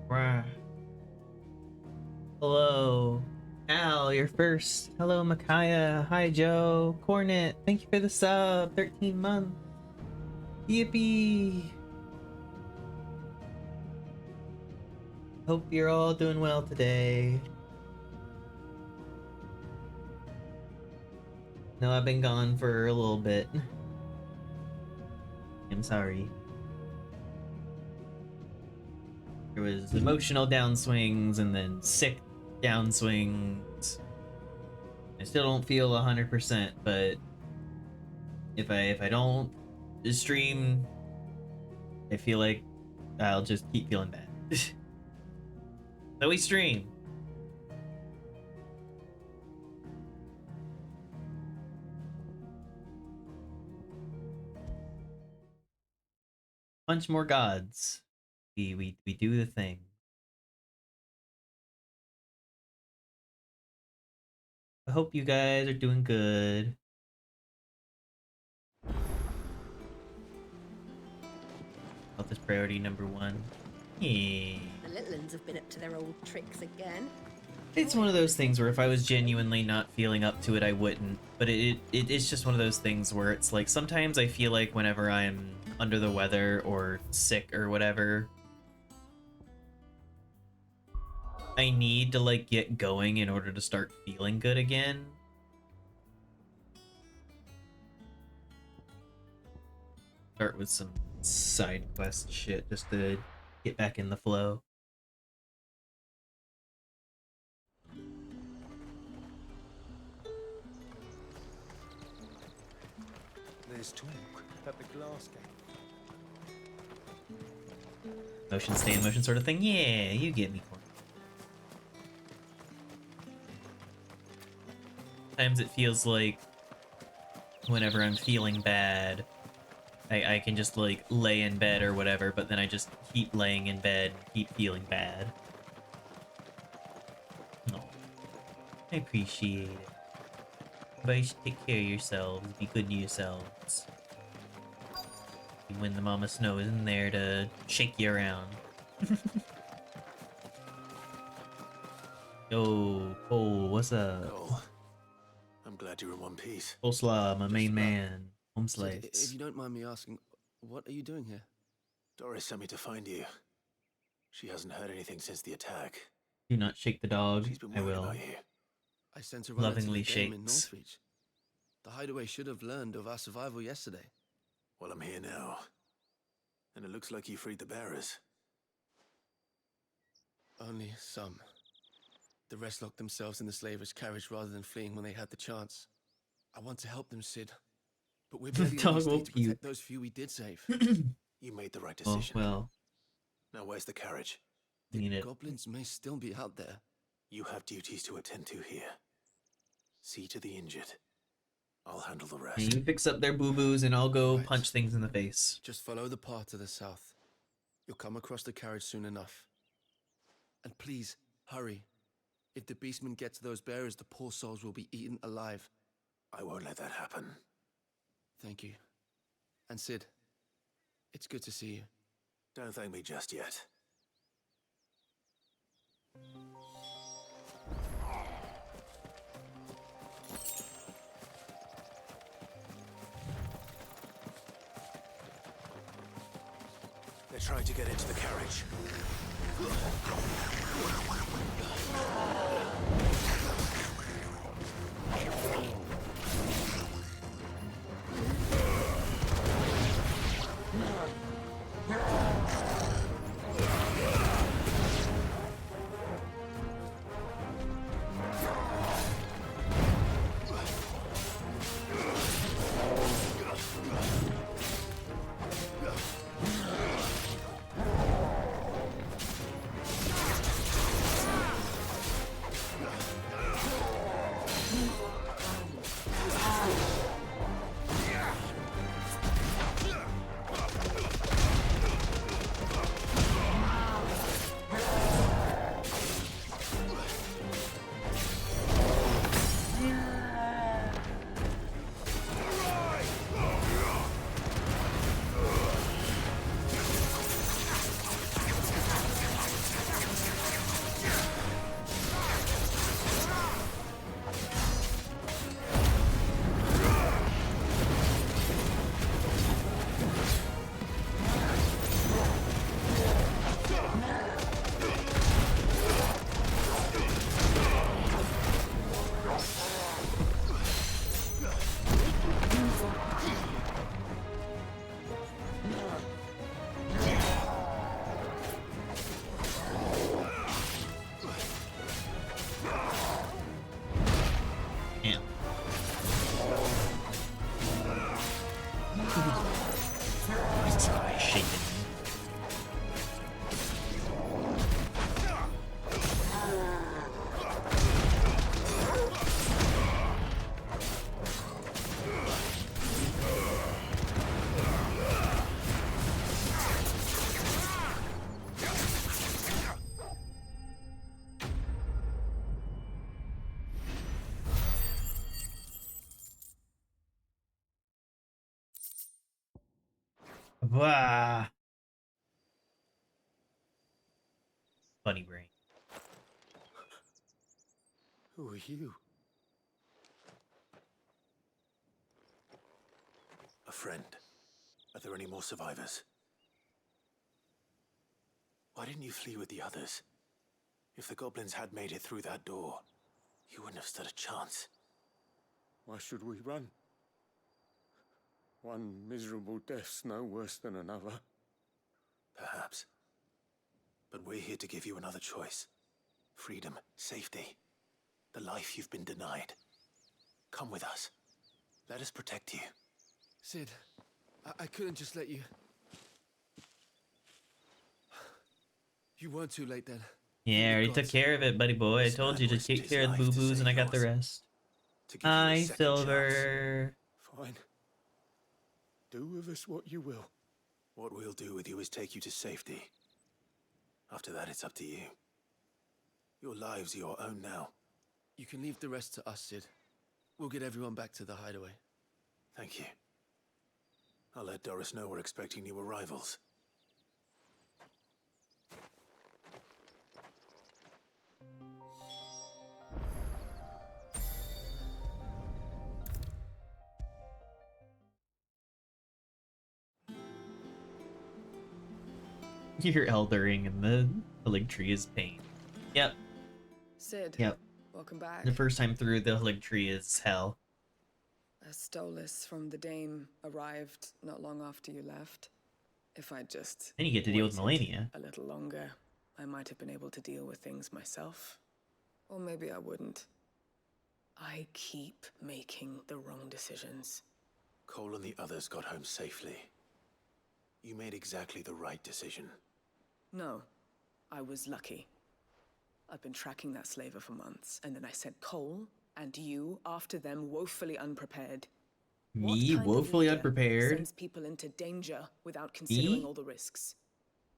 Wow. Hello. Al, you're first. Hello, Micaiah. Hi, Joe. Cornet, thank you for the sub. 13 months. Yippee. Hope you're all doing well today. No, I've been gone for a little bit. I'm sorry. There was emotional downswings and then sick downswings. I still don't feel 100%, but if I don't stream, I feel like I'll just keep feeling bad. So we stream. Bunch more gods. We do the thing. I hope you guys are doing good. Health is priority number 1. Yeah. The little ones have been up to their old tricks again. It's one of those things where if I was genuinely not feeling up to it, I wouldn't. But it's just one of those things where it's like sometimes I feel like whenever I'm under the weather or sick or whatever, I need to like get going in order to start feeling good again. Start with some side quest shit just to get back in the flow. There's talk at the glass game. Motion stay in motion sort of thing. Yeah, you get me. Sometimes it feels like whenever I'm feeling bad, I can just like lay in bed or whatever, but then I just keep laying in bed, keep feeling bad. Oh, I appreciate it. Everybody should take care of yourselves, be good to yourselves. When the Mama Snow isn't there to shake you around. Yo, Cole, what's up? Oh, I'm glad you're in one piece. Coleslaw, my main Just about. man. Home So, slice. if you don't mind me asking, what are you doing here? Doris sent me to find you. She hasn't heard anything since the attack. Do not shake the dog. She's been I worried will. about you. I sent her runner to Lovingly the game in shakes. Northreach. The hideaway should have learned of our survival yesterday. Well, I'm here now. And it looks like you freed the bearers. Only some. The rest locked themselves in the slavers' carriage rather than fleeing when they had the chance. I want to help them, Sid. But we're barely Dog enough will to puke. protect those few we did save. You made the right Oh, decision. well, Now where's the carriage? I mean The it. goblins may still be out there. You have duties to attend to here. See to the injured. I'll handle the rest. And you fix up their boo-boos and I'll go Right. punch things in the face. Just follow the path to the south. You'll come across the carriage soon enough. And please, hurry. If the beastmen get to those bearers, the poor souls will be eaten alive. I won't let that happen. Thank you. And Sid, it's good to see you. Don't thank me just yet. They're trying to get into the carriage. Wah. Funny brain. Who are you? A friend. Are there any more survivors? Why didn't you flee with the others? If the goblins had made it through that door, you wouldn't have stood a chance. Why should we run? One miserable death's no worse than another. Perhaps. But we're here to give you another choice. Freedom, safety, the life you've been denied. Come with us. Let us protect you. Sid, I couldn't just let you... You weren't too late then. Yeah, I already took care of it, buddy boy. I This told man you to risked take his care of the life to boo-boos and I save got the yours. rest. To give you a Hi, second Silver. Fine. Do with us what you will. What we'll do with you is take you to safety. After that, it's up to you. Your lives are your own now. You can leave the rest to us, Sid. We'll get everyone back to the hideaway. Thank you. I'll let Doris know we're expecting new arrivals. You're eldering and the Hillig tree is pain. Yep, Sid, yep. welcome back. The first time through, the Hillig tree is hell. A Stolas from the Dame arrived not long after you left. If I'd just Then you get to deal with waited Melania. a little longer, I might have been able to deal with things myself. Or maybe I wouldn't. I keep making the wrong decisions. Cole and the others got home safely. You made exactly the right decision. No, I was lucky. I've been tracking that slaver for months, and then I sent Cole and you after them, woefully unprepared. What Me, kind of woefully leader unprepared. sends people into danger without considering Me? all the risks?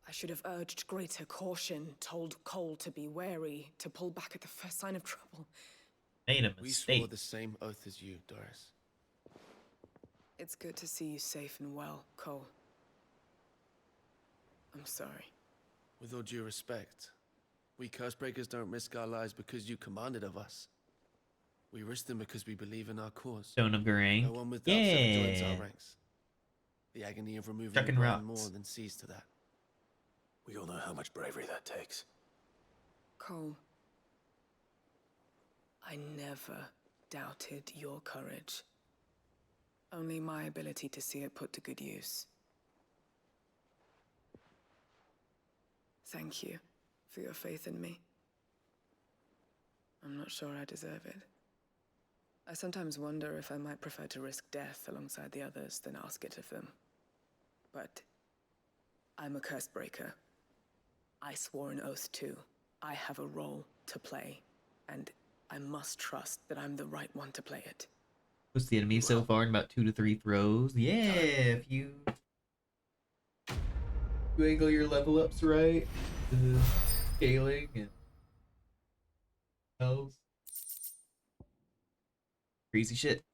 I should have urged greater caution, told Cole to be wary, to pull back at the first sign of trouble. Made a We mistake. swore the same oath as you, Doris. It's good to see you safe and well, Cole. I'm sorry. With all due respect, we Cursebreakers don't risk our lives because you commanded of us. We risk them because we believe in our cause. Stone of Garang. No one without ever joins Yeah. our ranks. The agony of removing Chucking the brand rocks. more than sees to that. We all know how much bravery that takes. Cole, I never doubted your courage. Only my ability to see it put to good use. Thank you for your faith in me. I'm not sure I deserve it. I sometimes wonder if I might prefer to risk death alongside the others than ask it of them. But I'm a curse breaker. I swore an oath too. I have a role to play, and I must trust that I'm the right one to play it. What's the enemy so far in about 2 to 3 throws? Yeah, if you angle your level ups right, scaling and spells. Crazy shit.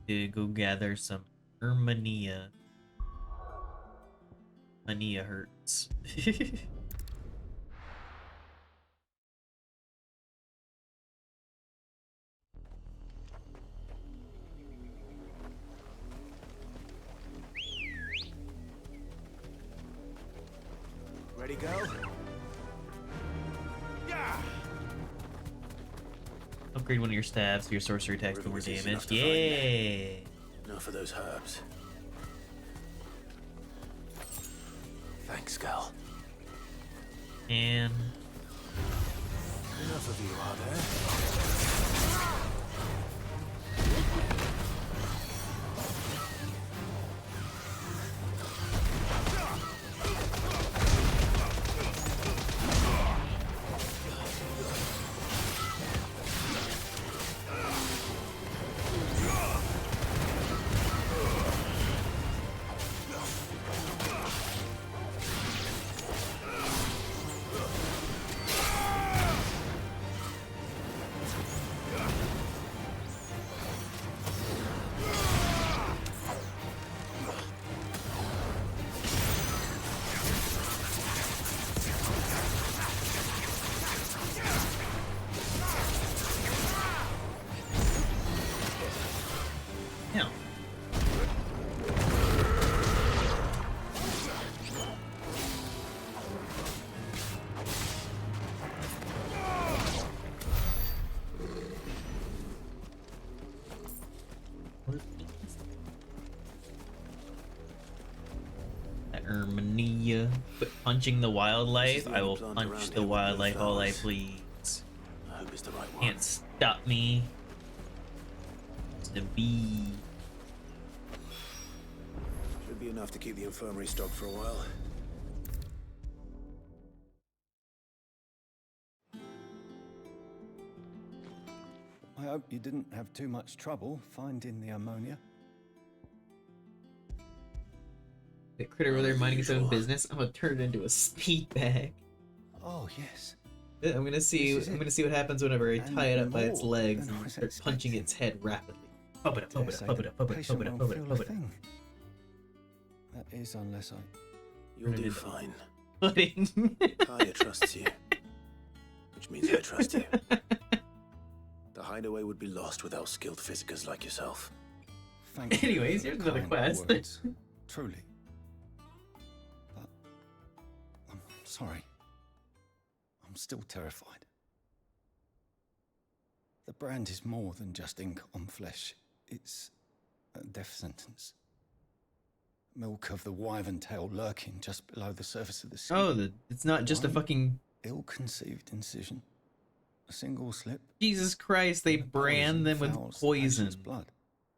To go gather some Ermania. Mania hurts. Ready, go? Yeah! Upgrade one of your stabs so your sorcery attacks do more River was easy damage. enough to find Yeah! No for those herbs. Thanks, Gal. And Enough of you, are there? Harmonia. Quit punching the wildlife. the I only will plant punch around the here with no wildlife all I flowers. please. I hope it's the right one. Can't stop me. It's the bee. Should be enough to keep the infirmary stocked for a while. I hope you didn't have too much trouble finding the ammonia. The critter over there minding its own Unusual. business. I'm gonna turn it into a speed bag. Oh, yes. I'm gonna see. This is I'm it. gonna see what happens whenever I And tie it up by its more legs than I and was start punching expecting. its head rapidly. Pub it up, pub Dare it up, say pub the it up, pub it up, patient pub it up, won't pub it up, feel a pub it up. thing. That is, unless I... You'll Turn it do into fine. Pudding. Kaya trusts you. Which means I trust you. The hideaway would be lost without skilled physicers like yourself. Thank you Anyways, for here's the another kind quest. words. Truly. But I'm sorry. I'm still terrified. The brand is more than just ink on flesh. It's a death sentence. Milk of the wyvern tail lurking just below the surface of the skin. Oh, it's not just a One fucking ill-conceived incision. A single slip. Jesus Christ. They and the brand them with fouls the poison. patient's blood.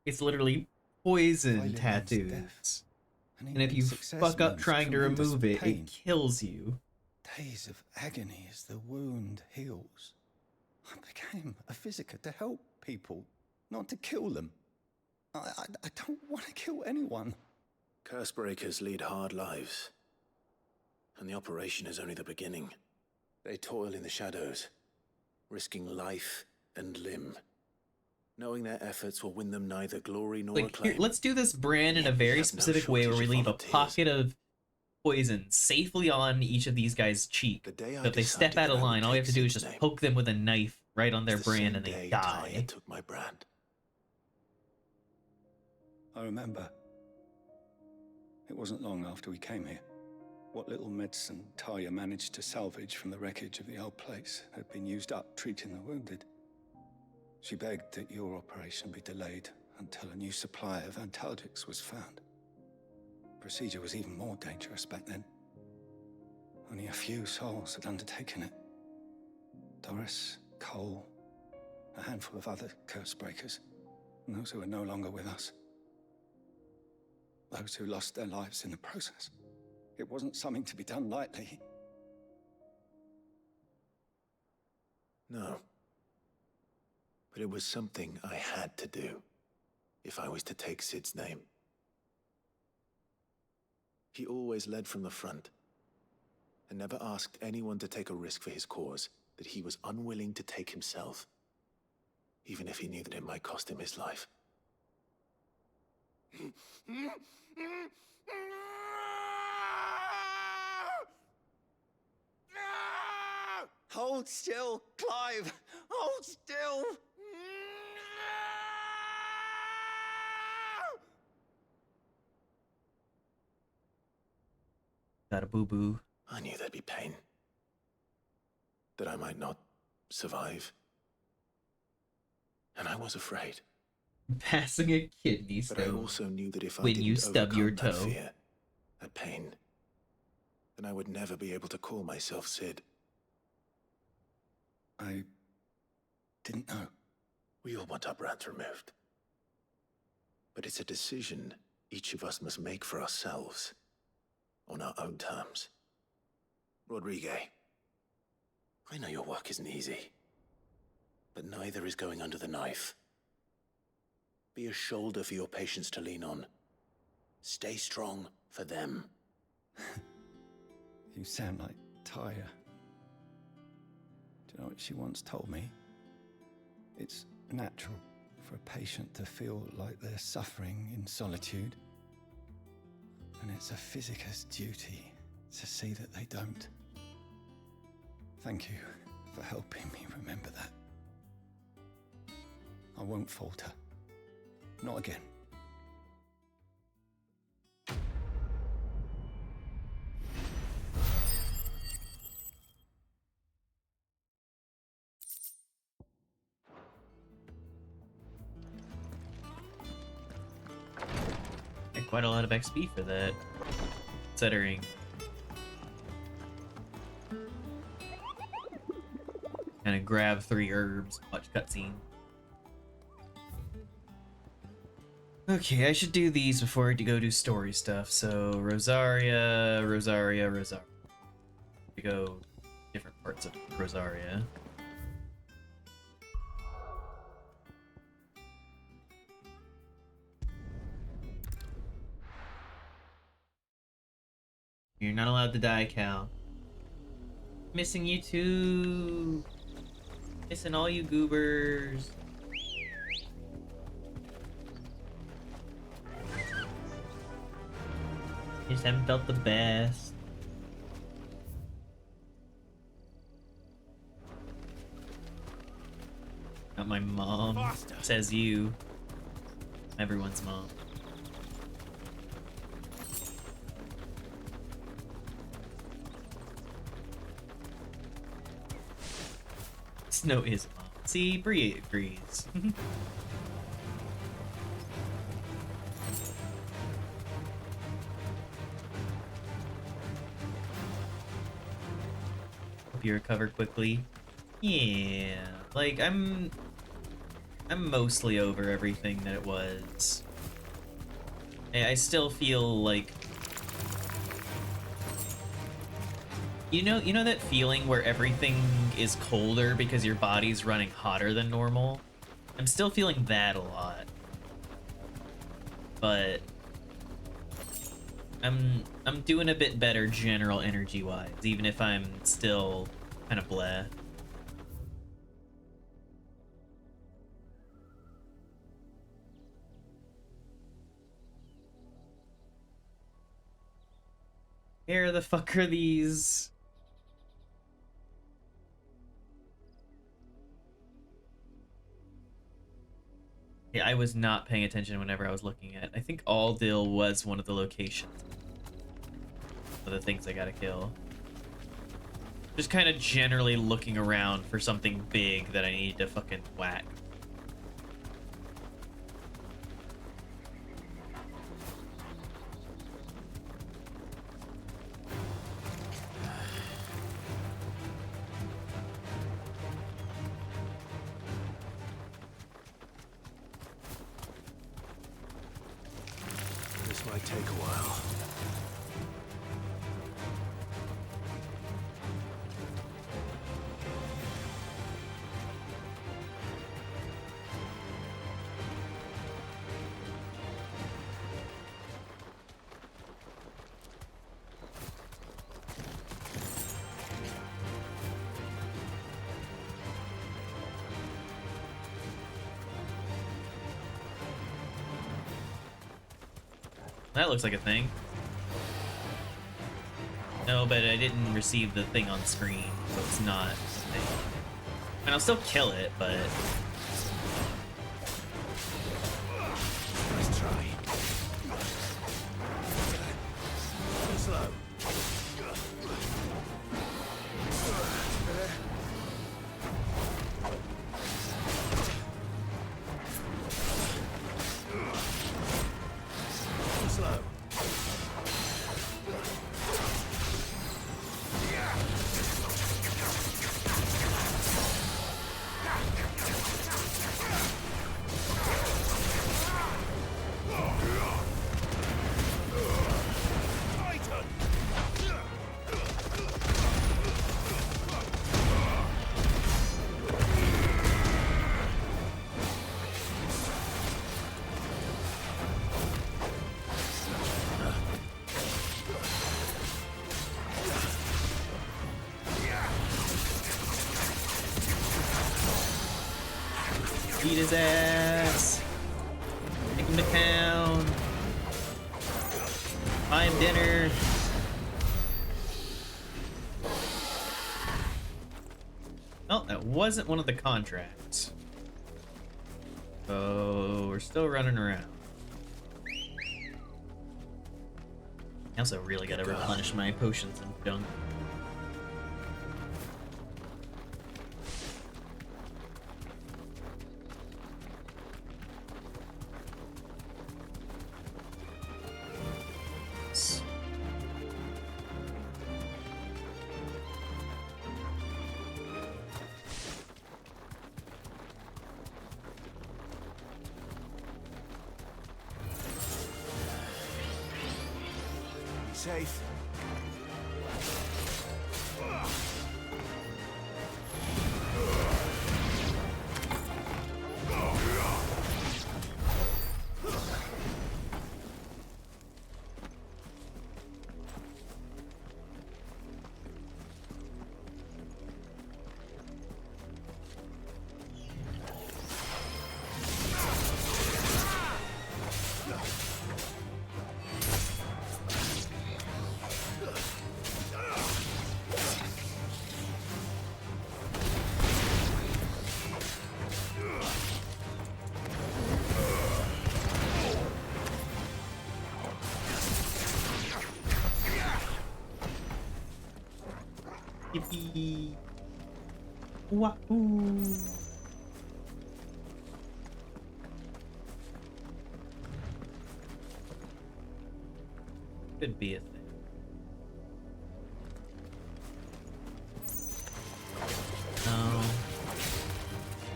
It's literally poison Failure means tattoos. death. And if you success fuck up means trying to tremendous remove it, pain. it kills you. Days of agony as the wound heals. I became a physiker to help people, not to kill them. I don't want to kill anyone. Cursebreakers lead hard lives. And the operation is only the beginning. They toil in the shadows, risking life and limb, knowing their efforts will win them neither glory nor Like, acclaim. here, let's do this brand in a Yet we very have no specific way where we shortage of leave a volunteers. pocket of poison safely on each of these guys' cheek. The day I So if they step decided out of that I would line, all you have to take do is Sid's just name poke them with a knife right on their It's the brand same and they day die. Talia took my brand. I remember. It wasn't long after we came here. What little medicine Talia managed to salvage from the wreckage of the old place had been used up treating the wounded. She begged that your operation be delayed until a new supply of antalgics was found. Procedure was even more dangerous back then. Only a few souls had undertaken it. Doris, Cole, a handful of other curse breakers, and those who are no longer with us. Those who lost their lives in the process. It wasn't something to be done lightly. No. But it was something I had to do, if I was to take Sid's name. He always led from the front, and never asked anyone to take a risk for his cause that he was unwilling to take himself, even if he knew that it might cost him his life. Hold still, Clive! Hold still! Got a boo-boo. I knew there'd be pain. That I might not survive. And I was afraid. Passing a kidney But I stone. also knew that if I When didn't you stub your overcome that toe. fear, that pain, then I would never be able to call myself Sid. I didn't know. We all want our brands removed. But it's a decision each of us must make for ourselves, on our own terms. Rodriguez, I know your work isn't easy, but neither is going under the knife. Be a shoulder for your patients to lean on. Stay strong for them. You sound like Tyre. Do you know what she once told me? It's natural for a patient to feel like they're suffering in solitude. And it's a physiker's duty to see that they don't. Thank you for helping me remember that. I won't falter. Not again. Got quite a lot of XP for that. considering. Kind of grab 3 herbs, watch cutscene. Okay, I should do these before I go do story stuff. So Rosaria. We go different parts of Rosaria. You're not allowed to die, Cal. Missing you too. Missing all you goobers. You just haven't felt the best. Not my mom. Faster. Says you. Everyone's mom. Snow is mom. See, Bree agrees. Hope you recover quickly. Yeah, like I'm mostly over everything that it was. I still feel like you know that feeling where everything is colder because your body's running hotter than normal? I'm still feeling that a lot. But I'm doing a bit better general energy-wise, even if I'm still kind of bleh. Where the fuck are these? Yeah, I was not paying attention whenever I was looking at. I think Aldil was one of the locations of the things I gotta kill. Just kind of generally looking around for something big that I need to fucking whack. This might take a while. That looks like a thing. No, but I didn't receive the thing on screen, so it's not a thing. I mean, I'll still kill it, but... Nice try. Too slow. Too slow. Beat his ass. Take him to town. Buy him dinner. Oh, that wasn't one of the contracts. So we're still running around. I also really gotta replenish my potions and junk. safe. Yippee! Wahoo! Could be a thing. No.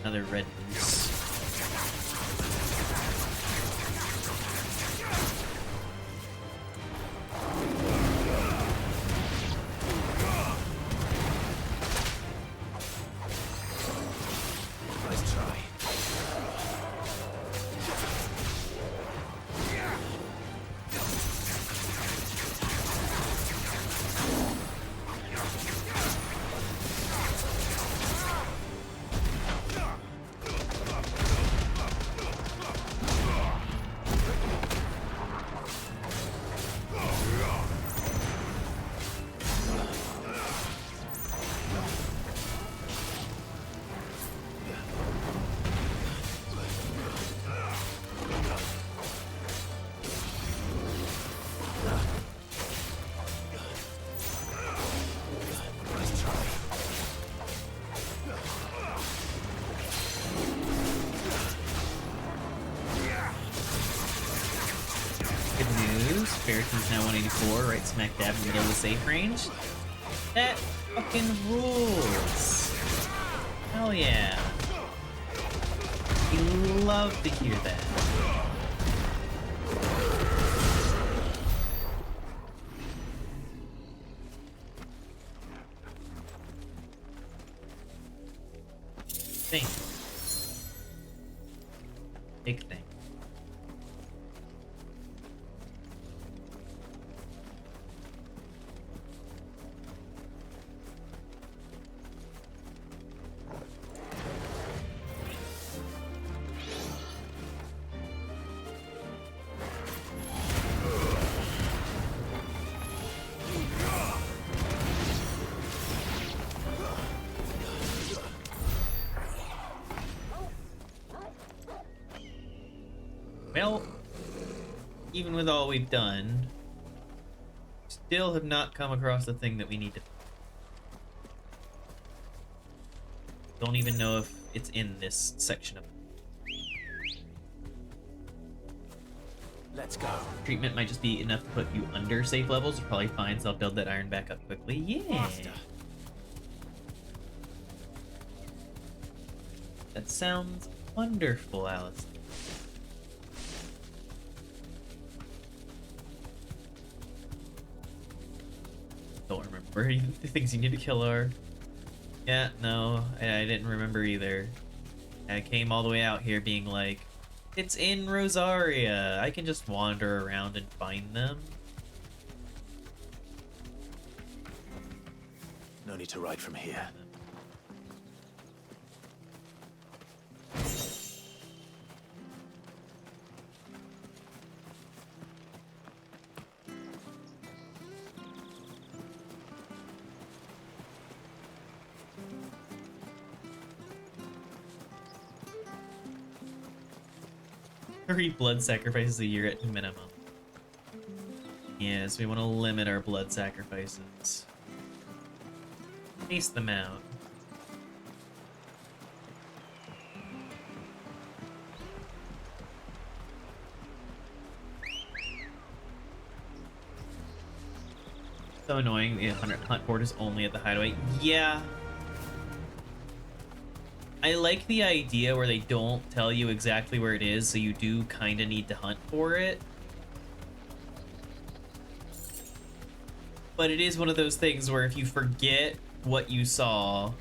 Another red moose. Nice try. Nice try. Good news. Ferrison's now 184, right smack dab in the middle of the safe range. That fucking rules. Hell yeah. You love to hear that. Thing. Big thing. Well, even with all we've done, still have not come across the thing that we need to. Don't even know if it's in this section of. Let's go. Treatment might just be enough to put you under safe levels. You're probably fine, so I'll build that iron back up quickly. Yeah. Faster. That sounds wonderful, Alice. Don't remember the things you need to kill are. Yeah, no, I didn't remember either. I came all the way out here being like, it's in Rosaria. I can just wander around and find them. No need to ride from here. Three blood sacrifices a year at minimum. Yes, we want to limit our blood sacrifices. Space them out. So annoying, the hunt board is only at the hideaway. Yeah. I like the idea where they don't tell you exactly where it is, so you do kind of need to hunt for it. But it is one of those things where if you forget what you saw,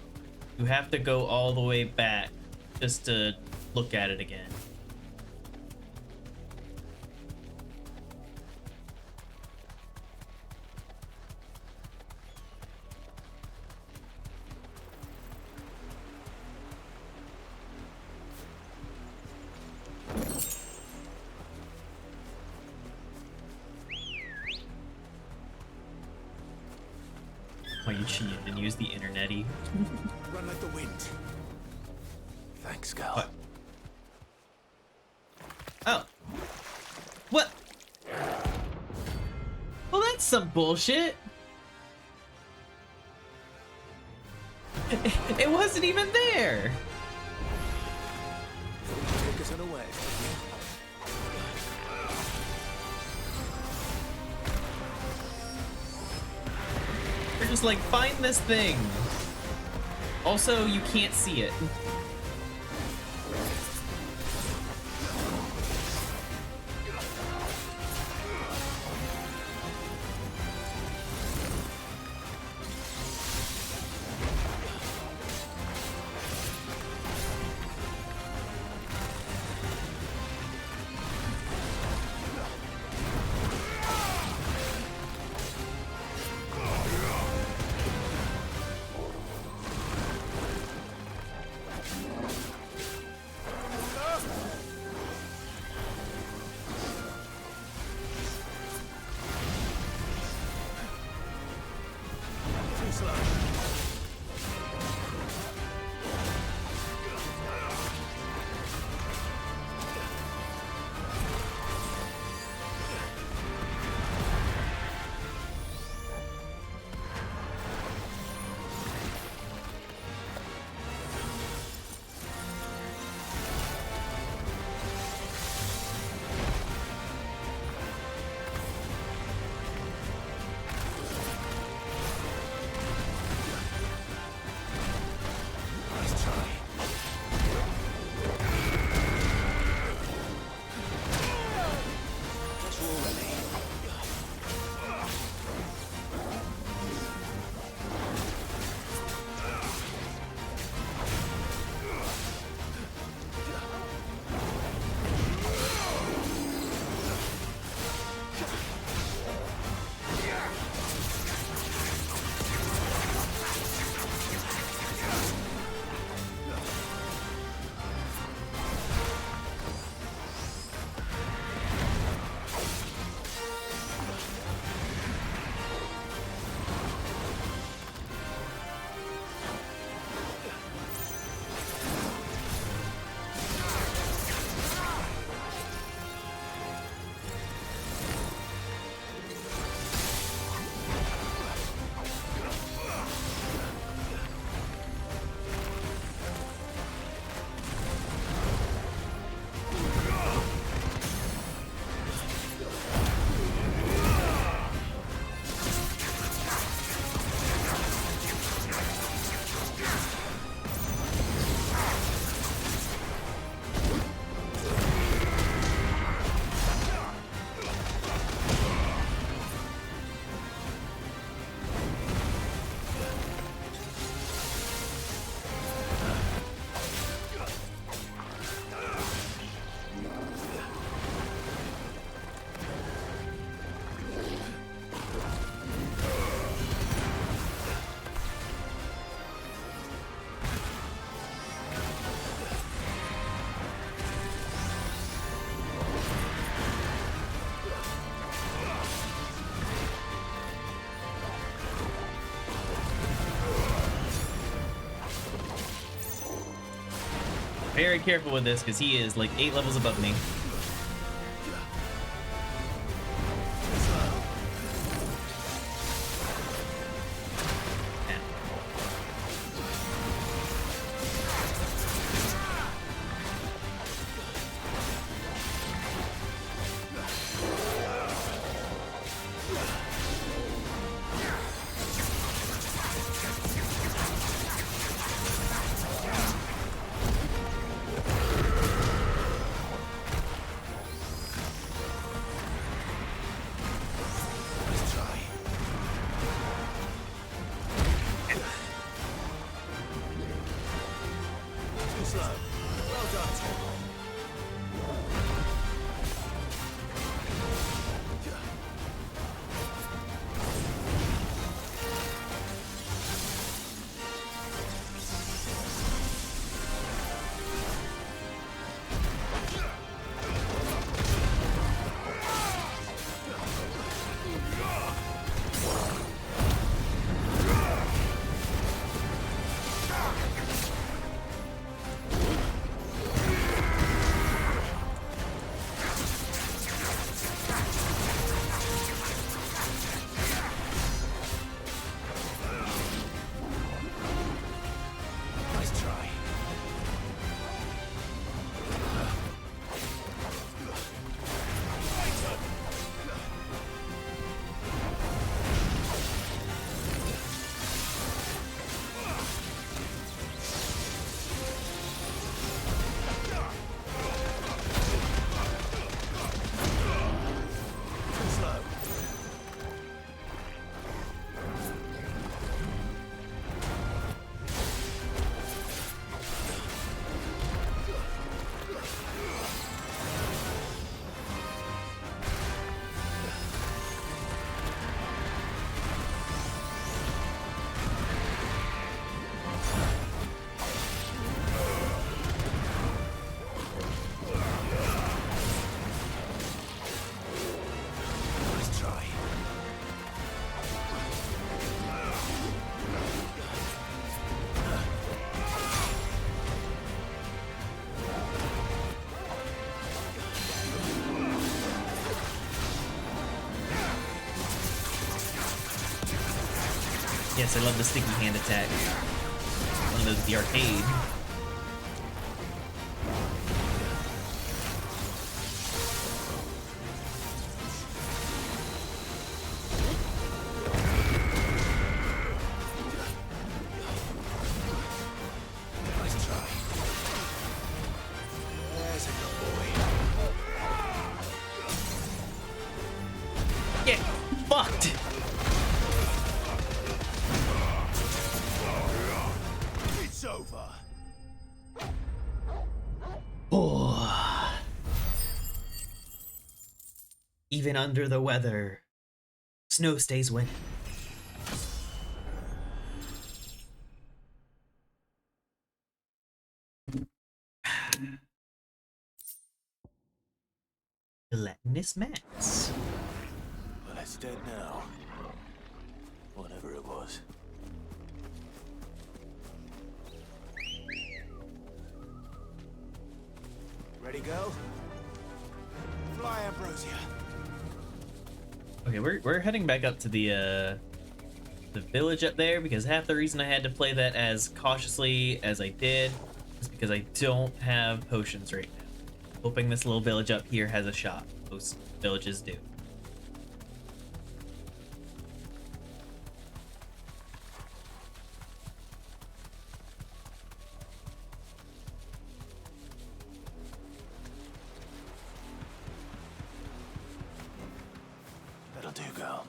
you have to go all the way back just to look at it again. Why you cheated and use the internet-y? Run like the wind. Thanks, girl. What? Oh. What? Well, that's some bullshit. It wasn't even there. Take us unaware. They're just like, find this thing. Also, you can't see it. Very careful with this because he is like 8 levels above me. Yes, I love the sticky hand attack. One of those at the arcade. Nice try. There's a good boy. Get fucked! It's over. Oh. Even under the weather, Snow stays winning. Gelatinous mats. Well, it's dead now. Whatever it was. Ready, go? Fly, Ambrosia. Okay, we're heading back up to the village up there, because half the reason I had to play that as cautiously as I did is because I don't have potions right now. Hoping this little village up here has a shop. Most villages do. That'll do, girl.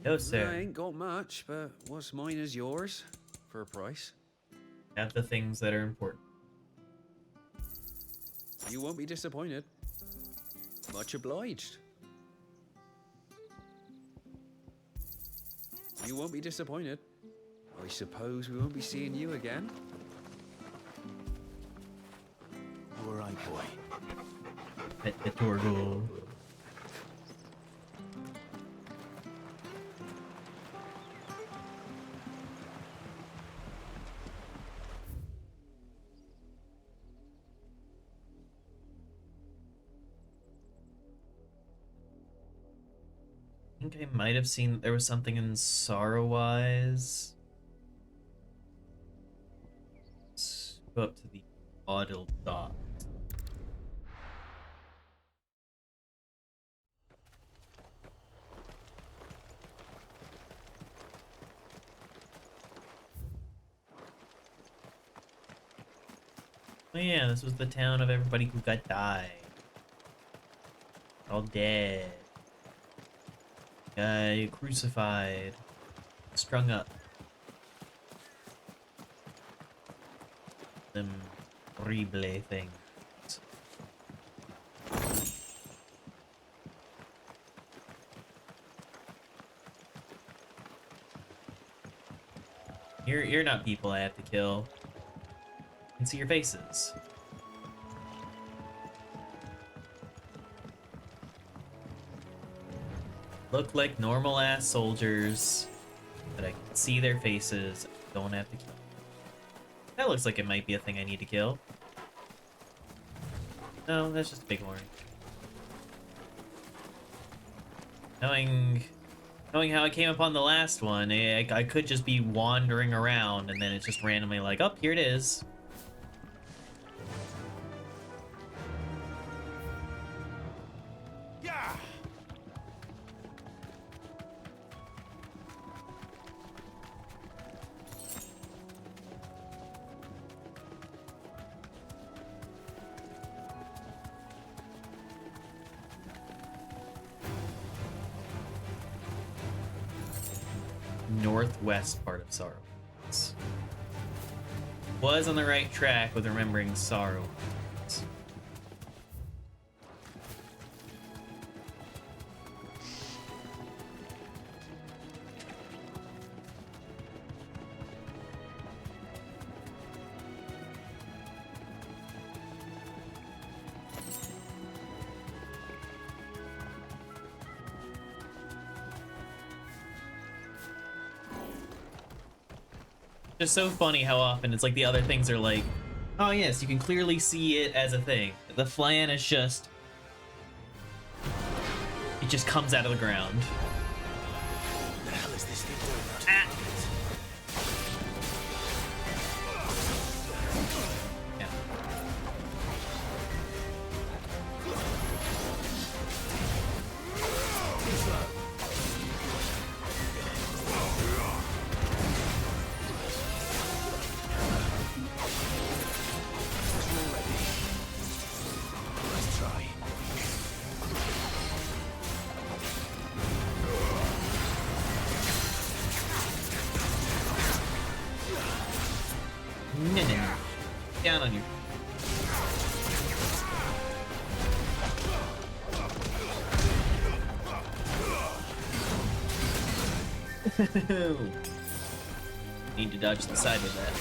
No, I sir. ain't got much, but what's mine is yours for a price. Have the things that are important. You won't be disappointed. Much obliged. You won't be disappointed. I suppose we won't be seeing you again. You all right, boy? Pet the turtle. I think I might have seen there was something in Sorrowwise. Let's go up to the Audle dot. Oh yeah, this was the town of everybody who got died. All dead. Guy crucified. Strung up. Them horrible things. You're not people I have to kill. I can see your faces. Look like normal ass soldiers, but I can see their faces. I don't have to kill them. That looks like it might be a thing I need to kill. No, that's just a bighorn. Knowing how I came upon the last one, I could just be wandering around and then it's just randomly like, oh, here it is. Yeah. Northwest part of Sorrowlands. Was on the right track with remembering Sorrowlands. Just so funny how often it's like the other things are like, oh yes, you can clearly see it as a thing. The flan is just, it just comes out of the ground. What the hell is this thing doing out Ah. of the Yeah. Let's try. No. Down on you. Need to dodge the side with that.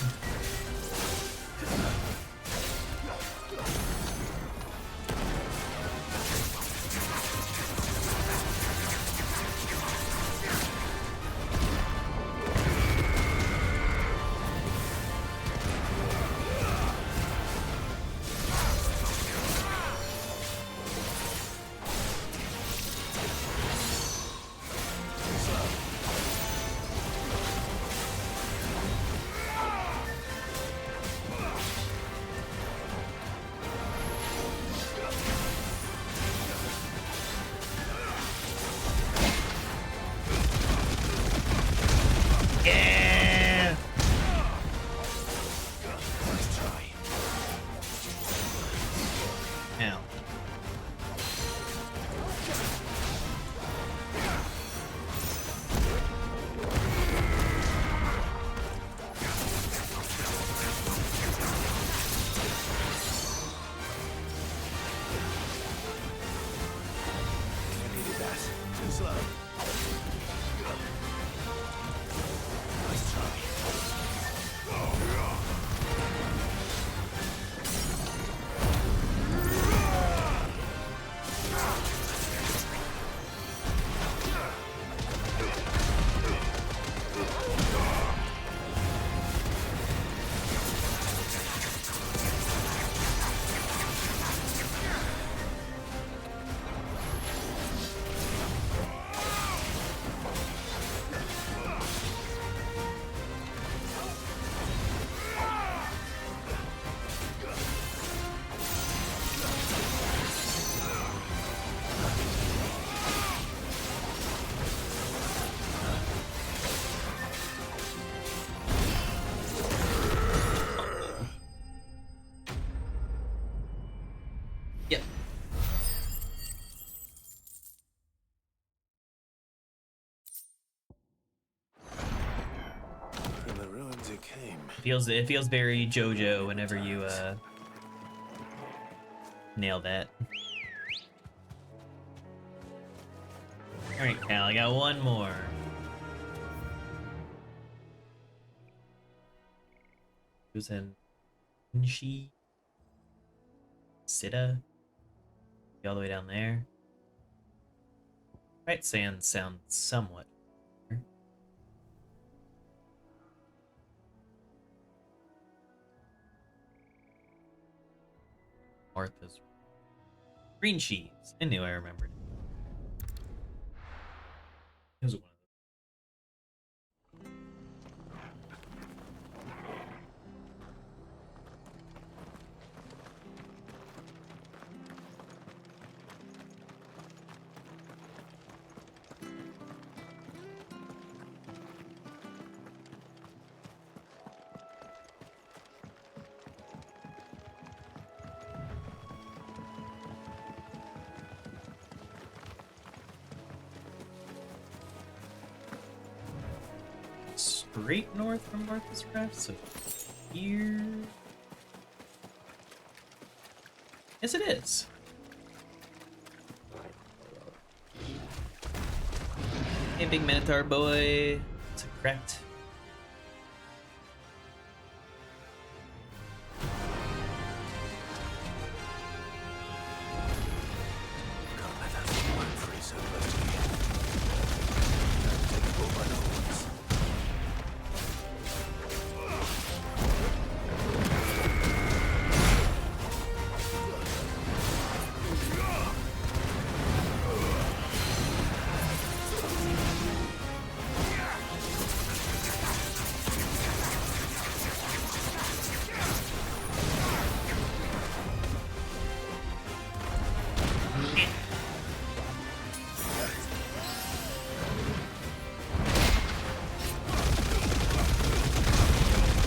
Yeah! Let's try. Now. I needed that. Too slow. Let's try. Yep. From the ruins it came. It feels very JoJo whenever you nail that. Alright, Cal, I got one more. Who's in She? Sita? All the way down there. Right sand sounds somewhat. Martha's green cheese. I knew I remembered it. It was one of straight north from Martha's Craft, so here. Yes, it is. Hey, big Minotaur boy. It's correct. Can't let that thing run free so close to me. Time to take the bull by the horns.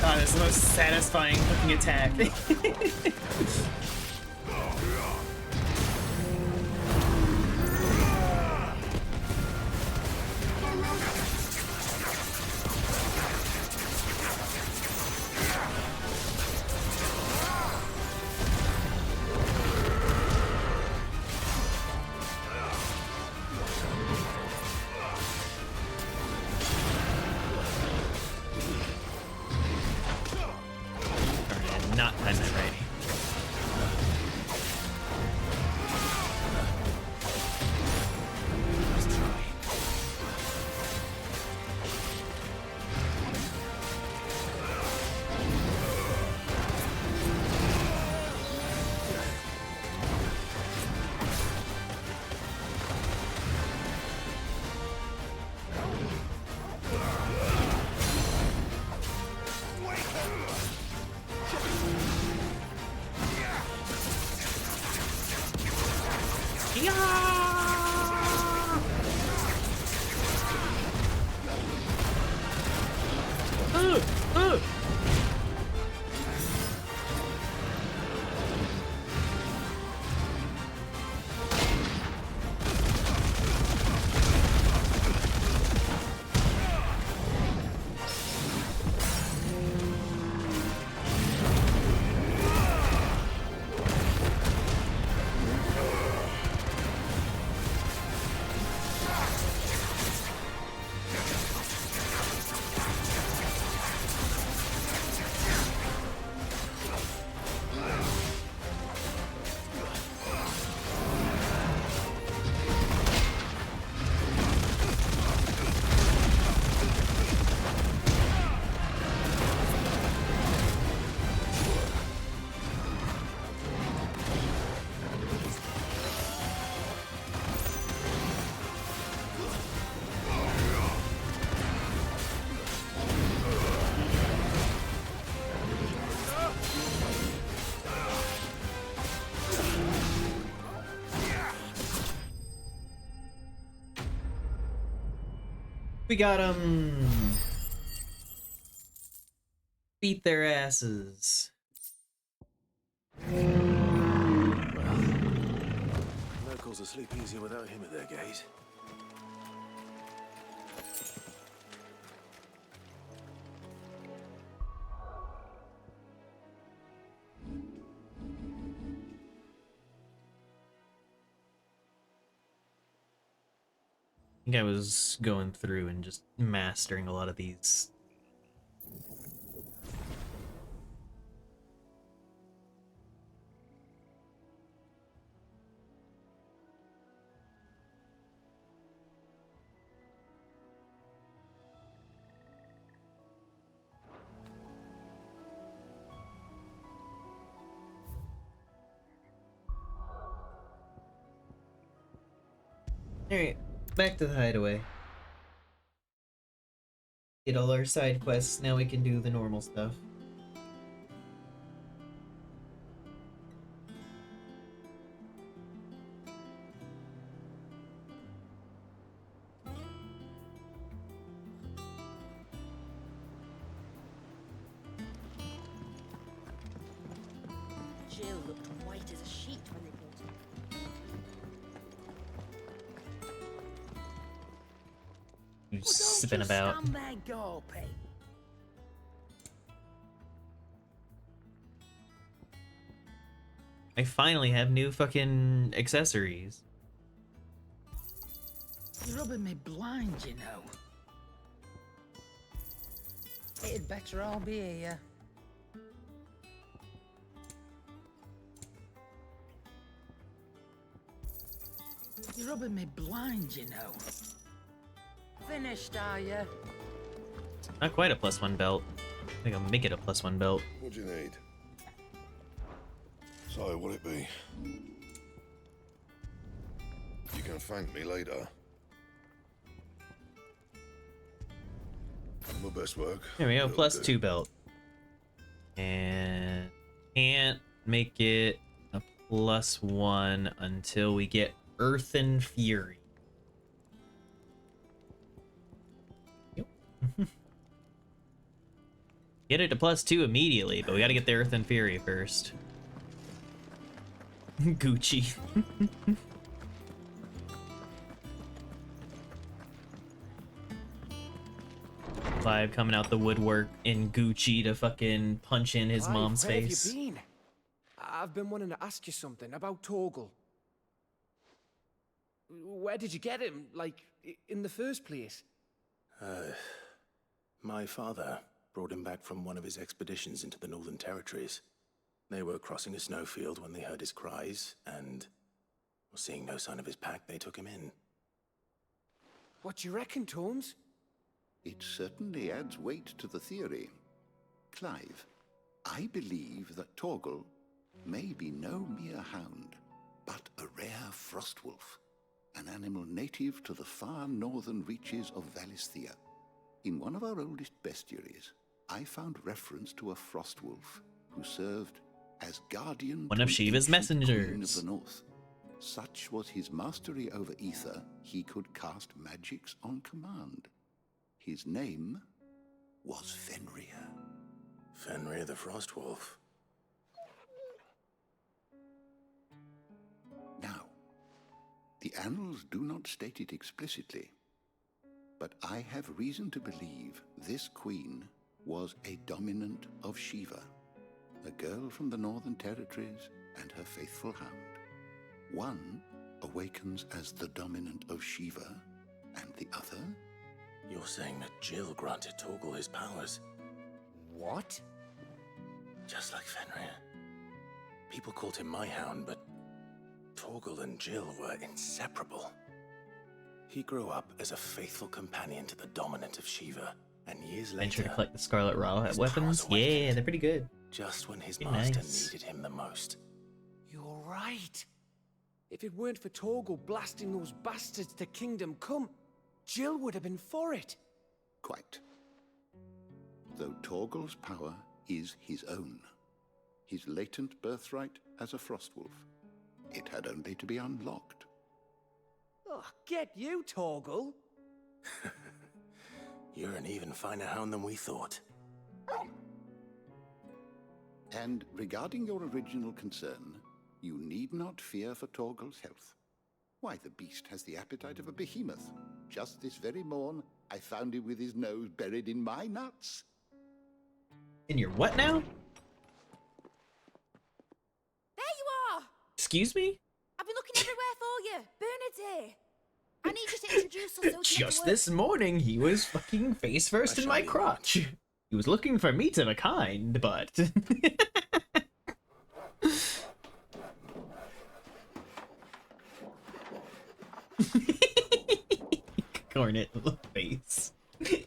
God, it's the most satisfying fucking attack. Not time that right. We got them. Beat their asses. Locals will sleep easier without him at their gate. I think I was going through and just mastering a lot of these. Alright, back to the hideaway. Get all our side quests, now we can do the normal stuff. Jill looked white as a sheet when they brought her. You sipping about. Stand there gawping. I finally have new fucking accessories. You're rubbing me blind, you know. It'd better all be here. You're rubbing me blind, you know. Finished, are you? Not quite a +1 belt. I think I'll make it a +1 belt. What do you need? So, will it be? You can thank me later. My best work. There we go, Will do. +2 belt. And can't make it a +1 until we get Earthen Fury. Yep. Get it to +2 immediately, but we gotta get the Earth and Fury first. Gucci. Clive coming out the woodwork in Gucci to fucking punch in his mom's where face. Have you been? I've been wanting to ask you something about Torgal. Where did you get him, like, in the first place? My father brought him back from one of his expeditions into the Northern Territories. They were crossing a snowfield when they heard his cries, and seeing no sign of his pack, they took him in. What do you reckon, Torms? It certainly adds weight to the theory. Clive, I believe that Torgal may be no mere hound, but a rare frostwolf, an animal native to the far northern reaches of Valisthea. In one of our oldest bestiaries, I found reference to a frostwolf who served as guardian One to of an Shiva's ancient queen messengers. of the north. Such was his mastery over ether, he could cast magics on command. His name was Fenrir. Fenrir the Frostwolf. Now, the annals do not state it explicitly, but I have reason to believe this queen was a dominant of Shiva, a girl from the Northern Territories and her faithful hound. One awakens as the dominant of Shiva, and the other... You're saying that Jill granted Torgal his powers? What? Just like Fenrir. People called him my hound, but Torgal and Jill were inseparable. He grew up as a faithful companion to the dominant of Shiva, and years Venture later... to collect the Scarlet Rawhide weapons. powers awakened. Yeah, they're pretty good. Just when his Pretty master nice. needed him the most. You're right. If it weren't for Torgal blasting those bastards to Kingdom Come, Jill would have been for it. Quite. Though Torgal's power is his own, his latent birthright as a frostwolf, it had only to be unlocked. Oh, get you, Torgal. You're an even finer hound than we thought. And regarding your original concern, you need not fear for Torgal's health. Why, the beast has the appetite of a behemoth. Just this very morn, I found him with his nose buried in my nuts. In your what now? There you are! Excuse me? I've been looking everywhere for you. Bernard's here. I need you to introduce us so we can get to Just work. this morning, he was fucking face first I in my shall be crotch. He was looking for meat of a kind, but... Cornet little face. Isn't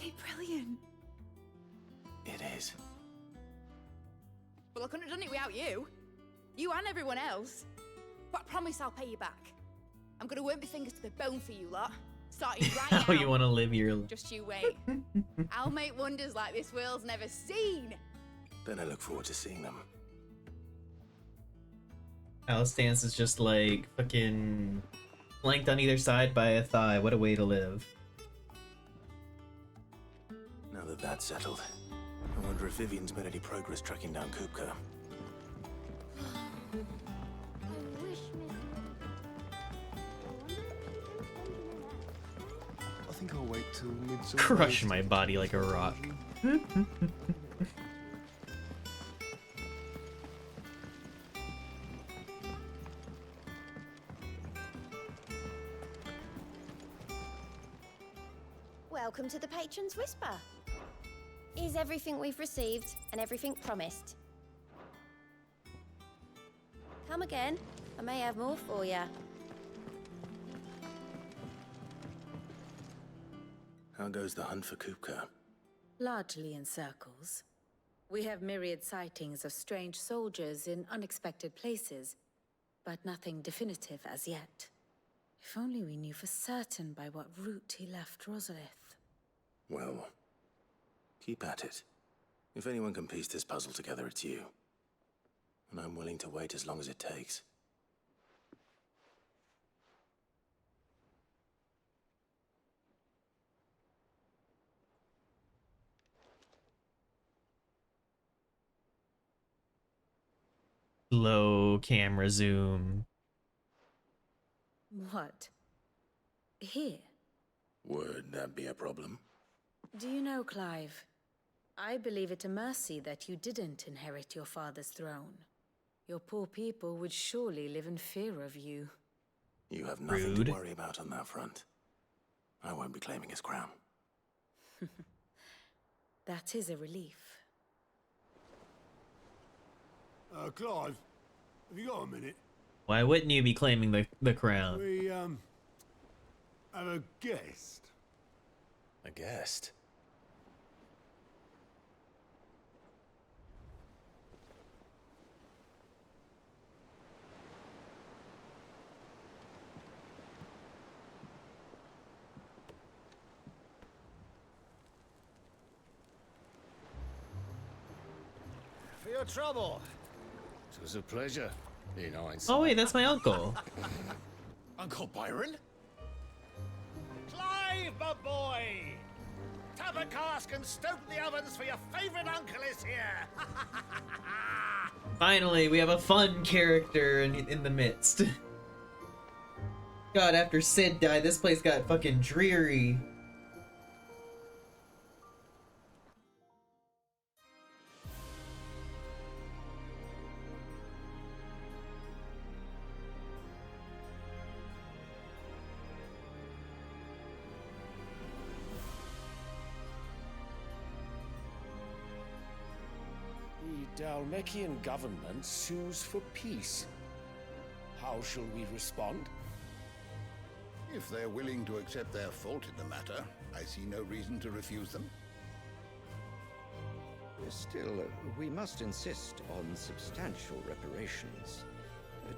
it brilliant? It is. Well, I couldn't have done it without you. You and everyone else. But I promise I'll pay you back. I'm gonna work my fingers to the bone for you lot. Starting right now. How you want to live your... Just you wait. I'll make wonders like this world's never seen. Then I look forward to seeing them. Alice dance is just like fucking flanked on either side by a thigh. What a way to live. Now that that's settled, I wonder if Vivian's made any progress tracking down Kupka. I think I'll wait till midsummer. Crush my body like a rock. Welcome to the Patron's Whisper. Is everything we've received and everything promised? Come again. I may have more for you. How goes the hunt for Kupka? Largely in circles. We have myriad sightings of strange soldiers in unexpected places, but nothing definitive as yet. If only we knew for certain by what route he left Rosalith. Well, keep at it. If anyone can piece this puzzle together, it's you. And I'm willing to wait as long as it takes. Low camera zoom. What? Here? Would that be a problem? Do you know, Clive? I believe it a mercy that you didn't inherit your father's throne. Your poor people would surely live in fear of you. You have nothing Rude. to worry about on that front. I won't be claiming his crown. That is a relief. Clive, have you got a minute? Why wouldn't you be claiming the crown? We, have a guest. A guest? For your trouble. It was a pleasure, in hindsight. Oh wait, that's my uncle. Uncle Byron? Clive, my boy! Tap a cask and stoke the ovens for your favorite uncle is here! Finally, we have a fun character in the midst. God, after Sid died, this place got fucking dreary. The Dalmekian government sues for peace. How shall we respond? If they're willing to accept their fault in the matter, I see no reason to refuse them. Still, we must insist on substantial reparations.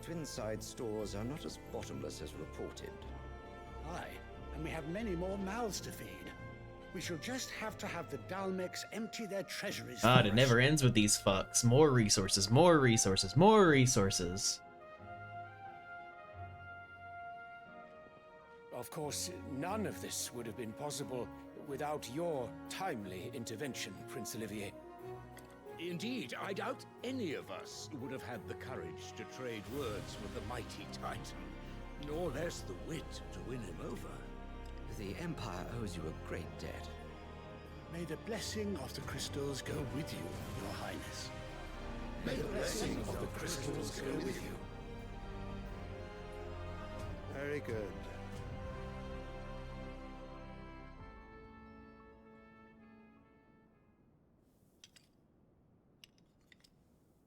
Twinside stores are not as bottomless as reported. Aye, and we have many more mouths to feed. We shall just have to have the Dalmecs empty their treasuries. God, for it us. never ends with these fucks. More resources, more resources, more resources. Of course, none of this would have been possible without your timely intervention, Prince Olivier. Indeed, I doubt any of us would have had the courage to trade words with the mighty Titan, nor less the wit to win him over. The Empire owes you a great debt. May the blessing of the crystals go with you, Your Highness. May the blessing of the crystals go with you. Very good.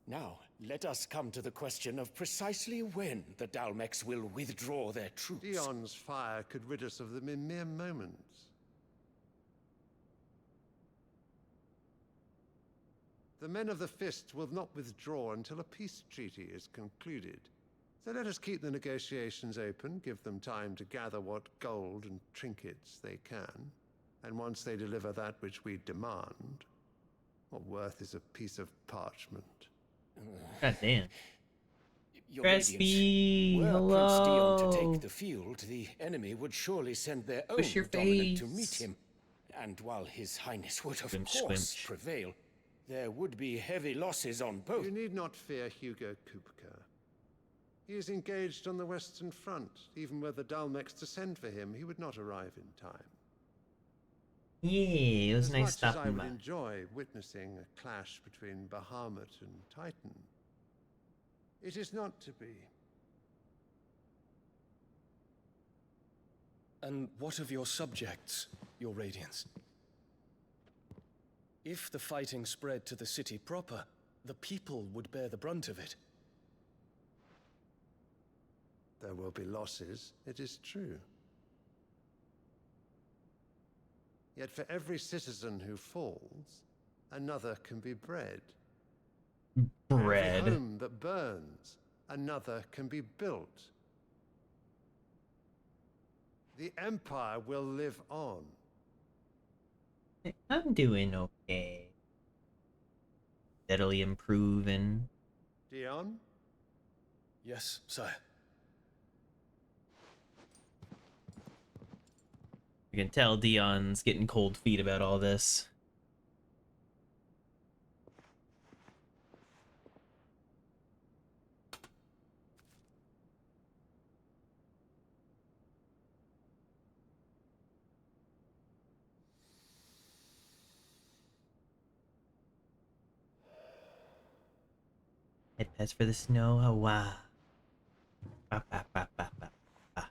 Now, let us come to the question of precisely when the Dalmecs will withdraw their troops. Dion's fire could rid us of them in mere moments. The men of the Fist will not withdraw until a peace treaty is concluded. So let us keep the negotiations open, give them time to gather what gold and trinkets they can. And once they deliver that which we demand, what worth is a piece of parchment? God damn. Your Crispy, Radiance, were hello. Prince Dion to take the field, the enemy would surely send their own Push your dominant to face. meet him. And while His Highness would of Squinch, course squinch. prevail, there would be heavy losses on both. You need not fear Hugo Kupka. He is engaged on the Western Front. Even were the Dalmecs to send for him, he would not arrive in time. Yeah, it was As nice much as I stopping would by. enjoy witnessing a clash between Bahamut and Titan, it is not to be. And what of your subjects, Your Radiance? If the fighting spread to the city proper, the people would bear the brunt of it. There will be losses, it is true. Yet for every citizen who falls, another can be bred. For Bread. every home that burns, another can be built. The Empire will live on. I'm doing okay. Steadily improving. Dion? Yes, sire. You can tell Dion's getting cold feet about all this. Head pass for the snow, oh wow. Ba, ba, ba, ba, ba, ba.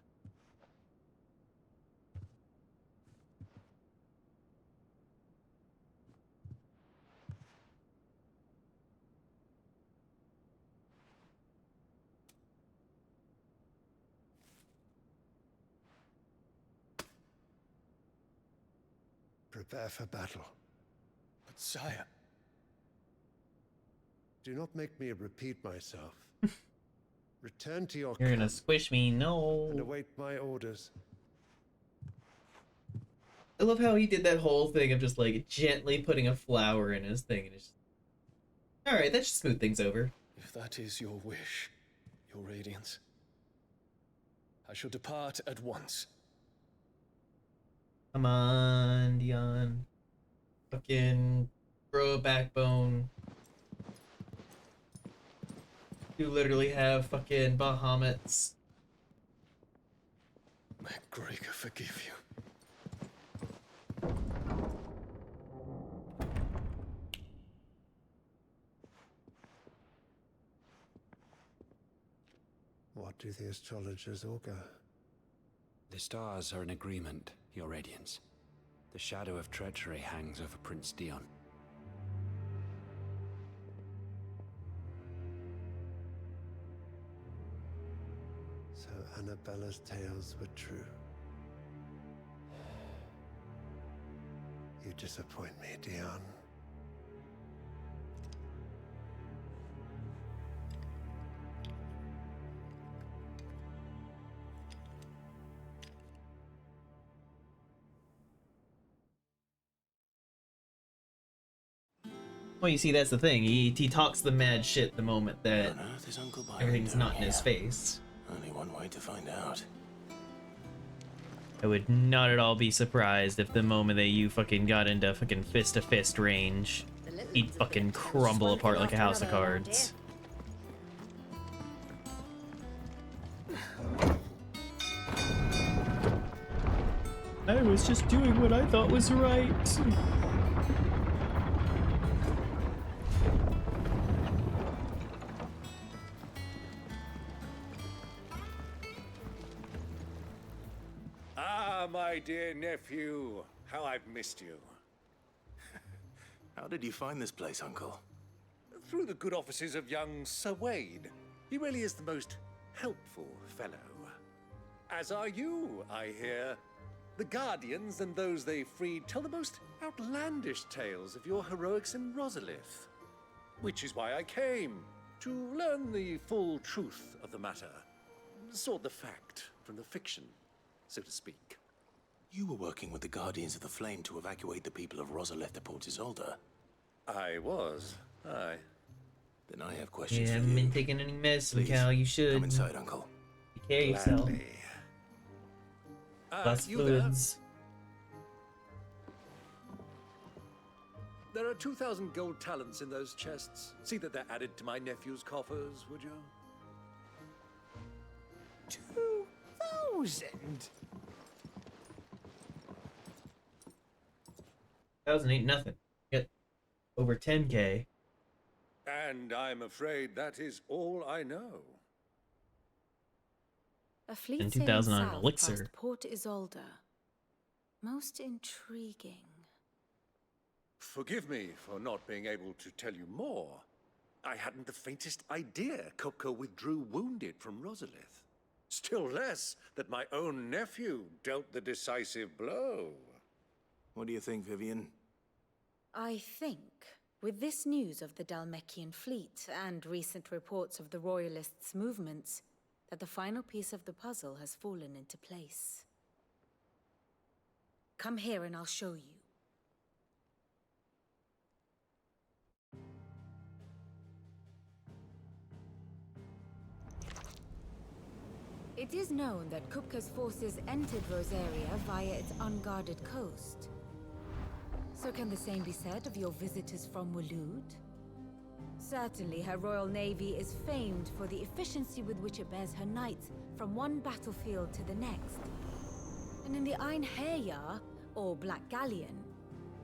Prepare for battle. But sire... Do not make me repeat myself. Return to your You're gonna camp squish me, no. and await my orders. I love how he did that whole thing of just like gently putting a flower in his thing and it's just... Alright, that should smooth things over. If that is your wish, your radiance, I shall depart at once. Come on, Dion. Fucking grow a backbone. You literally have fucking Bahamut's. May Gregor forgive you. What do the astrologers augur? The stars are in agreement, Your Radiance. The shadow of treachery hangs over Prince Dion. So Annabella's tales were true. You disappoint me, Dion. Well, you see, that's the thing. He talks the mad shit the moment that everything's not in his face. Only one way to find out. I would not at all be surprised if the moment that you fucking got into fucking fist-to-fist range, he'd fucking crumble apart like a house of cards. I was just doing what I thought was right. My dear nephew, how I've missed you. How did you find this place, Uncle? Through the good offices of young Sir Wade. He really is the most helpful fellow. As are you, I hear. The Guardians and those they freed tell the most outlandish tales of your heroics in Rosalith. Which is why I came, to learn the full truth of the matter. Sort the fact from the fiction, so to speak. You were working with the Guardians of the Flame to evacuate the people of Rosalith to Port Isolde. I was, aye. Then I have questions Yeah, I for haven't you. been taking any medicine, Please, Cal. You should. come inside, Uncle. Take care of yourself. Plus You fluids. There are 2,000 gold talents in those chests. See that they're added to my nephew's coffers, would you? 2,000? 1,000 ain't nothing. Get over 10k. And I'm afraid that is all I know. A fleet And sailing 2,000 on an south elixir. past Port Isolde. Most intriguing. Forgive me for not being able to tell you more. I hadn't the faintest idea Coco withdrew wounded from Rosalith. Still less that my own nephew dealt the decisive blow. What do you think, Vivian? I think, with this news of the Dalmekian fleet and recent reports of the Royalists' movements, that the final piece of the puzzle has fallen into place. Come here and I'll show you. It is known that Kupka's forces entered Rosaria via its unguarded coast. So can the same be said of your visitors from Waloed? Certainly, her royal navy is famed for the efficiency with which it bears her knights from one battlefield to the next. And in the Einherjar, or Black Galleon,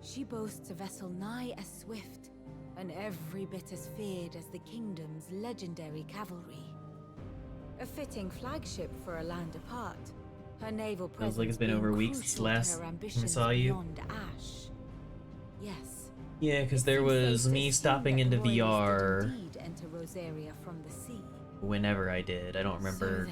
she boasts a vessel nigh as swift and every bit as feared as the kingdom's legendary cavalry. A fitting flagship for a land apart, her naval presence Feels like it's been over weeks since last time I saw you. Beyond Ash. Yes. Yeah, because there was me stopping into VR Enter Rosaria from the sea. whenever I did. I don't remember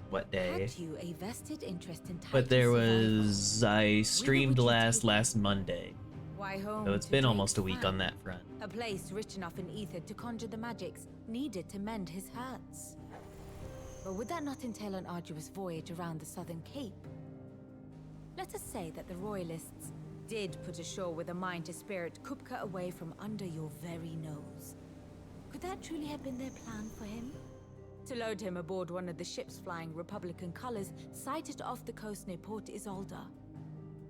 what day. Had you a vested interest in But there Titan's was I streamed last Monday. Why home So it's to been Drake's almost a week Fang, on that front. a place rich enough in ether to conjure the magics needed to mend his hurts. But would that not entail an arduous voyage around the southern cape? Let us say that the royalists did put ashore with a mind to spirit Kupka away from under your very nose. Could that truly have been their plan for him? To load him aboard one of the ships flying Republican colors sighted off the coast near Port Isolde?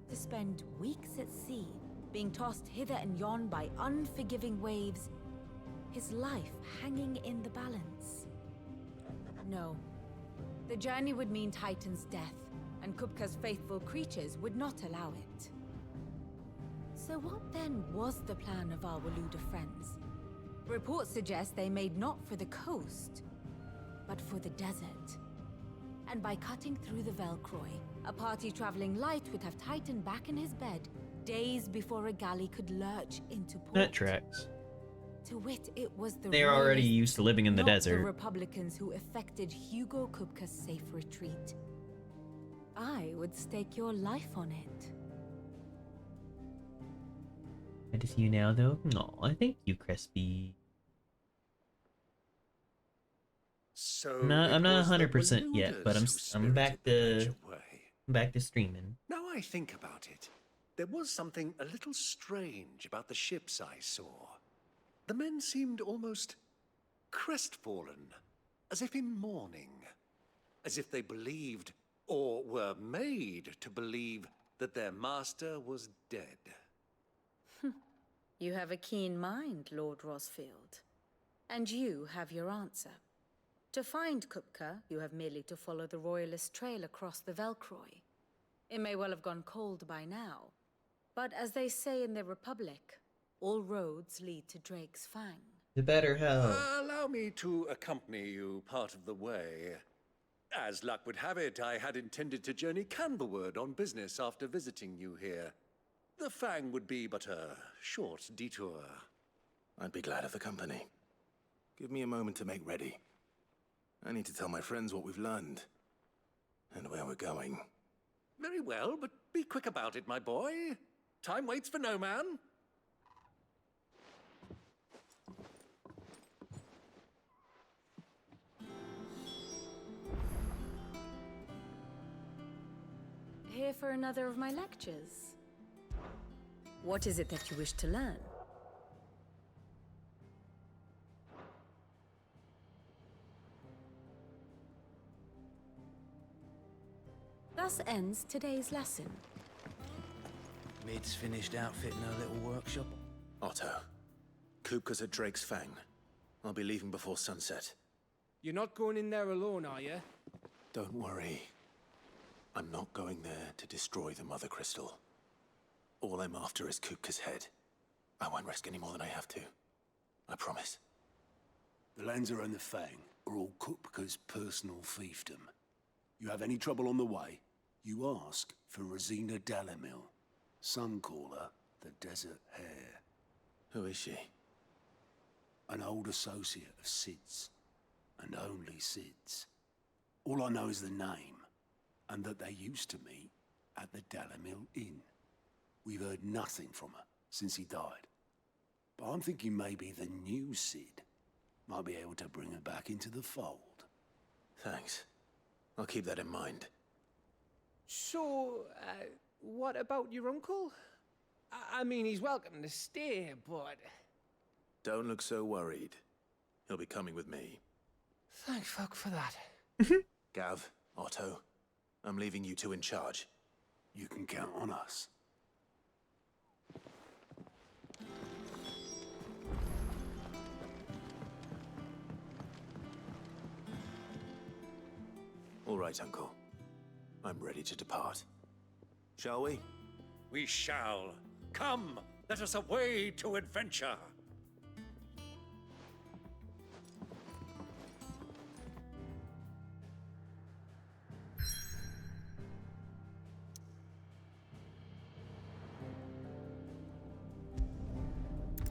To spend weeks at sea, being tossed hither and yon by unforgiving waves, his life hanging in the balance? No. The journey would mean Titan's death, and Kupka's faithful creatures would not allow it. So what then was the plan of our Waluda friends? Reports suggest they made not for the coast, but for the desert. And by cutting through the Velcroy, a party traveling light would have Titan back in his bed days before a galley could lurch into port. That tracks. To wit, it was the They are already royalists, used to living in the not desert. the Republicans who effected Hugo Kupka's safe retreat. I would stake your life on it. Good to see you now, though. Aw, thank you, Crispy. So I'm not it was the 100% yet, but I'm Waluders back who spirited the match to streaming. Now I think about it, there was something a little strange about the ships I saw. The men seemed almost crestfallen, as if in mourning, as if they believed, or were made to believe, that their master was dead. You have a keen mind, Lord Rosfield. And you have your answer. To find Kupka, you have merely to follow the Royalist trail across the Velcroy. It may well have gone cold by now, but as they say in the Republic, all roads lead to Drake's Fang. The better hell. Allow me to accompany you part of the way. As luck would have it, I had intended to journey Canberward on business after visiting you here. The Fang would be but a short detour. I'd be glad of the company. Give me a moment to make ready. I need to tell my friends what we've learned. And where we're going. Very well, but be quick about it, my boy. Time waits for no man. Here for another of my lectures. What is it that you wish to learn? Thus ends today's lesson. Mid's finished outfitting her little workshop. Otto, Kupka's at Drake's Fang. I'll be leaving before sunset. You're not going in there alone, are you? Don't worry. I'm not going there to destroy the Mother Crystal. All I'm after is Kupka's head. I won't risk any more than I have to. I promise. The Lancer and the Fang are all Kupka's personal fiefdom. You have any trouble on the way, you ask for Rosina Dalamil. Some call her the Desert Hare. Who is she? An old associate of Sid's, and only Sid's. All I know is the name, and that they used to meet at the Dalamil Inn. We've heard nothing from her since he died. But I'm thinking maybe the new Sid might be able to bring her back into the fold. Thanks. I'll keep that in mind. So, what about your uncle? I mean, he's welcome to stay, but... Don't look so worried. He'll be coming with me. Thank fuck for that. Gav, Otto, I'm leaving you two in charge. You can count on us. All right, Uncle. I'm ready to depart. Shall we? We shall. Come, let us away to adventure.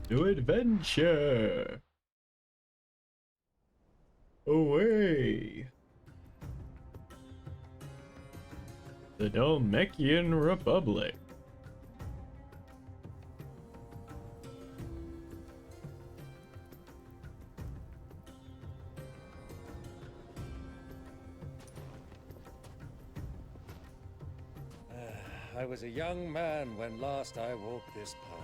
To adventure. Away. The Dalmekian Republic. I was a young man when last I walked this path.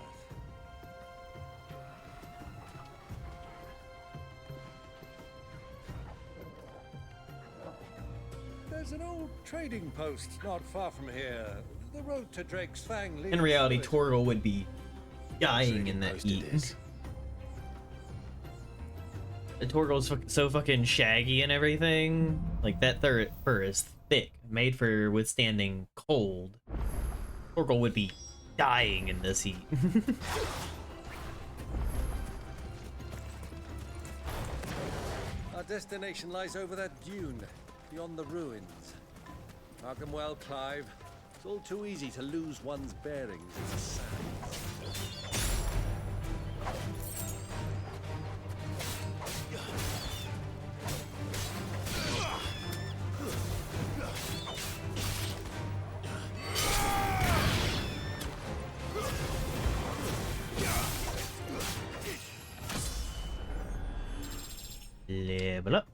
There's an old trading post not far from here. The road to Drake's Fang leads In reality, through it. Torgal would be dying in that heat. The Torgal's so fucking shaggy and everything. Like, that fur is thick, made for withstanding cold. Torgal would be dying in this heat. Our destination lies over that dune, beyond the ruins. Mark 'em well, Clive. It's all too easy to lose one's bearings in the sands. Level up.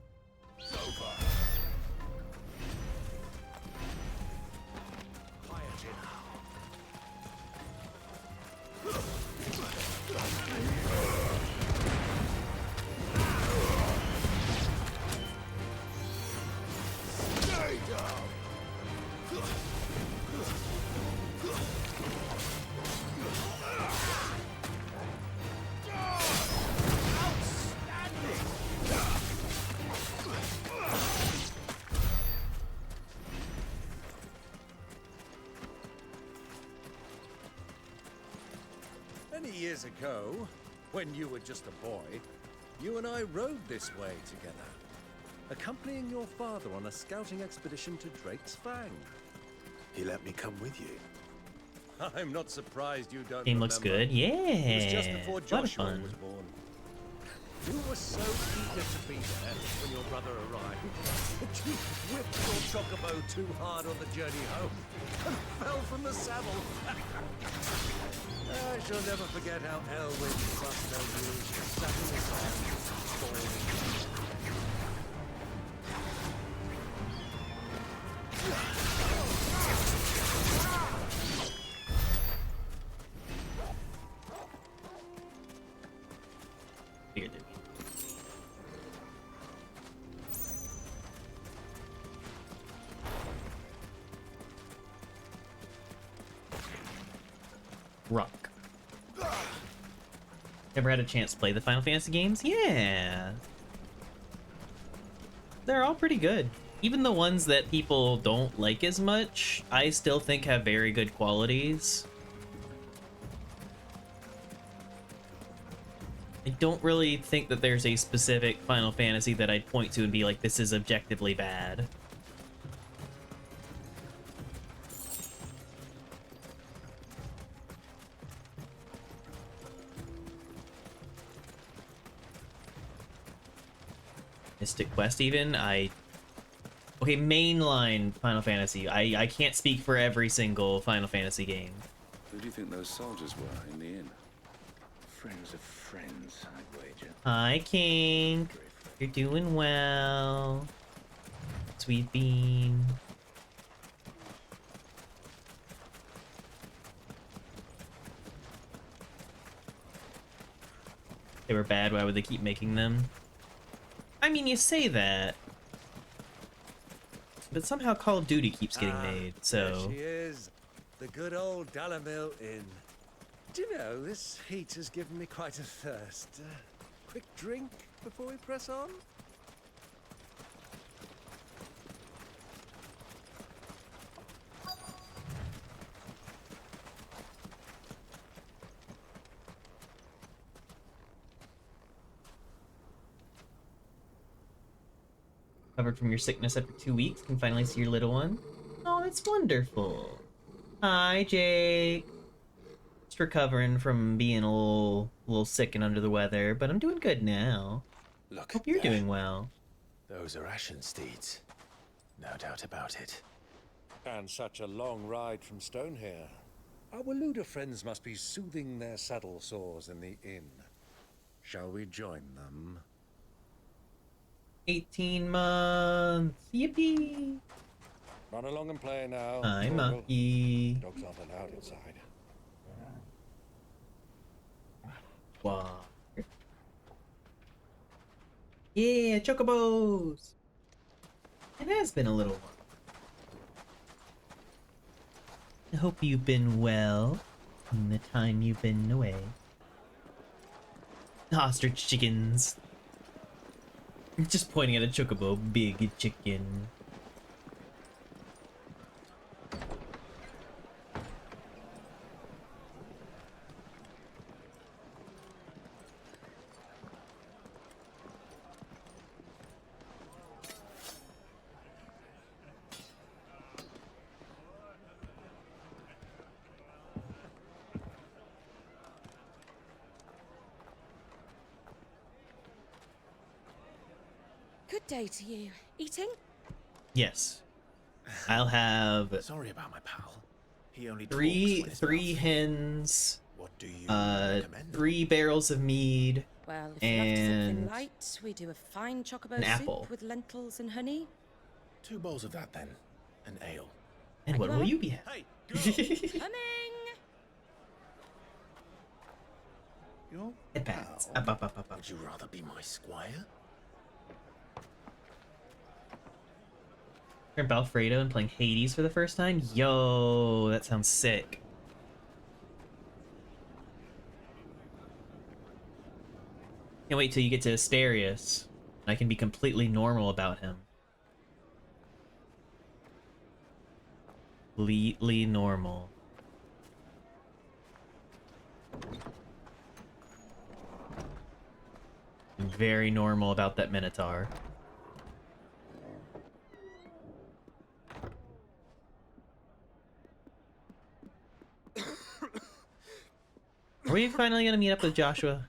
Many years ago, when you were just a boy, you and I rode this way together, accompanying your father on a scouting expedition to Drake's Fang. He let me come with you. I'm not surprised you don't Game remember. looks good. Yeah. It was just before A lot of Joshua fun. was born. You were so eager to be there when your brother arrived that you whipped your chocobo too hard on the journey home and fell from the saddle. I shall never forget how Elwyn crushed their wheels, sat in the sand, falling. Figured there'd be. Rock. Ever had a chance to play the Final Fantasy games? Yeah. They're all pretty good. Even the ones that people don't like as much, I still think have very good qualities. I don't really think that there's a specific Final Fantasy that I'd point to and be like, this is objectively bad. Mystic Quest even, okay, mainline Final Fantasy. I can't speak for every single Final Fantasy game. Who do you think those soldiers were in the inn? Friends of friends, I'd wager. Hi, King. You're doing well. Sweet Bean. They were bad, why would they keep making them? I mean, you say that. But somehow Call of Duty keeps getting made, so... There she is. The good old Dalamil Inn. Do you know, this heat has given me quite a thirst. Quick drink before we press on? Recovered from your sickness after 2 weeks, can finally see your little one. Oh, that's wonderful. Hi, Jake. Just recovering from being a little sick and under the weather, but I'm doing good now. Look. Hope you're doing well. Those are Ashen steeds. No doubt about it. And such a long ride from Stonehere. Our Waluda friends must be soothing their saddle sores in the inn. Shall we join them? 18 months. Yippee! Run along and play now. Hi, Torgal. Mucky. Dogs aren't allowed inside. Wow. Yeah, chocobos! It has been a little while. I hope you've been well in the time you've been away. Ostrich chickens. Just pointing at a chocobo, big chicken. Good day to you. Eating? Yes. I'll have Sorry about my pal. He only three hens, What do you recommend? 3 barrels of mead, Well, if you're after something and light, we do a fine chocobo an soup apple. with lentils and honey. 2 bowls of that then. An ale. And what will you be Hey, Coming! Your Headbands. pal? Up, up, up, up, up. Would you rather be my squire? Grandpa Alfredo and playing Hades for the first time? Yo, that sounds sick. Can't wait till you get to Asterius. And I can be completely normal about him. Completely normal. I'm very normal about that Minotaur. Are we finally gonna meet up with Joshua?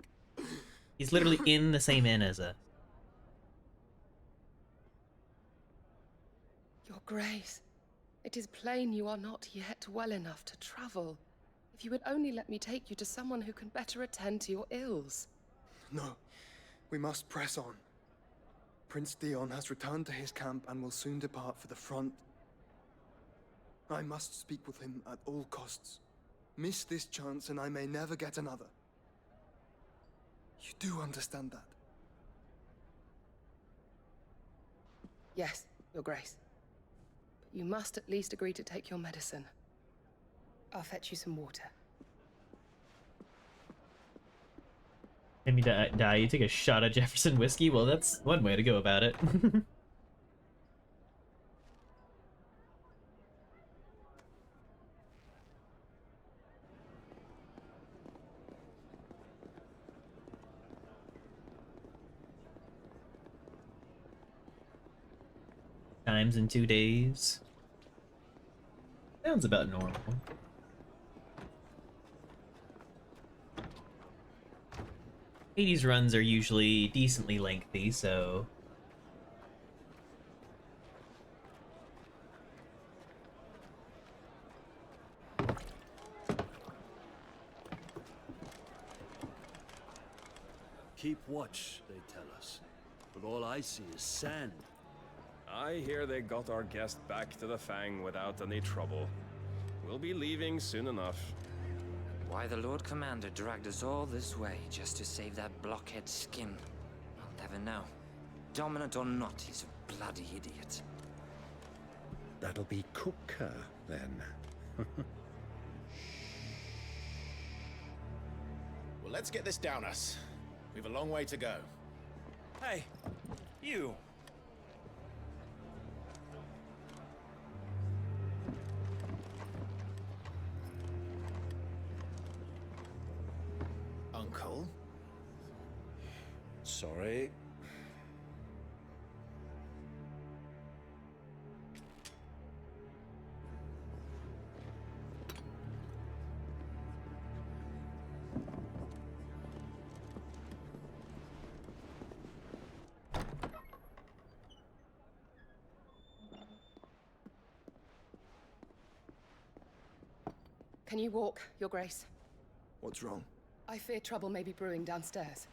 He's literally in the same inn as us. Your Grace, it is plain you are not yet well enough to travel. If you would only let me take you to someone who can better attend to your ills. No, we must press on. Prince Theon has returned to his camp and will soon depart for the front. I must speak with him at all costs. Miss this chance and I may never get another. You do understand that? Yes, Your Grace. But you must at least agree to take your medicine. I'll fetch you some water. Maybe die, you take a shot of Jefferson whiskey? Well, that's one way to go about it. Times in 2 days. Sounds about normal. Hades runs are usually decently lengthy, so... Keep watch, they tell us. But all I see is sand. I hear they got our guest back to the Fang without any trouble. We'll be leaving soon enough. Why the Lord Commander dragged us all this way just to save that blockhead skin, I'll never know. Dominant or not, he's a bloody idiot. That'll be cooker, then. Well, let's get this down us. We've a long way to go. Hey, you. Uncle? Sorry. Can you walk, Your Grace? What's wrong? I fear trouble may be brewing downstairs.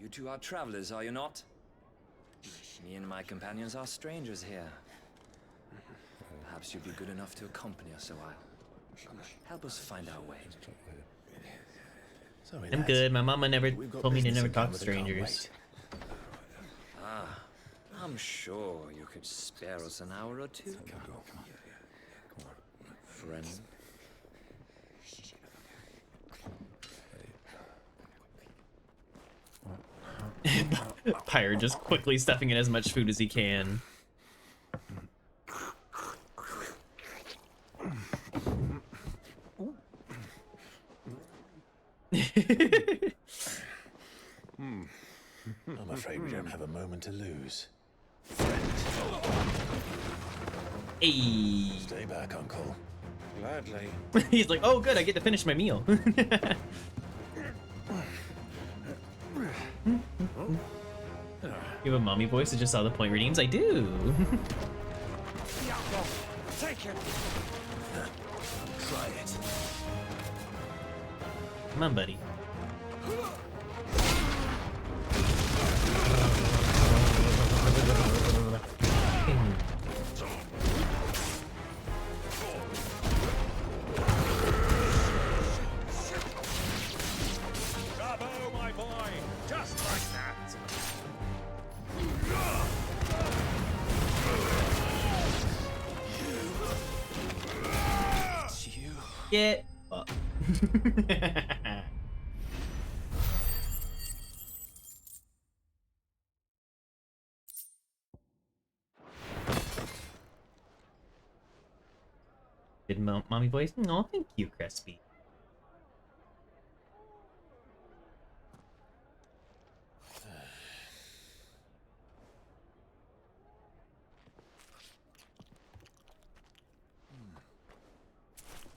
You two are travelers, are you not? Me and my companions are strangers here. Perhaps you'd be good enough to accompany us a while. Help us find our way. Sorry, I'm lads. good. My mama never We've got told me to business never to come talk to with, I can't strangers. Ah, I'm sure you could spare us an hour or two. Friend. Pyre just quickly stuffing in as much food as he can. I'm afraid we don't have a moment to lose. Hey. Stay back, Uncle. Gladly. He's like, oh good, I get to finish my meal. You have a mommy voice that just saw the point redeems? I do. Take it. Try it. Come on, buddy. Bravo, my boy. Just like that. It's you. Get up. Good mommy voice? No, thank you, Crispy.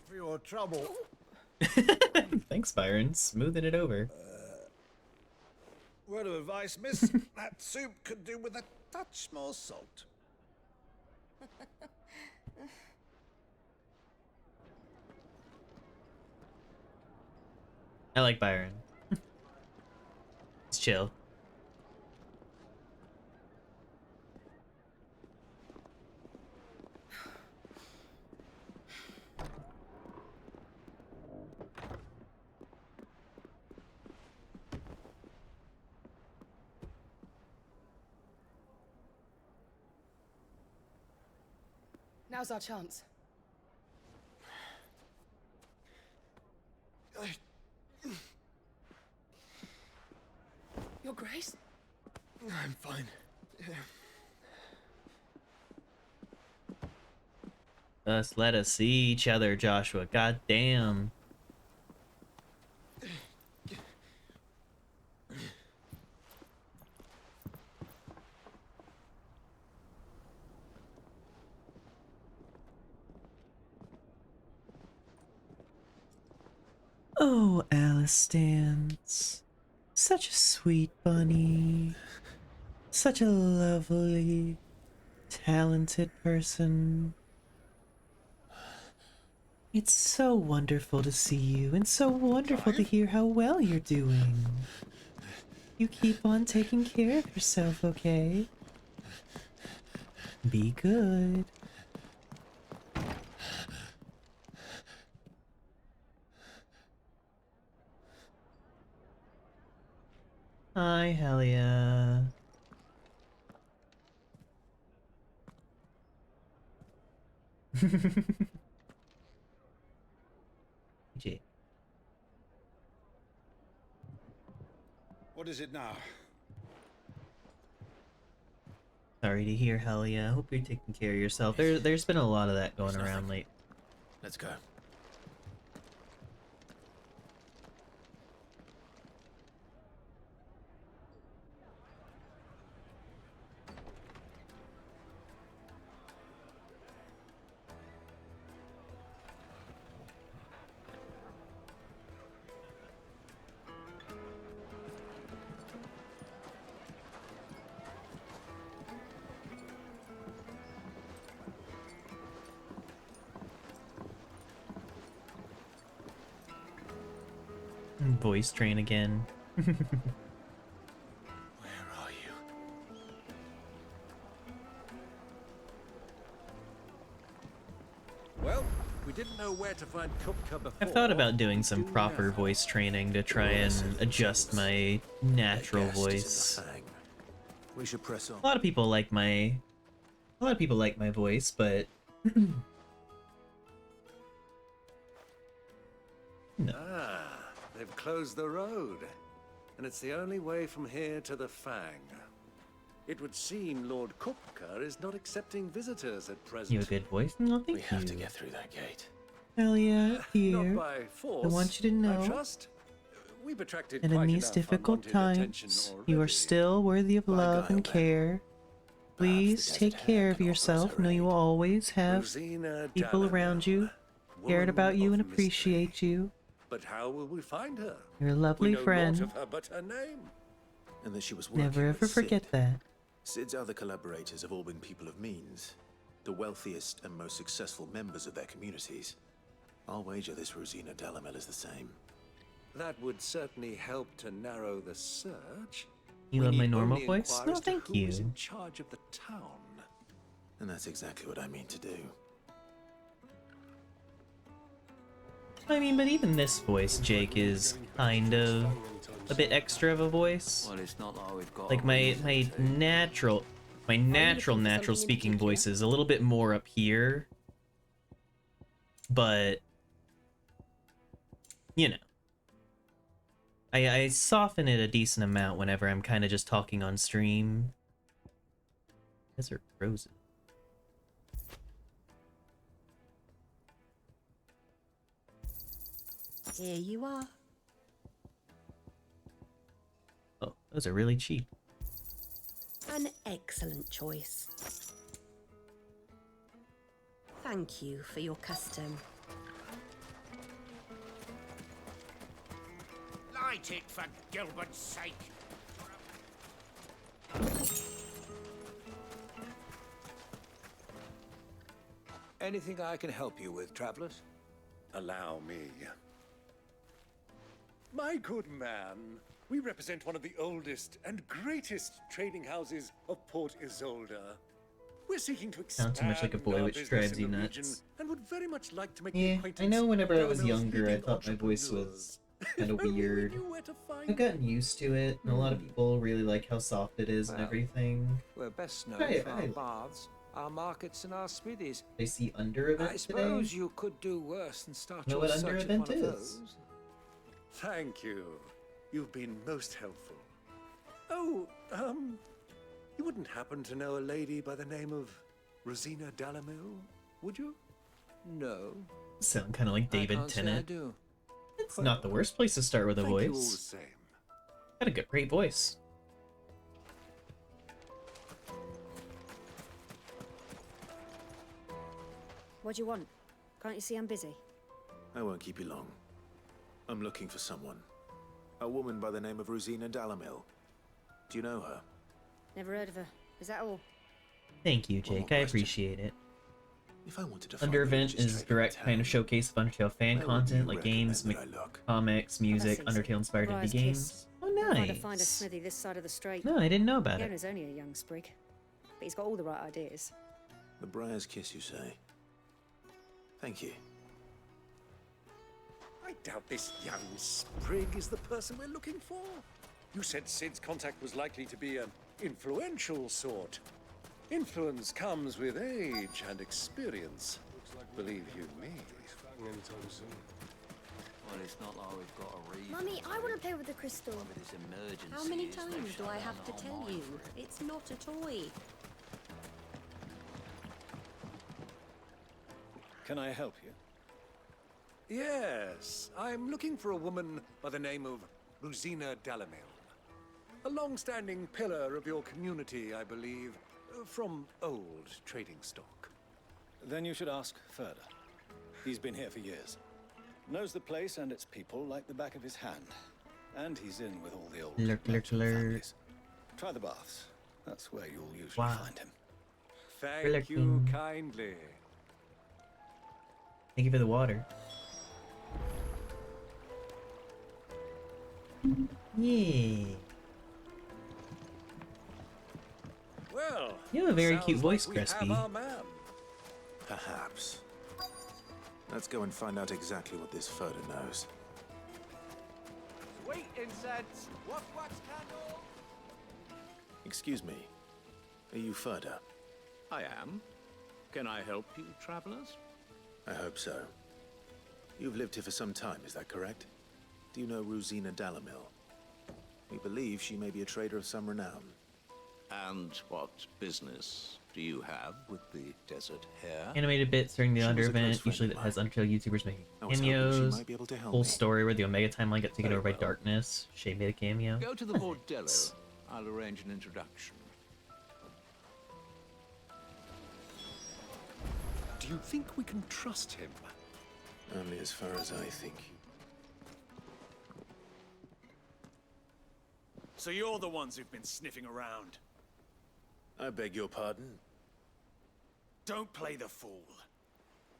For your trouble. Thanks, Byron. Smoothing it over. Word of advice, miss. That soup could do with a touch more salt. I like Byron. It's chill. Now's our chance. Your Grace? I'm fine. Just let us see each other, Joshua. God damn. Oh, Alice Stance. Such a sweet bunny. Such a lovely, talented person. It's so wonderful to see you, and so wonderful to hear how well you're doing. You keep on taking care of yourself, okay? Be good. Hi, Helia. Jake. What is it now? Sorry to hear, Helia. Hope you're taking care of yourself. There's been a lot of that going around lately. Let's go. Voice train again. Where are you? Well, we didn't know where to find Kupka before. I've thought about doing some proper voice training to try and adjust my natural voice. We should press on. A lot of people like my voice, but no. Ah, they've closed the road. And it's the only way from here to the Fang. It would seem Lord Kupka is not accepting visitors at present. You have a good voice? No, thank you. We have to get through that gate. Helia, here. Not by force, I want you to know, I trust. We've attracted and quite in these enough difficult unwanted attention times, you are already. still worthy of love and care. Please take care of yourself. Know you will always have Rosina people Dalamil, around you, cared about you and appreciate you. But how will we find her? You're a lovely we know friend. Naught of her but her name. And that she was working Never with ever forget Sid. that. Sid's other collaborators have all been people of means, the wealthiest and most successful members of their communities. I'll wager this Rosina Dalamil is the same. That would certainly help to narrow the search. You We love my need normal only voice? inquire No, as to thank who is you. in charge of the town. And that's exactly what I mean to do. I mean, but even this voice, Jake, is kind of a bit extra of a voice. Well, it's not like we've got Like my natural speaking voice is a little bit more up here, but you know, I soften it a decent amount whenever I'm kind of just talking on stream. These are frozen. Here you are. Oh, those are really cheap. An excellent choice. Thank you for your custom. Light it for Gilbert's sake. Anything I can help you with, travelers? Allow me. My good man, we represent one of the oldest and greatest trading houses of Port Isolde. We're seeking to expand Sounds too much like a boy, our which business drives in you the nuts. region and would very much like to make the Yeah, acquaintance I know whenever I was of younger, I leading thought my voice was kind of If only we weird. knew where to find I've gotten used to it, and a lot of people really like how soft it is and Well, everything. We're best known Right, for our right. baths, our markets, and our smithies. I see Under Event I suppose today. you could do worse than start Know your what Under search at Event one of is? those. Thank you. You've been most helpful. Oh, you wouldn't happen to know a lady by the name of Rosina Dalamil, would you? No. Sound kind of like David can't say I Tennant. do. It's not the worst place to start with a Thank you all the voice. same. Got a good, great voice. What do you want? Can't you see I'm busy? I won't keep you long. I'm looking for someone. A woman by the name of Rosina Dalamil. Do you know her? Never heard of her. Is that all? Thank you, One more Jake. I question. appreciate it. If I wanted to Under find the Event richest is trader in direct kind of town, showcase of Undertale fan where would content you like games, recommend that I look? comics, music, That's easy. Undertale inspired indie Briar's games. Kiss. Oh, You'll find a nice. smithy this side of the strait. No, I didn't know about The it. owner's only a young sprig, but he's got all the right ideas. The Briar's Kiss, you say? Thank you. I doubt this young sprig is the person we're looking for. You said Sid's contact was likely to be an influential sort. Influence comes with age and experience. Believe you me. Well, it's not like we've got a reason. Mummy, I want to play with the crystal. With this emergency, How many there's no times do I have to shutdown on tell my you? front. It's not a toy. Can I help you? Yes, I'm looking for a woman by the name of Rosina Dalamil. A long-standing pillar of your community, I believe, from old trading stock. Then you should ask further. He's been here for years. Knows the place and its people like the back of his hand. And he's in with all the old families. Try the baths. That's where you'll usually find him. Thank you kindly. Thank you for the water. Yeah. Well, You have a very cute sounds voice, like we have Crispy. our man. Perhaps. Let's go and find out exactly what this Furder knows. Sweet incense, wax candle. Excuse me. Are you Furder? I am. Can I help you, travelers? I hope so. You've lived here for some time, is that correct? Do you know Rosina Dalamil? We believe she may be a trader of some renown. And what business do you have with the desert hare? Animated bits during the She was Under a close event, friend usually of that has mine. Undertale YouTubers making I was hoping she cameos. might be able to help Full me. story where the Omega timeline got taken Very over by well. darkness. Shay made a cameo. Go to the bordello. I'll arrange an introduction. Do you think we can trust him? Only as far as I think. So you're the ones who've been sniffing around. I beg your pardon? Don't play the fool.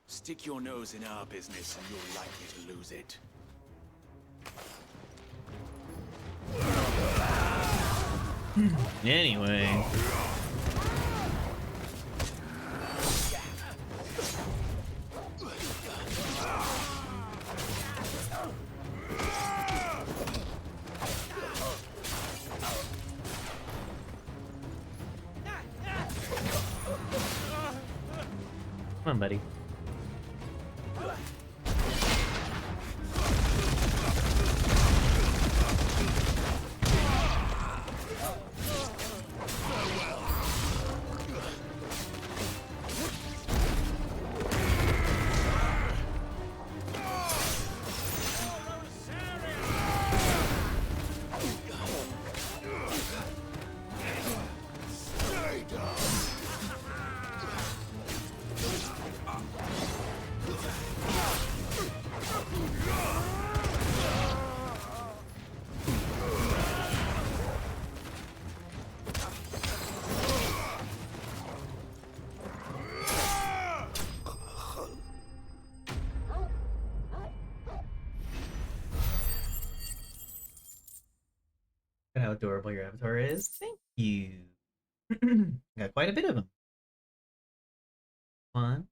Stick your nose in our business and you're likely to lose it. Anyway. Come on, buddy. Look at how adorable your avatar is. Thank you. Got quite a bit of them. One.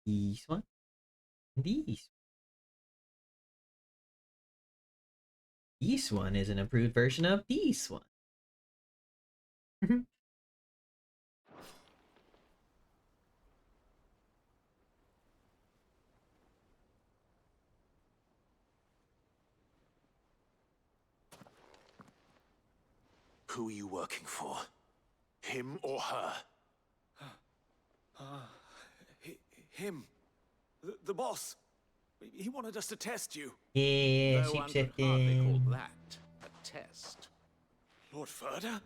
This one. This. This one is an improved version of this one. Who are you working for? Him or her? Him. The boss. He wanted us to test you. Yeah, Though one could hardly call that a test. Lord Furder?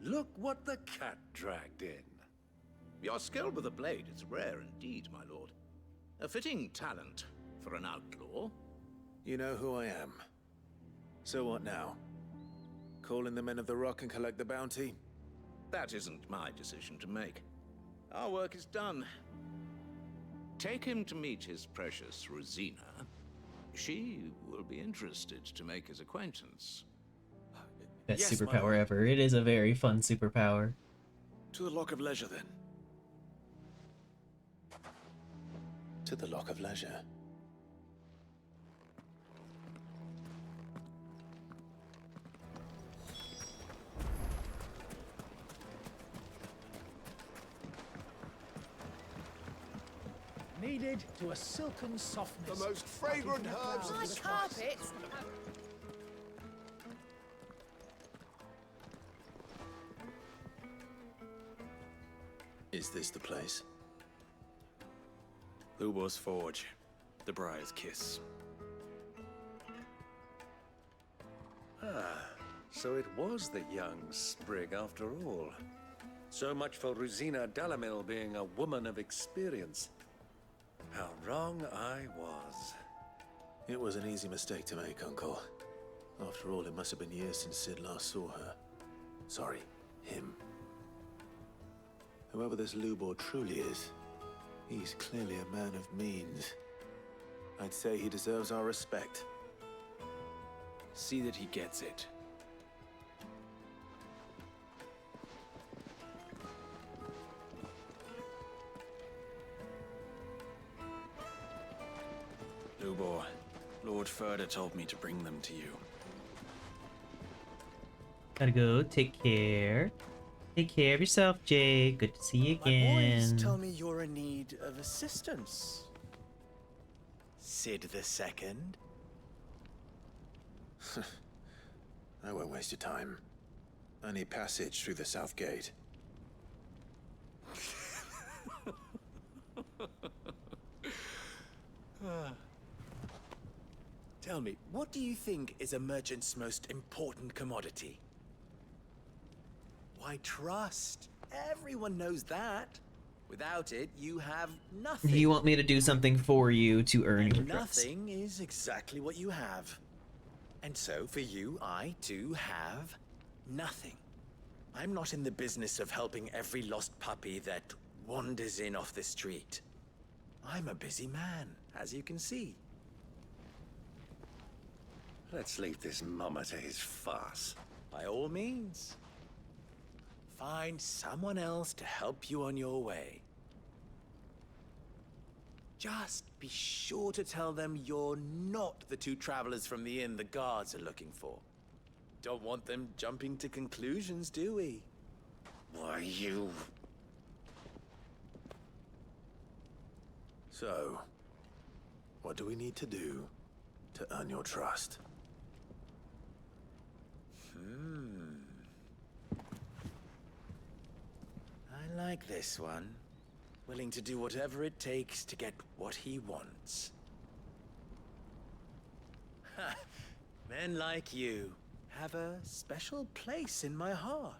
Look what the cat dragged in. Your skill with the blade is rare indeed, my lord. A fitting talent for an outlaw. You know who I am. So what now? Call in the Men of the Rock and collect the bounty? That isn't my decision to make. Our work is done. Take him to meet his precious Rosina. She will be interested to make his acquaintance. Best Yes, my superpower lord. ever. It is a very fun superpower. To the Lock of Leisure, then. To the Lock of Leisure. faded to a silken softness. The most fragrant herbs My of the carpets! Is this the place? Lubor's Forge. The Briar's Kiss. Ah, so it was the young sprig after all. So much for Rosina Dalamil being a woman of experience. How wrong I was. It was an easy mistake to make, Uncle. After all, it must have been years since Sid last saw her. Sorry, him. Whoever this Lubor truly is, he's clearly a man of means. I'd say he deserves our respect. See that he gets it. Lubor, Lord Furder told me to bring them to you. Gotta go. Take care. Take care of yourself, Jay. Good to see you again. My boys tell me you're in need of assistance. Sid the Second. I won't waste your time. I need passage through the south gate. Tell me, what do you think is a merchant's most important commodity? Why, trust. Everyone knows that. Without it, you have nothing. Do you want me to do something for you to earn your trust? Nothing is exactly what you have. And so, for you, I, too, have nothing. I'm not in the business of helping every lost puppy that wanders in off the street. I'm a busy man, as you can see. Let's leave this mummer to his farce. By all means. Find someone else to help you on your way. Just be sure to tell them you're not the two travelers from the inn the guards are looking for. Don't want them jumping to conclusions, do we? Why, you... So, what do we need to do to earn your trust? I like this one. Willing to do whatever it takes to get what he wants. Ha! Men like you have a special place in my heart.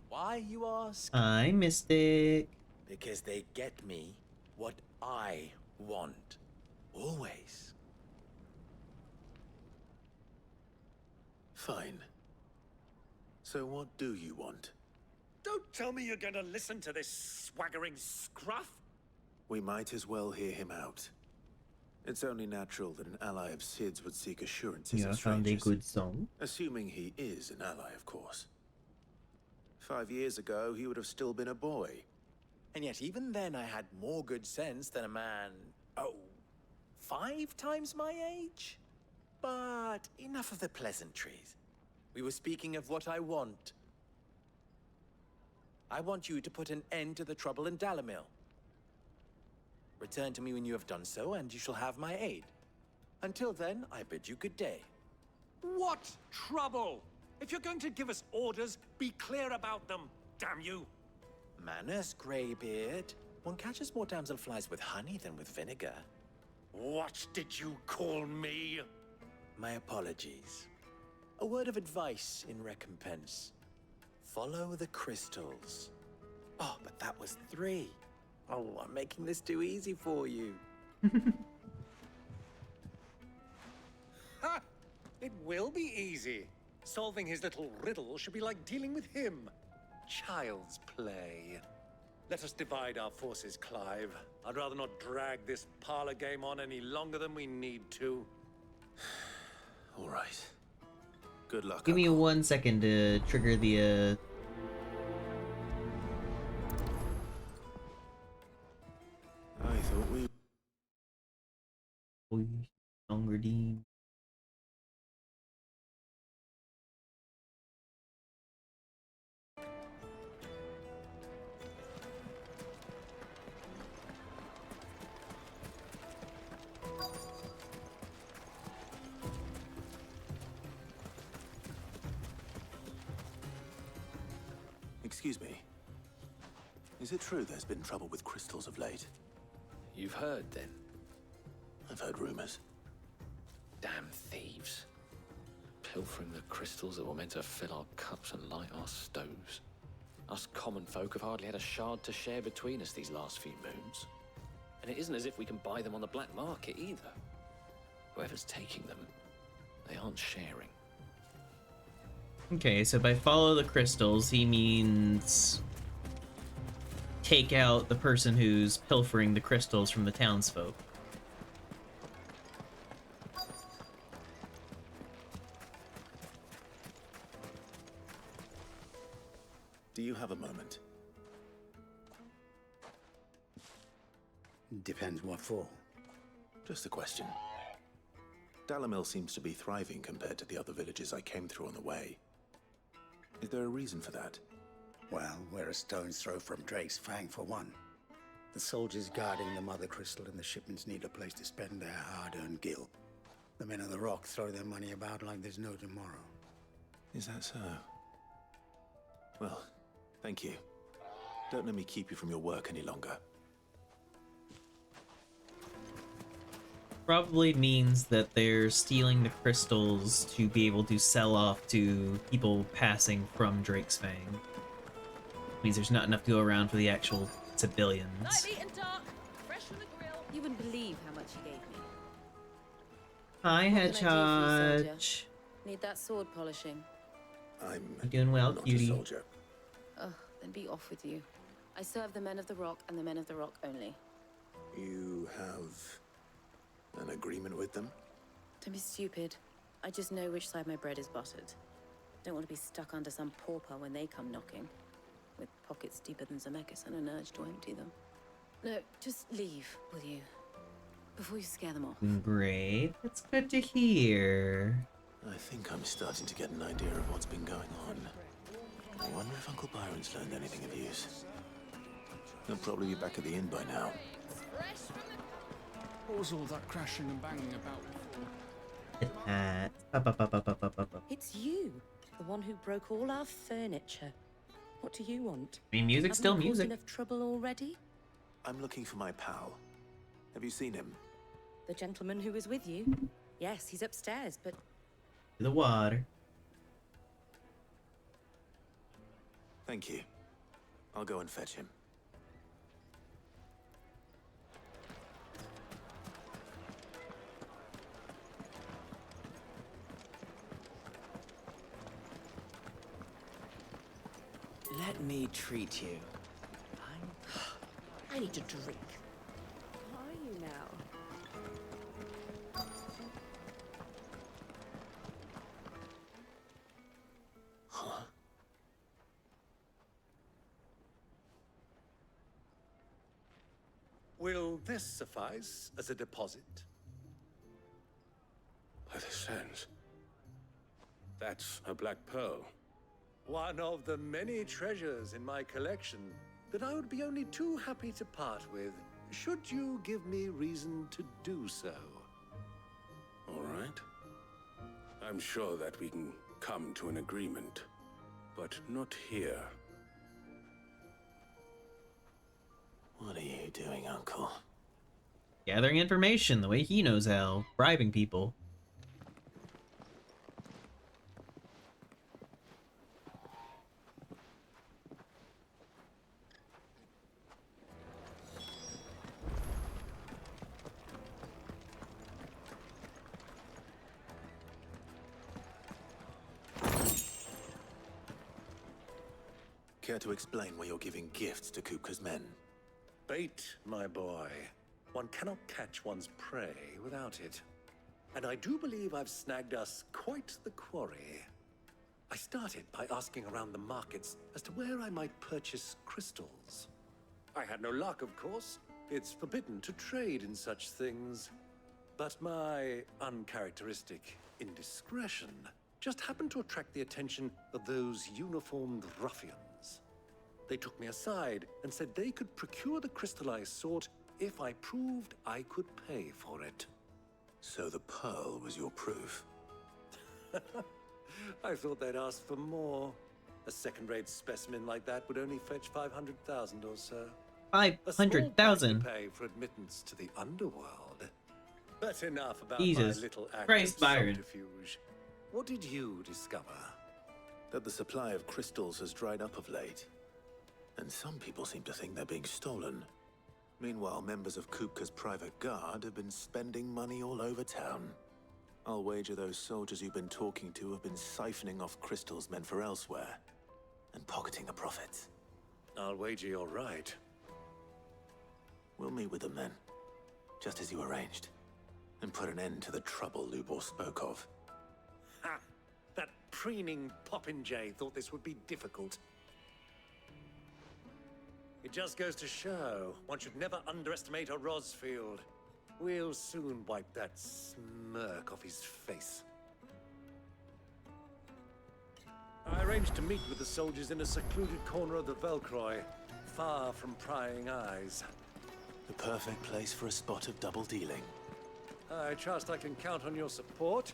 Why, you ask? I missed it. Because they get me what I want. Always. Fine. So what do you want? Don't tell me you're going to listen to this swaggering scruff. We might as well hear him out. It's only natural that an ally of Sid's would seek assurances You of found a strangers. good song. Assuming he is an ally, of course. 5 years ago, he would have still been a boy. And yet even then I had more good sense than a man, 5 times my age? But enough of the pleasantries. We were speaking of what I want. I want you to put an end to the trouble in Dalamil. Return to me when you have done so, and you shall have my aid. Until then, I bid you good day. What trouble? If you're going to give us orders, be clear about them, damn you. Manners, Greybeard. One catches more damselflies with honey than with vinegar. What did you call me? My apologies. A word of advice in recompense. Follow the crystals. Oh, but that was 3. Oh, I'm making this too easy for you. Ha! It will be easy. Solving his little riddle should be like dealing with him. Child's play. Let us divide our forces, Clive. I'd rather not drag this parlor game on any longer than we need to. All right. Good luck. Give me 1 second to trigger the I thought we... song redeem. Excuse me. Is it true there's been trouble with crystals of late? You've heard, then? I've heard rumors. Damn thieves. Pilfering the crystals that were meant to fill our cups and light our stoves. Us common folk have hardly had a shard to share between us these last few moons. And it isn't as if we can buy them on the black market either. Whoever's taking them, they aren't sharing. Okay, so by follow the crystals, he means take out the person who's pilfering the crystals from the townsfolk. Do you have a moment? Depends what for. Just a question. Dalamil seems to be thriving compared to the other villages I came through on the way. Is there a reason for that? Well, we're a stone's throw from Drake's Fang, for one. The soldiers guarding the Mother Crystal and the shipments need a place to spend their hard-earned gil. The men of the Rock throw their money about like there's no tomorrow. Is that so? Well, thank you. Don't let me keep you from your work any longer. Probably means that they're stealing the crystals to be able to sell off to people passing from Drake's Fang. Means there's not enough to go around for the actual civilians. Light and dark, fresh from the grill. You wouldn't believe how much he gave me. Hi, What can I do for you, Hedgehog. soldier? Need that sword polishing. I'm doing well, not cutie. a soldier. Ugh, then be off with you. I serve the men of the Rock and the men of the Rock only. You have an agreement with them? Don't be stupid. I just know which side my bread is buttered. Don't want to be stuck under some pauper when they come knocking. With pockets deeper than Zemeckis and an urge to empty them. No, just leave, will you? Before you scare them off. Great. That's good to hear. I think I'm starting to get an idea of what's been going on. I wonder if Uncle Byron's learned anything of use. He'll probably be back at the inn by now. What was all that crashing and banging about before? It's you, the one who broke all our furniture. What do you want? I mean, music's still Haven't you caused music. enough trouble already? I'm looking for my pal. Have you seen him? The gentleman who was with you? Yes, he's upstairs, but To the water. Thank you. I'll go and fetch him. Let me treat you. I need a drink. How are you now? Huh? Will this suffice as a deposit? By the sands. That's a black pearl. One of the many treasures in my collection that I would be only too happy to part with, should you give me reason to do so. All right. I'm sure that we can come to an agreement, but not here. What are you doing, Uncle? Gathering information the way he knows how. Bribing people. Care to explain why you're giving gifts to Kupka's men? Bait, my boy. One cannot catch one's prey without it. And I do believe I've snagged us quite the quarry. I started by asking around the markets as to where I might purchase crystals. I had no luck, of course. It's forbidden to trade in such things. But my uncharacteristic indiscretion just happened to attract the attention of those uniformed ruffians. They took me aside and said they could procure the crystal I sought if I proved I could pay for it. So the pearl was your proof? I thought they'd ask for more. A second-rate specimen like that would only fetch 500,000 or so. 500,000. Pay for admittance to the underworld. But enough about Jesus my little act Christ, of Byron. subterfuge. What did you discover? That the supply of crystals has dried up of late. And some people seem to think they're being stolen. Meanwhile, members of Kupka's private guard have been spending money all over town. I'll wager those soldiers you've been talking to have been siphoning off crystals meant for elsewhere, and pocketing the profits. I'll wager you're right. We'll meet with them then, just as you arranged, and put an end to the trouble Lubor spoke of. Ha! That preening popinjay thought this would be difficult. It just goes to show, one should never underestimate a Rosfield. We'll soon wipe that smirk off his face. I arranged to meet with the soldiers in a secluded corner of the Velcroy, far from prying eyes. The perfect place for a spot of double dealing. I trust I can count on your support,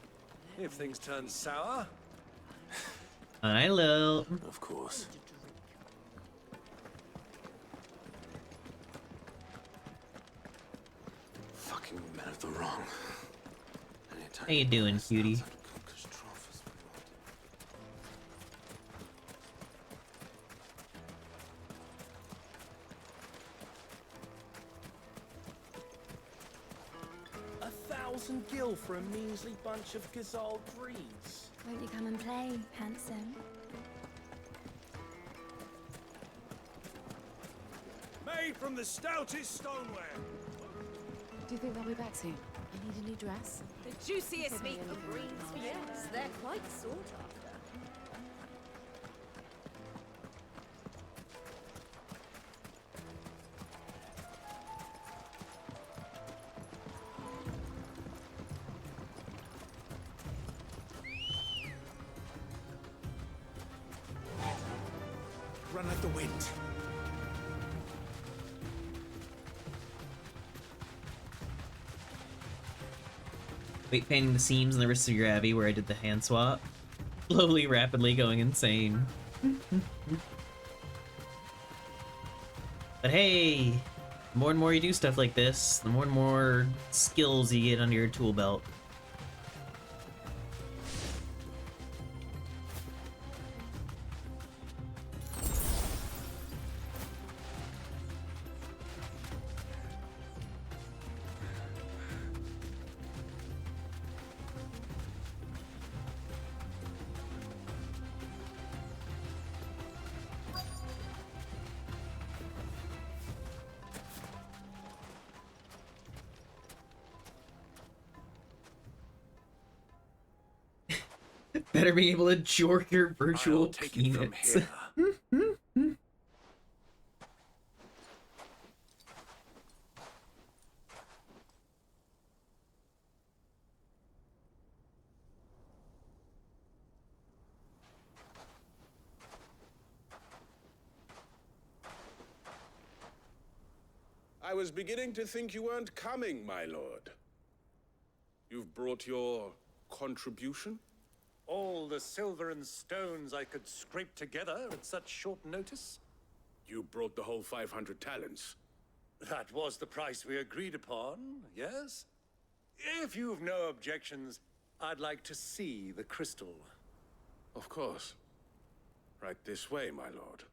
if things turn sour. I will. Of course. Fucking men of the wrong. How you doing, cutie? $1,000 gil for a measly bunch of Gazal breeds. Won't you come and play, handsome? Made from the stoutest stoneware. Do you think they'll be back soon? I need a new dress. The juiciest meat of breeds. Yes, they're quite sought after. Run at the wind. Wait, painting the seams in the wrists of your Abby where I did the hand swap. Slowly, rapidly going insane. But hey, the more and more you do stuff like this, the more and more skills you get under your tool belt. Better be able to jork your virtual peanuts. I was beginning to think you weren't coming, my lord. You've brought your contribution? All the silver and stones I could scrape together at such short notice? You brought the whole 500 talents. That was the price we agreed upon, yes? If you've no objections, I'd like to see the crystal. Of course. Right this way, my lord.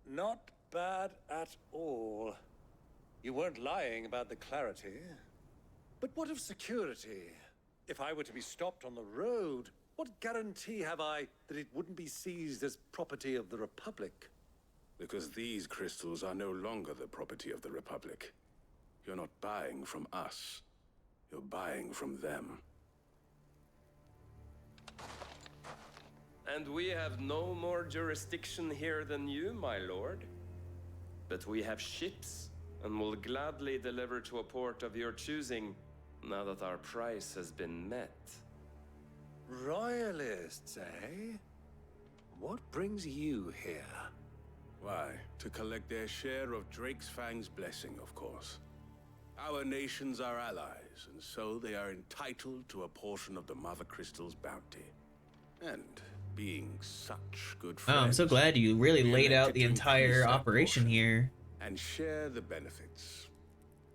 Not bad at all. You weren't lying about the clarity. But what of security? If I were to be stopped on the road, what guarantee have I that it wouldn't be seized as property of the Republic? Because these crystals are no longer the property of the Republic. You're not buying from us. You're buying from them. And we have no more jurisdiction here than you, my lord. But we have ships, and will gladly deliver to a port of your choosing, now that our price has been met. Royalists, eh? What brings you here? Why, to collect their share of Drake's Fang's blessing, of course. Our nations are allies, and so they are entitled to a portion of the Mother Crystal's bounty. And being such good friends, Oh, I'm so glad you really we laid out elected the to entire increase that operation portion here. and share the benefits.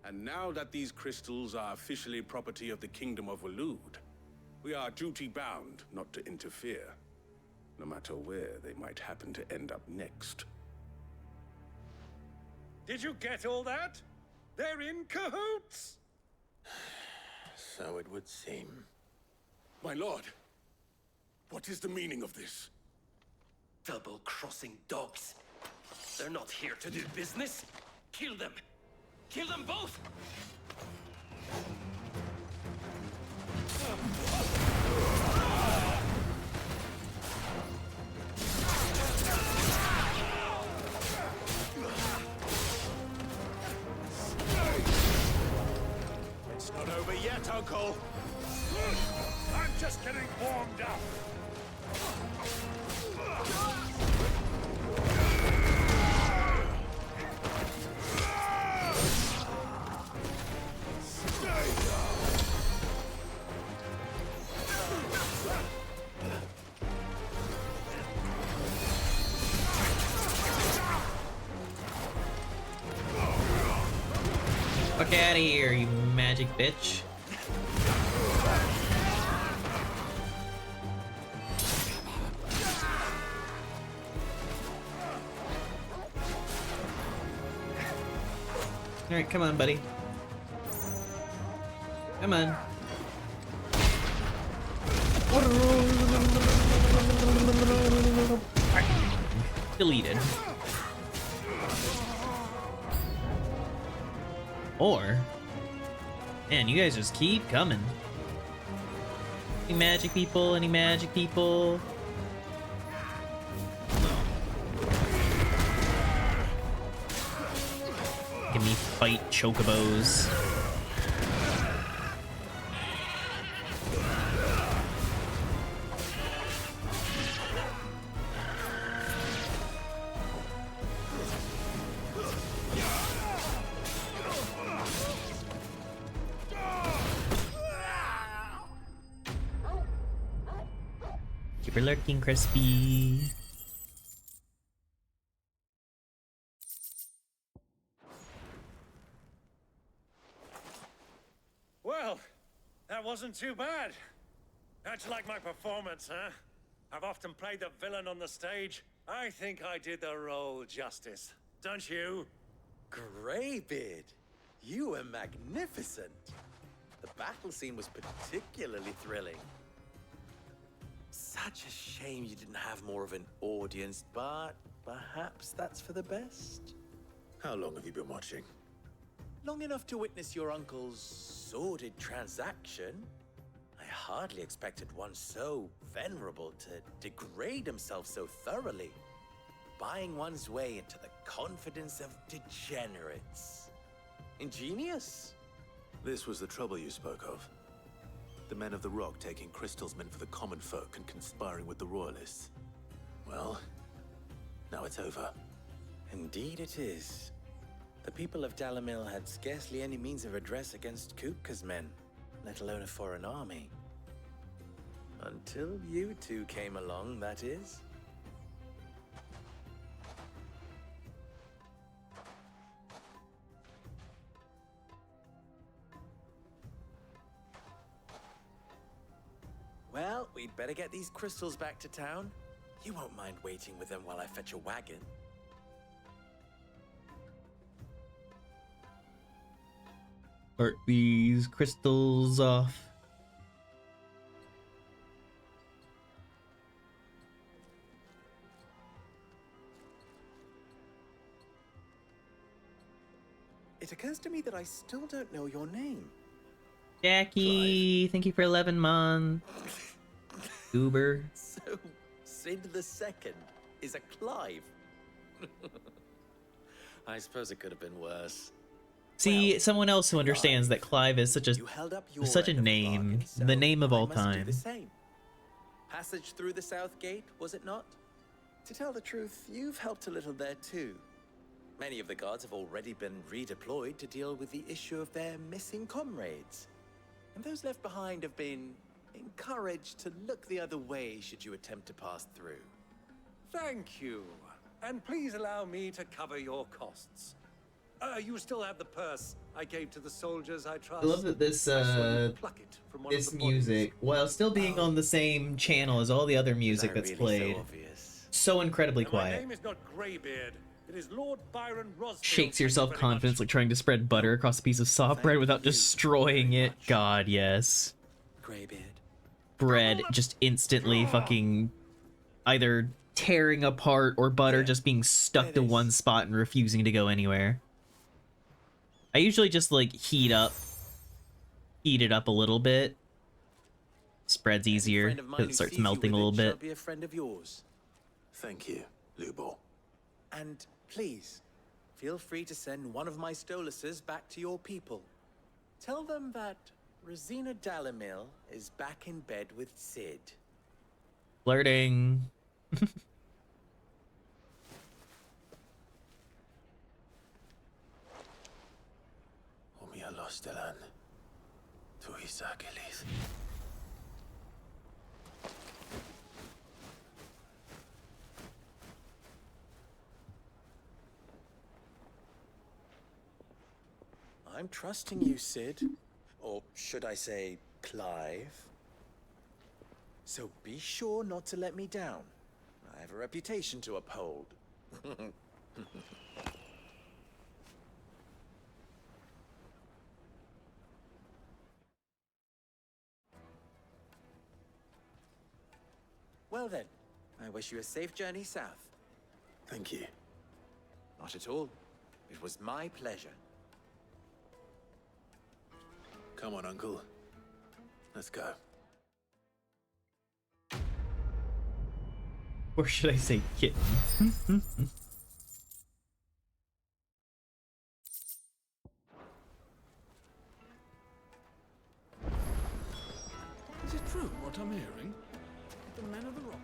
And now that these crystals are officially property of the Kingdom of Waloed, we are duty-bound not to interfere, no matter where they might happen to end up next. Did you get all that? They're in cahoots! So it would seem. My lord, what is the meaning of this? Double-crossing dogs. They're not here to do business. Kill them. Kill them both! It's not over yet, Uncle. I'm just getting warmed up. Fuck out of here, you magic bitch. Alright, come on, buddy. Come on. Deleted. Or, man, you guys just keep coming. Any magic people? Any magic people? Give me fight chocobos. Keep her lurking, Crispy. Well, that wasn't too bad. How'd you like my performance, huh? I've often played the villain on the stage. I think I did the role justice. Don't you? Greybeard, you were magnificent. The battle scene was particularly thrilling. Such a shame you didn't have more of an audience, but perhaps that's for the best. How long have you been watching? Long enough to witness your uncle's sordid transaction. I hardly expected one so venerable to degrade himself so thoroughly. Buying one's way into the confidence of degenerates. Ingenious. This was the trouble you spoke of. The men of the Rock taking crystals meant for the common folk and conspiring with the Royalists. Well, now it's over. Indeed it is. The people of Dalamil had scarcely any means of redress against Kupka's men, let alone a foreign army. Until you two came along, that is. Well, we'd better get these crystals back to town. You won't mind waiting with them while I fetch a wagon. Start these crystals off. It occurs to me that I still don't know your name. Jackie, thank you for 11 months. Uber. So, Sid the Second is a Clive. I suppose it could have been worse. See, someone else who understands that Clive is such a name, the name of all time. Passage through the South Gate, was it not? To tell the truth, you've helped a little there too. Many of the guards have already been redeployed to deal with the issue of their missing comrades. And those left behind have been encouraged to look the other way should you attempt to pass through. Thank you. And please allow me to cover your costs. You still have the purse I gave to the soldiers I trust. I love that this this music, while still being on the same channel as all the other music that's played, so incredibly quiet. My name is not Greybeard. It is Lord Byron Rosfield. Shakes your self-confidence like trying to spread butter across a piece of soft bread without destroying it. God, yes. Greybeard. Bread just instantly fucking either tearing apart or butter just being stuck to one spot and refusing to go anywhere. I usually just like heat it up a little bit. Spread's easier because it starts melting a little bit. Be a friend of yours. Thank you, Lubor. And please, feel free to send one of my Stoluses back to your people. Tell them that Rosina Dalamil is back in bed with Sid. Flirting. Omia Lostelan. Tu Isakelis. I'm trusting you, Sid. Or should I say, Clive? So be sure not to let me down. I have a reputation to uphold. Well then, I wish you a safe journey south. Thank you. Not at all. It was my pleasure. Come on, Uncle. Let's go. Or should I say kitten? Is it true what I'm hearing? The men of the rock.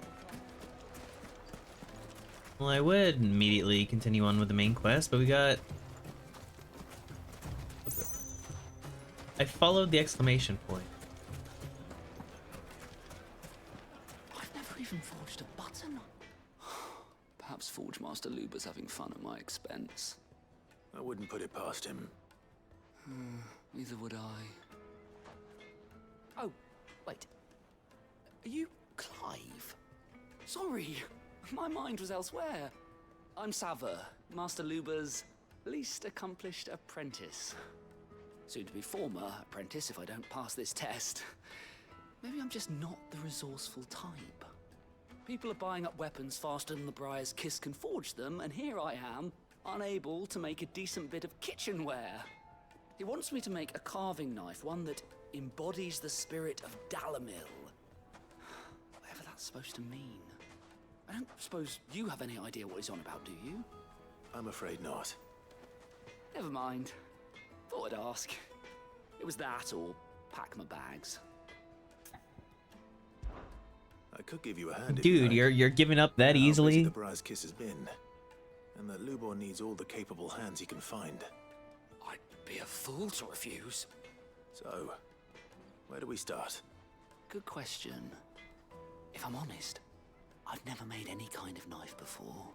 Well, I would immediately continue on with the main quest, but we got... I followed the exclamation point. I've never even forged a button. Perhaps Forge Master Luber's having fun at my expense. I wouldn't put it past him. Neither would I. Oh, wait. Are you Clive? Sorry, my mind was elsewhere. I'm Sava, Master Luber's least accomplished apprentice. Soon to be former apprentice if I don't pass this test. Maybe I'm just not the resourceful type. People are buying up weapons faster than the Briar's Kiss can forge them, and here I am, unable to make a decent bit of kitchenware. He wants me to make a carving knife, one that embodies the spirit of Dalamil. Whatever that's supposed to mean. I don't suppose you have any idea what he's on about, do you? I'm afraid not. Never mind. Thought I'd ask. It was that or pack my bags. I could give you a hand. Dude, you're giving up that easily? The Briar's Kiss has been, and that Lubor needs all the capable hands he can find. I'd be a fool to refuse. So, where do we start? Good question. If I'm honest, I've never made any kind of knife before.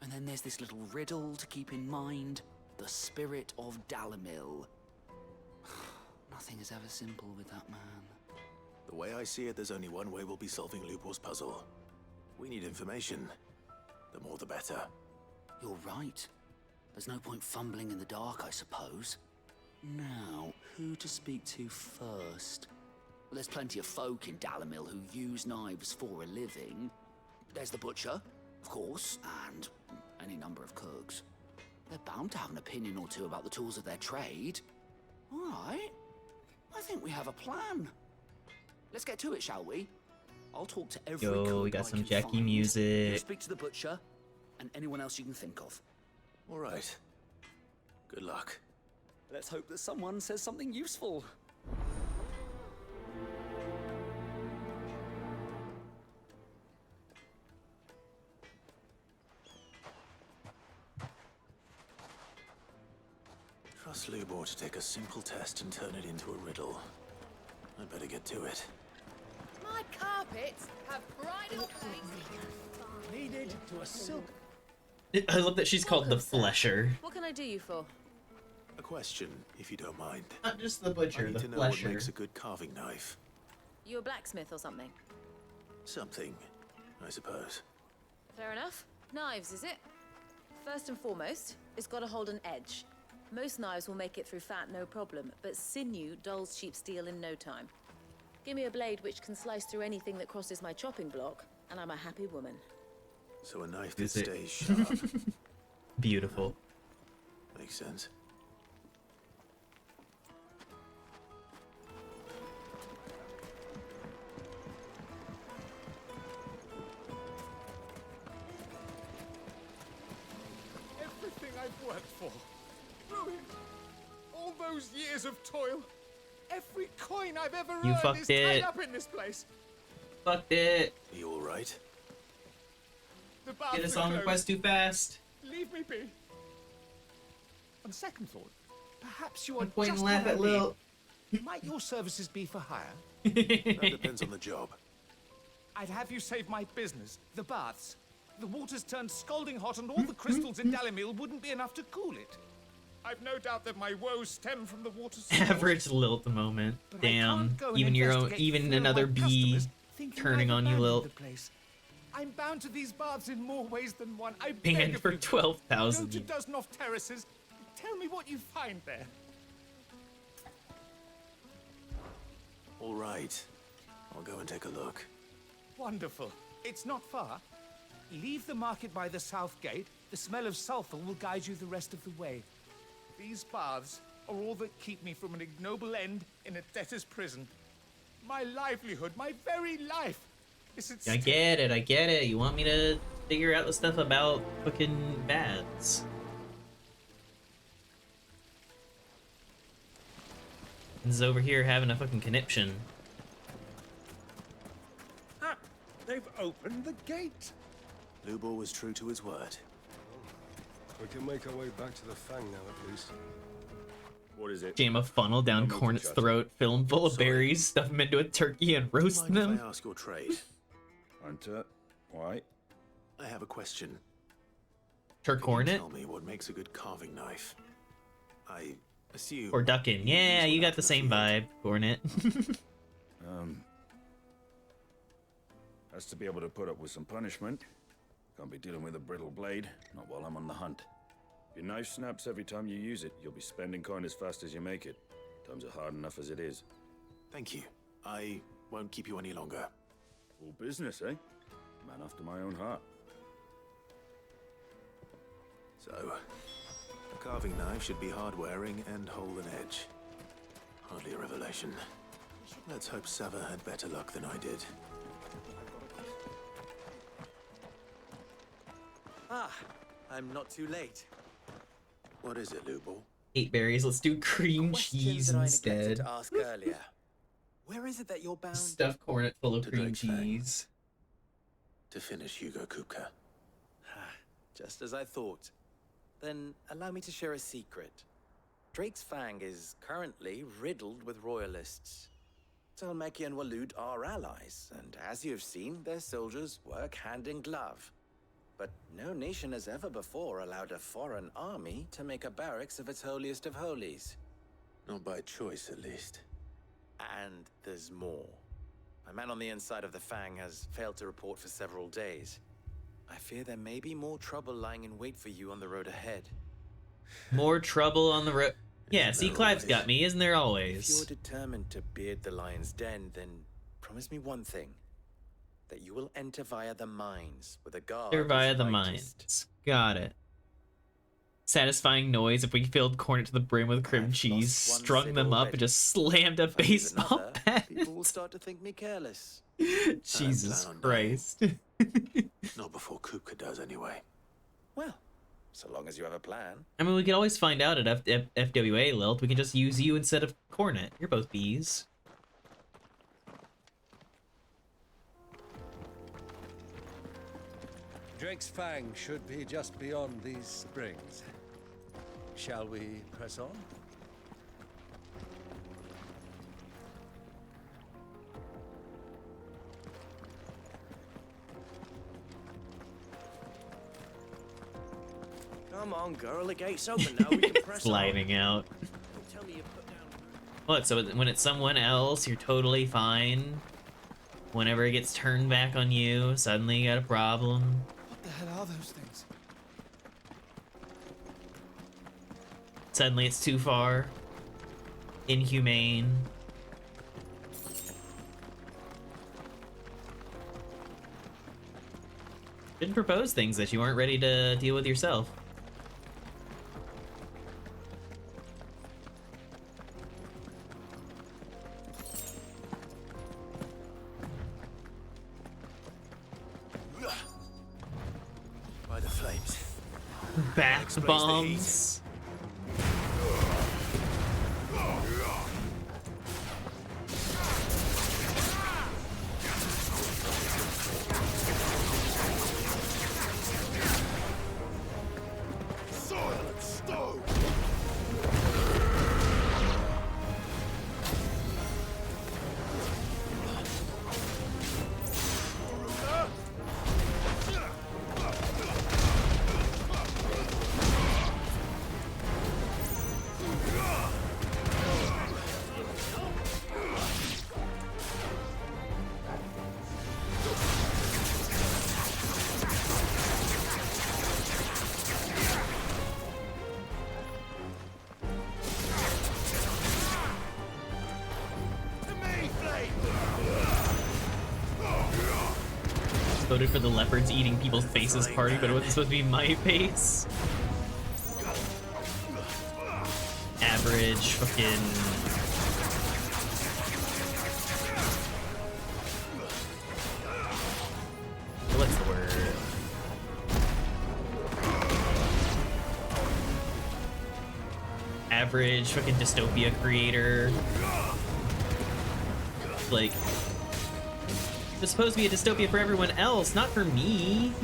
And then there's this little riddle to keep in mind. The spirit of Dalamil. Nothing is ever simple with that man. The way I see it, there's only one way we'll be solving Lubor's puzzle. We need information. The more the better. You're right. There's no point fumbling in the dark, I suppose. Now, who to speak to first? Well, there's plenty of folk in Dalamil who use knives for a living. There's the butcher, of course, and any number of cooks. They're bound to have an opinion or two about the tools of their trade. All right. I think we have a plan. Let's get to it, shall we? I'll talk to every Yo, we got some Jakyll You music. speak to the butcher, and anyone else you can think of. All right. Good luck. Let's hope that someone says something useful. Ask Lubor to take a simple test and turn it into a riddle. I'd better get to it. My carpets have bridal Needed to a silk. I love that she's called the Flesher. What can I do you for? A question, if you don't mind. Not just the butcher, I need the to know what flesher. makes a good carving knife. You a blacksmith or something? Something, I suppose. Fair enough. Knives, is it? First and foremost, it's got to hold an edge. Most knives will make it through fat, no problem, but sinew dulls cheap steel in no time. Give me a blade which can slice through anything that crosses my chopping block, and I'm a happy woman. So a knife that Is it? stays sharp. Beautiful. Makes sense. Everything I've worked for. Ruined. All those years of toil. Every coin I've ever You earned fucked is tied it. up in this place. Fucked it. Are you alright? The Get bathroom us on the closed. quest too fast. Leave me be. On second thought, perhaps you are No point in just laugh what I at Lil. need. Might your services be for hire? That depends on the job. I'd have you save my business, the baths. The water's turned scalding hot and all the crystals in Dalimil wouldn't be enough to cool it. I've no doubt that my woes stem from the water source. Average Lilt moment. But I Damn. can't go and Even your own, investigate even fear of another my bee customers thinking turning I've on you, abandoned Lilt. the place. I'm bound to these baths in more ways than one. I Banned beg of for you. 12,000. Go to Dusnoff Terraces. Tell me what you find there. Alright. I'll go and take a look. Wonderful. It's not far. Leave the market by the south gate. The smell of sulfur will guide you the rest of the way. These baths are all that keep me from an ignoble end in a debtor's prison. My livelihood, my very life, is at I stake. get it, I get it. You want me to figure out the stuff about fucking baths. This is over here having a fucking conniption. Ah, they've opened the gate. Lubor was true to his word. We can make our way back to the Fang now, at least. What is it? Jam a funnel down Cornet's throat, fill him full of berries, stuff him into a turkey, and roast Mind if them. I ask your trade? Hunter, why? I have a question. Turcornet? Tell me what makes a good carving knife. I assume. Or ducking. Yeah, you got the same vibe, Cornet. Has to be able to put up with some punishment. Can't be dealing with a brittle blade, not while I'm on the hunt. If your knife snaps every time you use it, you'll be spending coin as fast as you make it. Times are hard enough as it is. Thank you. I won't keep you any longer. Full business, eh? Man after my own heart. So, a carving knife should be hard-wearing and hold an edge. Hardly a revelation. Let's hope Sava had better luck than I did. Ah, I'm not too late. What is it, Lubor? 8 berries, let's do cream cheese that I neglected instead. to ask earlier. Where is it that you're bound? Stuffed cornet full of To cream Drake's Fang. cheese. To finish Hugo Kupka. Just as I thought. Then allow me to share a secret. Drake's Fang is currently riddled with royalists. Talmeki and Waloed are allies, and as you have seen, their soldiers work hand in glove. But no nation has ever before allowed a foreign army to make a barracks of its holiest of holies. Not by choice, at least. And there's more. My man on the inside of the Fang has failed to report for several days. I fear there may be more trouble lying in wait for you on the road ahead. More trouble on the road. Yeah, see, there Clive's always? got me, isn't there If always? you're determined to beard the lion's den, then promise me one thing. That you will enter via the mines, with a guard They're via who's the righteous. mines. Got it. Satisfying noise if we filled cornet to the brim with cream cheese, strung them up, and just slammed a baseball Another, bat. people will start to think me careless. Jesus plan on Christ. Not before Kupka does, anyway. Well, so long as you have a plan. I mean, we could always find out at FWA, Lilt. We can just use you instead of cornet. You're both bees. Drake's Fang should be just beyond these springs. Shall we press on? Come on, girl, the gate's open now. We can press Sliding out. Tell me you put down. What, so when it's someone else, you're totally fine? Whenever it gets turned back on you, suddenly you got a problem? What the hell are those things? Suddenly it's too far? Inhumane? Didn't propose things that you weren't ready to deal with yourself. By the flames. Bath bombs. Voted for the leopards eating people's faces party, but it wasn't supposed to be my face. Average fucking... What's the word? Average fucking dystopia creator. Like... It's supposed to be a dystopia for everyone else, not for me.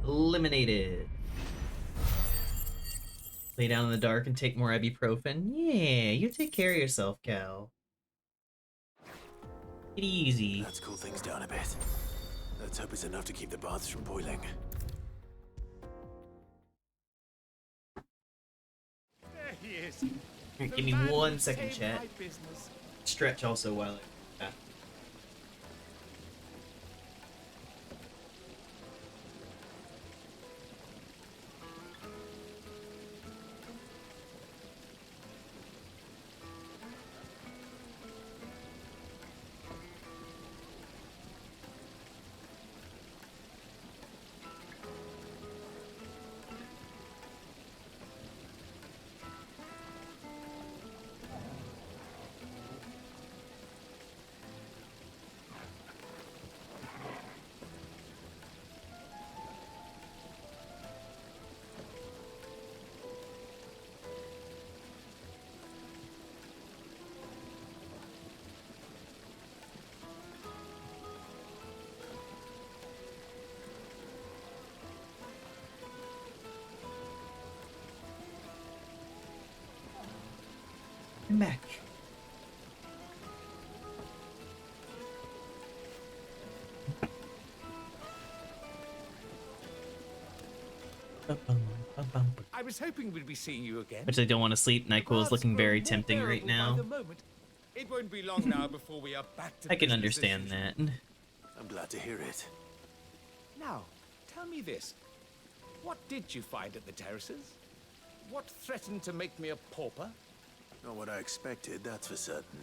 Eliminated. Lay down in the dark and take more ibuprofen. Yeah, you take care of yourself, Cal. Take it easy. Let's cool things down a bit. Let's hope it's enough to keep the baths from boiling. There he is. Here, give me 1 second, chat. Stretch also while it... I'm back. I was hoping we'd be seeing you again. Which I don't want to sleep. NyQuil is looking very tempting right now. It won't be long now before we are back to I can business understand as that. usual. I'm glad to hear it. Now, tell me this. What did you find at the terraces? What threatened to make me a pauper? Not what I expected, that's for certain.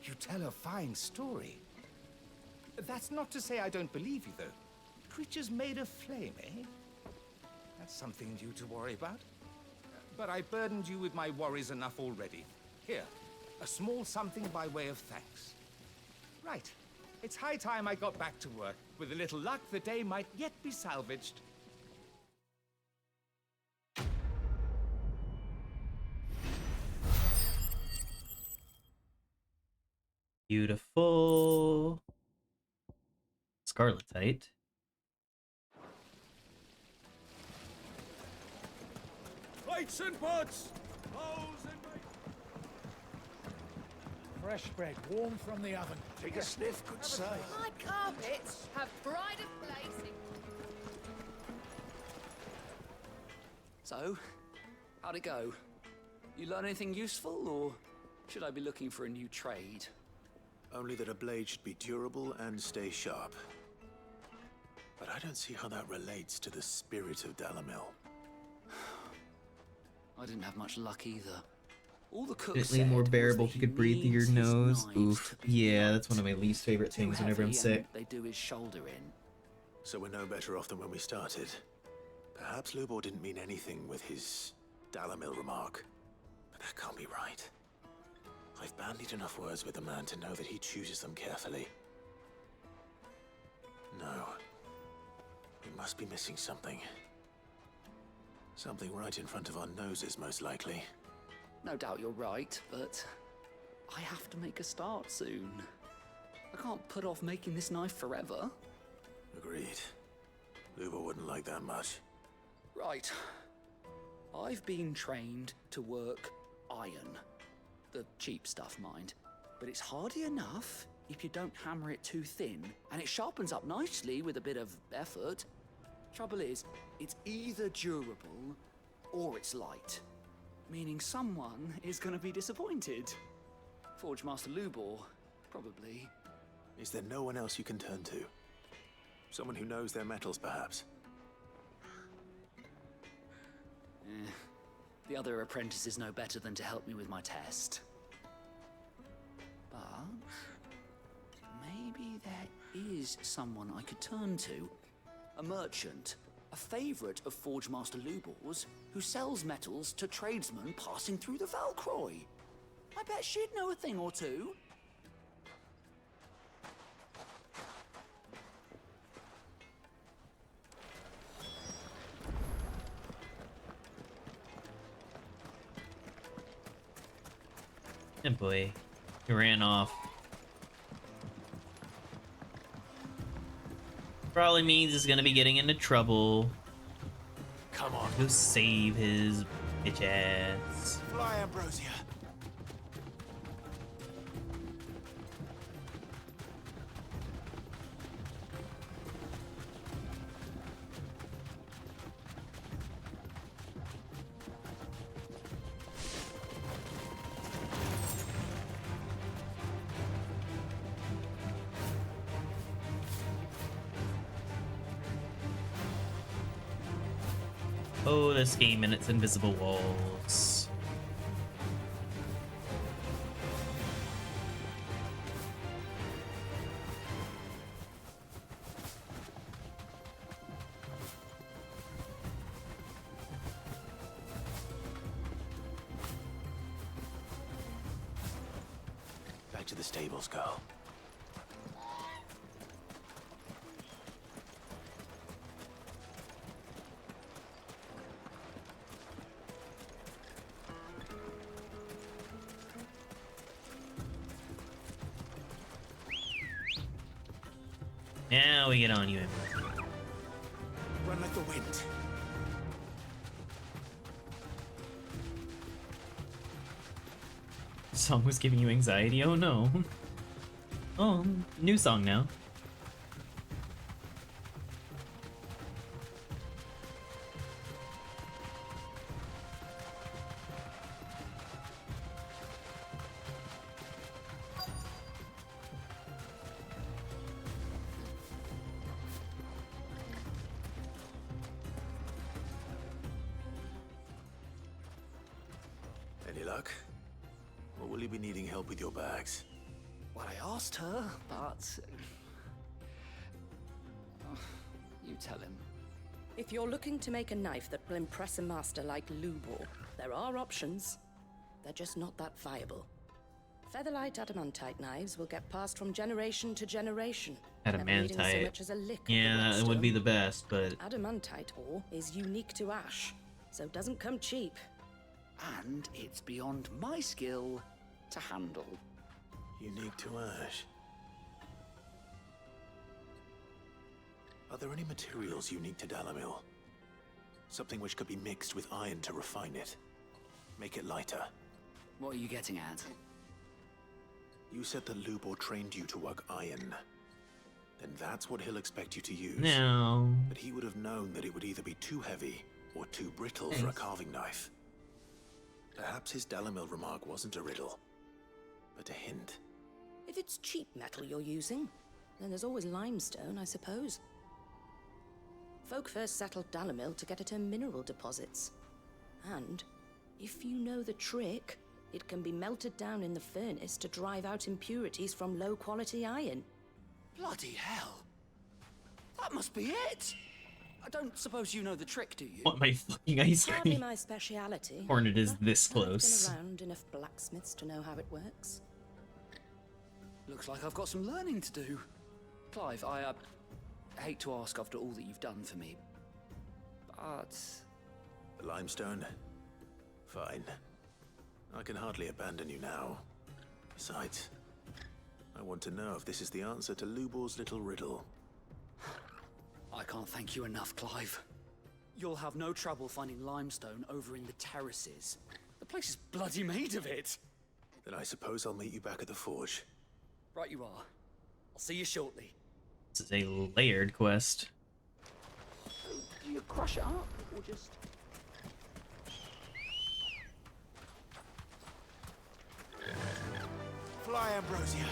You tell a fine story. That's not to say I don't believe you, though. Creatures made of flame, eh? That's something new to worry about. But I burdened you with my worries enough already. Here, a small something by way of thanks. Right. It's high time I got back to work. With a little luck, the day might yet be salvaged. Beautiful. Scarletite. Plates and pots! Bowls and Fresh bread, warm from the oven. Take a sniff, good sir. My carpets have pride of place. So, how'd it go? You learn anything useful, or should I be looking for a new trade? Only that a blade should be durable and stay sharp. But I don't see how that relates to the spirit of Dalamil. I didn't have much luck either. All the cooks Definitely said more was bearable that if you could breathe through your needs his nose. knives Oof. to be Yeah, that's one of my least favorite too things whenever I'm heavy, sick. and they do his shoulder in. So we're no better off than when we started. Perhaps Lubor didn't mean anything with his Dalamil remark. But that can't be right. I've bandied enough words with the man to know that he chooses them carefully. No. We must be missing something. Something right in front of our noses, most likely. No doubt you're right, but I have to make a start soon. I can't put off making this knife forever. Agreed. Lubor wouldn't like that much. Right. I've been trained to work iron. The cheap stuff, mind. But it's hardy enough if you don't hammer it too thin, and it sharpens up nicely with a bit of effort. Trouble is, it's either durable or it's light. Meaning someone is gonna be disappointed. Forge Master Lubor, probably. Is there no one else you can turn to? Someone who knows their metals, perhaps? The other apprentices know better than to help me with my test. But maybe there is someone I could turn to. A merchant, a favorite of Forge Master Lubor's, who sells metals to tradesmen passing through the Valcroy. I bet she'd know a thing or two. And boy, he ran off. Probably means he's gonna be getting into trouble. Come on. Go save his bitch ass. Fly, Ambrosia. Oh, this game and its invisible walls. Back to the stables, girl. Now we get on you, Emma. Run like the wind. Song was giving you anxiety? Oh no. Oh, new song now. Any luck? Or will you be needing help with your bags? Well, I asked her, but... you tell him. If you're looking to make a knife that will impress a master like Lubor, there are options. They're just not that viable. Featherlight adamantite knives will get passed from generation to generation. never needing so Adamantite. much as a lick of Yeah, the that would be whetstone. the best, but Adamantite ore is unique to Ash, so it doesn't come cheap. And it's beyond my skill to handle. Unique to Ash. Are there any materials unique to Dalamil? Something which could be mixed with iron to refine it. Make it lighter. What are you getting at? You said that Lubor trained you to work iron. Then that's what he'll expect you to use. No. But he would have known that it would either be too heavy or too brittle for a carving knife. Perhaps his Dalamil remark wasn't a riddle, but a hint. If it's cheap metal you're using, then there's always limestone, I suppose. Folk first settled Dalamil to get at her mineral deposits. And, if you know the trick, it can be melted down in the furnace to drive out impurities from low-quality iron. Bloody hell! That must be it! I don't suppose you know the trick, do you? Want my fucking ice Hardly cream? my speciality. Hornet is but this I've close. been around enough blacksmiths to know how it works. Looks like I've got some learning to do. Clive, I hate to ask after all that you've done for me, but... The limestone? Fine. I can hardly abandon you now. Besides, I want to know if this is the answer to Lubor's little riddle. I can't thank you enough, Clive. You'll have no trouble finding limestone over in the terraces. The place is bloody made of it. Then I suppose I'll meet you back at the forge. Right you are. I'll see you shortly. This is a layered quest. Do you crush it up, or just... Fly, Ambrosia.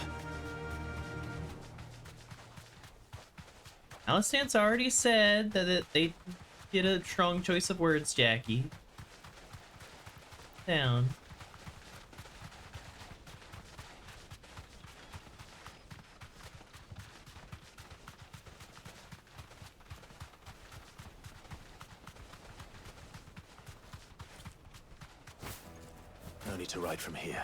Alistance already said that they did a strong choice of words, Jackie. Down. No need to ride from here.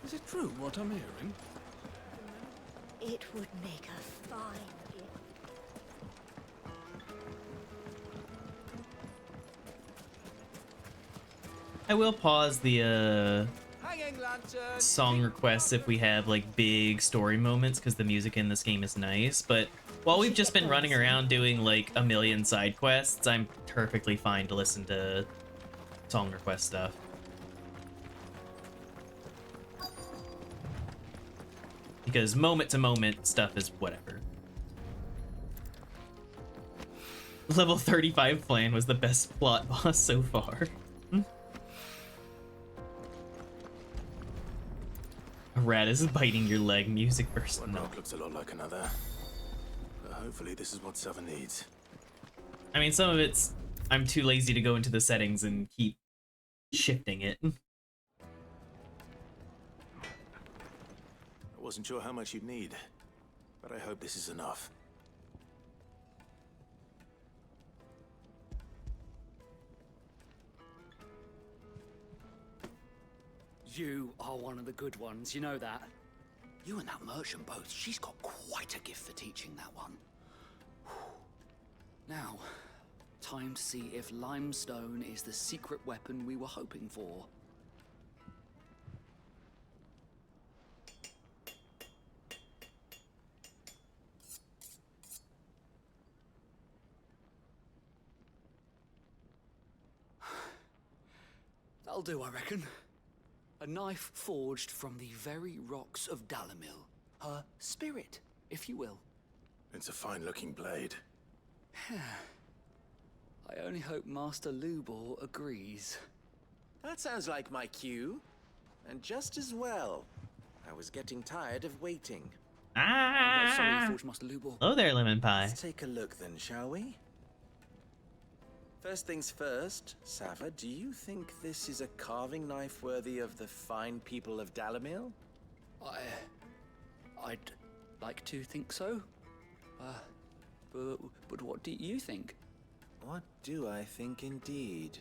Is it true what I'm hearing? It would make a fine gift. I will pause the Hanging lantern. song requests if we have like big story moments, because the music in this game is nice, but while we've just been running around doing like a million side quests, I'm perfectly fine to listen to song request stuff. Because moment to moment stuff is whatever. Level 35 plan was the best plot boss so far. A rat is biting your leg, music burst. One No. rock looks a lot like another. But hopefully this is what Sava needs. I mean, some of it's... I'm too lazy to go into the settings and keep shifting it. I wasn't sure how much you'd need, but I hope this is enough. You are one of the good ones, you know that. You and that merchant both, she's got quite a gift for teaching that one. Now, time to see if limestone is the secret weapon we were hoping for. That'll do, I reckon. A knife forged from the very rocks of Dalamil. Her spirit, if you will. It's a fine-looking blade. I only hope Master Lubor agrees. That sounds like my cue. And just as well. I was getting tired of waiting. I'm sorry, Forge Master Lubor. Hello there, Lemon Pie. Let's take a look then, shall we? First things first, Sava, do you think this is a carving knife worthy of the fine people of Dalamil? I'd like to think so. But what do you think? What do I think indeed?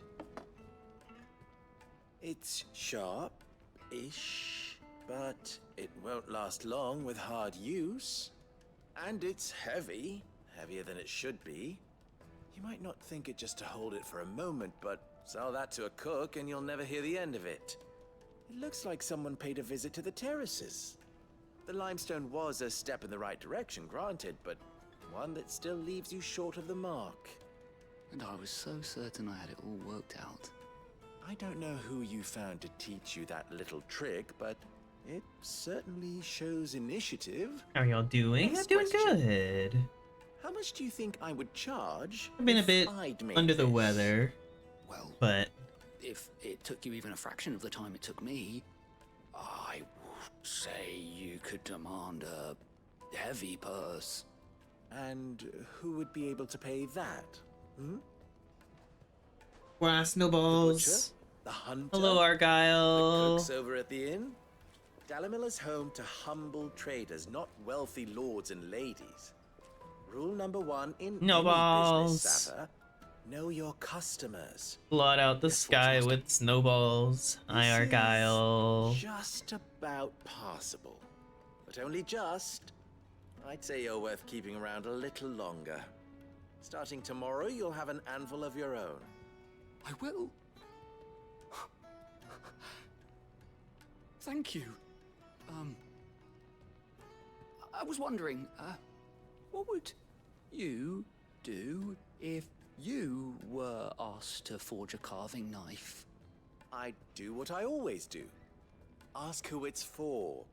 It's sharp-ish, but it won't last long with hard use. And it's heavy, heavier than it should be. You might not think it just to hold it for a moment, but sell that to a cook and you'll never hear the end of it. It looks like someone paid a visit to the terraces. The limestone was a step in the right direction, granted, but one that still leaves you short of the mark. And I was so certain I had it all worked out. I don't know who you found to teach you that little trick, but it certainly shows initiative. How are y'all doing? I'm doing good. How much do you think I would charge? I've been a bit under the weather. Well, but if it took you even a fraction of the time it took me, I would say you could demand a heavy purse. And who would be able to pay that? Wow, snowballs. The butcher? The hunter? Hello, Argyle. The cooks over at the inn? Dalamil is home to humble traders, not wealthy lords and ladies. Rule number 1 in any business, Sava, know your customers. Blot out the sky with snowballs. Hi, Argyle. Just about passable. But only just. I'd say you're worth keeping around a little longer. Starting tomorrow, you'll have an anvil of your own. I will. Thank you. I was wondering, what would you do if you were asked to forge a carving knife? I'd do what I always do. Ask who it's for.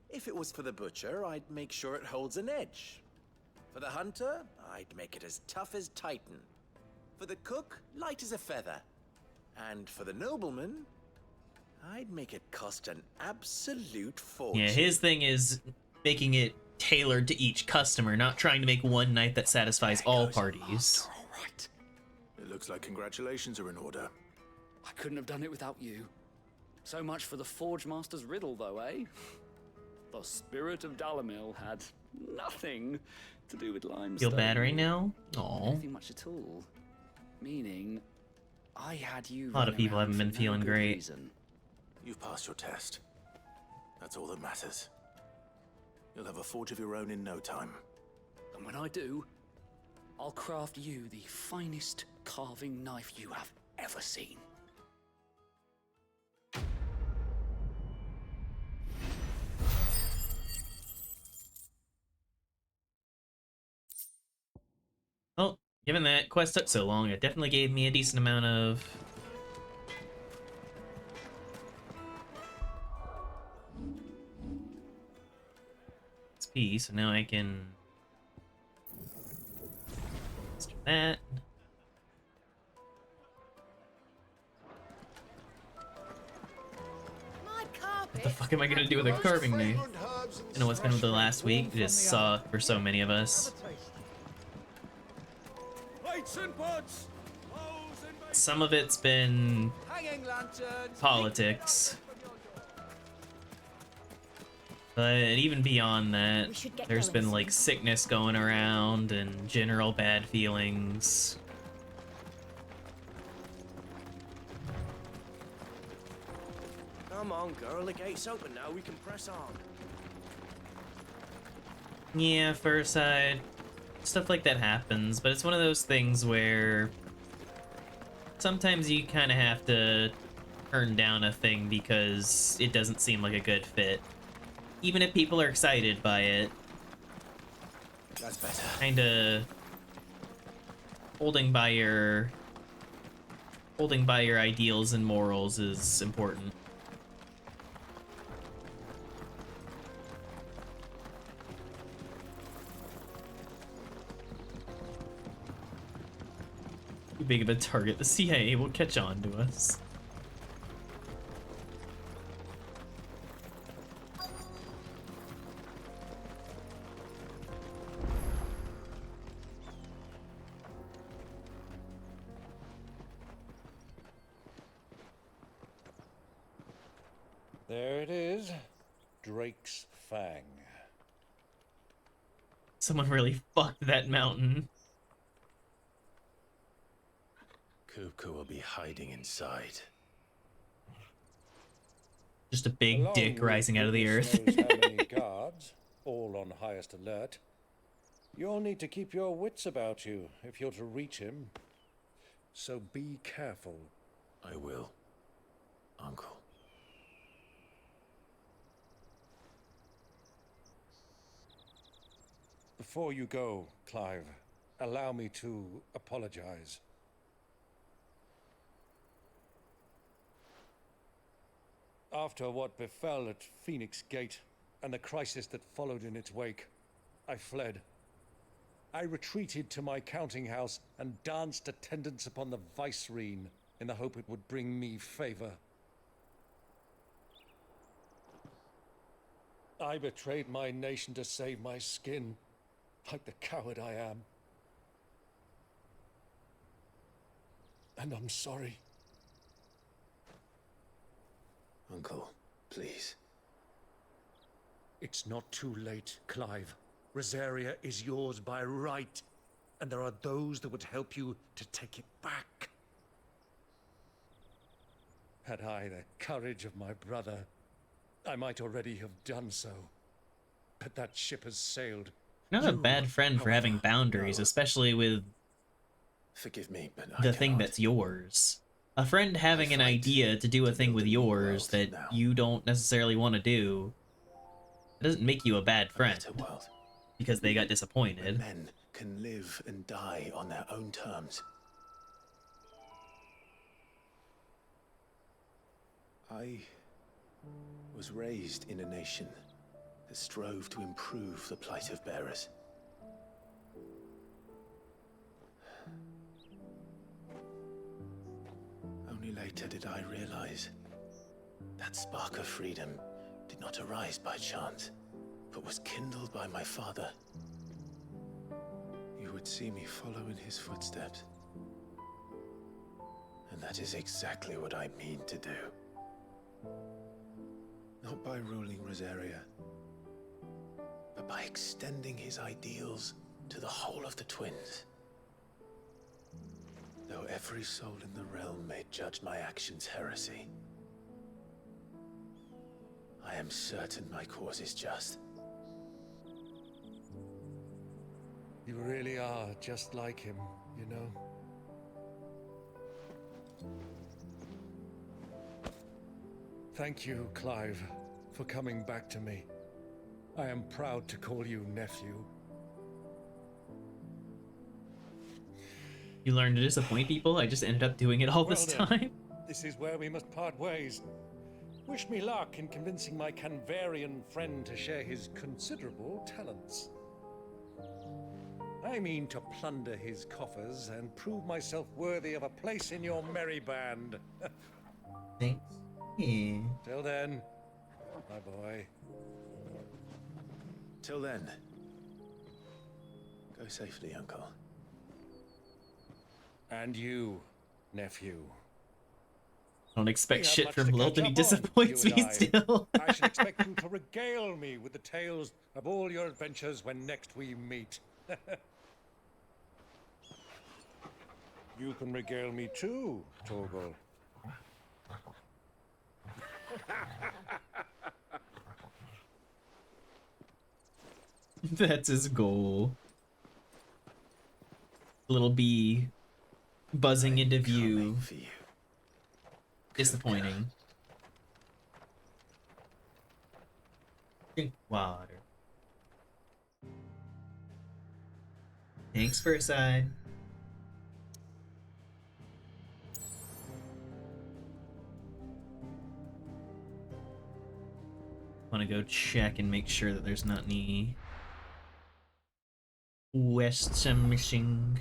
If it was for the butcher, I'd make sure it holds an edge. For the hunter, I'd make it as tough as Titan. For the cook, light as a feather. And for the nobleman, I'd make it cost an absolute fortune. Yeah, his thing is making it tailored to each customer, not trying to make one knife that satisfies all parties. All right. It looks like congratulations are in order. I couldn't have done it without you. So much for the Forge Master's riddle, though, eh? The spirit of Dalamil had nothing to do with limestone. Feel bad right now? Aww. Nothing much at all. Meaning, I had you. A lot of people haven't been feeling great. Reason. You've passed your test. That's all that matters. You'll have a forge of your own in no time. And when I do, I'll craft you the finest carving knife you have ever seen. Well, given that quest took so long, it definitely gave me a decent amount of XP, so now I can let's do that. What the fuck am I gonna do with a carving knife? I know what's been with the last week. It just sucked for so many of us. Some of it's been politics. But even beyond that, there's been like sickness going around and general bad feelings. Come on, girl, the gate's open now, we can press on. Yeah, Firside. Stuff like that happens, but it's one of those things where sometimes you kind of have to turn down a thing because it doesn't seem like a good fit. Even if people are excited by it. That's better. Kinda holding by your ideals and morals is important. Too big of a target. The CIA will catch on to us. Drake's Fang. Someone really fucked that mountain. Kupka will be hiding inside. Just a big Along dick with rising out of the goodness earth. knows how many guards, all on highest alert. You'll need to keep your wits about you if you're to reach him. So be careful. I will, Uncle. Before you go, Clive, allow me to apologize. After what befell at Phoenix Gate and the crisis that followed in its wake, I fled. I retreated to my counting house and danced attendance upon the vicereine in the hope it would bring me favor. I betrayed my nation to save my skin, like the coward I am. And I'm sorry. Uncle, please. It's not too late, Clive. Rosaria is yours by right, and there are those that would help you to take it back. Had I the courage of my brother, I might already have done so. But that ship has sailed. Not a bad friend for having boundaries, especially with Forgive me, but the thing that's yours. A friend having an idea to do a thing with yours that you don't necessarily want to do, it doesn't make you a bad friend because they got disappointed. Men can live and die on their own terms. I was raised in a nation that strove to improve the plight of bearers. Only later did I realize that spark of freedom did not arise by chance, but was kindled by my father. You would see me follow in his footsteps. And that is exactly what I mean to do. Not by ruling Rosaria, but by extending his ideals to the whole of the twins. Though every soul in the realm may judge my actions heresy, I am certain my cause is just. You really are just like him, you know? Thank you, Clive, for coming back to me. I am proud to call you nephew. You learn to disappoint people? I just ended up doing it all this Well time. This is where we must part ways. Wish me luck in convincing my Canvarian friend to share his considerable talents. I mean to plunder his coffers and prove myself worthy of a place in your merry band. Thanks. Yeah. Till then, my boy. Till then, go safely, Uncle. And you, nephew. Don't expect We have shit much from to Lilt, and he catch up on, disappoints you and me I. still. I should expect you to regale me with the tales of all your adventures when next we meet. You can regale me too, Torgal. That's his goal. Little bee buzzing into view. Disappointing. Drink water. Thanks for a side. Want to go check and make sure that there's not any West missing.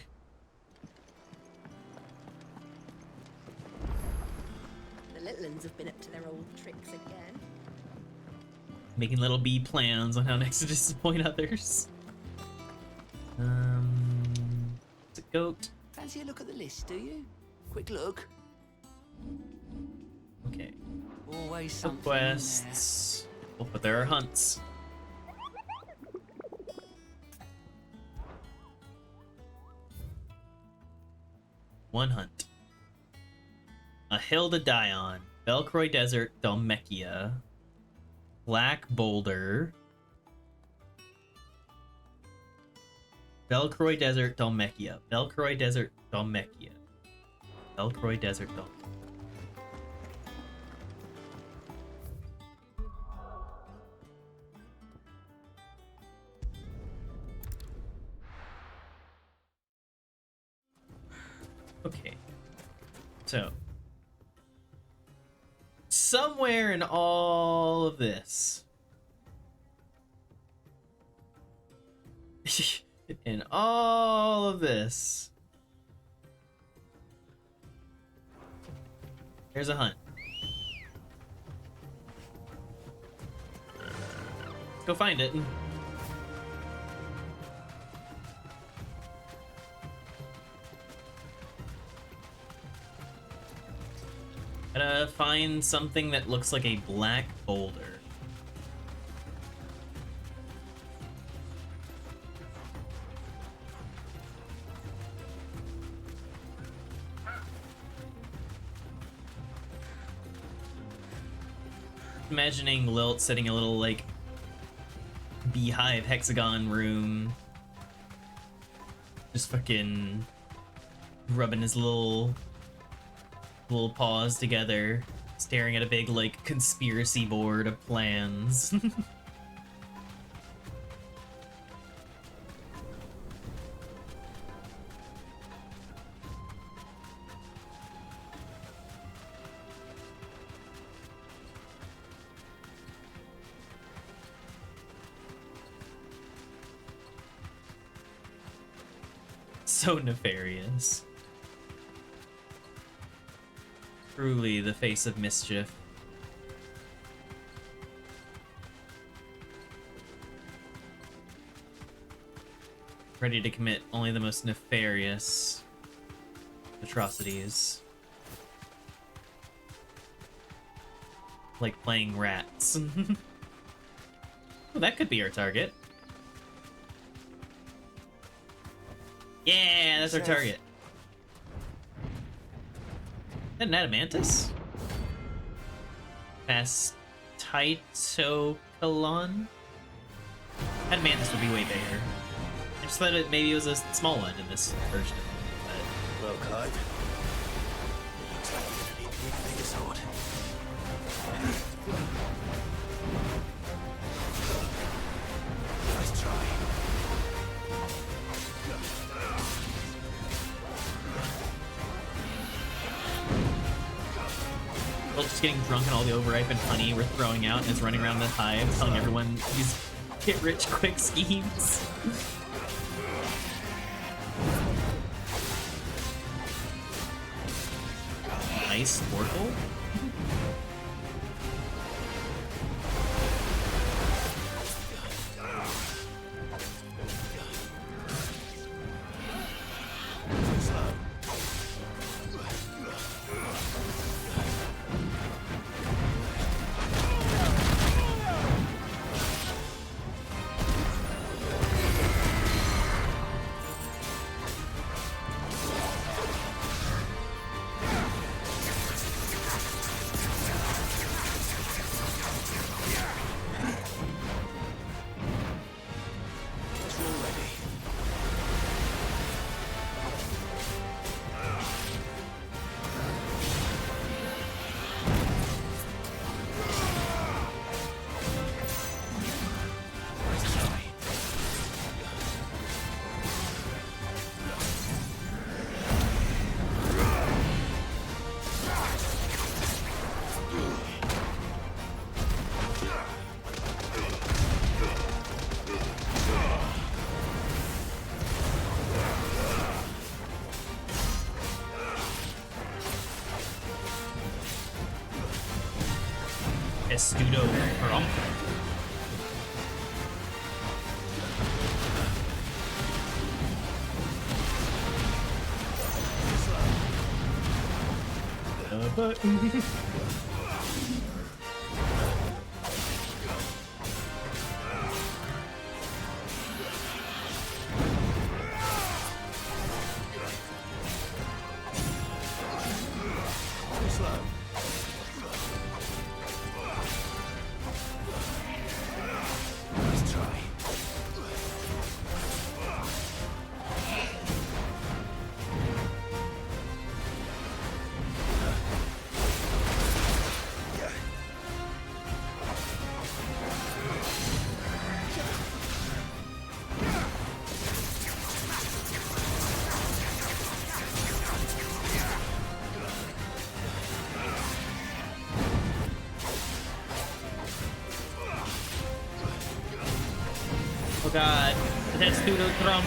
The little uns have been up to their old tricks again. Making little bee plans on how next to disappoint others. It's a goat. Fancy a look at the list, do you? Quick look. Okay. Always something Quests. Oh, but there are hunts. One hunt. A hill to die on. Belcroy Desert, Dhalmekia. Black Boulder. Belcroy Desert, Dhalmekia. Belcroy Desert, Dhalmekia. Belcroy Desert, Dhalmekia. Okay. So. Somewhere in all of this. In all of this. Here's a hunt. Let's go find it. Gotta find something that looks like a black boulder. Imagining Lilt sitting in a little, like, beehive hexagon room. Just fucking rubbing his little paws together, staring at a big, like, conspiracy board of plans. So nefarious. Truly the face of mischief. Ready to commit only the most nefarious atrocities. Like playing rats. Well, that could be our target. Yeah, that's our target. Is that an adamantus? Pastitocalon? Adamantus would be way bigger. I just thought maybe it was a small one in this version. But... Well, Clyde. Looks like we're gonna need to make a bigger sword. Nice try. Well, just getting drunk on all the overripened honey we're throwing out and is running around the hive telling everyone these get-rich-quick schemes. Nice Sporkle. Estudo Perump. Oh god, that's Pseudo Trump.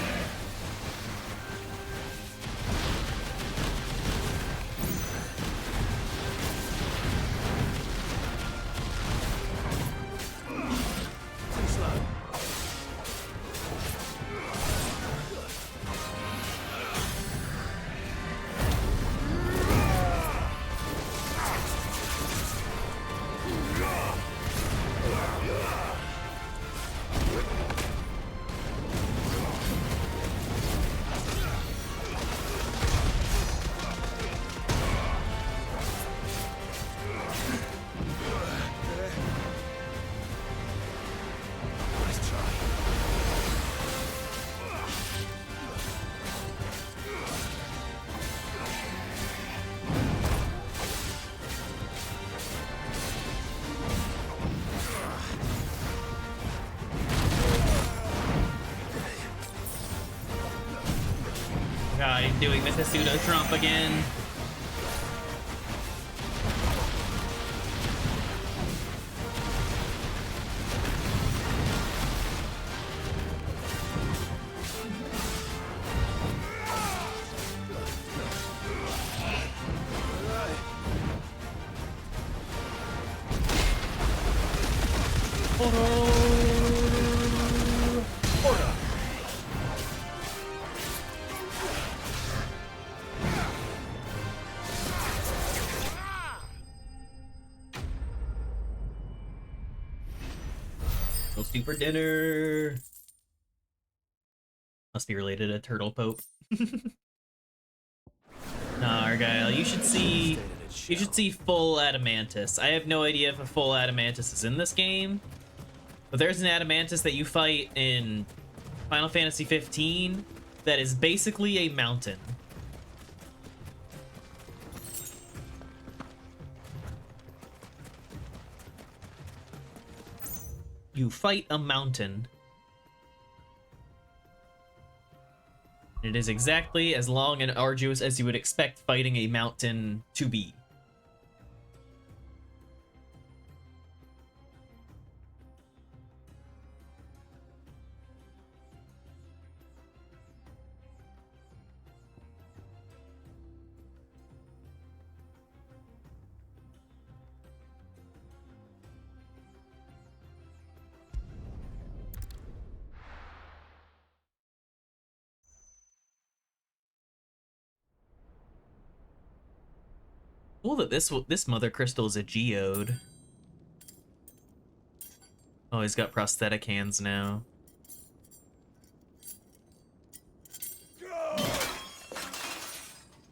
God, he's doing Mr. Pseudo Trump again. Go super dinner. Must be related to Turtle Pope. Nah, Argyle, you should see full Adamantus. I have no idea if a full Adamantus is in this game, but there's an Adamantus that you fight in Final Fantasy 15 that is basically a mountain. You fight a mountain. It is exactly as long and arduous as you would expect fighting a mountain to be. Cool that this mother crystal is a geode. Oh, he's got prosthetic hands now.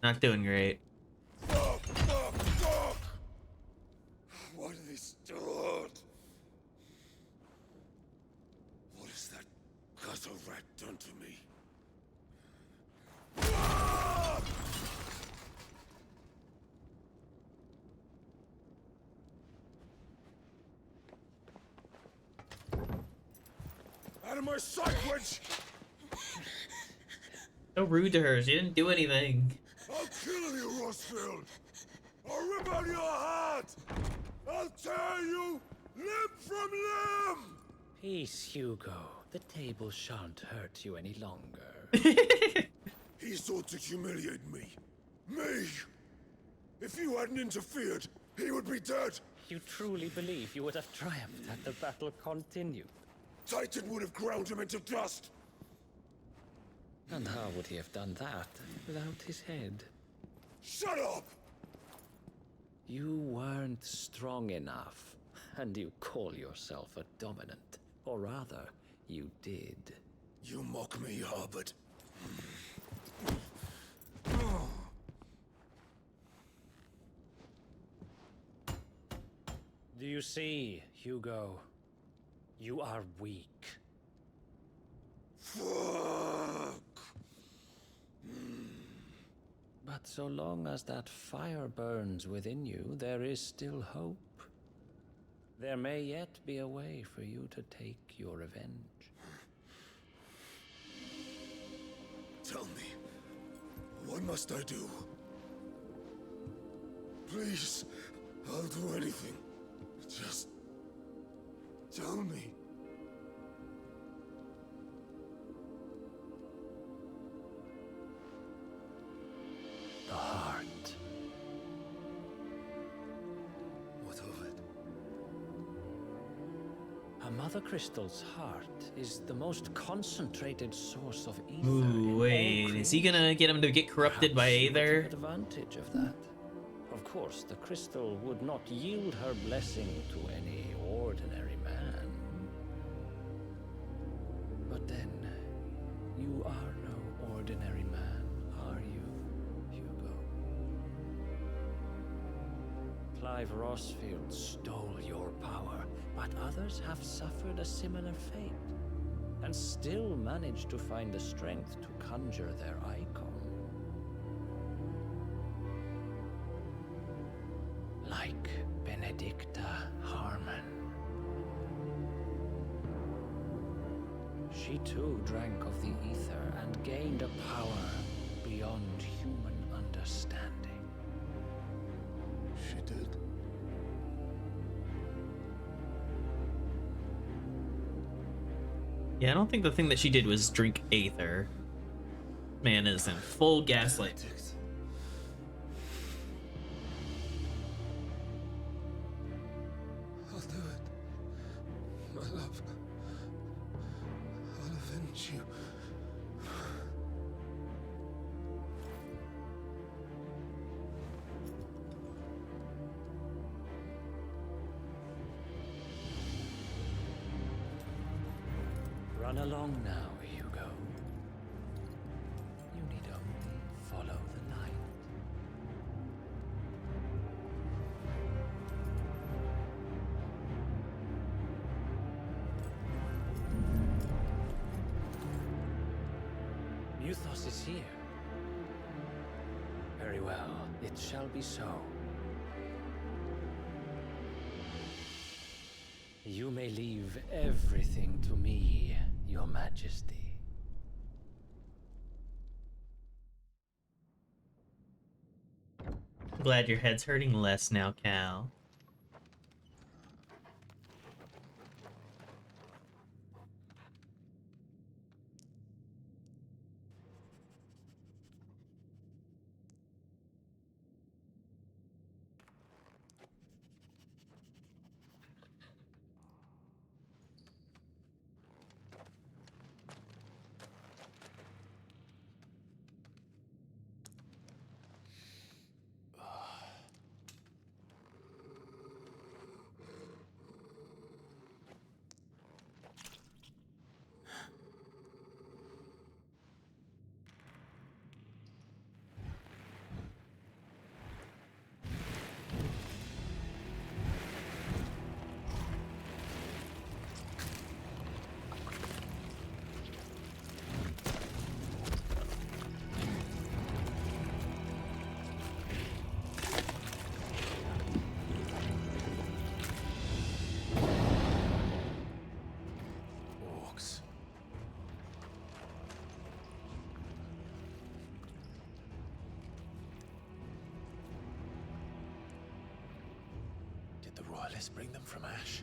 Not doing great. What have they stored? What has that gutter rat done to me? Out of my sight, witch! So rude to her. She didn't do anything. I'll kill you, Rossfield! I'll rip out your heart! I'll tear you limb from limb! Peace, Hugo. The table shan't hurt you any longer. He sought to humiliate me. Me! If you hadn't interfered, he would be dead! You truly believe you would have triumphed had the battle continued? Titan would have ground him into dust! And how would he have done that without his head? Shut up! You weren't strong enough, and you call yourself a dominant. Or rather, you did. You mock me, Harbert. Do you see, Hugo? You are weak. Fuck! But so long as that fire burns within you, there is still hope. There may yet be a way for you to take your revenge. Tell me, what must I do? Please, I'll do anything. Just tell me. Mother Crystal's heart is the most concentrated source of ether. Ooh, wait, is he gonna get him to get corrupted by Aether? Take advantage of that. Of course, the crystal would not yield her blessing to any ordinary man. But then, you are no ordinary man, are you, Hugo? Clive Rossfield stole your power, but others have suffered a similar fate, and still managed to find the strength to conjure their icon. Like Benedicta Harmon. She too drank of the ether and gained a power beyond human understanding. She did. Yeah, I don't think the thing that she did was drink Aether. Man is in full gaslight. I'll do it. My love. I'll avenge you. Run along now, Hugo. You need only follow the light. Muthos is here. Very well, it shall be so. You may leave everything to me, Your Majesty. Glad your head's hurting less now, Cal. Let's bring them from Ash.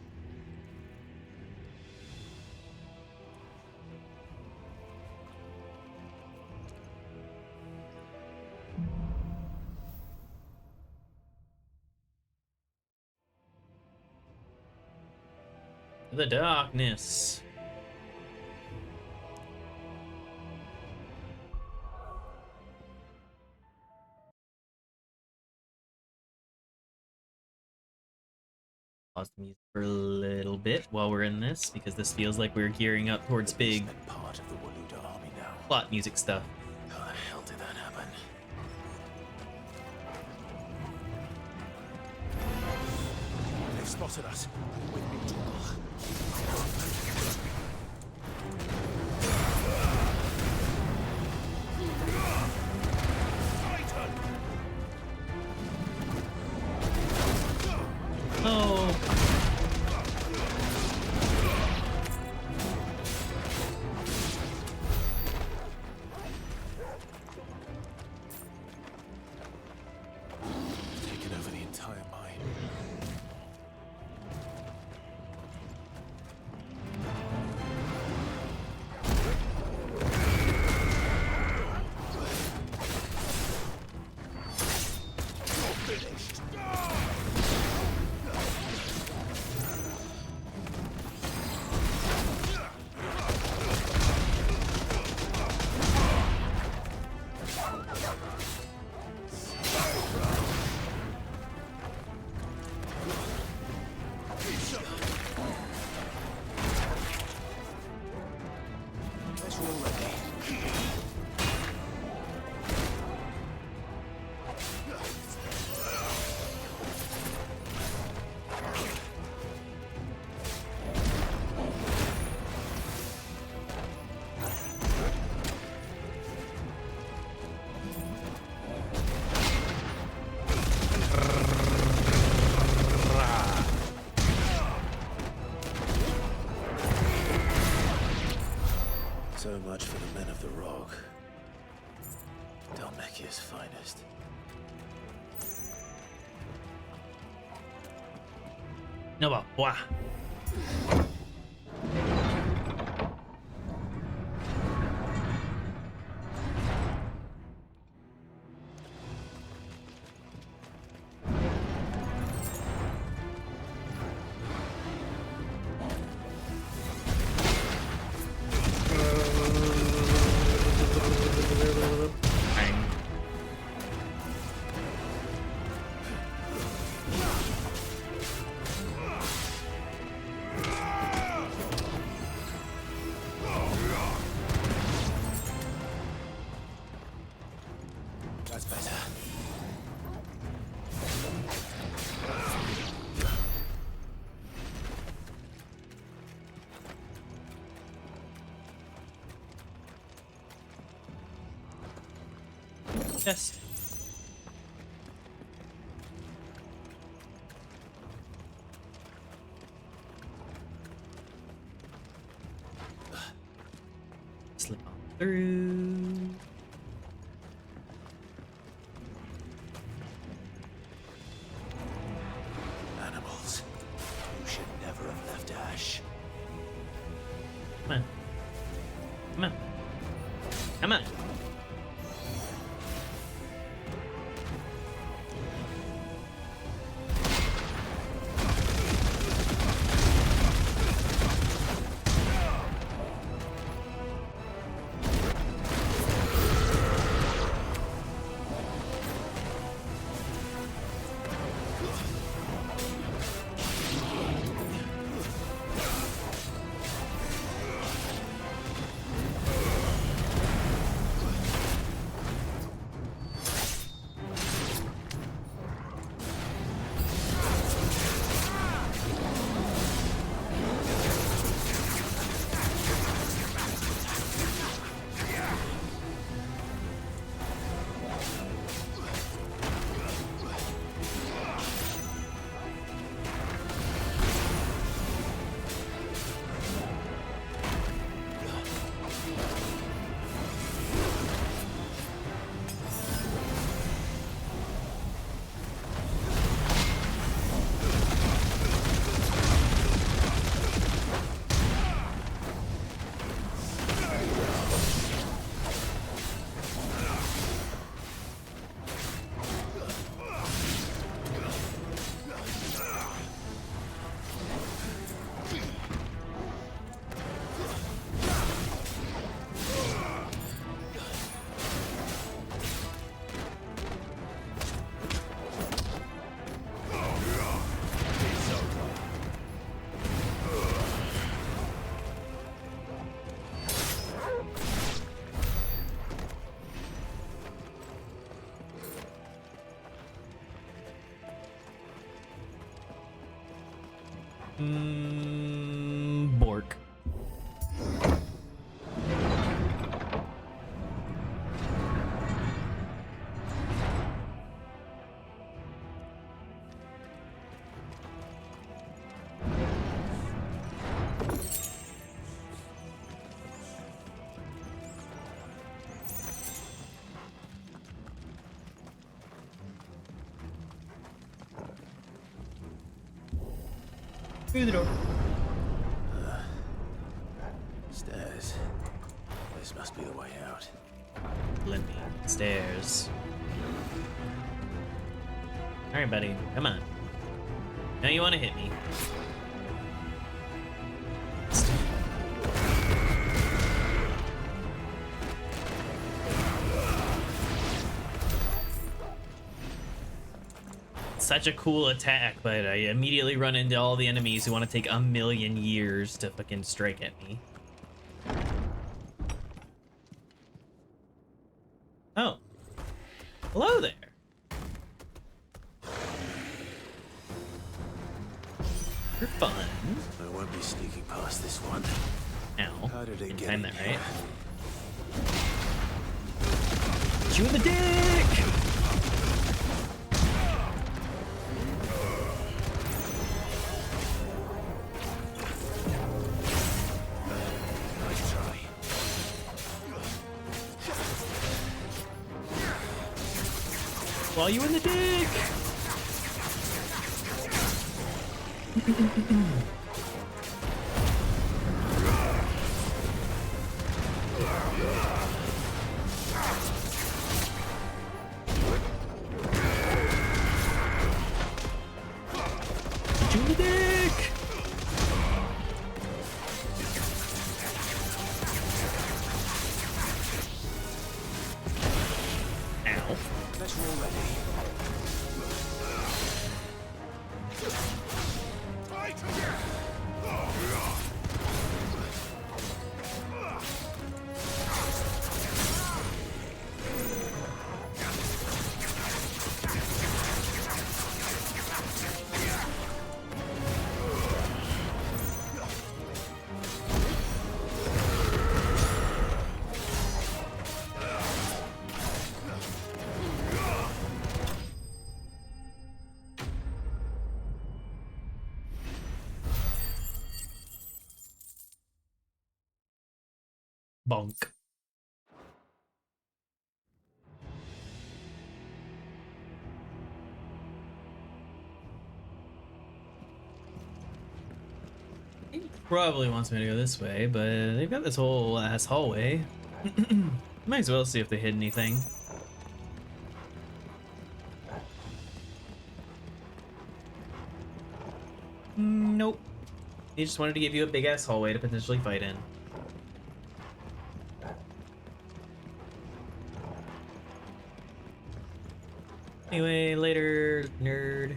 The darkness. Pause the music for a little bit while we're in this, because this feels like we're gearing up towards big Part of the Waluda army now. plot music stuff. How the hell did that happen? They've spotted us. We've been too Oh. taken over the entire mine. already. So much for the men of the Rock. Dhalmekia's finest. No, wah. That's better. Yes. Slip on through. Animals. You should never have left Ash. Come on. Come on. Come on. Bork. Through the door. Stairs. This must be the way out. Limping stairs. Alright, buddy. Come on. Now you want to hit me. Such a cool attack, but I immediately run into all the enemies who want to take 1,000,000 years to fucking strike at me. Hello there. You're fun. I won't be sneaking past this one. Ow. How did it Didn't get time in that here? right. You in the dick! Nice try. While you in the dick! You in the dick! Ow. Let's roll ready. Bonk. He probably wants me to go this way, but they've got this whole ass hallway. Might as well see if they hid anything. Nope. He just wanted to give you a big ass hallway to potentially fight in. Anyway, later, nerd.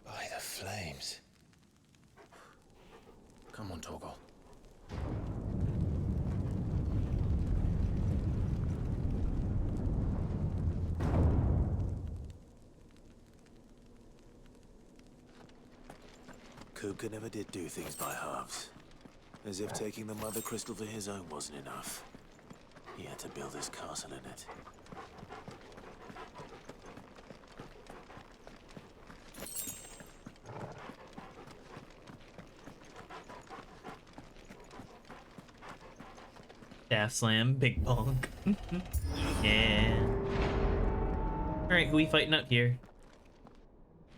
By the flames. Come on, Torgal. Kupka never did do things by halves. As if taking the mother crystal for his own wasn't enough. He had to build his castle in it. Daft slam, big bonk. Yeah. Alright, who we fighting up here?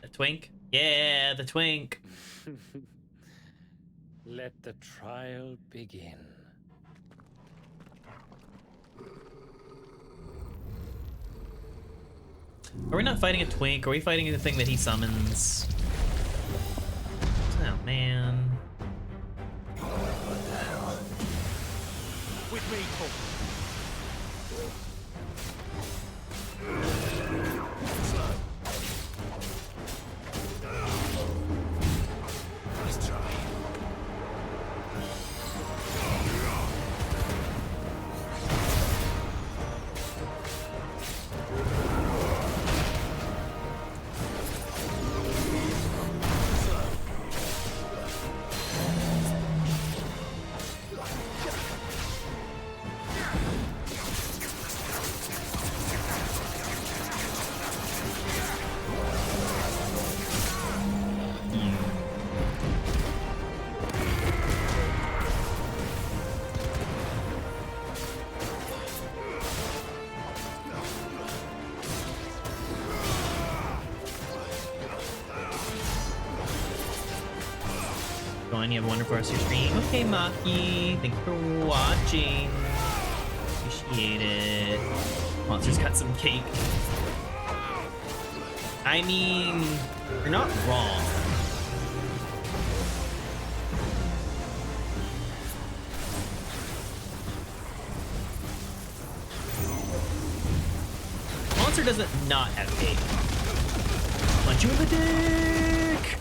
The twink? Yeah, the twink. Let the trial begin. Are we not fighting a twink? Are we fighting the thing that he summons? Oh, man. What the hell? With me, Paul. Nice try. You have a wonderful rest of your stream. Okay, Maki. Thank you for watching. Appreciate it. Monster's got some cake. I mean, you're not wrong. does it not have cape? Punch you in the dick!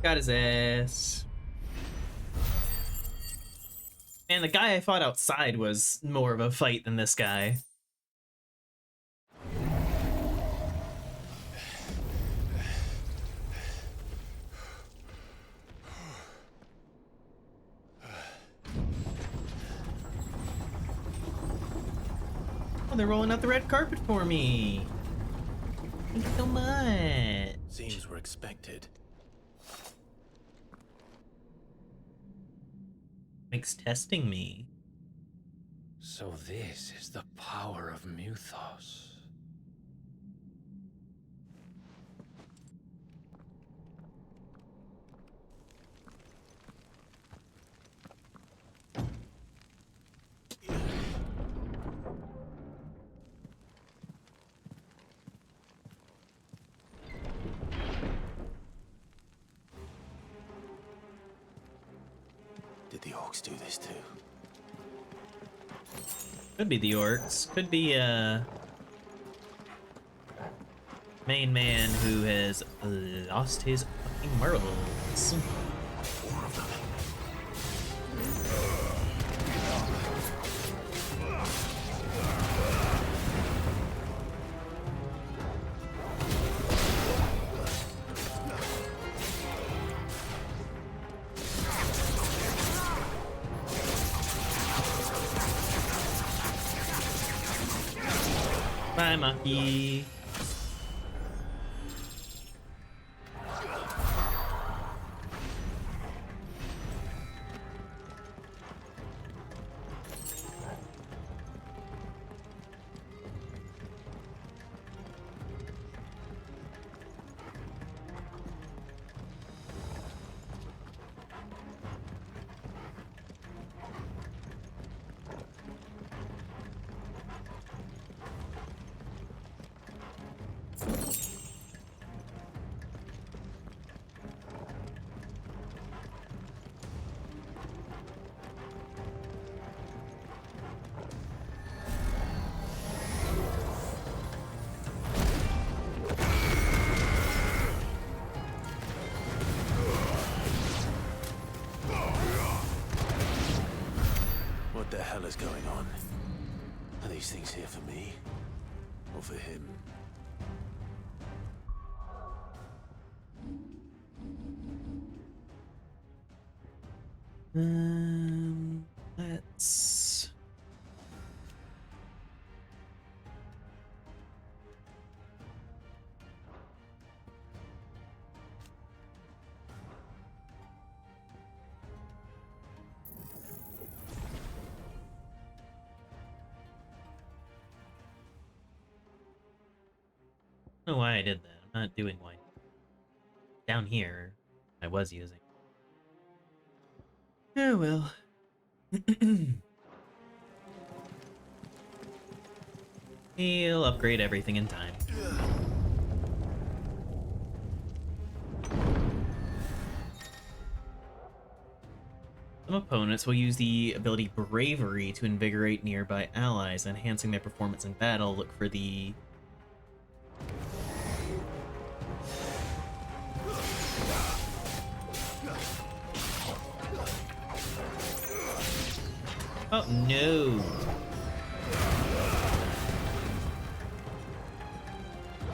Got his ass. Man, the guy I fought outside was more of a fight than this guy. Oh, they're rolling out the red carpet for me. Thank you so much. Seems we're expected. Mike's testing me. So this is the power of Muthos. Did the orcs do this too? Could be the orcs. Could be main man who has lost his fucking marbles. Bye, Maki. What the hell is going on? Are these things here for me? Or for him? Let's... I don't know why I did that. I'm not doing wine. Down here, I was using. Oh well. He'll upgrade everything in time. Some opponents will use the ability Bravery to invigorate nearby allies, enhancing their performance in battle. Look for the... Oh, no.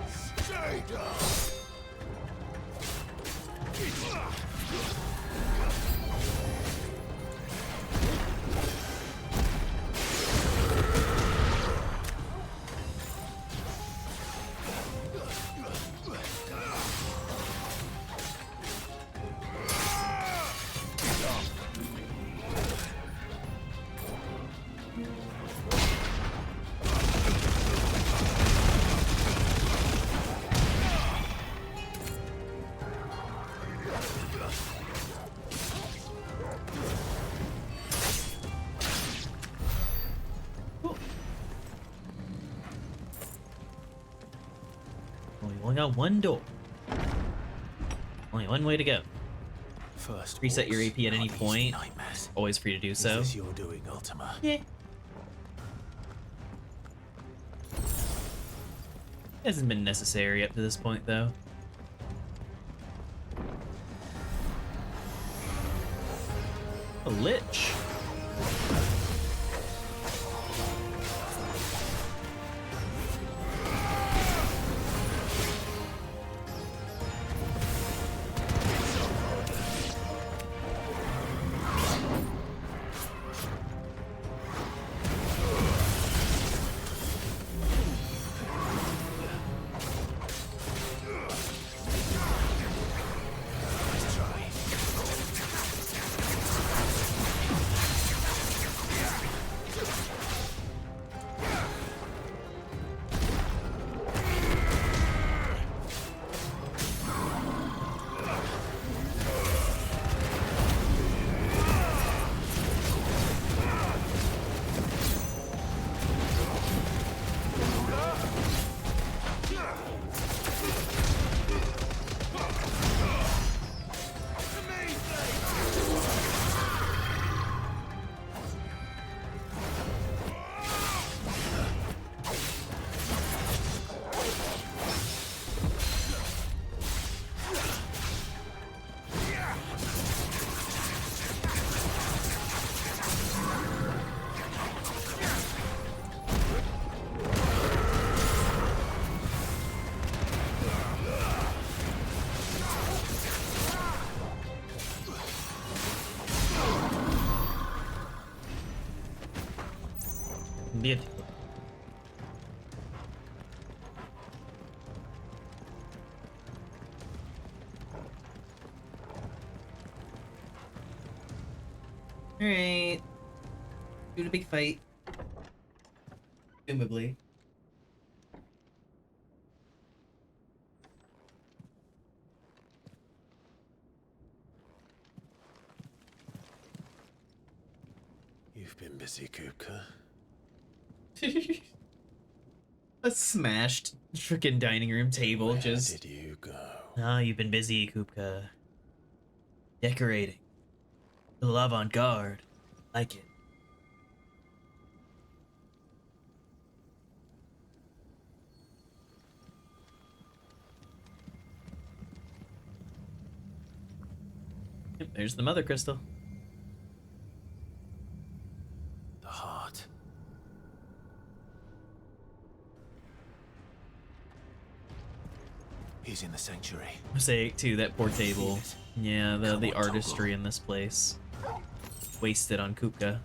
Stay down. We only got one door. Only one way to go. First, reset your AP at any point. Always free to do so. Is this you're doing, Ultima? Yeah. Hasn't been necessary up to this point, though. A lich. Beautiful. Alright. Doing a big fight. Presumably. You've been busy, Kupka. A smashed freaking dining room table. Where just did you go? Ah, you've been busy, Kupka. Decorating. A little avant-garde. Like it. Yep, there's the mother crystal. The heart. He's in the sanctuary. Mosaic too, that poor table. Yeah, the artistry in this place. Wasted on Kupka.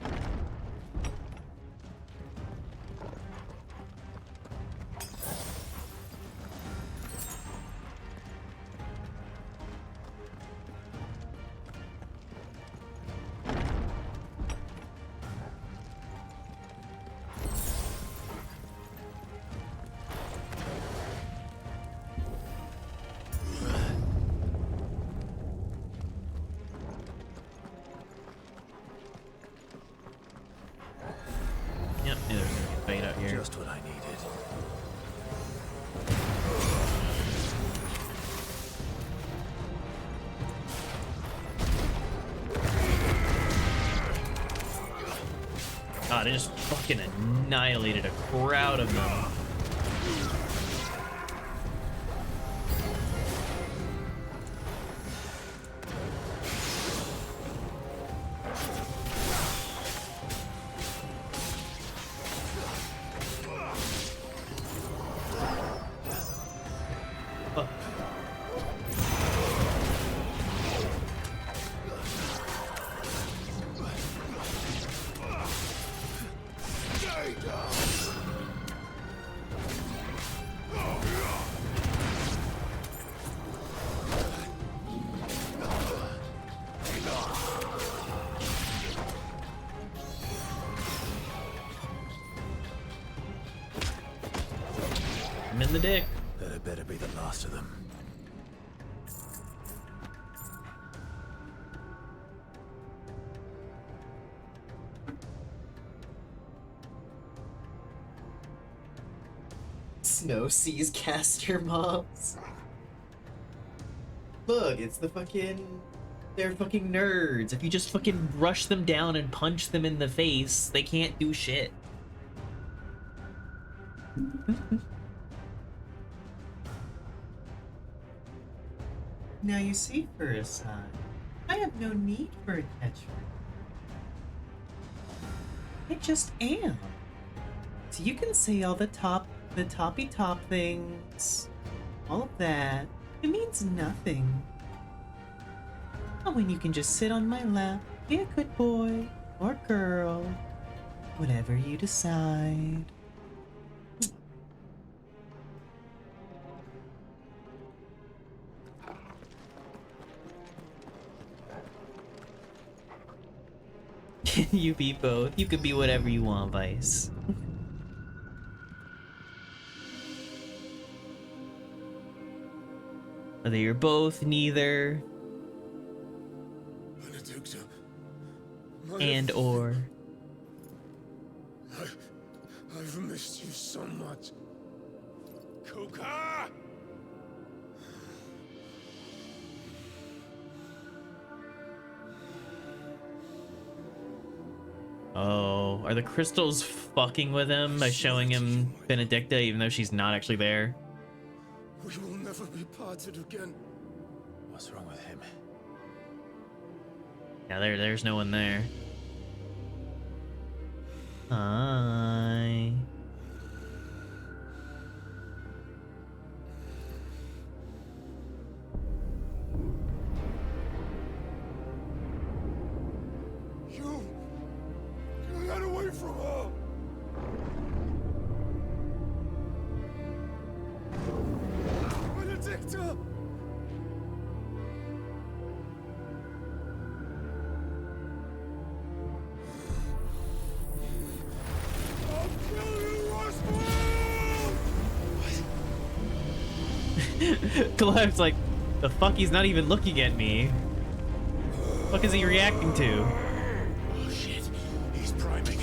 god, I just fucking annihilated a crowd of them. I'm in the dick. That had better be the last of them. Snow sees caster mobs. Look, it's the fucking... They're fucking nerds. If you just fucking rush them down and punch them in the face, they can't do shit. Now you see, Furasai, I have no need for a catchphrase. I just am. So you can say all the toppy top things, all of that. It means nothing. Oh, when you can just sit on my lap, be a good boy or girl, whatever you decide. Can you be both? You could be whatever you want, Vice. Whether you're both, neither, and or. I've missed you so much. Kuka! Oh, are the crystals fucking with him by showing him Benedicta even though she's not actually there? We will never be parted again. What's wrong with him? Yeah, there's no one there. Hi. Get away from her! Benedicta! I'll kill you, Roswell! Clive's like, the fuck, he's not even looking at me. What fuck is he reacting to? Oh shit, he's priming.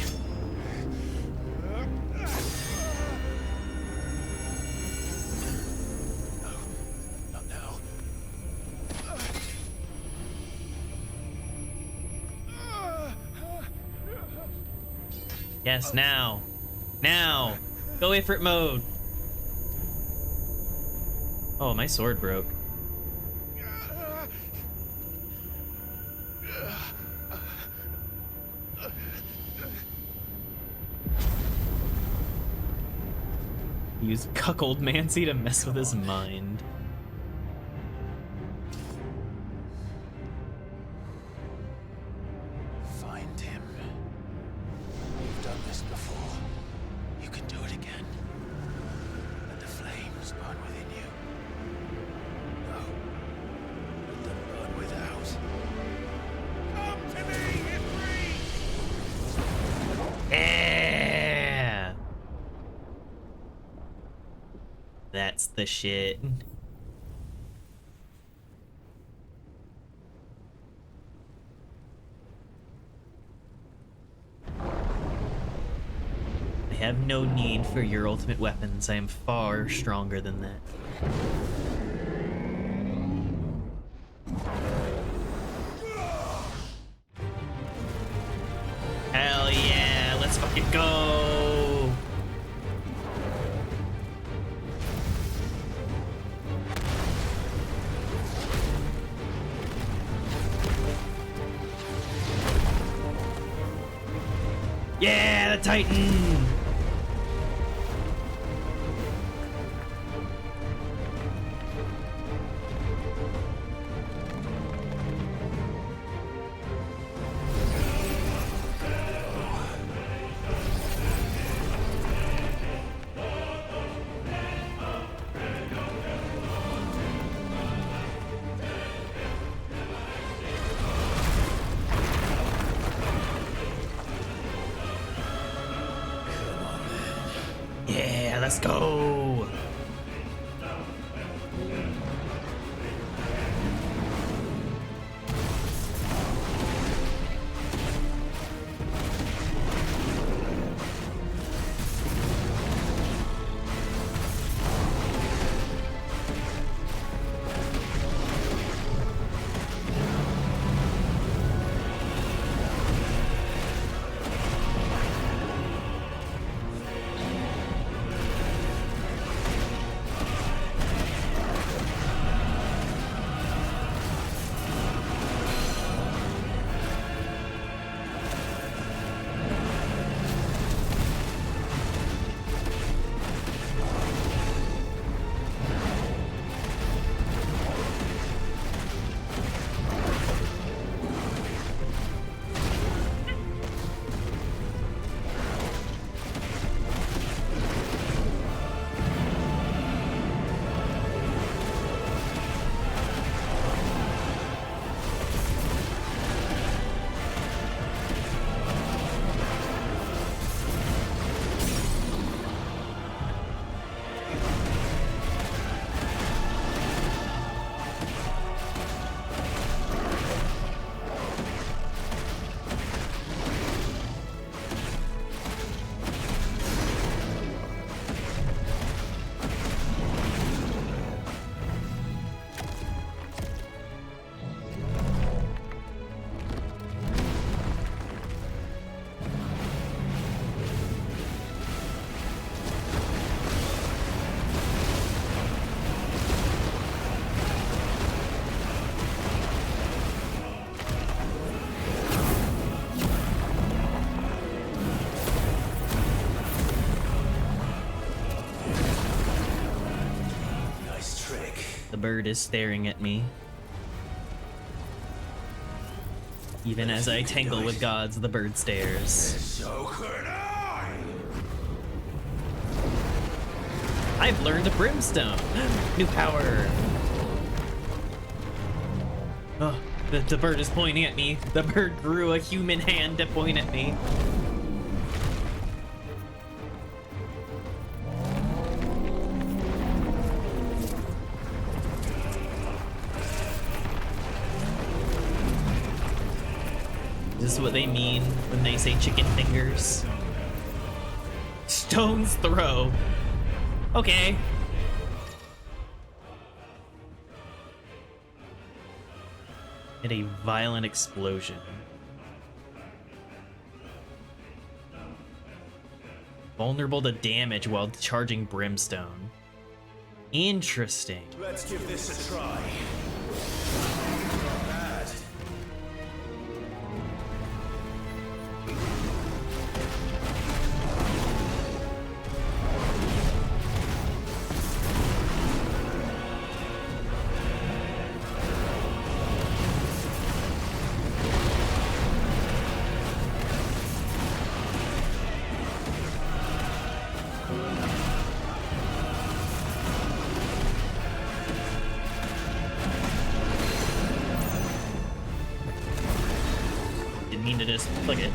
Not now. Yes, now. Now! Go Ifrit mode! Oh, my sword broke. Use cuckold Mancy to mess with his mind. Find him. You've done this before. You can do it again. Let the flames burn within you. No. Let them burn without. Come to me, Ifrit! Yeah! That's the shit. I have no need for your ultimate weapons. I am far stronger than that. Hell yeah, let's fucking go. Yeah, the Titan. Yeah, let's go. The bird is staring at me. Even as I tangle with gods, the bird stares. So could I! I've learned a brimstone. New power. Oh, the bird is pointing at me. The bird grew a human hand to point at me. Is this what they mean when they say chicken fingers? Stone's throw. Okay. And a violent explosion. Vulnerable to damage while charging brimstone. Interesting. Let's give this a try. Mean to just click it.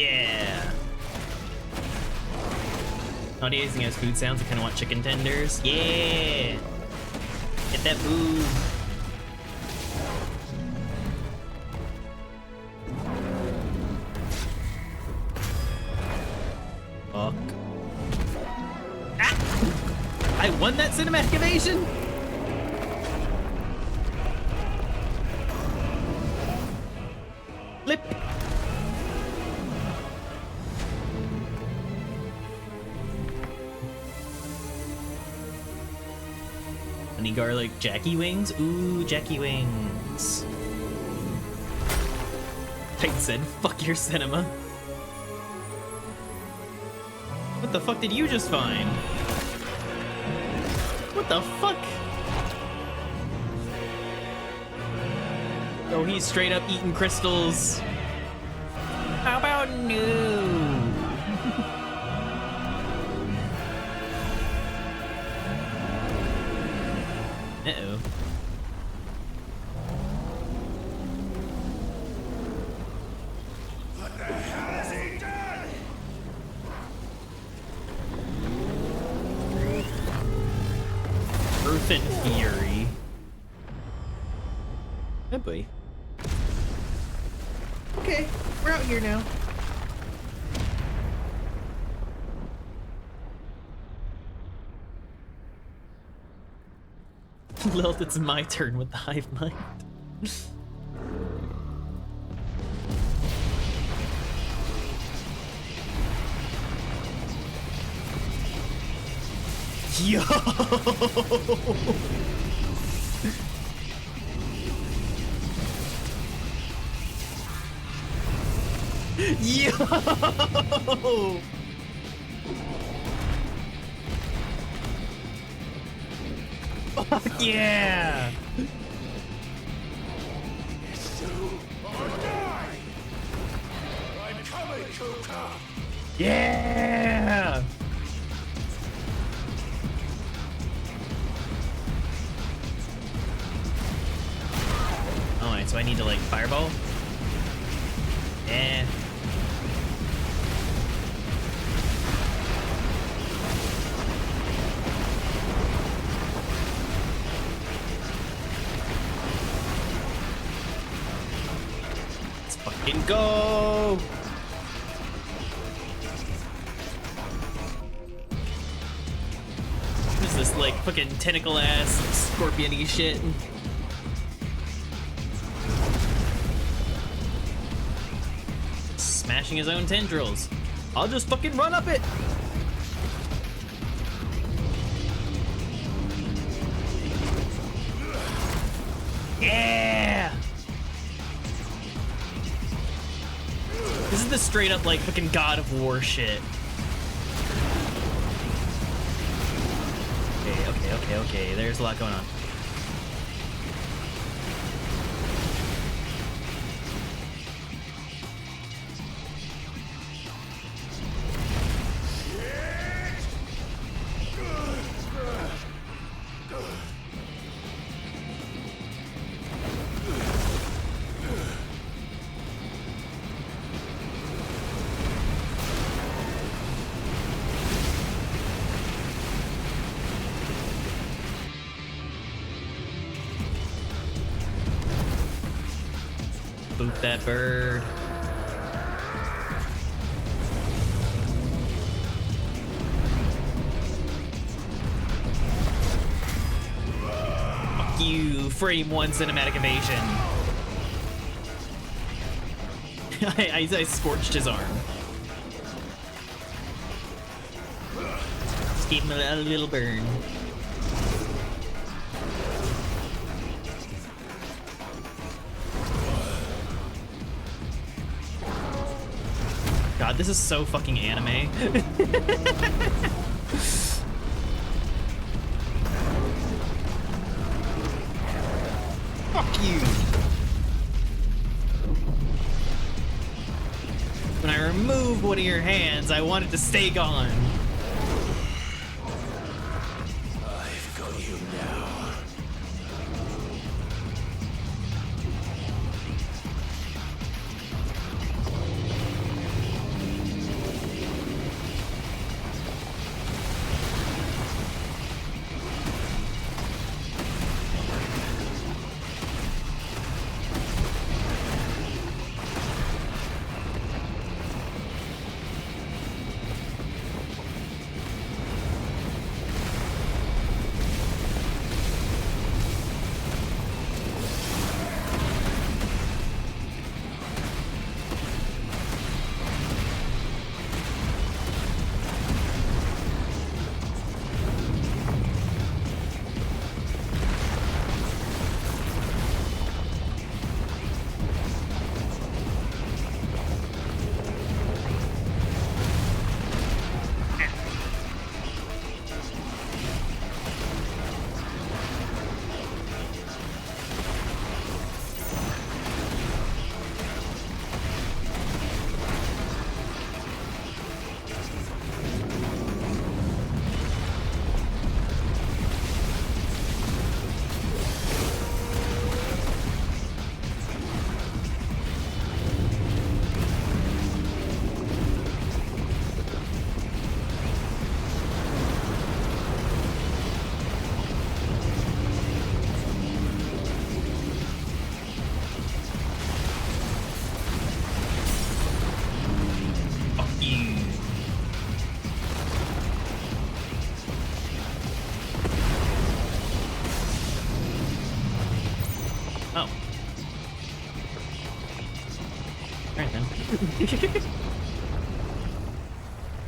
Yeah. Nowadays, he has food sounds. I kind of want chicken tenders. Yeah. Get that food. Fuck. Ah! I won that cinematic evasion. Flip. Honey garlic Jacky wings? Ooh, Jacky wings. Titan said, fuck your cinema. What the fuck did you just find? What the fuck? Oh, he's straight up eating crystals. How about no? Uh-oh. What the hell has he done? Earth and Fury. Oh boy. Okay, we're out here now. Lilith, it's my turn with the hive mind. Yo! Yo! Fuck yeah! I'm coming, Kuka! Yeah! Alright, so I need to like fireball? Yeah. Let's fucking go! What is this, like, fucking tentacle ass scorpion-y shit? Smashing his own tendrils. I'll just fucking run up it! Yeah! This is the straight up, like, fucking God of War shit. Okay. There's a lot going on. Boot that bird. Fuck you, frame one cinematic evasion. I scorched his arm. Just gave him a little burn. God, this is so fucking anime. Fuck you. When I removed one of your hands, I wanted to stay gone. I've got you now.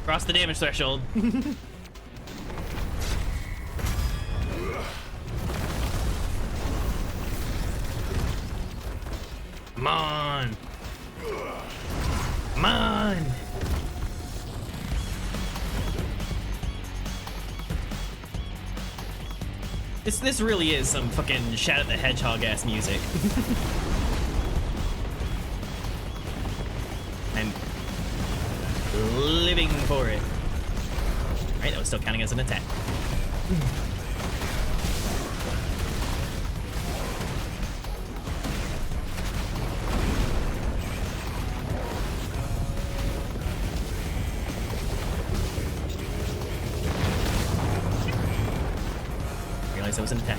Cross the damage threshold. Come on. Come on. This really is some fucking Shadow the Hedgehog ass music. I'm living for it. Right, that was still counting as an attack. Realized that was an attack.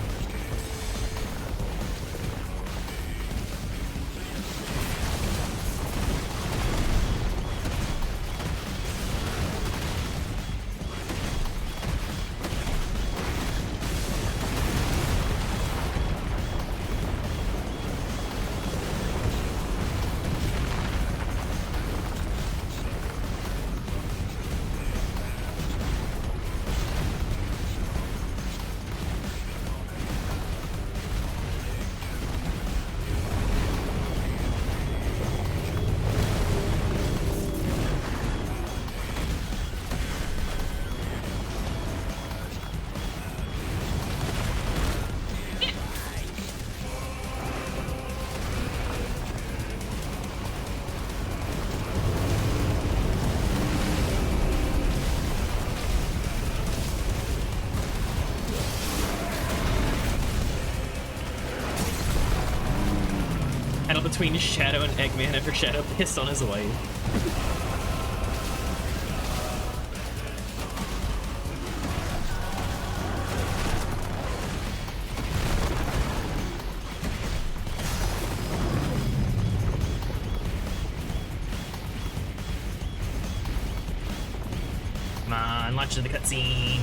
Battle between Shadow and Eggman after Shadow pissed on his wife. Come on, launch into the cutscene.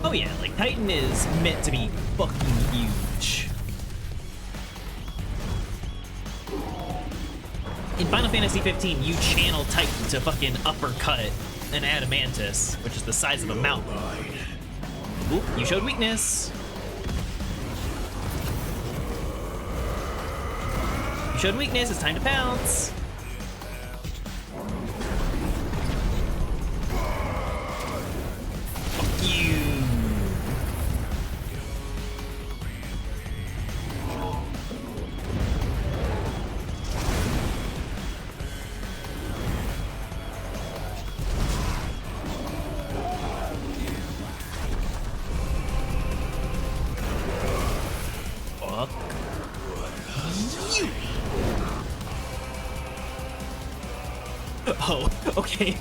Oh yeah, like Titan is meant to be fucking huge. In Final Fantasy 15, you channel Titan to fucking uppercut an Adamantus, which is the size of a mountain. Oop, you showed weakness. You showed weakness, it's time to pounce. Oh, okay.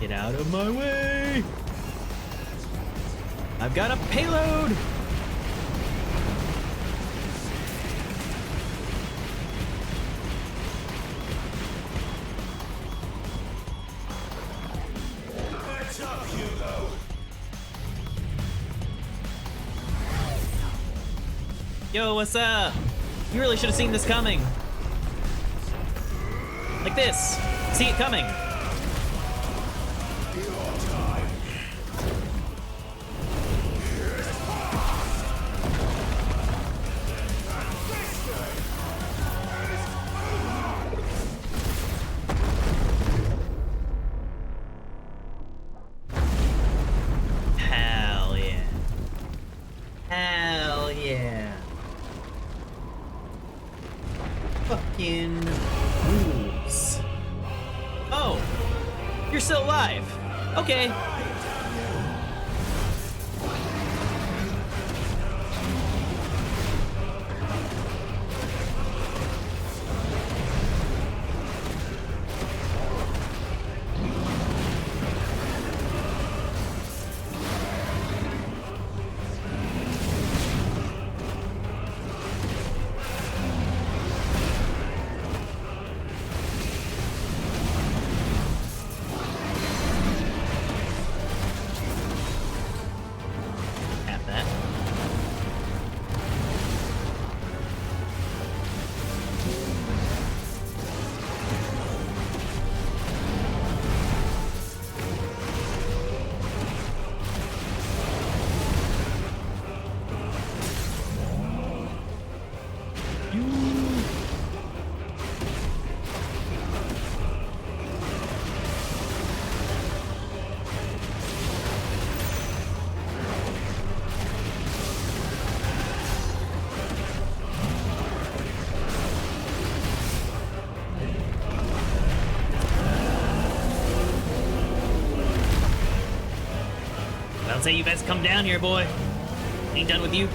Get out of my way! I've got a payload! That's up, Hugo. Yo, what's up? You really should have seen this coming. Like this. See it coming. Hell yeah. Hell yeah. Fucking rules. Oh, you're still alive. Okay. Have that. I'll say you best come down here, boy. Ain't done with you.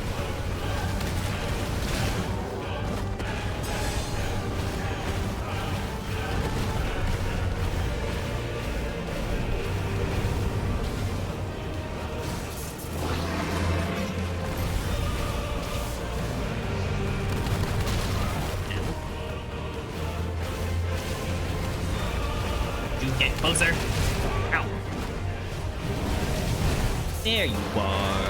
You get closer. Ow. There you are.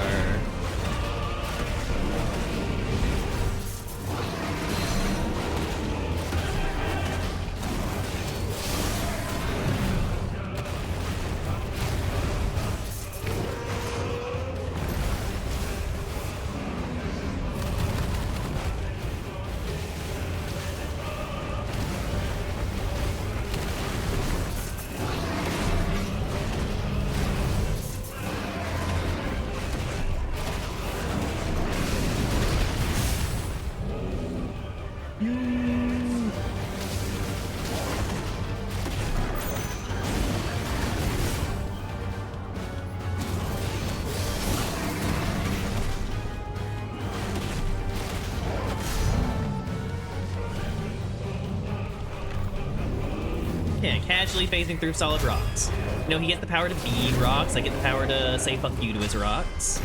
Yeah, casually phasing through solid rocks. You know, he gets the power to be rocks, I get the power to say fuck you to his rocks.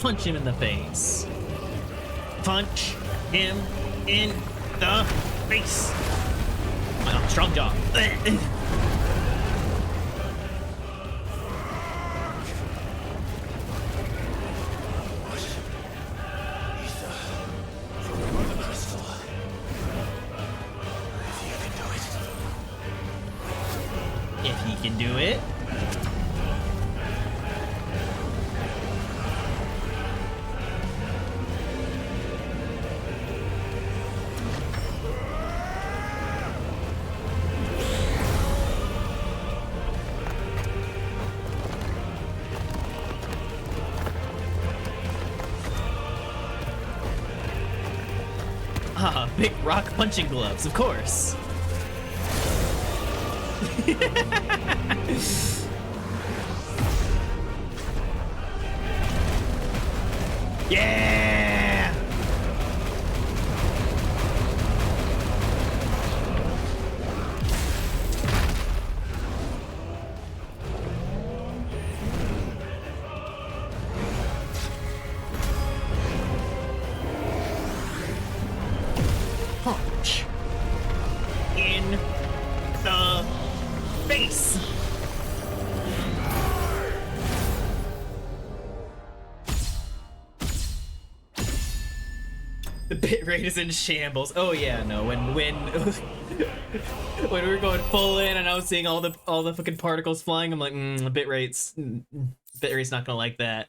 Punch him in the face. Punch him in the face. Oh my god, strong jaw. He can do it. Ah, big rock punching gloves, of course. Yeah! Punch in the face. The bitrate is in shambles. Oh yeah, no. When when we were going full in and I was seeing all the fucking particles flying, I'm like, bitrate's not gonna like that.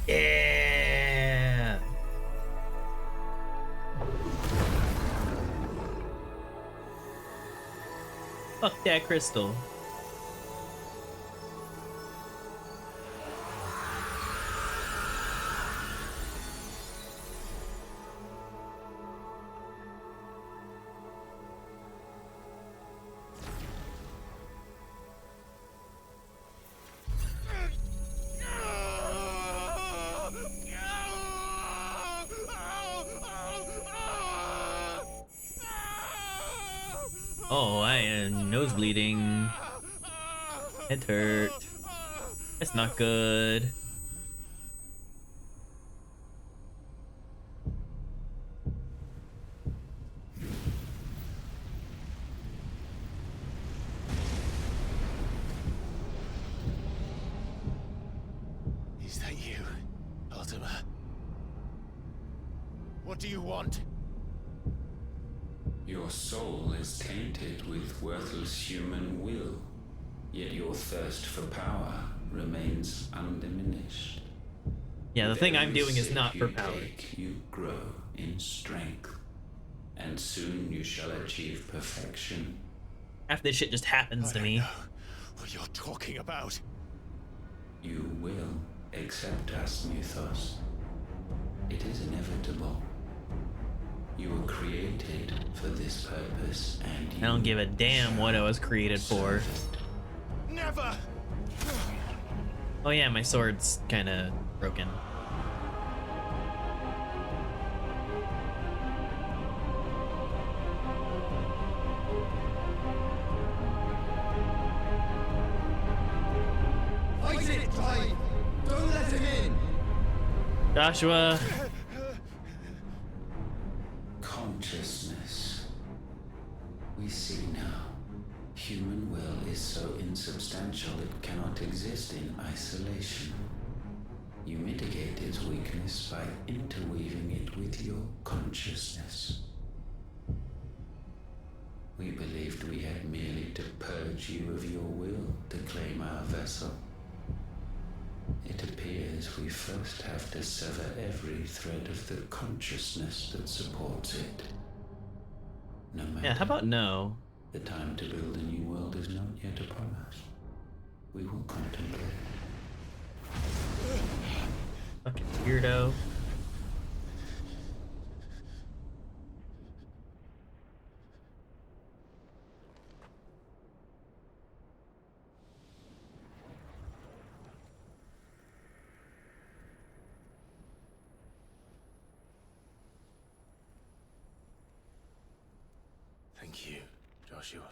Yeah. Fuck that crystal. Oh, I am nose bleeding. Head hurt. That's not good. Is that you, Ultima? What do you want? Your soul is tainted with worthless human will, yet your thirst for power remains undiminished. Yeah, the With thing I'm every doing is sip not for you power. take, you grow in strength, and soon you shall achieve perfection. Half this shit just happens to me. What you're talking about? You will accept us, Mythos. It is inevitable. You were created for this purpose, and I don't give a damn what I was created for. Never! Oh yeah, my sword's kinda broken. Fight it, Clive! Don't let him in! Joshua! Consciousness. We see now. Human will is so insubstantial it cannot exist in isolation. You mitigate its weakness by interweaving it with your consciousness. We believed we had merely to purge you of your will to claim our vessel. It appears we first have to sever every thread of the consciousness that supports it. No matter. Yeah, how about no? The time to build a new world is not yet upon us. We will contemplate. Fucking weirdo. Thank you, Joshua.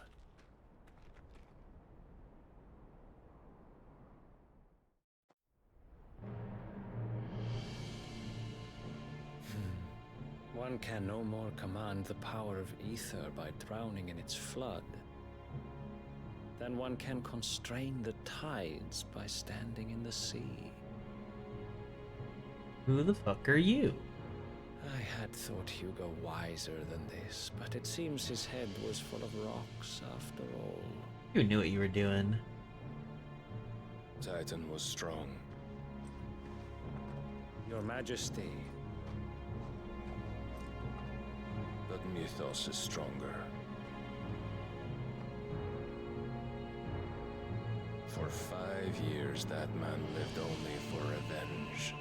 One can no more command the power of ether by drowning in its flood than one can constrain the tides by standing in the sea. Who the fuck are you? I had thought Hugo wiser than this, but it seems his head was full of rocks after all. You knew what you were doing. Titan was strong. Your Majesty. But Mythos is stronger. For 5 years, that man lived only for revenge.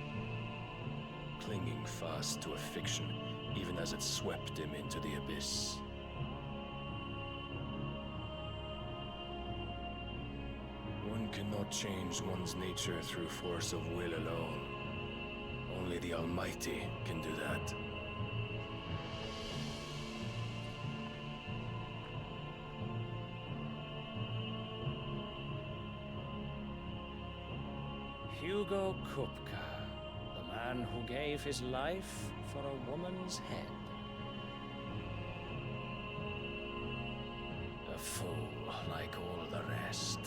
Clinging fast to a fiction, even as it swept him into the abyss. One cannot change one's nature through force of will alone. Only the Almighty can do that. Hugo Kupka, the man who gave his life for a woman's head. A fool like all the rest.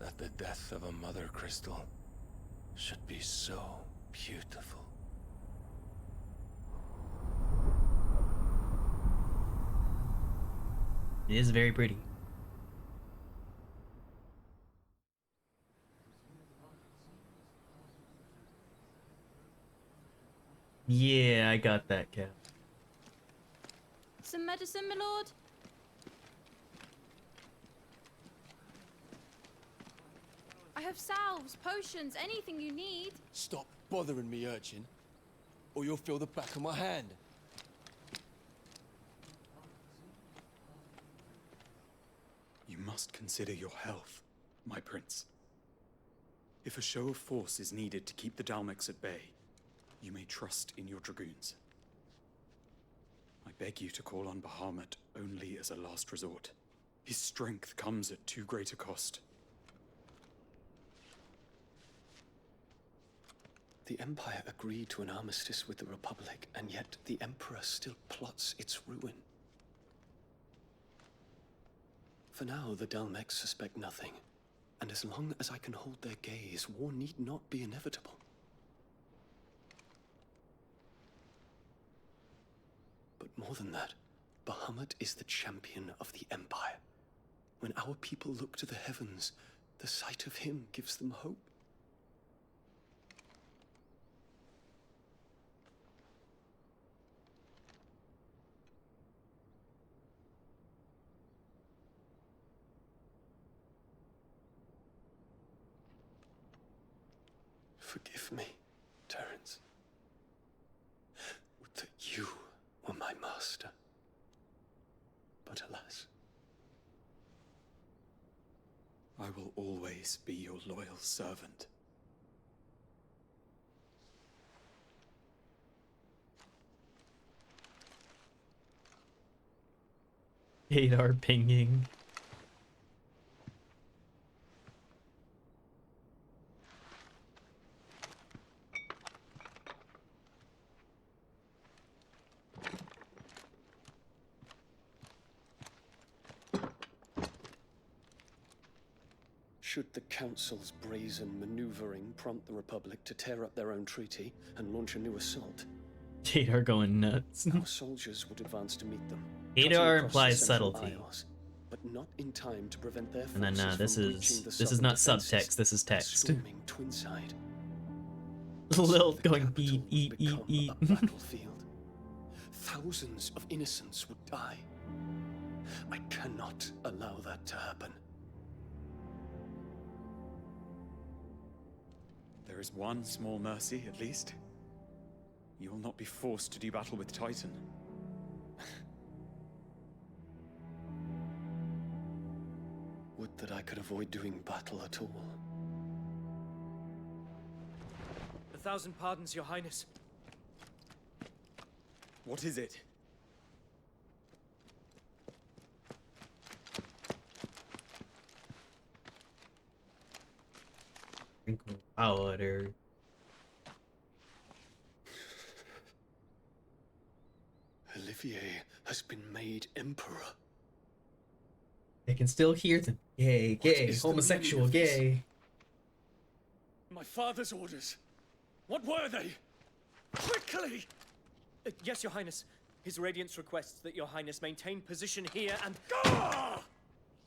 That the death of a mother crystal should be so beautiful. It is very pretty. Yeah, I got that, Cap. Some medicine, my lord? I have salves, potions, anything you need. Stop bothering me, urchin, or you'll feel the back of my hand. You must consider your health, my prince. If a show of force is needed to keep the Dalmex at bay, you may trust in your dragoons. I beg you to call on Bahamut only as a last resort. His strength comes at too great a cost. The Empire agreed to an armistice with the Republic, and yet the Emperor still plots its ruin. For now, the Dalmex suspect nothing, and as long as I can hold their gaze, war need not be inevitable. But more than that, Bahamut is the champion of the Empire. When our people look to the heavens, the sight of him gives them hope. Forgive me, Terence. Would that you were my master. But alas. I will always be your loyal servant. Adar pinging. Should the Council's brazen maneuvering prompt the Republic to tear up their own treaty and launch a new assault, Adar going nuts. our soldiers would advance to meet them. Adar cutting across the implies Central subtlety. Isles, but not in time to prevent their And then forces this from is reaching the this is southern not defenses subtext, this is and text. storming Twinside. Lil going eat, eat, eat, eat. A battlefield. Thousands of innocents would die. I cannot allow that to happen. There is one small mercy, at least. You will not be forced to do battle with Titan. Would that I could avoid doing battle at all. 1,000 pardons, Your Highness. What is it? Drink water. Olivier has been made emperor. I can still hear them. Gay, gay, is the homosexual, meaning of this? gay. My father's orders. What were they? Quickly! Yes, Your Highness. His Radiance requests that Your Highness maintain position here and...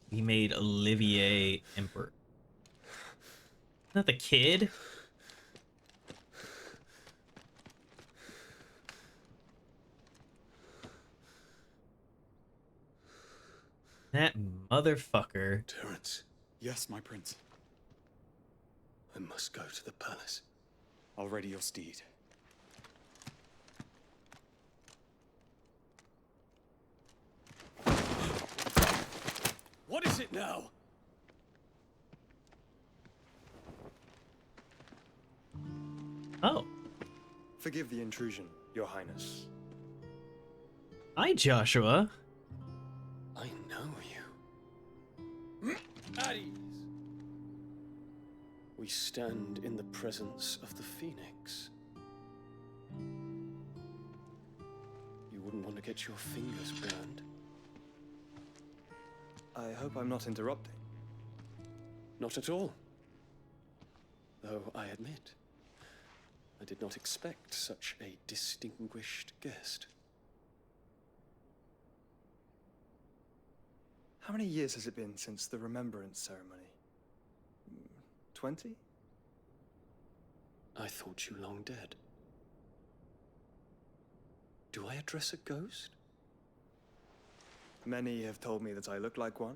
He made Olivier emperor. Not the kid. That motherfucker. Terence. Yes, my prince. I must go to the palace. I'll ready your steed. What is it now? Oh. Forgive the intrusion, Your Highness. Hi, Joshua. I know you. At ease. We stand in the presence of the Phoenix. You wouldn't want to get your fingers burned. I hope I'm not interrupting. Not at all. Though I admit, I did not expect such a distinguished guest. How many years has it been since the Remembrance ceremony? 20? I thought you long dead. Do I address a ghost? Many have told me that I look like one.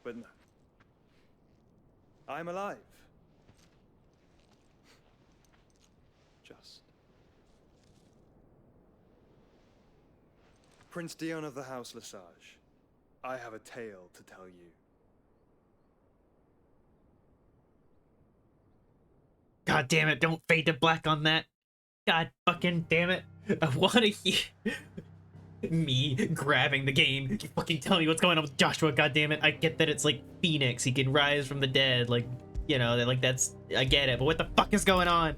But no. I'm alive. Just. Prince Dion of the House Lesage, I have a tale to tell you. God damn it, don't fade to black on that. God fucking damn it. I wanna hear me grabbing the game. You fucking tell me what's going on with Joshua, god damn it. I get that it's like Phoenix, he can rise from the dead, like, you know, like that's, I get it, but what the fuck is going on?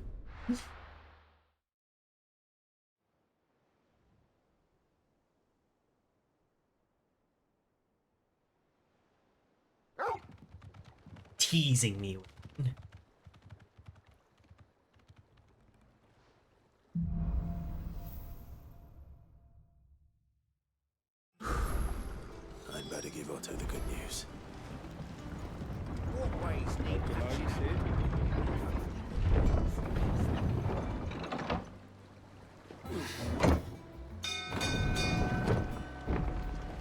Teasing me. I'd better give Otto the good news. Walkways need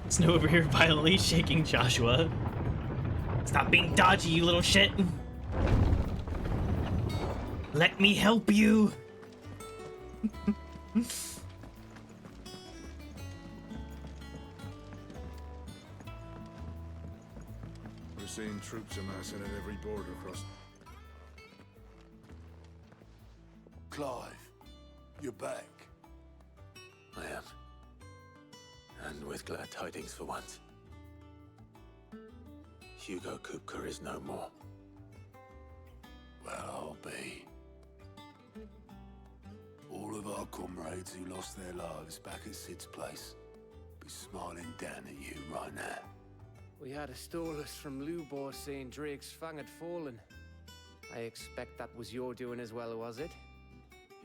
Snow over here violently shaking Joshua. Stop being dodgy, you little shit. Let me help you. We're seeing troops amassing at every border across. Clive, you're back. I am. And with glad tidings for once. Hugo Kupka is no more. Well, I'll be. All of our comrades who lost their lives back at Sid's place be smiling down at you right now. We had a Storless from Lubor saying Drake's Fang had fallen. I expect that was your doing as well, was it?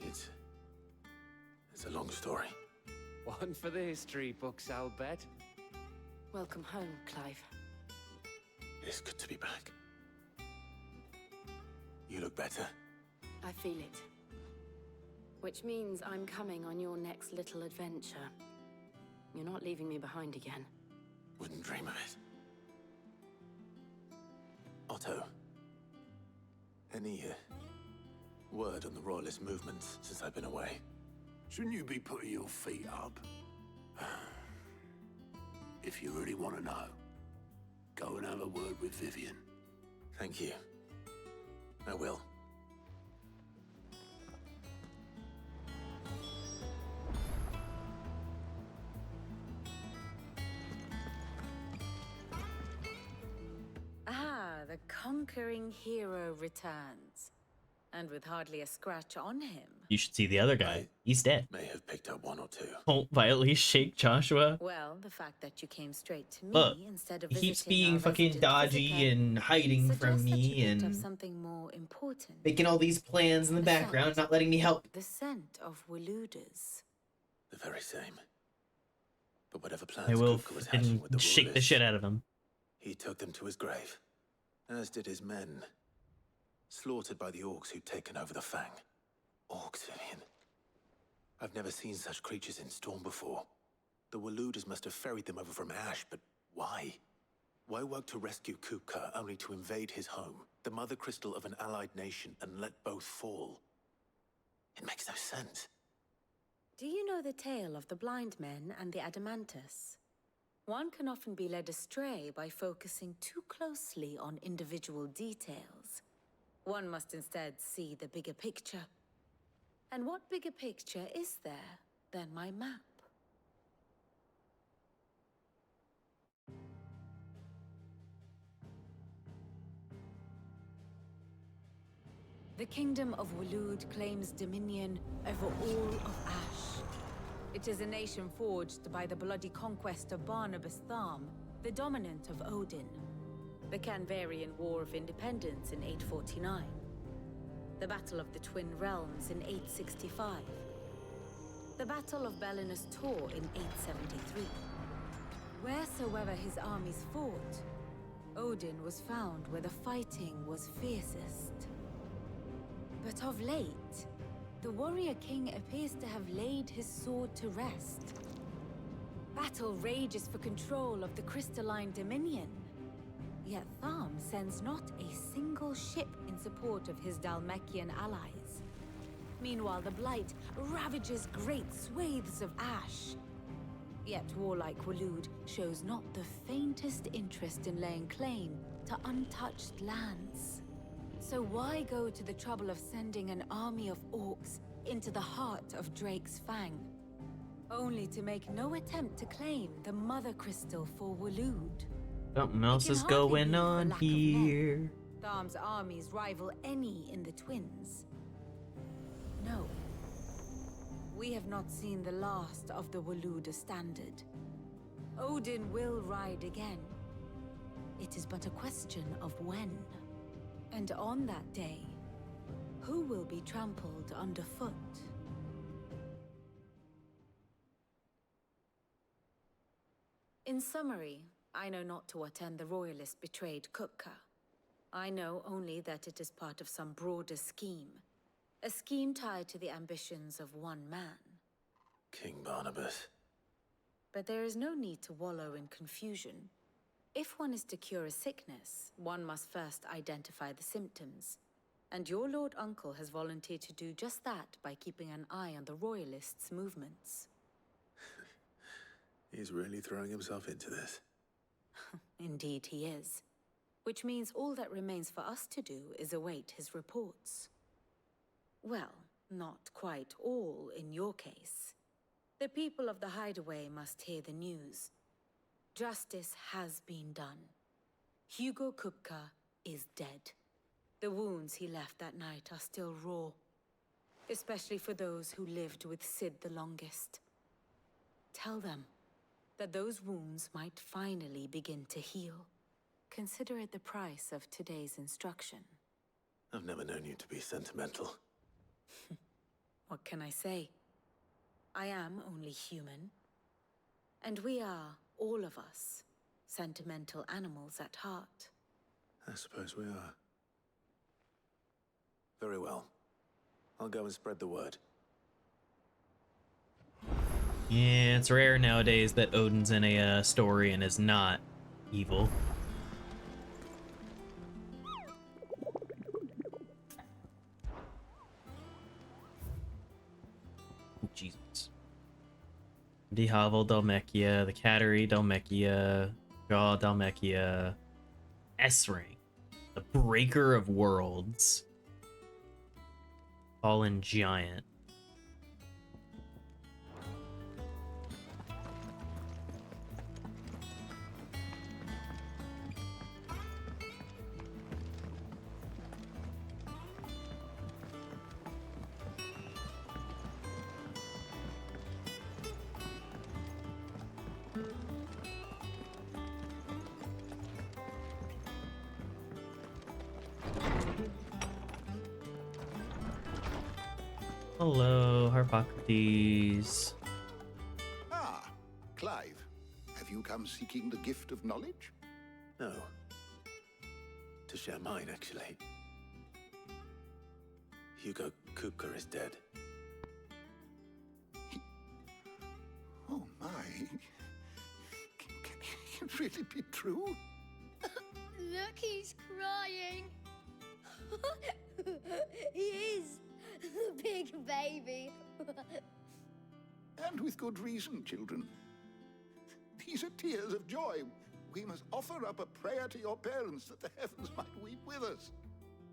It's a long story. One for the history books, I'll bet. Welcome home, Clive. It's good to be back. You look better. I feel it. Which means I'm coming on your next little adventure. You're not leaving me behind again. Wouldn't dream of it. Otto, any word on the Royalist movements since I've been away. Shouldn't you be putting your feet up? If you really want to know, go and have a word with Vivian. Thank you. I will. Ah, the conquering hero returns. And with hardly a scratch on him. You should see the other guy. He's dead. May have picked up one or two. Don't violently shake Joshua. Well, the fact that you came straight to me Look, instead of he keeps visiting being our fucking resident dodgy visitor and hiding suggests from that me you picked up and something more important. making all these plans in the background, not letting me help. The scent of Waludas. The very same. But whatever I plans will Kupka was hatching with the shake the Royalists, shit out of him. he took them to his grave, as did his men. Slaughtered by the orcs who'd taken over the Fang. Orcs, Vivian. I've never seen such creatures in Storm before. The Waludas must have ferried them over from Ash, but why? Why work to rescue Kupka only to invade his home, the mother crystal of an allied nation, and let both fall? It makes no sense. Do you know the tale of the blind men and the Adamantus? One can often be led astray by focusing too closely on individual details. One must instead see the bigger picture. And what bigger picture is there than my map? The Kingdom of Waloed claims dominion over all of Ash. It is a nation forged by the bloody conquest of Barnabas Tharm, the dominant of Odin. The Canvarian War of Independence in 849. The Battle of the Twin Realms in 865. The Battle of Belinus Tor in 873. Wheresoever his armies fought, Odin was found where the fighting was fiercest. But of late, the warrior king appears to have laid his sword to rest. Battle rages for control of the crystalline dominion. Yet Tharm sends not a single ship in support of his Dhalmekian allies. Meanwhile, the Blight ravages great swathes of Ash. Yet warlike Waloed shows not the faintest interest in laying claim to untouched lands. So why go to the trouble of sending an army of orcs into the heart of Drake's Fang? Only to make no attempt to claim the Mother Crystal for Waloed. Something else is going on here. Tharm's armies rival any in the Twins. No. We have not seen the last of the Waluda standard. Odin will ride again. It is but a question of when. And on that day, who will be trampled underfoot? In summary, I know not to what end the Royalists betrayed Kupka. I know only that it is part of some broader scheme. A scheme tied to the ambitions of one man. King Barnabas. But there is no need to wallow in confusion. If one is to cure a sickness, one must first identify the symptoms. And your Lord Uncle has volunteered to do just that by keeping an eye on the Royalists' movements. He's really throwing himself into this. Indeed he is. Which means all that remains for us to do is await his reports. Well, not quite all in your case. The people of the Hideaway must hear the news. Justice has been done. Hugo Kupka is dead. The wounds he left that night are still raw. Especially for those who lived with Sid the longest. Tell them that those wounds might finally begin to heal. Consider it the price of today's instruction. I've never known you to be sentimental. What can I say? I am only human. And we are, all of us, sentimental animals at heart. I suppose we are. Very well. I'll go and spread the word. Yeah, it's rare nowadays that Odin's in a story and is not evil. Jesus. Die Havel Dalmekia, the Cattery Dalmekia, Jaw Dalmekia, S-Ring, the Breaker of Worlds, Fallen Giant. Hello, Harpocrates. Ah, Clive. Have you come seeking the gift of knowledge? No. To share mine, actually. Hugo Kupka is dead. Oh my. Can it really be true? Look, he's crying. He is. The big baby. And with good reason, children. These are tears of joy. We must offer up a prayer to your parents that the heavens might weep with us.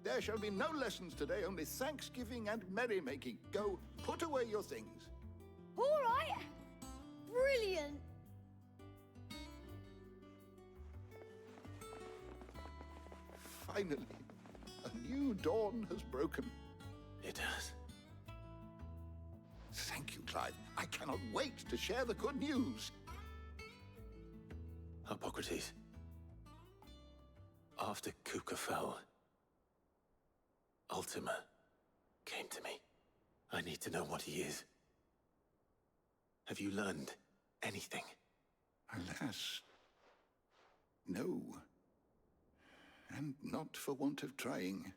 There shall be no lessons today, only thanksgiving and merrymaking. Go, put away your things. All right. Brilliant. Finally, a new dawn has broken. It has. Thank you, Clive. I cannot wait to share the good news. Hippocrates. After Kupka fell, Ultima came to me. I need to know what he is. Have you learned anything? Alas, no. And not for want of trying.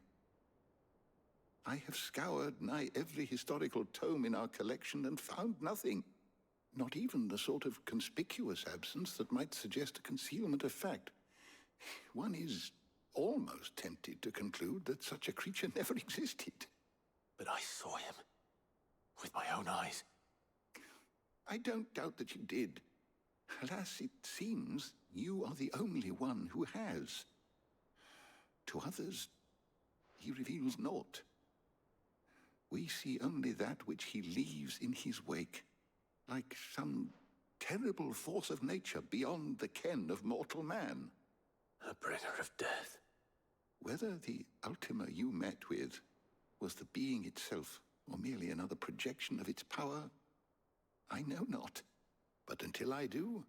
I have scoured nigh every historical tome in our collection and found nothing. Not even the sort of conspicuous absence that might suggest a concealment of fact. One is almost tempted to conclude that such a creature never existed. But I saw him. With my own eyes. I don't doubt that you did. Alas, it seems you are the only one who has. To others, he reveals naught. We see only that which he leaves in his wake, like some terrible force of nature beyond the ken of mortal man. A bringer of death. Whether the Ultima you met with was the being itself, or merely another projection of its power, I know not. But until I do,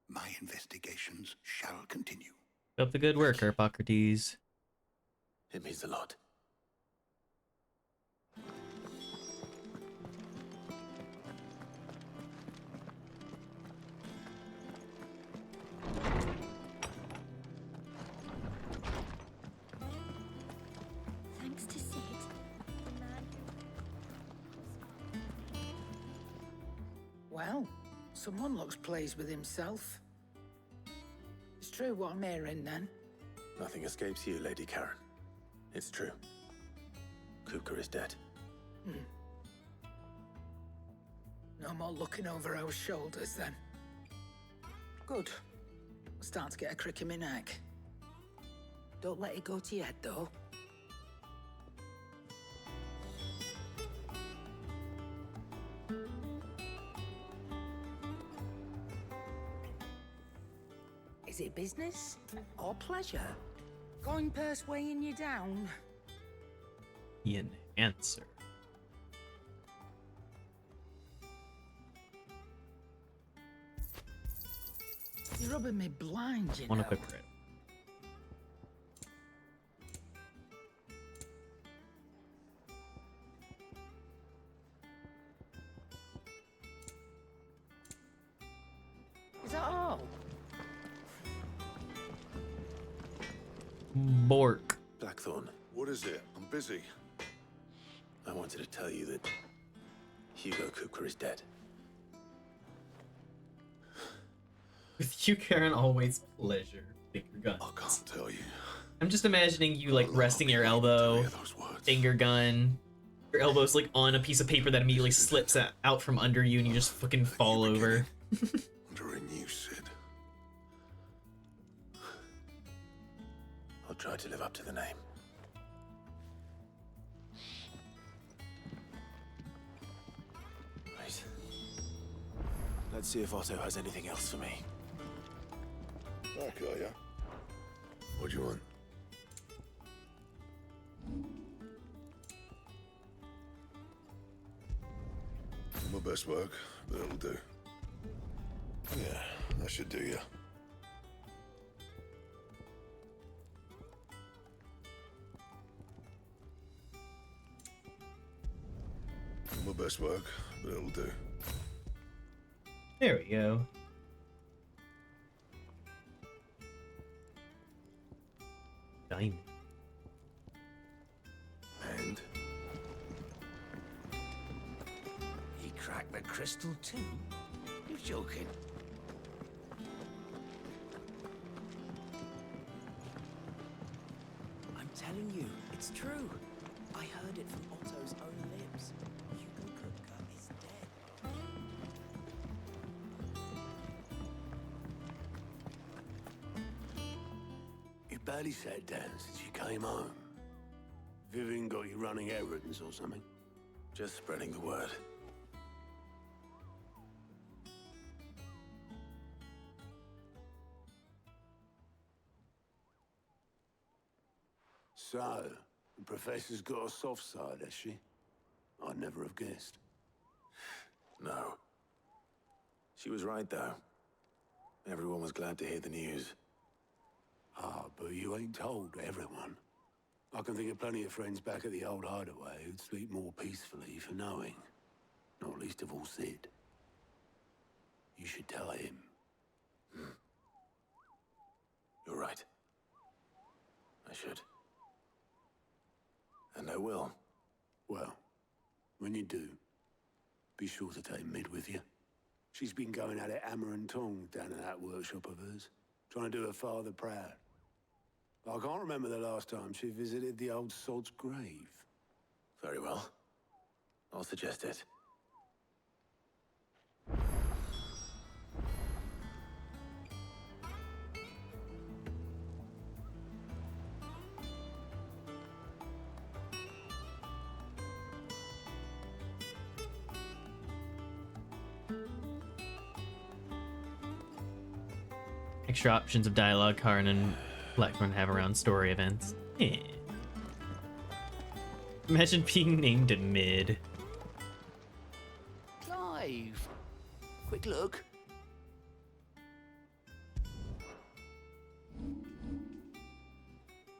my investigations shall continue. Keep up the good work, Hippocrates. It means a lot. Thanks to Sid, the man Well, someone looks pleased with himself. It's true what I'm hearing, then. Nothing escapes you, Lady Karen. It's true. Kupka is dead. No more looking over our shoulders, then. Good. I'm starting to get a crick in my neck. Don't let it go to your head, though. Is it business or pleasure? Going purse weighing you down? The Enhancer. You're rubbing me blind, you One know. equip crit. Is that all? Bork. Blackthorn, What is it? I'm busy. I wanted to tell you that Hugo Kupka is dead. With you, Karen, always pleasure. Finger guns. I can't tell you. I'm just imagining you like resting your elbow, finger gun, Your elbow's like on a piece of paper that immediately slips out from under you, and you just fucking fall over. Under a new Sid. I'll try to live up to the name. Right. Let's see if Otto has anything else for me. Back, are ya? What do you want? My best work, but it'll do. Yeah, that should do ya. My best work, but it'll do. There we go. Diamond. And He cracked the crystal too? You're joking. I'm telling you, it's true. I heard it from Otto's own lips. Hugo Kupka is dead. You barely sat down since you came home. Vivian got you running errands or something? just spreading the word. So, the Professor's got a soft side, has she? I'd never have guessed. No. She was right, though. Everyone was glad to hear the news. Ah, but you ain't told everyone. I can think of plenty of friends back at the old hideaway who'd sleep more peacefully for knowing. Not least of all Sid. You should tell him. You're right. I should. And I will. Well, when you do, be sure to take Mid with you. She's been going at it hammer and tongs down in that workshop of hers, trying to do her father proud. I can't remember the last time she visited the old sod's grave. Very well. I'll suggest it. Extra options of dialogue Karn and Blackthorn have around story events. Yeah. Imagine being named Mid. Clive! Quick look.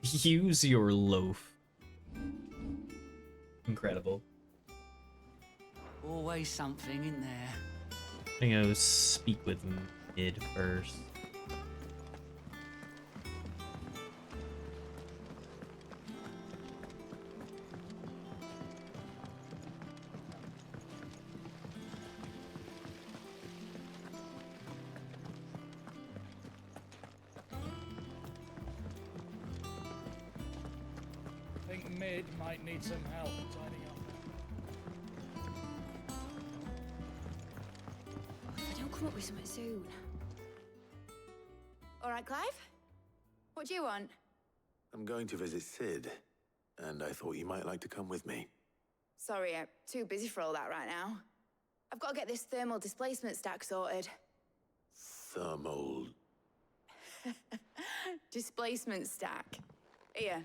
Use your loaf. Incredible. Always something in there. I'm gonna go speak with Mid first. Mid might need some help tidying up. If I don't come up with something soon. All right, Clive? What do you want? I'm going to visit Sid, and I thought you might like to come with me. Sorry, I'm too busy for all that right now. I've got to get this thermal displacement stack sorted. Thermal... Displacement stack. Here.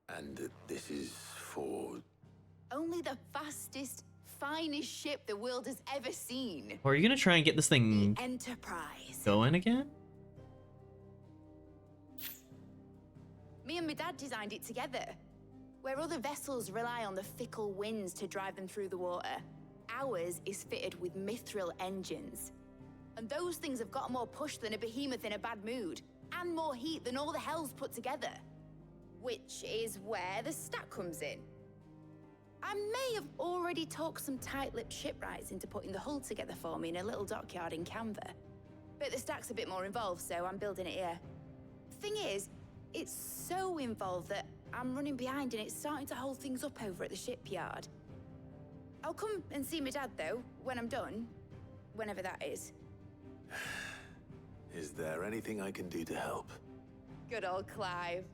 And this is for... Only the fastest, finest ship the world has ever seen. Or are you gonna try and get this thing Enterprise. going again? Me and my dad designed it together. Where other vessels rely on the fickle winds to drive them through the water, ours is fitted with mithril engines. And those things have got more push than a behemoth in a bad mood, and more heat than all the hells put together. Which is where the stack comes in. I may have already talked some tight-lipped shipwrights into putting the hull together for me in a little dockyard in Canva. But the stack's a bit more involved, so I'm building it here. Thing is, it's so involved that I'm running behind and it's starting to hold things up over at the shipyard. I'll come and see my dad, though, when I'm done. Whenever that is. Is there anything I can do to help? Good old Clive.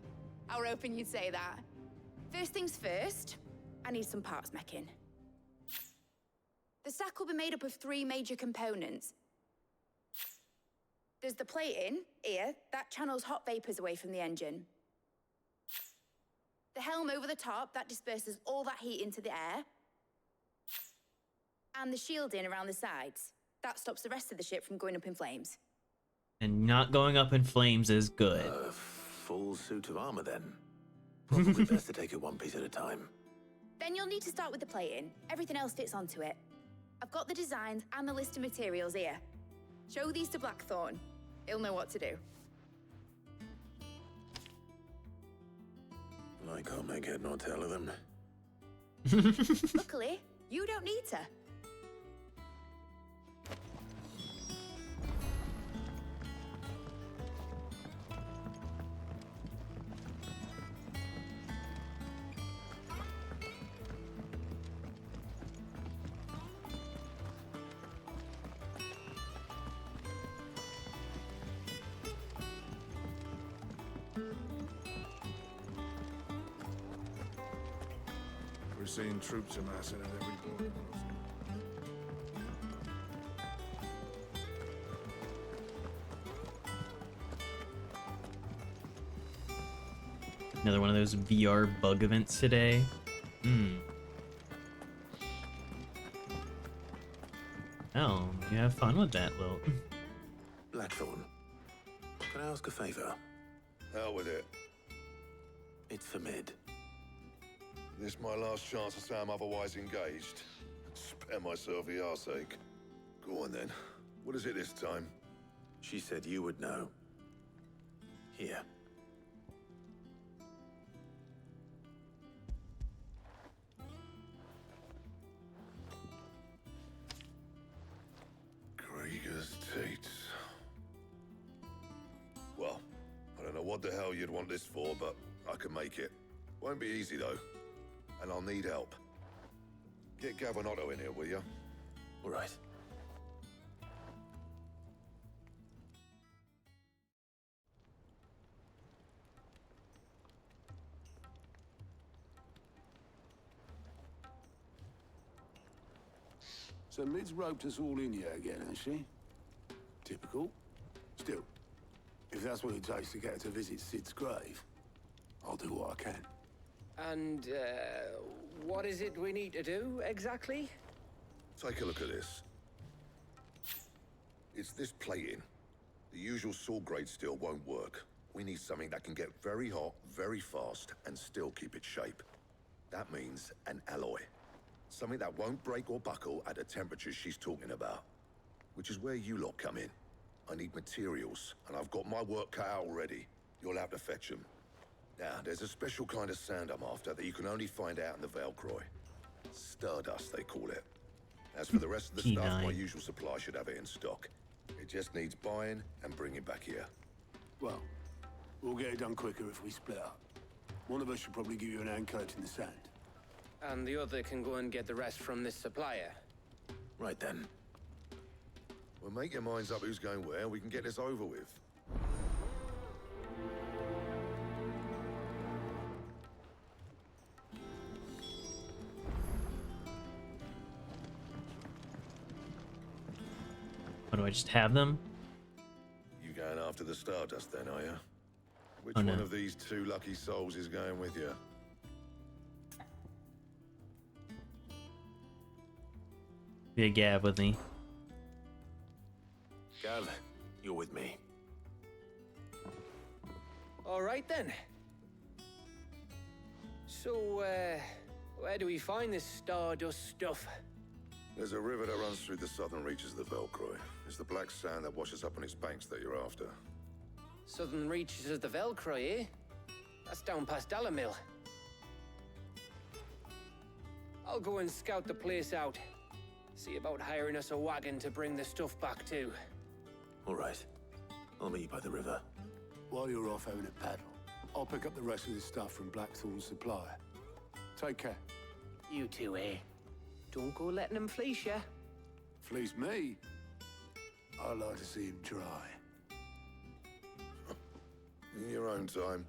I were hoping you'd say that. First things first, I need some parts meching. The stack will be made up of 3 major components. There's the plating, here, that channels hot vapors away from the engine. The helm over the top, that disperses all that heat into the air. And the shielding around the sides. That stops the rest of the ship from going up in flames. And not going up in flames is good. A full suit of armor, then. Probably best to take it one piece at a time. Then you'll need to start with the plating. Everything else fits onto it. I've got the designs and the list of materials here. Show these to Blackthorn. He'll know what to do. I can't make head nor tail of them. Luckily, you don't need to. We're seeing troops amassing at every border crossing. Another one of those VR bug events today. Oh, you have fun with that, Wilt. Blackthorn, can I ask a favor? Out with it. It's for Mid. This my last chance to say I'm otherwise engaged. Spare myself the arseache. Go on then. What is it this time? She said you would know. Here. Krieger's teats. Well, I don't know what the hell you'd want this for, but I can make it. Won't be easy though. And I'll need help. Get Gavin-Otto in here, will you? All right. So Mid's roped us all in here again, has she? Typical. Still, if that's what it takes to get her to visit Sid's grave, I'll do what I can. And, what is it we need to do, exactly? Take a look at this. It's this plating. The usual sword grade steel won't work. We need something that can get very hot, very fast, and still keep its shape. That means an alloy. Something that won't break or buckle at the temperatures she's talking about. Which is where you lot come in. I need materials, and I've got my work cut out already. You'll have to fetch them. Now, there's a special kind of sand I'm after that you can only find out in the Velcroy. Stardust, they call it. As for the rest of the stuff, my usual supply should have it in stock. It just needs buying and bringing back here. Well, we'll get it done quicker if we split up. One of us should probably give you an hand coating the sand. And the other can go and get the rest from this supplier. Right then. Well, make your minds up who's going where, we can get this over with. What, do I just have them? You going after the Stardust then, are you? Which Oh, no. one of these 2 lucky souls is going with you? Be a Gav with me. Gav, you're with me. All right, then. So, where do we find this Stardust stuff? There's a river that runs through the southern reaches of the Velcroy. It's the black sand that washes up on its banks that you're after. Southern reaches of the Velcroy, eh? That's down past Dalamil. I'll go and scout the place out. See about hiring us a wagon to bring the stuff back to. All right. I'll meet you by the river. While you're off having a paddle, I'll pick up the rest of the stuff from Blackthorn's supplier. Take care. You too, eh? Don't go letting him fleece ya. Fleece me? I'd like to see him try. In your own time.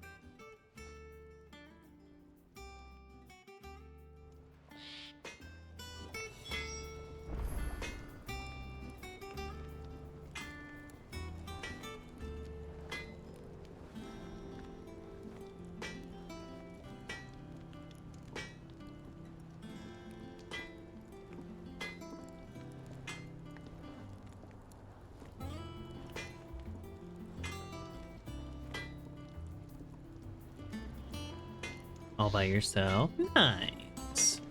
All by yourself? Nice.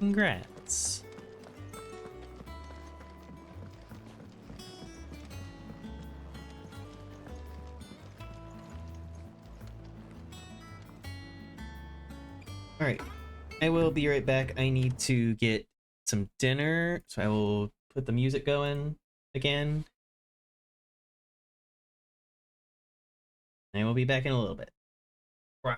Congrats. Alright. I will be right back. I need to get some dinner, so I will put the music going again. And we'll be back in a little bit. Rah.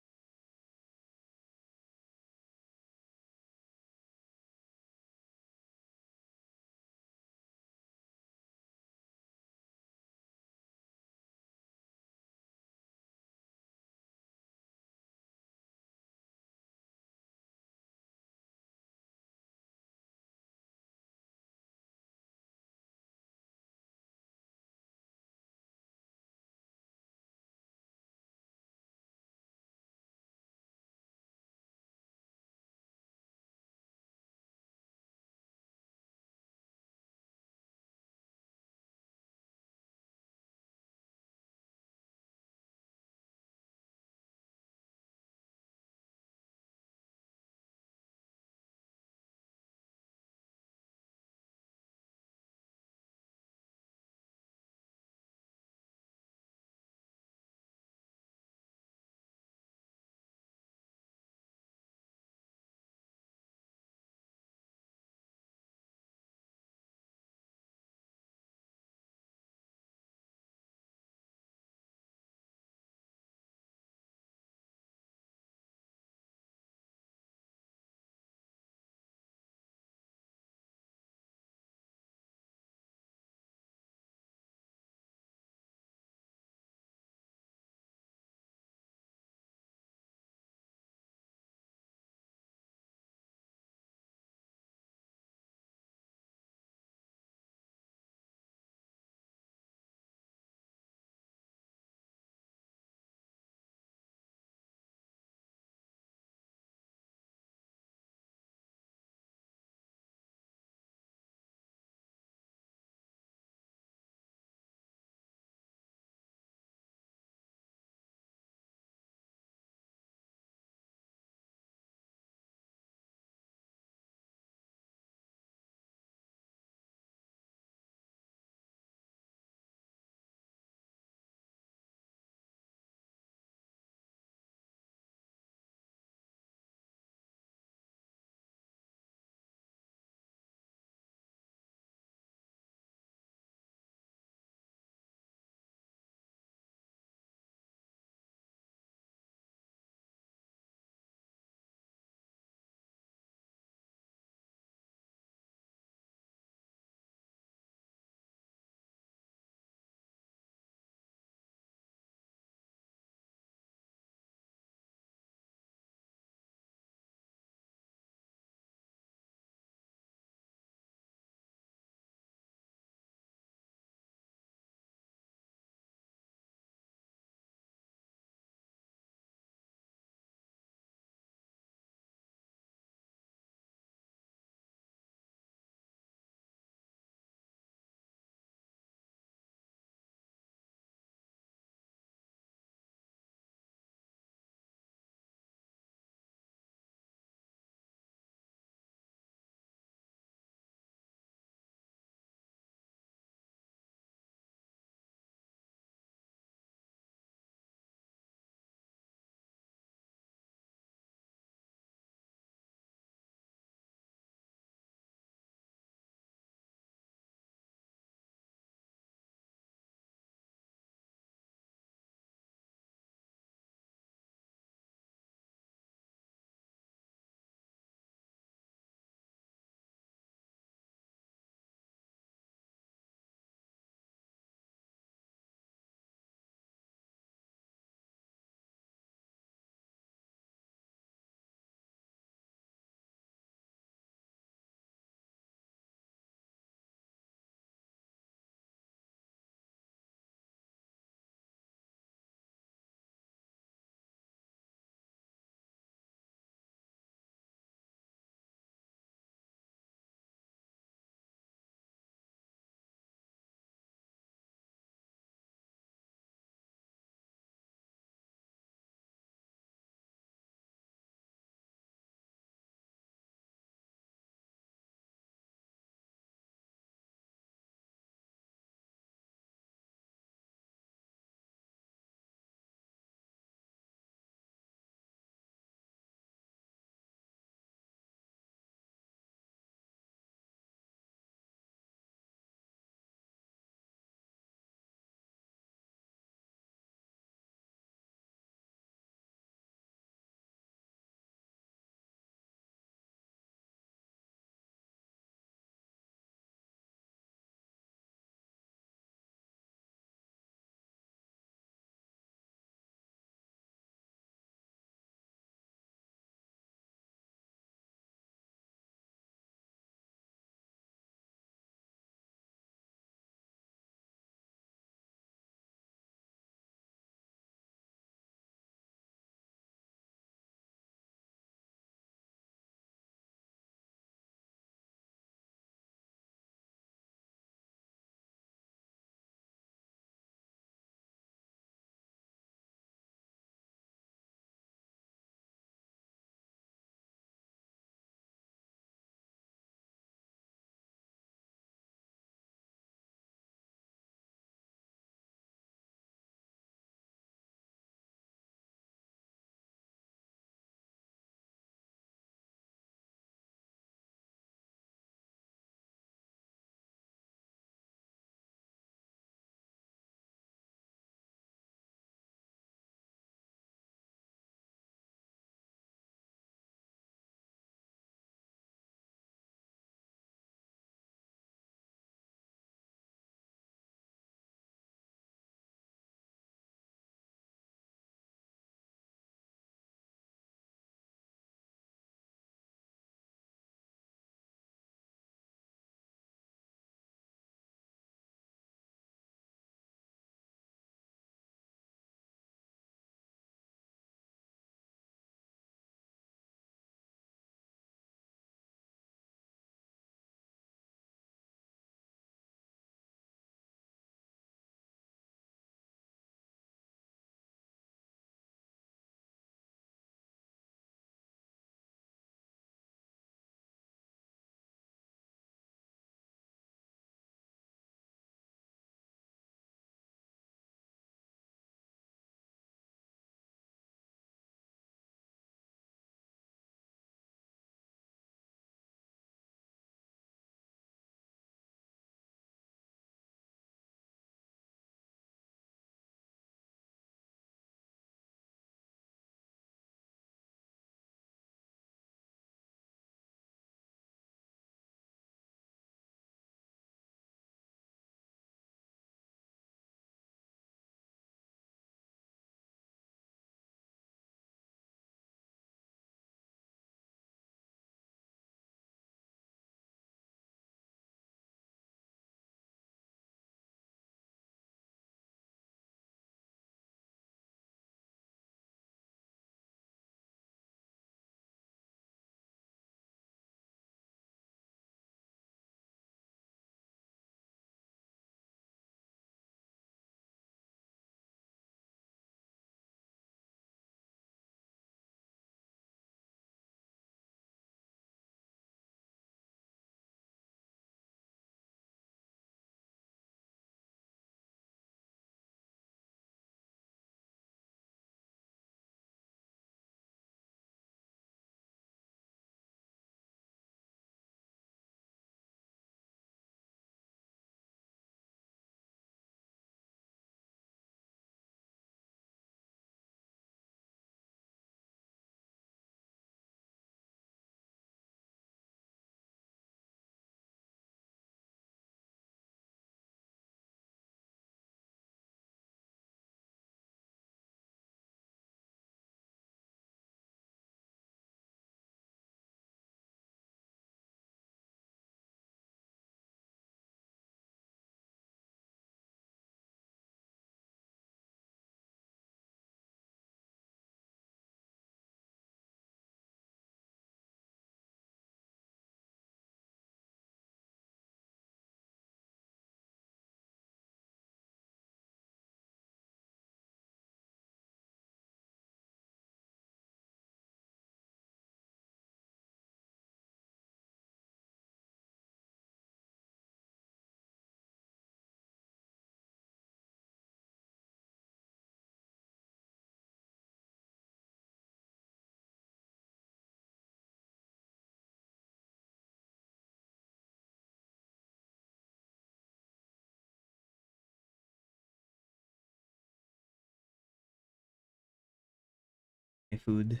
My food.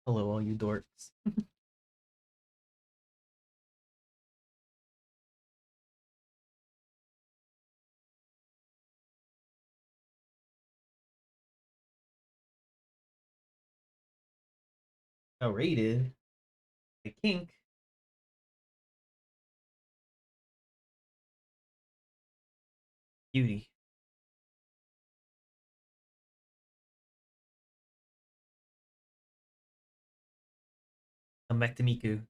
Hello, all you dorks. Rated. A kink. Beauty. Come back to Miku.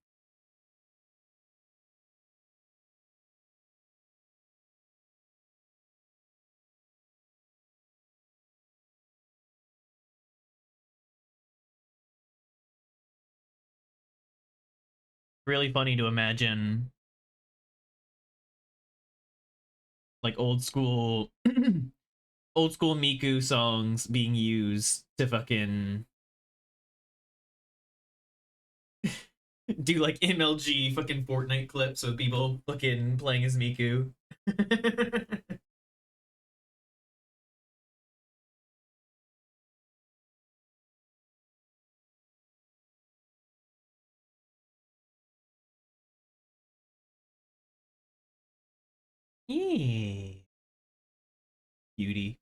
Really funny to imagine like old school Miku songs being used to fucking do like MLG fucking Fortnite clips of people fucking playing as Miku. Yeah. Beauty.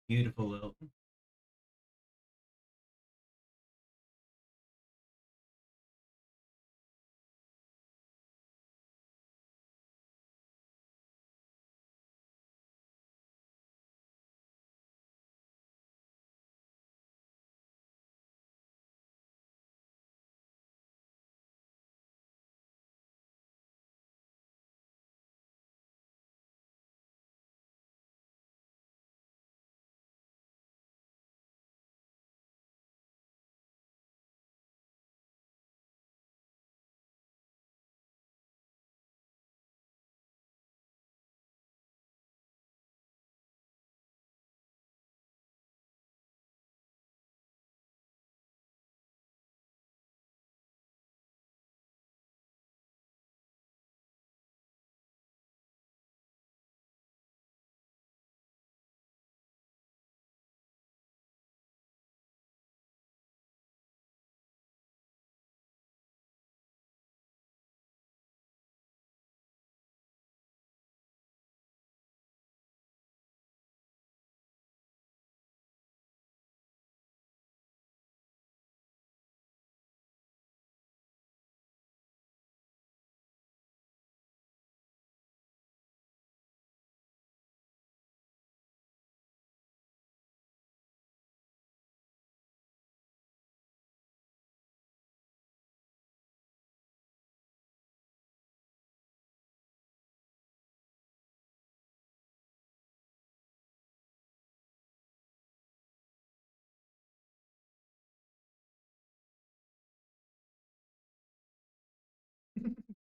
Beautiful little.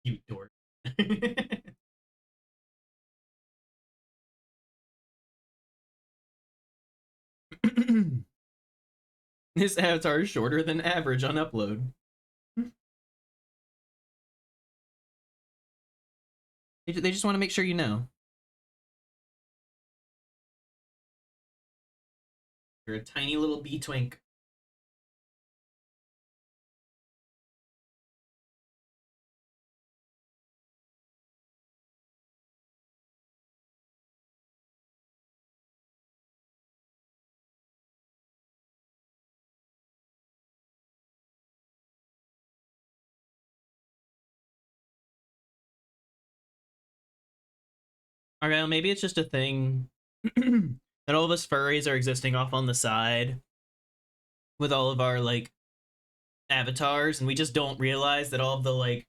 You dork. This avatar is shorter than average on upload. They just want to make sure you know. You're a tiny little bee twink. Okay, well, maybe it's just a thing that all of us furries are existing off on the side with all of our like avatars, and we just don't realize that all of the like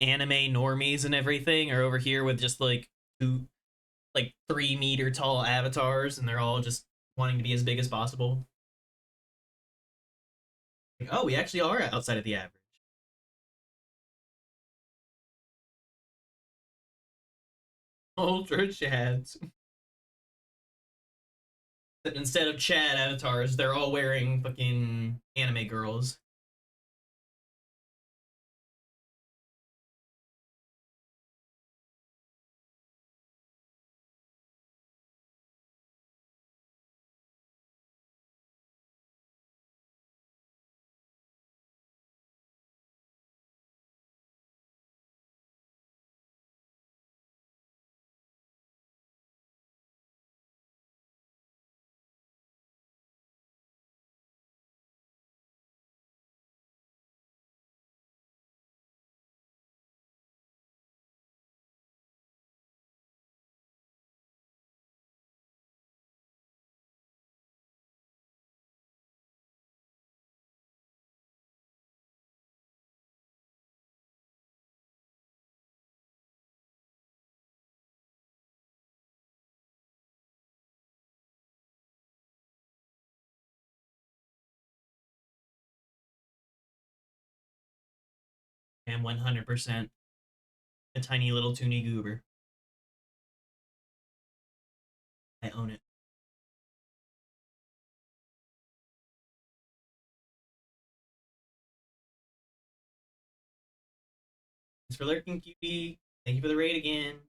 anime normies and everything are over here with just like 3-meter tall avatars, and they're all just wanting to be as big as possible. Like, oh, we actually are outside of the average. Ultra Chads. Instead of Chad avatars, they're all wearing fucking anime girls. And 100% a tiny little toony goober. I own it. Thanks for lurking, cutie. Thank you for the raid again.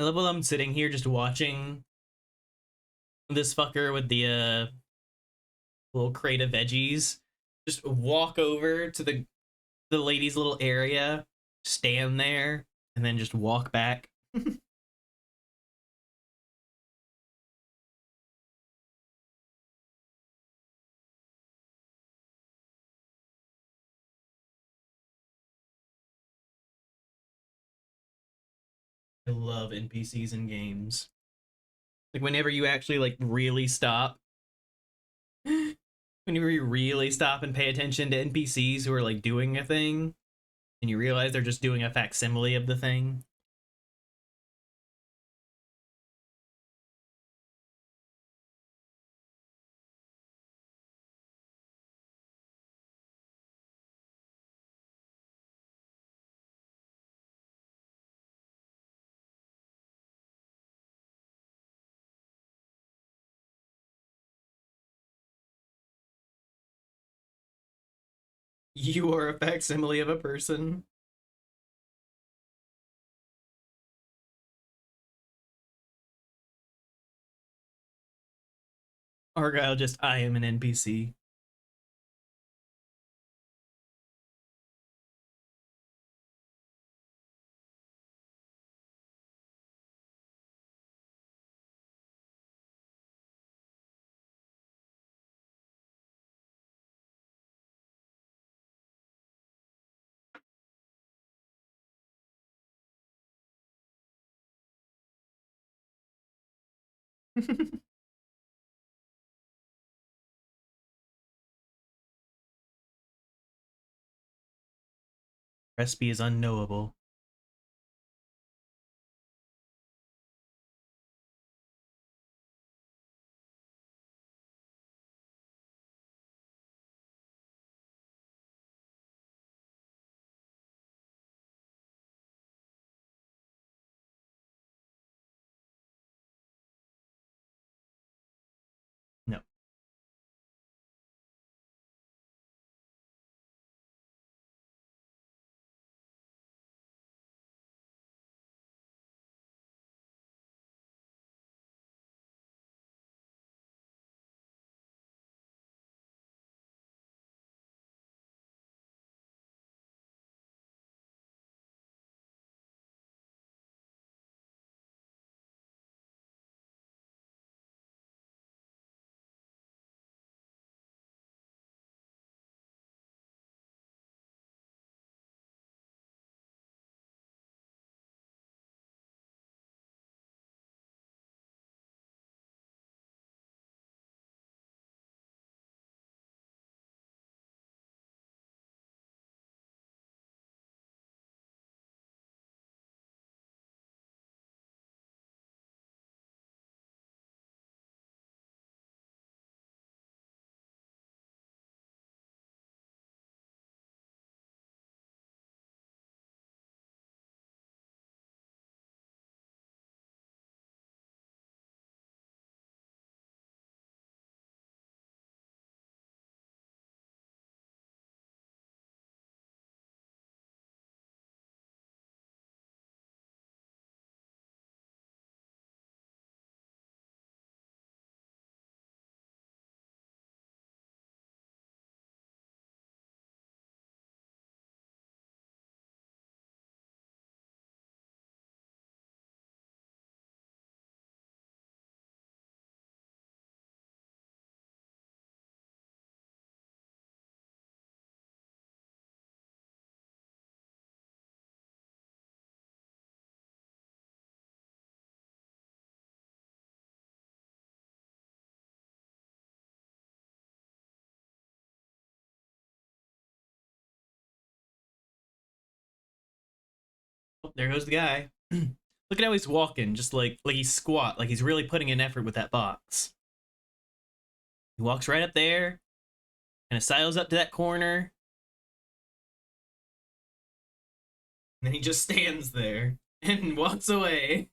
I love while I'm sitting here just watching this fucker with the little crate of veggies just walk over to the lady's little area, stand there, and then just walk back. I love NPCs in games. Like whenever you actually like really stop, whenever you really stop and pay attention to NPCs who are like doing a thing, and you realize they're just doing a facsimile of the thing. You are a facsimile of a person. Argyle just, I am an NPC. Recipe is unknowable. No. Oh, there goes the guy. Look at how he's walking, just like he's squat, like he's really putting in effort with that box. He walks right up there, and sidles up to that corner, and then he just stands there and walks away.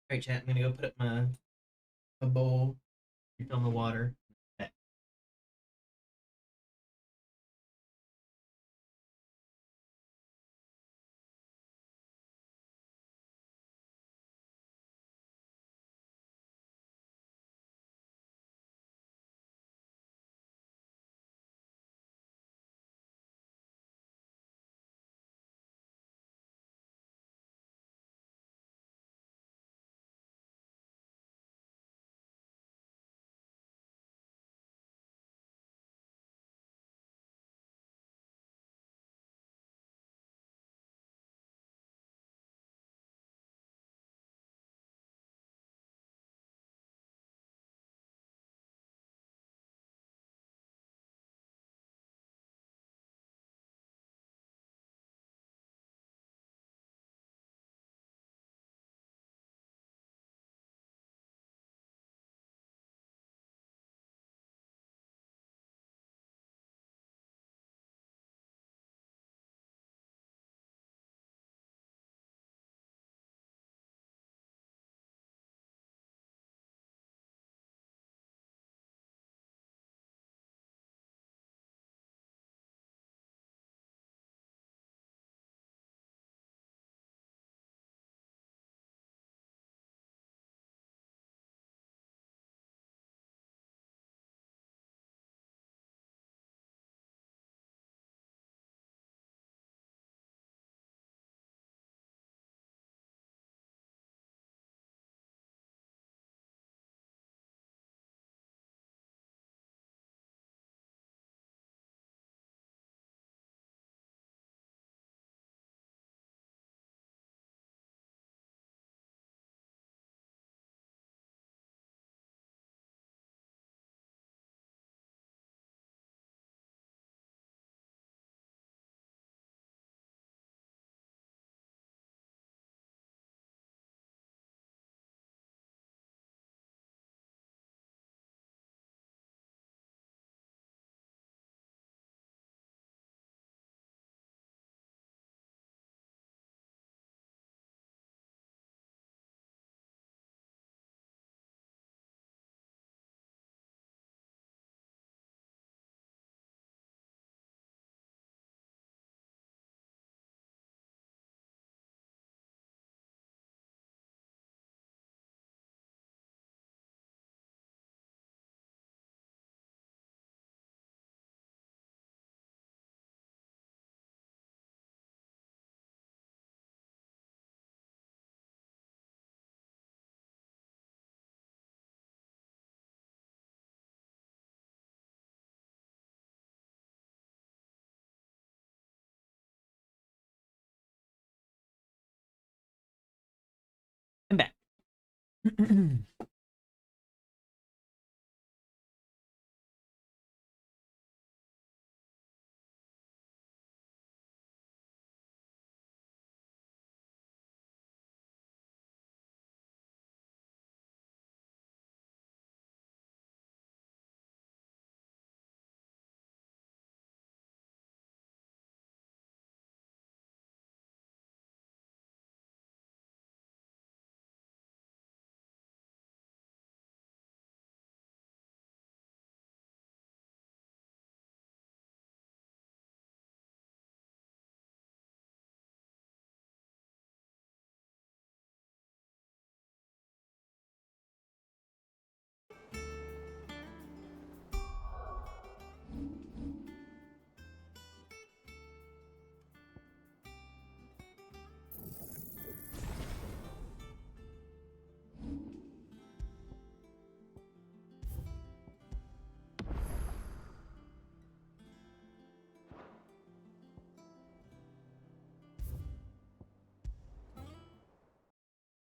Alright, chat, I'm gonna go put up my bowl, refill my water.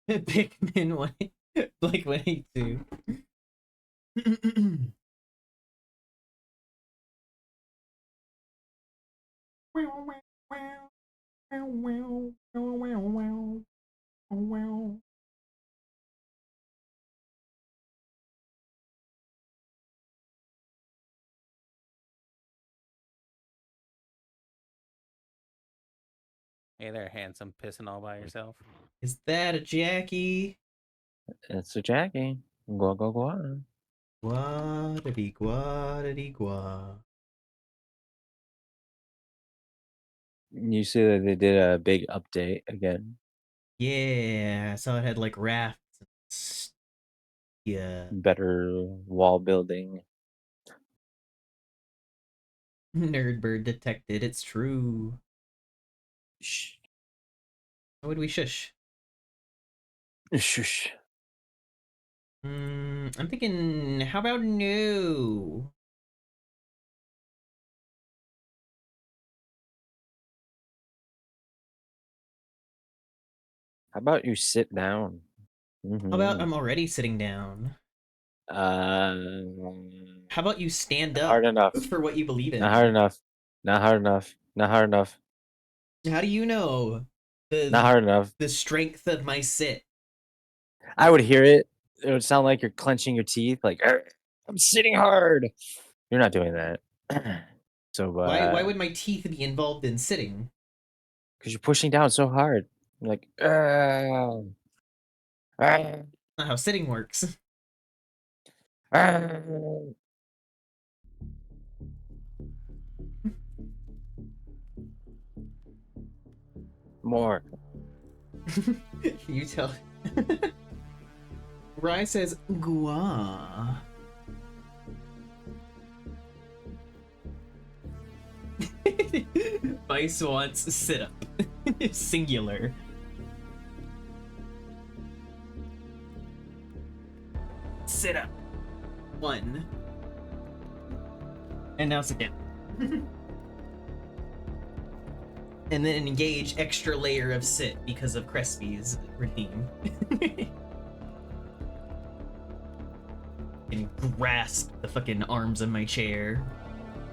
Pikmin 1, Blink 182. Hey there, handsome, pissing all by yourself. Is that a Jackie? It's a Jackie. Gua gua gua. Guadity guadity gua. You see that they did a big update again. Yeah, I saw it had like rafts. Yeah. Better wall building. Nerdbird detected. It's true. Shh. Why would we shush? Shush. I'm thinking, how about no? How about you sit down? How about I'm already sitting down? How about you stand up hard enough for what you believe in? Not hard enough. Not hard enough. Not hard enough. How do you know Not hard enough. the strength of my sit? I would hear it. It would sound like you're clenching your teeth, like I'm sitting hard. You're not doing that. So Why would my teeth be involved in sitting? Because you're pushing down so hard. You're like, Not how sitting works. More. You tell. Rye says gua. Vice wants sit up. Singular. Sit up. 1. And now sit down. And then engage extra layer of sit because of Crespi's routine. And grasp the fucking arms of my chair.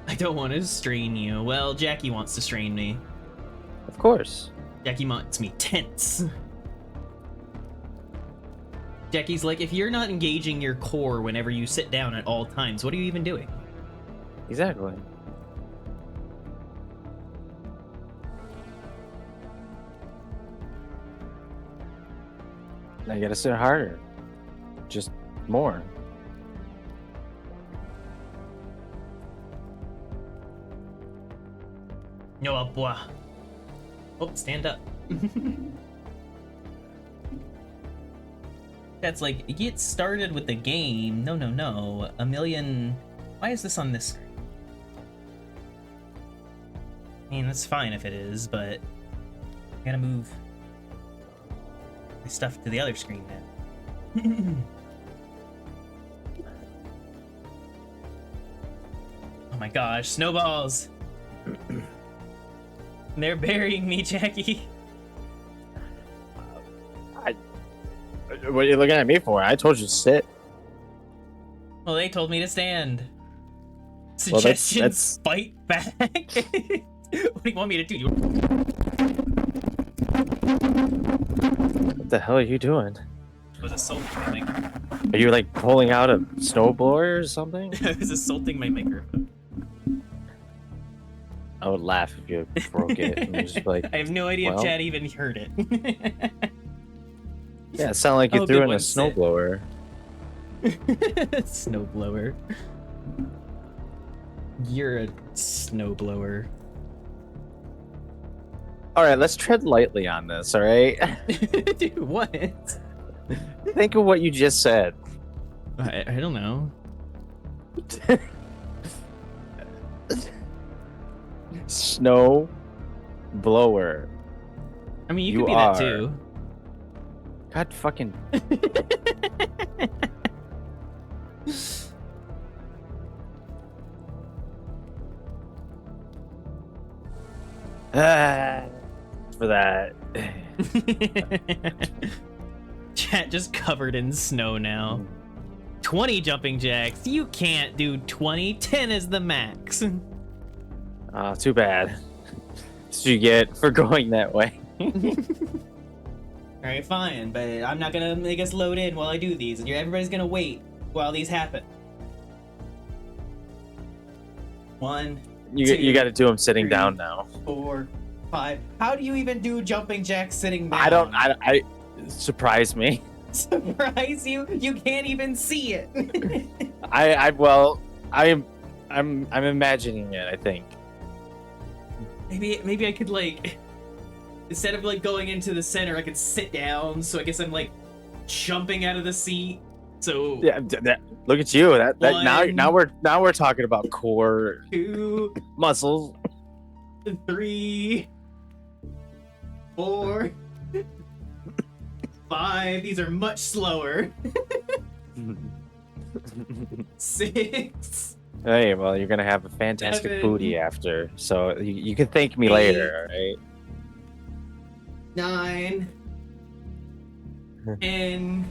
I don't want to strain you. Well, Jackie wants to strain me. Of course. Jackie wants me tense. Jackie's like, if you're not engaging your core whenever you sit down at all times, what are you even doing? Exactly. Now you gotta sit harder. Just more. No, boy. Oh, stand up. That's like, get started with the game. No, no, no. A million... Why is this on this screen? I mean, that's fine if it is, but... I gotta move my stuff to the other screen now. Oh my gosh, snowballs! They're burying me, Jackie. What are you looking at me for? I told you to sit. Well, they told me to stand. Well, Suggestions, fight back. What do you want me to do? What the hell are you doing? I was assaulting my microphone. Are you like pulling out a snowblower or something? I was assaulting my microphone. I would laugh if you broke it. And just be like, I have no idea well, if Chad even heard it. Yeah, it sounded like you threw in a snowblower. Snowblower. You're a snowblower. All right, let's tread lightly on this. All right. Dude, what? Think of what you just said. I don't know. Snow blower. I mean, you could be that too. God fucking. For that. Chat just covered in snow now. 20 jumping jacks. You can't do 20. 10 is the max. Too bad. That's what you get for going that way. Alright, fine, but I'm not gonna make us load in while I do these, and everybody's gonna wait while these happen. 1, You got to do them sitting 3, down now. 4, 5. How do you even do jumping jacks sitting down? I surprise me. Surprise you? You can't even see it. I'm imagining it, I think. Maybe I could like, instead of like going into the center, I could sit down. So I guess I'm like jumping out of the seat. So yeah, look at you. That One, now we're talking about core 2 muscles. 3, 4, 5. These are much slower. 6. Hey, well, you're gonna have a fantastic 7, booty after, so you can thank me 8, later, all right? 9, 10.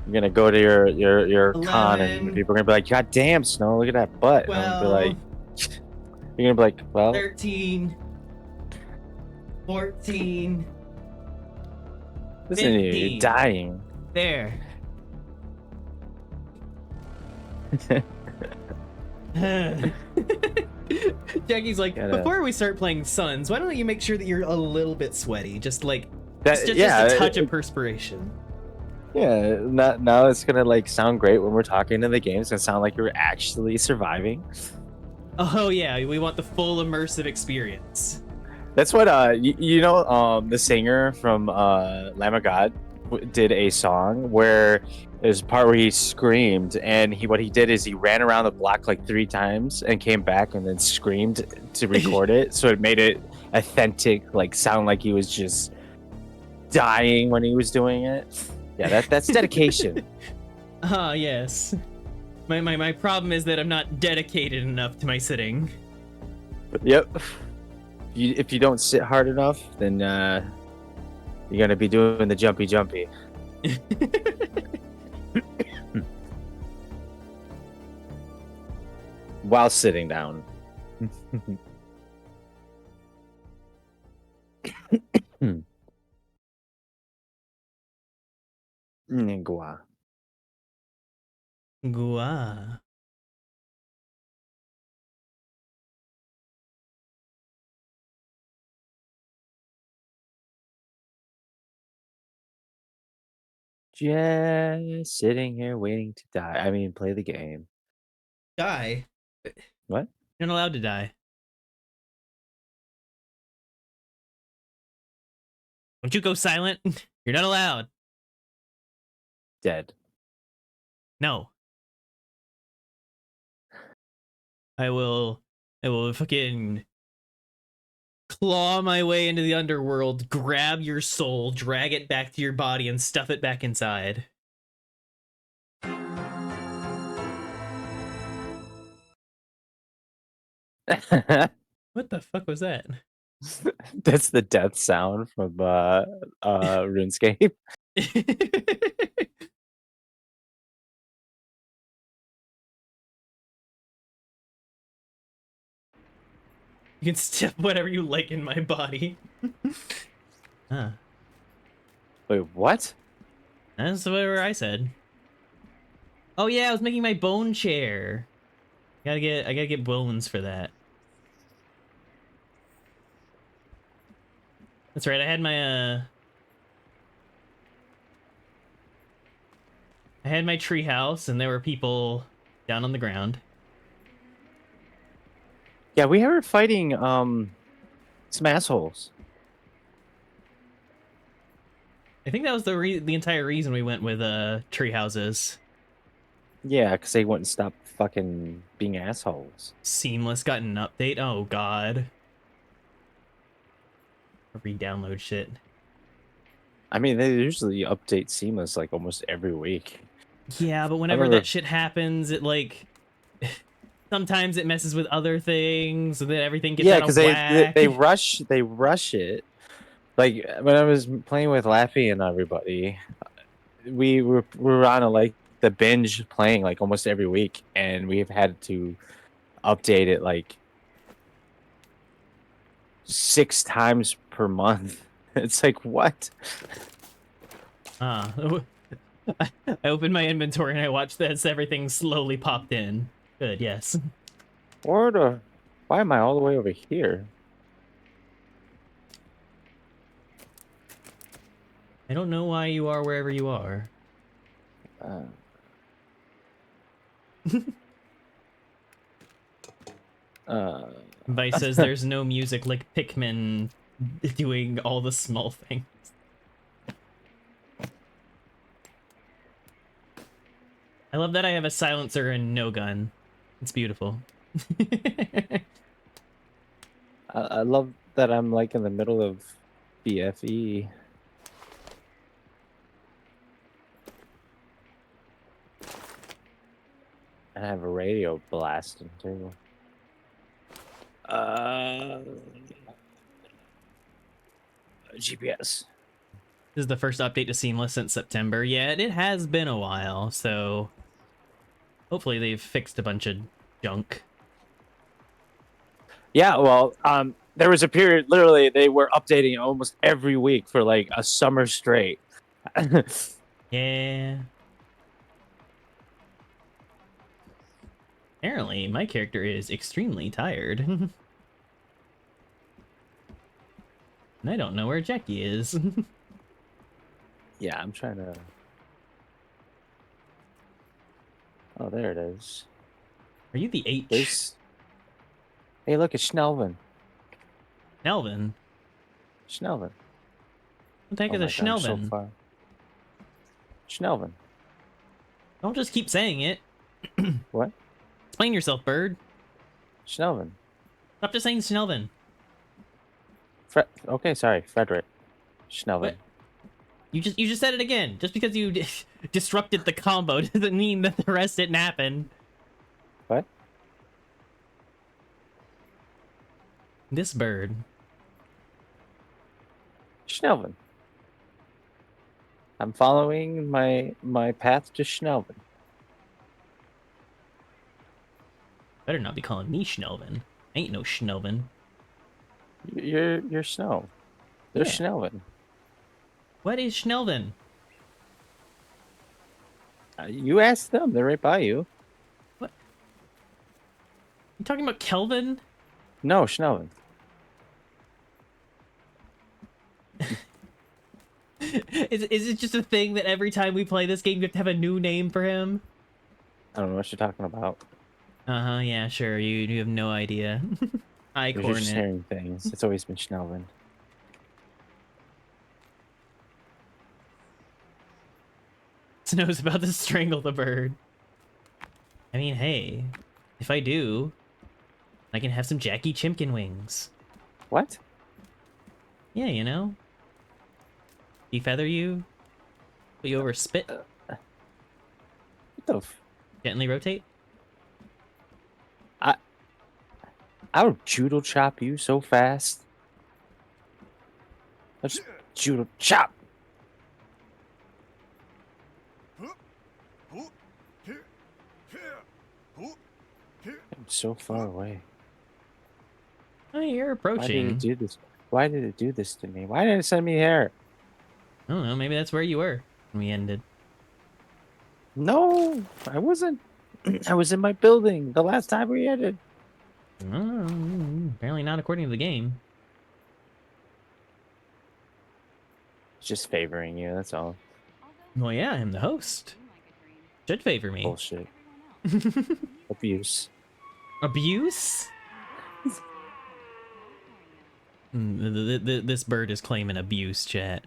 You're gonna go to your con, and 11, people are gonna be like, "God damn, Snow, look at that butt." And I'll be 12, like, "You're gonna be like, well, 13, 14. listen to you, 15. you're dying." There. Jackie's like, before we start playing Suns, why don't you make sure that you're a little bit sweaty? Just like, just a touch of perspiration. Yeah, now it's gonna like sound great when we're talking in the game. It's gonna sound like you're actually surviving. Oh yeah, we want the full immersive experience. That's what the singer from Lamb of God did a song where there's a part where he screamed, and what he did is he ran around the block like 3 times and came back and then screamed to record it, so it made it authentic, like sound like he was just dying when he was doing it. Yeah, that's dedication. Yes. My problem is that I'm not dedicated enough to my sitting. Yep. If you don't sit hard enough, then you're gonna be doing the jumpy. While sitting down. Gua. Gua. Just sitting here waiting to die. I mean, play the game. Die? What? You're not allowed to die. Don't you go silent? You're not allowed. Dead. No. I will fucking claw my way into the underworld, grab your soul, drag it back to your body, and stuff it back inside. What the fuck was that? That's the death sound from RuneScape. You can step whatever you like in my body. Huh. Wait, what? That's whatever I said. Oh yeah, I was making my bone chair. I gotta get bones for that. That's right, I had my I had my tree house and there were people down on the ground. Yeah, we were fighting some assholes. I think that was the entire reason we went with tree houses. Yeah, because they wouldn't stop fucking being assholes. Seamless got an update. Oh god. Re-download shit. I mean, they usually update Seamless like almost every week. Yeah, but whenever that shit happens, it like sometimes it messes with other things, so that everything gets out of whack. they rush it. Like when I was playing with Laffy and everybody, we were on like the binge playing like almost every week, and we've had to update it like 6 times per month. It's like, what? I opened my inventory and I watched this. Everything slowly popped in. Good, yes. Why am I all the way over here? I don't know why you are wherever you are. Vice says there's no music like Pikmin doing all the small things. I love that I have a silencer and no gun. It's beautiful. I love that I'm like in the middle of BFE. And I have a radio blasting too. GPS. This is the first update to Seamless since September. Yeah, it has been a while, so hopefully they've fixed a bunch of junk. Yeah, well, there was a period, literally, they were updating almost every week for like a summer straight. Yeah. Apparently, my character is extremely tired. And I don't know where Jakyll is. Yeah, I'm trying to... Oh, there it is. Are you the H? Hey, look, it's Schnelvin. Schnelvin? Schnelvin. What the heck is a Schnelvin? So far. Schnelvin. Don't just keep saying it. What? Explain yourself, bird. Schnelvin. Stop just saying Schnelvin. Okay, sorry, Frederick. Schnelvin. What? You just said it again. Just because you disrupted the combo doesn't mean that the rest didn't happen. What? This bird. Schnelvin. I'm following my path to Schnelvin. Better not be calling me Schnelvin. Ain't no Schnelvin. You're Snow. They're Yeah. Schnelvin. What is Schnelvin? You asked them. They're right by you. What? You talking about Kelvin? No, Schnelvin. Is it just a thing that every time we play this game you have to have a new name for him? I don't know what you're talking about. Uh-huh, yeah, sure. You have no idea. Hi, You're just Cornet. hearing things. It's always been Schnelvin. Snow's about to strangle the bird. I mean, hey, if I do, I can have some Jackie Chimkin wings. What? Yeah, you know. Defeather you. Put you over spit. What the f... Gently rotate. I'll judo chop you so fast. I'll just judo chop. so far away. Oh, you're Why approaching. did it do this? Why did it do this to me? Why did it send me here? I don't know. Maybe that's where you were when we ended. No, I wasn't. I was in my building the last time we ended. Apparently not according to the game. It's just favoring you, that's all. Well, yeah, I'm the host. Should favor me. Bullshit. Abuse. Abuse? This bird is claiming abuse, chat.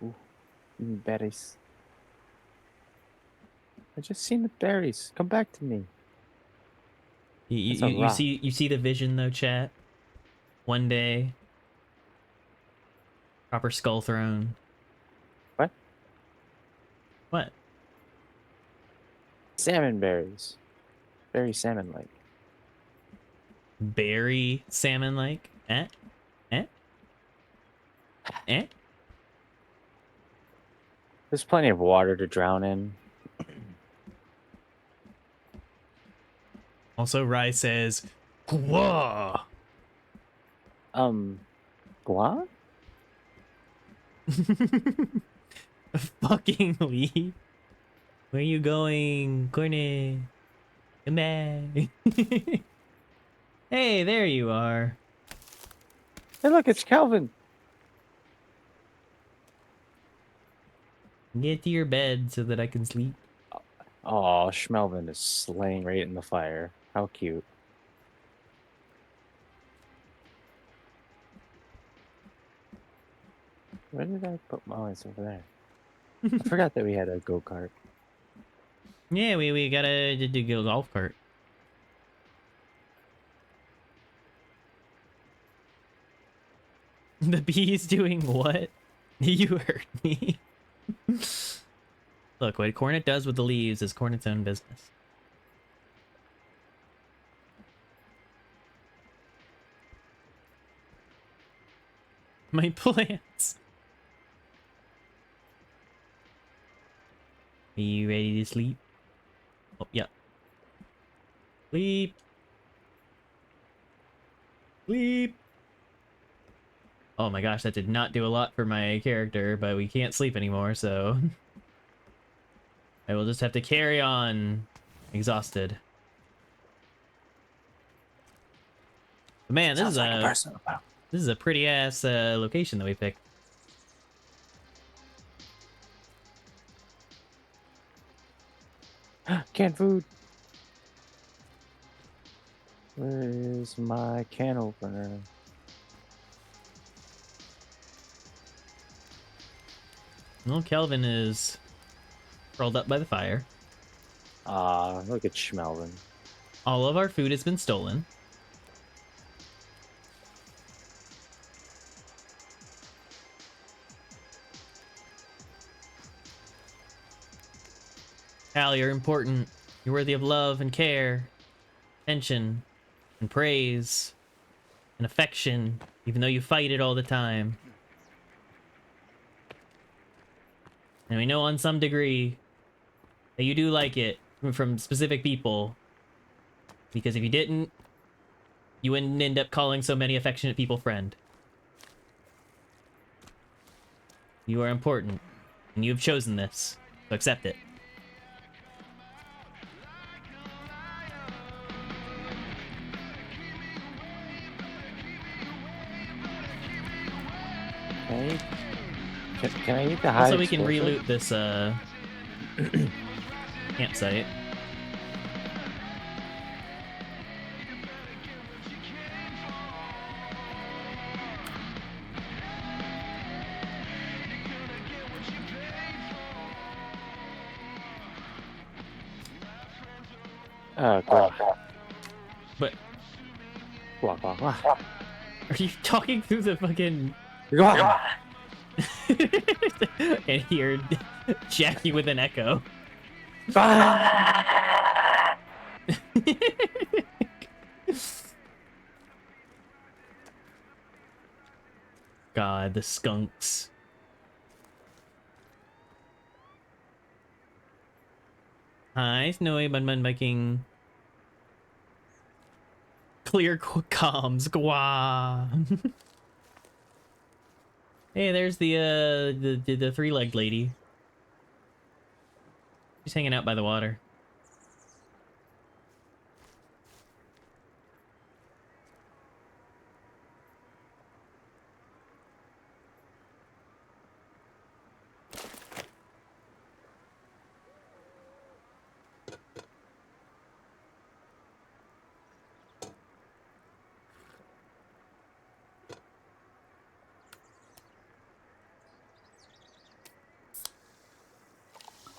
Ooh, berries. I just seen the berries. Come back to me. You see the vision though, chat. One day, proper skull throne. What? What? Salmon berries. Very salmon-like. Berry salmon like? Eh? There's plenty of water to drown in. Also, Rai says, "Gwa." Gua? Fucking leave. Where you going, Courtney? Come back. Hey, there you are. Hey, look, it's Calvin. Get to your bed so that I can sleep. Oh, Schmelvin is laying right in the fire. How cute. Where did I put... Oh, it's over there. I forgot that we had a go-kart. Yeah, we gotta do a golf cart. The bee's doing what? You heard me. Look, what Cornet does with the leaves is Cornet's own business. My plants. Are you ready to sleep? Oh, yeah. Sleep. Sleep. Oh my gosh, that did not do a lot for my character, but we can't sleep anymore, so... I will just have to carry on exhausted. But man, this is a pretty ass location that we picked. Canned food. Where is my can opener? Well, Kelvin is curled up by the fire. Look at Schmelvin. All of our food has been stolen. Hal, you're important. You're worthy of love and care, attention, and praise, and affection, even though you fight it all the time. And we know on some degree that you do like it from specific people. Because if you didn't, you wouldn't end up calling so many affectionate people friend. You are important, and you have chosen this, so accept it. Can I eat the high Also, we can explosive? reloot this campsite. Guac. But Guac, guac, guac. are you talking through the fucking Guac. and hear Jackie with an echo? God, the skunks. Hi, Snowy Bun Viking. Clear comms. Gwa. Hey, there's the three-legged lady. She's hanging out by the water.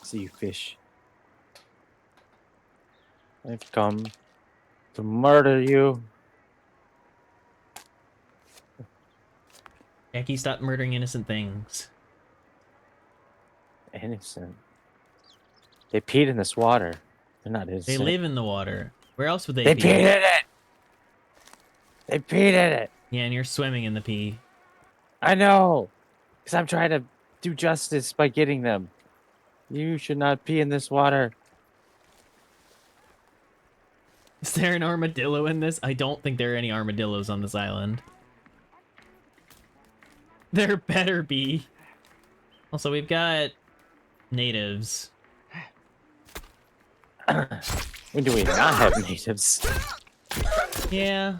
See you, fish. I've come to murder you. Jackie, stop murdering innocent things. Innocent. They peed in this water. They're not innocent. They live in the water. Where else would they They be? peed in it! They peed in it! Yeah, and you're swimming in the pee. I know! Because I'm trying to do justice by getting them. You should not pee in this water. Is there an armadillo in this? I don't think there are any armadillos on this island. There better be. Also, we've got natives. When do we not have natives? Yeah.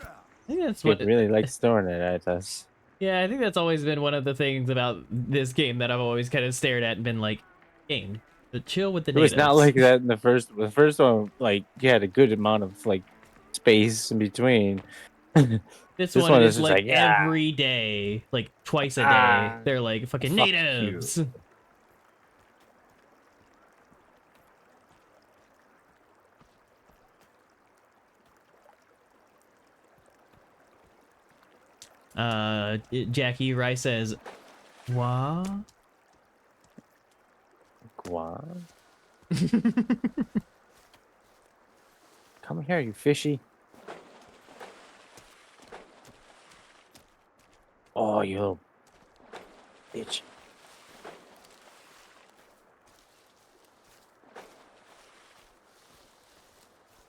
I think that's It what really likes throwing it at us. Yeah, I think that's always been one of the things about this game that I've always kind of stared at and been like, game, but chill with the It natives. was not like that in the first. The first one, like, you had a good amount of like space in between. This one is just like yeah. every day, like twice a day. They're like fucking fuck natives. you. Jackie Rice says, "What? What? Come here, you fishy. Oh, you bitch.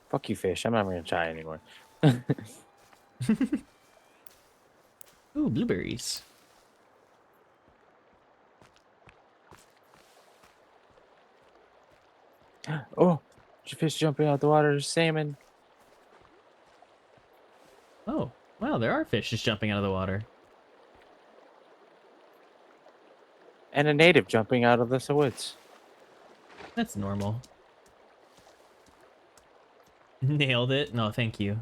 Fuck you, fish. I'm not gonna try anymore. Ooh, blueberries." Oh, fish jumping out the water. Salmon. Oh, wow, there are fish just jumping out of the water. And a native jumping out of the woods. That's normal. Nailed it. No, thank you.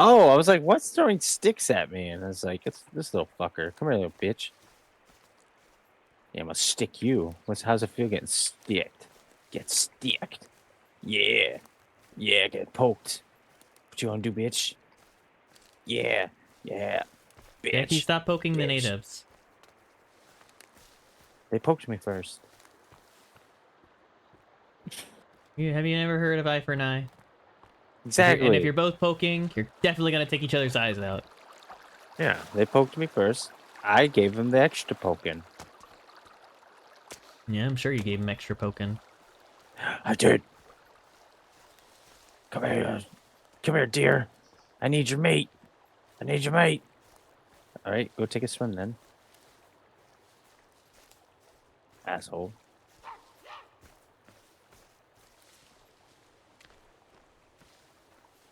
Oh, I was like, what's throwing sticks at me? And I was like, it's this little fucker. Come here, little bitch. Yeah, I'm gonna stick you. How's it feel getting sticked? Get sticked. Yeah. Yeah, get poked. What you wanna do, bitch? Yeah. Yeah. Bitch. Jackie, stop poking the Bitch. natives. They poked me first. Have you never heard of eye for an eye? Exactly. And if you're both poking, you're definitely gonna take each other's eyes out. Yeah, they poked me first. I gave them the extra poking. Yeah, I'm sure you gave him extra poking. I did. Come here, dear. I need your mate. I need your mate. All right, go take a swim then. Asshole.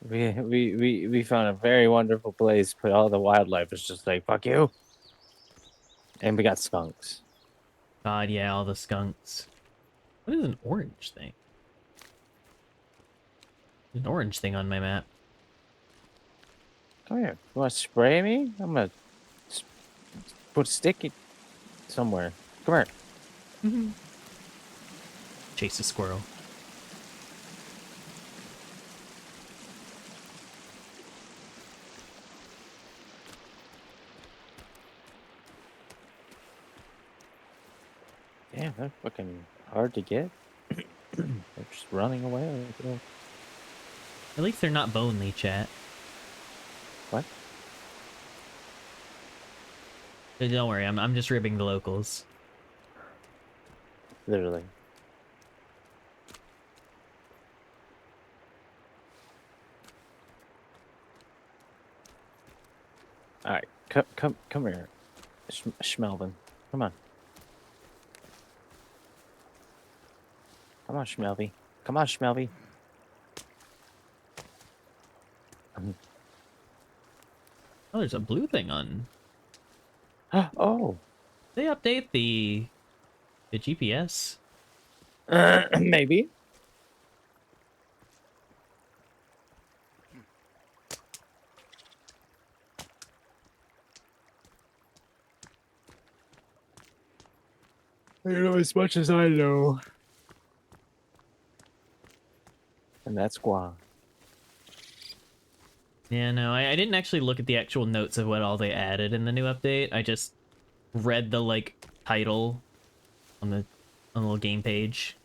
We found a very wonderful place, but all the wildlife is just like, fuck you. And we got skunks. God, yeah, all the skunks. What is an orange thing? There's an orange thing on my map. Come here. You want to spray me? I'm gonna put a stick somewhere. Come here. Chase a squirrel. Damn, they're fucking hard to get. They're just running away. At least they're not bonely, chat. What? Don't worry, I'm just ribbing the locals. Literally. All right, come here, Schmelvin. Come on. Come on, Schmelvy. Come on, Schmelvy. Oh, there's a blue thing on. Oh. They update the GPS. Maybe. You know as much as I know. And that's Guam. Yeah, no, I didn't actually look at the actual notes of what all they added in the new update. I just read the, like, title on the little game page.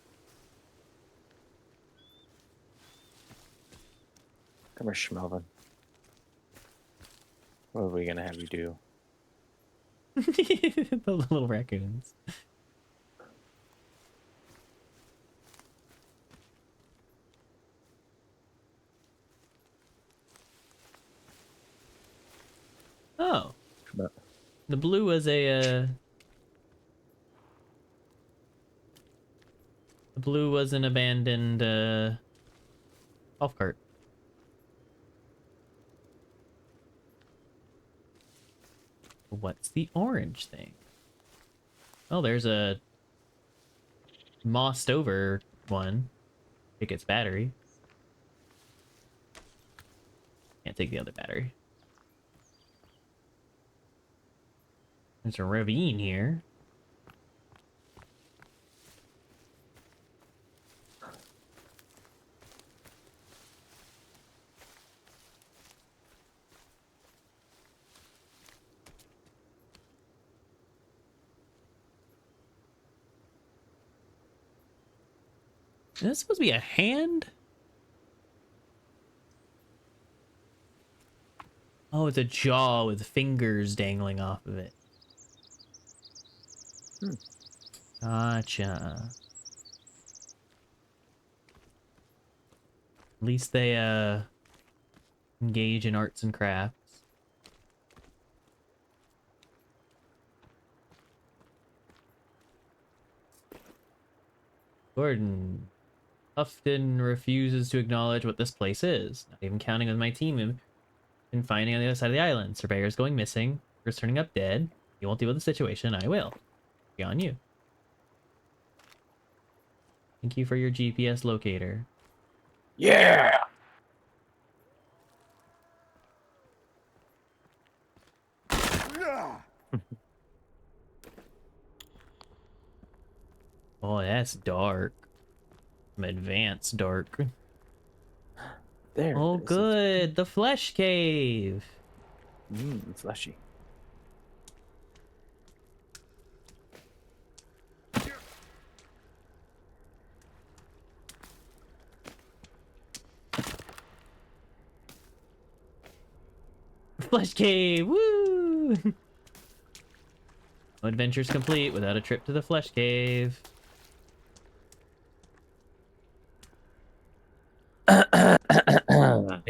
Come here, Schmelvin. What are we gonna have you do? The little raccoons. Oh. The blue was a, The blue was an abandoned, golf cart. What's the orange thing? Oh, there's a mossed over one. It gets battery. Can't take the other battery. There's a ravine here. Is this supposed to be a hand? Oh, it's a jaw with fingers dangling off of it. Gotcha. At least they, engage in arts and crafts. Gordon. Houghton refuses to acknowledge what this place is. Not even counting with my team and finding on the other side of the island. Surveyor's going missing. Chris turning up dead. You won't deal with the situation. I will. Be on you. Thank you for your GPS locator. Yeah! Oh, that's dark. Some advanced dark. There. Oh, good. The flesh cave. Fleshy. Flesh cave. Woo! No adventures complete without a trip to the flesh cave.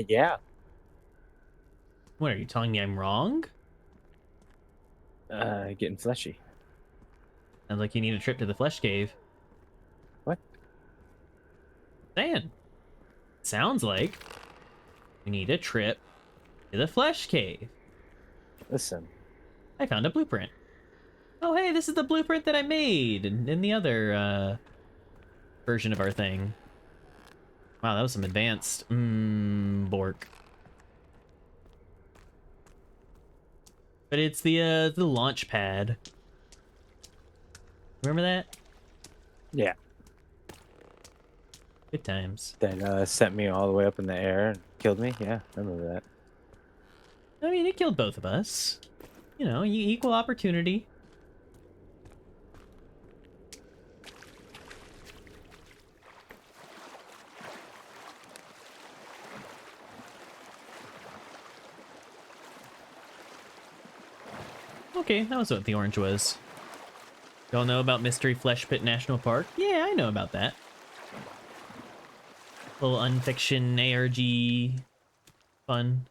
Yeah. What, are you telling me I'm wrong? Getting fleshy. Sounds like you need a trip to the flesh cave. What? Saying. Sounds like you need a trip to the flesh cave. Listen. I found a blueprint. Oh, hey, this is the blueprint that I made in the other, version of our thing. Wow, that was some advanced, Bork. But it's the launch pad. Remember that? Yeah. Good times. That sent me all the way up in the air and killed me. Yeah, I remember that. I mean, it killed both of us. You know, equal opportunity. Okay, that was what the orange was. Y'all know about Mystery Flesh Pit National Park? Yeah, I know about that. Little unfiction ARG fun.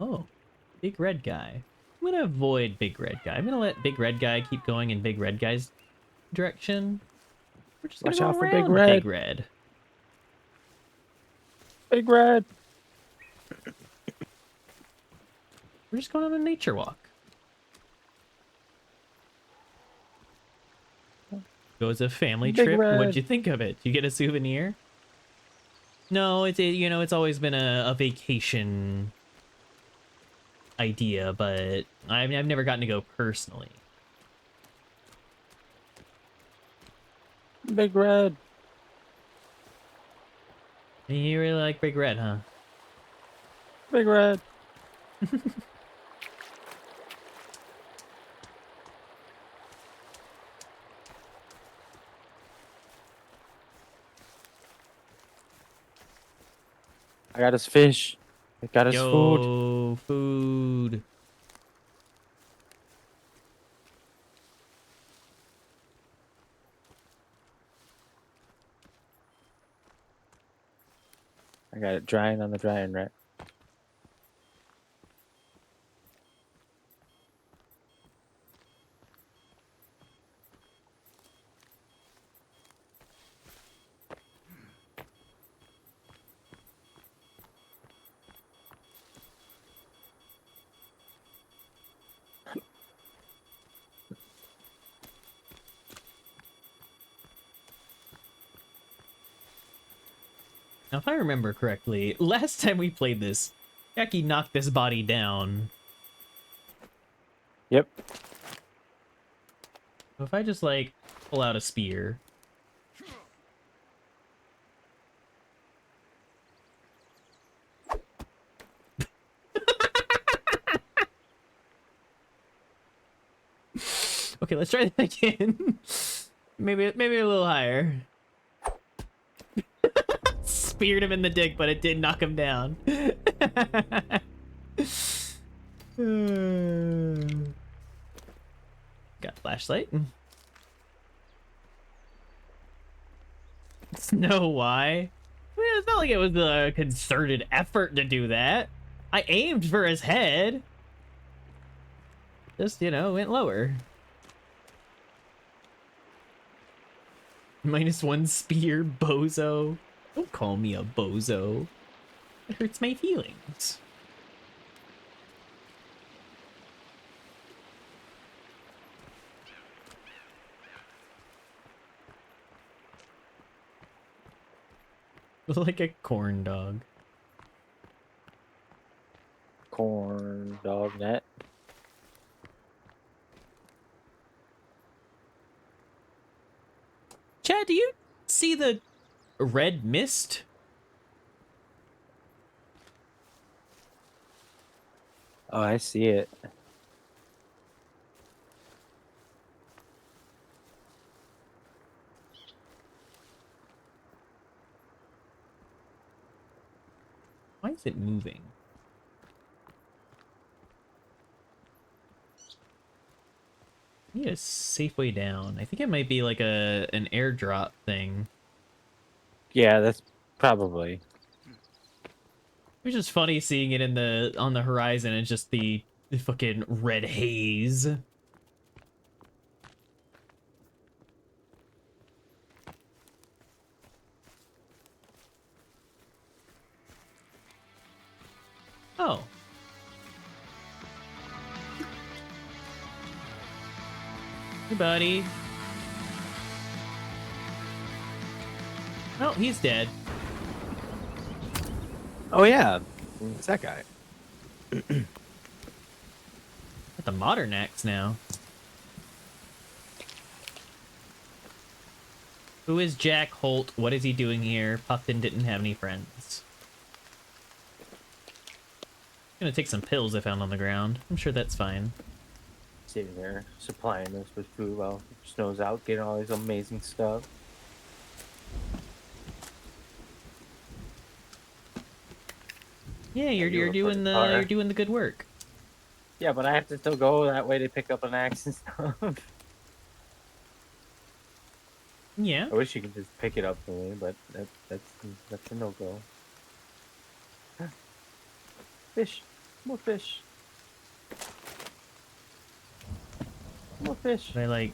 Oh, big red guy. I'm gonna avoid big red guy. I'm gonna let big red guy keep going in big red guy's direction. We're just gonna Watch go out for around big red. big red. Big red. We're just going on a nature walk. Go as a family Big trip. red. What'd you think of it? Did you get a souvenir? No, you know, it's always been a vacation idea, but I've never gotten to go personally. Big red. You really like big red, huh? Big red. I got his fish. I got his food. Yo, food. I got it drying on the drying rack. Now, if I remember correctly, last time we played this, Jackie knocked this body down. Yep. So if I just, like, pull out a spear... Okay, let's try that again. maybe a little higher. Speared him in the dick, but it did knock him down. Got flashlight. Snow, why? I mean, it's not like it was a concerted effort to do that. I aimed for his head. Just, you know, went lower. -1 spear, bozo. Don't call me a bozo. It hurts my feelings. Like a corn dog. Corn dog net. Chad, do you see the red mist? Oh, I see it. Why is it moving? I need a safe way down. I think it might be like an airdrop thing. Yeah, that's probably. It was just funny seeing it in on the horizon and just the fucking red haze. Oh. Hey, buddy. Oh, he's dead. Oh yeah, it's that guy. Got the modern axe now. Who is Jack Holt? What is he doing here? Puffin didn't have any friends. I'm gonna take some pills I found on the ground. I'm sure that's fine. Sitting there, supplying us with food while Snow's out, getting all these amazing stuff. Yeah, you're doing the good work. Yeah, but I have to still go that way to pick up an axe and stuff. Yeah. I wish you could just pick it up for me, but that's a no-go. Fish. More fish. More fish. I like...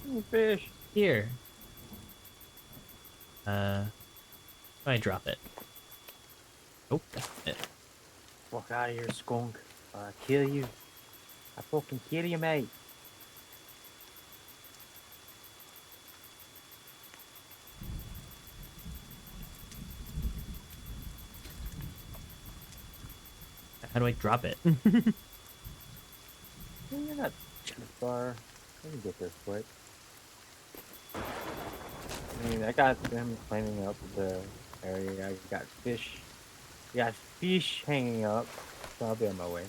More fish. Here. I drop it. Oh, that's it. Walk out of here, skunk. I'll kill you. I fucking kill you, mate. How do I drop it? You're not too far. Let me get there quick. I mean, I got them climbing up the area. I got fish. I got fish hanging up, so I'll be on my way.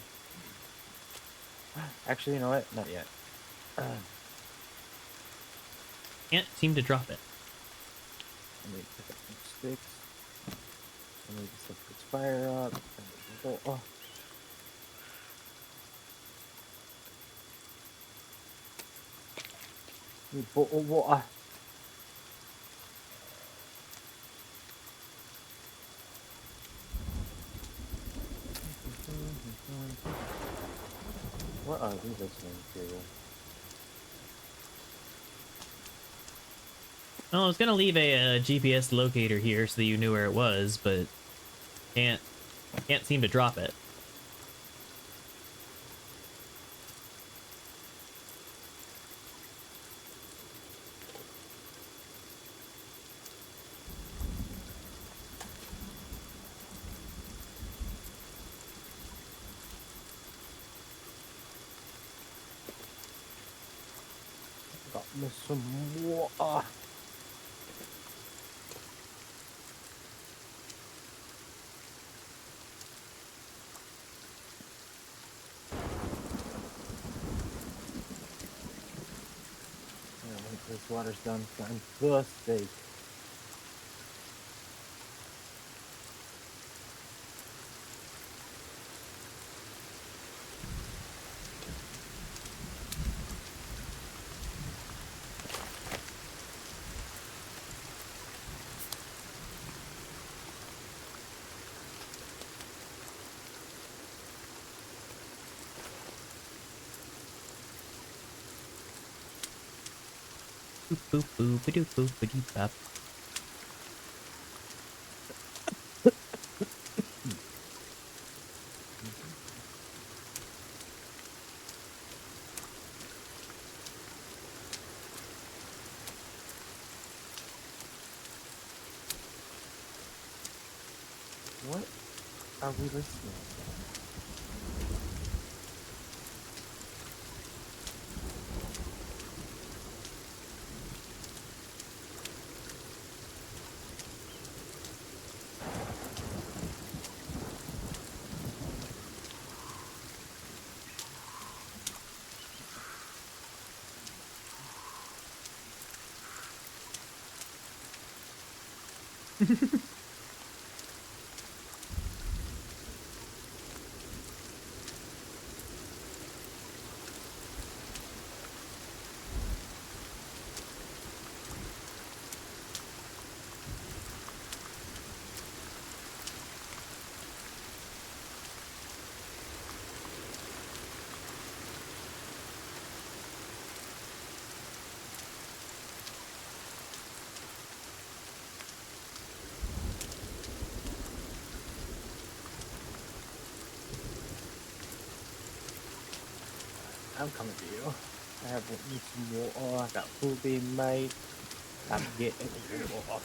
Actually, you know what? Not yet. Can't seem to drop it. Let me pick up some sticks. Let me just set this fire up. There we go. Oh. Need bottled water. What are these listening to? Well, I was gonna leave a GPS locator here so that you knew where it was, but can't seem to drop it. Got me some water. This water's done, so I'm thirsty. Boop boop boop boop boop boop bop. What are we listening to? I'm coming to you. I have some water. I got food being made. I'm getting water.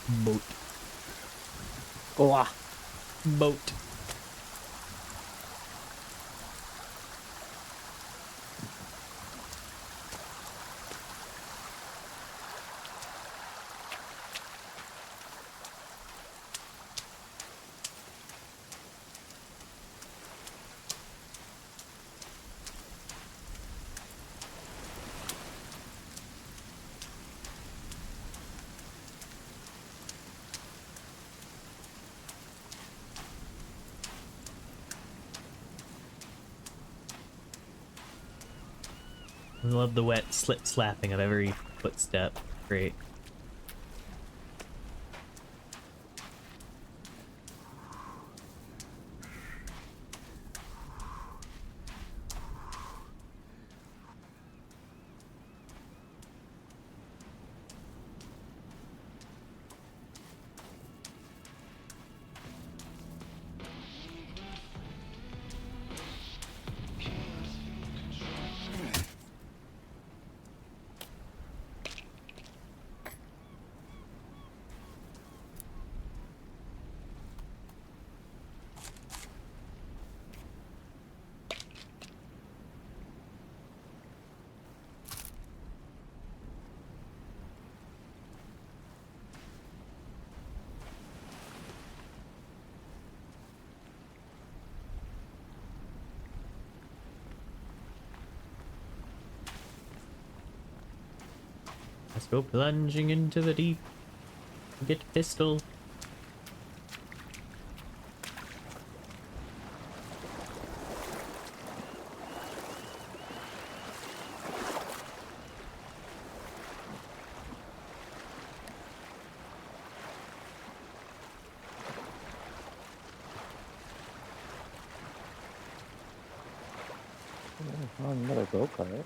Boat. Goa. Boat. I love the wet slip slapping of every footstep. Great. Let's go plunging into the deep. Get pistol. Oh, another go-kart.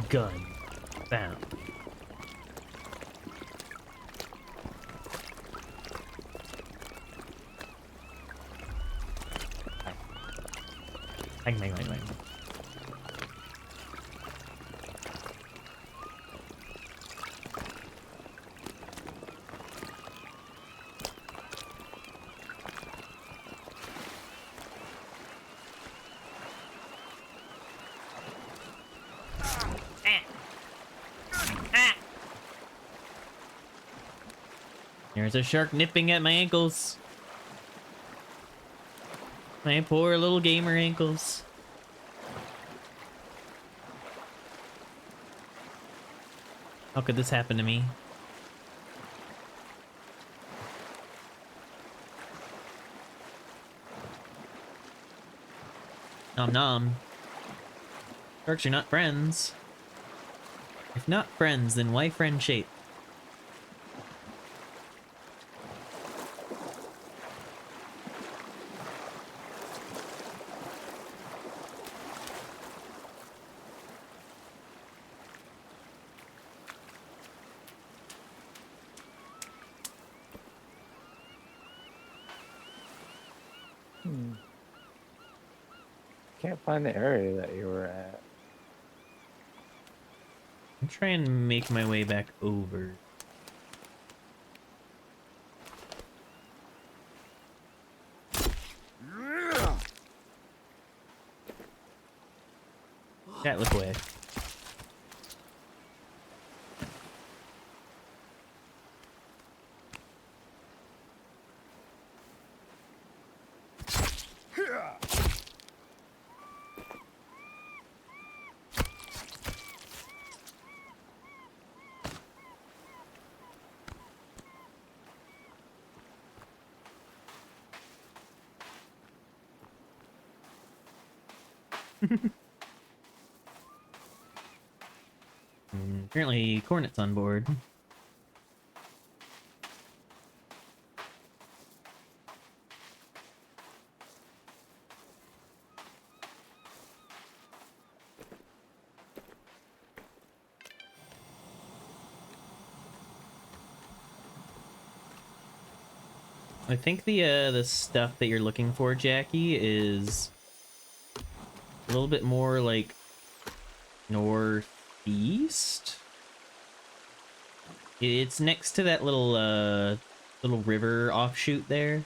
Gun. Found. Bang, bang, bang, bang. There's a shark nipping at my ankles. My poor little gamer ankles. How could this happen to me? Nom nom. Sharks are not friends. If not friends, then why friend shape? Can't find the area that you were at. I'm trying to make my way back over. Chat, look away. Apparently, Cornet's on board. I think the stuff that you're looking for, Jackie, is a little bit more like northeast. It's next to that little river offshoot there.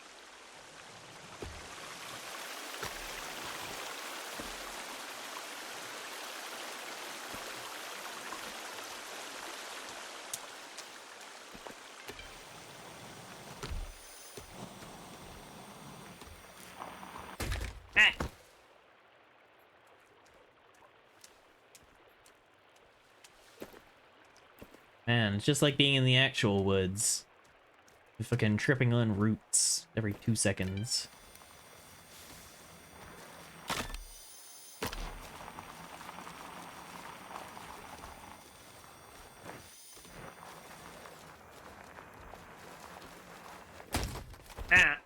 Man, it's just like being in the actual woods. You're fucking tripping on roots every 2 seconds. Ah!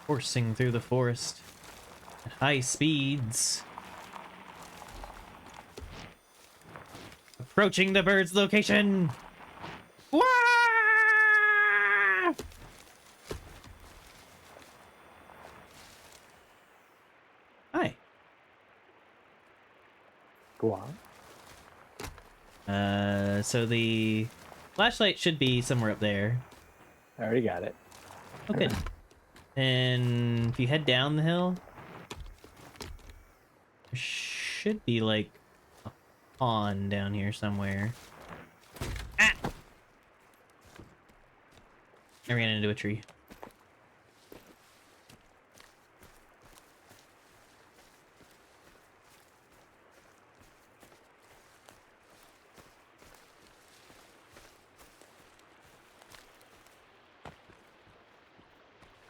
Coursing through the forest at high speeds. Approaching the bird's location. Wah! Hi. Go on. So the flashlight should be somewhere up there. I already got it. Okay. And if you head down the hill, there should be like a pond down here somewhere. Ah! I ran into a tree.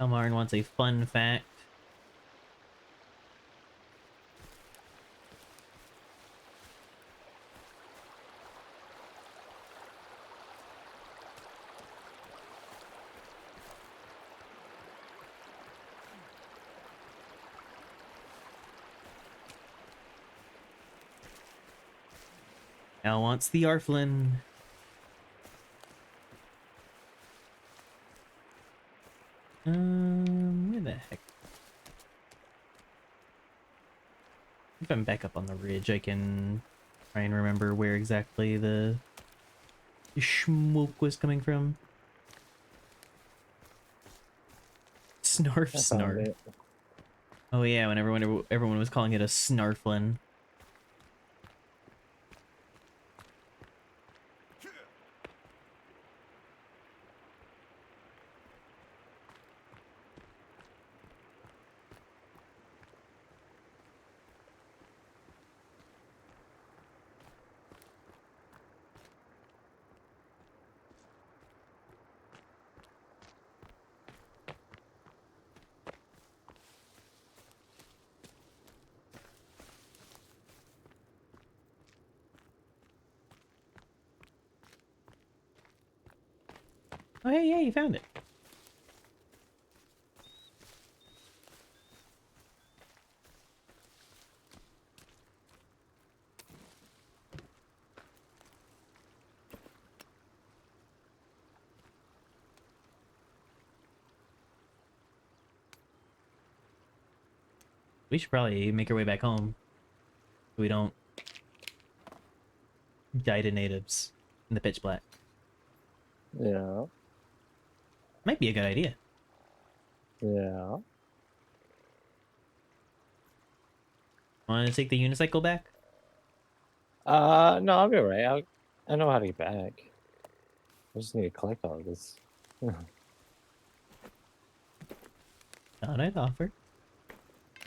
Elmarn wants a fun fact. Al wants the Arflin. Where the heck? If I'm back up on the ridge, I can try and remember where exactly the smoke was coming from. Snarf snarf. Oh yeah, when everyone was calling it a snarflin. Oh, hey, yeah, you found it. We should probably make our way back home. So we don't die to natives in the pitch black. Yeah. Might be a good idea. Yeah. Want to take the unicycle back? No, I'll be alright. I know how to get back. I just need to collect all of this. Thought I'd offer.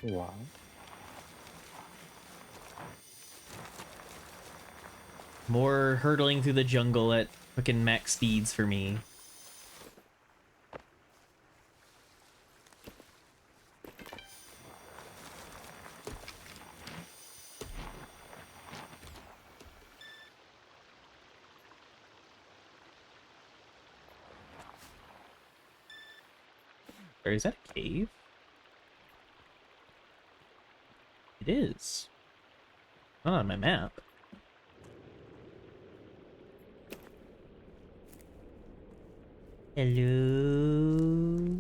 Wow. More hurtling through the jungle at fucking max speeds for me. Or is that a cave? It is. Not on my map. Hello?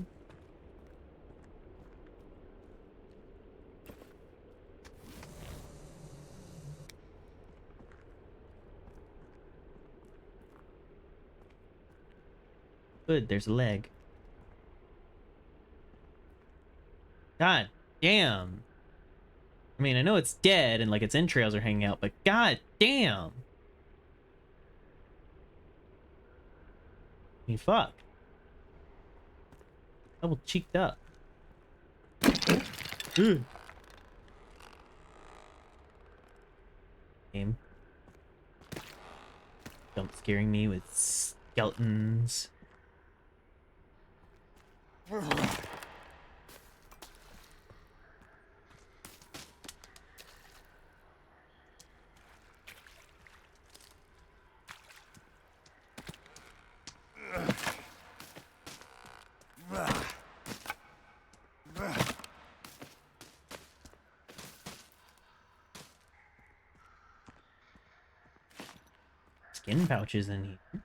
Good, there's a leg. God damn. I mean, I know it's dead and like its entrails are hanging out, but god damn. I mean, fuck. Double cheeked up. Game. Don't scaring me with skeletons. Skin pouches in here.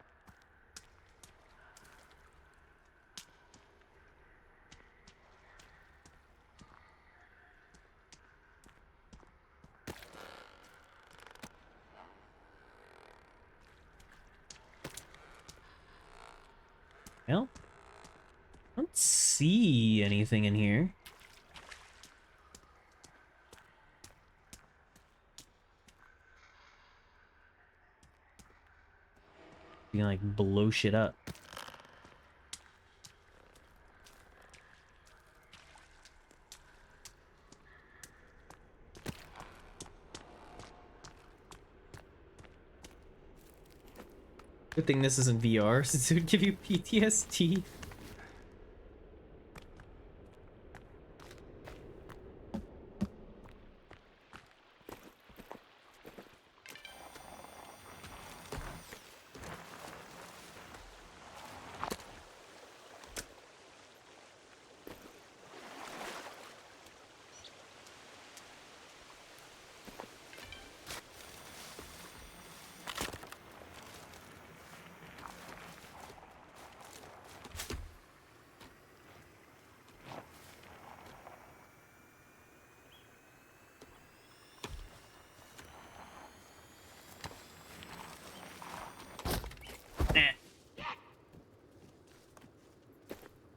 Well, I don't see anything in here. You can like blow shit up. Good thing this isn't VR, since it would give you PTSD.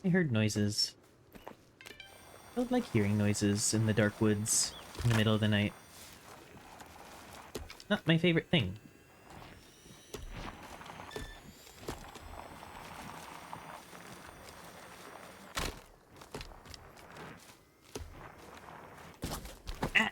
I heard noises. I don't like hearing noises in the dark woods in the middle of the night. Not my favorite thing. Ah.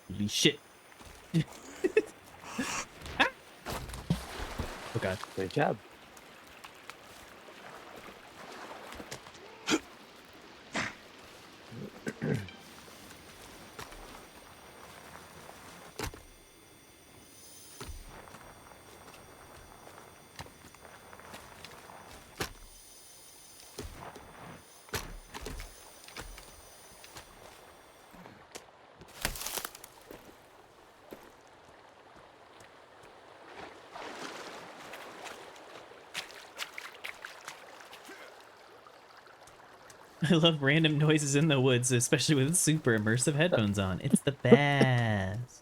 Holy shit. Oh god. Great job. I love random noises in the woods, especially with super immersive headphones on. It's the best.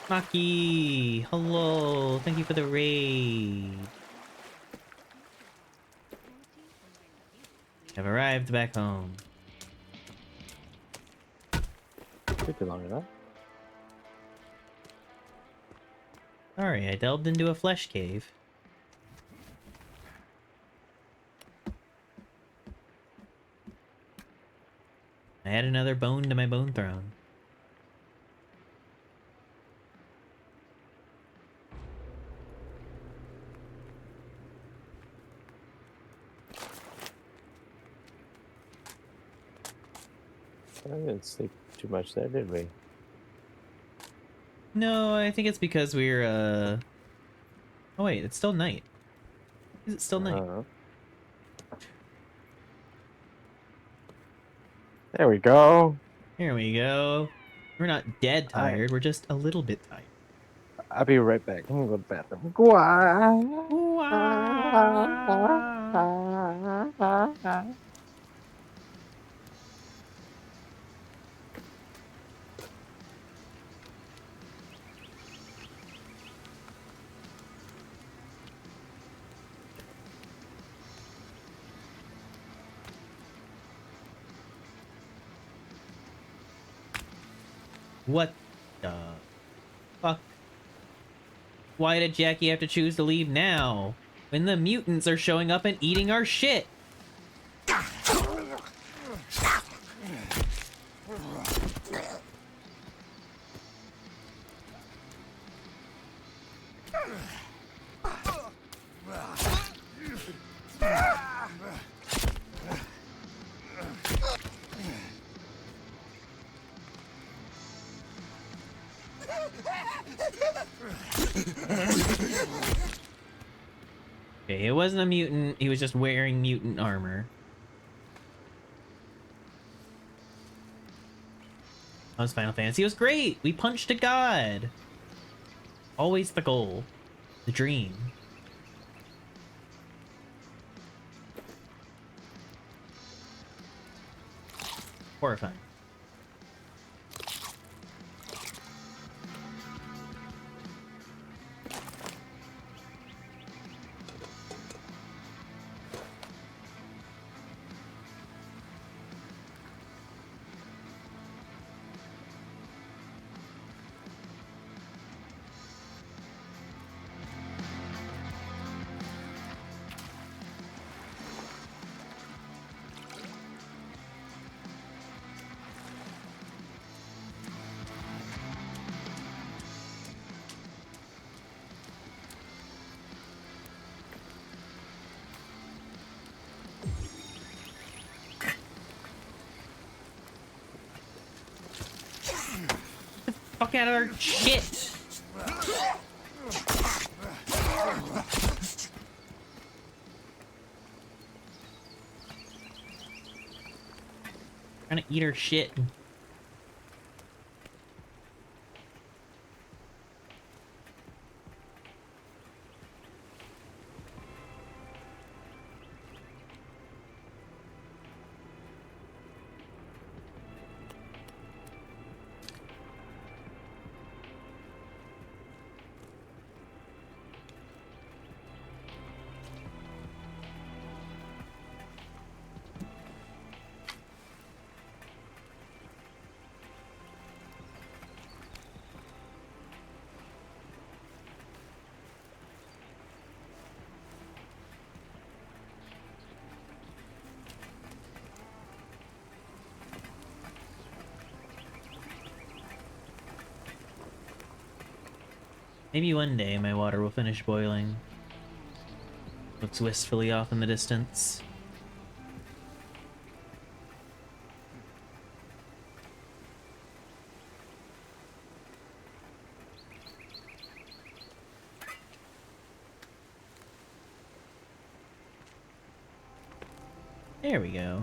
Maki, hello. Thank you for the raid. I've arrived back home. Took you long enough. Sorry, I delved into a flesh cave. I add another bone to my bone throne. I didn't sleep too much there, did we? No, I think it's because we're, Oh wait, it's still night. Is it still night? There we go. Here we go. We're not dead tired, we're just a little bit tired. I'll be right back. I'm gonna go to the bathroom. What the fuck? Why did Jackie have to choose to leave now? When the mutants are showing up and eating our shit? Okay, it wasn't a mutant, he was just wearing mutant armor. That was Final Fantasy. It was great! We punched a god! Always the goal. The dream. Horrifying. Fuck out of our shit! Trying to eat her shit. Maybe one day my water will finish boiling. Looks wistfully off in the distance. There we go.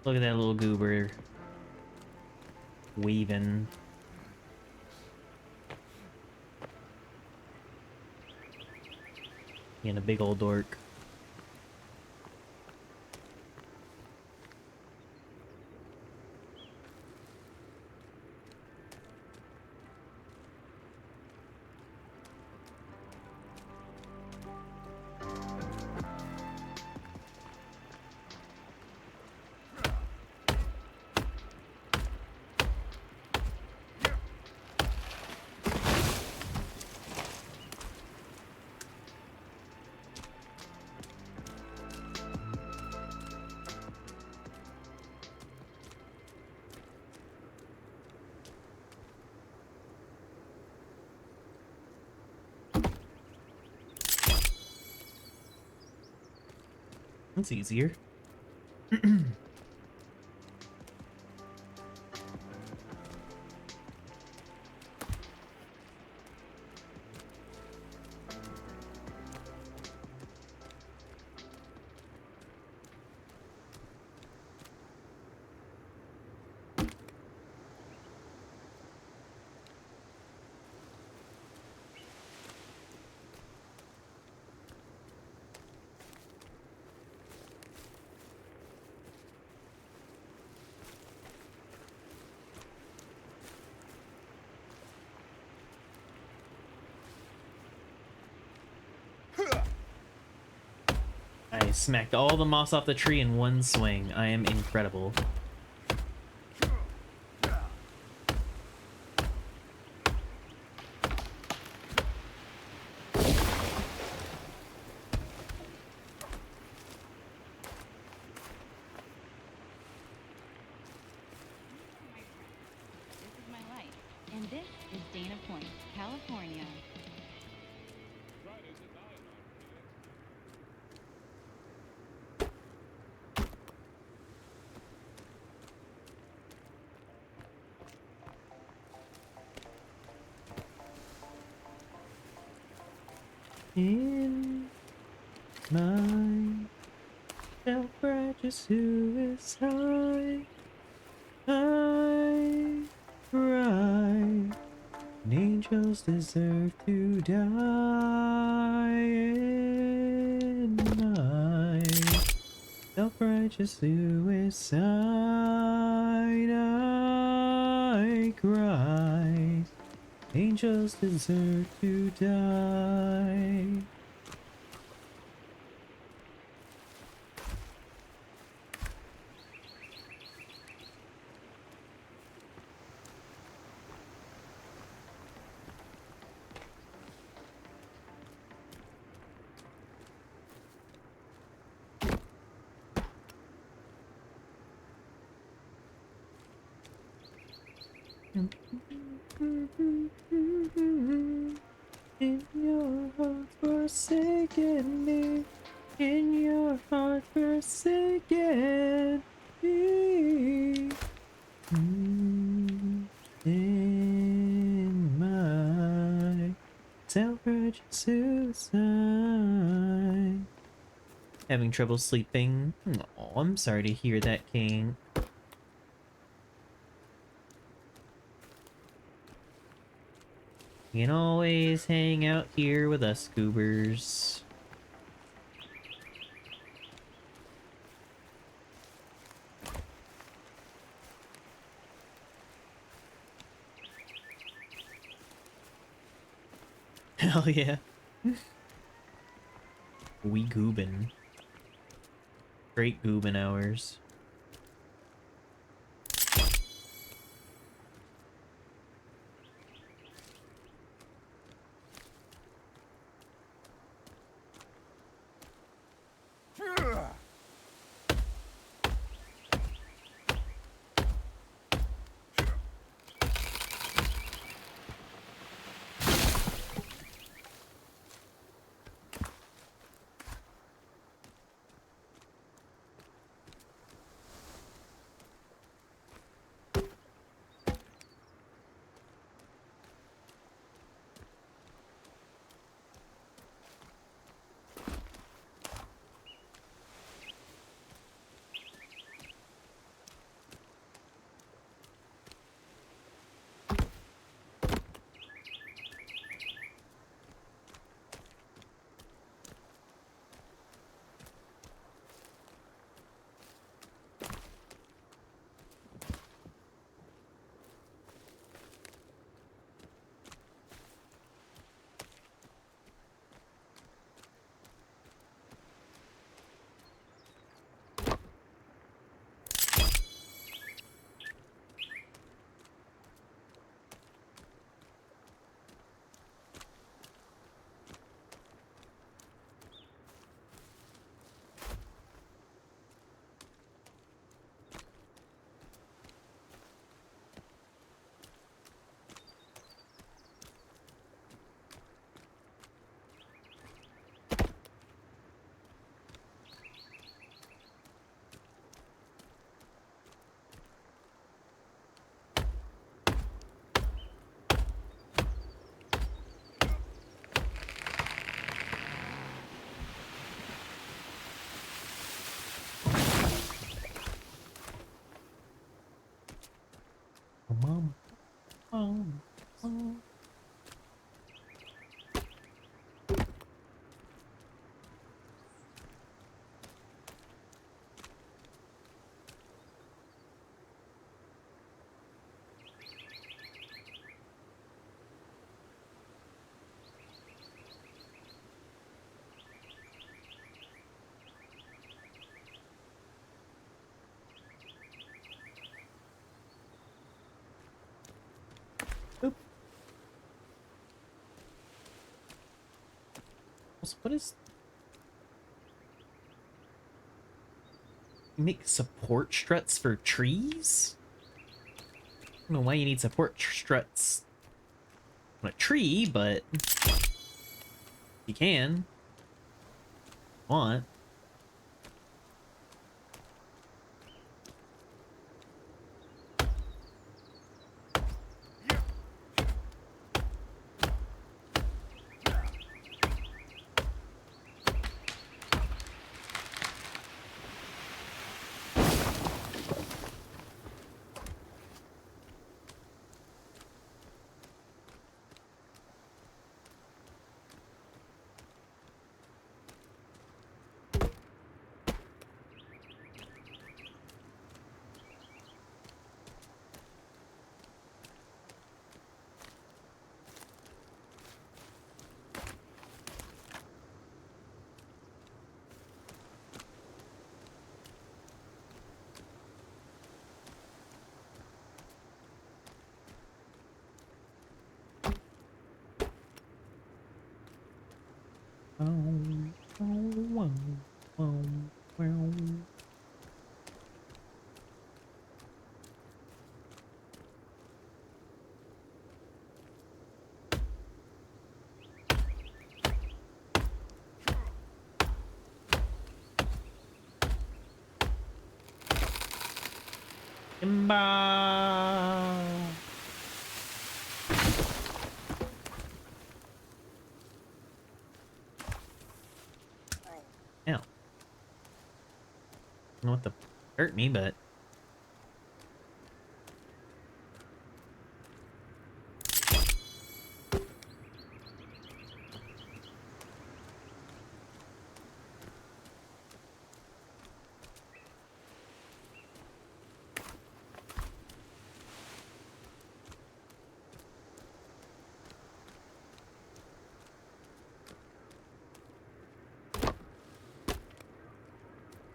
Look at that little goober weaving. Being a big old dork. That's easier. smacked all the moss off the tree in one swing. I am incredible. In my self-righteous suicide, I cry. And angels deserve to die. In my self-righteous suicide, I cry. Angels deserve to die. In your heart forsaken me, in your heart forsaken me. In my self-righteous suicide. Having trouble sleeping? Oh, I'm sorry to hear that, King. You can always hang out here with us, goobers. Hell yeah. We goobin'. Great goobin' hours. What is... Make support struts for trees? I don't know why you need support struts on a tree, but you can. Want. Imba. Ow. I don't know what the hurt me, but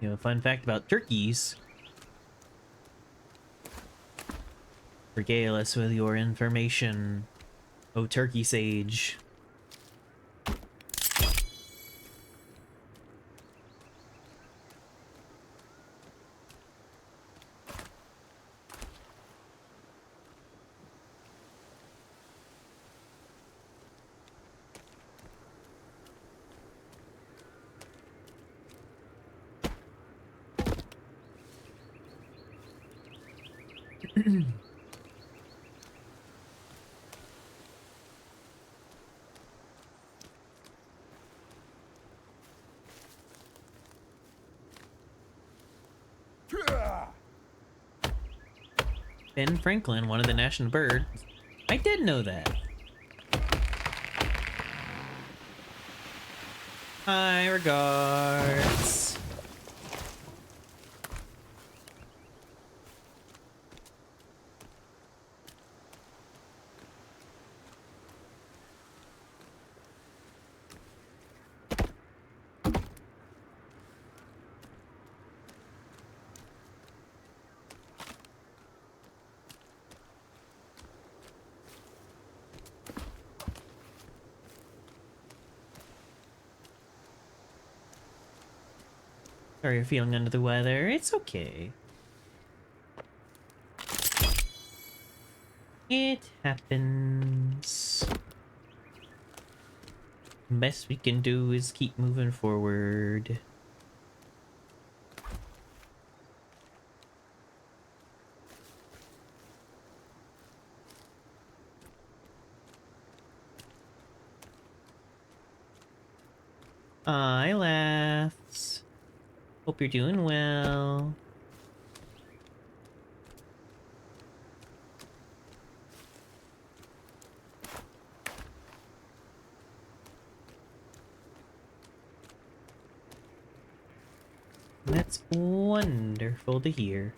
you know, fun fact about turkeys. Regale us with your information, oh turkey sage. Ben Franklin wanted the national bird. I did know that. Hi, regards. Sorry you're feeling under the weather. It's okay. It happens. Best we can do is keep moving forward. Hi, laughs. Hope you're doing well. That's wonderful to hear.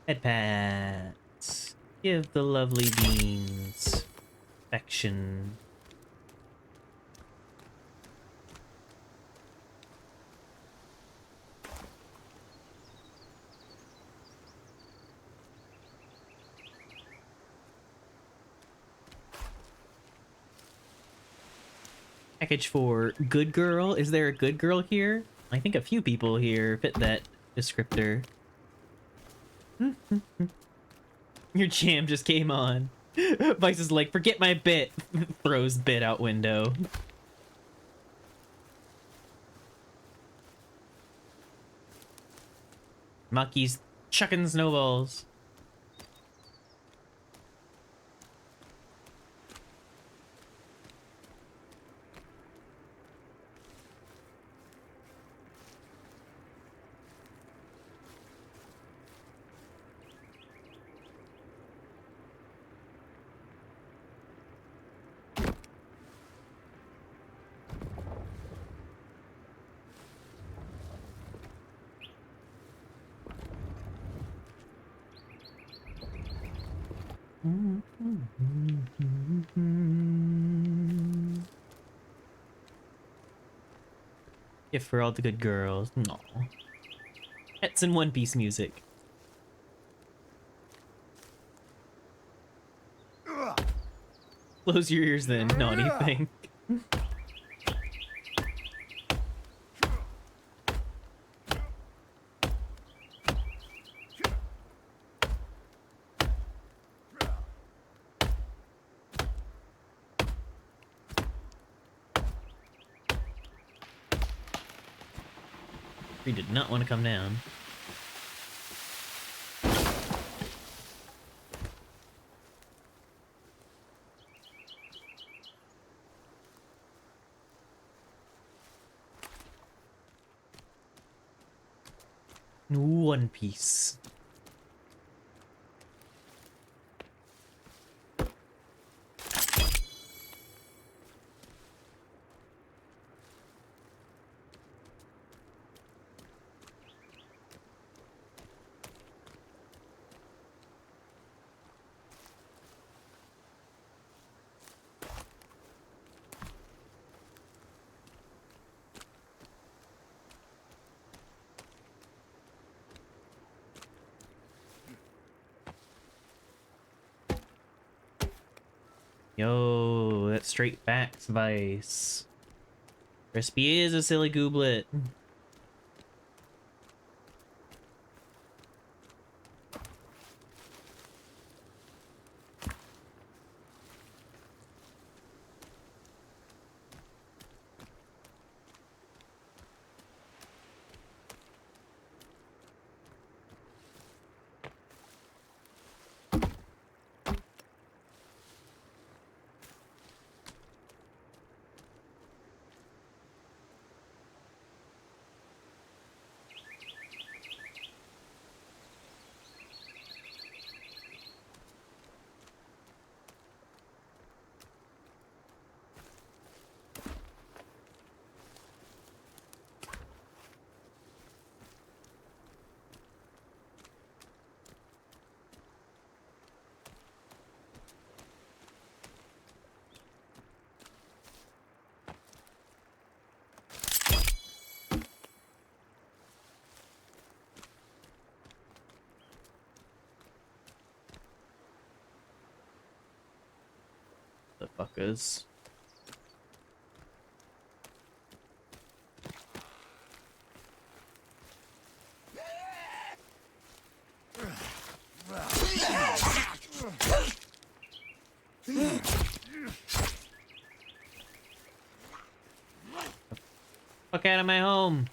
Head pats. Give the lovely beans affection. Package for good girl. Is there a good girl here? I think a few people here fit that descriptor. Your jam just came on. Vice is like, forget my bit. Throws bit out window. Maki's chucking snowballs. Gift for all the good girls. No. Pets in One Piece music. Close your ears then, naughty thing. He did not want to come down. One Piece. Yo, that's straight facts, Vice. Crispy is a silly gooblet. The fuckers. Fuck out of my home.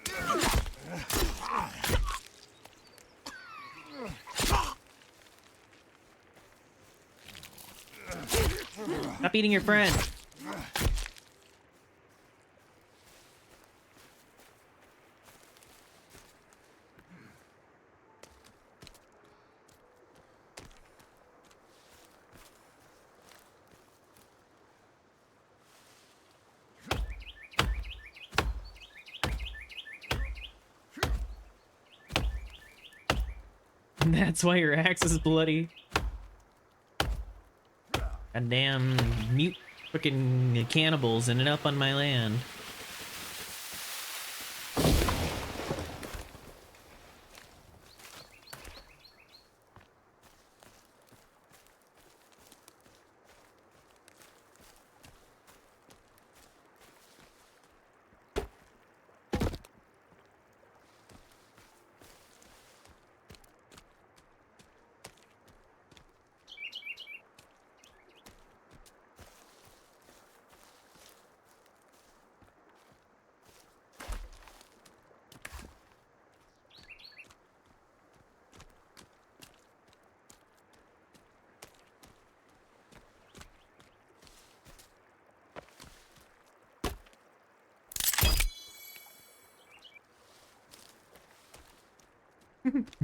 Stop eating your friend. That's why your axe is bloody. Goddamn mute freaking cannibals ended up on my land.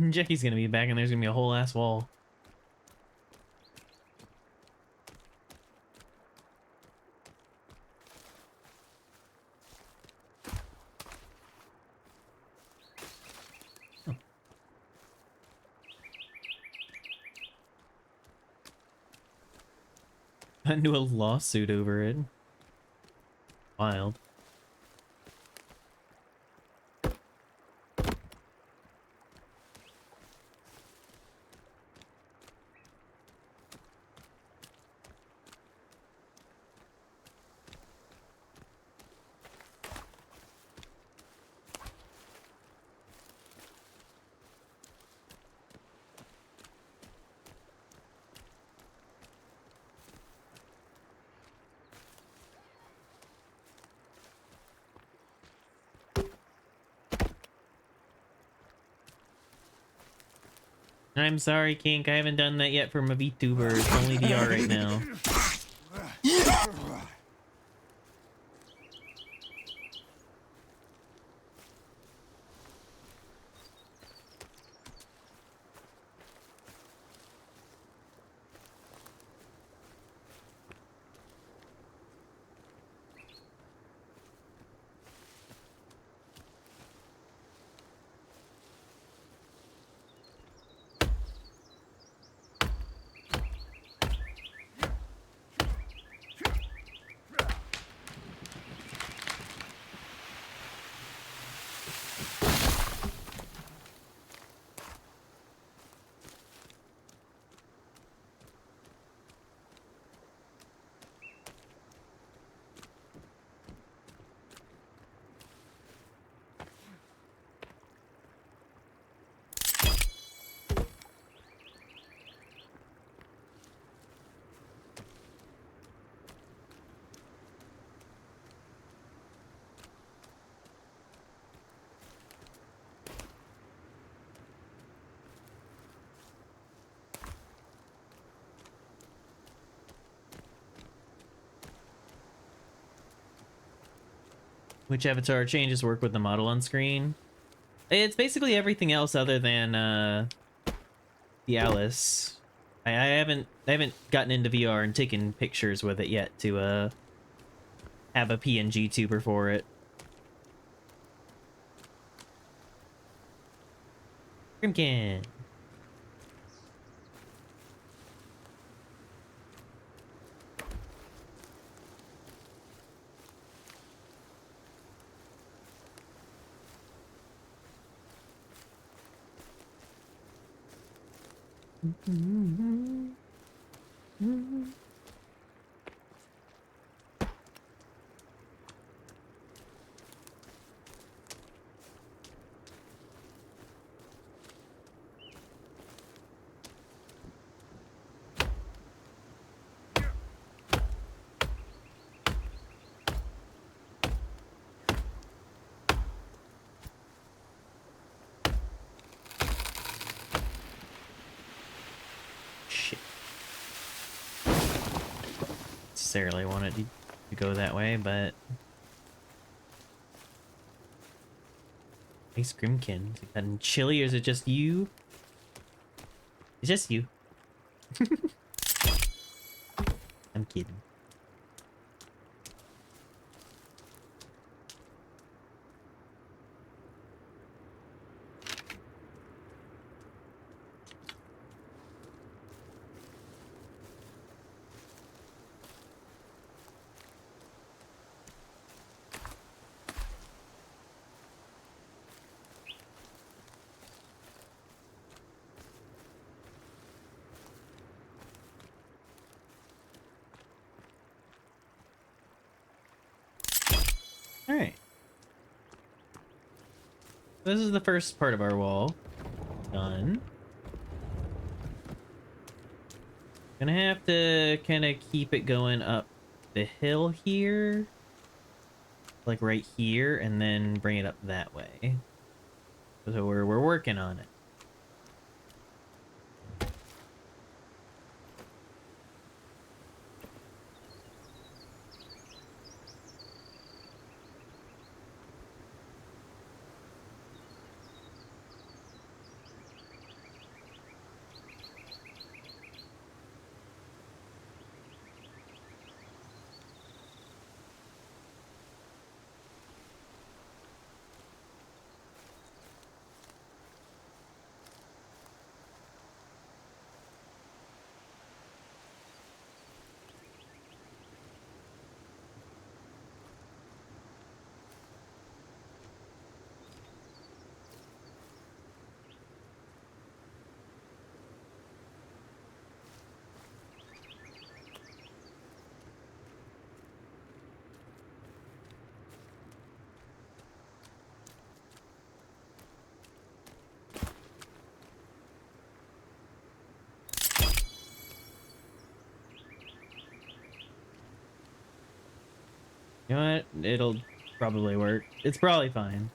Jacky's gonna be back and there's gonna be a whole ass wall. Oh. Got into a lawsuit over it. Wild. I'm sorry, Kink. I haven't done that yet for my VTuber. It's only VR right now. Which avatar changes work with the model on screen? It's basically everything else other than the Alice. I haven't gotten into VR and taken pictures with it yet to have a PNG tuber for it. Grimkin. Necessarily wanted to go that way, but hey, Scrimkin, is it gotten chilly or is it just you? It's just you. I'm kidding. Alright. This is the first part of our wall. Done. Gonna have to kind of keep it going up the hill here. Like right here, and then bring it up that way. So we're working on it. You know what? It'll probably work. It's probably fine.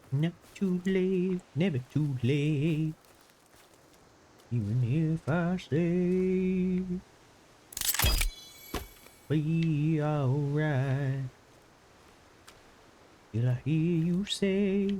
Never too late, never too late. Even if I say be alright, till I hear you say.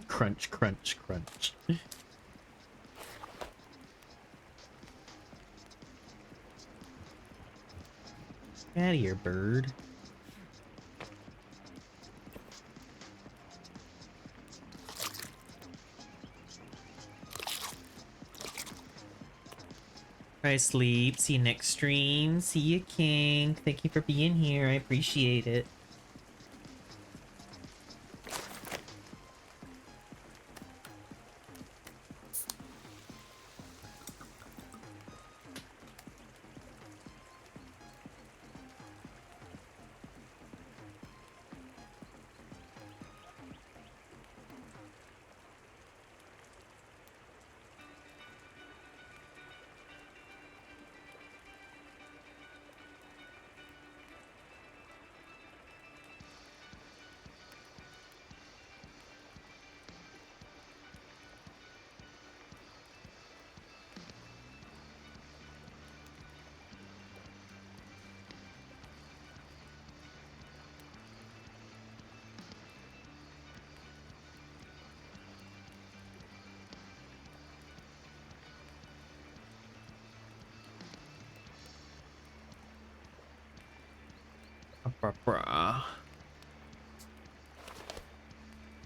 Crunch, crunch, crunch. Get out of here, bird. Try sleep. See you next stream. See you, King. Thank you for being here. I appreciate it.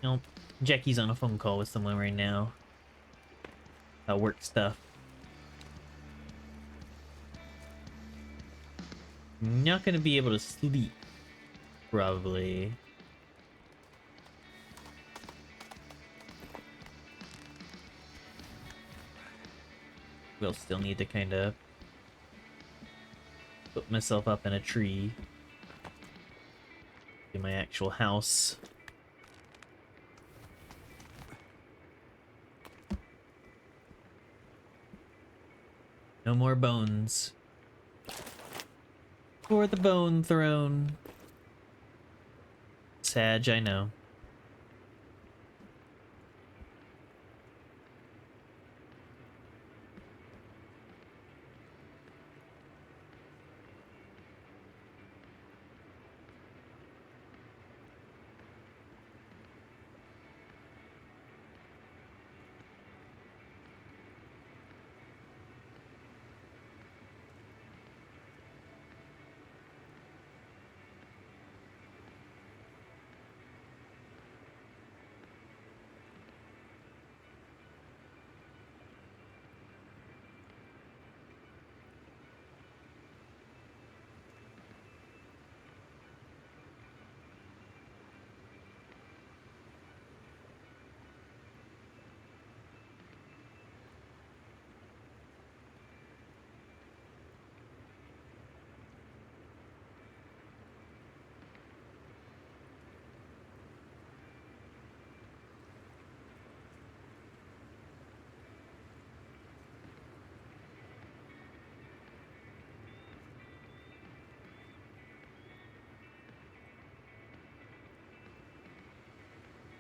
Nope. Jackie's on a phone call with someone right now. About work stuff. Not gonna be able to sleep. Probably. Will still need to kind of put myself up in a tree. In my actual house. No more bones. For the bone throne. Sag, I know.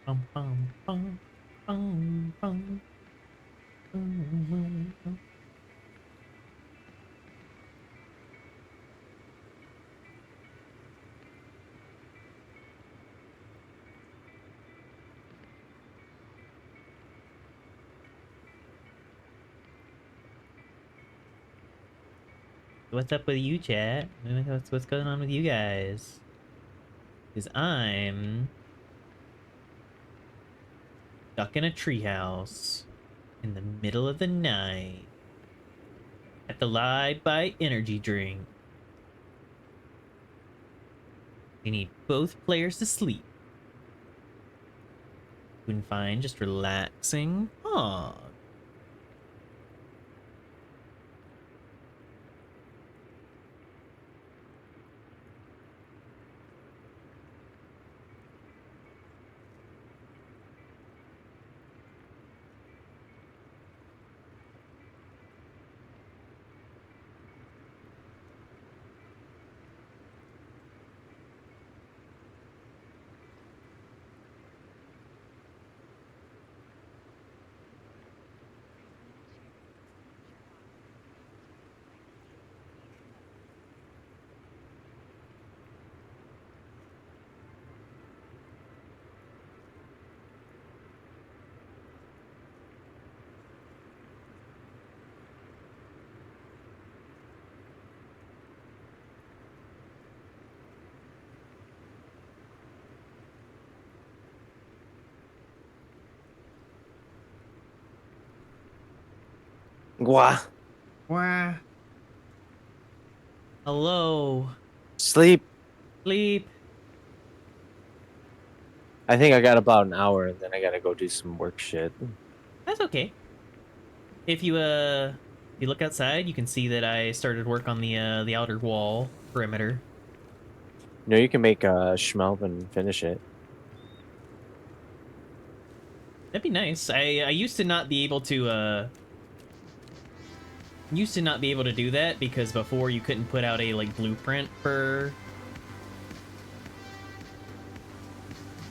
Bum, bum, bum, bum, bum, bum, bum. What's up with you, chat? What's going on with you guys? Because I'm stuck in a treehouse in the middle of the night. Have to lie by energy drink. We need both players to sleep. Couldn't find just relaxing. Aw. Gwa. Wah. Hello. Sleep. Sleep. I think I got about an hour, and then I gotta go do some work shit. That's okay. If you look outside, you can see that I started work on the outer wall perimeter. You know, you can make a schmelp and finish it. That'd be nice. I used to not be able to do that because before you couldn't put out a like blueprint for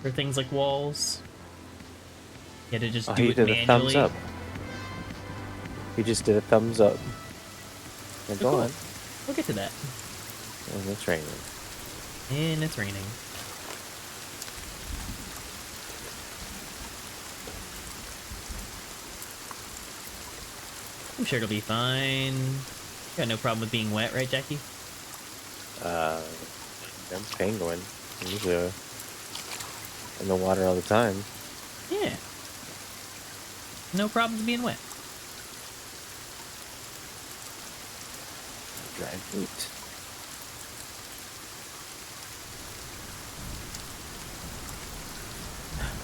things like walls. You had to just do he it did manually. a thumbs up. He just did a thumbs up. Yeah, Oh, go cool. on. We'll get to that. And it's raining. And it's raining. I'm sure it'll be fine. Got no problem with being wet, right, Jackie? I'm a penguin. I'm usually in the water all the time. Yeah. No problems being wet. Dried meat.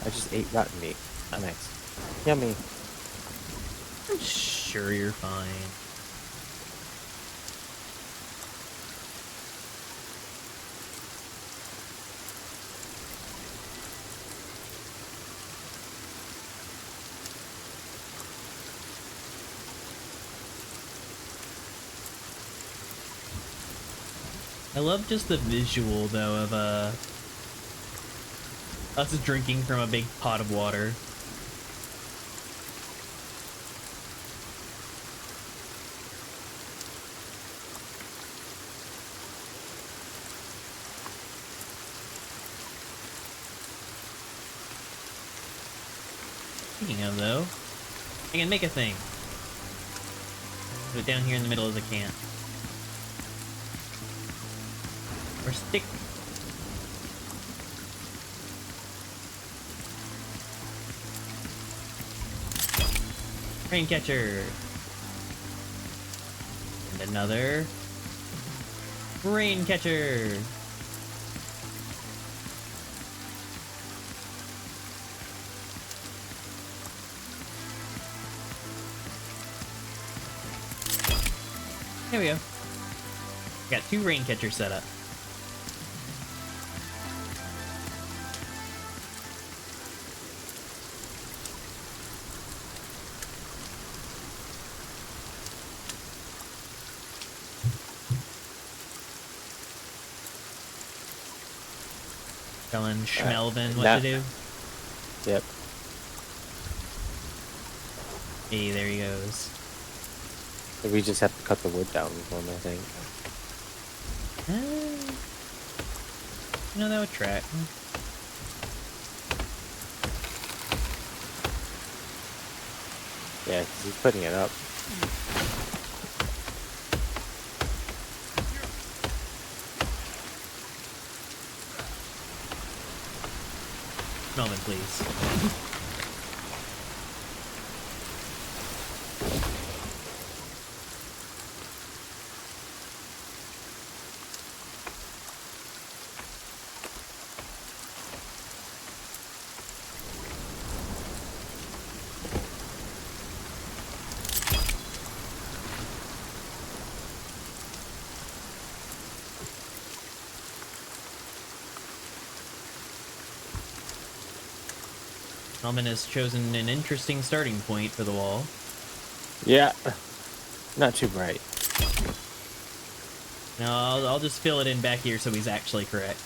I just ate rotten meat. Oh, nice. Yummy. I'm sure you're fine. I love just the visual, though, of us drinking from a big pot of water. Speaking of, though, I can make a thing. Put it down here in the middle of the can. Or stick. Rain catcher. And another rain catcher. There we go. Got 2 rain catchers set up. Telling Schmelvin what to do. Yep. Hey, there he goes. We just have to cut the wood down for him, I think. You know, that would track. Yeah, 'cause he's putting it up. Melvin, please. Melvin has chosen an interesting starting point for the wall. Yeah. Not too bright. No, I'll just fill it in back here so he's actually correct.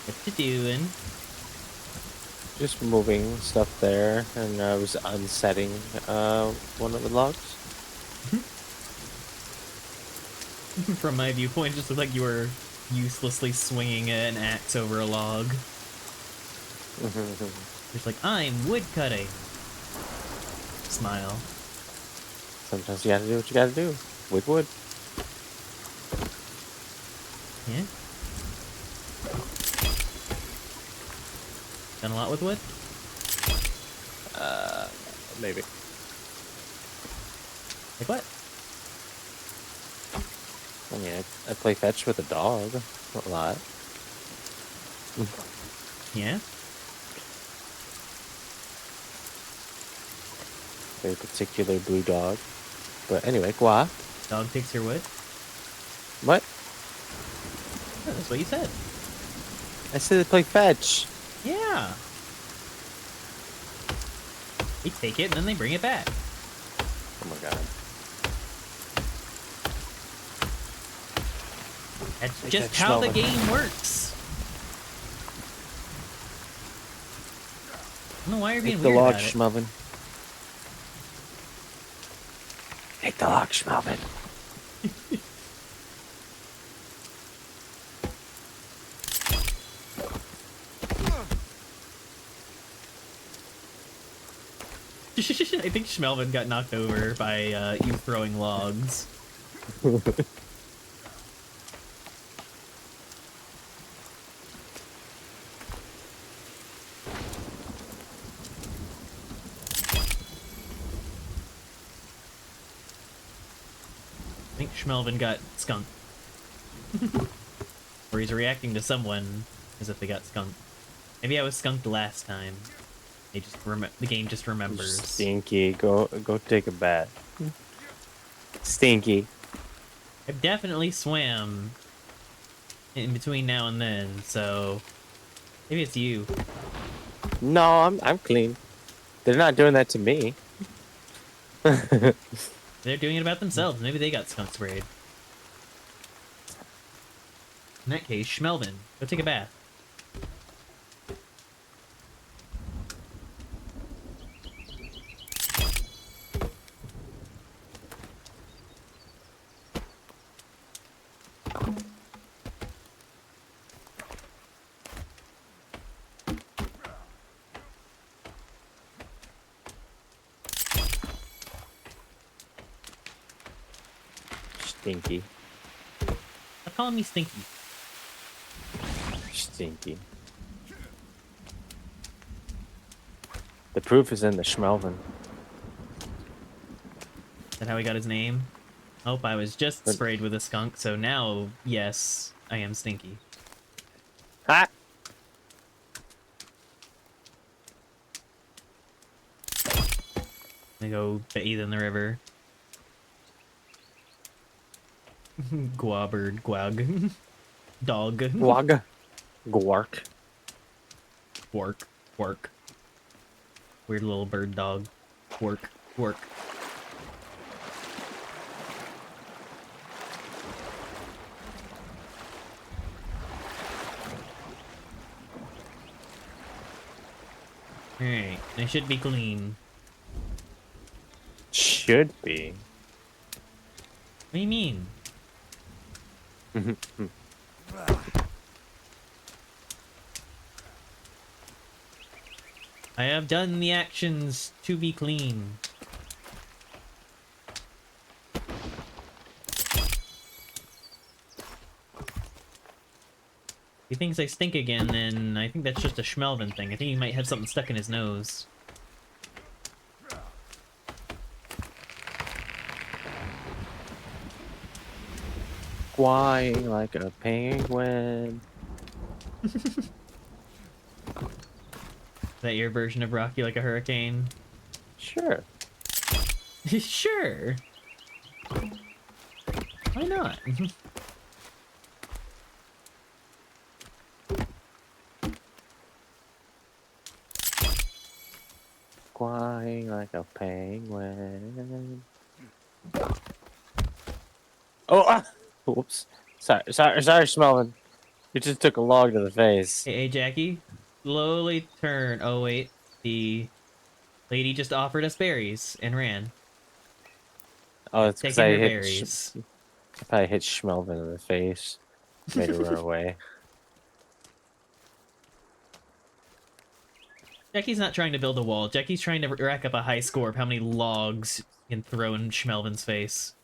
What you doing? Just moving stuff there, and I was unsetting one of the logs. From my viewpoint, it just looked like you were uselessly swinging an axe over a log. Just like, I'm wood cutting. Smile. Sometimes you gotta do what you gotta do with wood. Yeah. Done a lot with wood? Maybe. Like what? I mean, I play fetch with a dog a lot. Yeah? Very particular blue dog. But anyway, Gua. Dog takes your wood? What? Yeah, that's what you said. I said to play fetch. Yeah. They take it and then they bring it back. Oh my god. That's Take just that, how the Schmelvin. game works. I don't know why you're being Take the weird log, about it. Schmelvin. Take the log, Schmelvin. I think Schmelvin got knocked over by you throwing logs. I think Schmelvin got skunked. Or he's reacting to someone as if they got skunked. Maybe I was skunked last time. They just the game just remembers. Stinky, go take a bath. Stinky. I've definitely swam in between now and then, so maybe it's you. No, I'm clean. They're not doing that to me. They're doing it about themselves. Maybe they got skunk sprayed. In that case, Schmelvin, go take a bath. Stinky. Stop calling me Stinky. Stinky. The proof is in the Schmelvin. Is that how he got his name? Oh, I was just sprayed with a skunk, so now, yes, I am Stinky. Ha! I go bathe in the river. Guabird, guag. Dog. Guag. Gwark. Work. Work. Weird little bird dog. Work. Work. Alright, they should be clean. Should be. What do you mean? I have done the actions to be clean. He thinks I stink again, then I think that's just a Schmelvin thing. I think he might have something stuck in his nose. Flying like a penguin. Is that your version of Rocky like a hurricane? Sure. Sure. Why not? Flying like a penguin. Oh, ah! Whoops. Sorry, Schmelvin. You just took a log to the face. Hey, Jackie. Slowly turn. Oh, wait. The lady just offered us berries and ran. Oh, it's because Taking I her hit. berries. I hit Schmelvin in the face. Made her run away. Jackie's not trying to build a wall. Jackie's trying to rack up a high score of how many logs you can throw in Schmelvin's face.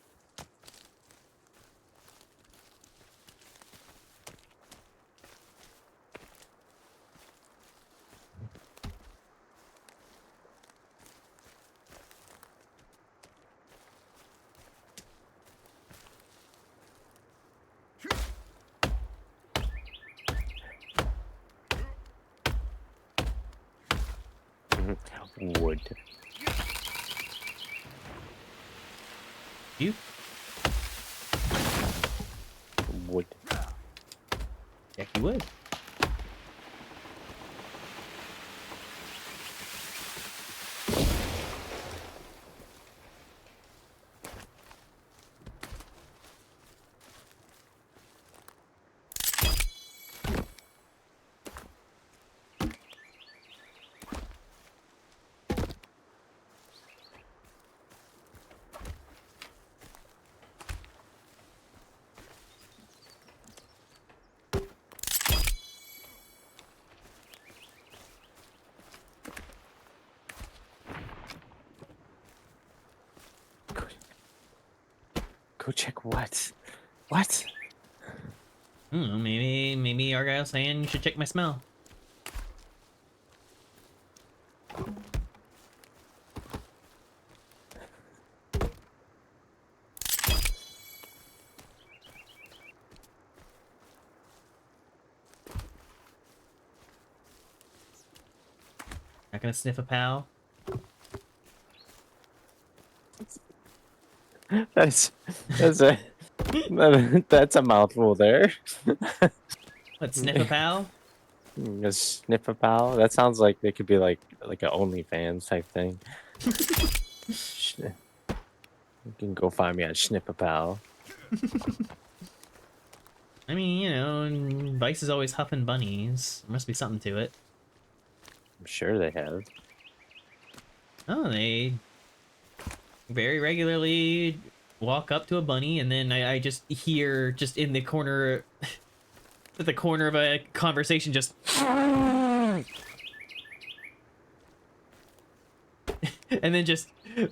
Wood. You? Wood. Yeah, he would. Go check what? What? Maybe Argyle's saying you should check my smell. Not gonna sniff a pal. That's a that's a mouthful there. What, sniff a pal? A sniff a pal? That sounds like they could be like an OnlyFans type thing. You can go find me at Snip a Pal. I mean, you know, Vice is always huffing bunnies. There must be something to it. I'm sure they have. Oh, they very regularly walk up to a bunny, and then I just hear, just in the corner, at the corner of a conversation, just... and then just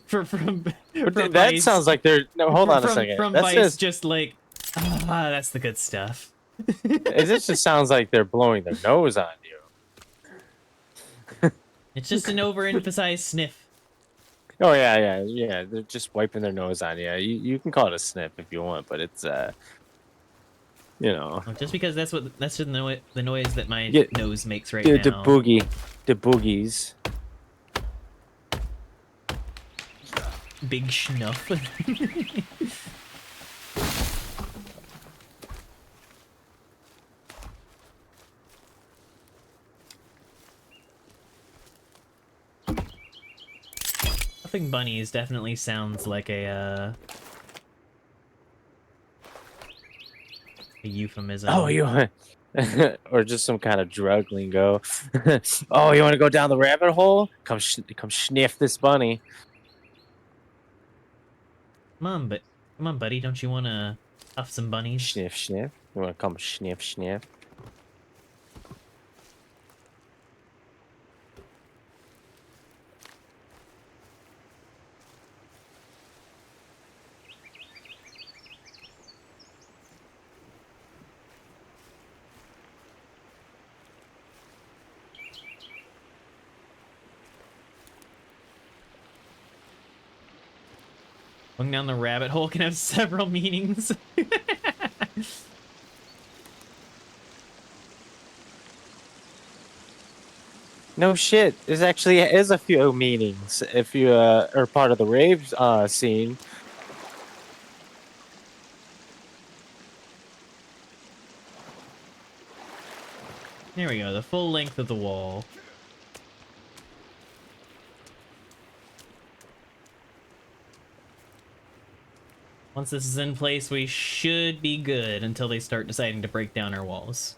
from that Vice, sounds like they're... No, hold on a from, second. From That's Vice, just like, ah, that's the good stuff. It just sounds like they're blowing their nose on you. It's just an overemphasized sniff. Oh yeah. They're just wiping their nose on you. You can call it a sniff if you want, but it's you know. Just because that's the noise that my nose makes right now. the boogies. Big schnuff. Huffing bunnies definitely sounds like a euphemism. Oh, you or just some kind of drug lingo. Oh, you want to go down the rabbit hole? Come sniff this bunny. Come on, buddy. Don't you want to huff some bunnies? Sniff, sniff. You want to come sniff, sniff? Going down the rabbit hole can have several meanings. No shit. There's actually is a few meanings if you are part of the rave scene. There we go. The full length of the wall. Once this is in place, we should be good until they start deciding to break down our walls.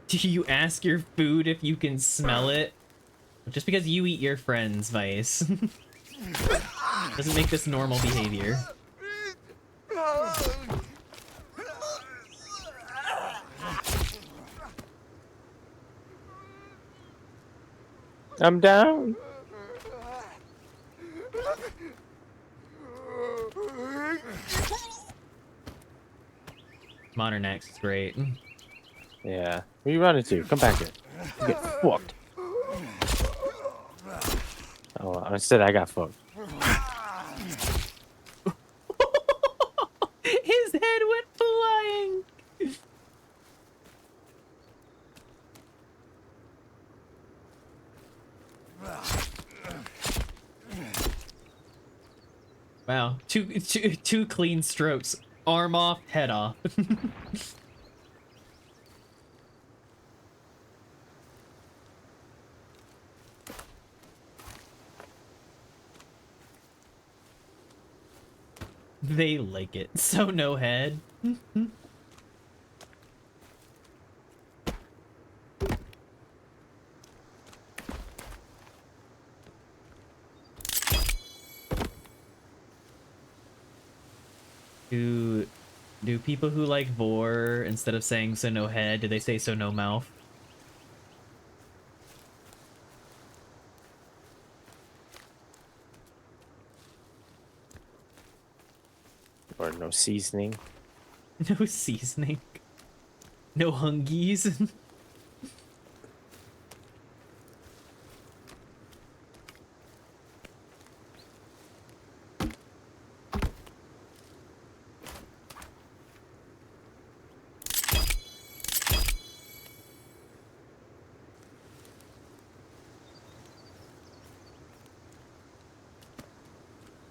Do you ask your food if you can smell it? Just because you eat your friends, Vice. Doesn't make this normal behavior. I'm down. Modern Axe is great. Yeah. Where you running to? Come back here. You get fucked. Oh, instead I got fucked. His head went flying. Wow, two clean strokes. Arm off, head off. They like it. So no head. Do people who like vor, instead of saying so no head, do they say so no mouth? Or no seasoning. No seasoning. No hungies.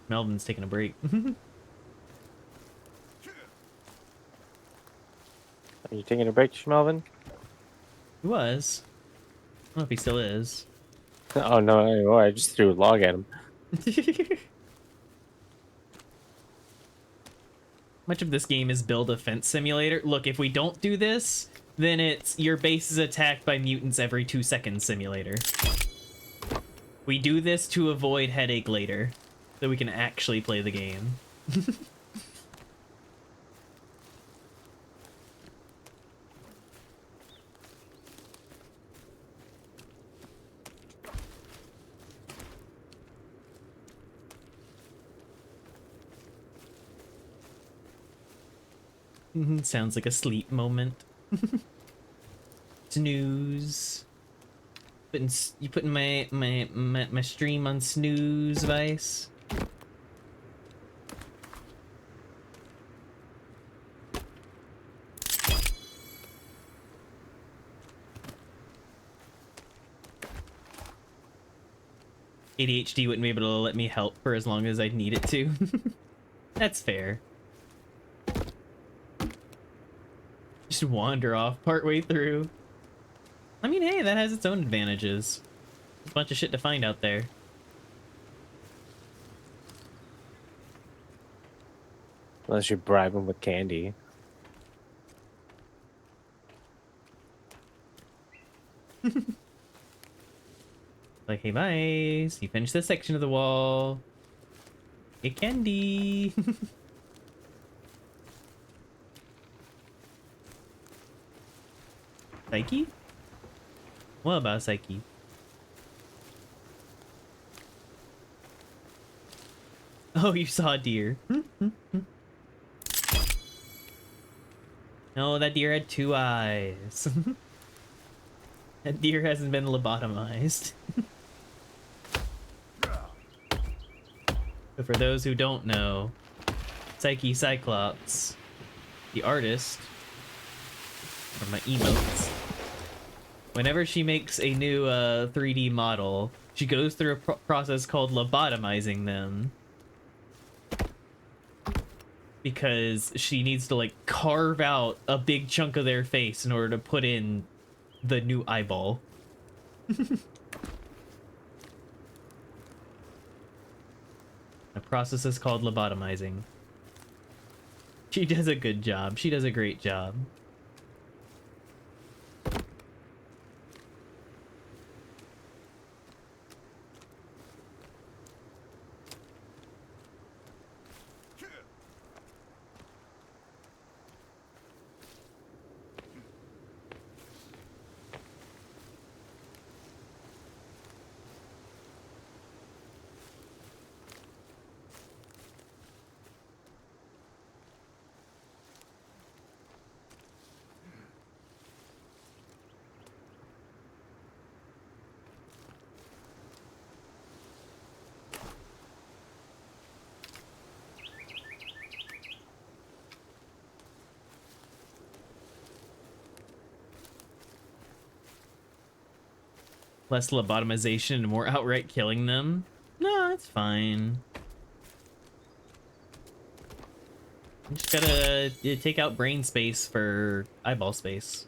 Melvin's taking a break. Are you taking a break, Melvin? He was. I don't know if he still is. Oh no, anymore. I just threw a log at him. Much of this game is build a fence simulator. Look, if we don't do this, then it's your base is attacked by mutants every 2 seconds simulator. We do this to avoid headache later, so we can actually play the game. Sounds like a sleep moment. Snooze. You putting my stream on snooze, Vice? ADHD wouldn't be able to let me help for as long as I'd need it to. That's fair. Just wander off partway through. I mean, hey, that has its own advantages. There's a bunch of shit to find out there. Unless you bribe him with candy. Like, hey, Vice, you finished this section of the wall. Get candy. Psyche? What about Psyche? Oh, you saw a deer. No, that deer had 2 eyes. That deer hasn't been lobotomized. But for those who don't know, Psyche Cyclops, the artist, or my emotes, whenever she makes a new 3D model, she goes through a process called lobotomizing them. Because she needs to, like, carve out a big chunk of their face in order to put in the new eyeball. The process is called lobotomizing. She does a good job. She does a great job. Less lobotomization and more outright killing them? No, it's fine. You just gotta take out brain space for eyeball space.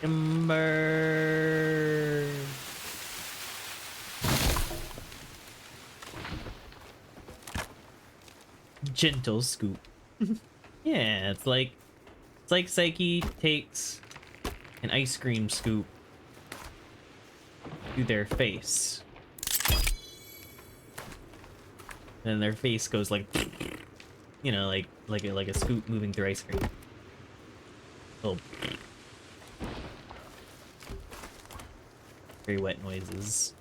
Timber. Gentle scoop. Yeah, it's like Psyche takes an ice cream scoop to their face. And their face goes like, you know, like a scoop moving through ice cream. Little very wet noises.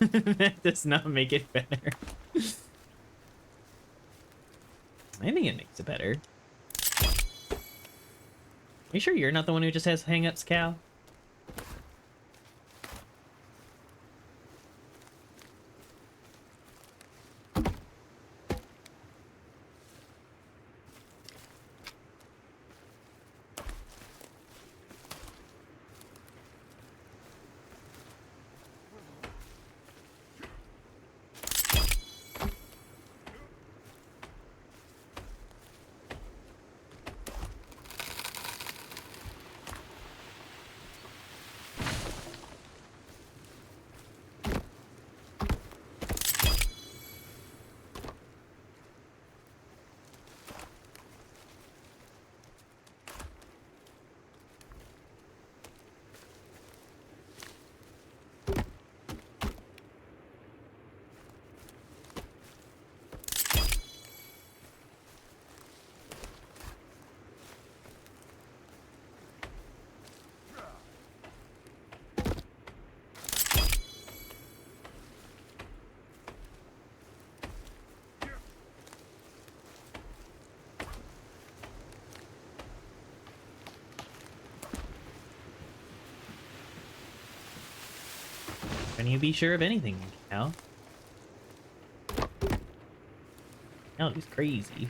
That does not make it better. I think it makes it better. Are you sure you're not the one who just has hang-ups, Cal? Can you be sure of anything, Cal? No, he's crazy.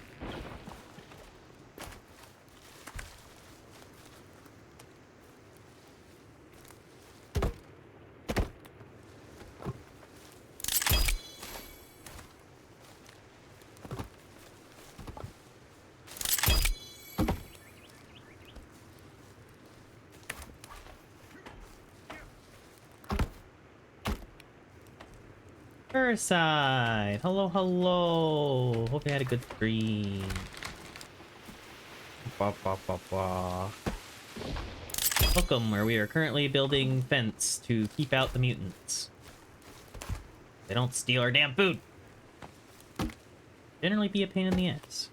Side. Hello, hello. Hope you had a good stream. Welcome, where we are currently building fence to keep out the mutants. They don't steal our damn food. Generally be a pain in the ass.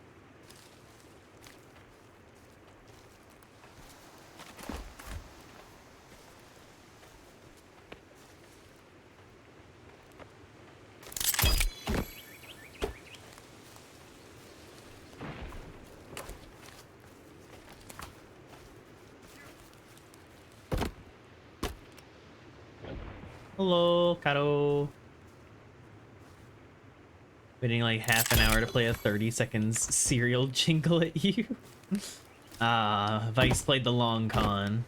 Hello, Caro. Waiting like half an hour to play a 30 seconds serial jingle at you. Vice played the long con.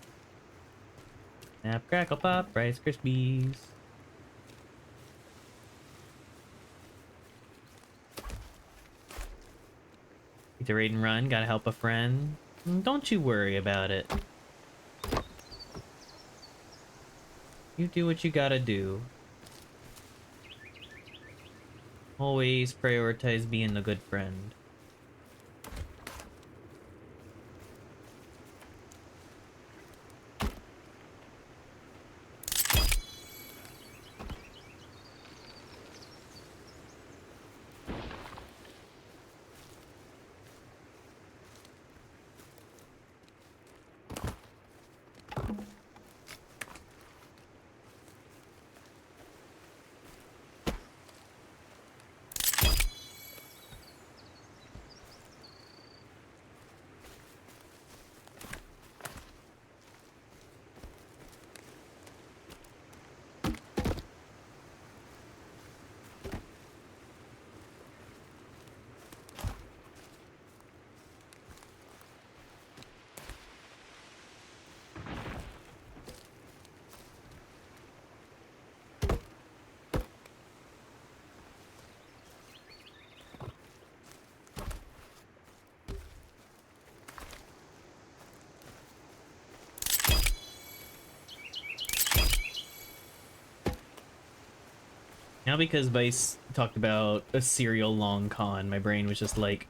Snap, crackle, pop, Rice Krispies. Need to raid and run, gotta help a friend. Don't you worry about it. You do what you gotta do. Always prioritize being a good friend. Now because Vice talked about a serial long con, my brain was just like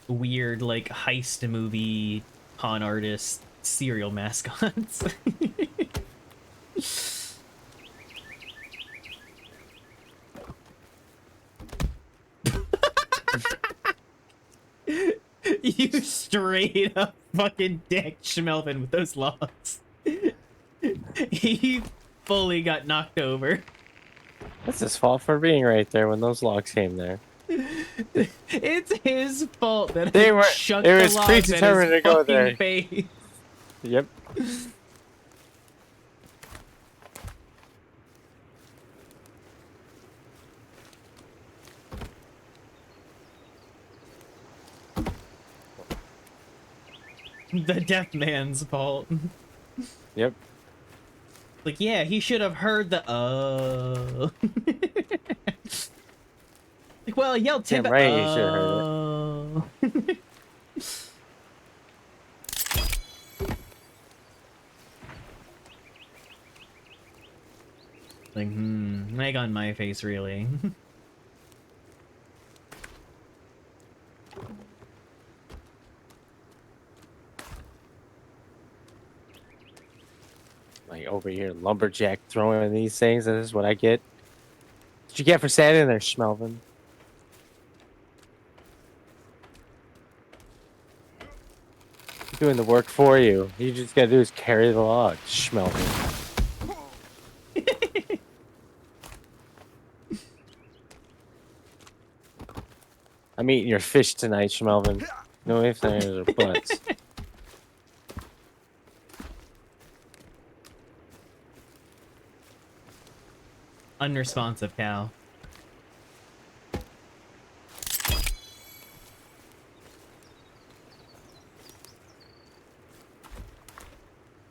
weird, like heist movie con artist serial mascots. You straight up fucking dick Schmelvin with those logs. He fully got knocked over. That's his fault for being right there when those logs came there. It's his fault that They I were. chucked It the was logs at his predetermined to go fucking there. face. Yep. The deaf man's fault. Yep. Like, yeah, he should have heard the like, well, I yelled Damn timber. right, he should have heard it. Like, egg on my face, really. Like over here, lumberjack throwing these things. This is what I get. What you get for standing there, Schmelvin? Doing the work for you. You just gotta do is carry the log, Schmelvin. I'm eating your fish tonight, Schmelvin. No ifs, ands, or buts. Unresponsive cow.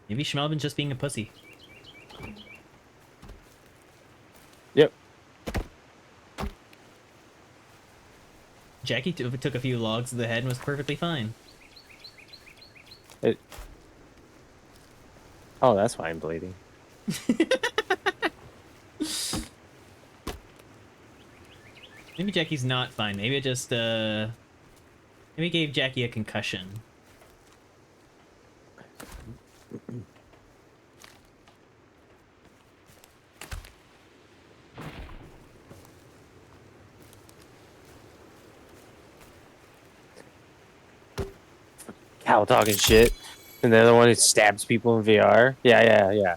Maybe Schmelvin's just being a pussy. Yep. Jackie took a few logs to the head and was perfectly fine. Oh, that's why I'm bleeding. Maybe Jackie's not fine. Maybe it just, maybe it gave Jackie a concussion. Cow talking shit. And they're the one who stabs people in VR. Yeah.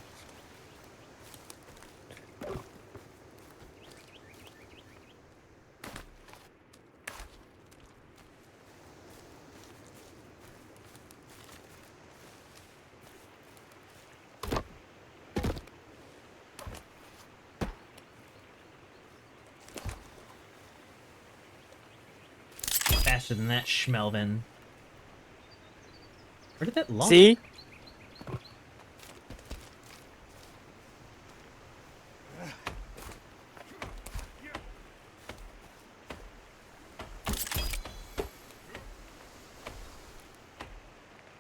Faster than that, Schmelvin. Where did that log? See?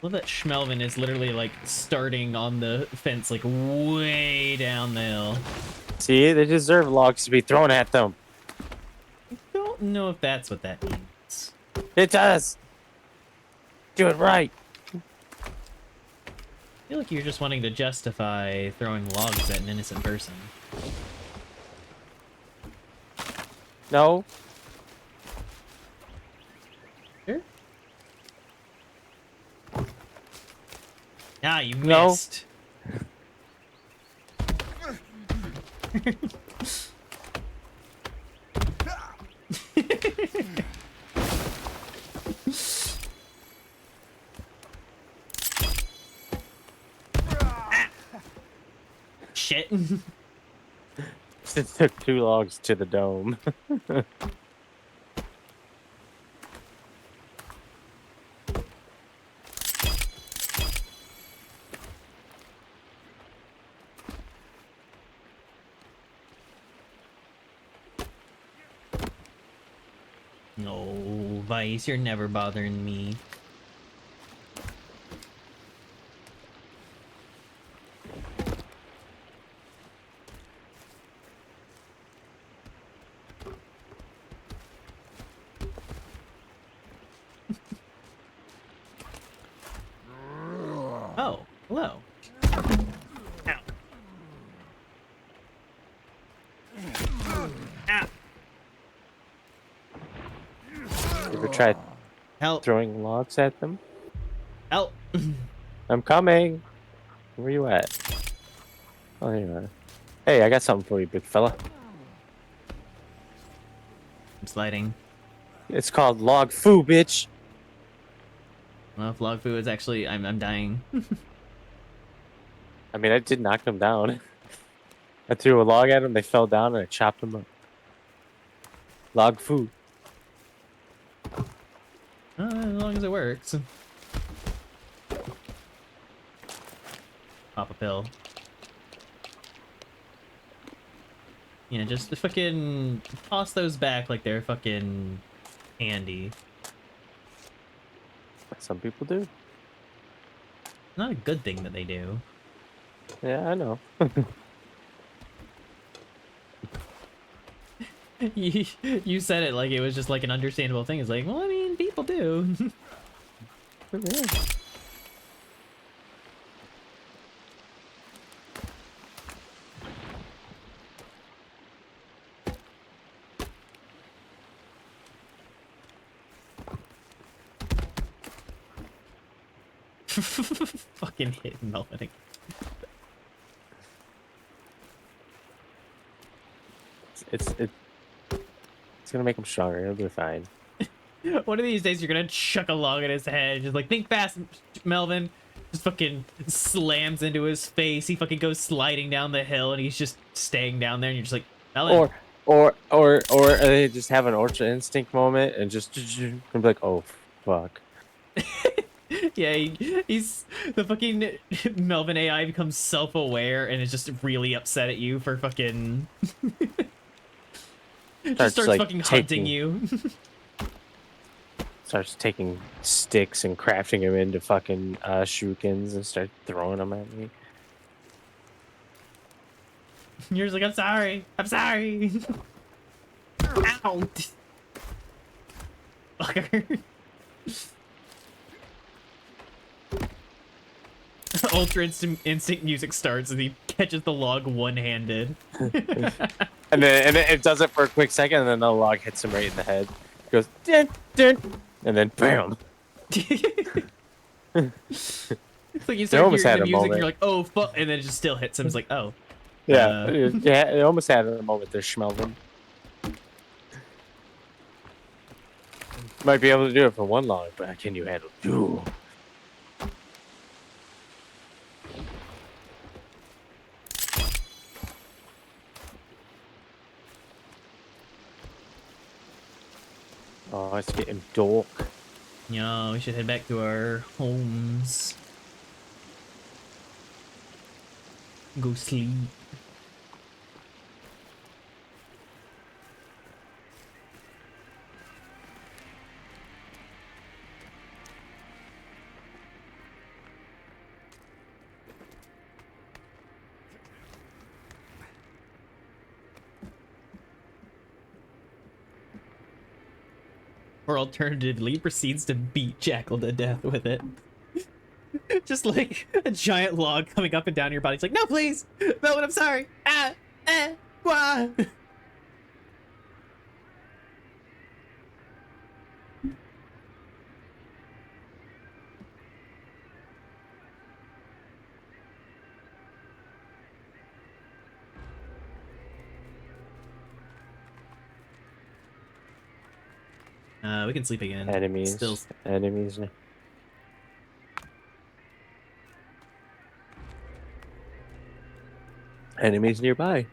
Love that Schmelvin is literally like starting on the fence, like way down the hill. See? They deserve logs to be thrown at them. I don't know if that's what that means. It does. Do it right. I feel like you're just wanting to justify throwing logs at an innocent person. No. Sure. Ah, you missed. Shit. It took 2 logs to the dome. No, Vice, you're never bothering me. Oh, hello. Ow. Ow. You ever tried throwing logs at them? Help! I'm coming. Where you at? Oh, here you are. Hey, I got something for you, big fella. I'm sliding. It's called log foo, bitch. Well, if log food is actually, I'm dying. I mean, I did knock them down. I threw a log at them, they fell down, and I chopped them up. Log foo. As long as it works. Pop a pill. Yeah, just fucking toss those back like they're fucking candy. Some people do. Not a good thing that they do. Yeah, I know. you said it like it was just like an understandable thing. It's like, well, I mean, people do. Yeah. Fucking hit Melvin. It's gonna make him stronger. He'll be fine. One of these days, you're gonna chuck a log at his head. Just like, think fast, Melvin. Just fucking slams into his face. He fucking goes sliding down the hill, and he's just staying down there. And you're just like, Melvin. Or they just have an Ultra Instinct moment and just and be like, oh fuck. Yeah, he's the fucking Melvin AI becomes self-aware and is just really upset at you for fucking. Just starts like, fucking hunting you. Starts taking sticks and crafting them into fucking shurikens and start throwing them at me. You're just like, I'm sorry. I'm sorry. Ow. Fucker. Ultra instinct music starts and he catches the log one-handed. and then it does it for a quick second, and then the log hits him right in the head. It goes dun, dun, and then bam. It's like you start hearing the music and you're like, oh fuck, and then it just still hits him. It's like, oh. Yeah, yeah, it almost had a moment there, Schmelvin. Might be able to do it for one log, but can you handle two? Oh, it's getting dark. Yeah, we should head back to our homes. Go sleep. Or alternatively, proceeds to beat Jakyll to death with it. Just like a giant log coming up and down your body. It's like, no, please! Melvin, I'm sorry! Wah! We can sleep again. Enemies. Still. Enemies. Enemies nearby.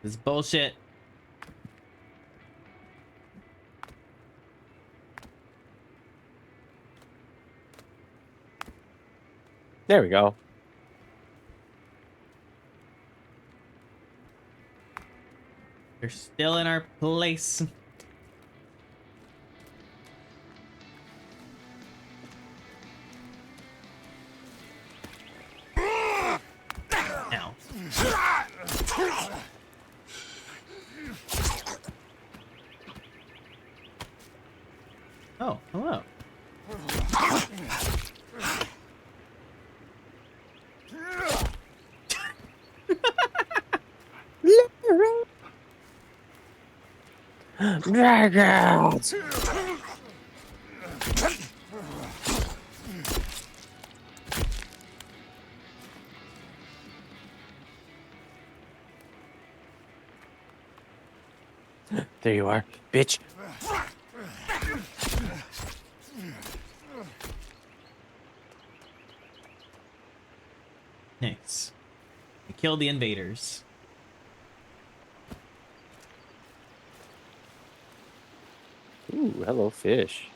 This is bullshit. There we go. They're still in our place. Ow. Dragons! There you are, bitch. Nice. We killed the invaders. Ooh, hello, fish.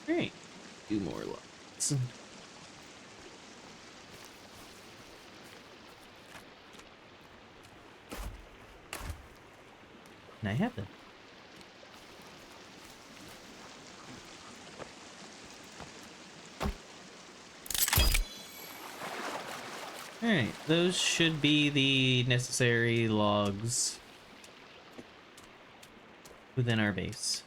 Great. 2 more lots. And I have them. Alright, those should be the necessary logs within our base.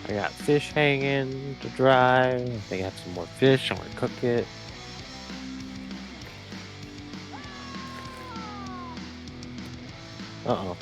I got fish hanging to dry. I think I have some more fish. I'm gonna cook it. Uh-oh.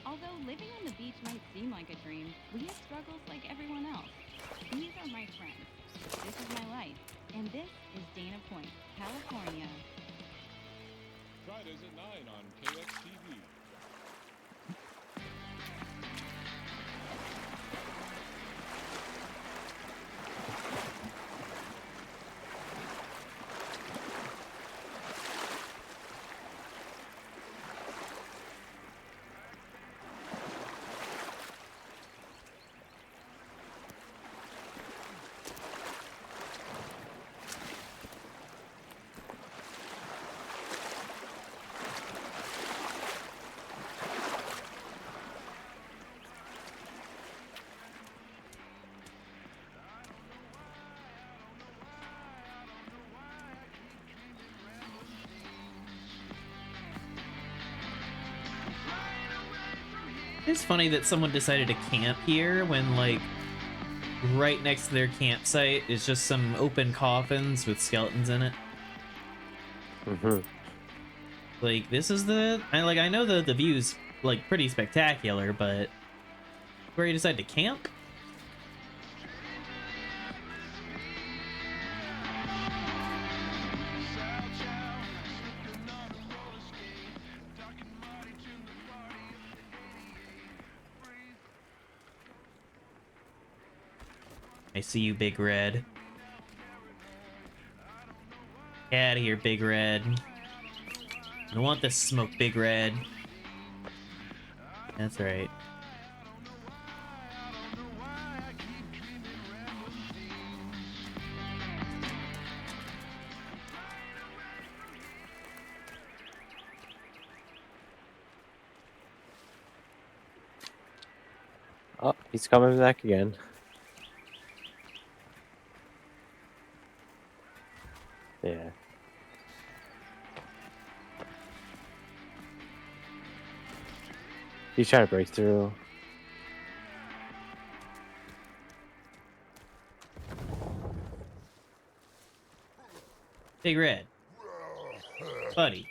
Although living on the beach might seem like a dream, we have struggles like everyone else. These are my my friends. This is my life. And this is Dana Point, California. Fridays at 9 on KXTV. It's funny that someone decided to camp here when, like, right next to their campsite is just some open coffins with skeletons in it. Mm-hmm. Like, this is the... I know the view's, like, pretty spectacular, but... Where you decide to camp? I see you, Big Red. Get out of here, Big Red. I don't want this smoke, Big Red. That's right. Oh, he's coming back again. Yeah. He's trying to break through. Big Red. Buddy.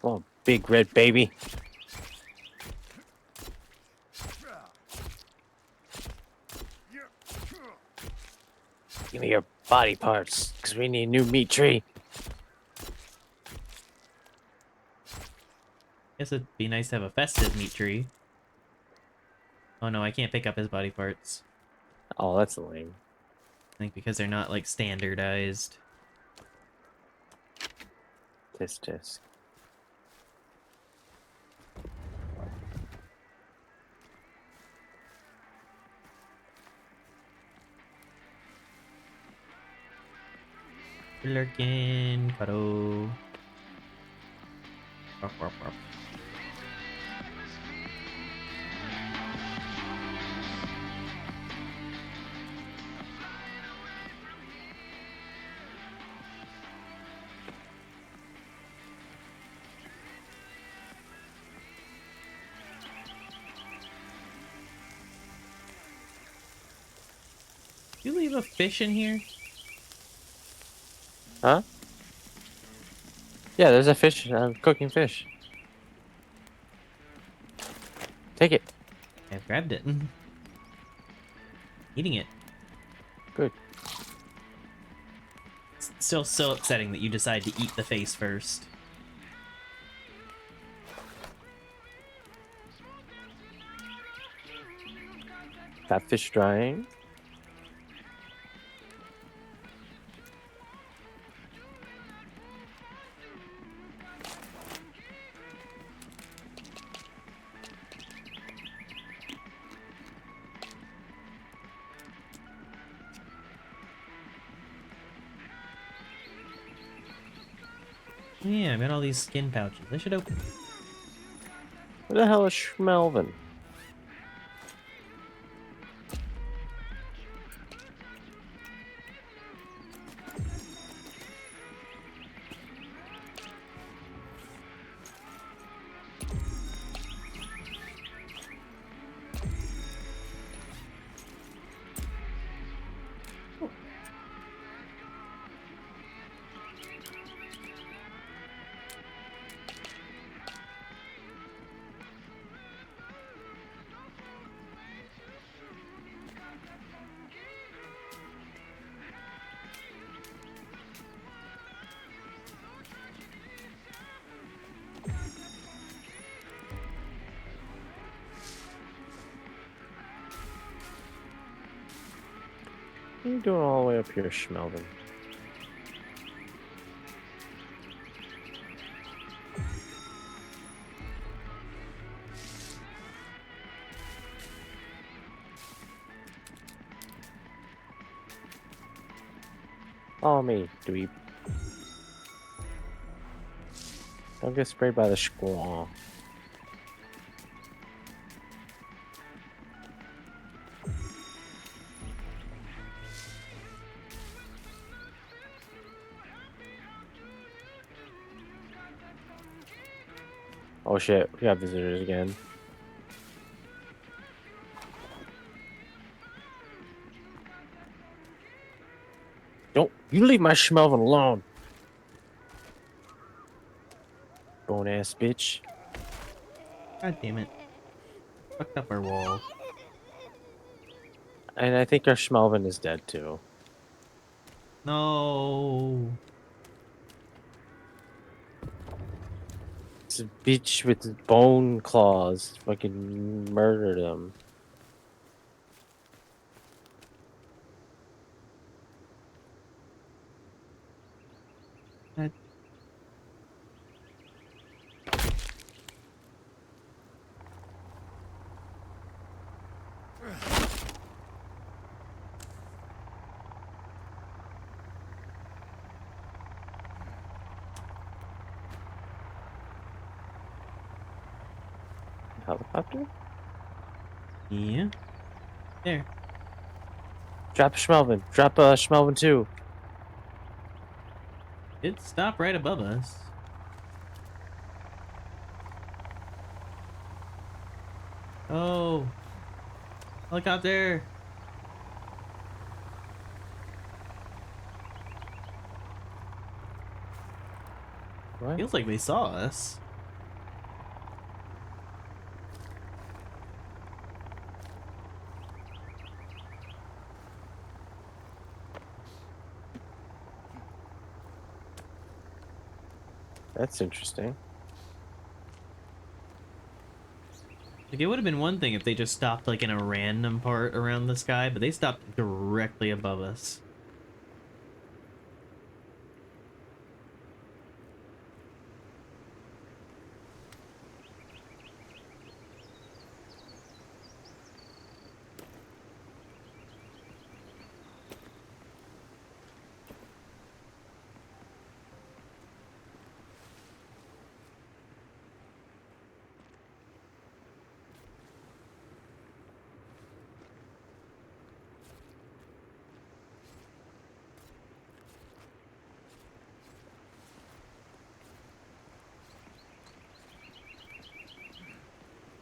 Oh, Big Red baby. Give me your body parts, because we need a new meat tree. Guess it'd be nice to have a festive meat tree. Oh no, I can't pick up his body parts. Oh, that's lame. I think because they're not, like, standardized. Tisk. Lurkin, Karo. You leave a fish in here? Huh? Yeah, there's a fish. I'm cooking fish. Take it. I've grabbed it. Eating it. Good. It's still so upsetting that you decide to eat the face first. That fish drying. Yeah, I got all these skin pouches. I should open them. Where the hell is Schmelvin? What are you doing all the way up here, Schmelvin? Follow me, dweeb. Don't get sprayed by the squall. Oh shit, we got visitors again. Don't you leave my Schmelvin alone. Bone ass bitch. God damn it. Fucked up our wall. And I think our Schmelvin is dead too. No. It's a bitch with bone claws fucking murdered him. Helicopter? Yeah. There. Drop Schmelvin. Drop Schmelvin too. It stopped right above us. Oh. Helicopter. What? Feels like they saw us. That's interesting. Like, it would have been one thing if they just stopped, like, in a random part around the sky, but they stopped directly above us.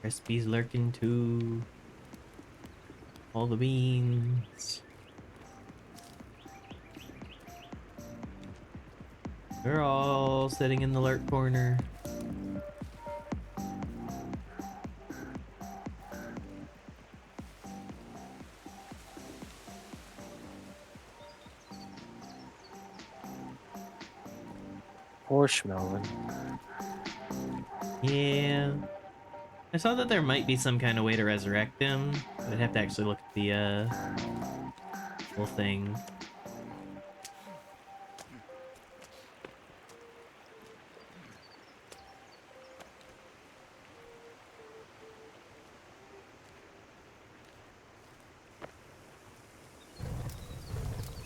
Crispy's lurking too. All the beans. They're all sitting in the lurk corner. Poor Schmelvin. Yeah. I saw that there might be some kind of way to resurrect him. I'd have to actually look at the whole thing.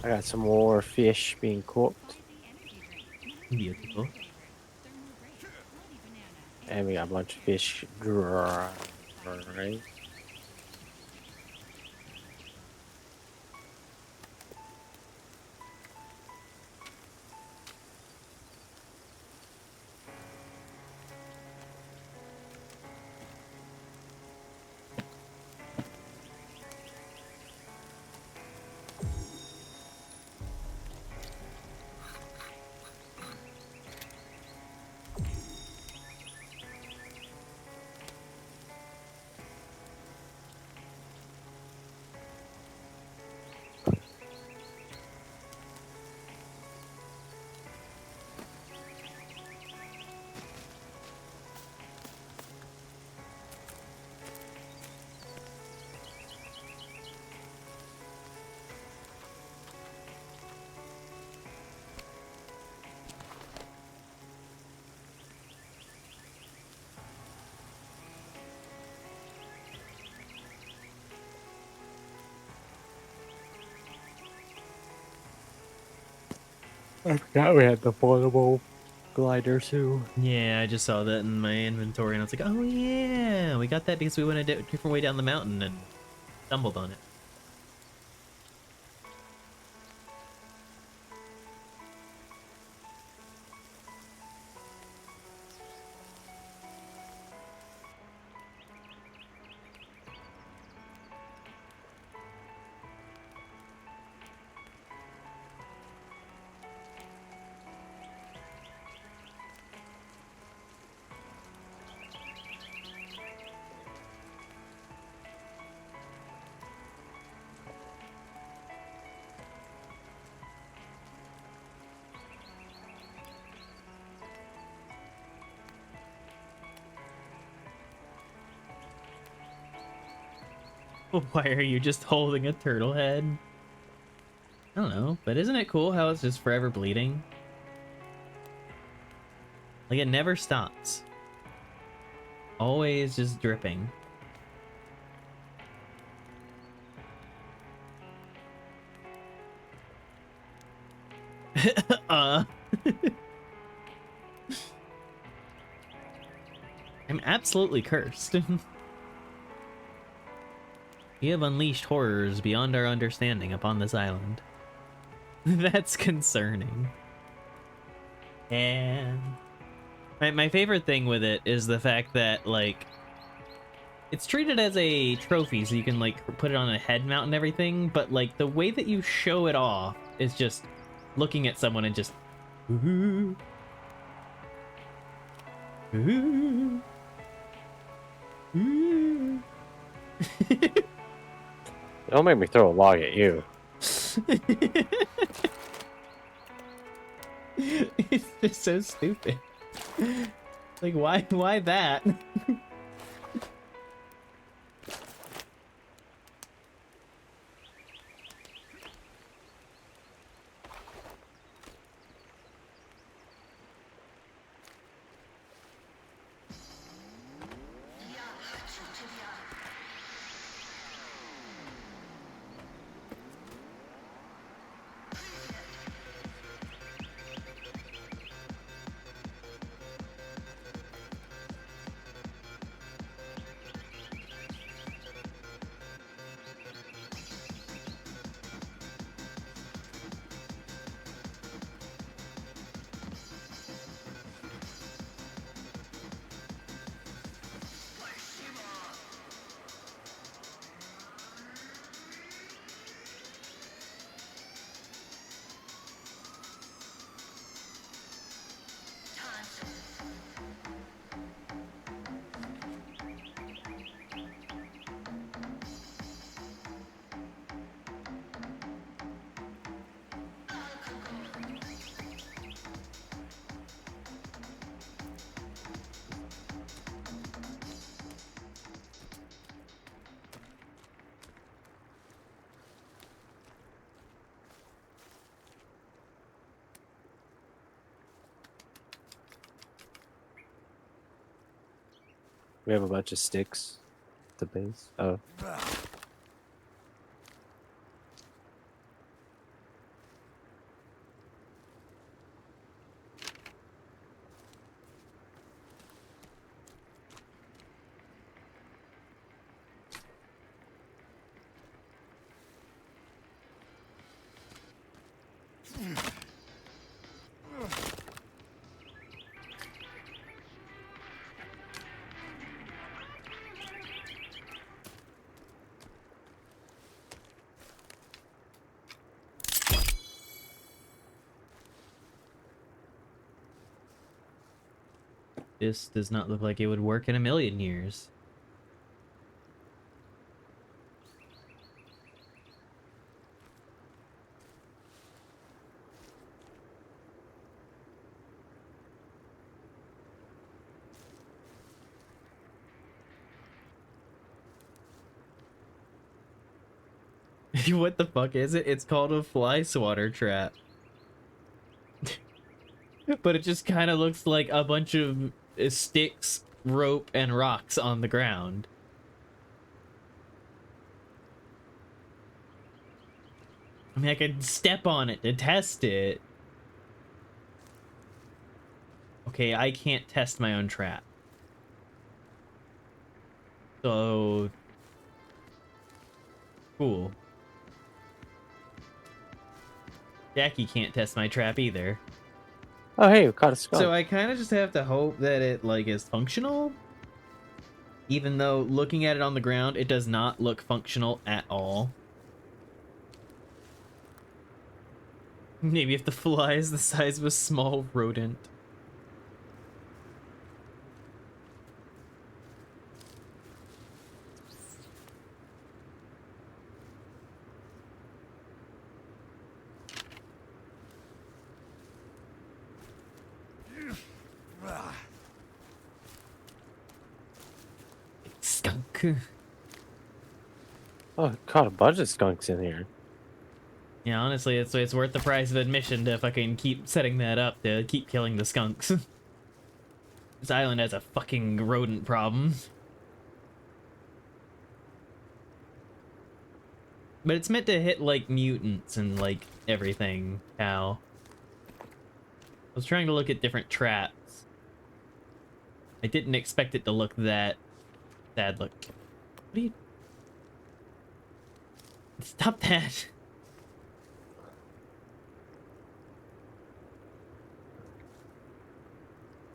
I got some more fish being cooked. Beautiful. And we got a bunch of fish dry. I forgot we had the portable glider too. Yeah, I just saw that in my inventory and I was like, oh yeah, we got that because we went a different way down the mountain and stumbled on it. Why are you just holding a turtle head? I don't know, but isn't it cool how it's just forever bleeding? Like, it never stops. Always just dripping. I'm absolutely cursed. We have unleashed horrors beyond our understanding upon this island. That's concerning. And my favorite thing with it is the fact that, like, it's treated as a trophy, so you can, like, put it on a head mount and everything, but, like, the way that you show it off is just looking at someone and just... Ooh. Ooh. Ooh. Don't make me throw a log at you. It's just so stupid. Like, why that? We have a bunch of sticks at the base. Oh. This does not look like it would work in a million years. What the fuck is it? It's called a fly swatter trap. But it just kind of looks like a bunch of sticks, rope, and rocks on the ground. I mean, I could step on it to test it. Okay, I can't test my own trap. So... Cool. Jackie can't test my trap either. Oh, hey, we caught a skunk. So I kind of just have to hope that it, like, is functional. Even though, looking at it on the ground, it does not look functional at all. Maybe if the fly is the size of a small rodent. Skunk. Oh, caught a bunch of skunks in here. Yeah, honestly, it's worth the price of admission to fucking keep setting that up, to keep killing the skunks. This island has a fucking rodent problem. But it's meant to hit, like, mutants and, like, everything, Cal. I was trying to look at different traps. I didn't expect it to look that sad. Look. What are you... Stop that.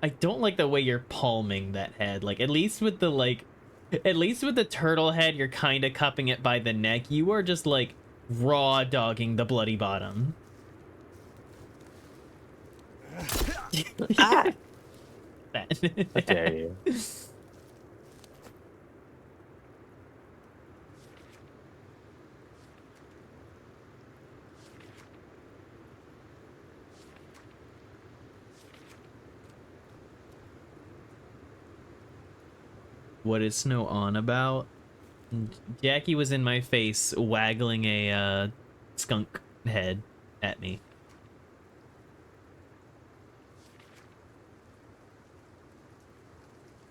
I don't like the way you're palming that head. Like, at least with the, like... At least with the turtle head, you're kind of cupping it by the neck. You are just, like, raw dogging the bloody bottom. Ah! How dare you. What is Snow on about? Jackie was in my face waggling a skunk head at me.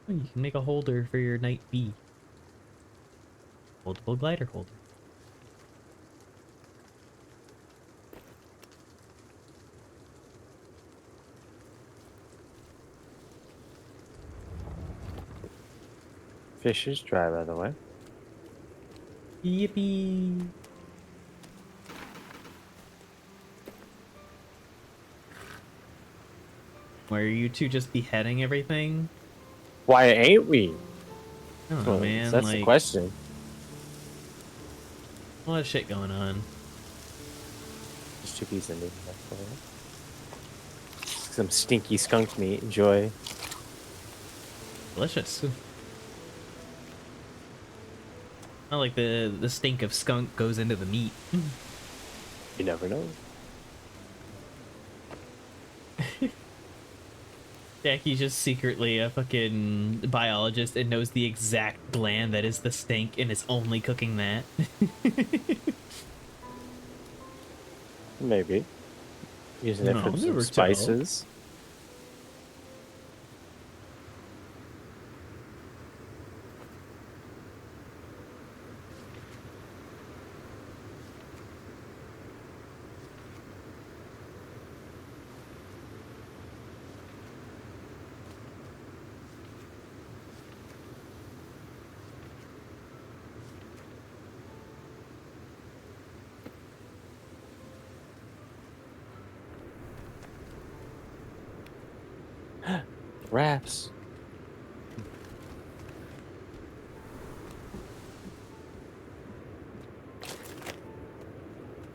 Oh, you can make a holder for your night bee. Foldable glider holder. Fish is dry, by the way. Yippee! Why are you two just beheading everything? Why ain't we? I don't know, man. That's like, the question. A lot of shit going on. Just 2 pieces of meat. Some stinky skunk meat. Enjoy. Delicious. Not like the stink of skunk goes into the meat. You never know. Jackie's just secretly a fucking biologist and knows the exact gland that is the stink and is only cooking that. Maybe. Using it for some never spices. Wraps.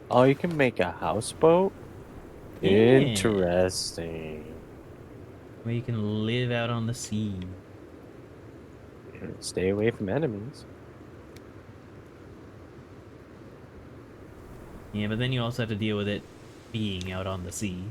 Oh, you can make a houseboat? Yeah. Interesting. Where you can live out on the sea. Stay away from enemies. Yeah, but then you also have to deal with it being out on the sea.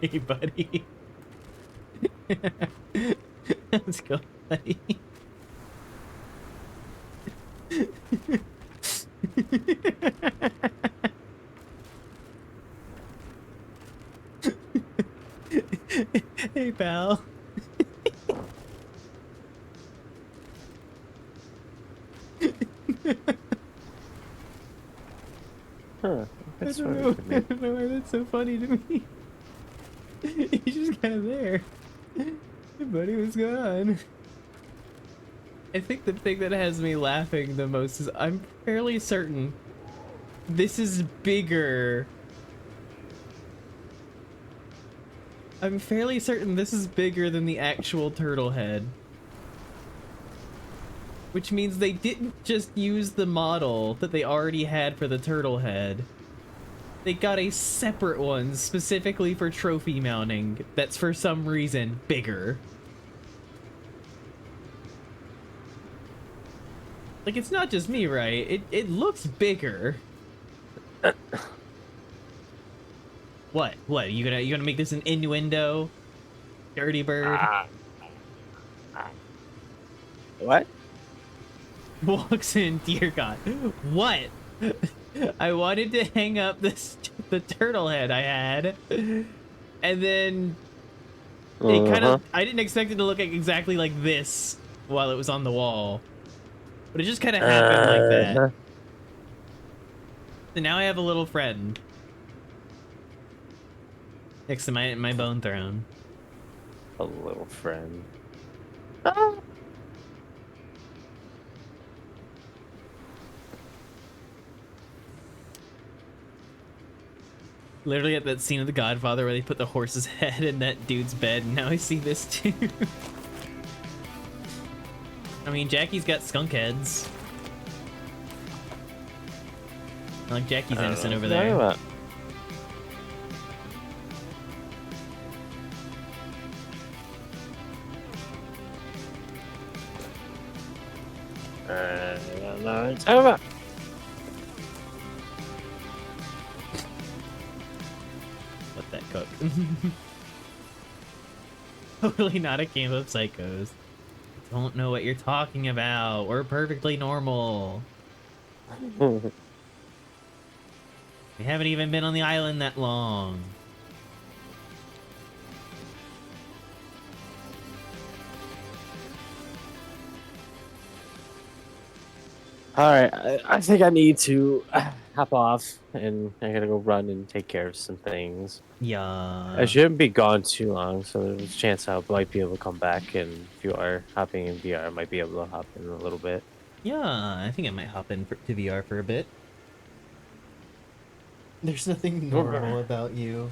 Hey, buddy. Let's go, buddy. Hey, pal. Huh. That's I funny don't to know. I me. don't know why that's so funny to me. He's just kind of there. Hey, buddy, what's going on? I think the thing that has me laughing the most is I'm fairly certain this is bigger. I'm fairly certain this is bigger than the actual turtle head. Which means they didn't just use the model that they already had for the turtle head. They got a separate one specifically for trophy mounting that's for some reason bigger. Like, it's not just me, right? It looks bigger. What? What? You gonna make this an innuendo? Dirty bird? What? Walks in, dear God. What? I wanted to hang up the turtle head I had. And then it kind of, I didn't expect it to look exactly like this while it was on the wall. But it just kind of happened like that. So now I have a little friend. Next to my bone throne. A little friend. Literally at that scene of The Godfather where they put the horse's head in that dude's bed, and now I see this too. I mean, Jackie's got skunk heads. Like Jackie's innocent over there. It's over. Let that cook. Totally not a camp of psychos. Don't know what you're talking about. We're perfectly normal. We haven't even been on the island that long. Alright, I think I need to hop off, and I gotta go run and take care of some things. Yeah. I shouldn't be gone too long, so there's a chance I might be able to come back, and if you are hopping in VR, I might be able to hop in a little bit. Yeah, I think I might hop in to VR for a bit. There's nothing normal about you.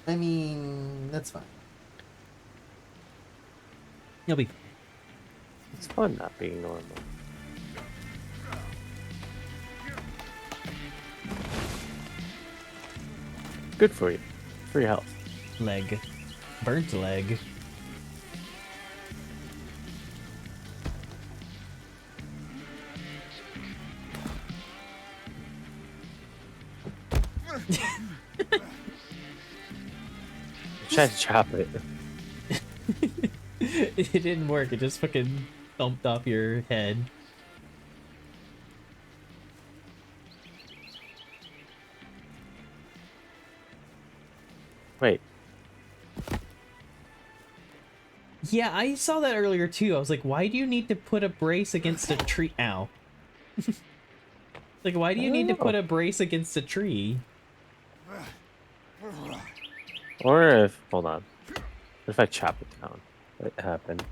I mean, that's fine. You'll be fine. It's fun not being normal. Good for you. For your health. Leg. Burnt leg. Try to chop it. It didn't work. It just fucking thumped off your head. Wait. Yeah, I saw that earlier too. I was like, why do you need to put a brace against a tree? Ow. Like, why do you need to put a brace against a tree? Or if... Hold on. What if I chop it down? What happened?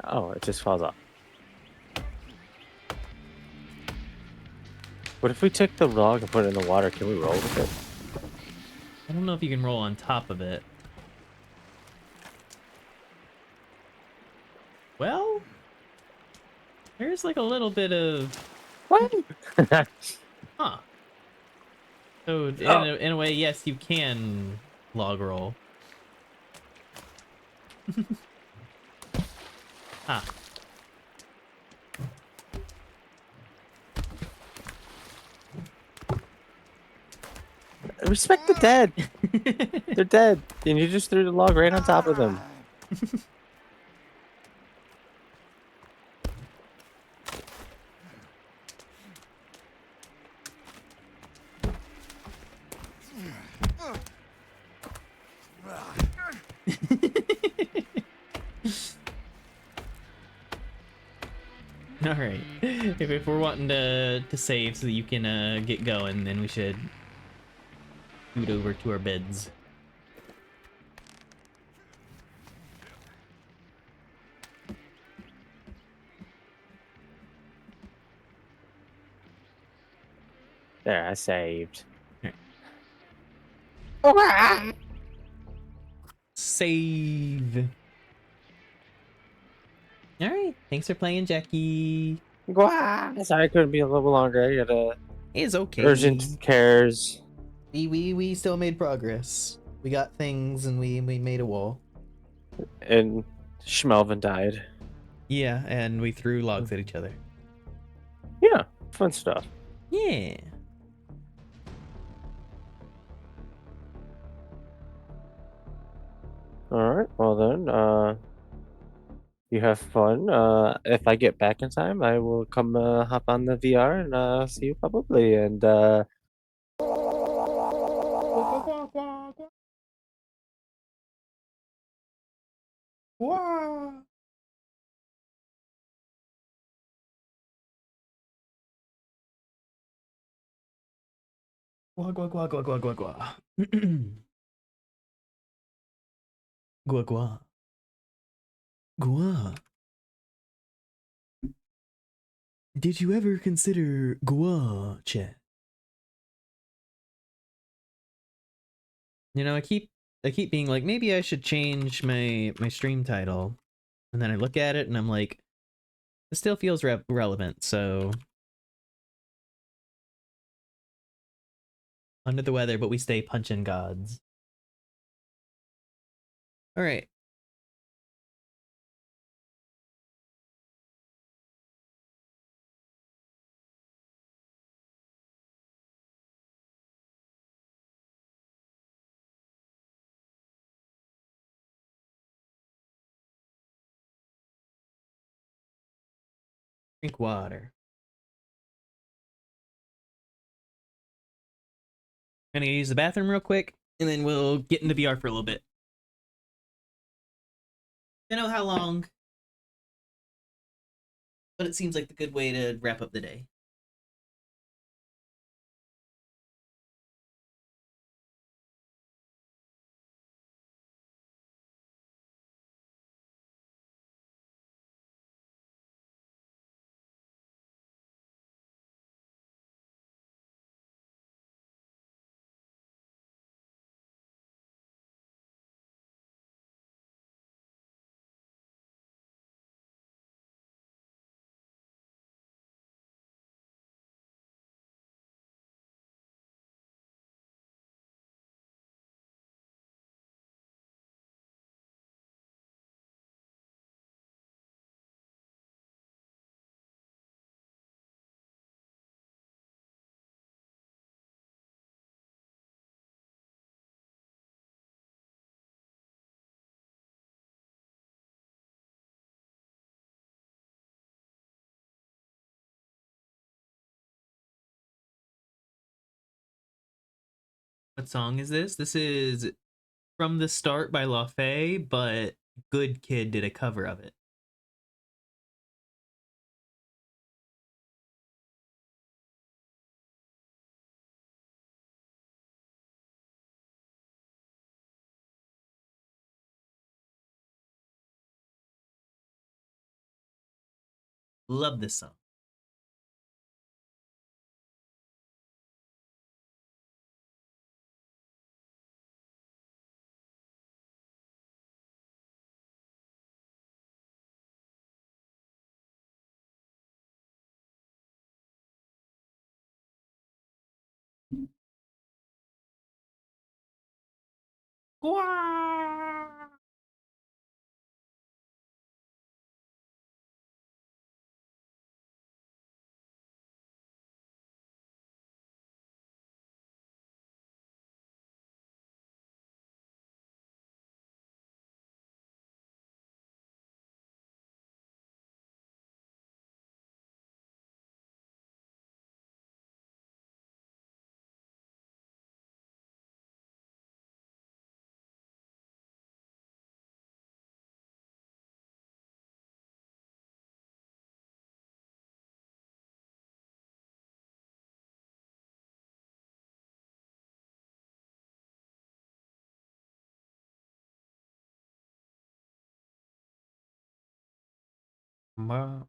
Oh, it just falls off. What if we took the log and put it in the water? Can we roll with it? I don't know if you can roll on top of it. Well, there's like a little bit of... What? Huh. So, in a way, yes, you can log roll. Huh. Respect the dead. They're dead. And you just threw the log right on top of them. All right. If we're wanting to save so that you can get going, then we should scoot over to our beds. There, I saved. Save. All right. Thanks for playing, Jackie. Sorry, I couldn't be a little longer. I got It's okay. urgent cares. We still made progress. We got things and we made a wall. And Schmelvin died. Yeah, and we threw logs at each other. Yeah, fun stuff. Yeah. All right. Well then, you have fun. If I get back in time, I will come hop on the VR and see you probably. And Wow. Gua gua gua gua gua gua gua. Gua gua. Gua. Did you ever consider gua chat? You know, I keep being like, maybe I should change my stream title, and then I look at it and I'm like, it still feels relevant. So under the weather, but we stay punching gods. All right. Drink water. I'm gonna use the bathroom real quick, and then we'll get into VR for a little bit. Don't know how long, but it seems like the good way to wrap up the day. What song is this? This is From the Start by LaFay, but Good Kid did a cover of it. Love this song. Ma-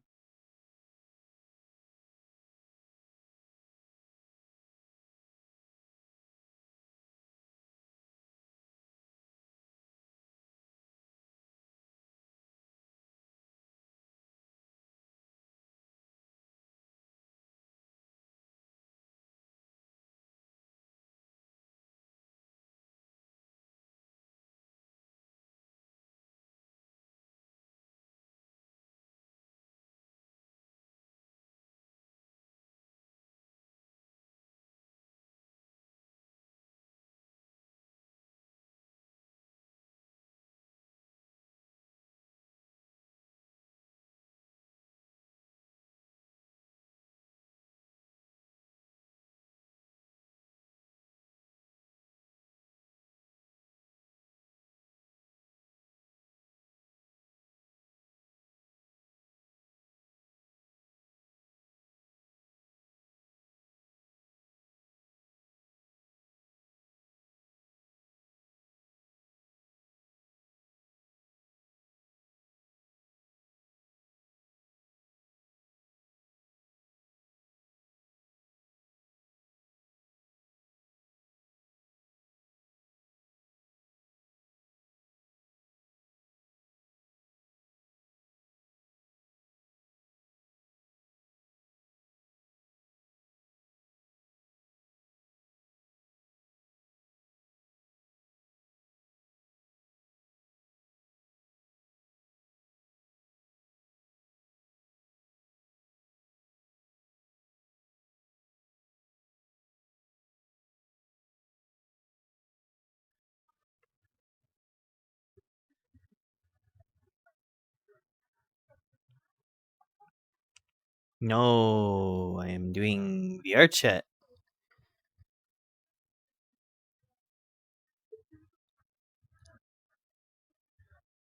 No, I am doing VRChat.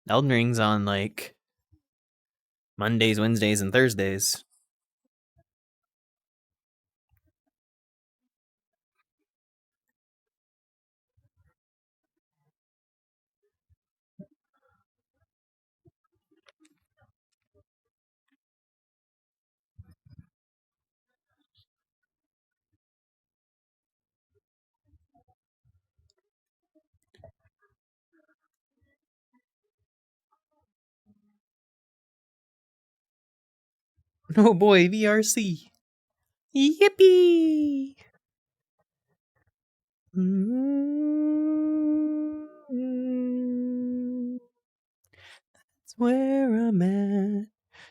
Elden Ring's on like Mondays, Wednesdays, and Thursdays. Oh boy, VRC. Yippee! That's where I'm at.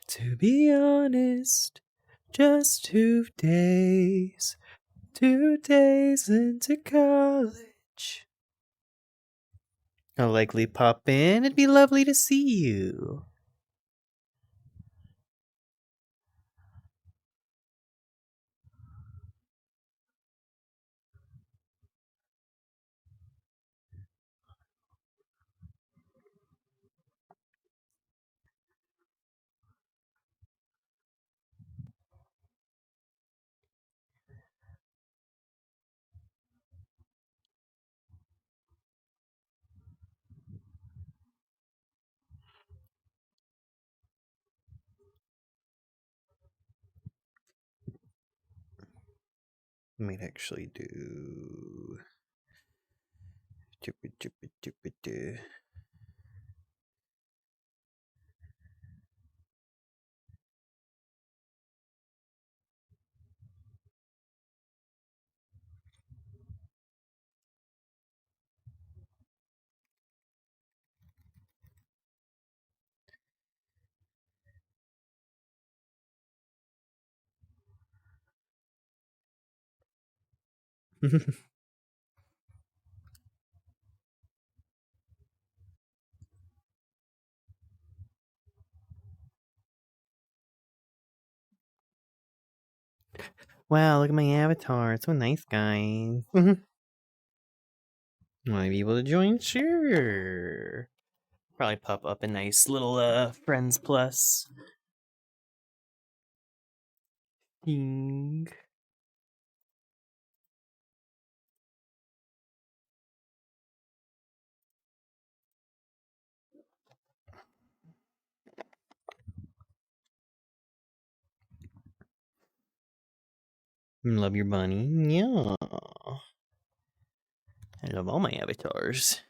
To be honest, just 2 days. 2 days into college. I'll likely pop in. It'd be lovely to see you. I might actually do. Wow, look at my avatar. It's so nice, guys. Want to be able to join? Sure. Probably pop up a nice little Friends Plus thing. Love your bunny. Yeah. I love all my avatars.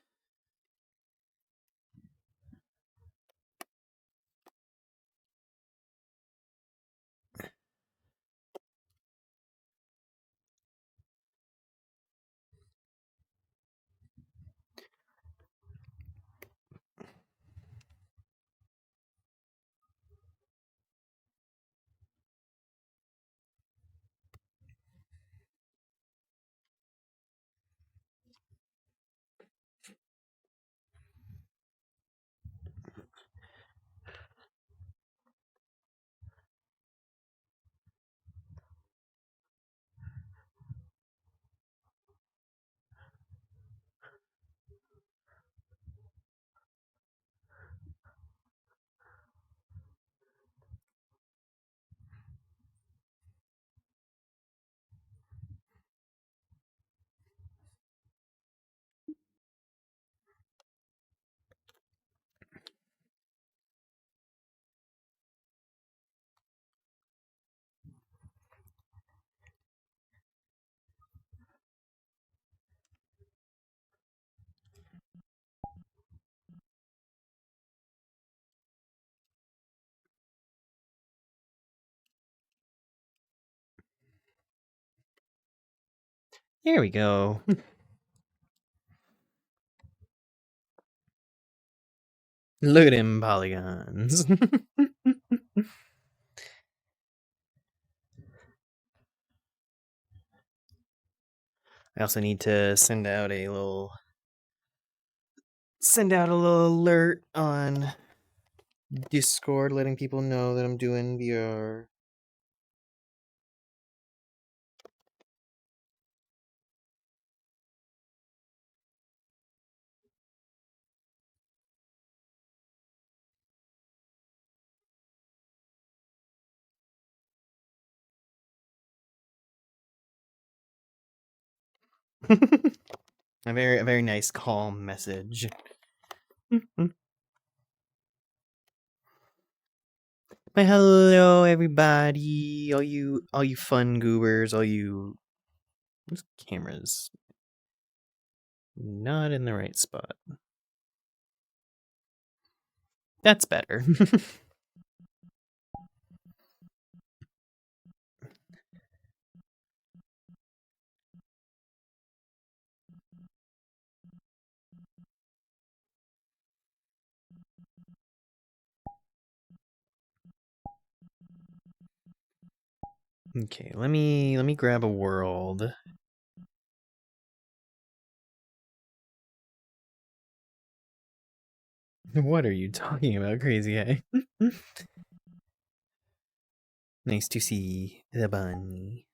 There we go. Look at them polygons. I also need to send out a little alert on Discord letting people know that I'm doing VR. A very nice calm message. But hello everybody, all you fun goobers, all you this camera's not in the right spot. That's better. Okay, let me grab a world. What are you talking about, crazy eye? Nice to see the bunny.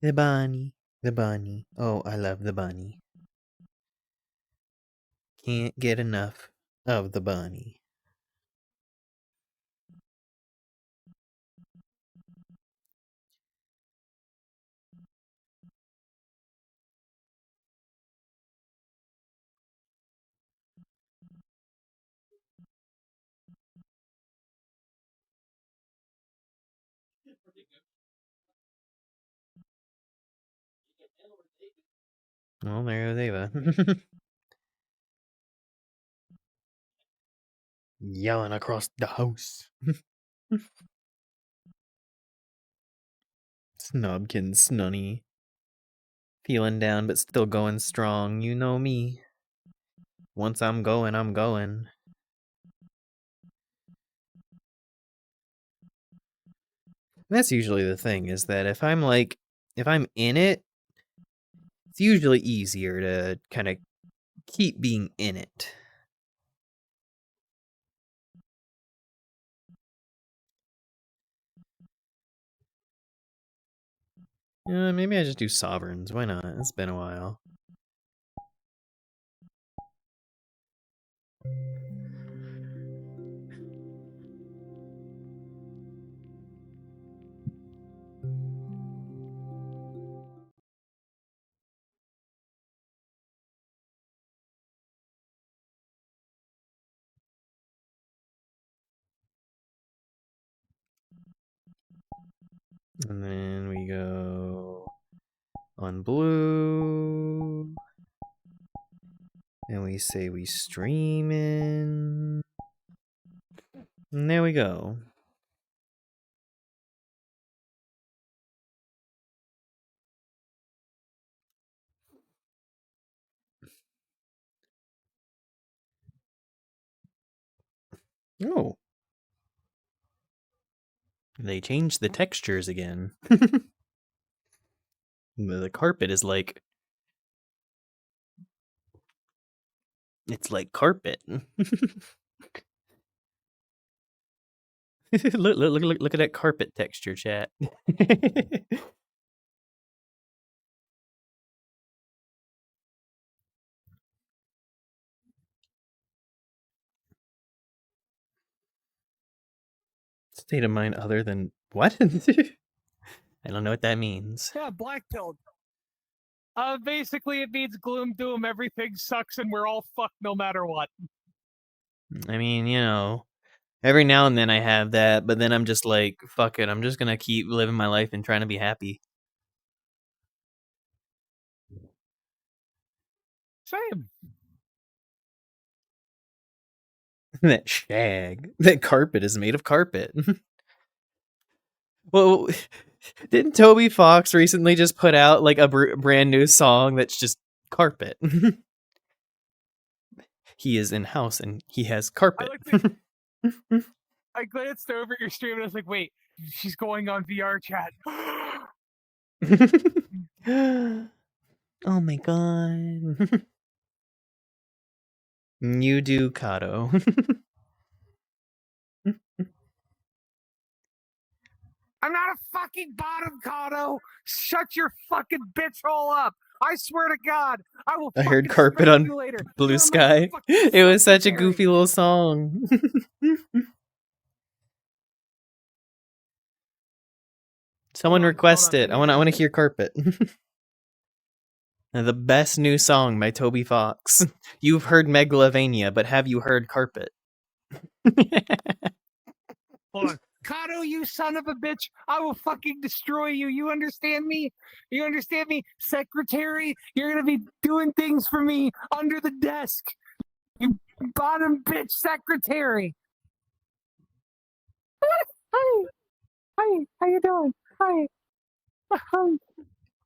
The bunny. The bunny. Oh, I love the bunny. Can't get enough of the bunny. Oh, there goes Ava. Yelling across the house. Snobkin Snunny. Feeling down but still going strong, you know me. Once I'm going, I'm going. That's usually the thing, is that if I'm in it, it's usually easier to kind of keep being in it. Maybe I just do sovereigns. Why not? It's been a while. And then we go on blue. And we say we streaming. And there we go. Oh. They changed the textures again. The carpet is like... It's like carpet. Look at that carpet texture, chat. State of mind other than... What? I don't know what that means. Yeah, black pilled. Basically it means gloom doom, everything sucks and we're all fucked no matter what. I mean, you know, every now and then I have that, but then I'm just like, fuck it, I'm just gonna keep living my life and trying to be happy. Same. That shag. That carpet is made of carpet. Well, didn't Toby Fox recently just put out like a brand new song that's just carpet? He is in house and he has carpet. I glanced over at your stream and I was like, wait, she's going on VRChat. Oh my god. You do, Kato. I'm not a fucking bottom, Kato! Shut your fucking bitch hole up! I swear to God, I will. I heard carpet on Blue Sky. It was such a goofy little song. Someone request it. I want to hear carpet. The best new song by Toby Fox. You've heard Megalovania, but have you heard carpet? Hold on. Kato, you son of a bitch, I will fucking destroy you. You understand me? You understand me? Secretary, you're gonna be doing things for me under the desk. You bottom bitch secretary. Hi. Hi, how you doing? Hi.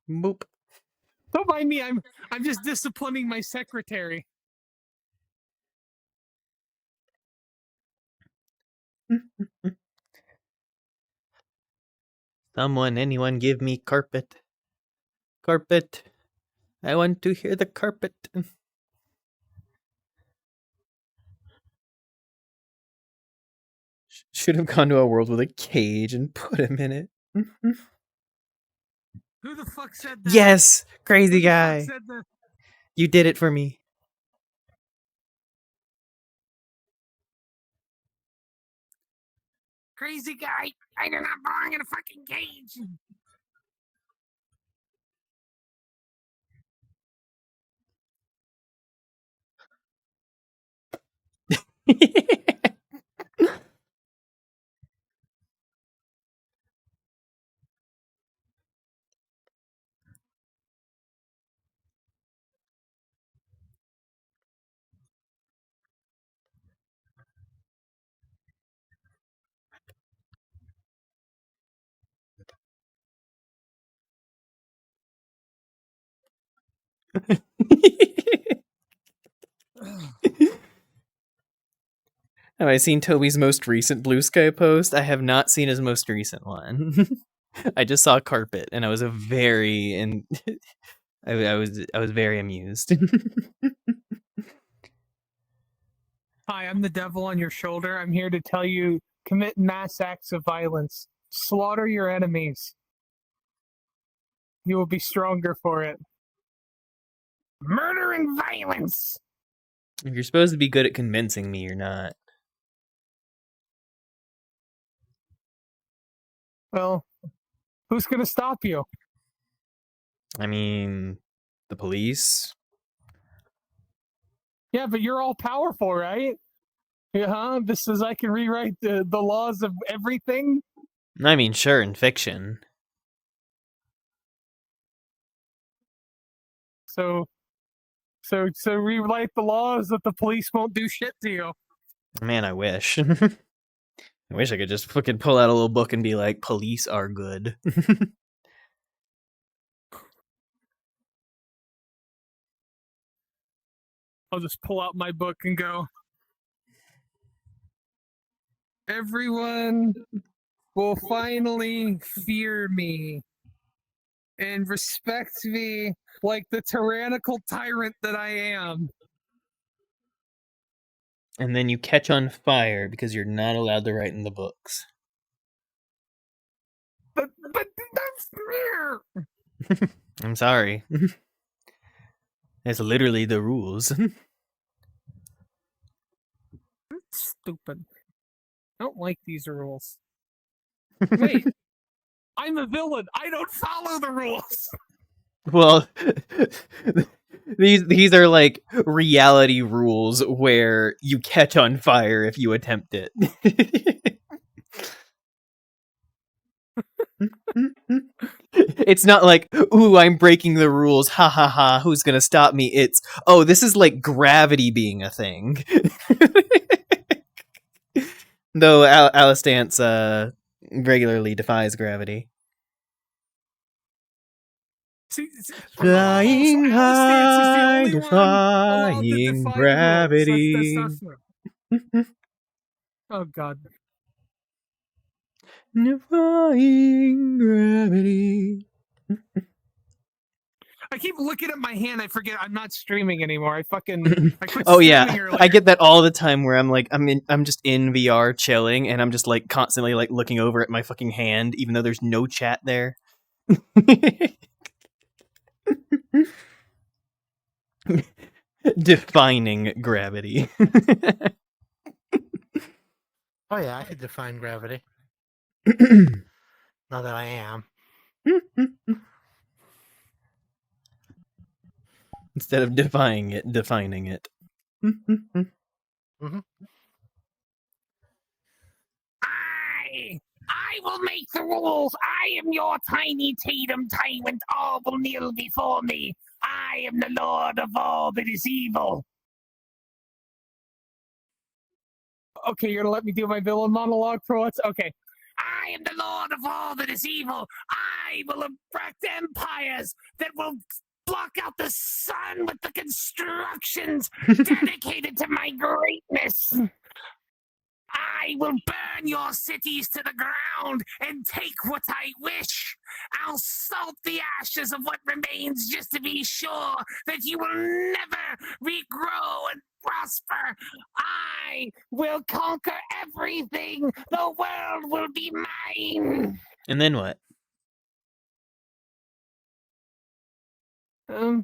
Boop. Don't mind me, I'm just disciplining my secretary. Anyone give me carpet. Carpet. I want to hear the carpet. Should have gone to a world with a cage and put him in it. Who the fuck said that? Yes! Crazy guy. Said that? You did it for me. Crazy guy, I do not belong in a fucking cage. Have I seen Toby's most recent Blue Sky post? I have not seen his most recent one. I just saw carpet, and I was I was very amused. Hi, I'm the devil on your shoulder. I'm here to tell you, commit mass acts of violence. Slaughter your enemies. You will be stronger for it. Murder and violence! If you're supposed to be good at convincing me, you're not. Well, who's gonna stop you? I mean, the police? Yeah, but you're all powerful, right? Yeah, this is I can rewrite the laws of everything. I mean, sure, in fiction. So rewrite the laws that the police won't do shit to you. Man, I wish. I wish I could just fucking pull out a little book and be like, police are good. I'll just pull out my book and go, everyone will finally fear me and respect me like the tyrannical tyrant that I am. And then you catch on fire because you're not allowed to write in the books. But that's fair. I'm sorry. It's literally the rules. Stupid. I don't like these rules. Wait, I'm a villain. I don't follow the rules. Well, these are like reality rules where you catch on fire if you attempt it. It's not like, ooh, I'm breaking the rules, ha ha ha, who's gonna stop me? It's, oh, this is like gravity being a thing. Though Alistance regularly defies gravity. Flying high, defying gravity. That's oh god. Defying gravity. I keep looking at my hand. I forget I'm not streaming anymore. I quit Oh streaming yeah, earlier. I get that all the time. Where I'm like, I'm just in VR chilling, and I'm just like constantly like looking over at my fucking hand, even though there's no chat there. Defining gravity. Oh yeah, I could define gravity. Not that I am. Instead of defying it, defining it. Mm-hmm. I will make the rules. I am your tiny Tatum tyrant. All will kneel before me. I am the lord of all that is evil. Okay, you're gonna let me do my villain monologue for once? Okay. I am the lord of all that is evil. I will erect empires that will block out the sun with the constructions dedicated to my greatness. I will burn your cities to the ground and take what I wish. I'll salt the ashes of what remains just to be sure that you will never regrow and prosper. I will conquer everything. The world will be mine. And then what? I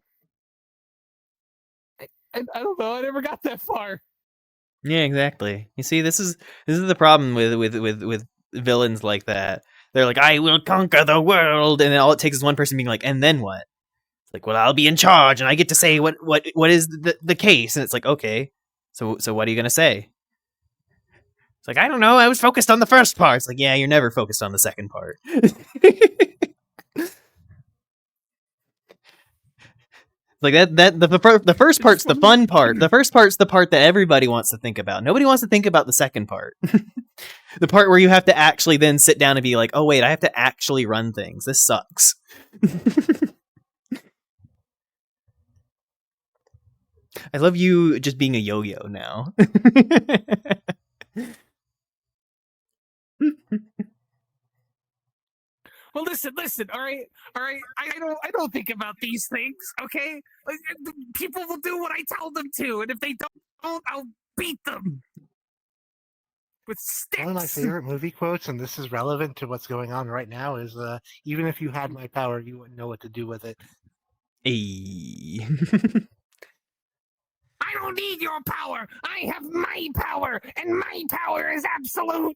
don't know. I never got that far. Yeah, exactly. You see, this is the problem with villains like that. They're like, I will conquer the world, and then all it takes is one person being like, and then what? It's like, well, I'll be in charge, and I get to say what is the case, and it's like, okay, so what are you gonna say? It's like, I don't know. I was focused on the first part. It's like, yeah, you're never focused on the second part. Like the first part's the fun part. The first part's the part that everybody wants to think about. Nobody wants to think about the second part. The part where you have to actually then sit down and be like, oh wait, I have to actually run things. This sucks. I love you just being a yo-yo now. Well, listen. All right. I don't think about these things. Okay, people will do what I tell them to, and if they don't, I'll beat them with sticks. One of my favorite movie quotes, and this is relevant to what's going on right now, is even if you had my power, you wouldn't know what to do with it. Hey. I don't need your power. I have my power, and my power is absolute.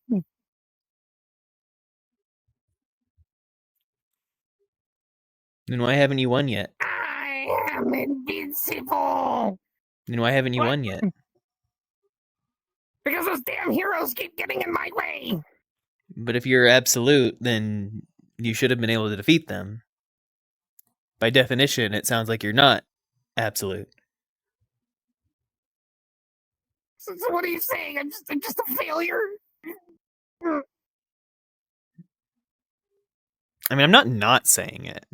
Then why haven't you won yet? I am invincible. Then why haven't you won yet? Because those damn heroes keep getting in my way. But if you're absolute, then you should have been able to defeat them. By definition, it sounds like you're not Absolute. So what are you saying? I'm just a failure. I mean, I'm not saying it.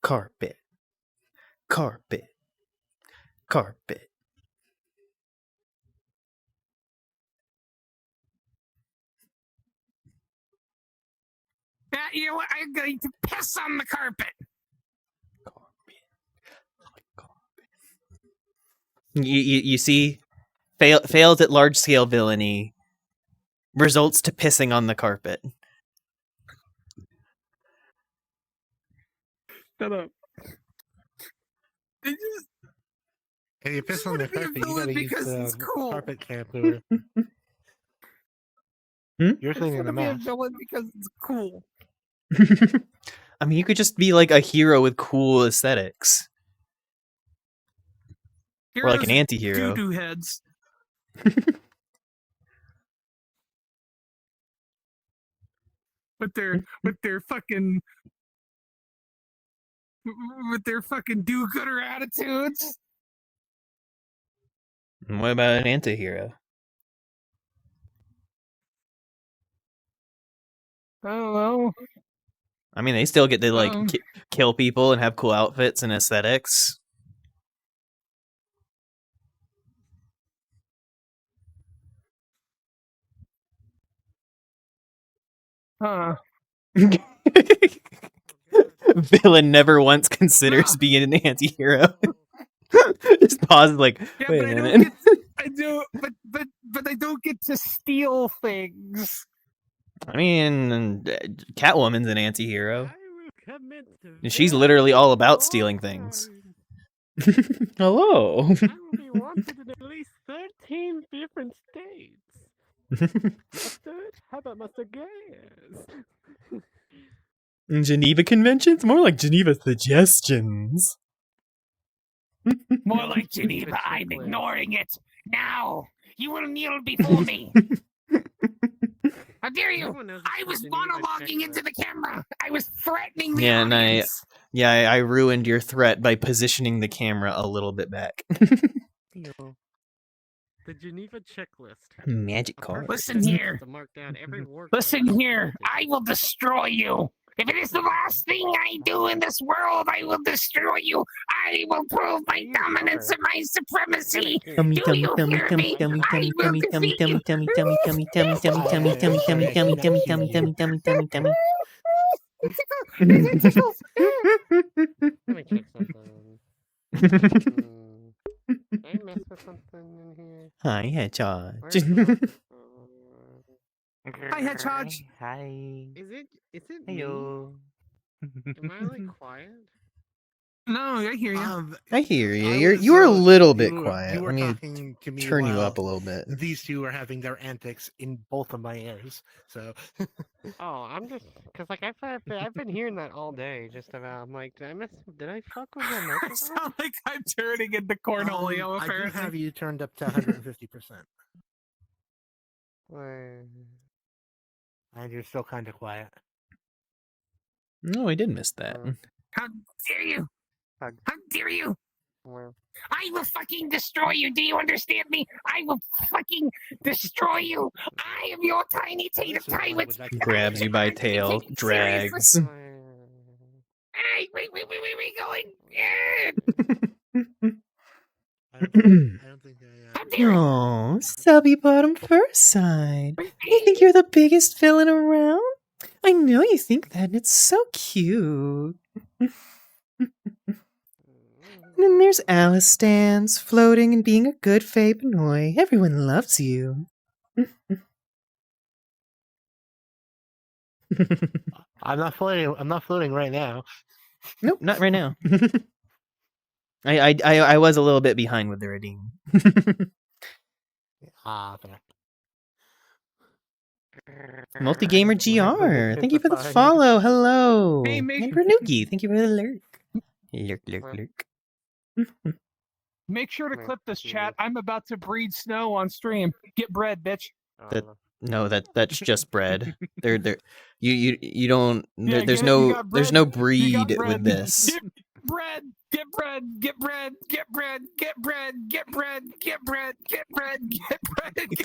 Carpet. Carpet. Carpet. You know what? I'm going to piss on the carpet. You see, fails at large scale villainy results to pissing on the carpet. Shut up. Hey, you piss on the carpet, you gotta use it's cool. carpet shampoo. You're thinking the Be a mask. villain because it's cool. I mean, you could just be like a hero with cool aesthetics. Or like an anti-hero. Doo-doo heads. with their fucking do-gooder attitudes. And what about an anti-hero? I don't know. I mean, they still get to like kill people and have cool outfits and aesthetics. Huh. Villain never once considers being an anti-hero. Just pause like, wait a minute. I do, but I don't get to steal things. I mean, Catwoman's an anti-hero. And she's literally all about stealing things. Hello. I will be wanted in at least 13 different states. Mustard? How about mustard gas? Geneva Conventions? More like Geneva Suggestions. More like Geneva, I'm ignoring it. Now, you will kneel before me. How dare you? I was monologuing into the camera. I was threatening the audience. And I ruined your threat by positioning the camera a little bit back. The Geneva checklist. Magic card. Listen here. To mark down every work Listen here. I will destroy you. If it is the last thing I do in this world, I will destroy you. I will prove my dominance and my supremacy. Do you hear me? I will defeat you. Let me check something. I messed with something in here. Hi, Hedgehog. Hi, Hedgehog. Hi. Is it Hello. Am I like quiet? No, I hear you. I hear you. You're a little bit You quiet. were Let me talking to me turn you while up a little bit. These two are having their antics in both of my ears. So. Oh, I'm just because like I've been hearing that all day. Just about. I'm like, did I fuck with the I microphone? sound like I'm turning into Cornholio. I do Apparently, have you turned up to 150%. And you're still kind of quiet. No, I did miss that. How dare you? How dare you? I will fucking destroy you. Do you understand me? I will fucking destroy you. I am your tiny tater tyrant. Grabs you by tail, drags. Hey, wait, going. Oh, subby bottom first side. You think you're the biggest villain around? I know you think that, and it's so cute. And then there's Alice stands, floating and being a good Fae Benoy. Everyone loves you. I'm not floating right now. Nope, not right now. I was a little bit behind with the redeem. Okay. Multigamer GR, thank you for the follow. Hello. Hey, and Renuki, thank you for the lurk. Lurk. Make sure to clip this chat. I'm about to breed snow on stream. Get bread, bitch. No, that's just bread. You don't. Yeah, There's get it, you no got there's bread. no You got breed bread. with this. bread, get bread, get bread, get bread, get bread, get bread, get bread, get bread, get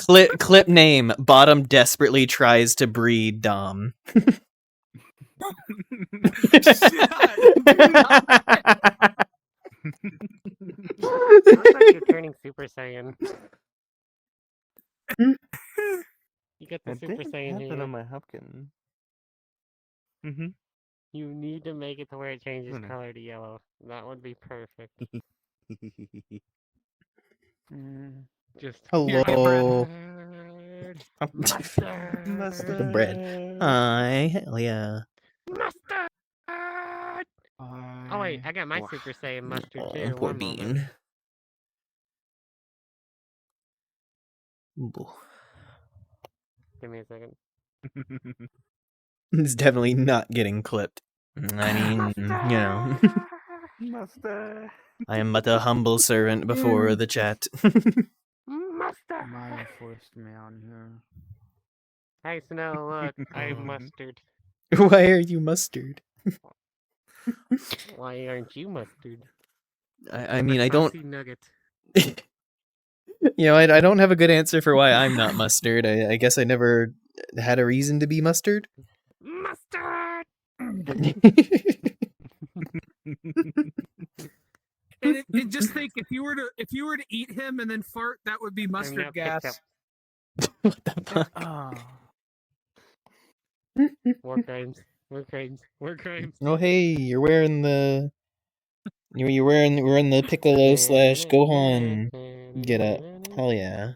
bread. Clip name: Bottom desperately tries to breed Dom. Looks like you're turning Super Saiyan. You get the That Super didn't Saiyan happen here. on my Hopkins. Mm-hmm. You need to make it to where it changes No, no. color to yellow. That would be perfect. Just Hello. mustard. Mustard. Bread. Hi, hell yeah. Mustard. Oh wait, I got my Super Saiyan mustard too. Poor One moment. bean. Ooh. Give me a second. It's definitely not getting clipped. I mean, you know. Mustard. I am but a humble servant before the chat. Mustard. Maya forced me on here. Hey Snow, look, I'm mustard. Why are you mustard? Why aren't you mustard? I I'm mean, a I don't. saucy nugget. You know, I don't have a good answer for why I'm not mustard. I guess I never had a reason to be mustard. Mustard. And just think, if you were to eat him and then fart, that would be mustard gas. What the fuck? Oh. War crimes. War crimes. War crimes. Oh hey, you're wearing the. You're wearing the Piccolo / Gohan get up. Hell yeah.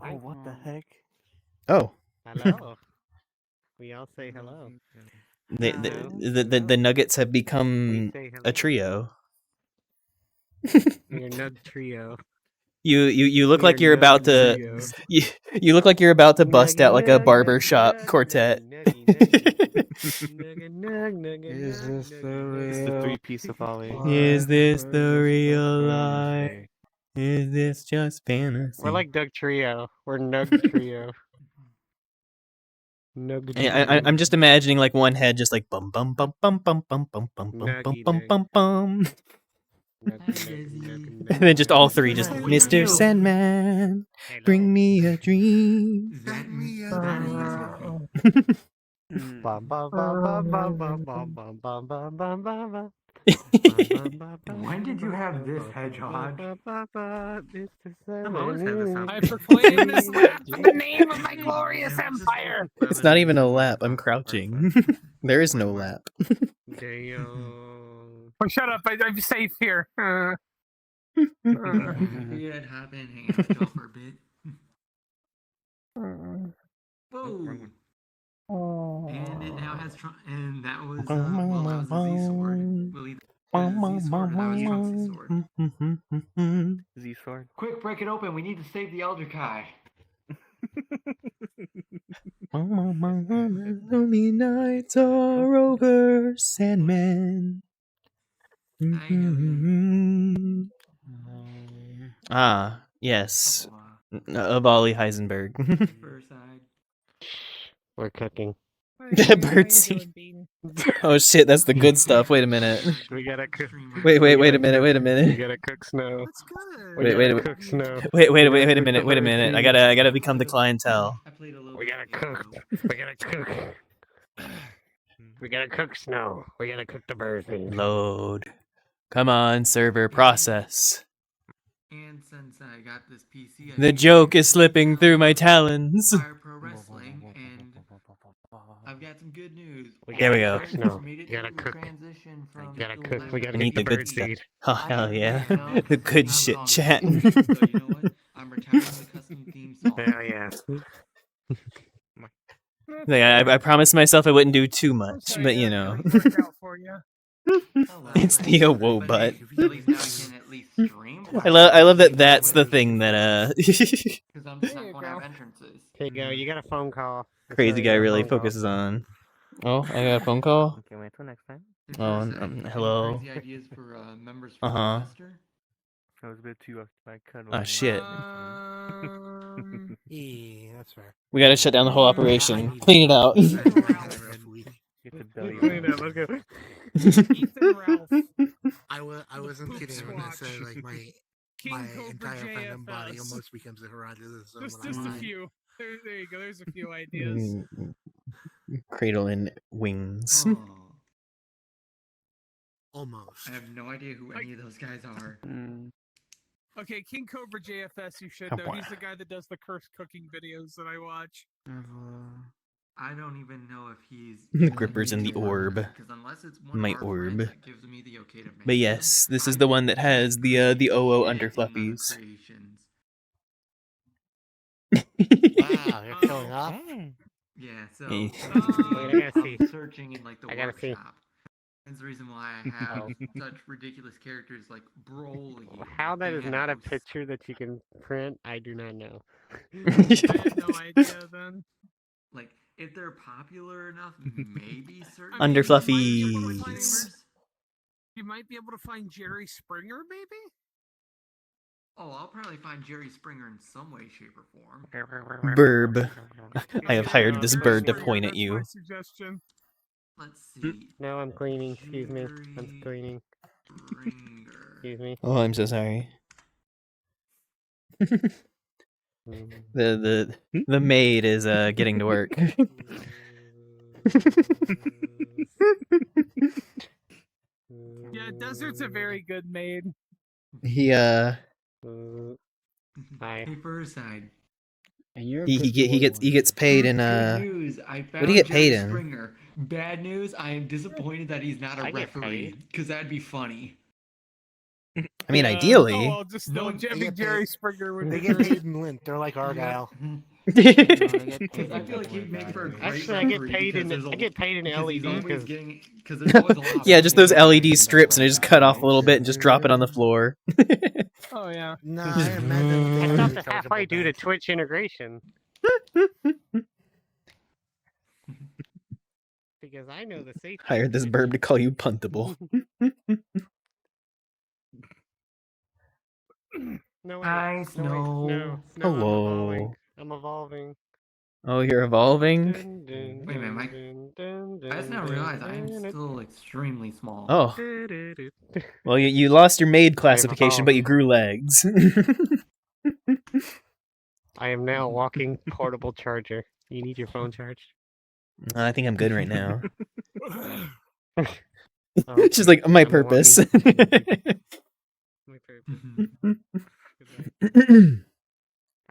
Oh, what the heck? Oh. Hello. We all say hello. The Nuggets have become a trio. You're Nug Trio. You look We like are you're about Nug to Trio. you look like you're about to bust Nuggy, out like a nug, barber nuggy, shop nug, quartet. nuggy, nuggy, nugga, Is this the It's the real? three-piece of Ollie. Is this the real life? Is this just fantasy? We're like Doug Trio. We're Nug Trio. Nug Trio. I'm just imagining like one head just like bum bum bum bum bum bum bum bum bum bum bum bum bum, and then just all three just Mr. Sandman, bring me a dream. Bum, bum, bum, bum, bum, bum, bum, bum, bum, bum, bum, bum, bum. When did you have this, Hedgehog? I've always had this I proclaim this lap in the name of my glorious empire. It's not even a lap. I'm crouching. There is no lap. Damn. Oh, shut up! I'm safe here. Figured I'd hop in, hang out with y'all for a bit. Whoa! And it now has and that was well, that was a Z sword. We'll either Z sword or that was Trunks' sword. Z sword. Quick, break it open. We need to save the Elder Kai. Lonely nights are over, Sandman. Ah, yes. Of Ollie Heisenberg. We're cooking. Birdseed. Oh shit, that's the good stuff. Wait a minute. We gotta cook. Wait a minute. We Minute. gotta cook Snow. Wait Cook Snow. a minute. I gotta become the clientele. We gotta cook. We gotta cook. We gotta cook Snow. We gotta cook the birdseed. Load. Come on, server, process. And since I got this PC, The joke is slipping through my talons. Pro Wrestling, and I've got some good news. There we go. You gotta cook. Transition from We gotta cook. We gotta I need get the the good stuff. birdseed. Oh hell yeah, the good shit chat. So you know what? I'm retiring the custom theme song. Hell yeah. Like, I promised myself I wouldn't do too much, but you know. It's the whoa butt. I love that. That's the thing that Because I'm just not going to have entrances. Here you go. You got a phone call. crazy guy really focuses on. Oh, I got a phone call. Okay, wait till next time. Oh, hello. Crazy ideas for members Uh huh. I was a bit too occupied cuddling. Oh shit. Yeah, that's fair. We gotta shut down the whole operation. Clean it out. Get the belly Clean it rub. up. Let's go. Ethan Ralph. I wasn't Poop kidding when I said squatch. like my King Cobra entire fandom body JFS. almost becomes a eroticism. Just a few. There you go. There's a few ideas. Cradle and wings. Almost. I have no idea who any of those guys are. Okay, King Cobra JFS, you should Oh, know. boy. He's the guy that does the cursed cooking videos that I watch. I don't even know if he's Grippers in the orb. because unless it's one My of our orb. friends that gives me the okay to make But yes, this is the one that has the OO underfluffies. creations. Wow, you're killing off. Yeah, so Eh. I gotta see. I'm searching in like the I gotta see. workshop. That's the reason why I have such ridiculous characters like Broly. How that is not a Thanos. picture that you can print, I do not know. I have no idea then. Like, if they're popular enough, maybe certain Underfluffies. You might be able to find Jerry Springer, maybe? Oh, I'll probably find Jerry Springer in some way, shape, or form. Burb. I have hired this bird to point at you. My suggestion. Let's see. No, I'm cleaning. Excuse me. I'm cleaning. Excuse me. Oh, I'm so sorry. The maid is getting to work. Yeah, Desert's a very good maid. He Hi. Hey, Burside. And you're he gets paid in Good news, I found what do you get Jerry paid in? Springer. Bad news, I am disappointed that he's not a I get referee, because that'd be funny. I mean, ideally. Oh, well, just no, Jerry Springer would They be get great. paid in lint. They're like Argyle. I feel like he'd make for a great Actually, I get referee paid because in there's I get paid in because he's LED always because because there's always a lot of Yeah, just those people LED strips and they just cut off a little bit and just drop it on the floor. Oh yeah. No, I imagine I they stopped get it halfway due to Twitch integration. Because I know the safety. Hired this bird to call you puntable. No, Hi, wait, Snow. no, Hello. I'm evolving. Oh, you're evolving? Wait a minute, Mike. I just now realized I am still extremely small. Oh. Well, you lost your maid classification, but you grew legs. I am now a walking portable charger. You need your phone charged? I think I'm good right now. Oh, It's just like my I'm a purpose. My purpose.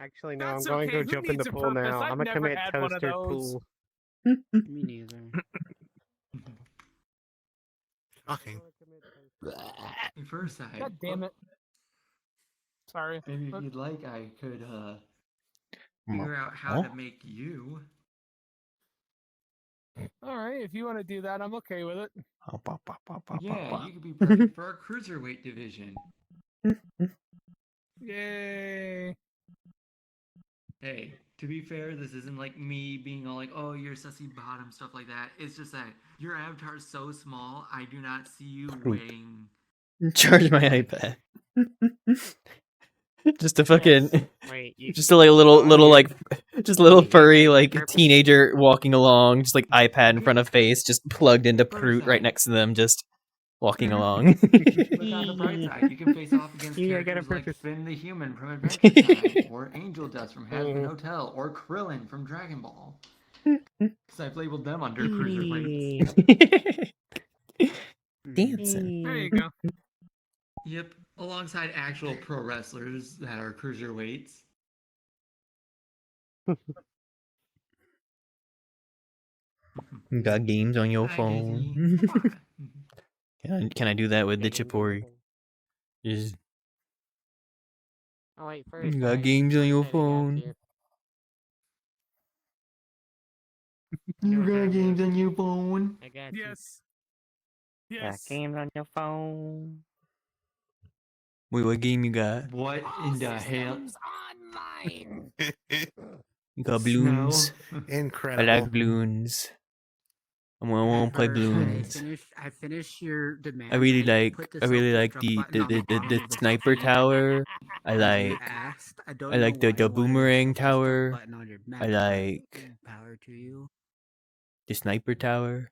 Actually, no, That's I'm going okay. to Who go jump in the needs a pool purpose? now. I've I'm a never commit had one of toaster those. pool. Me neither. Shocking. First side. God damn it. Sorry. Maybe if you'd like, I could figure out how to make you. Alright, if you want to do that, I'm okay with it. Yeah, you could be perfect for our cruiserweight division. Yay. Hey, to be fair, this isn't like me being all like, oh, you're sussy bottom, stuff like that. It's just that your avatar is so small, I do not see you weighing. Charge my iPad. Just a fucking, Wait, you- just a like little like, just a little furry like teenager walking along, just like iPad in front of face, just plugged into Proot right next to them, just walking along. Look on the bright side, you can face off against Yeah, I got a characters like purpose. Finn the Human from Adventure Time, or Angel Dust from Hazbin Hotel, or Krillin from Dragon Ball. Because I've labeled them under cruiserweights. Dancing. There you go. Yep, alongside actual pro wrestlers that are cruiserweights. You got games on your Hi, phone. Can I do that with the Chipori? Just Oh, wait, first. you got games on your I got phone. you. You got games on your phone. I got you. Yes. Got Yes. games on your phone. Wait, what game you got? What in the hell? Online. You got balloons. I Incredible. like balloons. I won't play balloons. I finished your demand. I really I like put I really like self-destruct the button on the bottom of the sniper screen. tower. I As you like asked, I don't I know like why you the wanted boomerang the self-destruct tower. button on your map, I but like power to you. the sniper tower.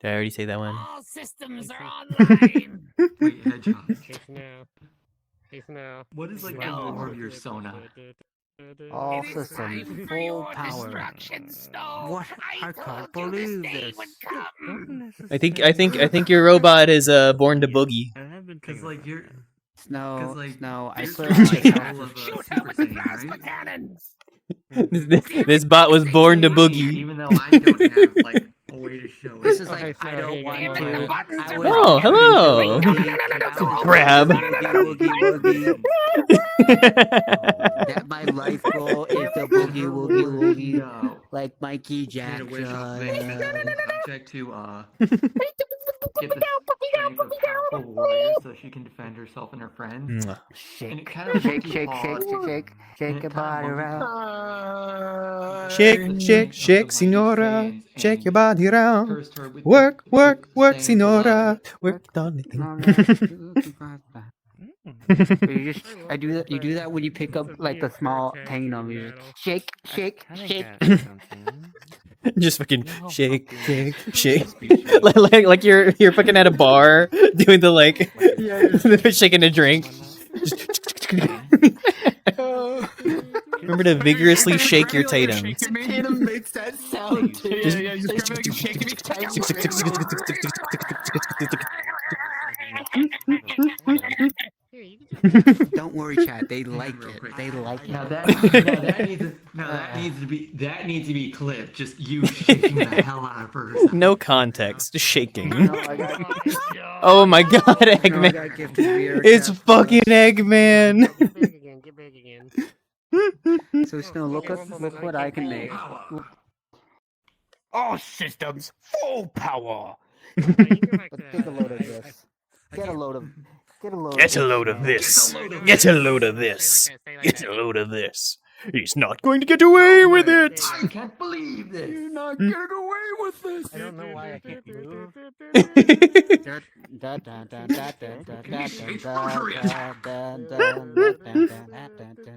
Did I already say that one? All systems are online. Wait, Hedgehog. Chase now. Chase now. What is like the lore of your Sona? All It is time systems for full your power. destruction, Snow. What? I can't believe this. I think your robot is born to boogie. Because like you're. Snow, like, Snow, I you're put the myself soul of a Shoot Super her with the Saiyan, plasma right? cannons. This bot was born to boogie. Even though I don't have like a way to show it. This is Okay, like so I here don't you want go. to. Buttons I are was Oh, broken. hello. Grab. That my life goal is the boogie woogie woogie, like Mikey Made a wish off of Jackson. a subject to get the strength of powerful warriors so she can defend herself and her friends. Mwah. And it kind of Shake, monkey shake, paws. shake your body around. Shake, senora. Shake your body around. Work, senora. Work on the thing. I do that. You do that when you pick up like a small kingdom. You just shake, shake, shake. Just fucking shake. like you're fucking at a bar doing the like shaking a drink. Remember to vigorously shake your Tatums. Tatum makes that sound too. Yeah, Don't worry, chat. They like it. They like Now it. that needs to be clipped. Just you shaking the hell out of her. No context, just shaking. Oh my god, Eggman! It's fucking Eggman! Get big again. So Snow, look what I can make. All systems full power. Get a load of this. Get a load of. Get a load of this. Get a load of this. Get a load of this. He's not going to get away with it. I can't believe this. You're not getting away with this. I don't know why I can't move.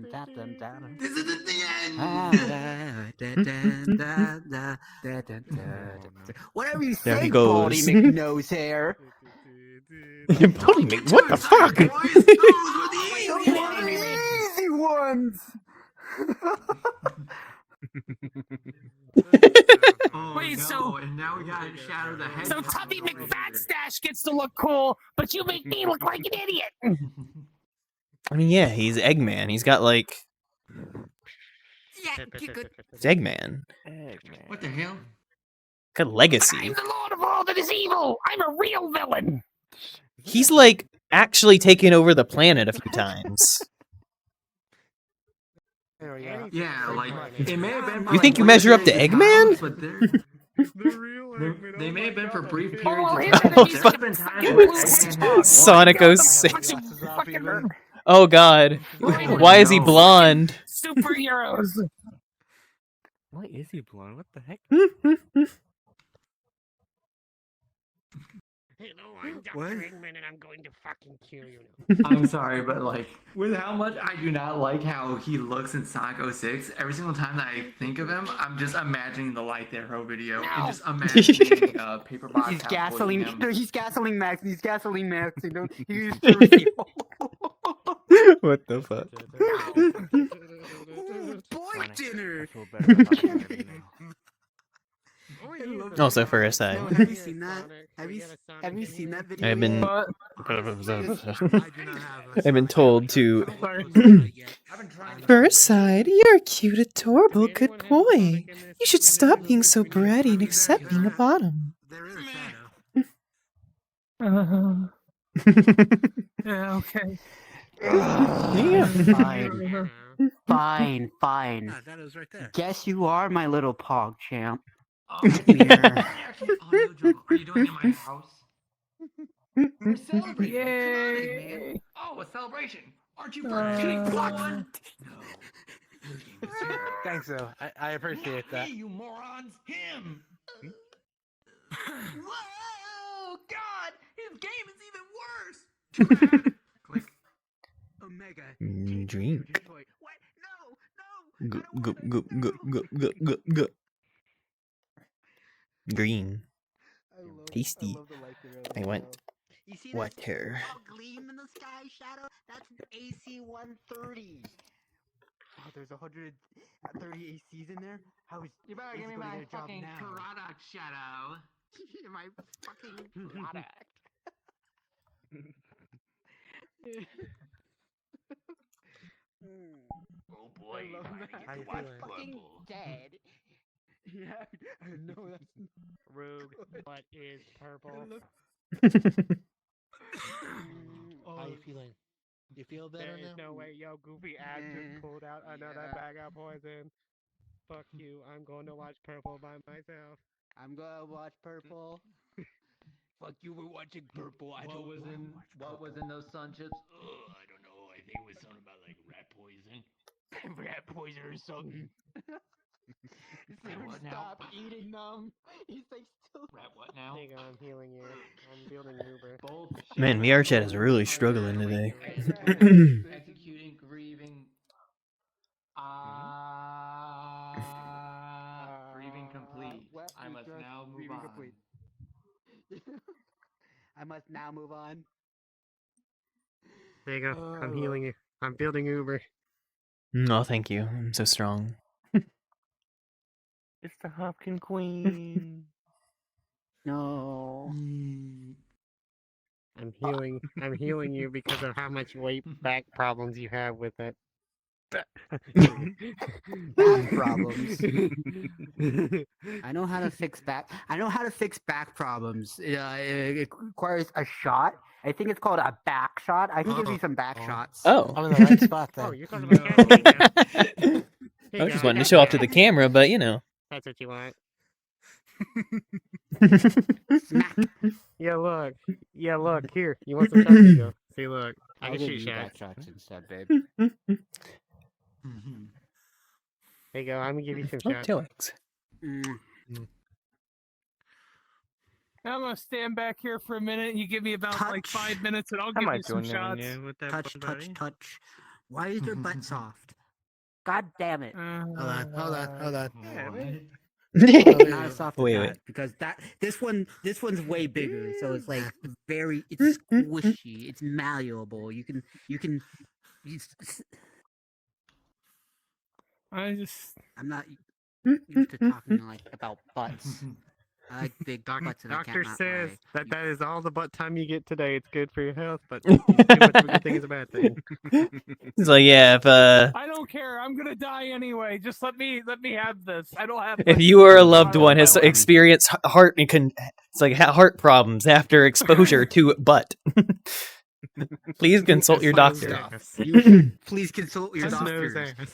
This isn't the end. Whatever you There say, he goes. Baldy McNose hair. What the fuck? Easy ones. Wait, so and now we got Shadow the Hedgehog. so Tubby McFatstash gets to look cool, but you make me look like an idiot. I mean, yeah, he's Eggman. He's got like. It's Eggman. What the hell? Got legacy. I'm the lord of all that is evil. I'm a real villain. He's like actually taken over the planet a few times. Yeah, like it may have been. You think you measure up to Eggman? But they may have been for brief periods Oh, of here's time. the But piece there's of been times fucking where little Eggman hedgehog. had Sonic one 06. Fucking Oh god. Why is he blonde? superheroes. Why is he blonde? What the heck? Hello, I'm Dr. Eggman, and I'm going to fucking kill you now. I'm sorry, but like, with how much I do not like how he looks in Sonic 06, every single time that I think of him, I'm just imagining the Light Arrow video and just imagining Paperbox. He's gasoline. He's gasoline max. He's gasoline max. You know, he's What the fuck? boy dinner. Also, for a side. Have you seen that? Have you seen that video? I've been told to. For a side, you're a cute, adorable, good boy. You should stop being so bratty and accept being a bottom. Yeah, okay. Fine. Fine. Guess you are my little pog champ. Are you doing it in my house? We're celebrating. Yay! Man. Oh, a celebration! Aren't you forgetting one? Thanks, though. I appreciate that. Hey, you morons! Him! Click. Omega. Drink. What? No! Go, go, go, go, go, go, go, go. Green. Tasty. I want You see water. gleam in the sky, Shadow? That's an AC 130. Oh, there's 130 ACs in there? How is You better give me going to my get a job fucking now? product, Shadow. My fucking product. Oh boy, How you watch feeling? purple. Dead. Yeah, I know that's Rogue, what is purple? How you feeling? You feel better There is now? no way, yo, Goofy Ad just pulled out another bag of poison. Fuck you, I'm going to watch purple by myself. I'm gonna watch purple. Fuck you, we're watching purple. What was in those sun chips? Oh, I don't know. I think it was something about like rat poison. rat poison or something. Rat what now? Stop eating them. He's like still. Rat what now? Hang on, I'm healing you. I'm building Uber. Both Man, VRChat is really struggling today. executing, grieving. Grieving complete. I must now move on. Complete. I must now move on. There you go. I'm healing you. I'm building Uber. No, thank you. I'm so strong. It's the Hopkins Queen. No. I'm healing you because of how much weight back problems you have with it. Back problems. I know how to fix back. I know how to fix back problems. It requires a shot. I think it's called a back shot. I can give you some back shots. Oh. I'm in the right spot then. Oh, you're talking about caffeine. I was just wanting to show off to the camera, but you know. That's what you want. Smack. Yeah, look. Yeah, look. Here. You want some shots? Here you go. See, look. I I'll can give shoot you back shots. shots instead, babe. There you go. I'm gonna give you some Oh, shots. Telex. I'm gonna stand back here for a minute, and you give me about like 5 minutes, and I'll give you some shots. Touch. Why is their butt soft? God damn it! Hold on. Not as soft as Wait, that, wait. because this one's way bigger, so it's like it's squishy, it's malleable. You can. I'm not used to talking like about butts. I like big butts, and Doctor I can't says lie. that is all the butt time you get today. It's good for your health, but too much of a good thing is a bad thing. He's like, yeah, if I don't care. I'm gonna die anyway. Just let me have this. I don't have. if you or a loved one has experienced it's like heart problems after exposure to butt, please consult your doctor. You should please consult your Just nose doctor.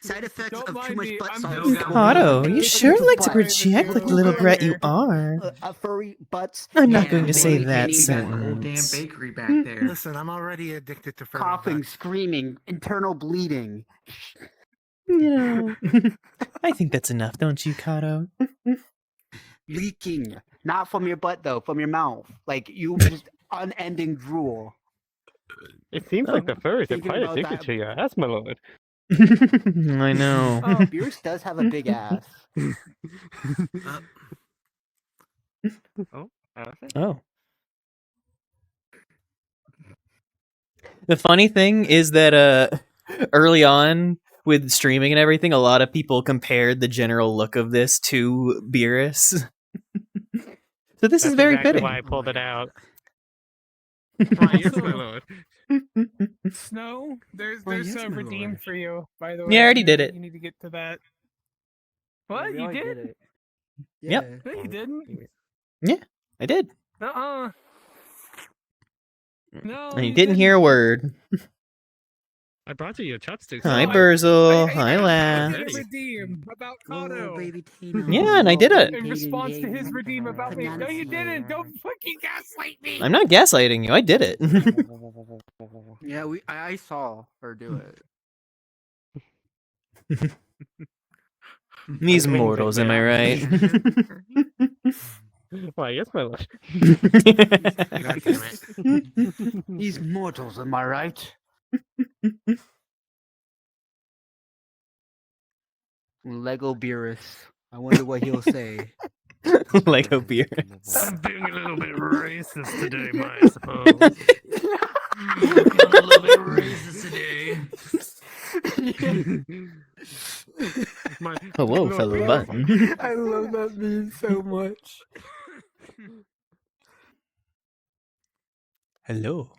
Side effects of too much butt salt. Otto, you sure like to project like the little brat you are? Furry butts. I'm not going to say that Whole damn sentence. bakery back there. Listen, I'm already addicted to furry Coughing, butts. screaming, internal bleeding. You know, I think that's enough, don't you, Kato? Leaking. Not from your butt, though. From your mouth. Like, you just unending drool. It seems like the furs are Thinking quite about addicted that- to your ass, my lord. I know. Oh, Beers does have a big ass. Oh. The funny thing is that early on with streaming and everything, a lot of people compared the general look of this to Beerus. So this is very exactly fitting. why I pulled it out. Yes, my lord. Snow, there's yes, a my redeem lord. for you. By the way, Yeah, I already did it. You need to get to that. What we you already did? did it. Yep. No, you didn't. Yeah, I did. No, And you didn't hear a word. I brought you your chopsticks. Hi, Burzel. Hi, La. did a redeem about Kato. Yeah, and I did it. In response to his redeem about me. No, you didn't. Don't fucking gaslight me. I'm not gaslighting you. I did it. Yeah, I saw her do it. These mortals, am I right? Why, yes, my lord. God damn it. These mortals, am I right? Lego Beerus. I wonder what he'll say. Lego Beerus. I'm being a little bit racist today, I suppose. I'm feeling a little bit racist today. Hello, fellow button. I love that meme so much. Hello,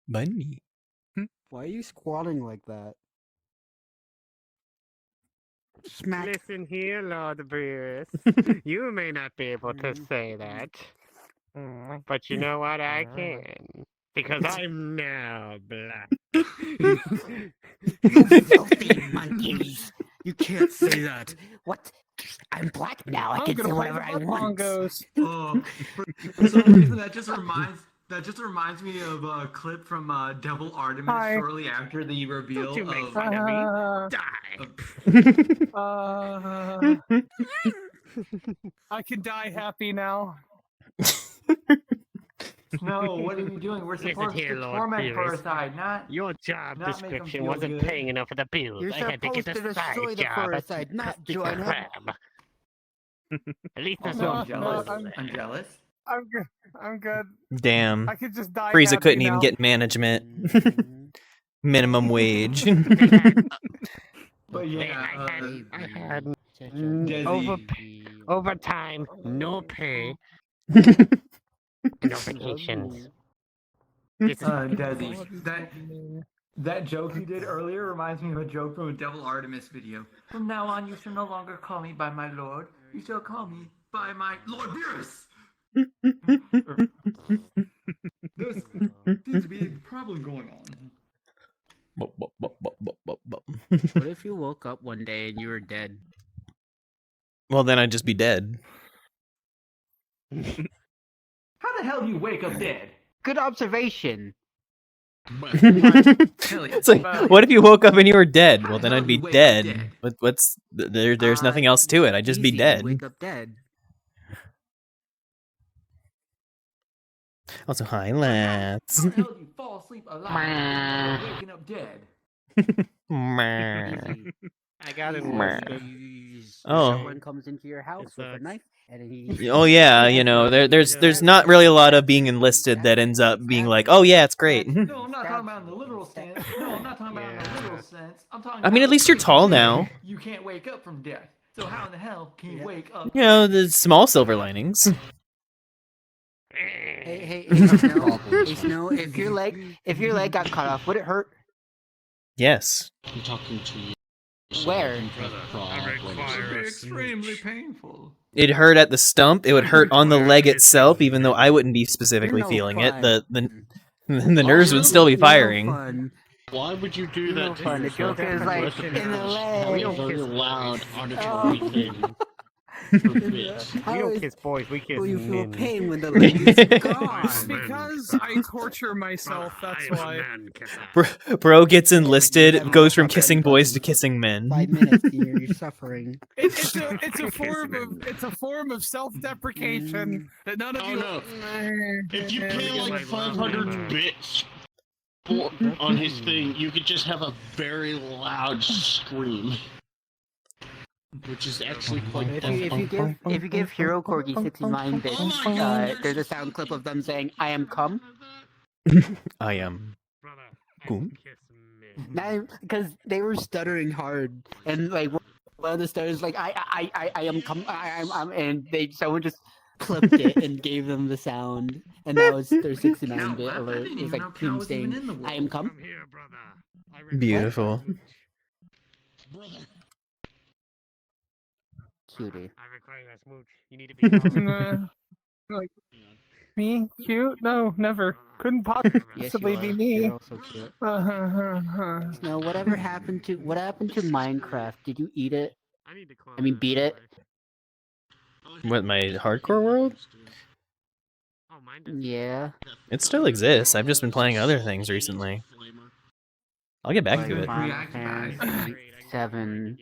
bunny. Why are you squatting like that? Smack. Listen here, Lord Beerus. You may not be able to say that. But you know what? I can. Because I'm now black. You filthy monkeys! You can't say that. What? I'm black now. I I'm can gonna say play whatever I the want. bongos. Oh, for some reason that just reminds me of a clip from Devil Artemis Hi. shortly after the reveal Don't you make of fun of me. Die. I can die happy now. No, what are you doing? We're Listen supposed here, to Lord torment Beerus. Parasite, not Your job not make 'em description feel wasn't good. paying enough for the bills. You're I had to get supposed a to side destroy the job Parasite, not Krusty join him. Krab. At least that's Also, what I'm jealous. I'm- I'm jealous. I'm good. I'm good. Damn. I could just die Frieza happy couldn't even now. get management. Minimum wage. But yeah, I had Desi. overtime, no pay, and no vacations. This is Desi, that joke you did earlier reminds me of a joke from a Devil Artemis video. From now on, you shall no longer call me by my lord. You shall call me by my Lord Beerus. There seems to be a problem going on. What if you woke up one day and you were dead? Well, then I'd just be dead. How the hell do you wake up dead? Good observation. It's like, what if you woke up and you were dead? Well, then I'd be wake up dead. dead? There's nothing else to it. I'd just be Easy, dead. Wake up dead. Also, hi, lads. How the hell do you fall asleep alive waking up dead? I got it. Oh. Someone comes into your house with a knife, and he. Oh yeah, you know, there's not really a lot of being enlisted that ends up being like, oh yeah, it's great. No, I'm not talking about in the literal sense. No, I'm not talking about in the literal sense. I'm talking I mean, at about least you're if tall dead, now. You can't wake up from death. So how in the hell can you wake up? You know, the small silver linings. Hey, Snow. Hey, Snow. If your leg got cut off, would it hurt? Yes. I'm talking to you. Where? It'd be extremely painful. It hurt at the stump. It would hurt on the leg itself, even though I wouldn't be specifically feeling it. The nerves would still be firing. Why would you do that to The yourself? joke is like in the leg. That's a very loud auditory thing. For bits. We don't kiss boys, we kiss Will you feel men. pain when the leg is gone? It's because I torture myself. That's why. Bro gets enlisted, goes from kissing boys to kissing men. 5 minutes, you're suffering. It's a form of self-deprecation that none of you. No. If you pay like 500 bits on his thing, you could just have a very loud scream. Which is actually quite If you give Hero Corgi 69 bits, there's a sound clip of them saying, "I am cum." I am. Cool. Because they were stuttering hard, and like one of the stutters like, "I am cum," and someone just clipped it and gave them the sound, and that was their 69-bit alert. It was like him saying, "I am cum." Beautiful. Cutie. I require a smooch. You need to be Like me, cute? No, never. Couldn't possibly be me. You're also cute. Now, whatever happened to Minecraft? Did you eat it? I mean, beat it? What, my hardcore world? Yeah. It still exists. I've just been playing other things recently. I'll get back to it. Final Fantasy 7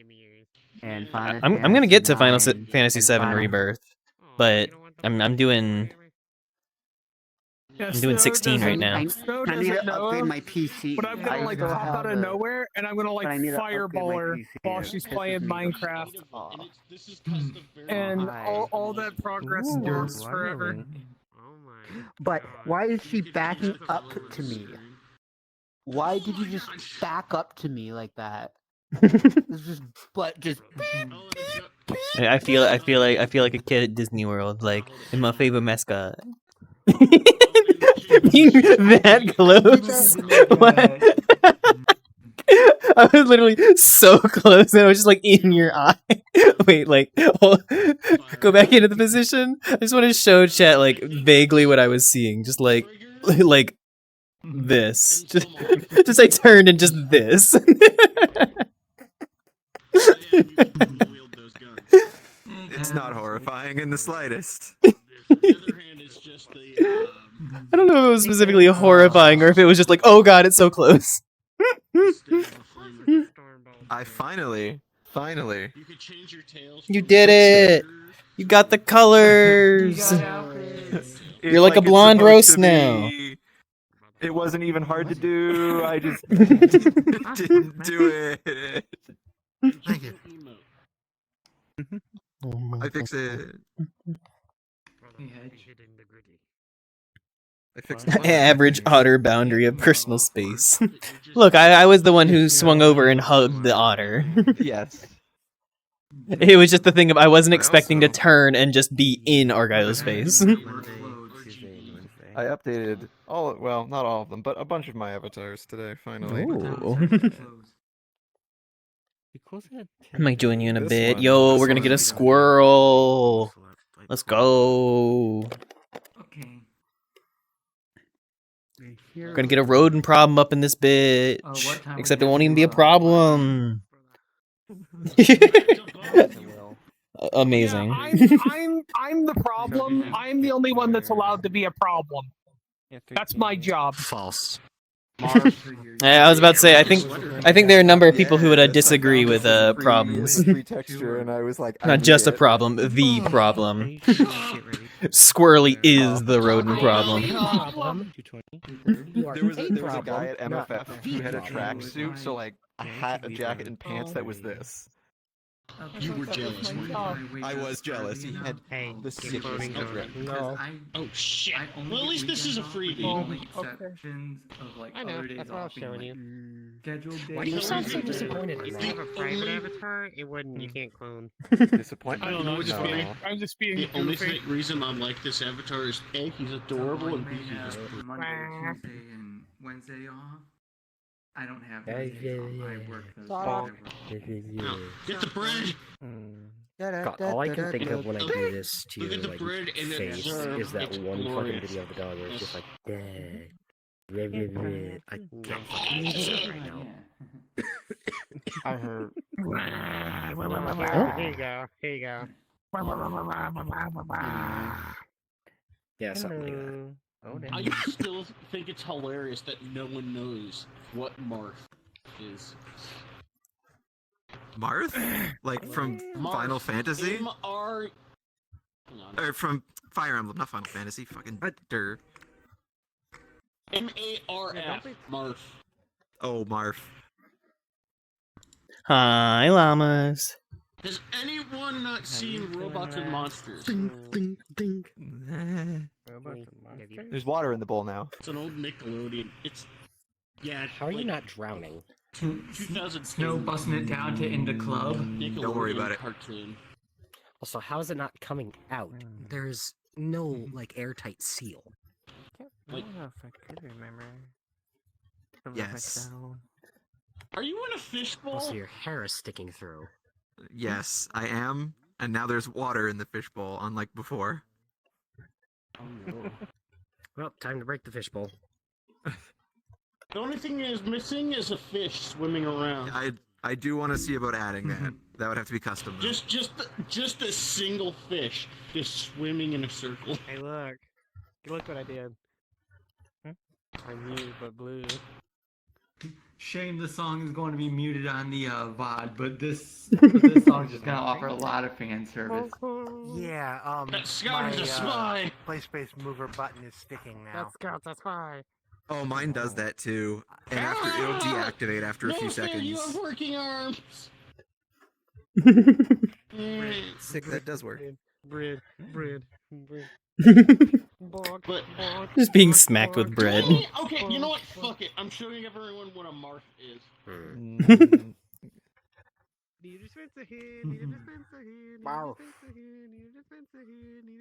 and Final I'm gonna get to Final Fantasy Fantasy 7 Rebirth, but I'm doing. Yeah, I'm doing 16 right now. Snow I need doesn't to know upgrade it, my PC. but I'm gonna I like still pop have out of the- nowhere and I'm gonna but like I need to fireball upgrade my her PC. while she's playing Minecraft. And all that progress Ooh, lasts why forever. really? Oh my. But why is she backing up to me? Why did you just back up to me like that? It's just, but just. I feel like a kid at Disney World, like in my favorite mascot. Being that close. What? I was literally so close, and I was just like in your eye. Wait, like, go back into the position. I just want to show chat like vaguely what I was seeing, just like this. Just I turned and just this. It's not horrifying in the slightest. I don't know if it was specifically horrifying or if it was just like, oh god, it's so close. I finally. You did it! You got the colors! You're like a blonde roast now. It wasn't even hard to do. I just didn't do it. Thank you. I fixed it. I fixed it. Average otter boundary of personal space. Look, I was the one who swung over and hugged the otter. Yes. It was just the thing of I wasn't expecting to turn and just be in Argyle's face. I updated well, not all of them, but a bunch of my avatars today, finally. Ooh. I might join you in a bit. Yo, we're gonna get a squirrel. Let's go. Okay. We're gonna get a rodent problem up in this bitch. Except it won't even be a problem. Amazing. I'm the problem. I'm the only one that's allowed to be a problem. That's my job. False. I was about to say, I think there are a number of people who would disagree with problems. Free texture, and I was like, Not just a problem, the problem. Squirrely is the rodent problem. There was a guy at MFF who had a tracksuit, so like a hat, a jacket, and pants that was this. You were jealous, weren't you? I was jealous. He had the sickest drip. No. Oh shit. Well, at least this is a freebie. Exceptions of like I know, other days that's what I was off being showing like you. scheduled days. Why do you sound so disappointed? If If you have a private avatar, it wouldn't. You can't clone. Disappointment? I don't know. I'm just being The only goofy. reason I'm like this avatar is A, he's adorable, and B, he's just Monday, Tuesday, and Wednesday off. I don't have those days off. I work those Get the bread! God, all I can think of when I do this to Look your at the like, bread and the face dessert. is that It's one glorious. fucking video of the dog where it's just like, Dad. Bleh, bleh, bleh. I can't fucking eat it right now. I heard. Here you go. Here you go. Yeah, something like that. Oh, I still think it's hilarious that no one knows what Marth is. Marth? Like from Final Fantasy? M-R... Or from Fire Emblem, not Final Fantasy. Fucking dirt. M-A-R-F. Marth. Oh, Marth. Hi, llamas. Has anyone not seen Robots and Monsters? Ding, ding. There's water in the bowl now. It's an old Nickelodeon. It's... Yeah, How are you not drowning? 2000 Snow busting it down to into club. Don't worry about it. Cartoon. Also, how is it not coming out? There's no like airtight seal. Like, if I could remember. Yes. are you in a fishbowl? Also, your hair is sticking through. Yes, I am. And now there's water in the fishbowl, unlike before. Oh no. Well, time to break the fishbowl. The only thing that is missing is a fish swimming around. I do want to see about adding that. That would have to be custom. Though. Just a single fish just swimming in a circle. Hey, look. Look what I did. I'm you, but blue. shame the song is going to be muted on the VOD, but this song is just going to offer a lot of fan service. Yeah, That scout is a spy! PlaySpace mover button is sticking now. That scout's a spy. Oh, mine does that too, and after it'll deactivate after a few seconds. You have working arms. Sick, that does work. Bread. Just being smacked with bread. Okay, you know what? Fuck it. I'm showing everyone what a mark is.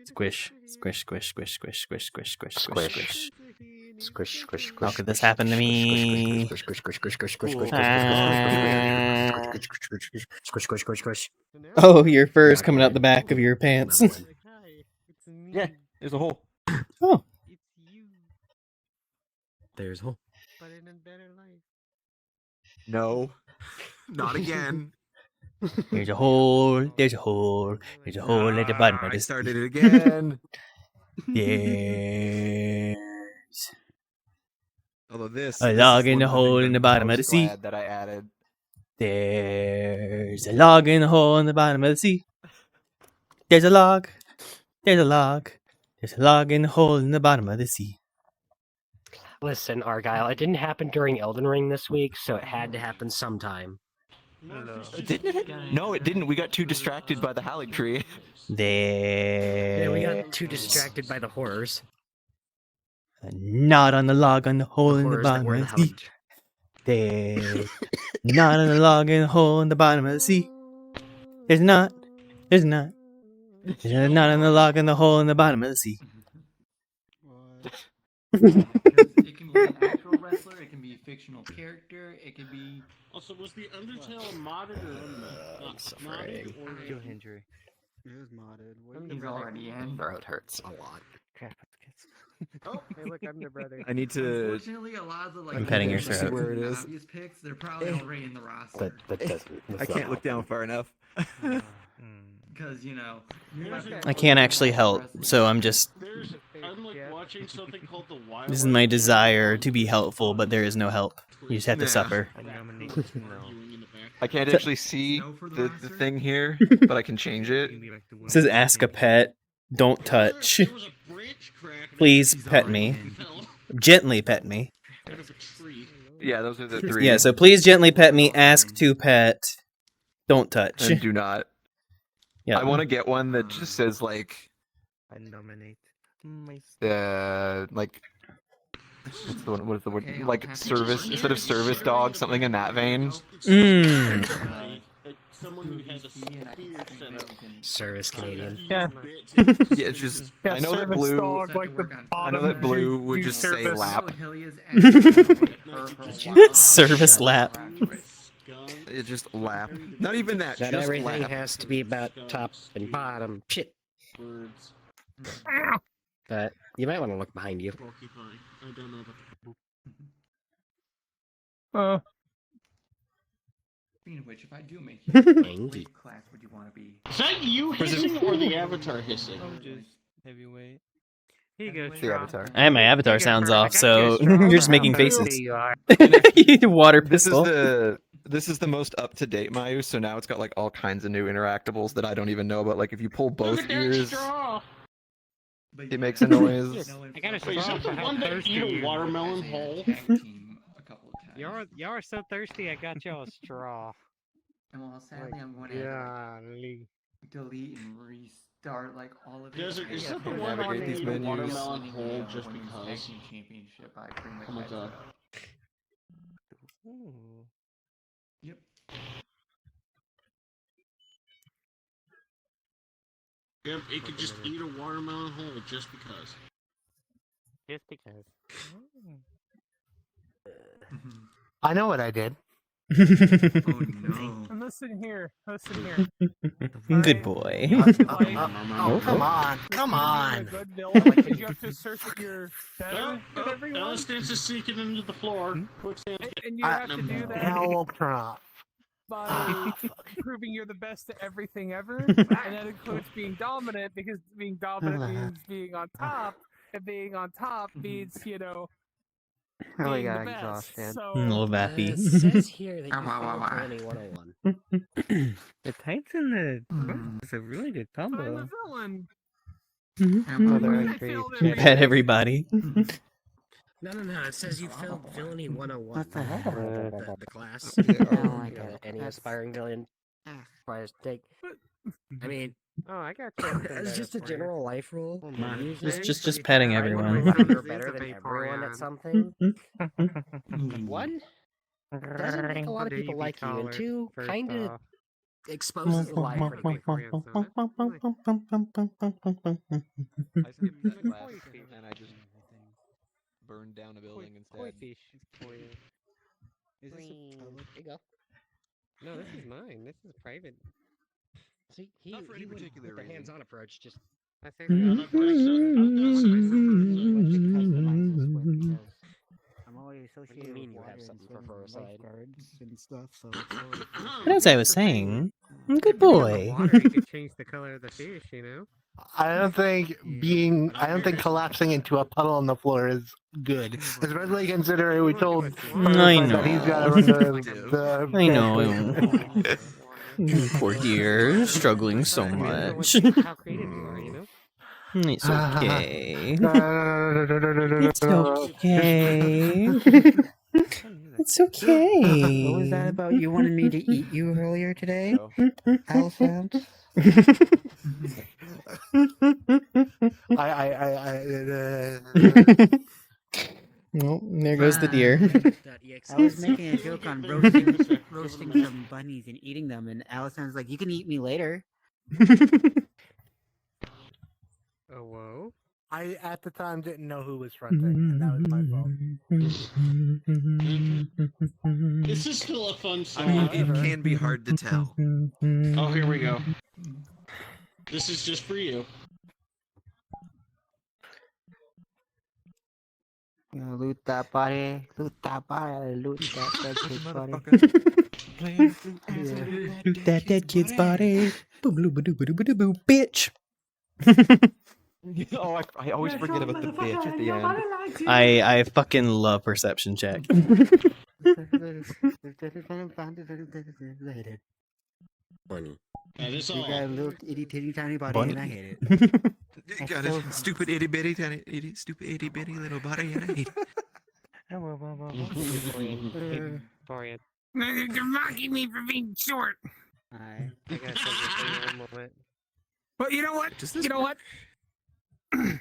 Squish, squish, squish, squish, squish, squish, squish, squish, squish, squish. Squish, squish, How could this happen to me? Squish, squish, squish, squish, squish, squish, squish, squish, squish. Oh, your fur is coming out the back of your pants. Yeah, there's a hole. Oh. There's a hole. But in a better life. No, not again. There's a hole, there's a hole, there's a hole at the bottom of I this. started it again. There's Although this a log is in one the of hole things in the I'm bottom of the most sea. glad that I added. There's a log in the hole in the bottom of the sea. There's a log. There's a log. There's a log in the hole in the bottom of the sea. Listen, Argyle, it didn't happen during Elden Ring this week, so it had to happen sometime. Didn't it? No, it didn't. We got too distracted by the Hallig tree. Yeah, we got too distracted by the horrors. A knot on the log on the hole in the horrors that bottom were of in the the sea. There's a knot on the log in the hole in the bottom of the sea. There's a knot. There's a knot. There's a knot on the log in the hole in the bottom of the sea. It can be an actual wrestler, it can be a fictional character, it can be... Also, was the Undertale modded or not modded? Skill injury. It was modded. He's already in. Throat hurts a lot. Oh, hey, look, I'm the brother. I need to. Unfortunately, a lot of the like I'm petting your obvious throat. Where it is. picks, they're probably already in the roster. That doesn't. I can't look down far enough. Because, you know... I can't actually help, so I'm just... I'm like watching something called The Wild. This is my desire to be helpful, but there is no help. You just have to Yeah. suffer. I can't actually see the thing here, but I can change it. It says ask a pet, don't touch. Please pet me. Gently pet me. Yeah, those are the three. Yeah, so please gently pet me, ask to pet, don't touch. And do not. Yeah. I want to get one that just says like I nominate like what's the one? What is the word? Like service instead of service dog, something in that vein. Someone who has a spear set up. Service Canadian. Yeah. Yeah, it's just Yeah, I know that service blue. dog, like the I know that blue would just say lap. Service lap. It's just lap. Not even that. Not just everything lap. has to be about top and bottom. Shit. Birds. But you might want to look behind you. Porcupine. I don't know Speaking of which, if I do make you, which class would you want to be? Is that you hissing or the avatar hissing? heavyweight. Here you go, The avatar. I have my avatar sounds off, so you're just making faces. Water pistol. This is the most up to date Mayu, so now it's got like all kinds of new interactables that I don't even know about. Like if you pull both ears, it makes a noise. I got a Wait, is straw that for the how one that thirsty eat a you are. watermelon whole? Y'all are so thirsty, I got y'all a straw. And well, sadly, I'm going to Golly. delete and restart like all of it. Desert, is that the Yeah, one where navigate you these eat a menus. watermelon whole when just he was because? Acting championship, I pretty much Oh my had god. Yep. Yep, it could just eat a watermelon whole just because. Just because. I know what I did. Oh no. And listen here. Listen here. Good boy. Oh, come on. Come on. Good villain, because you have to assert that you're better than everyone. Alistair's just sinking into the floor. Quicksand. And you have to do that Now we'll turn off. by proving you're the best at everything ever. And that includes being dominant, because being dominant means being on top. And being on top means, you know, Really being the got best. exhausted. So, A little vappy. It says here that you found Villainy 101. The Tights and the Swords is a really good I'm combo. the villain. Oh, there I are three. failed You pet everybody. No, it says you failed Villainy 101. What the hell? The class. I don't like it. Any That's- aspiring villain requires take. I mean, Oh, I got it's just a general life rule. Just petting everyone. You're better than everyone at something. One, doesn't make a lot of people like you, and two, kind of exposes the lie pretty quickly. I skipped that class and I just burned down a building Koi instead. fish for you. Is this there you go. No, this is mine. This is private. See, he Not for any went particular with the reason. hands-on approach. Just I think I'm already associated mean with you have water and something for swimming Foresight? lifeguards and stuff, so it's already As I was saying, good Depending on boy. the water, you could change the color of the fish, you know? I don't think collapsing into a puddle on the floor is good, especially considering we told I Foresight that he's got to run the I know. Poor dear, struggling so much. How creative you are, you know? It's okay. It's okay. It's okay. What was that about? You wanted me to eat you earlier today, Elephant? Well, there goes the deer. I was making a joke on roasting some bunnies and eating them, and Allison's like, "You can eat me later." Oh, whoa. I at the time didn't know who was fronting, and that was my fault. This is still a fun I song. mean, it can be hard to tell. Oh, here we go. This is just for you. Loot that body, loot that body, loot that dead kid's body. Loot that dead kid's body. Boom, boom, boom, boom, boom, boom, bitch. Oh, I always forget about the bitch at the end. I fucking love perception check. Bunny. You got a little itty titty tiny body, Bunny? and I hate it. You got a stupid itty bitty tiny stupid itty bitty little body and I hate it. Dorian. They're mocking me for being short. I gotta say this thing one moment. But you know what? You know what?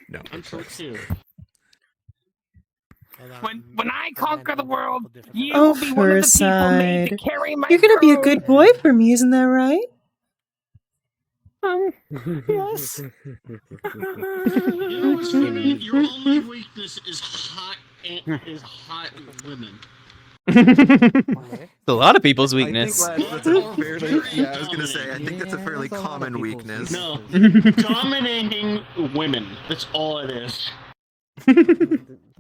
No, I'm short too. When I conquer the world, you Oh, will be one of the people made to Foresight. carry my You're gonna be a throne. good boy for me, isn't that right? Yes. You know what's funny? Your only weakness is hot women. It's a lot of people's weakness. I think that's a fairly, yeah, I was gonna say, I think that's a fairly common weakness. No, dominating women. That's all it is.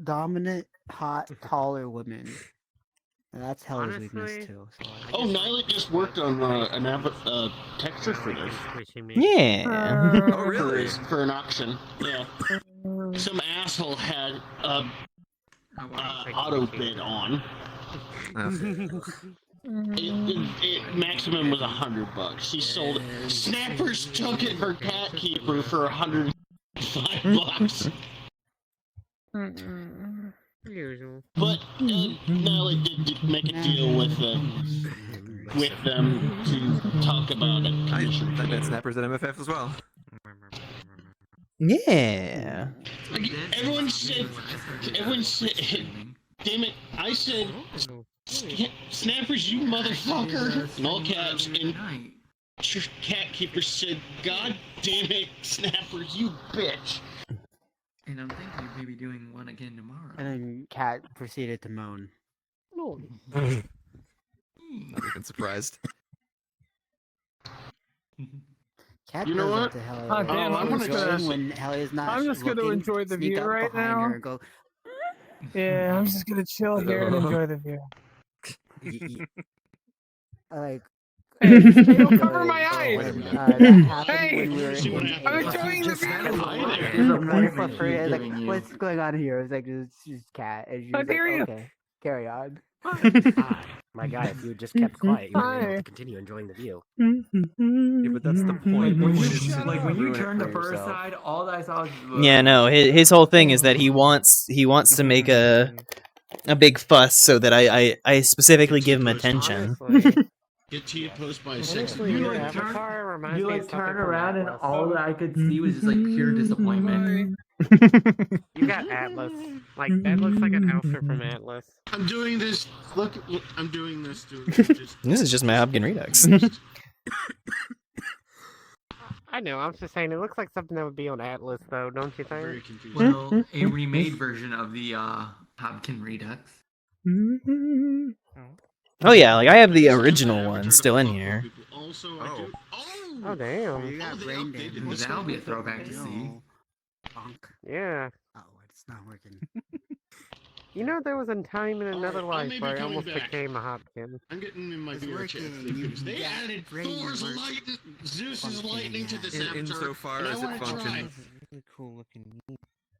dominant, hot, taller women. And that's Hella's Honestly, weakness too. So Oh, Nyla just worked on an texture for this. Yeah. Oh, really? For an auction. Yeah. Some asshole had auto bid on. It maximum was $100. She sold it. Snappers took it for cat keeper for $105. Usual. But Nyla did make a deal with them to talk about it. I bet Snappers at MFF as well. Yeah. Everyone said, damn it, I said, Snappers, you motherfucker, in all caps, and your cat keeper said, God damn it, Snappers, you bitch. And I'm thinking of maybe doing one again tomorrow. and then Cat proceeded to moan. No. Not even surprised. Cat You know does what? that to Hella. Oh, damn, I'm just gonna- when Hella is not. I'm just gonna looking, enjoy the sneak view up right behind now. her and go. Yeah, I'm just gonna chill here and enjoy the view. Like Hey, don't cover my eyes. That happened Hey, when we were I'm enjoying the There's view. a metaphor for it. Like, what's going on here? It's like, it's just cat. And she How was like, dare you. okay, carry on. Ah, my God, if you had just kept quiet, you would have been able Hi. to continue enjoying the view. Yeah, but that's the point. When you Shut like up. when you Ruin it turned for the first yourself. side, all that I saw was Yeah, no. His whole thing is that he wants to make a big fuss so that I specifically give him attention. Get T-posed by a Honestly, You your like turn- avatar reminds you me like of something turn from around and Atlas. all that I could see was just like pure disappointment. You got Atlas. Like, that looks like an outfit from Atlas. I'm doing this. Look, I'm doing this. Just This is just my Hopkin Redux. I know, I'm just saying, it looks like something that would be on Atlas, though, don't you think? Well, a remade version of the Hopkin Redux. Oh yeah, like I have the original one still in here. Also, Oh, damn. You got brain damage. Ooh, that'll be a throwback to see. Bonk. Yeah. Oh, it's not working. You know, there was a time in another Alright, I life may be where I coming almost back. became a Hopkin. I'm getting in my It's VRChat working. figures. They Yeah, added brain Thor's works. lightning, Zeus's lightning to this In avatar, insofar and I as it wanna try. functions. Really cool looking.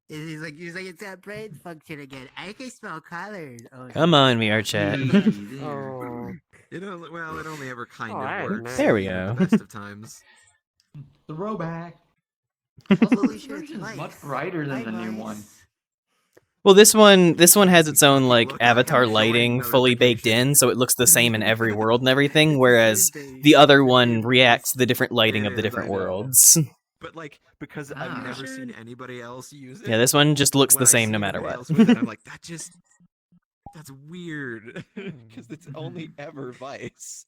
He's like, it's got brain function again. I can smell colors. Oh, Come on, VRChat. Oh. Well, it only ever kind Oh, of I works. There we even at go. the best of times. Throwback. Holy This shit, version's lights. much brighter than the new Lights. one. Well, this one has its own like Look, I have avatar join lighting fully baked in, notifications. so it looks the same in every world and everything. Whereas the other one reacts to the different lighting of the It is, different I know. worlds. But like, because I've never seen anybody else use it. Yeah, this one just looks when the I same see no matter anybody what. else with it, I'm like, that's weird, because it's only ever Vice.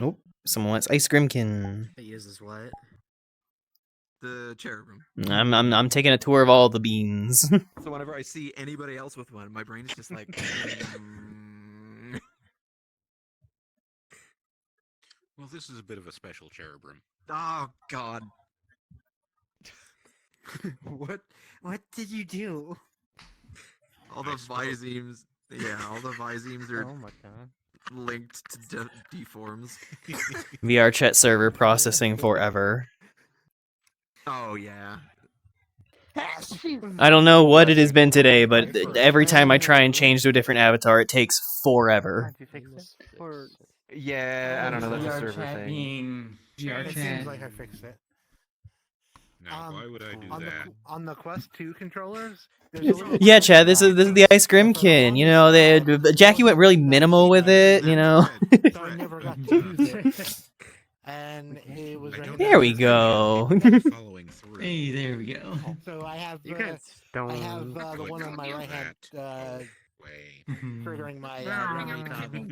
Oh, someone wants ice creamkin. It uses what? The cherubim. I'm taking a tour of all the beans. So whenever I see anybody else with one, my brain is just like. Well, this is a bit of a special cherubim. Oh God. What did you do? All the Vizemes, all the Vizemes are Oh my God. linked to deforms. VRChat server processing forever. Oh yeah. I don't know what it has been today, but every time I try and change to a different avatar, it takes forever. Did you fix it? Or... Yeah, I don't know. That's a server VRChat thing. being It seems VRChat. like I fixed it. Now, why would I do on that? On the Quest 2 controllers, there's a little Yeah, Chad, this is the ice creamkin. You know, Jackie went really minimal with it. You know. so I never got to use it. And it was There we go. Following through. Hey, there we go. So I have You got stoned. I have the one on my right hand triggering my memory toggle.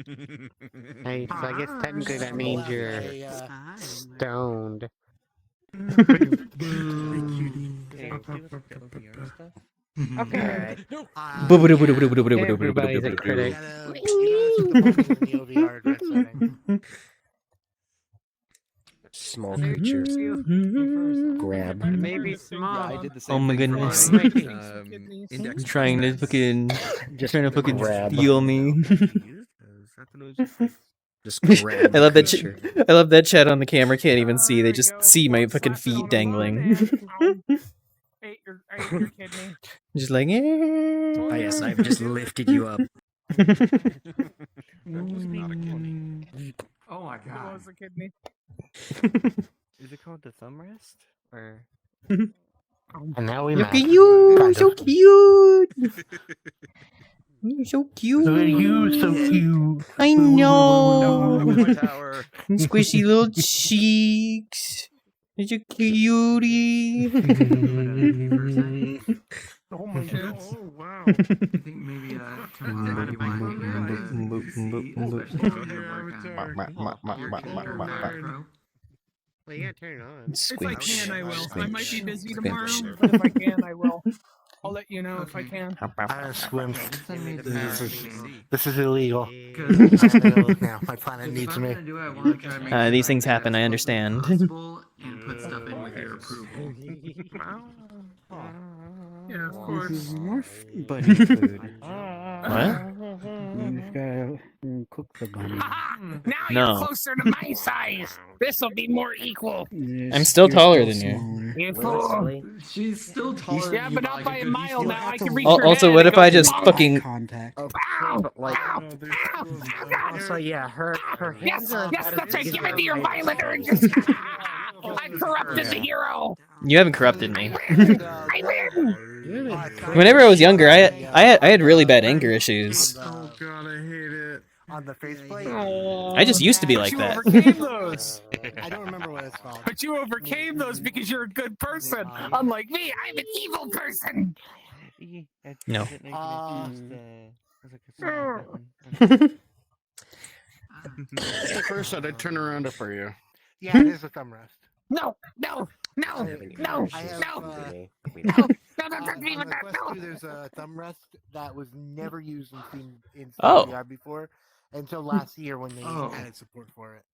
Hey, so I guess technically that means you're stoned. Okay. Everybody's a critic. Small creatures. Grab. Maybe small. I did the same Oh my thing for goodness. my, index Trying to fucking grab. feel me. Just grab. I love that. creature. I love that chat on the camera can't even see. They just see my fucking feet dangling. Hey, you're kidding me. Just like. Oh yes, I've just lifted you up. Oh my It god. was a kidney. Is it called the thumb rest? Or And now we Look match. at you, Kind so of. cute. You're so cute. You so cute. I know. tower. Squishy little cheeks. Such a cutie. Oh my god. Oh, wow. I think maybe turn on Well, you gotta turn it on. If I can, I will. I might be busy Squinch. tomorrow, but if I can, I will. I'll let you know if I can. I swim. Send me the This is illegal. I Because have to go now. My planet if needs I'm me. gonna do it, I want to try to make These it things like happen, I as understand. close as possible and put stuff in with your approval. Yeah, of course. bunny food. What? You've got cook the bunny. Now No. you're closer to my size. This'll be more equal. I'm still taller than you. You fool. She's still taller Yeah, than but you, not by a because mile you now. I have can to reach look- your Also, head what and if I go, just "Bonk." fucking Contact. But like, also, yeah, her Yes, hands are. yes, about that's as right. big Give as it to your her violent face. urges. I corrupted the hero. You haven't corrupted me. I win. Whenever I was younger, I had really bad anger issues. Oh god, I hate it. On the faceplate. I just used to be But like you that. overcame those. I don't remember what it's called. But you overcame those because you're a good person. Unlike me, I'm an evil person. No. First, I'd turn around for you. Yeah, it is a thumb rest. No, no, no, no, I have, no. on Don't touch me the with that. Quest No. 2, there's a thumb rest that was never used in Oh. CDR before until last year when they added support for it.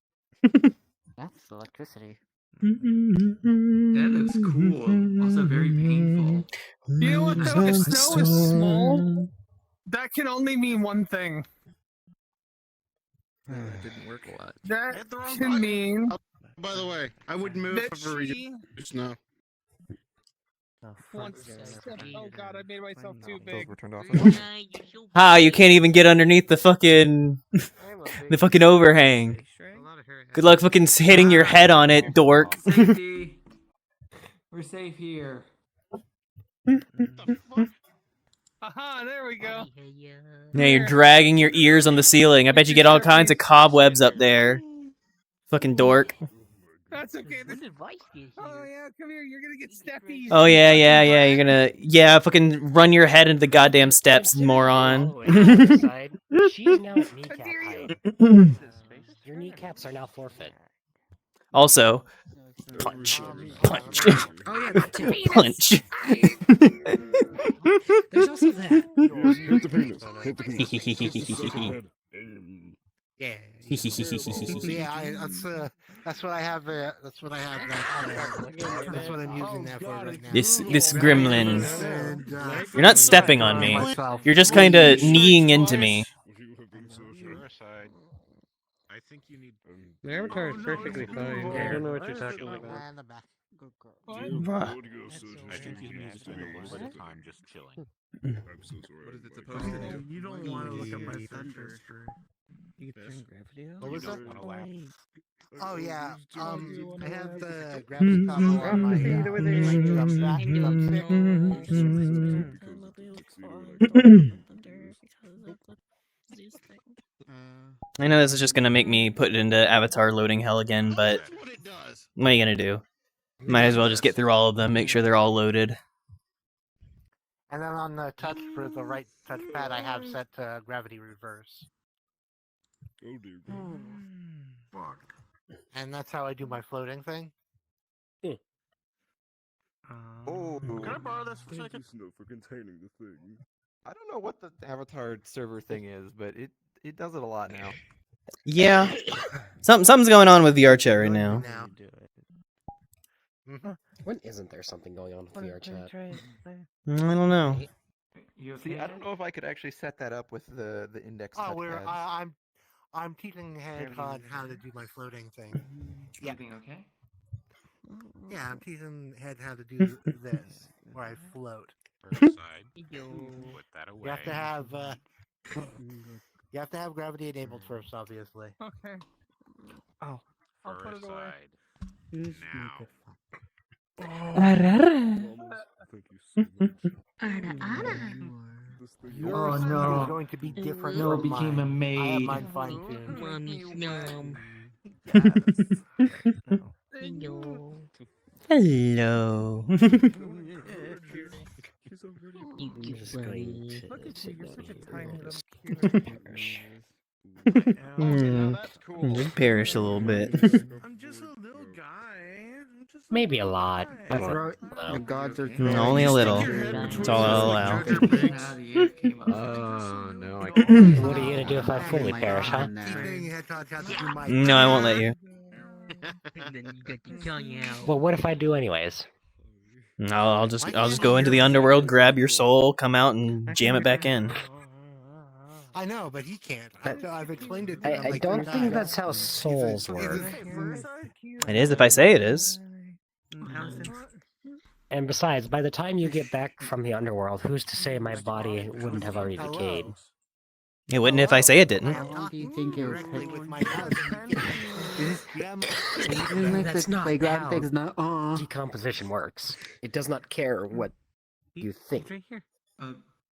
That's electricity. That looks cool. Also very painful. You know what though? If snow is small, that can only mean one thing. It didn't work a lot. That can mean By the way, I would move that if I were she. you. Snow. Oh god, I made myself too big. Were turned off. Ah, you can't even get underneath the fucking the fucking overhang. Good luck fucking hitting your head on it, dork. Safety. We're safe here. Aha, there we go. Yeah, you're dragging your ears on the ceiling. I bet you get all kinds of cobwebs up there. Fucking dork. That's okay. Oh yeah, come here. You're gonna get steppies. Oh yeah, you're gonna fucking run your head into the goddamn steps, moron. She is now at kneecap height. Your kneecaps are now forfeit. Also, punch, punch, Oh yeah, that too. punch. There's also that. Hit the penis. Hit the penis. Yeah. Yeah, that's what I have. That's what I have. That's what I'm using that for right now. This gremlin. And, You're not stepping on me. You're just kind of kneeing into me. I think you need. The avatar is perfectly fine. I don't know what you're talking about. I think you need to spend a little bit of time just chilling. I'm so sorry. What is it supposed to do? You don't want to look at my thunder. You can turn gravity off? What was that? Oh yeah. I have the Hmm. gravity combo on my I know this is just gonna make me put it into Avatar loading hell again, but what are you gonna do? Might as well just get through all of them, make sure they're all loaded. And then on the touch for the right touchpad, I have set to gravity reverse. Oh dear. Fuck. And that's how I do my floating thing. Oh, Can I borrow this for a thank you, second? Snow, for containing the thing. I don't know what the Avatar server thing is, but it does it a lot now. Yeah, something's going on with VRChat right now. When isn't there something going on with VRChat? I don't know. See, I don't know if I could actually set that up with the index Oh, touchpads. I'm teaching head on how to do my floating thing. Yeah. Everything okay? Yeah, I'm teaching head how to do this, where I float. Put that away. You have to have gravity enabled first, obviously. Okay. Oh. I'll put it away. Now. Thank you so much. Yours no. is going to be different No, it from became mine. a maid. I have mine fine-tuned. Hello. Look at you, you're such a tiny little Just perish a little bit. I'm just a little guy. Maybe a lot. Only a little. That's all I'll allow. Oh no, I can't. What are you gonna do if I fully perish, huh? No, I won't let you. Well, what if I do anyways? No, I'll just go into the underworld, grab your soul, come out, and jam it back in. I know, but he can't. I've explained it to him. I like, don't 3 think times. that's how souls He's a- work. It is if I say it is. And besides, by the time you get back from the underworld, who's to say my body wouldn't have already decayed? It wouldn't if I say it didn't. How long do you think it would take? with my cousin. That's not playground how things not. decomposition works. It does not care what you think.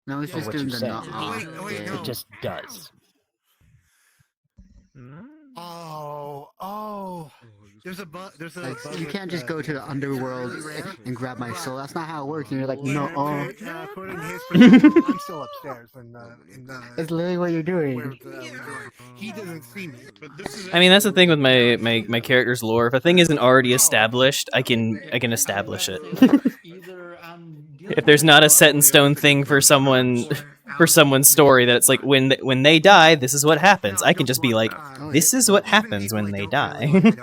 No, it's or just what doing you the say. not. It just does. Oh. There's a there's a. You can't just go to the underworld and grab my soul. That's not how it works. And you're like, no. According to his perspective, I'm still upstairs, and That's literally what you're doing. he doesn't see me. But this is. I mean, that's the thing with my character's lore. If a thing isn't already established, I can establish it. If there's not a set in stone thing for someone's story that it's like when they die, this is what happens. I can just be like, this is what happens when they die.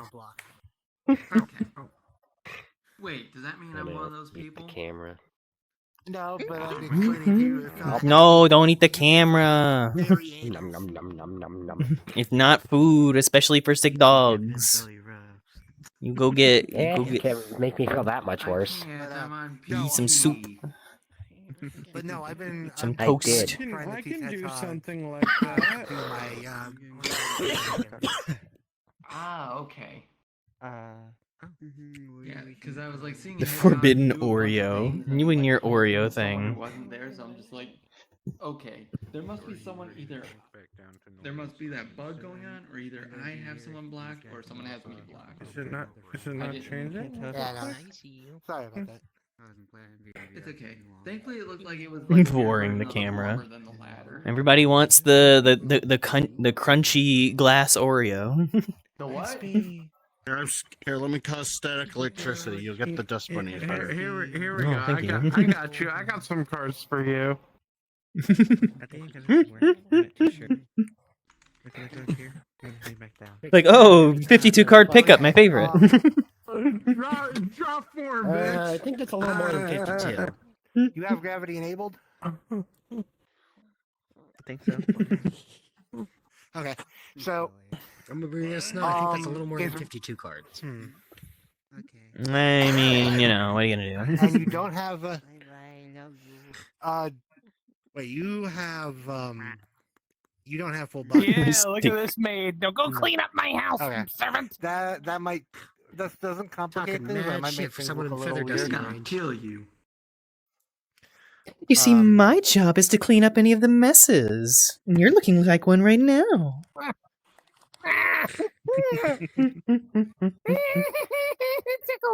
Wait, does that mean I'm one of those people? The camera. No, but I'm explaining to you. No, don't eat the camera. Nom, nom, nom, nom, nom, nom. It's not food, especially for sick dogs. You go get. You can't make me feel that much worse. Eat some soup. But no, I've been Some I'm toast. trying to teach do Hedgehog something like that. Okay. Yeah, because I was like seeing The a hedgehog forbidden do a bunch of Oreo. things, and You and like, your there Oreo was someone who thing. wasn't there, so I'm just like, okay, there must be someone either. There must be that bug going on, or either I have someone blocked, or someone has me blocked. Is it not changing? Yeah, no. Sorry about that. It's okay. Thankfully, it looked like it was like Boring the the camera. former than the latter. Everybody wants the crunchy glass Oreo. The what? Here, let me cause static electricity. You'll get the dust bunnies better. Here we Oh, go. thank you. I got you. I got some cards for you. I think I'm gonna wear that t-shirt. We're gonna go here. We're gonna lay back down. Like, oh, 52 card pickup, my favorite. Drop 4, bitch. I think that's a little more than 52. You have gravity enabled? I think so. Okay, so I'm gonna bring this now. I think that's a little more than 52 cards. I mean, you know, what are you gonna do? And you don't have wait, you don't have full body. Yeah, look at this maid. Now go clean up my house, Okay. servant. That might doesn't complicate Talking things. But it mad might shit make for things someone look a in little feather weird. dusting range. Kill you. You see, my job is to clean up any of the messes. And you're looking like one right now.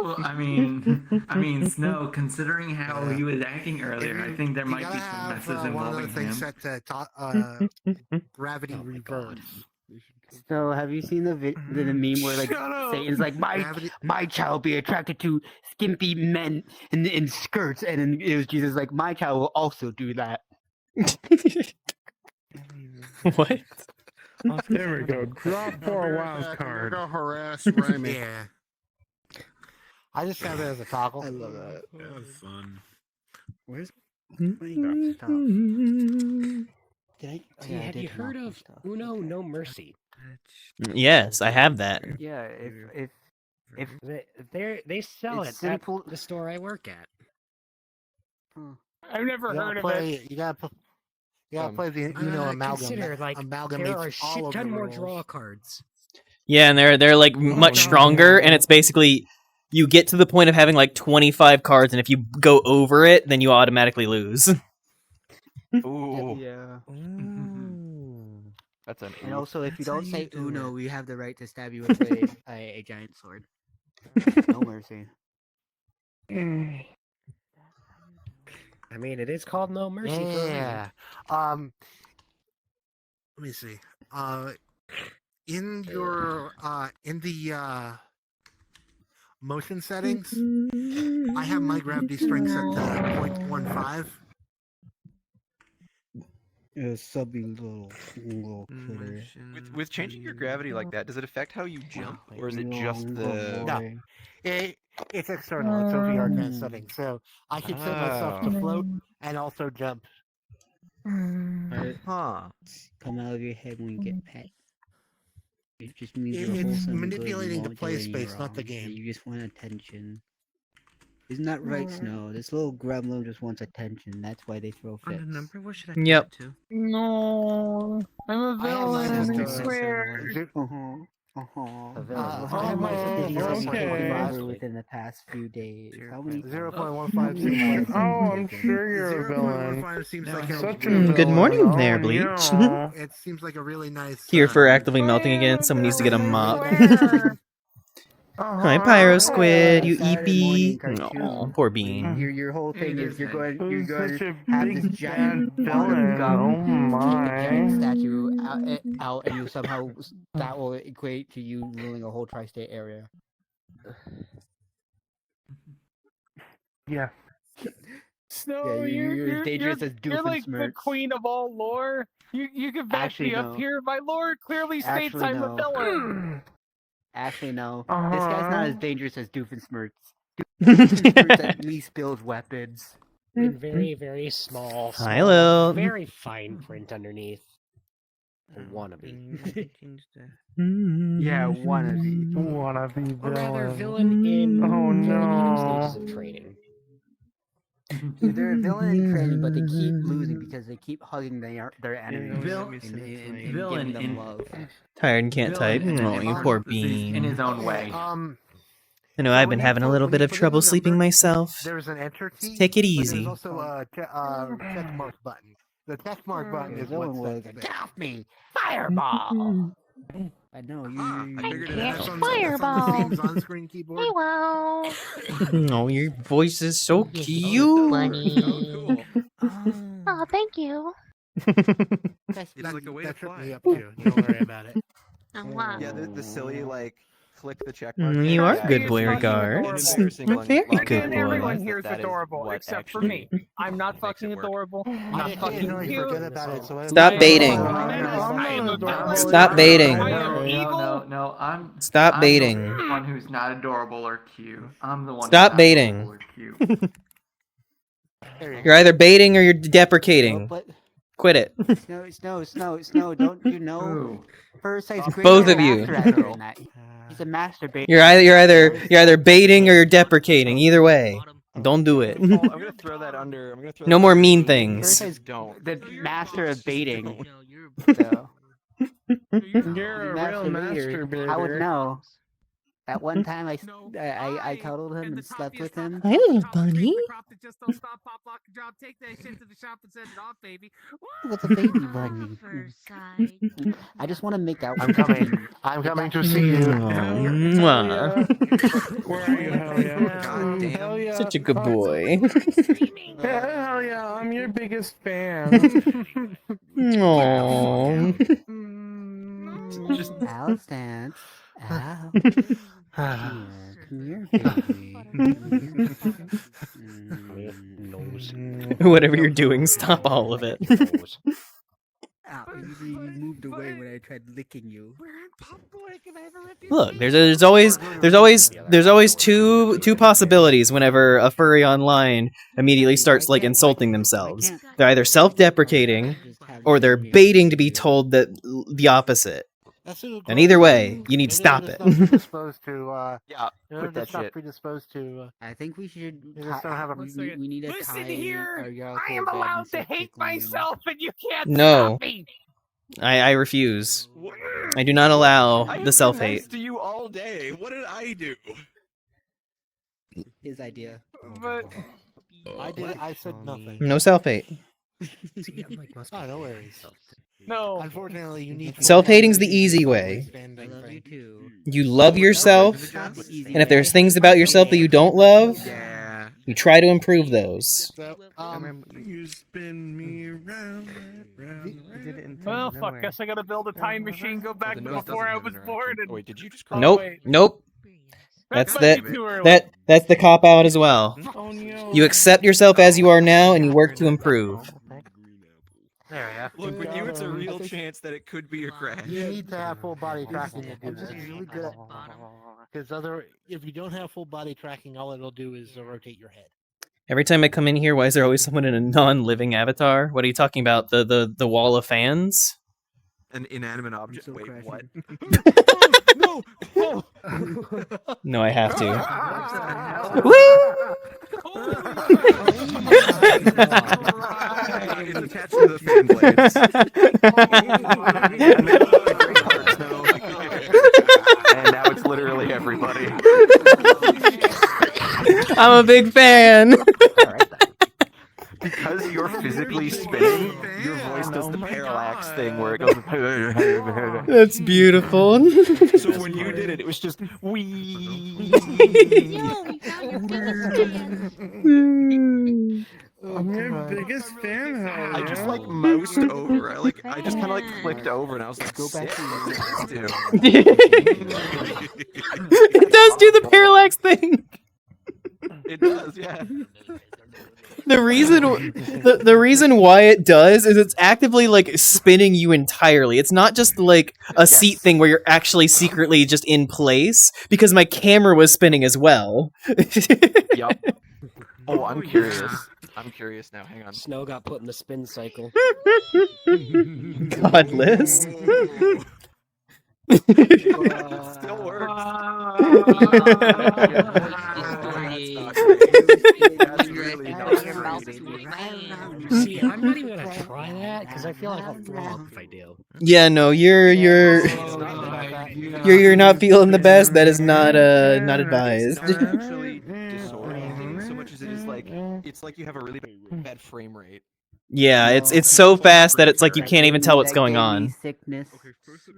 Well, I mean, Snow. Considering how he was acting earlier, I think there You might gotta be some have messes one of involving the things him. set to gravity reverse. So, have you seen the meme where like Shut up! Satan's like my child be attracted to skimpy men in skirts, and then it was Jesus like my child will also do that. What? There we go. Drop 4 wild card. Go harass Remy. Yeah. I just have it as a toggle. I love That was fun. Where's Did I? Yeah, I have you did heard knock of stuff. Uno No Mercy? Yes, I have that. Yeah, if They sell It's it simple- at the store I work at. I've never heard of it. You gotta play the amalgam. Consider like amalgamates there are a all shit of ton the more rules. draw cards. Yeah, and they're like much stronger, and it's basically you get to the point of having like 25 cards, and if you go over it, then you automatically lose. Ooh. Yeah. That's an And eight. also, if you That's how don't you say do Uno, it. we have the right to stab you with a giant sword. No mercy. I mean, it is called No Mercy. for a reason. Yeah. Let me see. In your in the motion settings, I have my gravity strength set to 0.15. Subbing little critter. With changing your gravity like that, does it affect how you jump, or is it just the? No, it's external. It's a VRChat setting, so I can set myself to float and also jump. Huh. come out of your head when you get pet. It just means you're It's wholesome and good. manipulating You the won't play do any space, not the wrong, game. and you just want attention. Isn't that right, Snow? This little gremlin just wants attention. That's why they throw On fits. the number, what should I Yep. change it to? No, I'm a I have my villain. I sister. swear. A villain. I have my sister okay. within the past few days. How many? 0.15 seems like I'm sure you're a villain. 0.15 seems like a Such a really, Good morning villain. there, Oh, Bleach. no. it seems like a really nice. Here for actively melting again. Someone needs to get a mop. Hi, Pyro Squid. You Saturday morning eepy. cartoon. Oh, poor Bean. Your whole thing is you're going Who's to such a have big this giant bad wad of villain? gum Oh and take the giant my. statue out, and you somehow that will equate to you ruling a whole tri-state area. Yeah. Snow, Yeah, you're as dangerous as you're like the Doofenshmirtz. queen of all lore. You can back Actually, me up no. here. My lore clearly states Actually, I'm a no. villain. Actually, no. This guy's not as Uh-huh. dangerous as Doofenshmirtz. Doofenshmirtz at least builds weapons. In very, very small, Hi, small, Lil. very fine print underneath. A wannabe. Yeah, wannabe. Wannabe Or rather, villain. villain in Oh intermediate no. stages of training. Dude, they're a villain in training, but they keep losing because they keep hugging their enemies and Villain giving them in love. Tired and can't type. villain and Oh, you poor in Bean. his own way. I know I've been having a little bit of trouble sleeping myself. There's an enter key. Take it but easy. There's also a check mark button. The check mark button is what sets it. Get off me! Fireball! I know you. figured it out. That's on Fireball. the on-screen keyboard. Hey, wow. Oh, your voice is so cute. Bunny. Oh, thank you. It's like a way to fly. Me up too. Don't worry about it. Wow. Yeah, the silly like click the check Mm, mark. you thing. are Yeah, good it's boy, fucking regards. embarrassing A when very long good time boy. Everyone that here is that is adorable, what except for actually me. I'm not fucking adorable. Not I fucking occasionally cute. forget about it. So Stop baiting. Stop baiting. No, Stop I'm baiting. the one who's not adorable or cute. I'm the one Stop who's not baiting. adorable or cute. You're either baiting or you're deprecating. Quit it. Snow, don't you know? First size Both of you. He's a masturbator. You're either baiting or you're deprecating. Either way, don't do it. I'm gonna throw that under. I'm gonna throw No that more under mean the- things. Don't. The master of baiting. You're a real masturbator. I would know. At one time, I cuddled him and slept with him. Hi, little bunny. What's a baby bunny? I just want to make out. I'm coming. I'm coming to see you. Mwah. Where are you, hell yeah? God damn. Hell yeah. Such a good boy. Hell yeah, I'm your biggest fan. Aww. Just Alice dance. Ow. Come here, baby. Whatever you're doing, stop all of it. Ow, you moved away when I tried licking you. Look, there's always two possibilities whenever a furry online immediately starts like insulting themselves. They're either self-deprecating or they're baiting to be told that the opposite. And either way, you need to stop it. Predisposed to, Yeah, you're quit that just not shit. predisposed to. I think we should. You just don't have a. We need to Listen tie here, our I am allowed to hate myself, and you can't No. stop me. I refuse. I do not allow I've the been self-hate. nice to you all day. What did I do? His idea. But I said nothing. No self-hate. Oh, no worries. no, Unfortunately, you need. Self-hating's the easy way. I love you too. You love yourself, and if there's things about yourself that you don't love, Yeah. you try to improve those. So, You spin me round, round. well, fuck. Guess I gotta build a time machine, go back to before I was born, and Wait, did you just Oh, Nope, wait. nope. That That's might be too early. that's the cop out as well. Oh, no. You accept yourself as you are now, and you work to improve. there, yeah. Look, with you, it's a real chance that it could be a crash. You need to have full body tracking to do this. Really good. Because if you don't have full body tracking, all it'll do is rotate your head. Every time I come in here, why is there always someone in a non-living avatar? What are you talking about? The wall of fans? An inanimate object. Wait, what? No! Oh. No, I have to. It's attached to the fan blades. And now it's literally everybody. I'm a big fan. Because you're physically spinning, your voice does the parallax thing where it goes. That's beautiful. So when you did it, it was just wee. I'm your biggest fan, Howard. I just like moused over. I just kind of like clicked over, and I was like, "Go back to do." It does do the parallax thing. It does, yeah. The reason why it does is it's actively like spinning you entirely. It's not just like a seat thing where you're actually secretly just in place, because my camera was spinning as well. Yup. Oh, I'm curious. I'm curious now. Hang on. Snow got put in the spin cycle. Godless. It still works. See, I'm not even gonna try that because I feel like I'll throw up if I do. Yeah, no, you're not feeling the best. That is not advised. It's not actually disorienting so much as it is like it's like you have a really bad frame rate. Yeah, it's so fast that it's like you can't even tell what's going on. Sickness.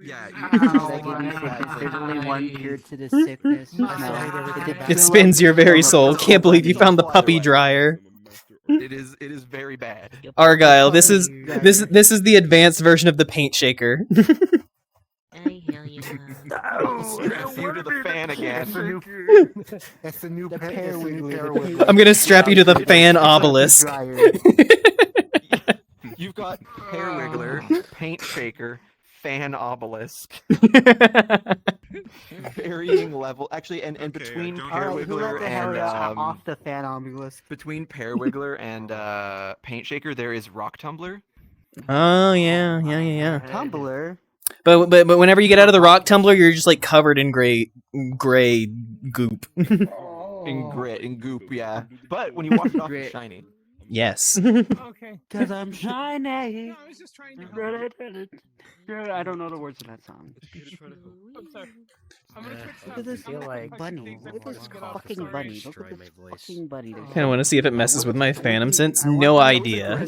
Yeah, There's only one cure to this sickness. It spins your very soul. Can't believe you found the puppy dryer. It is very bad. Argyle, this is the advanced version of the paint shaker. Strap you to the fan again. That's the new pair I'm gonna strap you to the fan obelisk. You've got hair wiggler, paint shaker, fan obelisk. Varying level. Actually, and between Pear Wiggler and off the fan obelisk. between Pear Wiggler and paint shaker, there is rock tumbler. Oh yeah. Tumbler. But whenever you get out of the rock tumbler, you're just like covered in gray goop. In grit and goop, yeah. But when you wash it off, it's shiny. Yes. Okay. Cause I'm shiny. I was just trying to. I don't know the words of that song. I'm sorry. I'm gonna Look at this bunny. Look at this fucking bunny. Look at this fucking bunny. Kind of want to see if it messes with my Phantom Sense. No idea.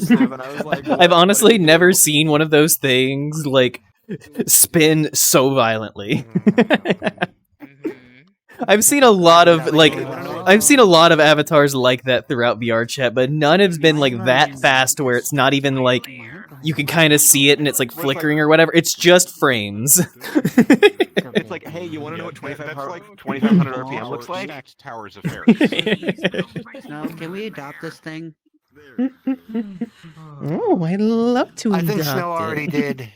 I've honestly never seen one of those things like spin so violently. I've seen a lot of avatars like that throughout VRChat, but none has been like that fast where it's not even like you can kind of see it and it's like flickering or whatever. It's just frames. It's like, hey, you want to know what 2500 RPM looks like? Towers of No, can we adopt this thing? Oh, I'd love to adopt it. I think Snow already did.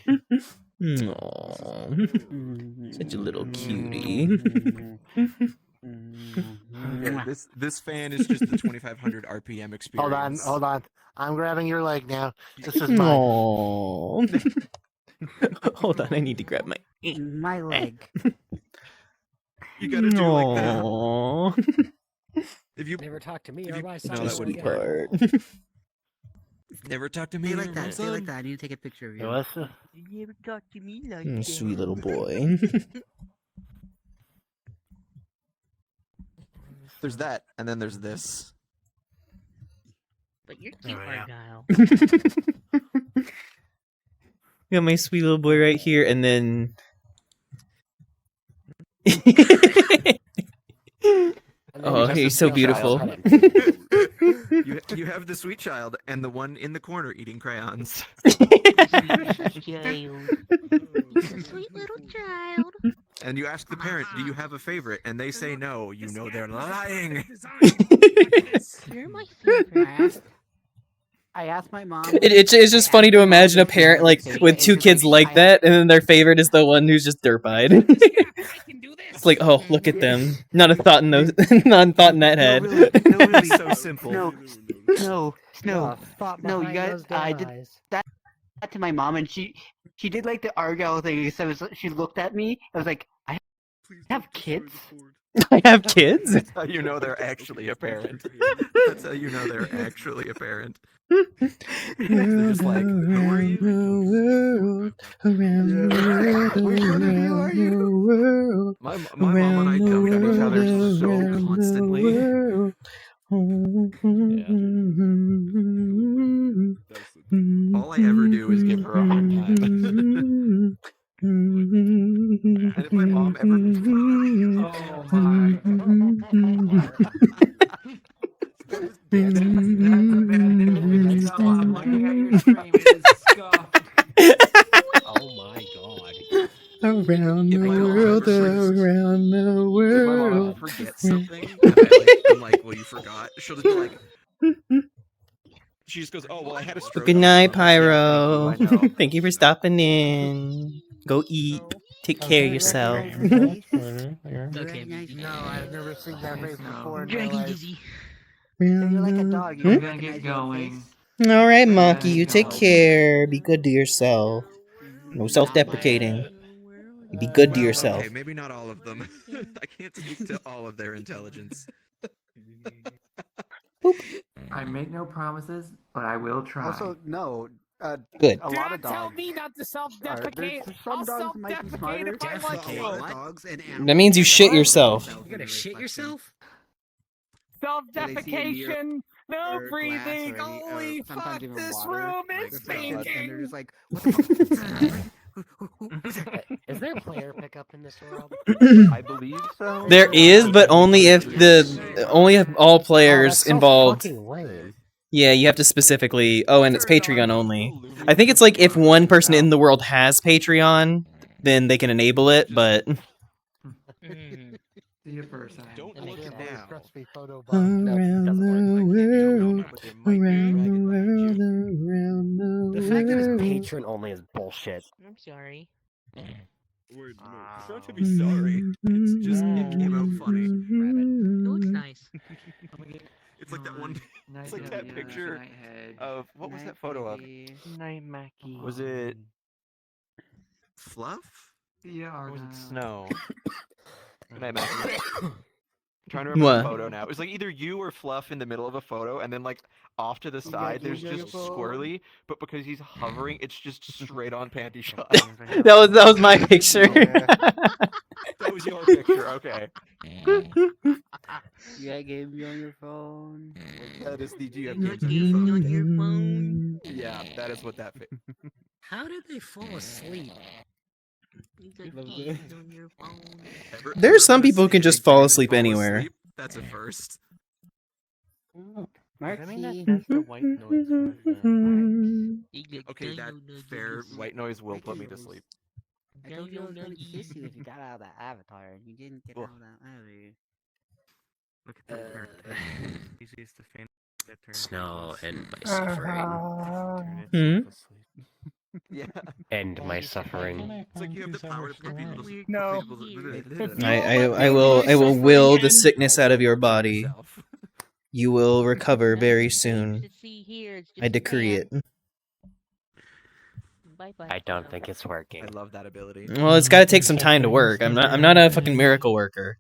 Aww. Such a little cutie. Yeah, this fan is just the 2500 RPM experience. Hold on. I'm grabbing your leg now. This is mine. Aww. Hold on, I need to grab my leg. You gotta do like that. Aww. If you never talk to me or my son, No, that wouldn't work. Never talk to me Stay or like my that. Stay son. like that. I need to take a picture of you. You never talk to me like that. Sweet little boy. There's that, and then there's this. But you're cute, Argyle. Got my sweet little boy right here, and then. Oh, he's so beautiful. You have the sweet child and the one in the corner eating crayons. Sweet little child. And you ask the parent, do you have a favorite? And they say no. You know they're lying. You're my favorite. I asked my mom. It's just funny to imagine a parent like with two kids like that, and then their favorite is the one who's just derp-eyed. It's like, oh, look at them. Not a thought in those, not a thought in that head. Really, so simple. No, you guys. I did that to my mom, and she did like the Argyle thing. So she looked at me. I was like, I have kids. I have kids. That's how you know they're actually a parent. That's how you know they're actually a parent. They're just like, who are you? Which one of you are you? My mom and I dumped on each other so constantly. All I ever do is give her a hard time. And if my mom ever... Oh my I'm looking at your stream. It is scuffed. Oh my god. Around the world, around the If my mom world. forgets something, and I'm like, well, you forgot. She'll just be like... She just goes, oh, well, I had a stroke. Good night, Pyro. Thank you for stopping in. Go eat. Take care of yourself. No, I've never seen that face before in my life. You're like a dog. You I'm don't gonna recognize get your going. face. All right, Monkey. You take care. Be good to yourself. No self-deprecating. You be good to yourself. Okay, maybe not all of them. I can't speak to all of their intelligence. I make no promises, but I will try. Also, no. Good. A Do lot not of dogs. tell me not to self-deprecate. There's some I'll dogs might be self-deprecate smarter. if I want Defecate. to. Dogs and That means you shit yourself. You gonna shit yourself? Self-defecation. No or breathing. glass or any- Holy sometimes fuck! even This water, room like is that, and they're stinking. just like, what the fuck? Is there player pickup in this world? I believe so. There is, but only if all players so involved. fucking lame. Yeah, you have to specifically. Oh, and it's Patreon only. I think it's like if one person in the world has Patreon, then they can enable it. But See you first. Don't look it now. around the world, around the world, around the The fact that it's world. patron only is bullshit. I'm sorry. Wait, no, it's not to be sorry. It's just it came out funny. Looks nice. It's like that one. It's like that picture of what was that photo of? Night Mackie. Was it Fluff? Yeah, Or was it Argyle. Snow? Good night, Mackie. I'm trying to remember What? the photo now. It was like either you or Fluff in the middle of a photo, and then like off to the side, there's just Squirrely, but because he's hovering, it's just straight on panty shot. That was my picture. That was your picture. Okay. You got games on your phone. That is the GF Your games on games your on phone. your phone. Yeah, that is what that. How did they fall asleep? You got games on your phone. There are some people who can just fall asleep anywhere. That's a first. Marky. I mean, that's the white noise. Okay, that fair white noise will put me to sleep. I told you I was going to kiss you if you got out of that avatar, and you didn't get out of that avatar. Look at that part. Easiest to faint that turn. Snow and my suffering. Hmm? Yeah. End my suffering. It's like you have the power to put people to No. I will the sickness out of your body. You will recover very soon. I decree it. I don't think it's working. I love that ability. Well, it's got to take some time to work. I'm not a fucking miracle worker.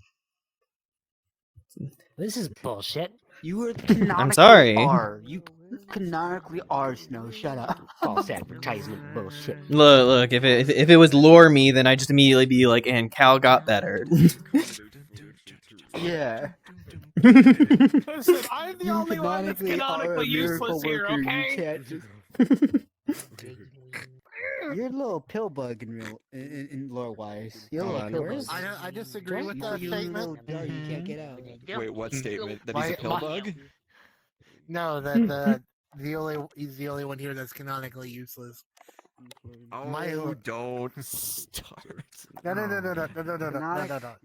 This is bullshit. You were canonically I'm sorry. You canonically are Snow. Shut up. False advertisement bullshit. Look. If it was lore me, then I just immediately be like, and Cal got better. Yeah. Listen, I'm the only one that's canonically are a canonically miracle useless here, worker. You okay? can't just... You're a little pill bug in lore wise. You're a little pill bug. I disagree with that You're statement. a little you can't get out. Wait, what statement? That he's a pill bug? No, that he's the only one here that's canonically useless. Oh, don't start. No.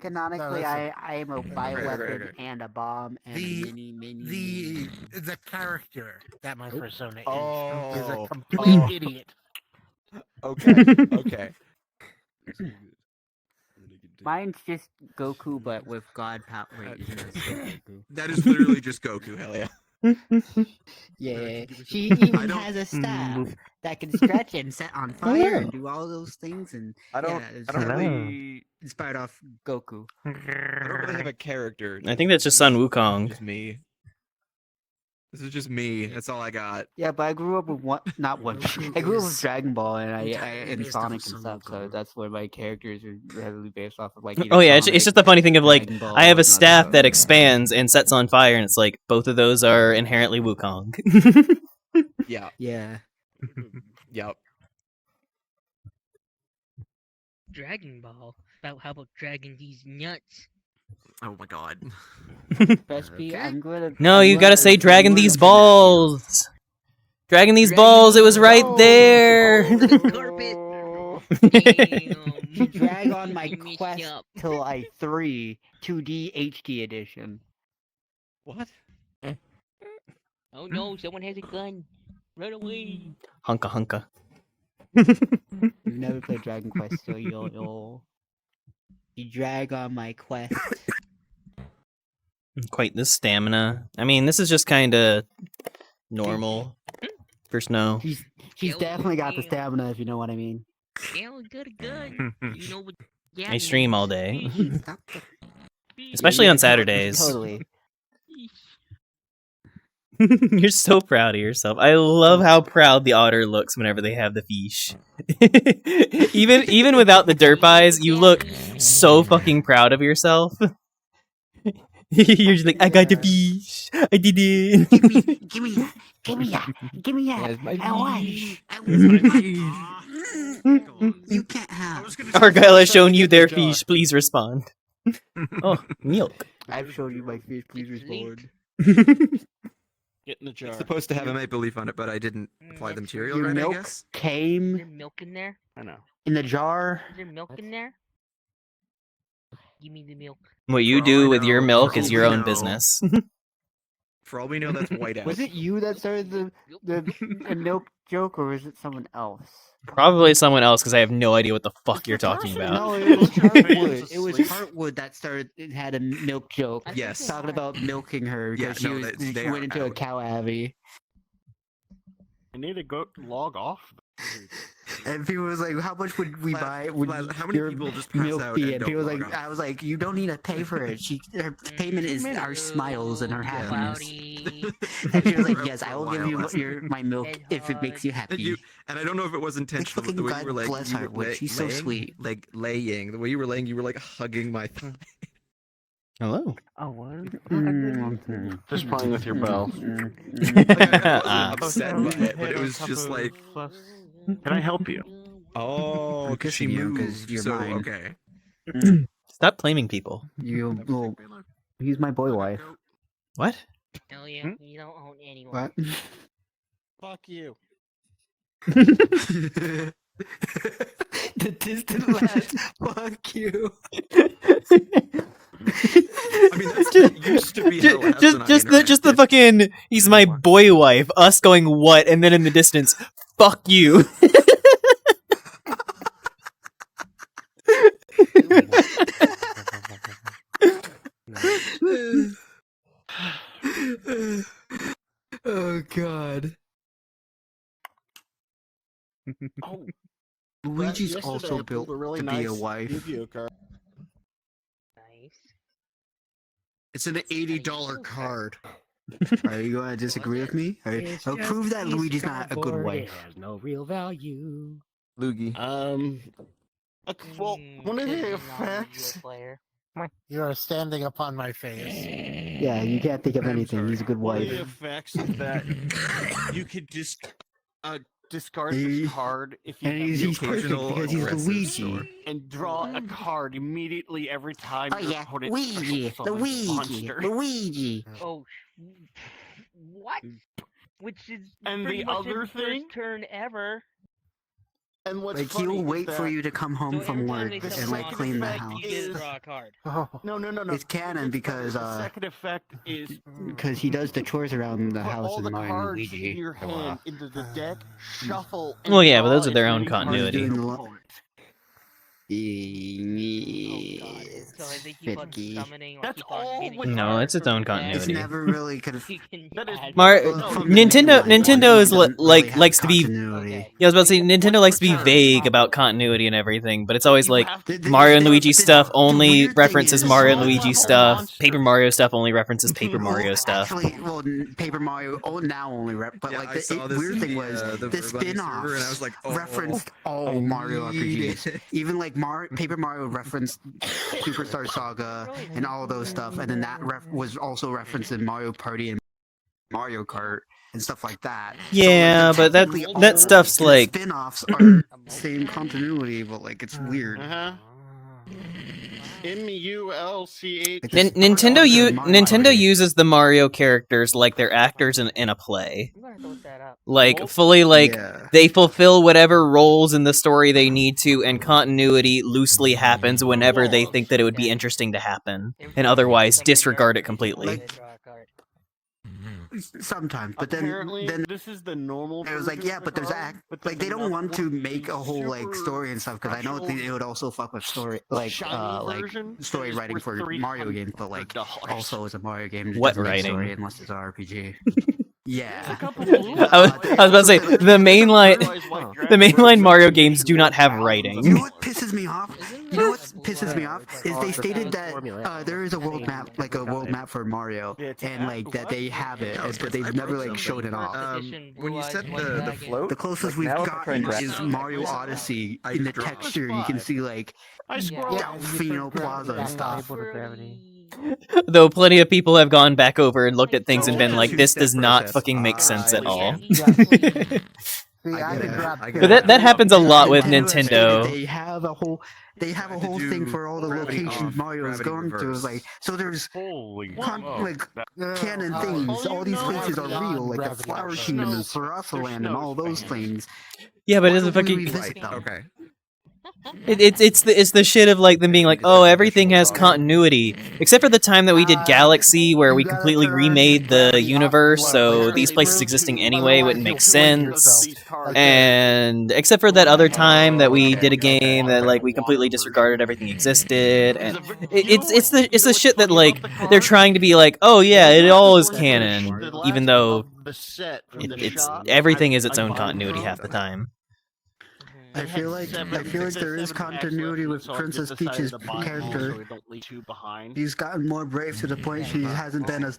Canonically, listen. I am a bioweapon and a bomb and The character that my persona is a Oh. complete idiot. Okay. Mine's just Goku, but with God power. Wait, isn't that still Goku? That is literally just Goku. Hell yeah. Yeah, she even has a staff that can stretch and set on fire and do all those things. And I don't really. inspired off Goku. I don't really have a character. I think that's just Sun Wukong. Just me. This is just me. That's all I got. Yeah, but I grew up with not one. I grew up with Dragon Ball and Sonic and stuff, so that's where my characters are heavily based off of. Like, Oh yeah, it's Sonic, just the funny thing of like Dragon Ball, I have a and staff other that stuff. expands and sets on fire, and it's like both of those are inherently Wukong. Yeah. Yeah. Yep. Dragon Ball. How about dragging these nuts? Oh my god. I'm gonna. No, you gotta say dragging these balls. Dragging these balls. It was right there. You drag on my quest till 3 2D HD edition. What? Oh no, someone has a gun. Run away. Hunka hunka. You've never played Dragon Quest, so you'll. You drag on my quest. Quite the stamina. I mean, this is just kind of normal for Snow. She's definitely got the stamina, if you know what I mean. Yeah, we got a gun. You know what? Yeah, I stream all day, Stop the- especially Yeah, on Saturdays. Totally. You're so proud of yourself. I love how proud the otter looks whenever they have the fish. even without the derp eyes, you look so fucking proud of yourself. You're just like, I got the fish. I did it. Give me that. Give me that. I want. You can't have. Argyle has shown you their fish. Please respond. Oh, milk. I've shown you my fish. Please respond. Get in the jar. It's supposed to have a maple leaf on it, but I didn't apply the material Your right, I milk guess. Is came there milk in there? I know. in the jar. Is there milk in there? Give me the milk. What you For all do I with your know- milk for is all your we own know- business. For all we know, that's white out. Was it you that started the milk joke, or was it someone else? Probably someone else, because I have no idea what the fuck you're talking about. No, it was Heartwood. It was Heartwood that started. It had a milk joke. Yes. Talking about milking her Yeah, because no, she they went are into a out. cow abbey. I need to go log off. And people was like, "How much would we buy? Would how many your people just pass milk out be?" and And don't people was log like, off? "I was like, you don't need to pay for it. Her payment is our smiles and her happiness." And she was like, "Yes, I will give you my milk if it makes you happy." And I don't know if it was intentional, but the way you were like, bless you her, were she's so laying, sweet. like laying. The way you were laying, you were like hugging my thigh. Hello. Oh, what? Mm-hmm. Just playing with your bell. I wasn't upset by it, but it was just like. Can I help you? Oh, because she kissing you 'cause moved. you're So mine. okay. Stop claiming people. You well, he's my boy wife. What? Hell yeah, you don't own anyone. What? Fuck you. The distant laugh. Fuck you. I mean, that used to be how Just the fucking. He's my boy wife. Us going what, and then in the distance, fuck you. Oh God. Oh, Luigi's yesterday also I built pulled a really to nice be a wife. Yu-Gi-Oh card. Nice. It's an $80 card. Are you going to disagree with me? I'll prove that Luigi's not a good wife. It has no real value. Loogie. Well, one of the Not a effects. real player. You are standing upon my face. Yeah, you can't think of anything. He's a good One of wife. the effects is that you could just discard He- this card if you and have he's the perfect occasional because he's aggressive Luigi. sword. And draw a card immediately every time Oh your yeah, opponent Luigi, special summons a Luigi, monster. Luigi. Oh, what? Which is And pretty the much other his thing- first turn ever. And what's Like funny he'll is wait for that you to come home from work and like clean the house. No. It's canon because the second effect is he does the chores around the put house all in the Mario and cards in Luigi. your hand into the deck, shuffle. And Well, yeah, but those draw are their as own many cards as continuity. your opponent. So I think you keep on summoning, like, That's keep on all getting with No, it's its own cards. continuity. It's never really could have. Nintendo is likes to be. continuity. Yeah, I was about to say Nintendo likes to be vague about continuity and everything, but it's always like Mario and Luigi stuff only references Mario and Luigi stuff. Paper Mario stuff only references Paper Mario stuff. Actually, well, Paper Mario now only but Yeah, like I saw this weird in thing the, was the the Verbuddy spin-offs server, and I was like, oh, referenced all I Mario need RPGs. it. Even like Paper Mario referenced Superstar Saga and all of those stuff, and then that was also referenced in Mario Party and Mario Kart and stuff like that. Yeah, so, like, but that stuff's like spin-offs are same continuity, but like it's weird. MULCH. Nintendo uses the Mario characters like they're actors in a play. Like fully they fulfill whatever roles in the story they need to, and continuity loosely happens whenever they think that it would be interesting to happen, and otherwise disregard it completely. Sometimes, but then this is the normal. It was like, yeah, but there's like they don't want to make a whole like story and stuff because I know it would also fuck with story like story writing for Mario games, but like also as a Mario game, it What doesn't make writing? story unless it's an RPG. Yeah, I was about to say the mainline Mario games do not have writing. You know what pisses me off? You know what pisses me off is they stated that there is a world map, like a world map for Mario, and like that they have it, but they've never like showed it off. When you said the float, The closest like, we've now if I try and gotten grab is it, Mario Odyssey. In the texture, you can see like Delfino Plaza and stuff. Though plenty of people have gone back over and looked at things and been like, this does not fucking make sense at all. But that happens a lot with Nintendo. They have a whole thing for all the locations Mario is going through. Like, so there's canon things. All these places are real, like the Flower Kingdom and Sarasaland and all those things. Yeah, but it doesn't fucking. Revisit them? Okay. It's the shit of like them being like, oh, everything has continuity, except for the time that we did Galaxy, where we completely remade the universe, so these places existing anyway wouldn't make sense. And except for that other time that we did a game that like we completely disregarded everything existed, and it's the shit that like they're trying to be like, oh yeah, it all is canon, even though it's everything is its own continuity half the time. I feel like there is continuity with Princess Peach's character. He's gotten more brave to the point she hasn't been a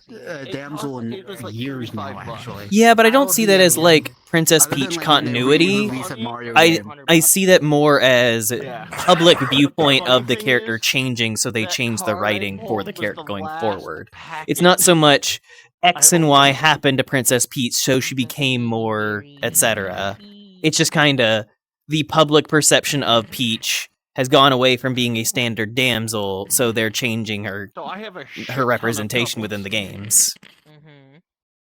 damsel in years now, actually. Yeah, but I don't see that as like Princess Peach continuity. I see that more as public viewpoint of the character changing, so they change the writing for the character going forward. It's not so much X and Y happened to Princess Peach, so she became more, etc. It's just kind of the public perception of Peach has gone away from being a standard damsel, so they're changing her representation within the games.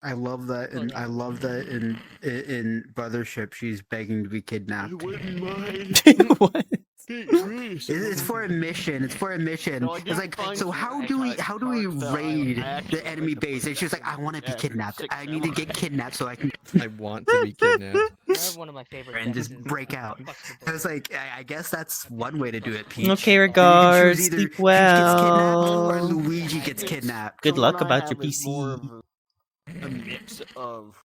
I love that, and I love that in Brothership, she's begging to be kidnapped. What? It's for a mission. It's for a mission. It's like, so how do we raid the enemy base? And she's like, I want to be kidnapped. I need to get kidnapped so I can. I want to be kidnapped. That's one of my favorite. And just break out. I was like, I guess that's one way to do it, Peach. Okay, regards. Sleep well. Or Luigi gets kidnapped. Good luck about your PC. A mix of.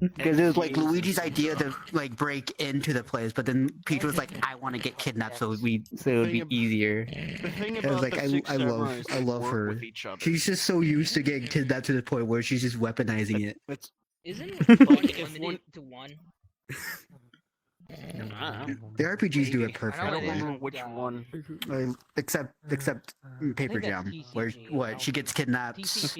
Because it was like Luigi's idea to like break into the place, but then Peach was like, "I want to get kidnapped, so it would be easier." I was like, I love her. She's just so used to getting kidnapped to the point where she's just weaponizing it. Isn't limited to one? The RPGs do it perfectly. I don't remember which one. Except Paper Jam, where she gets kidnapped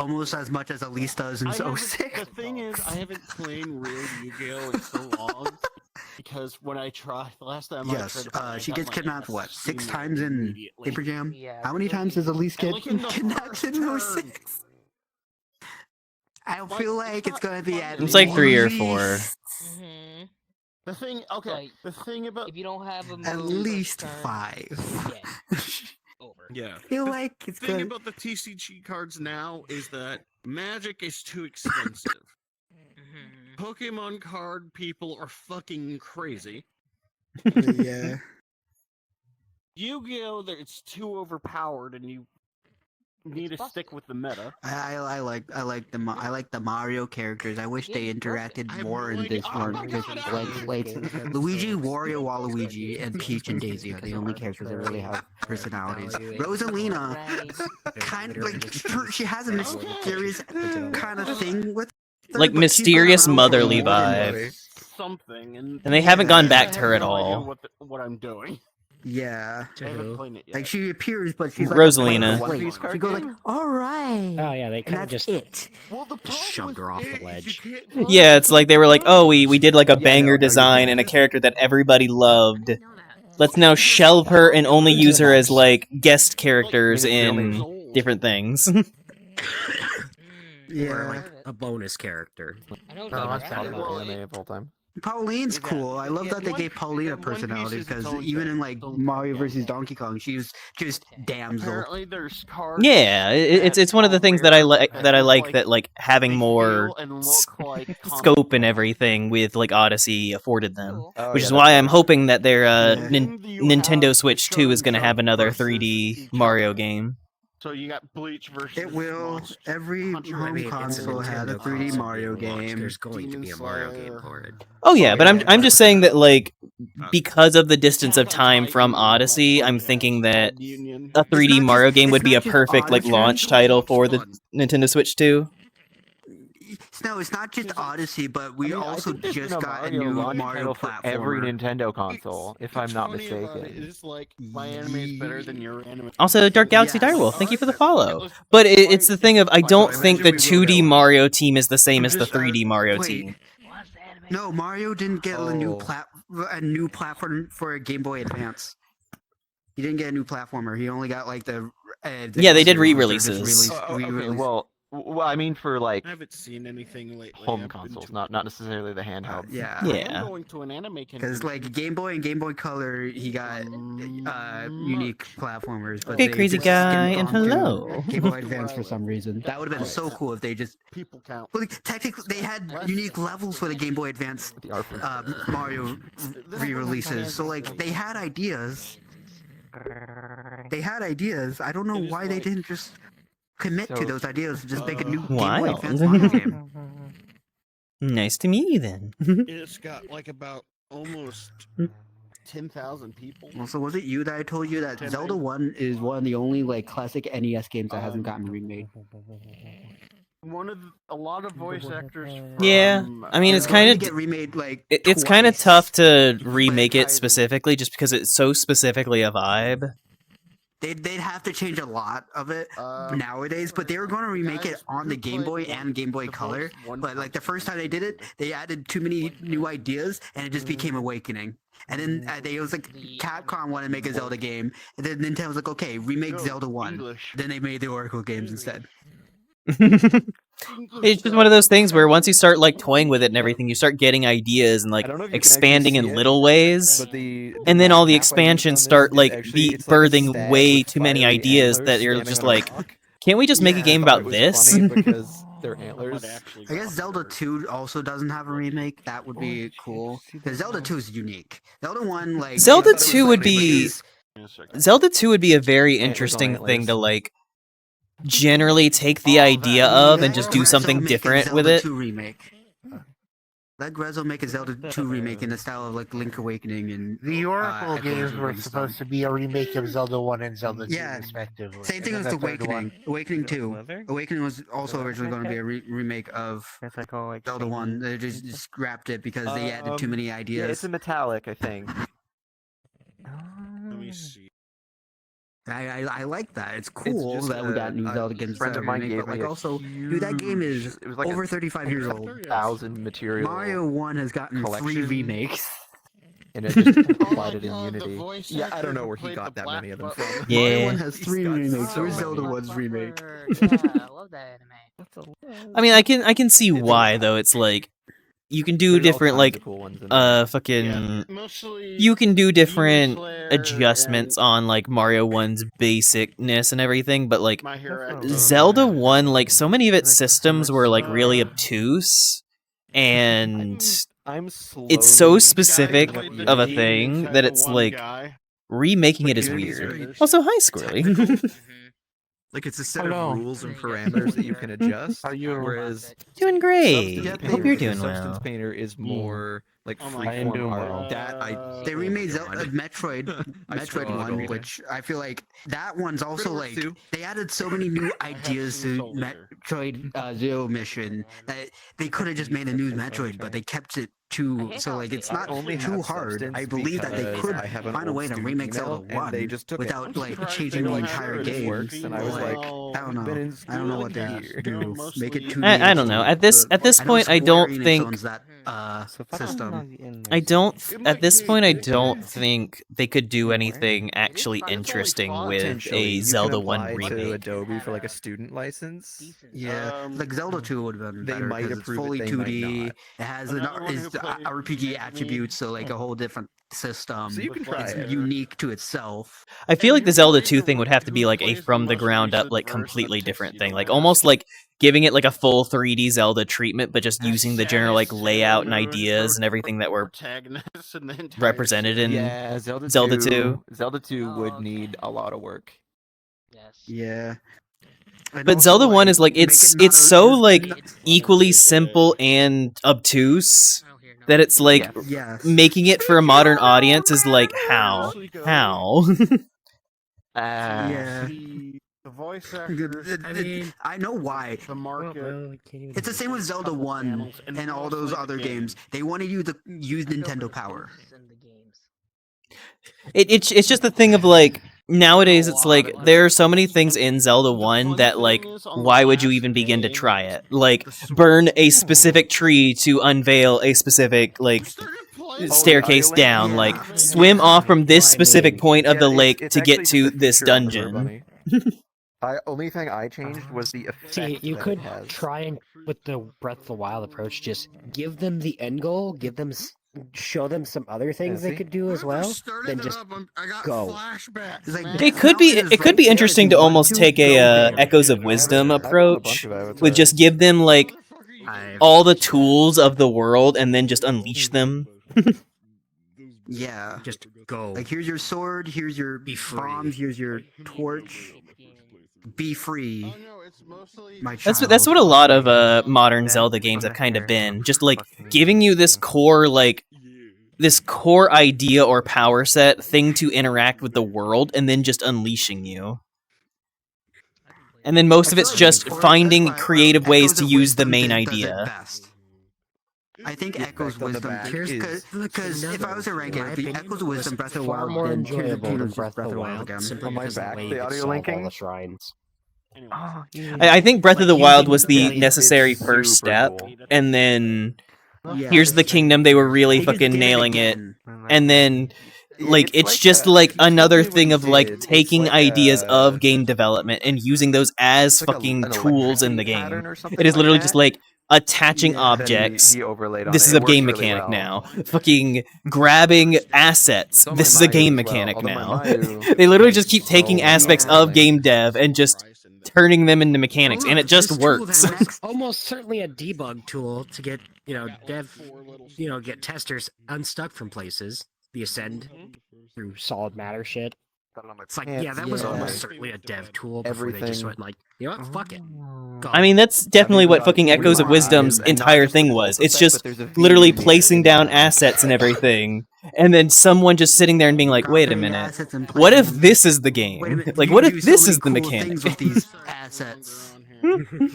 almost as much as Elise does in 06. The thing is, I haven't played real Yu-Gi-Oh in so long because when I tried the last time, she gets kidnapped 6 times in Paper Jam? How many times does Elise get kidnapped in 06? I feel like it's gonna be at It's like 3 or 4. The thing, okay, the thing about if you don't have a move At or least turn, 5. over. Yeah. Feel The like it's thing good. about the TCG cards now is that Magic is too expensive. Pokemon card people are fucking crazy. Yeah. Yu-Gi-Oh! It's too overpowered, and you need to stick with the meta. I like the Mario characters. I wish they interacted more in this one. Just like Luigi, Wario, Waluigi, and Peach and Daisy are the only characters that really have personalities. Rosalina, kind of like she has a mysterious kind of thing with her, Like but she's been mysterious around for motherly more than vibe. Something, and And they haven't gone back I to have her at no idea all. what I'm doing. Yeah. I haven't played it yet. Like she appears, but she's like Rosalina. A blank slate. She goes like, "All right." Oh yeah, they and kind of that's just it. shoved her off the ledge. Yeah, it's like they were like, oh, we did like a banger design and a character that everybody loved. Let's now shelve her and only use her as like guest characters in different things. Yeah. Or like a bonus character. Anime of all time. Pauline's cool. I love that they gave Pauline a personality because even in like Mario vs Donkey Kong, she was just damsel. Apparently, there's cards. Yeah, it's one of the things that I like that like having more scope and everything with like Odyssey afforded them, which is why I'm hoping that their Nintendo Switch 2 is going to have another 3D Mario game. So you got Bleach versus. It will. Every home console had a 3D Mario game. There's going to be a Mario game ported. Oh yeah, but I'm just saying that like because of the distance of time from Odyssey, I'm thinking that a 3D Mario game would be a perfect like launch title for the Nintendo Switch 2. No, it's not just Odyssey, but we also just got a Mario new launch Mario title for every platformer. Nintendo console, if I'm not Funny about it mistaken. is like my anime is better than your anime. Also, Dark Galaxy Direwolf, thank you for the follow. But it's the thing of I don't think the 2D Mario team is the same as the 3D Mario team. No, Mario didn't get a new platform for a Game Boy Advance. He didn't get a new platformer. He only got like the Yeah, they did re-releases. Okay, well, I mean for like I haven't seen anything lately. home consoles, not necessarily the handheld. Yeah. I'm going to an anime Because like Game Boy and Game Boy Color, he got unique platformers. But Okay, they crazy just guy, skipped and on to hello. Game Boy Advance for some reason. That would have been so cool if they just people count. Well, technically, they had unique levels for the Game Boy Advance Mario re-releases. So like they had ideas. I don't know why they didn't just commit to those ideas and just make a new Game Boy Wild. Advance Mario game. Nice to meet you then. It's got like about almost 10,000 people. Also, was it you that I told you that Zelda 1 is one of the only like classic NES games that hasn't gotten remade? A lot of voice actors. Yeah, I mean it's kind of get remade like it's kind of tough to remake it specifically just because it's so specifically a vibe. They'd have to change a lot of it nowadays, but they were going to remake it on the Game Boy and Game Boy Color. But like the first time they did it, they added too many new ideas, and it just became Awakening. And then it was like Capcom wanted to make a Zelda game, and then Nintendo was like, okay, remake Zelda 1. Then they made the Oracle games instead. It's just one of those things where once you start like toying with it and everything, you start getting ideas and like don't know if you can expanding actually in see little it, ways, but the and then map all the I expansions used on this start is like actually- it's like a birthing stag way with too many fiery ideas antlers that you're standing just on a like, rock. can't we just make a game I thought about it this? was funny because their antlers. I guess Zelda 2 also doesn't have a remake. That would be cool. Because Zelda 2 is unique. Zelda 1, like... Zelda it was 2 would like- be Zelda 2 would be a very interesting thing to like generally take the idea of and just do something different with it. Zelda 2 remake. Let Grezzo make a Zelda 2 remake in the style of like Link Awakening and The Oracle Echoes games of were Ringstorm. supposed to be a remake of Zelda 1 and Zelda 2, Yeah. respectively. Same thing And with then the third Awakening. one- Awakening 2. Awakening was also originally going to be a remake of Zelda 1. They just scrapped it because they added too many Yeah, ideas. it's a metallic, I think. Let me see. I like that. It's cool just, that we got new Zelda games. friend of mine remake, gave but like me a also, dude, that game is it was like over a 35 years old. 1,000 material Mario 1 has gotten 3 collection. remakes. And it just applied it in Unity. Yeah, I don't know where he got that many of them from. Mario Yeah. 1 has 3 remakes. so Where's many. Zelda 1's remake? Yeah, I love that anime. I mean, I can see why though. It's like you can do There's all different kinds like of cool ones in there. fucking Mostly you can do different Slayer adjustments on like Mario 1's basicness and everything, but like My Hero Zelda 1, like so many of its systems were like really obtuse and I'm slowly it's so specific picking up of a the thing that it's like remaking it is weird. It's Also, hi Squirrely. like it's a set Hello. of rules and parameters that you can adjust. How you? Whereas Doing great. Substance Hope you're Painter- doing Substance well. Painter is more like Oh free my form God. art. That I They remade Metroid, I Metroid struggled. one, which I feel like that one's also Riddler like 2. they added so many new ideas to Metroid Zero Mission that they could have just made a new Metroid, but they kept it too so like it's not only too have hard. Substance I believe that they because could I have an find a old way to student remake email, Zelda and one they just took it. without like surprised changing they the don't have entire it. game. This works, and I was like, I don't been know. in I don't know school what they a have year. to do. Make it 2D. I don't know. At this I know point, I don't Square Enix think owns that system. I don't at this point I don't think they could do anything actually interesting with Potentially, a you can Zelda 1 apply to remake. Adobe for like a student license. Yeah, like Zelda 2 would have been They better might because it's approve it, fully they might 2D. not. It has an RPG attributes, so like a whole different system. So you can try it's it. unique to itself. I feel like the Zelda 2 thing would have to be like a from the ground up like completely different thing. Like almost like giving it like a full 3D Zelda treatment but just using the general like layout and ideas and everything that were protagonists and the entire represented in Yeah, Zelda 2. Zelda 2 would need a lot of work. Yeah. And But also, Zelda 1 like, is like make it's it not so like equally simple and obtuse that it's like Yes. making it for a modern audience is like how Yeah. The voice I know why. The market. It's the same with Zelda 1 and all those other games. They wanted you to use Nintendo Power. it's just the thing of like nowadays it's like there are so many things in Zelda 1 that like why would you even begin to try it? Like burn a specific tree to unveil a specific like staircase down, like swim off from this specific point of the lake it's to get actually to just a this feature on the dungeon. Only thing I changed was the effect. See, you that could it has. try and with the Breath of the Wild approach, just give them the end goal, give them, show them some other things they see? could do as well. Then just go. It could be interesting to almost take a Echoes of Wisdom approach with just give them like all the tools of the world and then just unleash them. Yeah. Just go. Like here's your sword, here's your bombs, here's your torch. Be free. My That's what a lot of modern Zelda games have kind of been. Just like giving you this core idea or power set thing to interact with the world and then just unleashing you. And then most of it's just finding creative ways to use the main idea. I think Echoes Wisdom, because if I was to rank it, it'd be Echoes of Wisdom, Breath of the Wild, more then Tears of enjoyable Kingdom, than just Breath of the Wild again. simply On my because of back, the way the you could audio solve linking? all the shrines. I think Breath of the Wild was the necessary first step, and then here's the kingdom. They were really fucking nailing it, and then like it's just like another thing of like taking ideas of game development and using those as fucking tools in the game. It is literally just like attaching objects. This is a game mechanic now. Fucking grabbing assets. This is a game mechanic now. They literally just keep taking aspects of game dev and just turning them into mechanics, and it just works. Almost certainly a debug tool to get get testers unstuck from places. The Ascend through solid matter shit. It's like, yeah, that was almost certainly a dev tool before they just went like, you know what, fuck it. Go. I mean, that's definitely what fucking Echoes of Wisdom's entire thing was. It's just literally placing down assets and everything, and then someone just sitting there and being like, wait a minute, what if this is the game? Like, what if this is the mechanic? With these assets.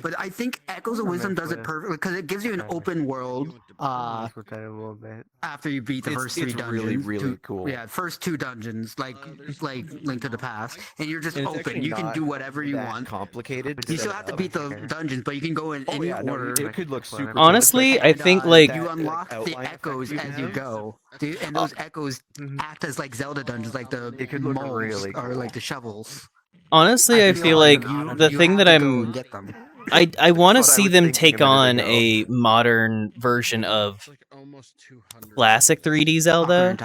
But I think Echoes of Wisdom does it perfectly because it gives you an open world after you beat the first three dungeons. Really cool. Yeah, first two dungeons, like Link to the Past, and you're just open. You can do whatever you want. Complicated. You still have to beat the dungeons, but you can go in any order. It could look super. Honestly, I think like you unlock the echoes as you go, and those echoes act as like Zelda dungeons, like the moles or like the shovels. honestly, I feel like the thing that I'm I want to That's what I see was them thinking take a minute on ago. a modern version of classic 3D Zelda.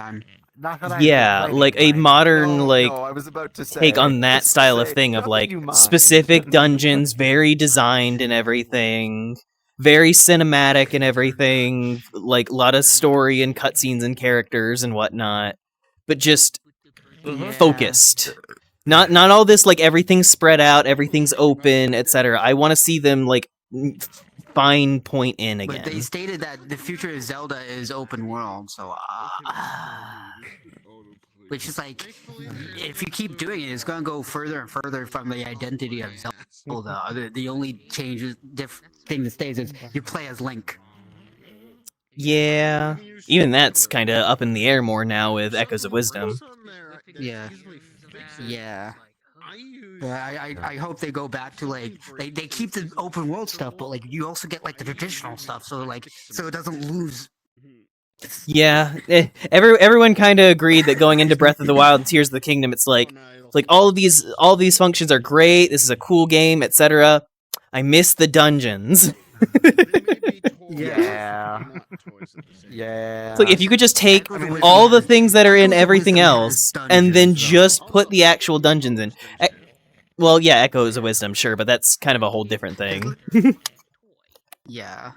Not that I'm Yeah, complaining, like a right? modern No, like no, I was about to take say, on that just to style of say, thing of not that like you mind. specific dungeons, very designed and everything, very cinematic and everything, like a lot of story and cutscenes and characters and whatnot, but just focused. Not all this like everything's spread out, everything's open, etc. I want to see them like fine point in again. But they stated that the future of Zelda is open world, so which is like, if you keep doing it, it's gonna go further and further from the identity of Zelda. The only thing that stays is you play as Link. Yeah, even that's kind of up in the air more now with Echoes of Wisdom. Yeah. Yeah. But I hope they go back to like they keep the open world stuff, but like you also get like the traditional stuff, so it doesn't lose. Yeah, everyone kind of agreed that going into Breath of the Wild and Tears of the Kingdom, it's like all of these functions are great. This is a cool game, etc. I miss the dungeons. Yeah. Yeah. It's like if you could just take all the things that are in everything else and then just put the actual dungeons in. Well, yeah, Echoes of Wisdom, sure, but that's kind of a whole different thing. Yeah.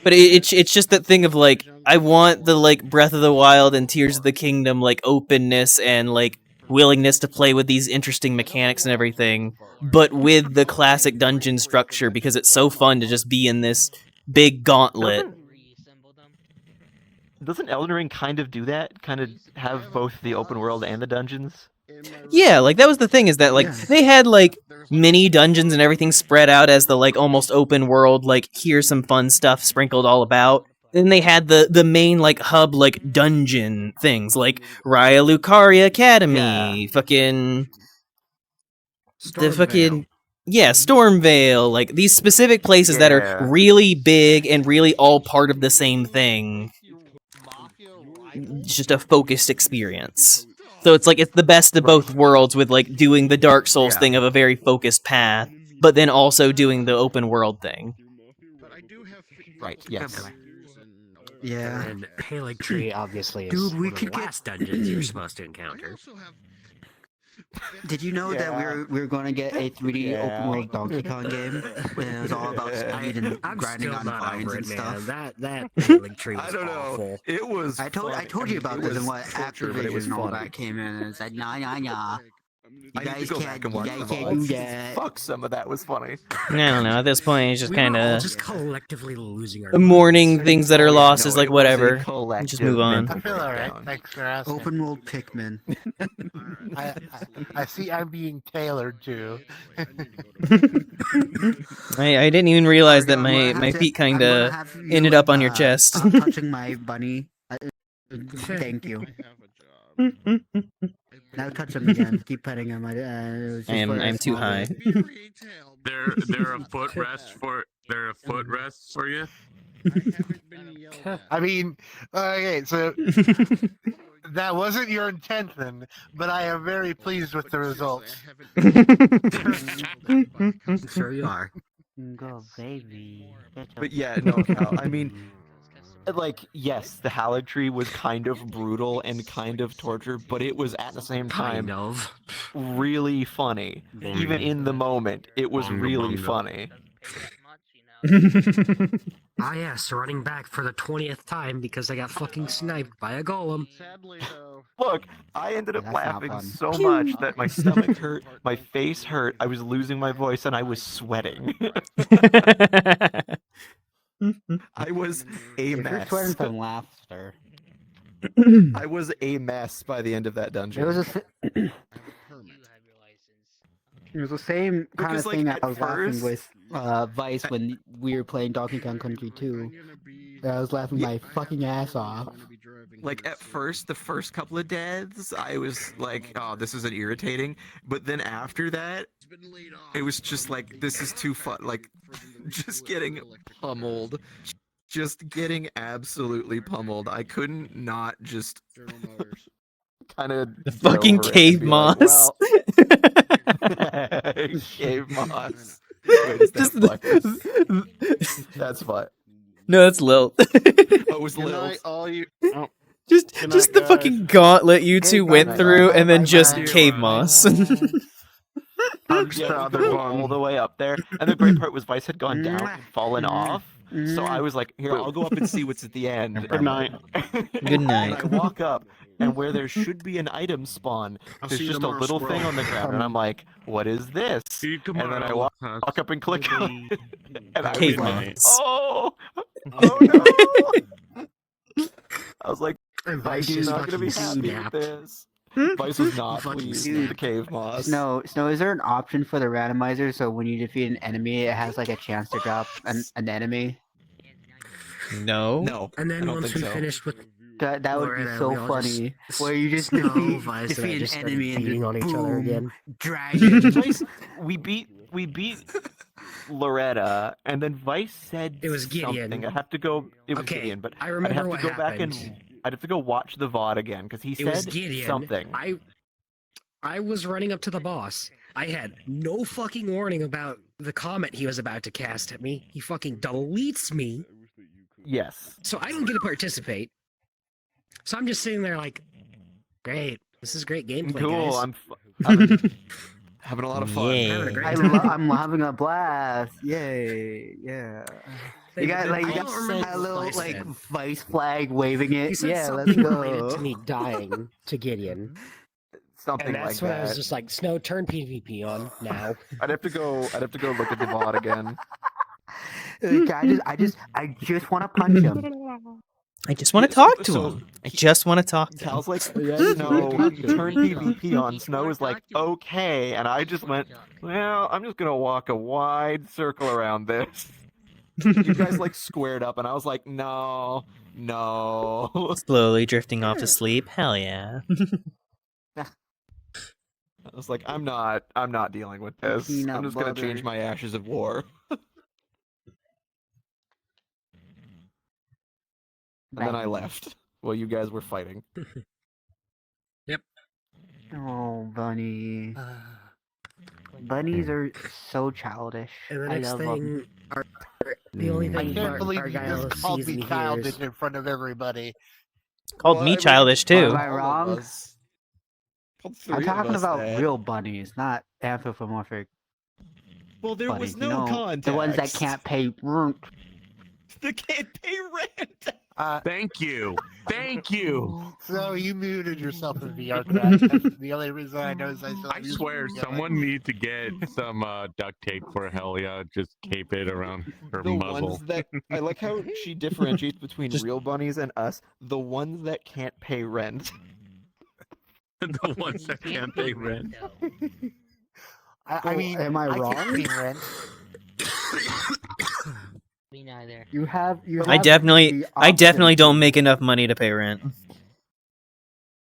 But it's just that thing of like I want the like Breath of the Wild and Tears of the Kingdom like openness and like willingness to play with these interesting mechanics and everything, but with the classic dungeon structure because it's so fun to just be in this big gauntlet. Doesn't Elden Ring kind of do that? Kind of have both the open world and the dungeons? Yeah, like that was the thing is that like they had like mini dungeons and everything spread out as the like almost open world, like here's some fun stuff sprinkled all about. Then they had the main like hub like dungeon things like Raya Lucaria Academy, fucking Stormvale, like these specific places that are really big and really all part of the same thing. It's just a focused experience. So it's like it's the best of both worlds with like doing the Dark Souls thing of a very focused path, but then also doing the open world thing. Right, yes. Yeah. And Halig Tree obviously is one of the last dungeons you're supposed to encounter. Did you know that we were going to get a 3D open world Donkey Kong game? When it was all about speed and grinding on vines and stuff. That Halig Tree was awful. It was. I told you about this and what Activision and all that came in and said nah. You guys can't do that. Fuck, some of that was funny. I don't know. At this point, it's just kind We're all of just collectively losing our mourning things that are lost is like whatever. collective Just move on. I feel alright. Thanks for asking. Open world Pikmin. I see I'm being tailored to. I didn't even realize that my feet kind of ended up on your chest. Stop touching my bunny. Thank you. Now touch him again. Keep petting him. I'm too high. They're a footrest for you. I mean, okay, so that wasn't your intention, but I am very pleased with the results. Sure you are. Go, baby. But yeah, no, Cal, I mean, like, yes, the Halig Tree was kind of brutal and kind of torture, but it was at the same time really funny. Even in the moment, it was really funny. Ah yes, running back for the 20th time because I got fucking sniped by a golem. Look, I ended up laughing so much that my stomach hurt, my face hurt, I was losing my voice, and I was sweating. I was a mess. You're sweating from laughter. I was a mess by the end of that dungeon. It was the same kind of thing I was laughing with Vice when we were playing Donkey Kong Country 2. I was laughing my fucking ass off. Like, at first, the first couple of deaths, I was like, oh, this isn't irritating. But then after that, it was just like, this is too fun. Like, just getting pummeled. Just getting absolutely pummeled. I couldn't not just kind of the fucking cave moss. Like, well. Cave moss. Wait, is that Just That's what. No, that's Lil. Oh, it was Good Lil. night, all you. Oh. Just Good just night, the guys. fucking gauntlet you two went through, and then just bye. cave moss. Yeah, we go all the way up there. And the great part was Vice had gone down and fallen off. So I was like, here, I'll go up and see what's at the end. Good night. Good night. And I walk up, and where there should be an item spawn, I'll there's see you just a tomorrow, little thing squirrel. on the ground. And I'm like, what is this? See you And then I tomorrow. walk up and click on it. And I Cave was like, moss. oh no! I was like, And Vice Vice is just not going to be fucking happy with snapped. this. Vice was not Fucking pleased with the snapped. cave moss. Snow, is there an option for the randomizer so when you defeat an enemy, it has like a chance to drop an enemy? No. No. And I then don't once think we so. finished with That would be Loretta, so we all just funny. Where you just Snow, defeat, Vice, and I defeat just an started enemy and beating just on each other boom, again. dragon. Vice, we beat Loretta, and then Vice said It was Gideon. something. I have to go. It was Okay, Gideon, but I I'd remember have to what go back and happened. I'd have to go watch the VOD again because he It was said Gideon. something. I was running up to the boss. I had no fucking warning about the comment he was about to cast at me. He fucking deletes me, Yes. so I don't get to participate. So I'm just sitting there like, great. This is great gameplay, Cool. guys. I'm having a lot of fun. Having a great time. I'm having a blast. Yay. Yeah. You got like you got a little Vice like said. Vice flag waving it. He said Yeah, let's something related go. to me dying to Gideon. Something And that's like when I was that. just like, Snow, turn PvP on now. I'd have to go look at the VOD again. I just want to punch him. I just want to talk to him. I just want to talk to him. Cal's like, Snow, turn PvP on. Snow is like, okay. And I just went, well, I'm just going to walk a wide circle around this. You guys like squared up, and I was like, no. Slowly drifting off to sleep. Hell yeah. I was like, I'm not dealing with this. Peanut I'm just going to butter. change my ashes of war. And then I left while you guys were fighting. Oh, bunny. Bunnies are so childish. And the I next love thing, 'em. the only I thing can't believe you Argyle just called sees me and childish hears. in front of everybody. Called Well, me I mean, childish too. Am I wrong? Called I'm three of talking us about that. real bunnies, not anthropomorphic Well, there bunnies. was no context. The ones that can't pay rent. They can't pay rent. Thank you. Thank you. So you muted yourself in VRChat. That's the only reason I know is I saw I you swear, yelling. someone needs to get some duct tape for Helia. Just tape it around her The muzzle. ones that I like how she differentiates between real bunnies and us. The ones that can't pay rent. The ones that can't pay rent. I mean, am I wrong? can't pay rent. Me neither. You have. I definitely don't make enough money to pay rent.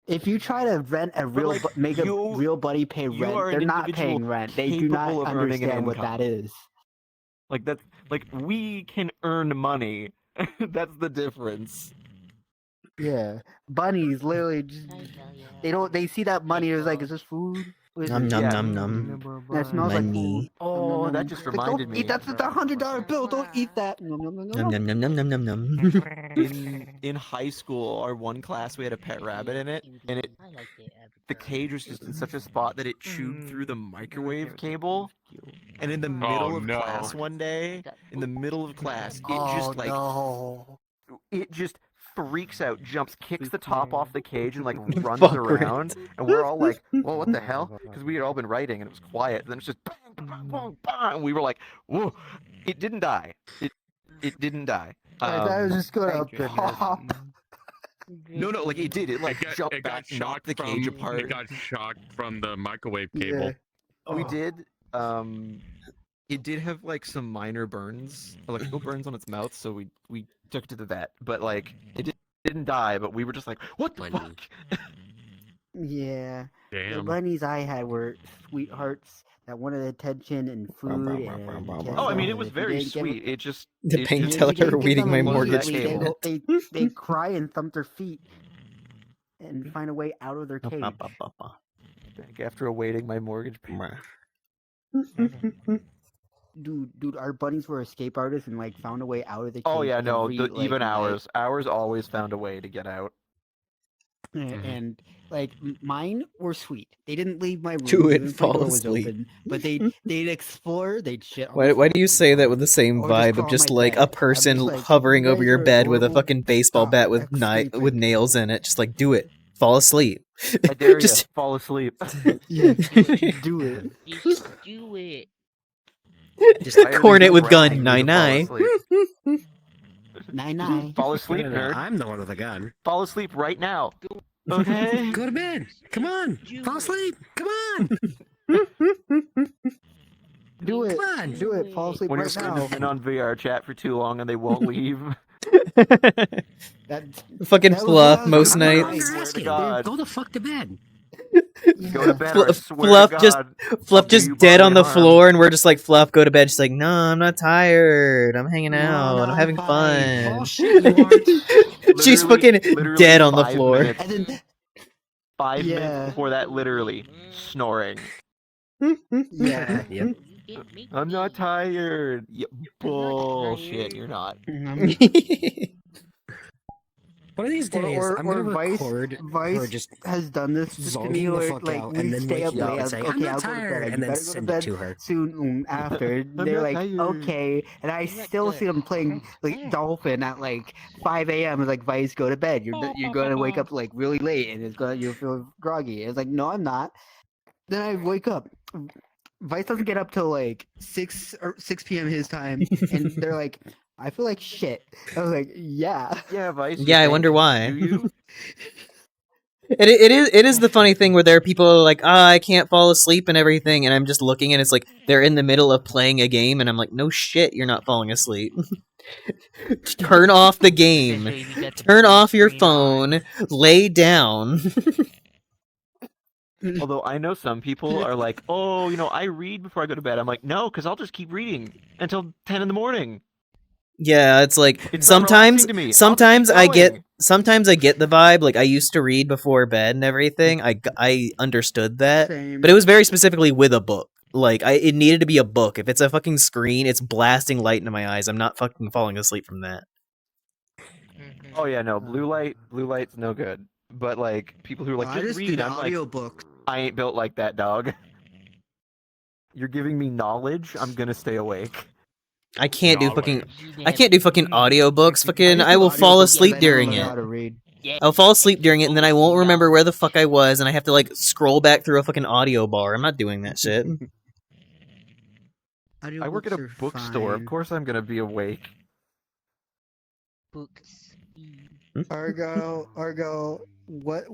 If you try to rent a real, like, make a real buddy pay you rent, are an they're not individual paying rent. They do not capable of earning an understand what income. that is. Like that's like we can earn money. That's the difference. Yeah, bunnies literally just they don't. They see that money. It's like, is this food? What is Num it? num Yeah. num num. That smells like Money. food. Oh, that just Like, reminded don't me. eat that's the $100 bill. Don't eat that. Nom, nom, nom, nom, Num nom. num num num num num num. In high school, our one class we had a pet rabbit in it, and the cage was just in such a spot that it chewed through the microwave cable. And in the middle of no. class one day, in the middle of class, it just like no. it just freaks out, jumps, kicks the top off the cage, and like runs Fuck around. And we're all like, "Well, what the hell?" Because we had all been writing, and it was quiet. And then it's just bang, bang, bang, bang, and we were like, "Whoa!" It didn't die. It didn't die. I thought it was just gonna thank goodness. pop. No, it did. It like jumped it got back, knocked shocked the cage from, apart. It got shocked from the microwave cable. We did. It did have like some minor burns, electrical burns on its mouth, so we took it to the vet. But like, it didn't die. But we were just like, what the fuck? Yeah. The Damn. bunnies I had were sweethearts that wanted attention and food. And Oh, I mean, it was if you very didn't give sweet. It just The it painkiller just- reading my it wasn't mortgage that payment. cable. they cry and thump their feet and find a way out of their cage. Back after awaiting my mortgage payment. Dude, our bunnies were escape artists and like found a way out of the cage. Oh yeah, no, every, even night. ours always found a way to get out. And like mine were sweet. They didn't leave my room. Do it, Even if my fall door was asleep. open, but they'd explore. They'd shit. On Why the do you say that with the same Or just vibe crawl of on just my like bed. a I'm person just like, hovering "You over guys your are bed with a adorable. fucking baseball Stop bat with sleeping." with nails in it? Just like do it, fall asleep. I dare Just you, fall asleep. Yeah, do it. Just do it. Just cornet with gun, bragging me nine to fall nine. asleep. Nine. Fall asleep, No, nerd. I'm the one with a gun. Fall asleep right now. Okay. Go to bed. Come on. Fall asleep. Come on. Do it. Come on. Do it. Fall asleep When your right friend now. has been on VR chat for too long and they won't leave. That Fucking that was fluff what most I'm not nights. asking. Swear to God. Go the fuck to bed. Go to bed. Fluff, I swear Fluff to God, just Fluff I'll do just you dead on bodily the harm. floor, and we're just like, Fluff, go to bed. She's like, no, I'm not tired. I'm hanging No, out. no, I'm I'm having fine. fun. Bullshit, you aren't. She's Literally- fucking literally dead on the 5 floor. minutes. And then 5 Yeah. minutes before that, literally snoring. yeah. Yep. I'm not tired. Bullshit, you're not. One of these days, Or I'm gonna Vice, record her Vice just has done this to zoning me the where fuck like out we and then stay up waking up late. and saying, Okay, "I'm not I'll go to tired," bed. and then You better go to send it bed to her. soon after. They're not like, tired. okay, and I still see them playing like Dolphin at like 5 a.m. It's like, Vice, go to bed. You're going to wake up like really late, and you'll feel groggy. It's like, no, I'm not. Then I wake up. Vice doesn't get up till like 6 p.m. his time, and they're like, I feel like shit. I was like, yeah. Yeah, Vice. Yeah, I wonder why. Do you? It is the funny thing where there are people who are like, I can't fall asleep and everything, and I'm just looking and it's like they're in the middle of playing a game, and I'm like, no shit, you're not falling asleep. Turn off the game. Turn off your phone. Lay down. Although I know some people are like, oh, I read before I go to bed. I'm like, no, because I'll just keep reading until 10 in the morning. Yeah, it's like It's not sometimes relaxing to me. I'll sometimes keep I get going. sometimes I get the vibe. Like I used to read before bed and everything. I understood that, Same. but it was very specifically with a book. Like it needed to be a book. If it's a fucking screen, it's blasting light into my eyes. I'm not fucking falling asleep from that. Oh yeah, no, blue light's no good. But like people who are like, I just just read. do I'm like, audiobook. I ain't built like that, dog. You're giving me knowledge. I'm gonna stay awake. I can't do fucking audiobooks. Fucking I will fall asleep during it. I'll fall asleep during it, and then I won't remember where the fuck I was, and I have to like scroll back through a fucking audio bar. I'm not doing that shit. I work at a bookstore. Of course, I'm gonna be awake. Books. Argo, what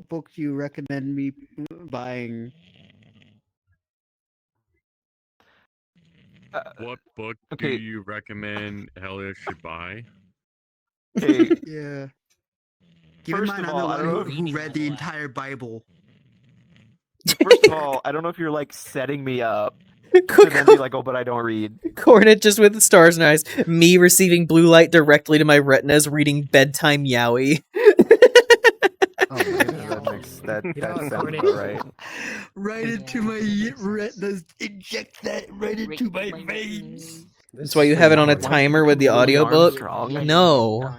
book do you recommend me buying? What book okay. do you recommend Helia should buy? Hey, Yeah. Keep in First mind, of I'm all, the I don't one know who read the entire Bible. first of all, I don't know if you're like setting me up to then be like, oh, but I don't read. Cornet just with the stars and eyes. Me receiving blue light directly to my retinas, reading bedtime yaoi. That sounds about right. Right into my retinas. Inject that right into my veins. That's why you have it on a timer with the audiobook? No.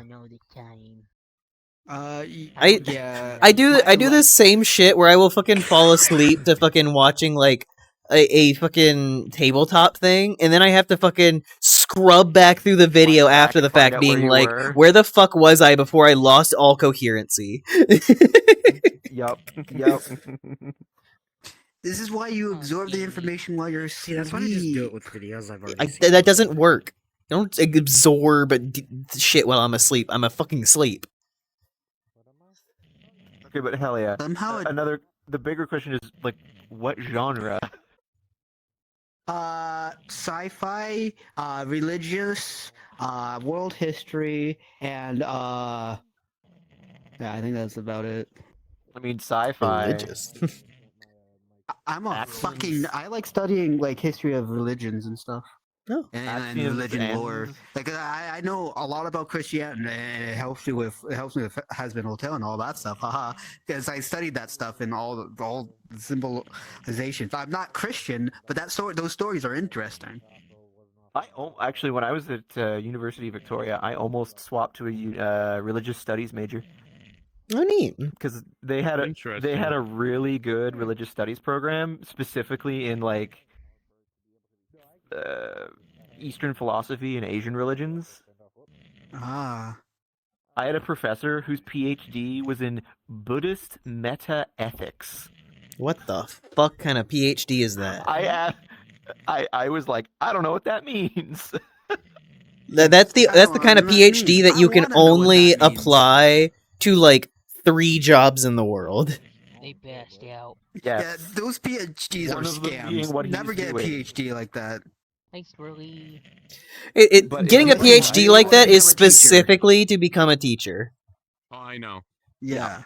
Yeah. I do this same shit where I will fucking fall asleep to fucking watching like a fucking tabletop thing, and then I have to fucking scrub back through the video after the fact, being like, where the fuck was I before I lost all coherency? Yup. This is why you absorb the information while you're asleep. That's why I just do it with videos I've already seen. That doesn't work. I don't absorb shit while I'm asleep. I'm a fucking sleep. Okay, but hell yeah. Somehow the bigger question is like, what genre? Sci-fi, religious, world history, and yeah, I think that's about it. I mean, sci-fi. Religious. I like studying like history of religions and stuff. Oh. and Axioms religion and- lore. Like I know a lot about Christianity, and it helps me with Husband Hotel and all that stuff. Haha, because I studied that stuff in all the symbolizations. I'm not Christian, but those stories are interesting. Actually, when I was at University of Victoria, I almost swapped to a religious studies major. Oh, neat. Because they had a really good religious studies program, specifically in like Eastern philosophy and Asian religions. Ah. I had a professor whose PhD was in Buddhist meta-ethics. What the fuck kind of PhD is that? I was like, I don't know what that means. That's the kind of PhD that you can only apply to like 3 jobs in the world. They passed out. Yeah, those PhDs One are of them being scams. what Never he's get a doing. PhD like that. Thanks, Burley. Getting a PhD like that is specifically to become a teacher. Oh, I know. Yeah.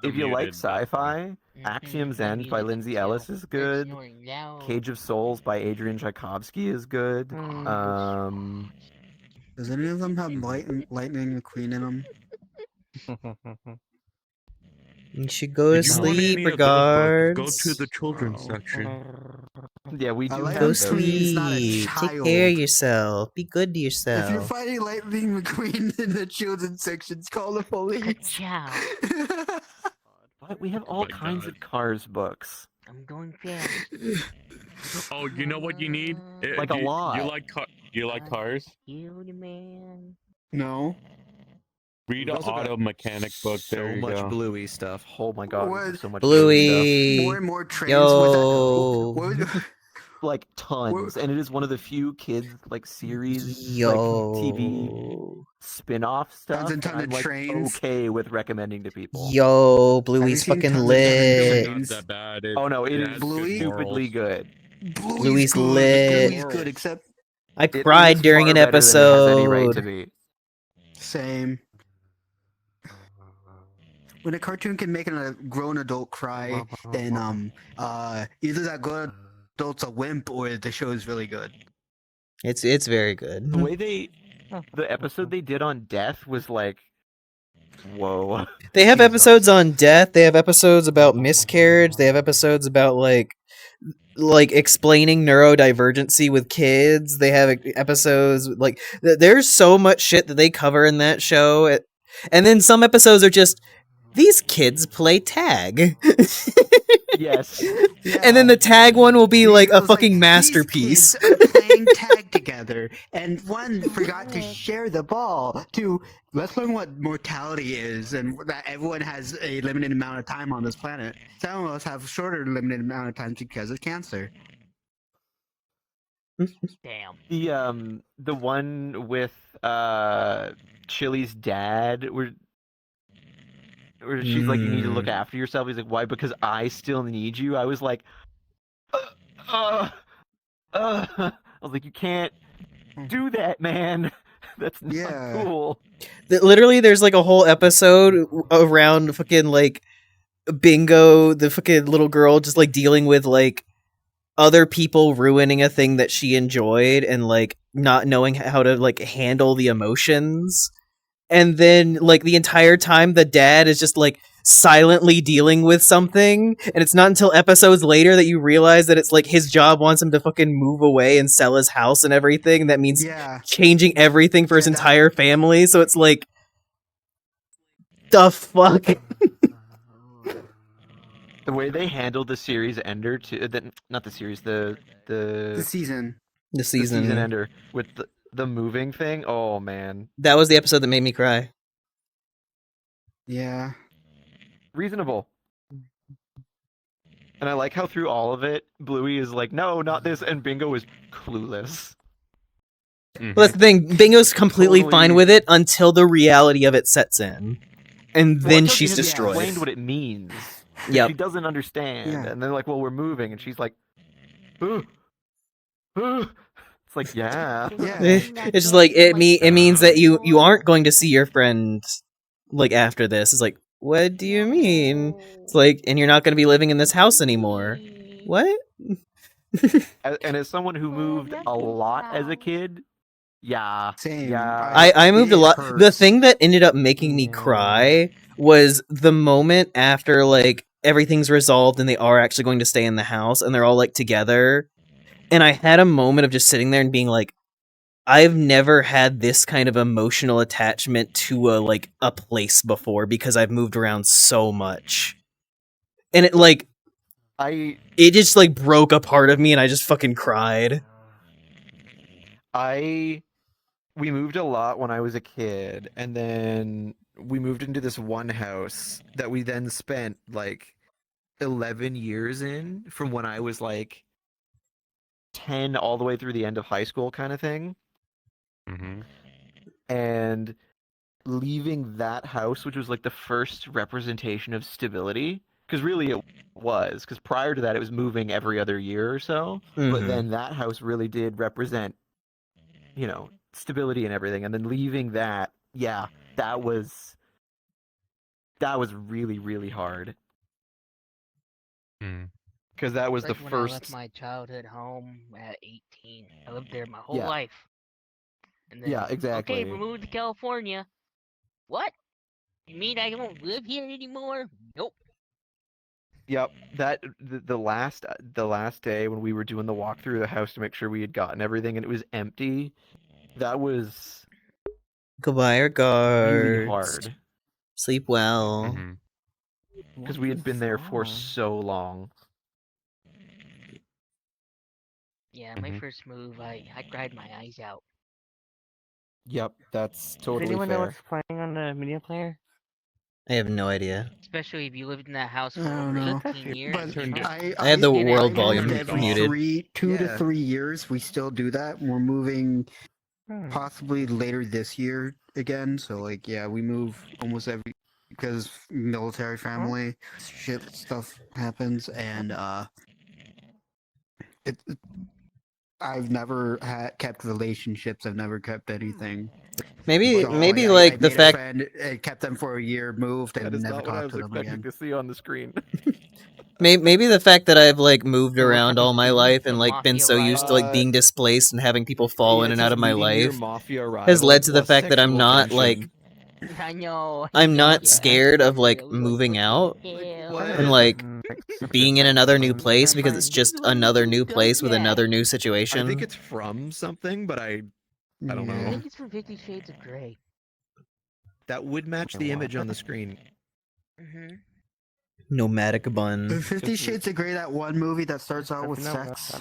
If you like sci-fi, Axiom's End by Lindsay Ellis is good. Cage of Souls by Adrian Tchaikovsky is good. Does any of them have Lightning McQueen in them? You should go to If you want sleep, any of those books, regards. go to the children's section. Yeah, we do Lightning have Go those. McQueen's not a sleep. Take child. care of yourself. Be good to If you're yourself. finding Lightning McQueen in the children's sections, call the police. But we have all kinds of Cars books. I'm going fast. Oh, you know what you need? Like a lot. You like cars? You the man. No. Read an We've also got auto mechanic book. So There you much go. Bluey stuff. Oh my god, What? so much Bluey. More and more trains Yo. with like tons, and it is one of the few kids like series Yo. like TV spin-off stuff. Tons and that tons I'm of like trains. okay with recommending to people. Yo, Bluey's seen fucking tons of lit. trains? Not that bad. Oh no, it has is good stupidly morals. good. Bluey's good. lit. Bluey's good, except I It cried is during far an better than it has any right episode. to be. same. When a cartoon can make a grown adult cry, then either that grown adult's a wimp or the show is really good. It's very good. The way the episode they did on death was like, whoa. They have episodes on death. They have episodes about miscarriage. They have episodes about like explaining neurodivergency with kids. They have episodes like there's so much shit that they cover in that show. And then some episodes are just these kids play tag. Yes. And then the tag one will be like a It was fucking these masterpiece. kids are playing tag together, and one forgot to share the ball. Let's learn what mortality is, and that everyone has a limited amount of time on this planet. Some of us have shorter limited amount of time because of cancer. Damn. The one with Chili's dad where she's like, you need to look after yourself. He's like, why? Because I still need you. I was like, I was like, you can't do that, man. That's not cool. Literally, there's like a whole episode around fucking like Bingo, the fucking little girl, just like dealing with like other people ruining a thing that she enjoyed and like not knowing how to like handle the emotions. And then like the entire time the dad is just like silently dealing with something, and it's not until episodes later that you realize that it's like his job wants him to fucking move away and sell his house and everything. That means changing everything for his entire family. So it's like, the fuck? The way they handled the series ender not the series, the season. The season ender with the moving thing. Oh man, that was the episode that made me cry. Yeah. Reasonable. And I like how through all of it, Bluey is like, no, not this, and Bingo is clueless. Well, that's the thing. Bingo's completely fine with it until the reality of it sets in, and then she's destroyed. Explained what it means. Yep. She doesn't understand, and they're like, well, we're moving, and she's like, ooh. It's like, yeah. It's just like it means that you aren't going to see your friend like after this. It's like, what do you mean? It's like, and you're not going to be living in this house anymore. What? And as someone who moved a lot as a kid, yeah, Same. yeah. I moved a lot. The hurts. thing that ended up making me cry was the moment after like everything's resolved and they are actually going to stay in the house and they're all like together. And I had a moment of just sitting there and being like, I've never had this kind of emotional attachment to a place before because I've moved around so much. And it like it just like broke a part of me and I just fucking cried. We moved a lot when I was a kid, and then we moved into this one house that we then spent like 11 years in, from when I was like 10 all the way through the end of high school kind of thing. And leaving that house, which was like the first representation of stability, because really it was, because prior to that it was moving every other year or so, but Mhm. then that house really did represent, you know, stability and everything. And then leaving that, yeah, that was really, really hard. Because that was Like the when I left first. my childhood home at 18. I lived there my whole Yeah. life. And then, Yeah, exactly. Okay, we're moving to California. What? You mean I don't live here anymore? Nope. Yep, that the last day when we were doing the walk through the house to make sure we had gotten everything and it was empty, that was Goodbye, our guards. really hard Sleep well. because we had been there for so long. Yeah, my first move, I cried my eyes out. Yep, that's Does totally anyone know fair. what's playing on the media player? I have no idea. Especially if you lived in that house for I don't over know. 18 years. But I had the world I volume moved every muted. 2 to 3 years. We still do that. We're moving possibly later this year again. So like, yeah, we move almost every because military family shit stuff happens, and I've never kept relationships. I've never kept anything. Maybe So, maybe I like the made a fact friend, kept them for a year, moved, and That is never not what I talked was to them expecting again. to see on the screen. maybe the fact that I've like moved around all my life and The like been mafia so used to like rival. being displaced and having people fall Yeah, in and it's out just of my meeting your life mafia has led rival to the plus fact that I'm sexual not tension. like I know. I'm not Yeah. scared of like moving out and like being in another new place because it's just another new place with another new I situation. think it's from something, but I don't I know. think it's from 50 Shades of Grey. That would match the image on the screen. Nomadic bun. 50 Shades of Grey, that one movie that starts out with sex.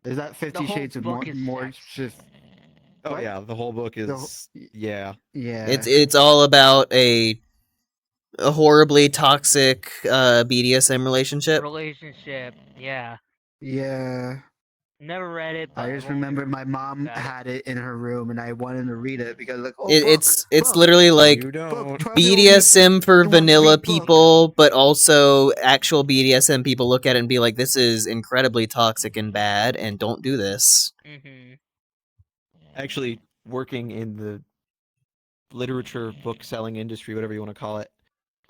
Is that 50 whole Shades of book is more sex. just? Oh What? yeah, the whole book is yeah. Yeah. It's all about a horribly toxic BDSM relationship. Relationship, yeah. Yeah. Never read it, but I I've just only remember heard my mom about it. had it in her room, and I wanted to read it because like, oh, It's book. literally like You don't. 12-year-old BDSM for you want to vanilla read book. people, but also actual BDSM people look at it and be like, this is incredibly toxic and bad, and don't do this. Actually, working in the literature book selling industry, whatever you want to call it.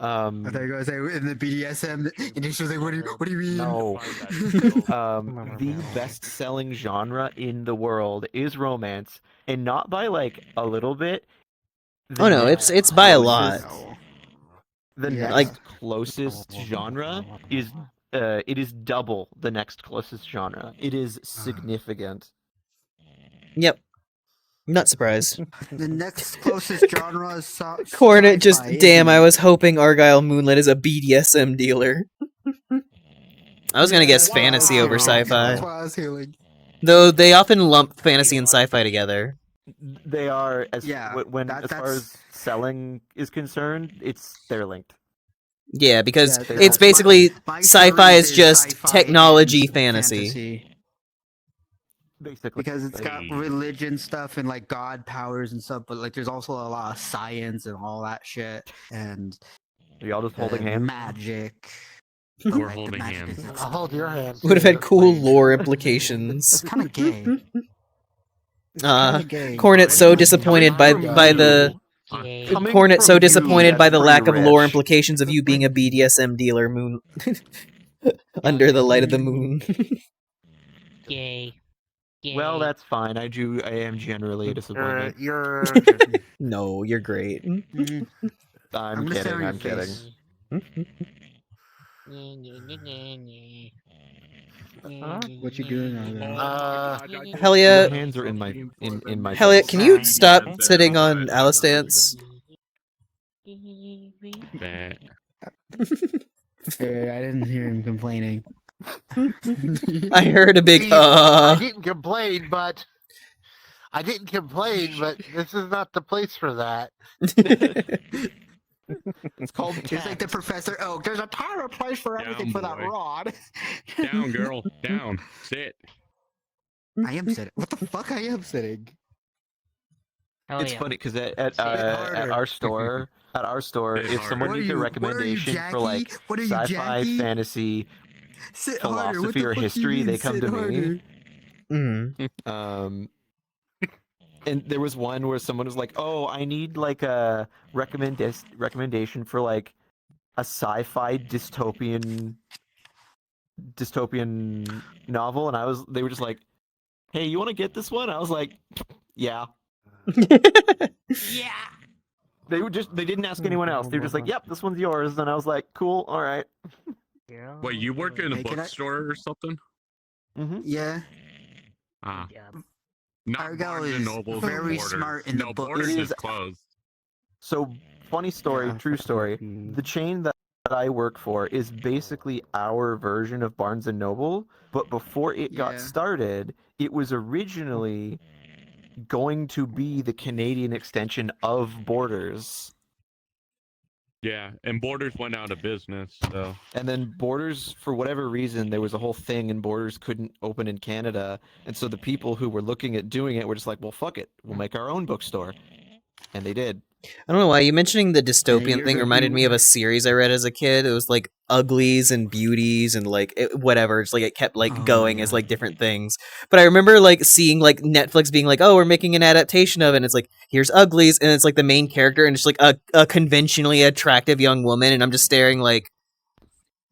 I thought you were going to say in the BDSM industry. Like, what do you mean? No. The best-selling genre in the world is romance, and not by like a little bit. Oh no, it's by a lot. The Yeah. next closest genre is it is double the next closest genre. It is significant. Yep. Not surprised. The next closest genre is Cornet just, sci-fi, damn, isn't I it? was hoping Argyle Moonlit is a BDSM dealer. I was gonna guess that's why I was fantasy over healing. That's sci-fi. why I was healing. Though they often lump fantasy and sci-fi together. They are as Yeah, when as far as selling is concerned, they're linked. Yeah, because Yeah, it's basically my sci-fi series is just sci-fi technology and fantasy. Basically, because it's got religion stuff and like god powers and stuff, but like there's also a lot of science and all that shit, and Are y'all just holding hands? magic. We're holding hands. I'll hold your hand. Would have had cool lore implications. Kind of gay. gay. Cornet's so disappointed by the Cornet's so disappointed by the lack of lore implications of you being a BDSM dealer, Moon. Under the light of the moon. Gay. Well, that's fine. I am generally a disappointment. No, you're great. I'm gonna stare kidding. in I'm your kidding. face. What you doing over there? Helliot, Your hands are in my my Helliot, face. can you stop sitting on Alistance? I didn't hear him complaining. I heard a big I didn't complain, but this is not the place for that. It's called It's like the Professor Oak. There's a time and place for everything for that boy. rod. Down, girl. Down. Sit. I am sitting. What the fuck? I am sitting. It's funny because at our store, if someone needs a recommendation for like sci-fi, fantasy, Sit harder. What philosophy, the or fuck history, you mean, they come sit to harder? me. And there was one where someone was like, "Oh, I need like a recommendation for like a sci-fi dystopian novel," and they were just like, "Hey, you want to get this one?" I was like, "Yeah." Yeah. They didn't ask anyone else. They were just like, "Yep, this one's yours," and I was like, "Cool, all right." Wait, you work in a Hey, can I- bookstore or something? Yeah. Ah. Not Argyle Barnes and is Nobles or very Borders. smart in the No, books. Borders It is is- closed. So, funny story, true story. The chain that I work for is basically our version of Barnes and Noble, but before it got started, it was originally going to be the Canadian extension of Borders. Yeah, and Borders went out of business, so. And then Borders, for whatever reason, there was a whole thing and Borders couldn't open in Canada. And so the people who were looking at doing it were just like, well, fuck it. We'll make our own bookstore. And they did. I don't know why you mentioning the dystopian you're thing gonna reminded do- me of a series I read as a kid. It was like uglies and beauties and like whatever. It's like it kept like going as like different things. But I remember like seeing like Netflix being like, "Oh, we're making an adaptation of it." And it's like, here's uglies, and it's like the main character, and it's like a conventionally attractive young woman, and I'm just staring like,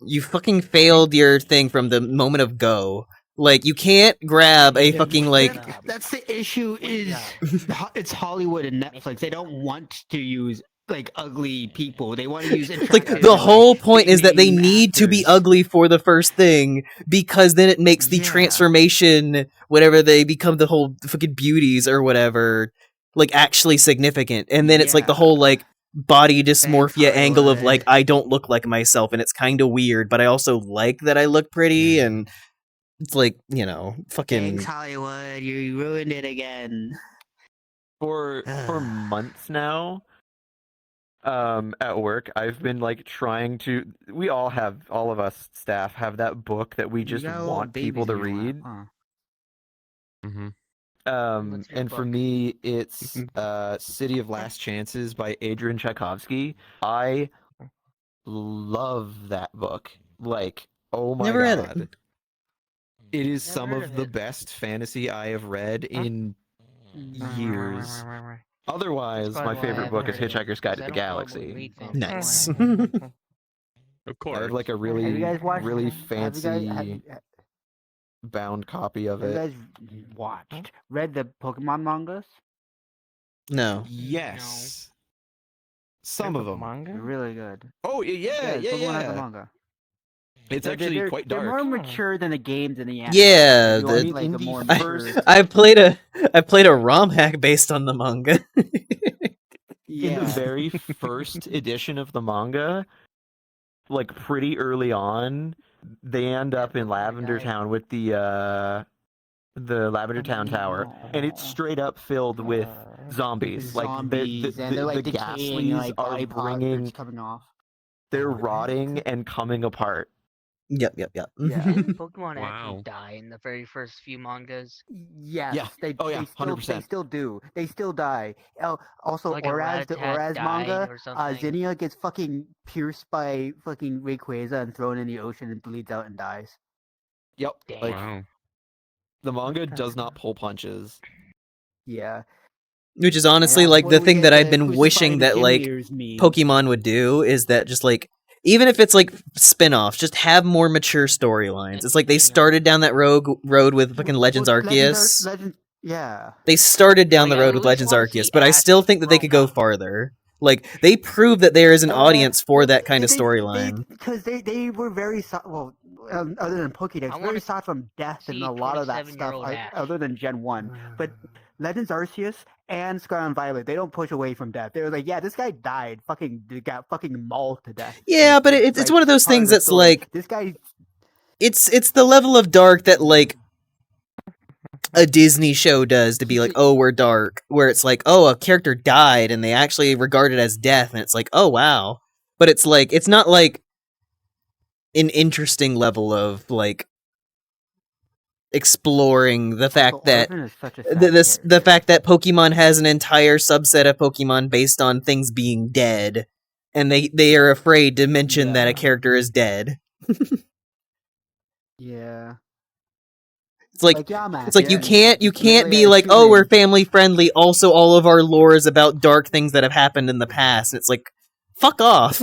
you fucking failed your thing from the moment of go. Like you can't grab a fucking like. That's the issue. Is it's Hollywood and Netflix. They don't want to use like ugly people. They want to use Like attractive. the whole point is that they need to be ugly for the first thing, because then it makes the transformation, whatever they become, the whole fucking beauties or whatever, like actually significant. And then it's like the whole like body dysmorphia angle of like, I don't look like myself, and it's kind of weird, but I also like that I look pretty, and it's like, you know, fucking. Thanks, Hollywood. You ruined it again. For months now, at work, I've been like trying to. All of us staff have that book that we just got want people to babies in your read. lap, And for me, it's City of Last Chances by Adrian Tchaikovsky. I love that book. Like, oh my Never read god. it. It is some of the best fantasy I have read in years. Otherwise, my favorite book is Hitchhiker's Guide to the Galaxy. Nice. Of course. I have like a Have you really, guys watched? really have you fancy guys, bound copy of have you it. guys read the Pokemon mangas? No. Yes. Some of them. They're really good. Oh yeah, yeah, Pokemon has a yeah. manga. It's actually quite They're dark. more mature than the games in the anime. Yeah, If you want, the- like, a more I, mature. I played a ROM hack based on the manga. In the very first edition of the manga, like pretty early on, they end up in Lavender Town with the Lavender Town Tower, and it's straight up filled with zombies. Like Zombies, and they're like the decaying, Ghastlies like are body parts bringing, coming off. they're rotting and coming apart. Yep. Didn't Pokemon actually die in the very first few mangas? Yes, Yeah. they, Oh, yeah, they still 100%. they still do. They still die. Also, Like Oraz, the Rattata Oraz died manga, or something. Zinnia gets fucking pierced by fucking Rayquaza and thrown in the ocean and bleeds out and dies. Yep. Like Wow. the manga does not pull punches. Yeah. Which is honestly that's like what the we thing get that the I've been Crucify wishing the that like Gym Ears meme. Pokemon would do, is that just like even if it's like spin-offs, just have more mature storylines. It's like they started down that road with fucking Legends Arceus. Yeah. They started down Like, the I road with at least Legends wanna Arceus, see but I Ash still think that they could go farther. Like they prove that there is an audience for that kind of storyline. Because they were very well, other than Pokédex, very sought from death and a lot of that stuff, other than Gen 1. But Legends Arceus and Scarlet and Violet, they don't push away from death. They were like, yeah, this guy died, got fucking mauled to death. Yeah, but it's like, one of those part things the that's story. like This guy. It's the level of dark that like a Disney show does to be like, oh, we're dark, where it's like, oh, a character died and they actually regard it as death, and it's like, oh wow. But it's like, it's not like an interesting level of like exploring the fact that the fact that Pokemon has an entire subset of Pokemon based on things being dead, and they are afraid to mention that a character is dead. Yeah. It's like, Yamask, it's like you yeah, can't be like, oh, we're family friendly. Also, all of our lore is about dark things that have happened in the past. And it's like, fuck off.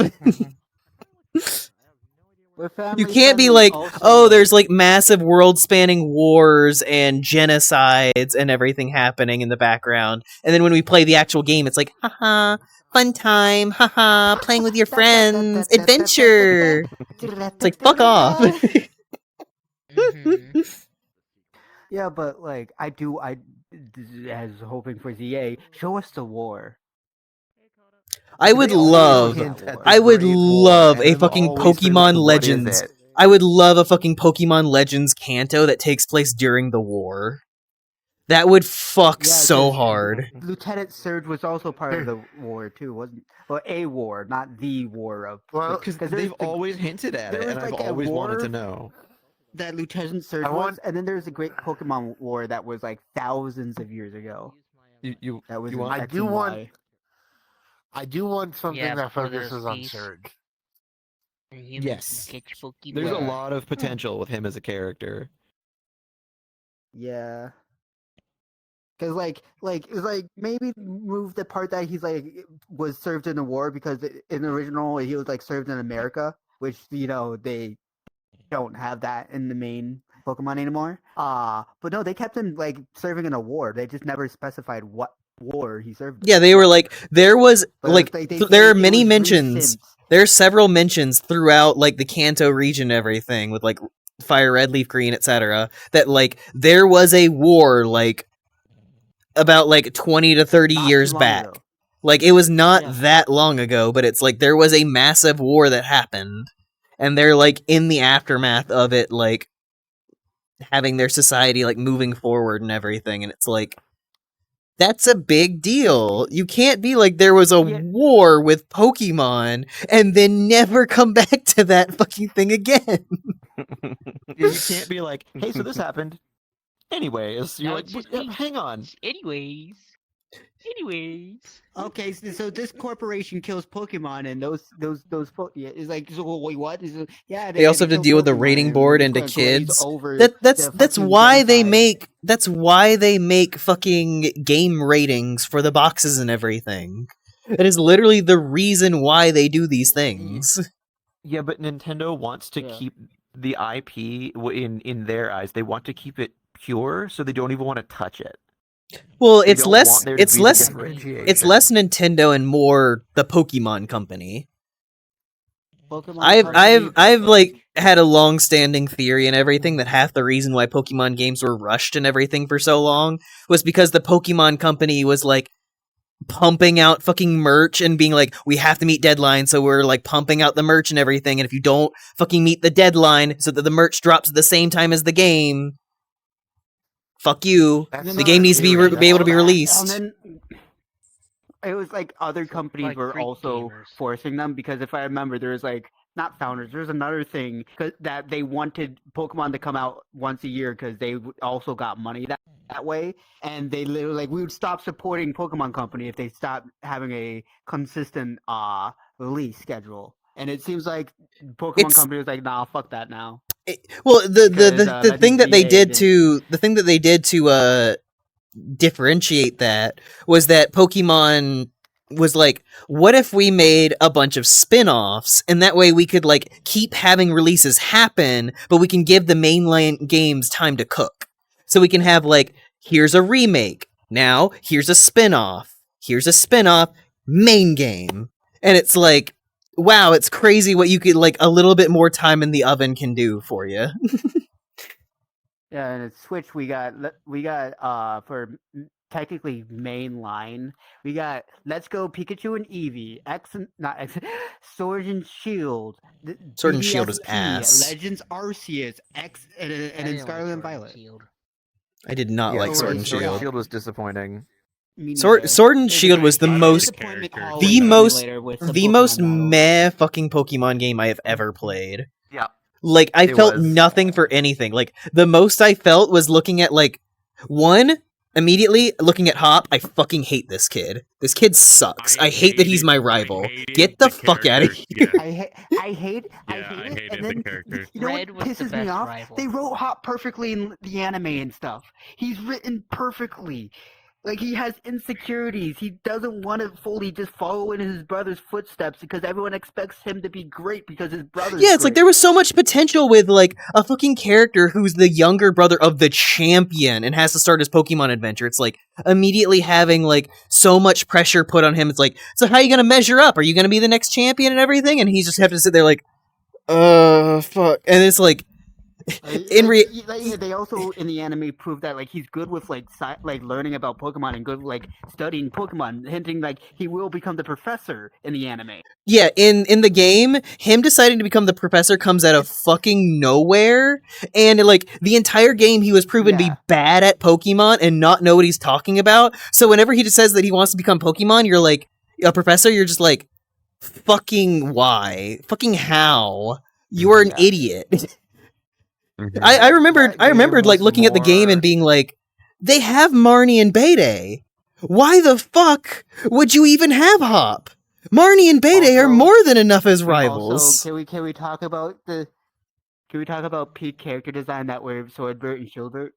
You can't be like, oh, there's like massive world-spanning wars and genocides and everything happening in the background. And then when we play the actual game, it's like, haha, fun time, haha, playing with your friends, adventure. It's like, fuck off. Yeah, but like I as hoping for ZA, show us the war. I would love a fucking Pokemon Legends. I would love a fucking Pokemon Legends Kanto that takes place during the war. That would fuck so hard. Lieutenant Surge was also part of the war too, wasn't? Well, a war, not the war of. Well, because they've always hinted at it, and I've always wanted to know. That Lieutenant Surge was, and then there's a great Pokemon war that was like thousands of years ago. That was I do want something that for focuses those on beasts. Surge. Yes. Pokemon. There's a lot of potential with him as a character. Yeah. Cause it's like maybe move the part that he's like was served in the war, because in the original he was like served in America, which they don't have that in the main Pokemon anymore. But no, they kept him like serving in a war. They just never specified what war he served in. Yeah, they were like, there was But like they there are say it many was mentions. recent. There are several mentions throughout like the Kanto region and everything with like Fire Red, Leaf Green, etc. That like there was a war like about like 20 to 30 years back. Like it was not that long ago, but it's like there was a massive war that happened, and they're like in the aftermath of it, like having their society like moving forward and everything, and it's like that's a big deal. You can't be like there was a war with Pokemon and then never come back to that fucking thing again. You can't be like, hey, so this happened. Anyways, you're like, hang on. Anyways. Okay, so this corporation kills Pokemon, and those it's like, so wait, what? They also have to deal with the rating board and the kids. That's why they make fucking game ratings for the boxes and everything. It is literally the reason why they do these things. Yeah, but Nintendo wants to keep the IP in their eyes. They want to keep it pure, so they don't even want to touch it. Well, it's less Nintendo and more the Pokemon Company. I've like had a long-standing theory and everything that half the reason why Pokemon games were rushed and everything for so long was because the Pokemon Company was like pumping out fucking merch and being like, we have to meet deadlines, so we're like pumping out the merch and everything, and if you don't fucking meet the deadline so that the merch drops at the same time as the game, fuck you. The game needs to be able to be released. And then it was like other companies were also forcing them, because if I remember, there was like not founders. There's another thing that they wanted Pokemon to come out once a year because they also got money that way, and they literally like we would stop supporting Pokemon Company if they stopped having a consistent release schedule. And it seems like Pokemon Company was like, nah, fuck that now. Well, the thing that they did to differentiate that was that Pokemon was like, what if we made a bunch of spin-offs, and that way we could like keep having releases happen, but we can give the mainline games time to cook. So we can have like, here's a remake, now here's a spin-off, main game. And it's like, wow, it's crazy what you could, like, a little bit more time in the oven can do for you. Yeah, and at Switch we got for technically mainline, we got Let's Go Pikachu and Eevee, Sword and Shield, Sword and Shield was BDSP, ass. Legends Arceus, and then Scarlet and Violet. I did not like Sword and Sword and Shield. Shield was disappointing. Sword and Shield was the most meh fucking Pokemon game I have ever played. Yeah. Like, I It felt was. nothing for anything. Like, the most I felt was looking at, like, immediately looking at Hop, I fucking hate this kid. This kid sucks. I hate that he's my rival. Get the fuck out of here. I hate it. And then, you know Red what was the pisses me best off? rival. They wrote Hop perfectly in the anime and stuff. He's written perfectly. Like, he has insecurities. He doesn't want to fully just follow in his brother's footsteps because everyone expects him to be great because his brother's Yeah, it's like great. there was so much potential with, like, a fucking character who's the younger brother of the champion and has to start his Pokemon adventure. It's like, immediately having, like, so much pressure put on him. It's like, so how are you gonna measure up? Are you gonna be the next champion and everything? And he's just have to sit there like, fuck. And it's like, They also in the anime prove that like he's good with like learning about Pokemon and good with, like studying Pokemon, hinting like he will become the professor in the anime. yeah, in the game, him deciding to become the professor comes out of fucking nowhere. And, like, the entire game, he was proven to be bad at Pokemon and not know what he's talking about. So whenever he just says that he wants to become Pokemon, you're like, a professor, you're just like, fucking why? Fucking how? You are an idiot. I remembered like looking at the game and being like, they have Marnie and Bede. Why the fuck would you even have Hop? Marnie and Bede are more than enough as rivals. Also, can we talk about peak character design that were Swordbert and Shieldbert?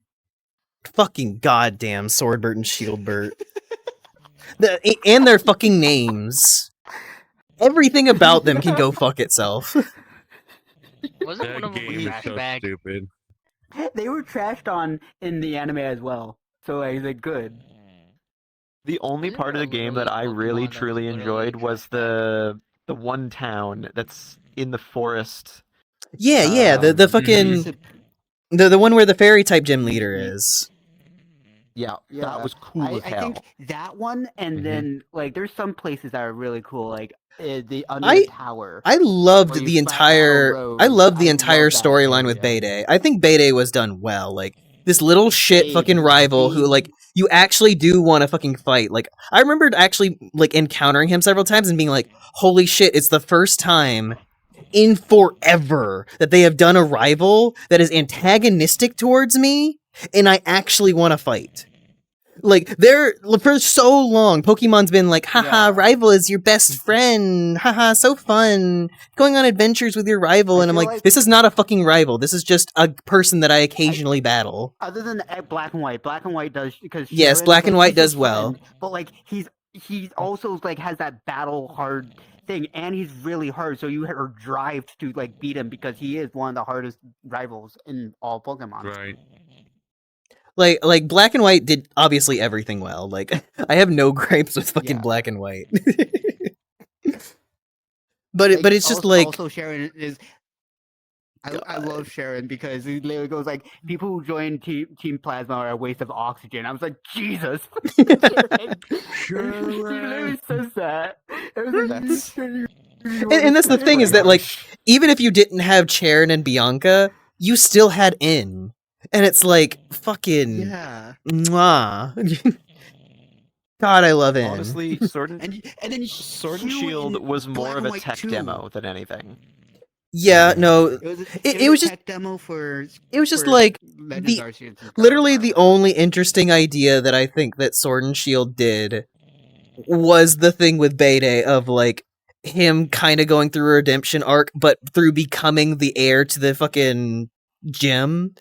Fucking goddamn Swordbert and Shieldbert. And their fucking names. Everything about them can go fuck itself. Wasn't one of them a trash bag? Stupid. They were trashed on in the anime as well, so like they're good. The only part of the game that I really truly enjoyed was the one town that's in the forest. Yeah, the fucking the one where the fairy type gym leader is. Yeah, that was cool as hell. I think that one, and then like there's some places that are really cool, like the under the tower. I loved the entire storyline with Bede. I think Bede was done well. Like, this little shit fucking rival who, like, you actually do want to fucking fight. Like, I remembered actually, like, encountering him several times and being like, holy shit, it's the first time in forever that they have done a rival that is antagonistic towards me, and I actually want to fight. Like, for so long, Pokemon's been like, haha, rival is your best friend. Haha, so fun. Going on adventures with your rival. And I'm like, this is not a fucking rival. This is just a person that I occasionally battle. Other than Black and White does because yes, Black and White does well. But like he's also like has that battle hard thing, and he's really hard. So you are drive to like beat him because he is one of the hardest rivals in all Pokemon. Right. Like Black and White did obviously everything well. Like, I have no gripes with fucking Black and White. but it's just like also Sharon is. I love Sharon because he literally goes like, people who join Team Plasma are a waste of oxygen. I was like, Jesus. Sharon. He literally says that. And that's the thing is that, like, even if you didn't have Charon and Bianca, you still had In. And it's like, fucking mwah. God, I love In. Honestly, Sword and Shield was more of a tech demo than anything. Yeah, no, it was just a tech demo for. It was just like literally the only interesting idea that I think that Sword and Shield did was the thing with Bede of like him kind of going through a redemption arc, but through becoming the heir to the fucking gym.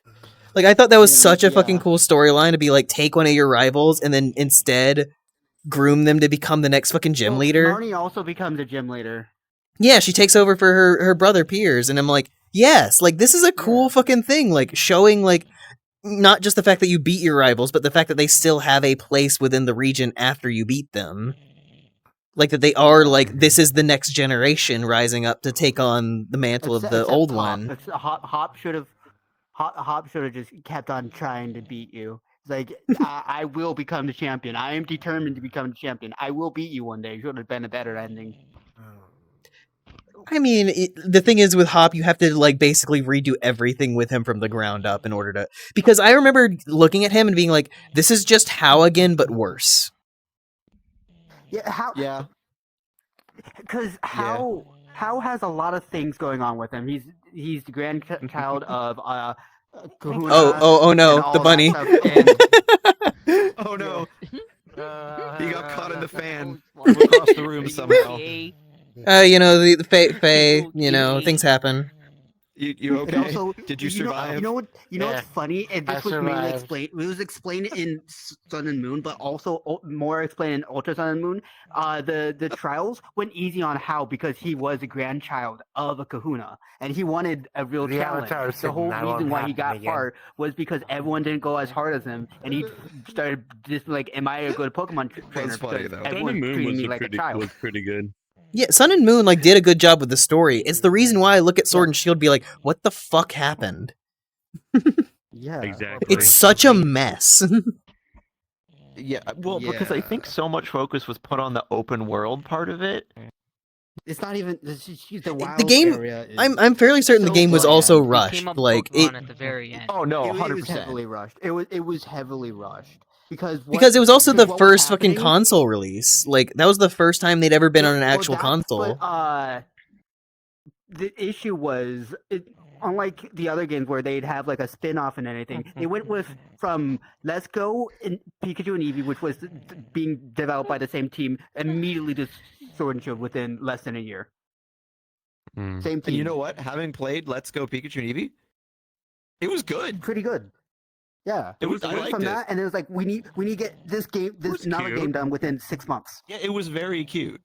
Like, I thought that was such a fucking cool storyline to be like, take one of your rivals and then instead groom them to become the next fucking gym leader. Marnie also becomes a gym leader. Yeah, she takes over for her brother Piers, and I'm like, yes, like this is a cool fucking thing, like showing like not just the fact that you beat your rivals, but the fact that they still have a place within the region after you beat them. Like that they are like this is the next generation rising up to take on the mantle of the old one. Hop should have just kept on trying to beat you. It's like I will become the champion. I am determined to become the champion. I will beat you one day. Should have been a better ending. I mean, the thing is with Hop, you have to like basically redo everything with him from the ground up in order to. Because I remember looking at him and being like, "This is just How again, but worse." Yeah, how? Yeah. Because How has a lot of things going on with him. He's the grandchild of Kahuna. Oh no, the bunny. Oh no. He got caught in the fan from across the room somehow. You know, the Fae, you know, things happen. You okay? And also, Did you survive? You know what's funny? And I this was mainly survived. explained. It was explained in Sun and Moon, but also more explained in Ultra Sun and Moon. The trials went easy on How because he was a grandchild of a Kahuna, and he wanted a real The challenge. Avatar The said whole that reason won't why he happen got again. far was because everyone didn't go as hard as him, and he started just like, "Am I a good Pokemon trainer?" funny, Because though. Sun everyone's and Moon treating was me a like a child. was pretty good. Yeah, Sun and Moon like did a good job with the story. It's the reason why I look at Sword and Shield and be like, "What the fuck happened?" Yeah, exactly. It's such a mess. Yeah, well, because I think so much focus was put on the open world part of it. It's not even the wild The game, area. Is I'm fairly certain the game was also rushed. Like it, at the very end. Oh no, It 100%. was heavily rushed. It was heavily rushed because because it was also the what first fucking happening- console release. Like that was the first time they'd ever been on an actual console. But the issue was, unlike the other games where they'd have like a spin-off and anything, they went with from Let's Go and Pikachu and Eevee, which was being developed by the same team, immediately to Sword and Shield within less than a year. Same And team. you know what? Having played Let's Go Pikachu and Eevee, it was good. Pretty good. Yeah, It was. I went liked from it. that, and it was like we need to get this game, this another cute. game done within 6 months. Yeah, it was very cute.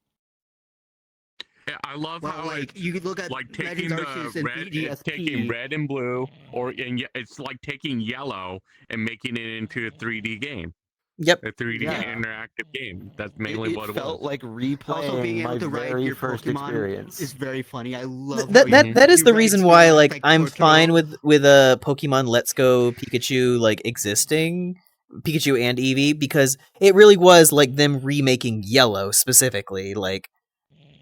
Yeah, I love Well, how like, it's you could look at like Legends taking the Arceus and red, it's BDSP. taking red and blue, it's like taking yellow and making it into a 3D game. Yep, a 3D Yeah. interactive game. That's mainly It what it felt was. like Also, replaying being able my to ride very your first Pokemon experience. is very funny. I love That is the reason why like like I'm Totoro. fine with a Pokemon Let's Go Pikachu like existing, Pikachu and Eevee, because it really was like them remaking Yellow specifically, like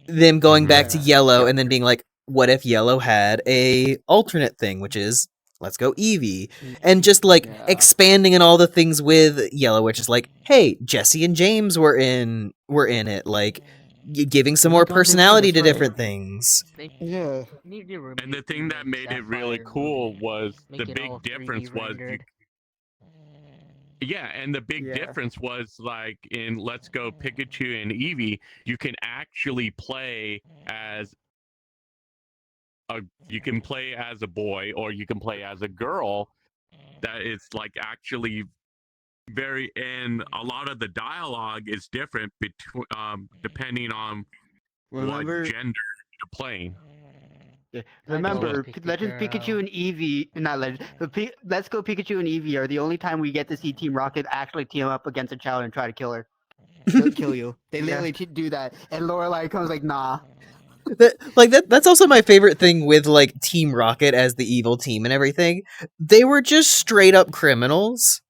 them going back to Yellow and then being like, what if Yellow had a alternate thing, which is Let's Go Eevee, and just like expanding on all the things with Yellow, which is like, hey, Jesse and James were in it, like giving some more personality to different things. Yeah. And the thing that made it really cool was the big difference was yeah, and the big difference was like in Let's Go Pikachu and Eevee, you can actually play as a boy or you can play as a girl. That is like actually very, and a lot of the dialogue is different between depending on Remember- what gender you're playing. Remember, Legends Pikachu and Eevee, not Legends, but Let's Go Pikachu and Eevee are the only time we get to see Team Rocket actually team up against a child and try to kill her. Kill you. They literally do that. And Lorelai comes like, nah. That's also my favorite thing with like Team Rocket as the evil team and everything. They were just straight up criminals.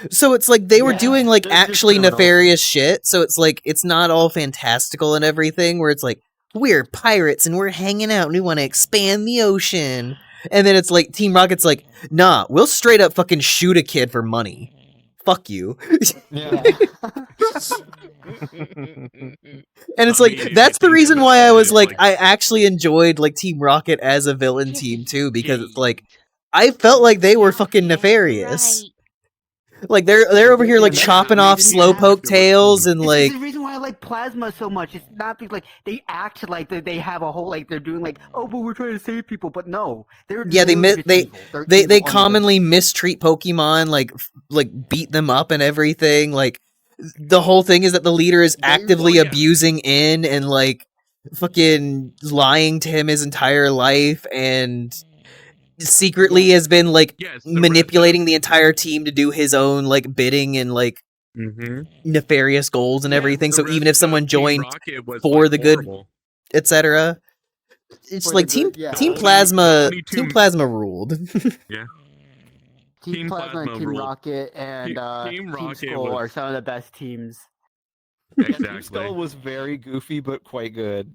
So it's like they were doing like they're just actually criminals. nefarious shit. So it's like it's not all fantastical and everything where it's like we're pirates and we're hanging out and we want to expand the ocean. And then it's like Team Rocket's like, nah, we'll straight up fucking shoot a kid for money. Fuck you. Yeah. And it's like that's the reason why I was like I actually enjoyed like Team Rocket as a villain team too, because it's like I felt like they were fucking nefarious. Like they're over here like chopping off slowpoke tails and like This is the reason why I like Plasma so much. It's not because like they act like they have a whole like they're doing like, oh, but we're trying to save people, but no, they're yeah they literally they evil. They're they evil on commonly mistreat Pokemon, like beat them up and everything. Like the whole thing is that the leader is actively Oh, yeah. abusing In and like fucking lying to him his entire life and secretly has been like Yes, manipulating the entire team to do his own like bidding and like nefarious goals and everything. the So even rest if someone of Team joined Rocket was, for like, the good, horrible. etc., it's For like the Team good, yeah. Team The Plasma only two- Team Plasma ruled. Yeah. Team Plasma and Team ruled. Rocket and Team Team Rocket Skull was- are some of the best teams. Team Skull was very goofy but quite good.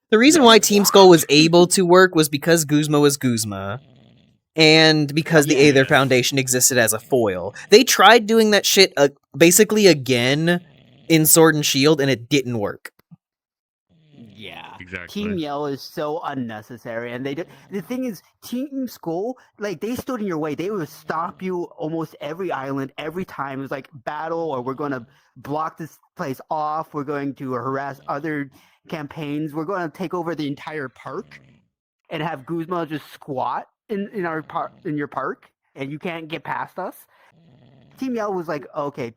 The reason why Team Skull was able to work was because Guzma was Guzma. And because the Aether Foundation existed as a foil. They tried doing that shit basically again in Sword and Shield, and it didn't work. Yeah. Exactly. Team Yell is so unnecessary, and they did. The thing is, Team Skull, like they stood in your way. They would stop you almost every island, every time. It was like battle, or we're going to block this place off. We're going to harass other campaigns. We're going to take over the entire park, and have Guzma just squat in your park, and you can't get past us. Team Yell was like, okay,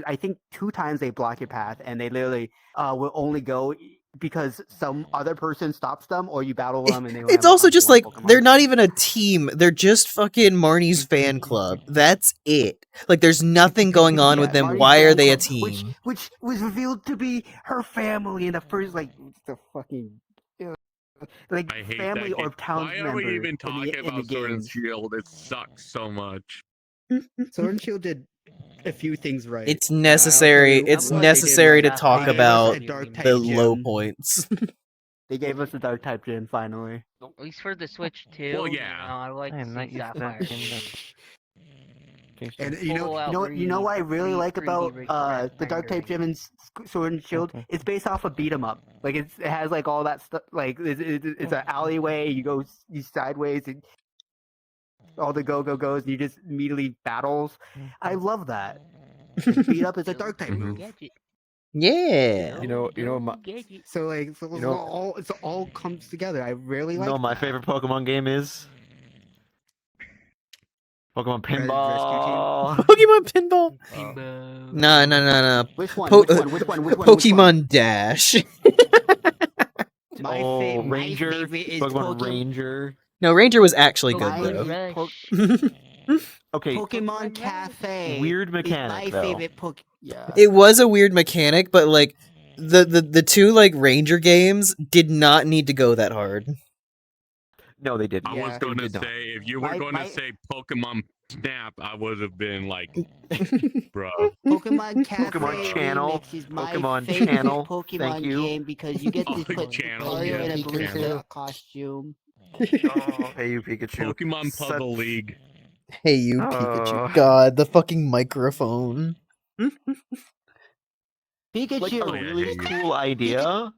I think 2 times they block your path, and they literally will only go because some other person stops them, or you battle them, and they. It's also just like they're not even a team. They're just fucking Marnie's fan club. That's it. Like there's nothing going on with them. Marnie's Why are fan they a club, team? Which was revealed to be her family in the first, like, the fucking. Like I hate family that or game. town Why member. are we even talking in the about Sword and games. Shield? It sucks so much. Sword and Shield did a few things right. It's necessary. It's necessary to talk They gave us about a dark type the low gem. points. They gave us a dark type gem finally. At least for the Switch 2. Well, yeah. I like I am to not see used to that Sapphire. And Full-out you know what I really 3D like about the dark type rendering. gem in Sword and Shield? It's based off a beat 'em up. Like it has like all that stuff. Like it's an alleyway. You sideways. And all the goes, and you just immediately battles. I love that. Beat up is a dark type move. Yeah. You know, So like, You know- it all comes together. I really you like. know what my that. favorite Pokemon game is? Pokemon Rescue Team? Pinball. Pokemon Pinball. No. Which one? Which one? Pokemon Dash. My Ranger. favorite is Pokemon Ranger. No, Ranger was actually good My though. Okay. Pokemon Cafe. Weird is mechanic my though. favorite Yeah. It was a weird mechanic, but like the 2 like Ranger games did not need to go that hard. No, they didn't. I was going to say, if you were My- going my- to say Pokemon Snap, I would have been like, bro. Pokemon Cafe Pokemon Channel. Remix is my Pokemon favorite Channel. Pokemon Thank you. game because you get to Oh, put Channel, color in a yeah, barista Channel. costume. Oh, hey you Pikachu. Pokemon Puzzle League. Hey you Pikachu. God, the fucking microphone. Pikachu. Like a really cool idea.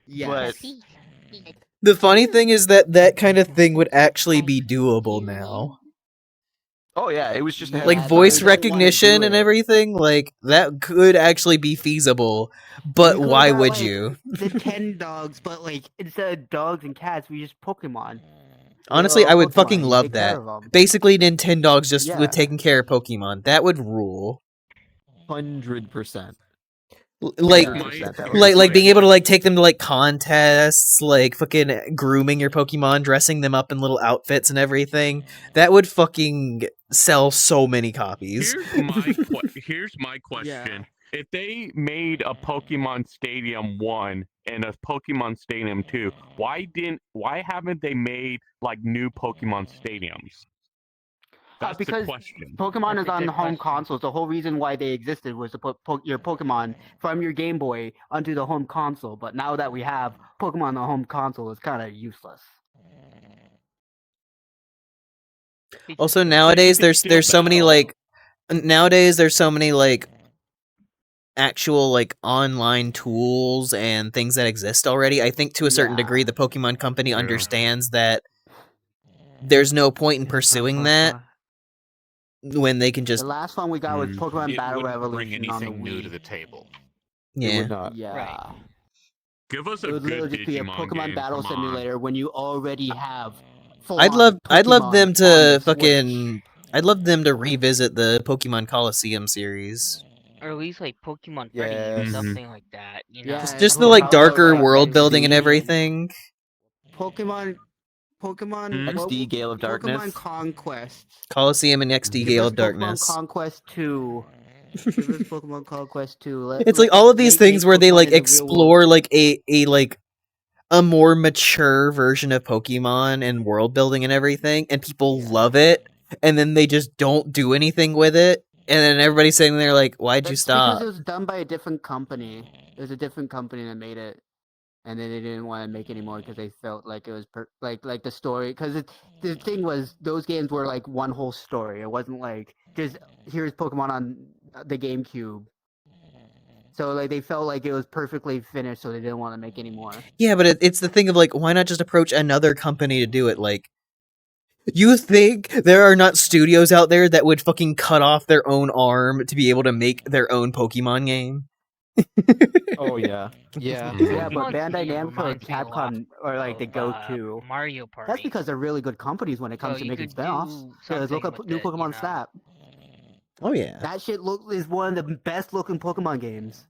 Yes. But The funny thing is that kind of thing would actually be doable now. oh yeah, it was just Like Yeah, voice they don't wanna recognition do and it. everything, like that could actually be feasible. But We could've why got, would like, you? The 10 dogs, but like instead of dogs and cats, we just Pokemon. Honestly, I would Pokemon, fucking you love take care that. of 'em. Basically, Nintendogs just Yeah. with taking care of Pokemon. That would rule. 100%. Like, 100% that would be like being great. able to like take them to like contests, like fucking grooming your Pokemon, dressing them up in little outfits and everything. That would fucking sell so many copies. Here's my question. If they made a Pokemon Stadium 1 and a Pokemon Stadium 2, why haven't they made like new Pokemon Stadiums? That's Because the question. Pokemon That's is a on good the home question. consoles. The whole reason why they existed was to put your Pokemon from your Game Boy onto the home console. But now that we have Pokemon on the home console, it's kind of useless. Also, nowadays there's so many like actual like online tools and things that exist already. I think to a certain degree the Pokemon company understands that there's no point in pursuing that when they can just The last one we got was Pokemon It Battle wouldn't Revolution bring on the anything new Wii. to the table. yeah. Yeah. Give us It a would good literally just be a Digimon Pokemon game. Battle Come on. Simulator when you already have. I'd love Pokemon them on to the fucking I'd love them to revisit the Pokemon Coliseum series. Or at least like Pokemon Freddy, Yes. something like that. You know. Just the like darker world building and everything. Pokemon. XD Gale of Darkness. Pokemon Conquest. Coliseum and XD Gale of Pokemon Darkness. Conquest 2. Give us Pokemon Conquest 2. It's like all of these things where they like explore like a more mature version of Pokemon and world building and everything, and people love it, and then they just don't do anything with it, and then everybody's sitting there like, "Why'd you stop?" Because it was done by a different company. It was a different company that made it, and then they didn't want to make anymore because they felt like it was like the story. Because the thing was, those games were like one whole story. It wasn't like just here's Pokemon on the GameCube. So like they felt like it was perfectly finished, so they didn't want to make any more. Yeah, but it's the thing of like, why not just approach another company to do it? Like, you think there are not studios out there that would fucking cut off their own arm to be able to make their own Pokemon game? Oh yeah. Yeah, but Bandai Namco and Capcom are like the go-to. Mario Party. That's because they're really good companies when it comes to making spin-offs. Because look up new Pokemon Snap. Oh yeah. That shit is one of the best looking Pokemon games.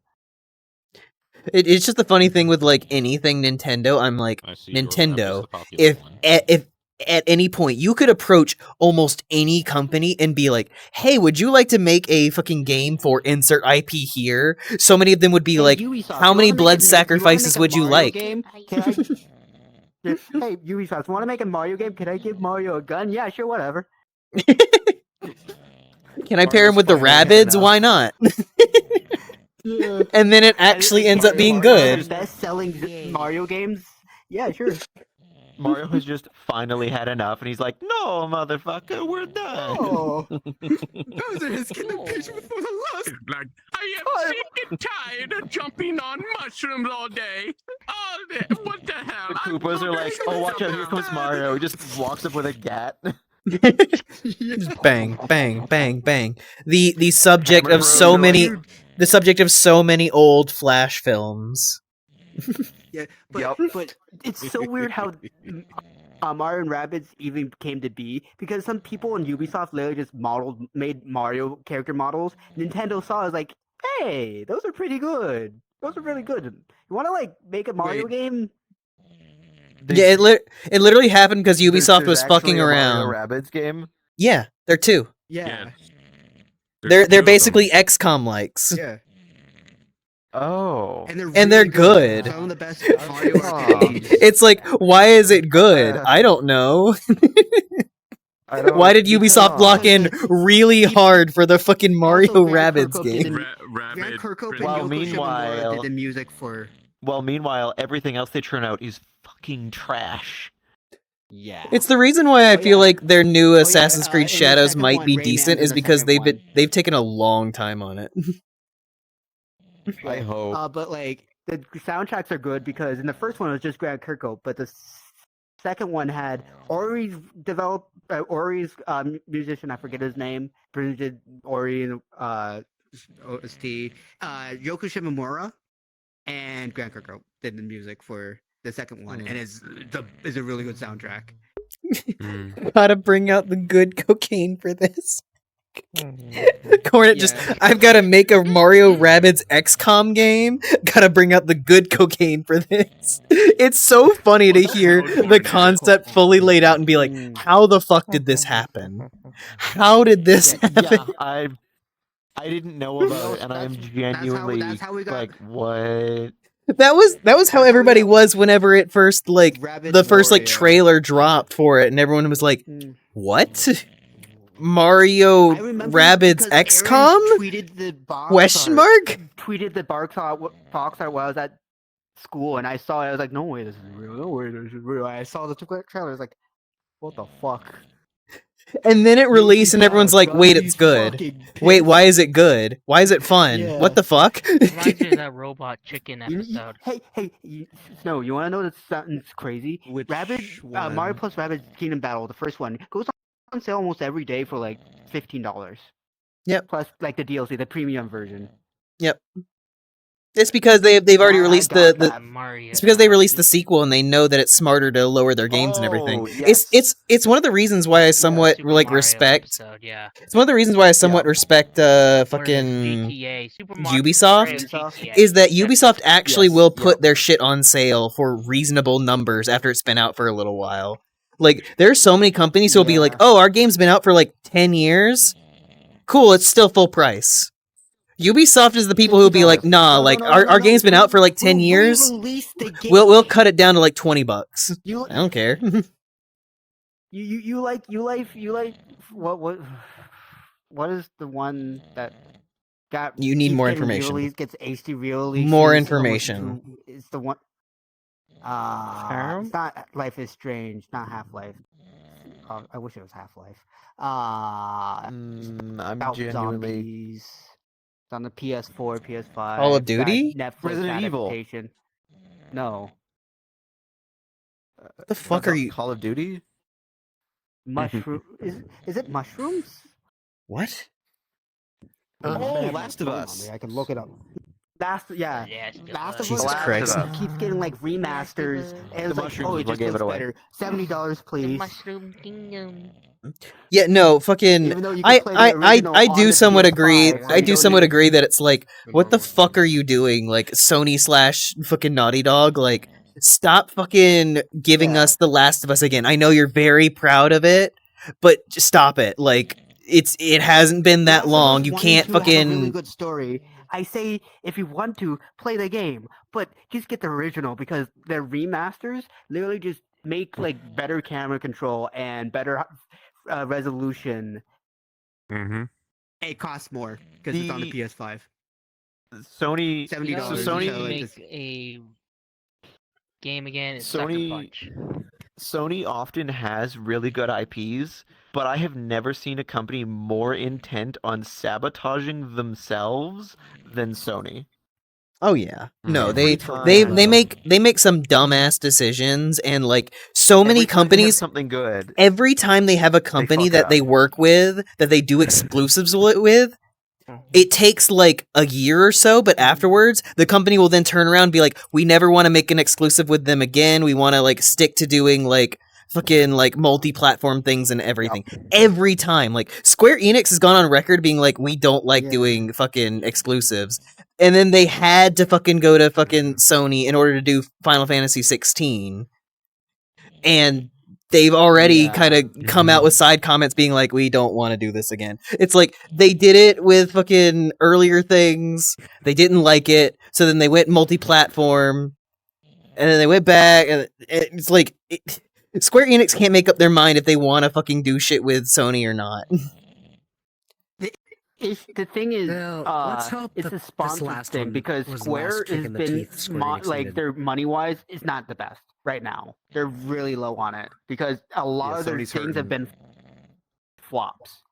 It's just the funny thing with like anything Nintendo. I'm like, Nintendo, if at any point you could approach almost any company and be like, "Hey, would you like to make a fucking game for insert IP here?" So many of them would be like, Ubisoft, "How many blood you sacrifices would you like?" Game? Can I... Hey, Ubisoft, want to make a Mario game? Can I give Mario a gun? Yeah, sure, whatever. Can I pair him with the Rabbids? Why not? Yeah. And then it actually ends up being good. Best-selling Mario games? Yeah, sure. Mario has just finally had enough, and he's like, "No, motherfucker, we're done." Oh. Bowser has getting a picture before the last. Like, I am sick and tired of jumping on mushrooms all day. All day. What the hell? The Koopas are like, "Oh, watch out! Here comes Mario." He just walks up with a gat. Bang, bang, bang, bang. The subject of so many old Flash films. Yeah, but it's so weird how Mario and Rabbids even came to be, because some people in Ubisoft literally just made Mario character models. Nintendo saw it, was like, "Hey, those are pretty good. Those are really good. You want to like make a Mario game?" Yeah, it literally happened because Ubisoft was fucking actually a around. Mario Rabbids game. Yeah, they're two. Yeah. They're basically XCOM likes. Yeah. Oh. And they're good. Some of the best Mario arcade games. It's like, why is it good? I don't know. Why did Ubisoft block in really hard for the fucking Mario Rabbids game? Grant Kirkhope and Yoko Shimomura did the music for... Well, meanwhile, everything else they turn out is fucking trash. Yeah. It's the reason why I feel like their new Assassin's Creed Shadows might be decent is because they've taken a long time on it. I hope. But like the soundtracks are good because in the first one it was just Grant Kirkhope, but the second one had Ori's musician, I forget his name, presented Ori and OST, Yoko Shimomura and Grant Kirkhope did the music for the second one, and is a really good soundtrack. Gotta bring out the good cocaine for this. Cornet just, I've got to make a Mario Rabbids XCOM game. Gotta bring out the good cocaine for this. It's so funny to hear the concept fully laid out and be like, how the fuck did this happen? How did this happen? Yeah, I didn't know about it, and I am genuinely like, what? That was how everybody was whenever it first the first trailer dropped for it, and everyone was like, "What? Mario Rabbids XCOM?" Tweeted the box question mark? Tweeted the box art while I was at school, and I saw it. I was like, "No way, this is real. No way, this is real." I saw the trailer. I was like, "What the fuck?" And then it released, and everyone's like, "Wait, it's good. Wait, why is it good? Why is it fun? What the fuck?" Reminds that robot chicken episode. Hey, Snow, you want to know that something's crazy? Mario plus Rabbids Kingdom Battle, the first one, goes on sale almost every day for like $15. Yep. Plus like the DLC, the premium version. Yep. It's because they've already Yeah, I released got the that. Mario. it's because they released the sequel and they know that it's smarter to lower their games and everything. Oh, yes. It's one of the reasons why I somewhat Super like Mario respect. episode, yeah. It's one of the reasons why I somewhat respect Or the fucking GTA, Super Mario Ubisoft GTA. is that Ubisoft actually Yes, will yep. put their shit on sale for reasonable numbers after it's been out for a little while. Like there's so many companies who'll be like, Yeah. "Oh, our game's been out for like 10 years. Cool, it's still full price." Ubisoft is the people who'll be like, "Nah, No, no, like no, our, no, our no. game's been out for like 10 We'll years. re-release the game. We'll cut it down to like $20. You- I don't care." You like what is the one that got You need keeps more getting information. re-released, gets HD re-releases? More It's almost information. It's the one. It's not Life is Strange, not Half-Life. I wish it was Half-Life. I'm About genuinely. zombies. It's on the PS4, PS5. Call of got a Duty? Netflix Resident Evil. adaptation. No. What the fuck are you? Call of Duty? Mushroom. Is it mushrooms? What? Oh, Last of Us. I can look it up. Last of Jesus Us Christ. keeps getting like remasters, and it's like, mushrooms oh, is it what just gave looks it away. better. $70, please. Mushroom Kingdom. Yeah, no, fucking. Even though you can play the original I on do the somewhat PS5, agree. so I you do don't somewhat need- agree that it's like, what the fuck are you doing? Like Sony / fucking Naughty Dog. Like, stop fucking giving us The Last of Us again. I know you're very proud of it, but just stop it. Like, it hasn't been that Last of Us long. You 1 can't and 2 have a really fucking. good story. I say if you want to play the game, but just get the original because their remasters literally just make like better camera control and better resolution. Mm-hmm. It costs more because it's on the The- PS5. Sony. $70. So you Sony. know, like, Make a game again. It's Sony- Sucker Punch. Sony often has really good IPs, but I have never seen a company more intent on sabotaging themselves than Sony. Oh yeah, no, Every they time. make some dumbass decisions, and like so many Every time they have companies. something good. Every time they have a company fuck it that up. they work with, that they do exclusives with, it takes like a year or so, but afterwards, the company will then turn around and be like, we never want to make an exclusive with them again. We want to like stick to doing like fucking like multi-platform things and everything. Every time. Like Square Enix has gone on record being like, we don't like doing fucking exclusives. And then they had to fucking go to fucking Sony in order to do Final Fantasy 16. And they've already kind of come out with side comments being like, we don't want to do this again. It's like, they did it with fucking earlier things. They didn't like it. So then they went multi-platform. And then they went back. And it's like, Square Enix can't make up their mind if they want to fucking do shit with Sony or not. The thing is, let's hope it's that a this sponsor last thing one because was the Square last kick has in the been teeth Square Enix like needed. their money wise is not the best right now. They're really low on it because a lot of their Sony's things have been flops.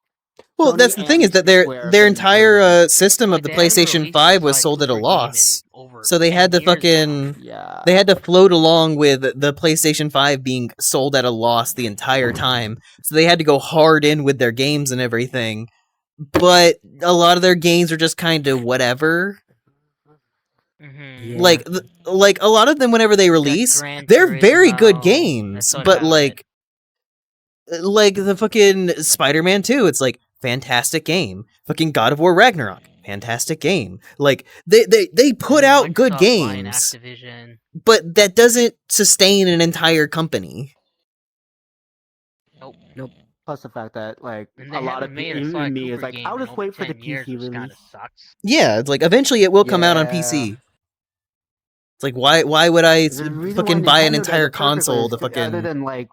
Well, Sony that's the thing and is that their Square have their been entire hurting. system of the They haven't PlayStation released 5 a was Sly sold at a Cooper game loss. in over So they had 10 to years fucking Yeah. they had to float along with the PlayStation 5 being sold at a loss the entire time. So they had to go hard in with their games and everything. But a lot of their games are just kind of whatever. Mm-hmm. Like a lot of them whenever they release, Gran they're very good Turismo, games, Soda but Fountain. like the fucking Spider-Man 2, it's like fantastic game. Fucking God of War Ragnarok, fantastic game. Like they put out good Microsoft buying games, Activision. but that doesn't sustain an entire company. Nope. Plus the fact that like And a they lot haven't of made a even Sly me is Cooper like, game I'll in just over wait for the 10 years, PC which kind release. of sucks. Yeah, it's like eventually it will come out on Yeah. PC. It's like why would I The reason fucking why buy an Nintendo does entire it perfectly console is to fucking other than like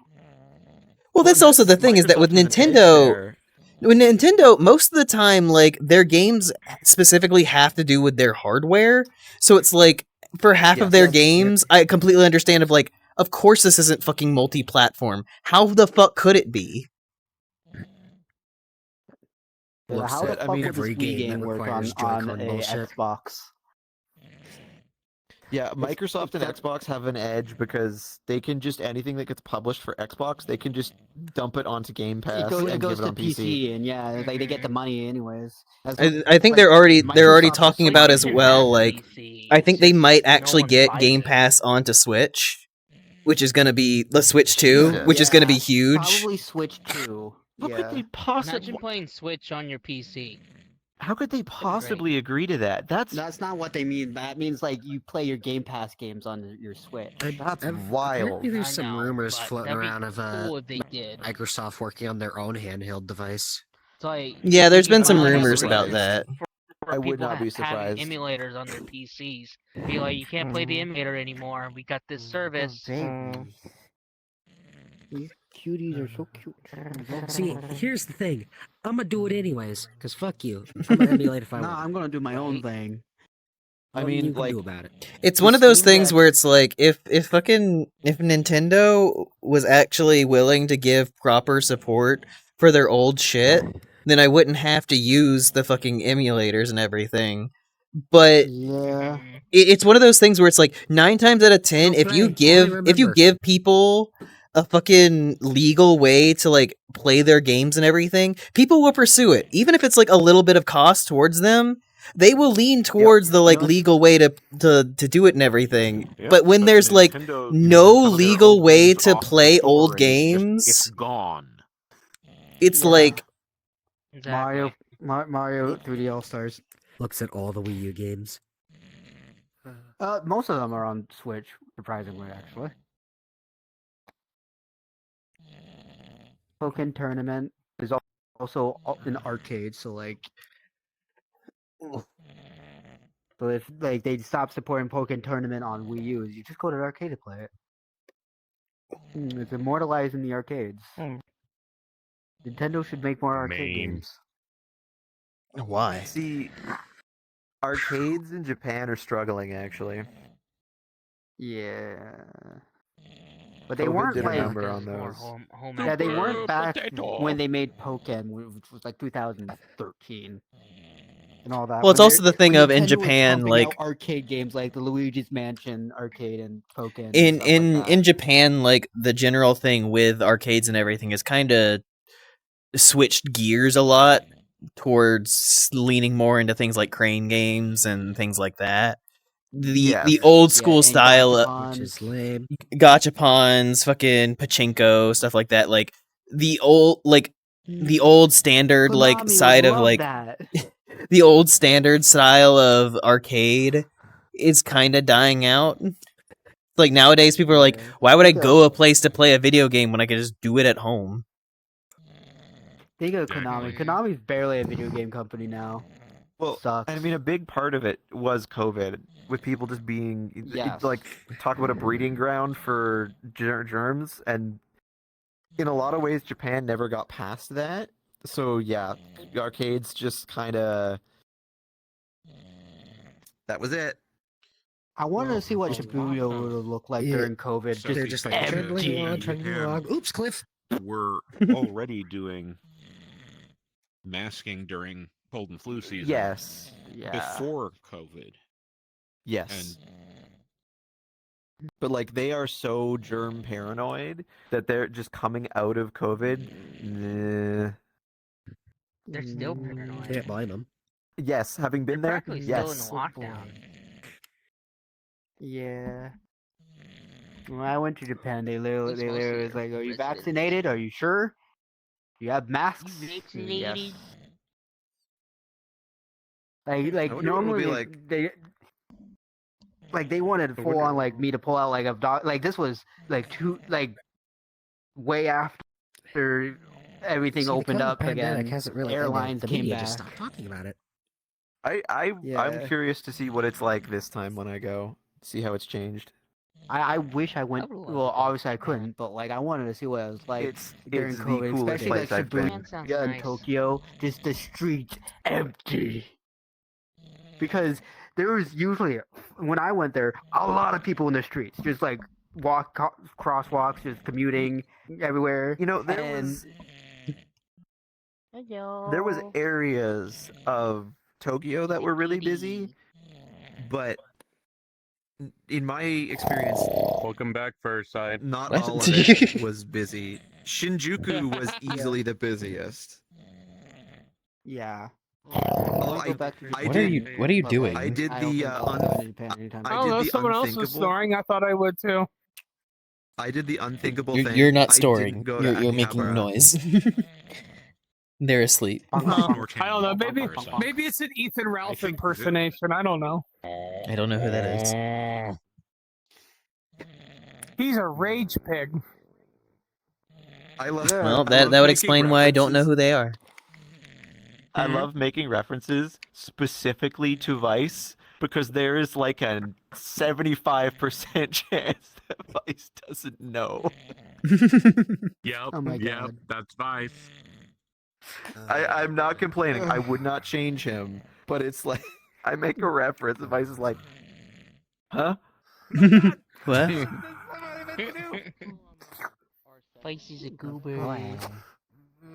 Well, that's also the thing is that with Microsoft has an edge Nintendo, there. with Nintendo, most of the time, like their games specifically have to do with their hardware. So it's like for half of their games, I completely understand. Of like, of course, this isn't fucking multi-platform. How the fuck could it be? Yeah, how the upset. fuck I mean, would this every Wii game game that work requires on Joy-Con a bullshit. Xbox? Yeah, Microsoft and Xbox have an edge because they can just anything that gets published for Xbox, they can just dump it onto Game Pass It and goes give it to on PC. PC, and yeah, like they get the money anyways. That's I think they're already talking about as well. Like, PC. I think they might no actually one get buys Game it. Pass onto Switch, which is going to be the Switch 2, which is going to be huge. Probably Switch 2. How could they possibly? Imagine playing Switch on your PC. How could they possibly agree to that? That's not what they mean. That means like you play your Game Pass games on your Switch. That's wild. Apparently, there's I some know, rumors but floating that'd be around of cool if they did. Microsoft working on their own handheld device. It's like Yeah, there's been you some finally have rumors the about reason that. For I would people not be having surprised. emulators on their PCs. Be like, you can't play the emulator anymore. We got this service. These cuties are so cute. See, here's the thing. I'm gonna do it anyways, because fuck you. I'm gonna emulate if I Nah, want. I'm gonna do my own thing. I What mean, you can like, do about it. It's one of those things where it's like if Nintendo was actually willing to give proper support for their old shit, then I wouldn't have to use the fucking emulators and everything. But yeah, it's one of those things where it's like 9 times out of 10, if you give people a fucking legal way to like play their games and everything, people will pursue it, even if it's like a little bit of cost towards them. They will lean towards the like legal way to do it and everything. Yep, but when but there's like Nintendo, no some of their legal old way games to off the play store old and it's games, gone. it's like Mario 3D All Stars. Looks at all the Wii U games. Most of them are on Switch, surprisingly, actually. Pokken Tournament is also an arcade, so like, but if like they stop supporting Pokken Tournament on Wii U, you just go to the arcade to play it. It's immortalized in the arcades. Nintendo should make more arcade games. Why? See, arcades in Japan are struggling actually. Yeah. But they COVID weren't did a like number on those. yeah, they weren't back when they made Pokken, which was like 2013 and all that. Well, it's When also the thing when of in Nintendo was Japan, pumping like out arcade games like the Luigi's Mansion arcade and Pokken. And in stuff like that. in Japan, like the general thing with arcades and everything is kind of switched gears a lot towards leaning more into things like crane games and things like that. The old school style Gachapons. Which is lame. gachapons, fucking pachinko, stuff like that. Like the old standard like Konami side would of love like that. the old standard style of arcade is kind of dying out. Like nowadays people are like, why would I go a place to play a video game when I can just do it at home? Think of Konami. Konami's barely a video game company now. Well, Sucks. I mean, a big part of it was COVID, with people just being Yes. like talk about a breeding ground for germs, and in a lot of ways, Japan never got past that. So yeah, arcades just kind of that was it. I wanted to see what Shibuya would have looked like during COVID. So they're just like trembling along. Oops, Cliff. We're already doing masking during cold and flu season. Yes. Yeah. Before COVID. Yes. But like they are so germ paranoid that they're just coming out of COVID. They're still paranoid. Can't blame them. Yes, having been They're there. practically Yes. still in lockdown. Yeah. When I went to Japan, they literally It's mostly was like, "Are you vaccinated? Are you sure? Do you have masks?" Vaccinated? Yes. Like I wonder what it would normally be like. they wanted full on like me to pull out like a dog. Like this was like way after everything See, the opened COVID up pandemic again. hasn't really Airlines ended. The came media back. just stopped talking about it. I'm Yeah. curious to see what it's like this time when I go. See how it's changed. I wish I went. Well, obviously I couldn't, but like I wanted to see what it was like during it's the COVID, coolest especially like place I've been. Shibuya and Tokyo. Just the streets empty. Because there was usually when I went there, a lot of people in the streets, just like crosswalks, just commuting everywhere. You know, and there was areas of Tokyo that were really busy, but In my experience, Welcome back, First Side. not What? all of it was busy. Shinjuku was easily the busiest. Yeah. Although I What are did, you? What are you But, doing? I did I the don't think I'll have any pan anytime I Oh, did no, the someone else was unthinkable. snoring. I thought I would too. I did the unthinkable You're, thing. you're not I storing. didn't go You're to you're making Akihabara. noise. They're asleep. I don't know. Maybe it's an Ethan Ralph impersonation. I don't know. I don't know who that is. He's a rage pig. I love. Well, I that love that would making explain why I don't know references. who they are. I love making references specifically to Vice because there is like a 75% chance that Vice doesn't know. Yep, Oh my yep, God. that's Vice. I'm not complaining. I would not change him, but it's like I make a reference and Vice is like, huh? What? Vice is a goober.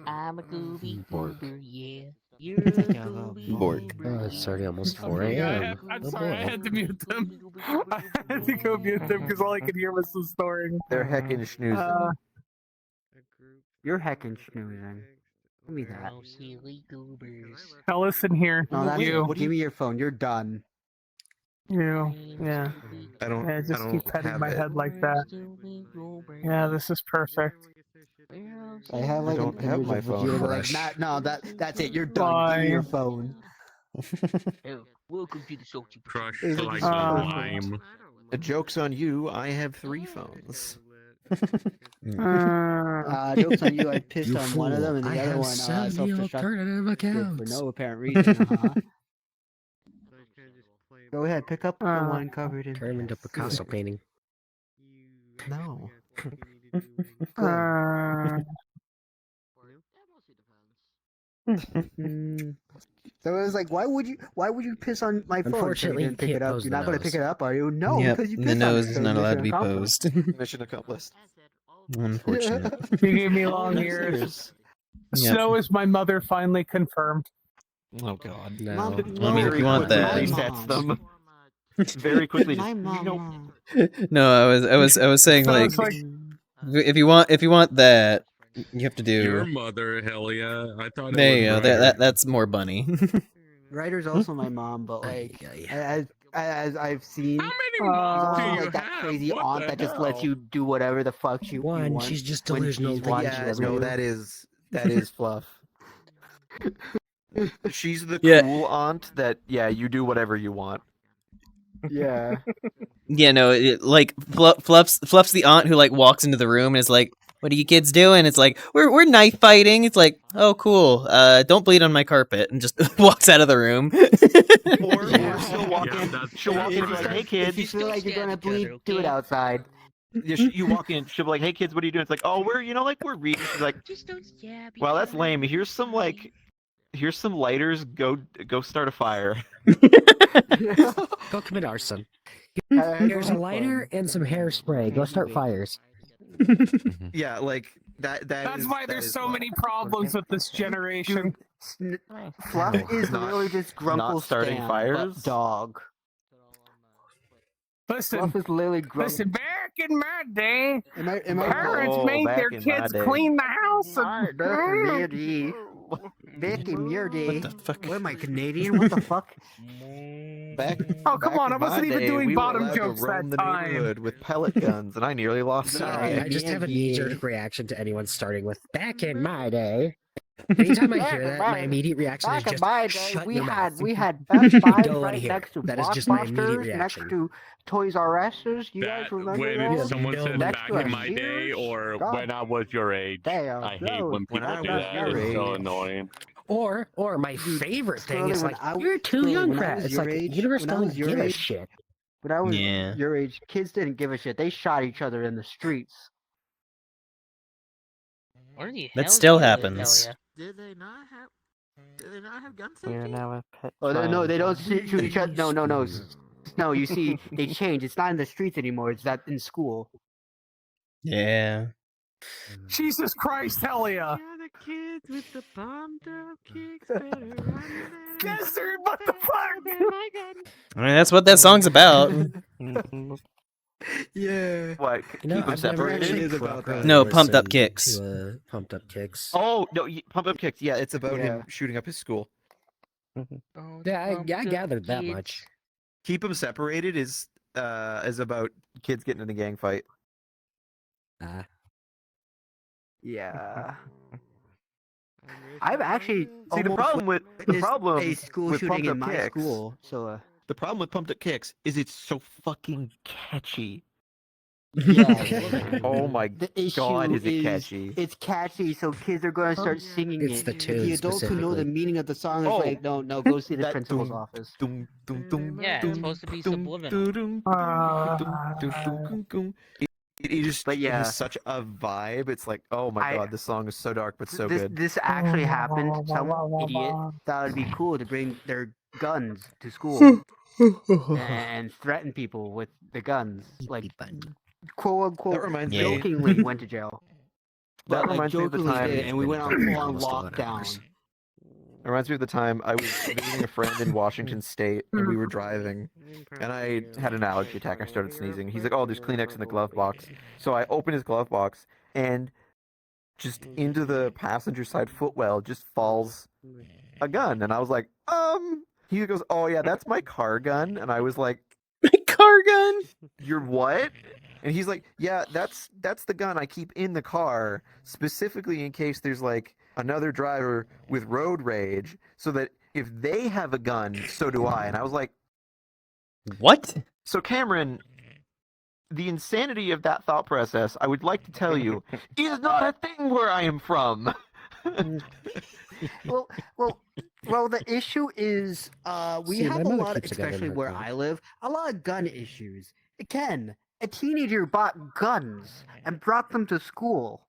I'm a gooby goober, yeah. You're a gooby Bork. goober. Oh, it's already almost Oh 4 my God, a.m. I'm Oh, sorry, I boy. had to mute them. I had to go mute them because all I could hear was the snoring. They're heckin' schnoozing. You're heckin' snoozing. Give me that. Oh, silly goobers. Now listen here, No, that's you. give me your phone. You're done. You. Yeah. I don't. Yeah, just I keep don't petting have my it. head like that. Yeah, this is perfect. I have like don't an have image my of phone. Vegeta, like, Crush. no, that's it. You're done. Give me your Bye. phone. Oh, welcome to the salty Crushed It's like like a perfect. lime. The joke's on you. I have 3 phones. Jokes on you. I pissed You on one of them, fool. and the I other have one 70 self-destructed alternative for accounts. no apparent reason. Go ahead, pick up the one covered in. Turn him into Picasso painting. No. So it was like, why would you piss on my phone? So you Unfortunately, didn't you pick can't it up. pose You're the not going to nose. pick it up, are you? No, Yep, because you the pissed on nose it. is So not allowed to mission be accomplished. posed. Mission accomplished. Unfortunate. You gave me long ears. Yep. Snow is my mother finally confirmed. Oh God. No. Mom, I mean, if you want that. resets them. Very quickly, just my you know, mom. No, I was saying So like, it's like if you want that, you have to Your do. mother, hell yeah. I thought There it you go. was That's more bunny. Ryder's also my mom, but like as I've seen, How many she's moms also do you like that have? crazy What aunt the that just lets hell? you do whatever the fuck you One, want. she's just when delusional she's to wanting get to you. do. No, that is fluff. she's the Yeah. cool aunt that you do whatever you want. Yeah. Yeah, no, like Fluff's the aunt who like walks into the room and is like, "What are you kids doing?" It's like, "We're knife fighting." It's like, "Oh, cool. Don't bleed on my carpet," and just walks out of the room. Or she'll walk in and be like, "Hey kids." If you feel like you're gonna bleed, do it outside. You walk in, she'll be like, "Hey kids, what are you doing?" It's like, "Oh, we're reading." She's like, Just don't stab "Well, that's lame. Here's some lighters. Go start a fire." Go commit arson. Uh, Here's a fun. lighter and some hairspray. Go start fires. Yeah, like that. that's why there's so many problems with this generation. Fluff is Not- literally just Grunkle not starting Stan, fires? but dog. Listen, Fluff is literally listen. Back in my day, Am I parents Oh, made back their in my kids day. clean the house. And, Back in your day. What the fuck? What am I, Canadian? What the fuck? Back. Oh, come back on, in I wasn't my even day, doing we were bottom allowed to jokes that roam the time. neighborhood with pellet guns, and I nearly lost an Sorry, eye. I just have a Yeah. knee-jerk reaction to anyone starting with "back in my day." Anytime I hear that, my immediate reaction is Back in just my day, shut we your had mouth. we had Best Buy Don't wanna right hear it. next to That is just my immediate Blockbusters, next reaction. to Toys R Us's. You That guys remember when that? someone No, said next back to a in my day Sears? or God when I was your age. damn, I hate no. when When people I do was that. your It's so age. annoying. Or my favorite thing Shirley, is when like, I- "You're too Shirley, young when for I that." was It's your like age- universe when I don't was your give a age- shit. When I was Yeah. your age, kids didn't give a shit. They shot each other in the streets. What the That hell still is it, happens. Delia? Did they not have gun We are safety? now a pet. Oh, no, they don't friend. shoot each other. No. No, you see, they changed. It's not in the streets anymore. It's that in school. Yeah. Jesus Christ, Helia. kids with the pumped up kicks better run Guesser, what the fuck? I mean, that's what that song's about. Yeah. What? You know, Keep them I've never separated? actually Is about properly that. No, Pumped Up listened Kicks. to, Pumped Up Kicks. Oh no, Pump Up Kicks. Yeah, it's about Yeah. him shooting up his school. Yeah, I gathered that much. Keep them separated is about kids getting in a gang fight. Yeah. I've actually See, the almost problem with witnessed a school shooting Pumped in Up my Kicks, school. So the problem with Pumped Up Kicks is it's so fucking catchy. yeah. Oh my The issue god, is it catchy? It's catchy, so kids are going to start singing It's it. the tune The adults who know the specifically. meaning of the song is Oh, like, no, go see the that principal's doom, office. doom, doom, doom, Yeah, it's supposed to be subliminal. It just But it yeah. has such a vibe. It's like, oh my god, this song is so dark but so good. This actually happened. Some idiot thought it'd be cool to bring their guns to school and threaten people with the guns, like quote unquote, reminds me- jokingly went to jail. That But like reminds me of the jokingly time- did it, and we went on full on Almost 11 hours. lockdown. It reminds me of the time I was visiting a friend in Washington State, and we were driving, and I had an allergy attack. I started sneezing. He's like, "Oh, there's Kleenex in the glove box." So I open his glove box, and just into the passenger side footwell just falls a gun, and I was like, He goes, "Oh yeah, that's my car gun," and I was like, Car gun? "You're what?" And he's like, "Yeah, that's the gun I keep in the car specifically in case there's like another driver with road rage, so that if they have a gun, so do I." And I was like, "What?" So Cameron, the insanity of that thought process, I would like to tell you, is not a thing where I am from. Well, the issue is, we See, have my a mother lot, keeps a gun in especially her where car. I live, a lot of gun issues. Again, a teenager bought guns and brought them to school.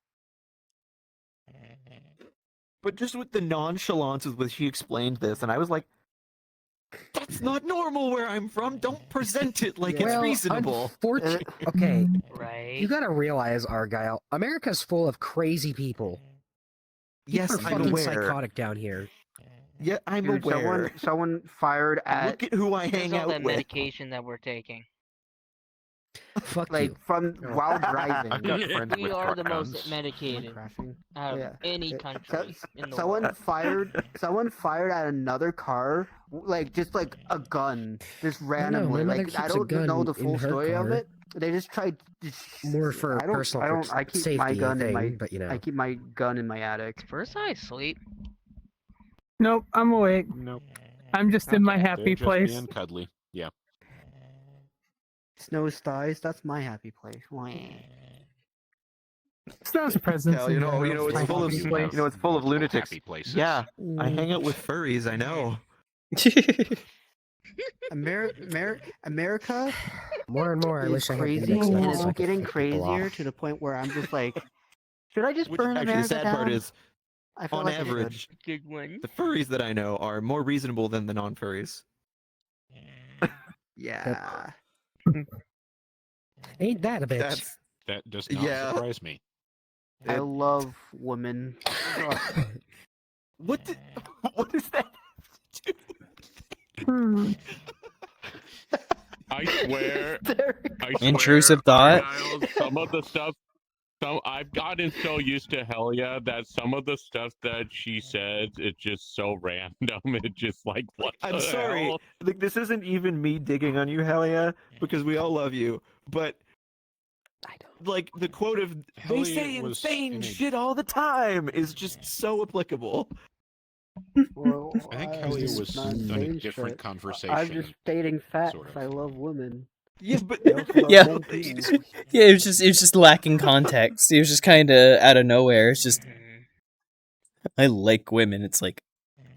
But just with the nonchalance with which he explained this, and I was like, that's not normal where I'm from. Don't present it like it's Well, reasonable. Okay, Right. you gotta realize, Argyle, America's full of crazy people. Yes, People are I'm fucking aware. psychotic down here. Yeah, I'm Dude, aware. someone fired at. Look at who I There's hang all out that with. medication that we're taking. Fuck like you. from while driving. I've got friends We with are the guns. most medicated out of Yeah. any country in the Someone world. someone fired at another car, like just like a gun, just randomly. my mother Like I keeps a don't gun know the in full her story of car. it. They just tried. More for I don't. personal I don't. I keep my safety gun in my. thing, but you know. I keep my gun in my attic. First I sleep. Nope, I'm awake. Nope. I'm just in my They're happy just place. being cuddly. Yeah. Snow's thighs. That's my happy place. Snow's presence. Hell, you know, it's full of, it's full of lunatics. Happy places. Yeah, I hang out with furries. I know. America. More and more, I is wish I had crazy, index and levels it's so I could getting flip people crazier off. to the point where I'm just like, should I just Which, burn actually, America the sad down? part is, I feel on like I should. average, Good one. the furries that I know are more reasonable than the non-furries. Yeah. Ain't that a bitch? That does not Yeah. surprise me. I love women. What is that? I swear. Intrusive thought? Giles, some of the stuff. I've gotten so used to Helia that some of the stuff that she says is just so random. It's just like, what I'm the sorry. hell? Like, this isn't even me digging on you, Helia, because we all love you. But like the quote of "they Helia say was insane in a- shit all the time" is just so applicable. Well, I think I'm Helia just was not in a saying different shit. conversation. I'm just stating facts. sort of. I love women. Yeah, but I also love Yeah, men too. yeah. It was just lacking context. It was just kind of out of nowhere. It's just, I like women. It's like,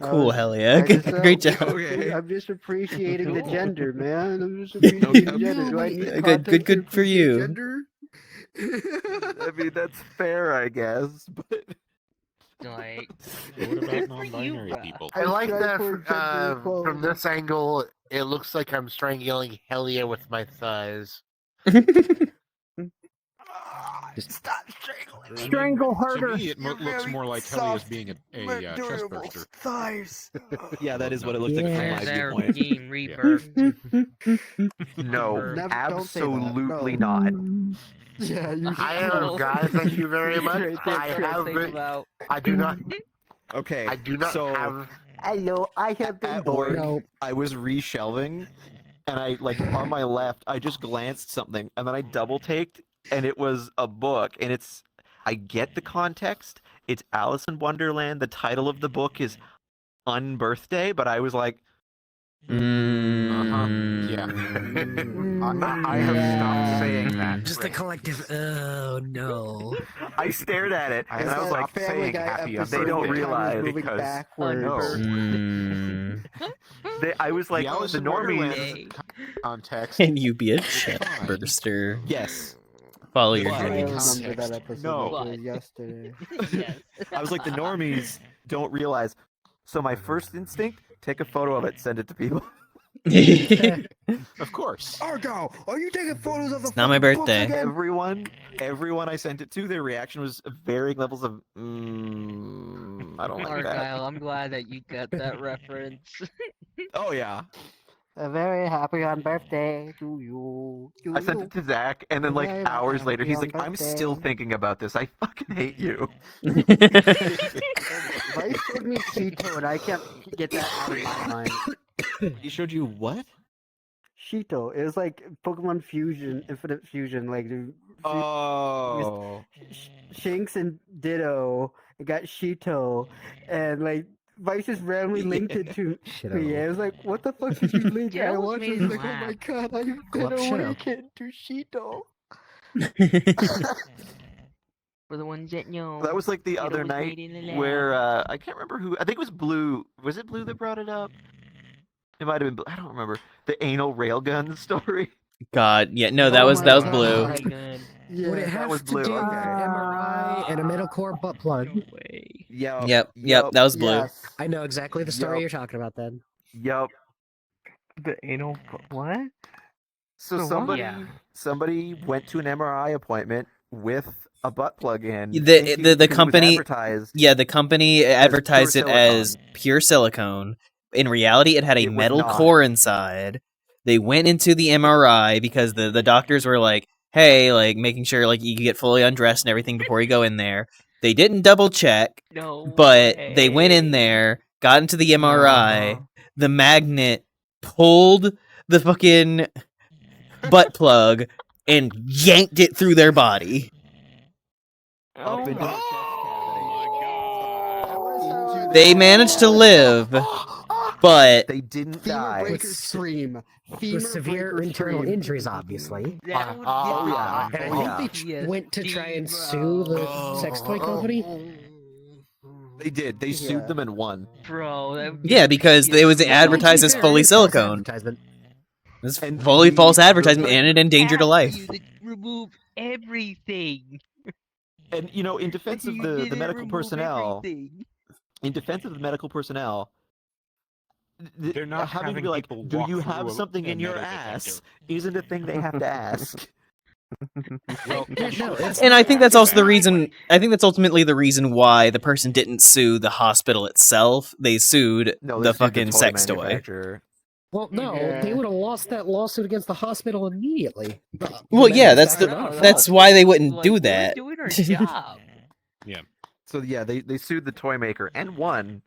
cool, hell yeah, I just, great job. I'm just appreciating the Cool. gender, man. I'm just appreciating the gender. Do I need Good, context good, to good for appreciate you. Gender? I mean, that's fair, I guess. But Like, What about good for you, non-binary bruh. people? I like tried that for gender equality. from this angle. It looks like I'm strangling Helia with my thighs. Just stop strangling. Strangle herder. To me, it looks more like Kelly as being a chest burster. Thighs. Yeah, that is what it looks like from my There's our viewpoint. game rebirth. No, Never- don't say that. absolutely No. not. Yeah, you I am, guys. Thank you very much. I have been. I do not. Okay, I do not so have. Hello, I have been at bored. work, I was reshelving, and I on my left, I just glanced something, and then I double taked, and it was a book, and I get the context. It's Alice in Wonderland. The title of the book is Unbirthday, but I was like, Yeah. I have stopped saying that. Just the collective. Oh no! I stared at it, and I was like, Family Guy happy. episode They don't where time is realize moving because backwards. I was like, The Alice the in normies. Wonderland context. Can you be a chest burster? Yes. Follow your But- I dreams. remember that episode. No. It was yesterday. I was like, the normies don't realize. So my first instinct, take a photo of it, send it to people. Of course. Argo, are you taking photos of the It's not my fucking books birthday. again? Everyone I sent it to, their reaction was varying levels of, I don't like that. Argyle, I'm glad that you got that reference. Oh yeah. A very happy on birthday to you. I sent it to Zach, and then like Very hours happy later, he's on like, "I'm still birthday." thinking about this. I fucking hate you." Vice showed me Cheeto, and I can't get that out of my mind. He showed you what? Cheeto. It was like Pokemon Fusion, Infinite Fusion, like Oh. Shinx and Ditto. It got Cheeto, and like Vice just randomly linked it to me. I was like, "What the fuck did you link?" Yeah, I that was watched it. I made was me like, "Oh my laugh. god, I've been Club Shadow. awakened to Cheeto." For the ones that know. That was like the it other was night made in the lab. where I can't remember who. I think it was Blue. Was it Blue that brought it up? It might have been. I don't remember the anal railgun story. God, yeah, no, that was blue. Very good. Would it that have was to blue. do with Okay. MRI and a middle core butt plug? Yep. Yep, that was blue. Yes. I know exactly the story Yup. you're talking about then. Yup. The anal. What? So So somebody Yeah. somebody went to an MRI appointment with a butt plug in. The thinking the it was company advertised. Yeah, the company advertised it pure as pure silicone. In reality, it had a It was metal not. core inside. They went into the MRI because the doctors were like, "Hey, like making sure like you get fully undressed and everything before you go in there." They didn't double check, No but way. they went in there, got into the MRI. The magnet pulled the fucking butt plug and yanked it through their body. Up into the chest cavity. They managed to live, but They didn't Femur die. breaker scream. Femur With severe breaker internal scream. injuries, obviously. That would Oh, get yeah. me. And I think they went to try and sue the sex toy company. They did. They sued them and won. Bro, that would yeah, because it was advertised as fully silicone. Advertisement. It's And fully the- false advertisement, and it endangered a asked life. you to remove everything. And you know, in defense of You the didn't medical remove personnel, everything. in defense of the medical personnel, They're not having to having be like, people "Do walk you through have a something in your metal ass?" detector. Isn't a thing they have to ask. Well, And I think that's also the reason. I think that's ultimately the reason why the person didn't sue the hospital itself. They sued No, they the sued fucking toy sex toy. manufacturer. Well, no, Yeah. they would have lost that lawsuit against the hospital immediately. Well, yeah, that's Manufacturer. that's why they wouldn't Like, do we're that. doing our job. yeah. So yeah, they sued the toy maker and won.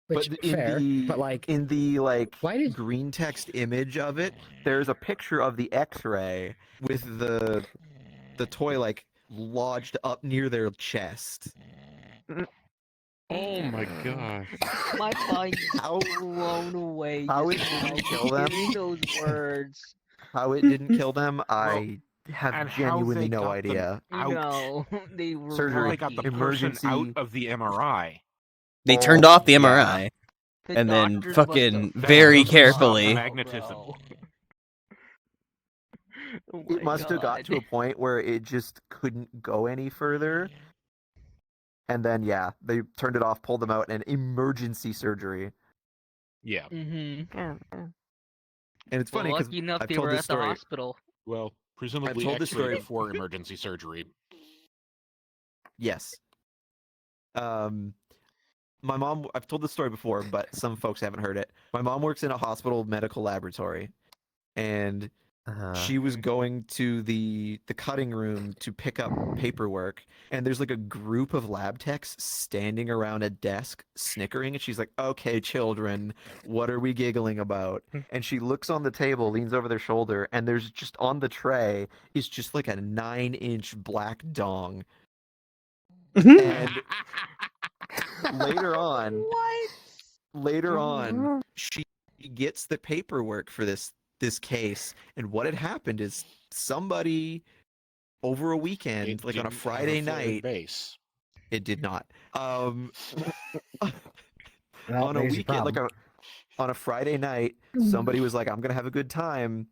Which, But in fair, the but like, in the like why did green text image of it, there's a picture of the X-ray with the toy like lodged up near their chest. Oh my gosh. My mind's How- blown away. how just it didn't now kill them? hearing those words. How it didn't kill them, I have and how genuinely they no got them idea. out. No, they were Surgery. How they got the lucky. person Emergency- out of the MRI. They turned off the yeah. MRI The and then doctors must fucking have very That doesn't stop carefully. magnetism. Bro. Oh It my must have got God. to a point where it just couldn't go any further. And then yeah, they turned it off, pulled them out, and emergency surgery. Yeah. Mm-hmm. And it's funny Well, because lucky enough I've they told were this at the story. hospital. Well, Presumably told this story X-rated for emergency surgery. Yes. My mom, I've told this story before, but some folks haven't heard it. My mom works in a hospital medical laboratory, and she was going to the cutting room to pick up paperwork, and there's like a group of lab techs standing around a desk snickering, and she's like, "Okay, children, what are we giggling about?" And she looks on the table, leans over their shoulder, and there's just on the tray is just like a 9-inch black dong. And later on, she gets the paperwork for this case, and what had happened is somebody over a weekend, like on a Friday night, it did not. On a weekend, like on a Friday night, somebody was like, "I'm gonna have a good time."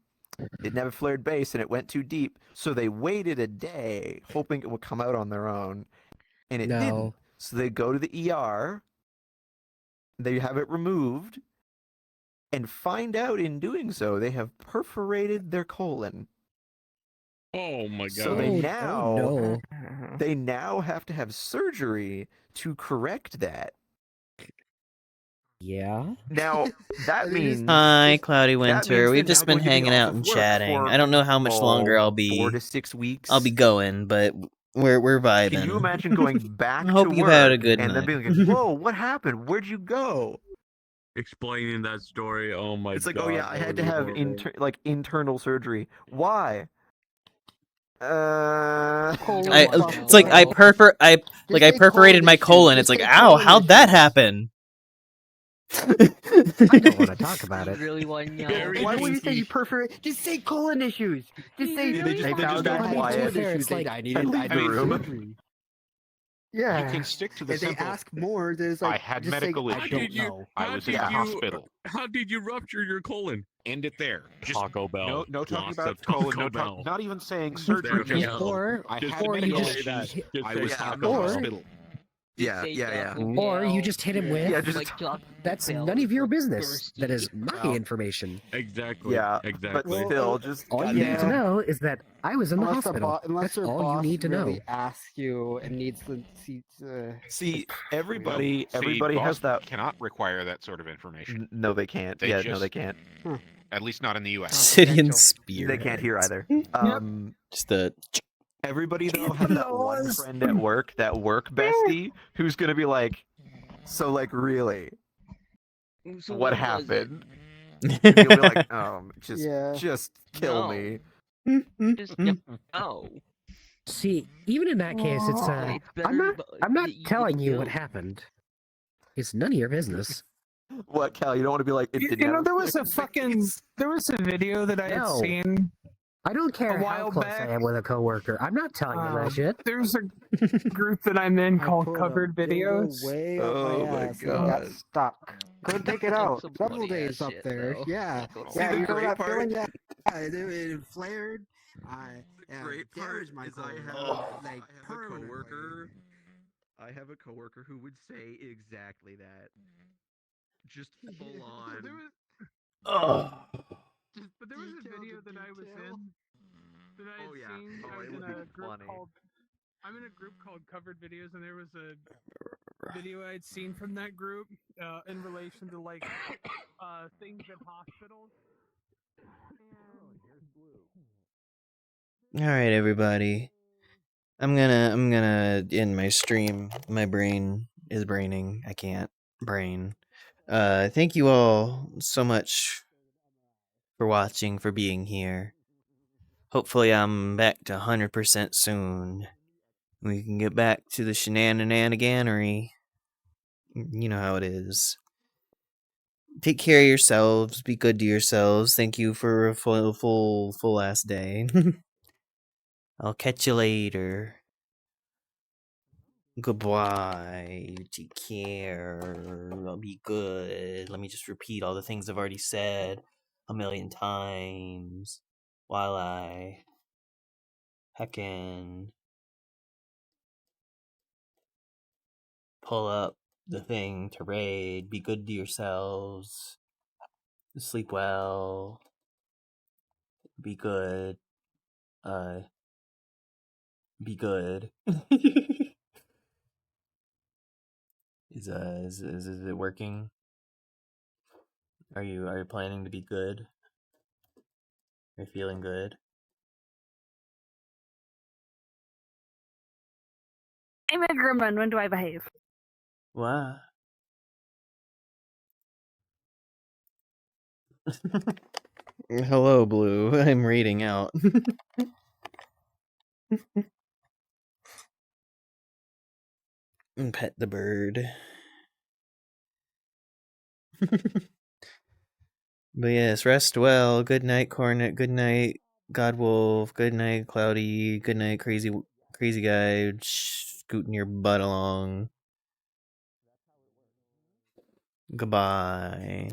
It never flared base, and it went too deep, so they waited a day, hoping it would come out on their own, and it didn't. So they go to the ER, they have it removed, and find out in doing so they have perforated their colon. Oh my god! So they now have to have surgery to correct that. Yeah. Now that means Hi, Cloudy that Winter. means We've they're just now been going to be hanging off out of and work chatting. for, I don't know how much longer I'll be 4 to 6 weeks. I'll be going, but we're vibing. Can you imagine going back I hope to you've work had a good and then night. being like, "Whoa, what happened? Where'd you go?" Explaining that story. Oh my god! It's like, "Oh yeah, I had to have internal surgery. Why?" It's like I perforated my colon. It's like, ow, how'd that happen? I don't want to talk about it. Really want to know? Why would you say you perforate? Just say colon issues. Just say they found out quiet. I needed surgery. Yeah. You can stick to the if simple. they ask more, there's like I had just medical say, issues. I don't know. I was in the hospital. How did you rupture your colon? End it there. Just Taco Bell. No talking Lots about of colon. Taco No Bell. not even saying surgery. There we Just, go. I Just had say medical that. issues. Just I say was in Taco the Bell. hospital. Or you just hit him with. Yeah, just That's none of your business. That is my information. Exactly. Yeah, exactly. but still, just All you need to know is that I was in the hospital. Unless That's your all you boss need to know. really asks you and needs to see everybody. See, Everybody boss has that. Cannot require that sort of information. No, they can't. They No, just- they can't. At least not in the U.S. City and Spear. They can't hear either. Just the. Everybody though has that one friend at work, that work bestie, who's gonna be like, "So like really, So what was happened?" And you'll be like, just kill No. me." Just no. See, even in that case, it's It's better I'm not that you telling get you what killed. happened. It's none of your business. What, Cal? You don't want to be like, "It didn't You know, happen." there was a video that I had No. seen. I don't care A how while close back. I am with a coworker. I'm not telling you that shit. There's a group that I'm in called Covered Videos. Way up Oh my my ass and got God. stuck. Couldn't take it out. Some Several funny days ass up shit, there. though. Yeah. See, Yeah, the you know great that part- feeling that it flared. great part damaged my is colon. I have a coworker who would say exactly that. Just full on. But there was a video that I was in that I had seen. I was in a group called. I'm in a group called Covered Videos, and there was a video I'd seen from that group in relation to like things at hospitals. All right, everybody. I'm gonna end my stream. My brain is braining. I can't brain. Thank you all so much for watching, for being here. Hopefully I'm back to 100% soon. We can get back to the shenanigans. You know how it is. Take care of yourselves. Be good to yourselves. Thank you for a full ass day. I'll catch you later. Goodbye. Take care. I'll be good. Let me just repeat all the things I've already said a million times while I heckin' pull up the thing to raid. Be good to yourselves. Sleep well. Be good. be good. Is it working? Are you planning to be good? Are you feeling good? I'm a gremlin. When do I behave? What? Hello, Blue. I'm reading out. And pet the bird. But yes, rest well. Good night, Cornet. Good night, Godwolf. Good night, Cloudy. Good night, crazy guy scooting your butt along. Goodbye.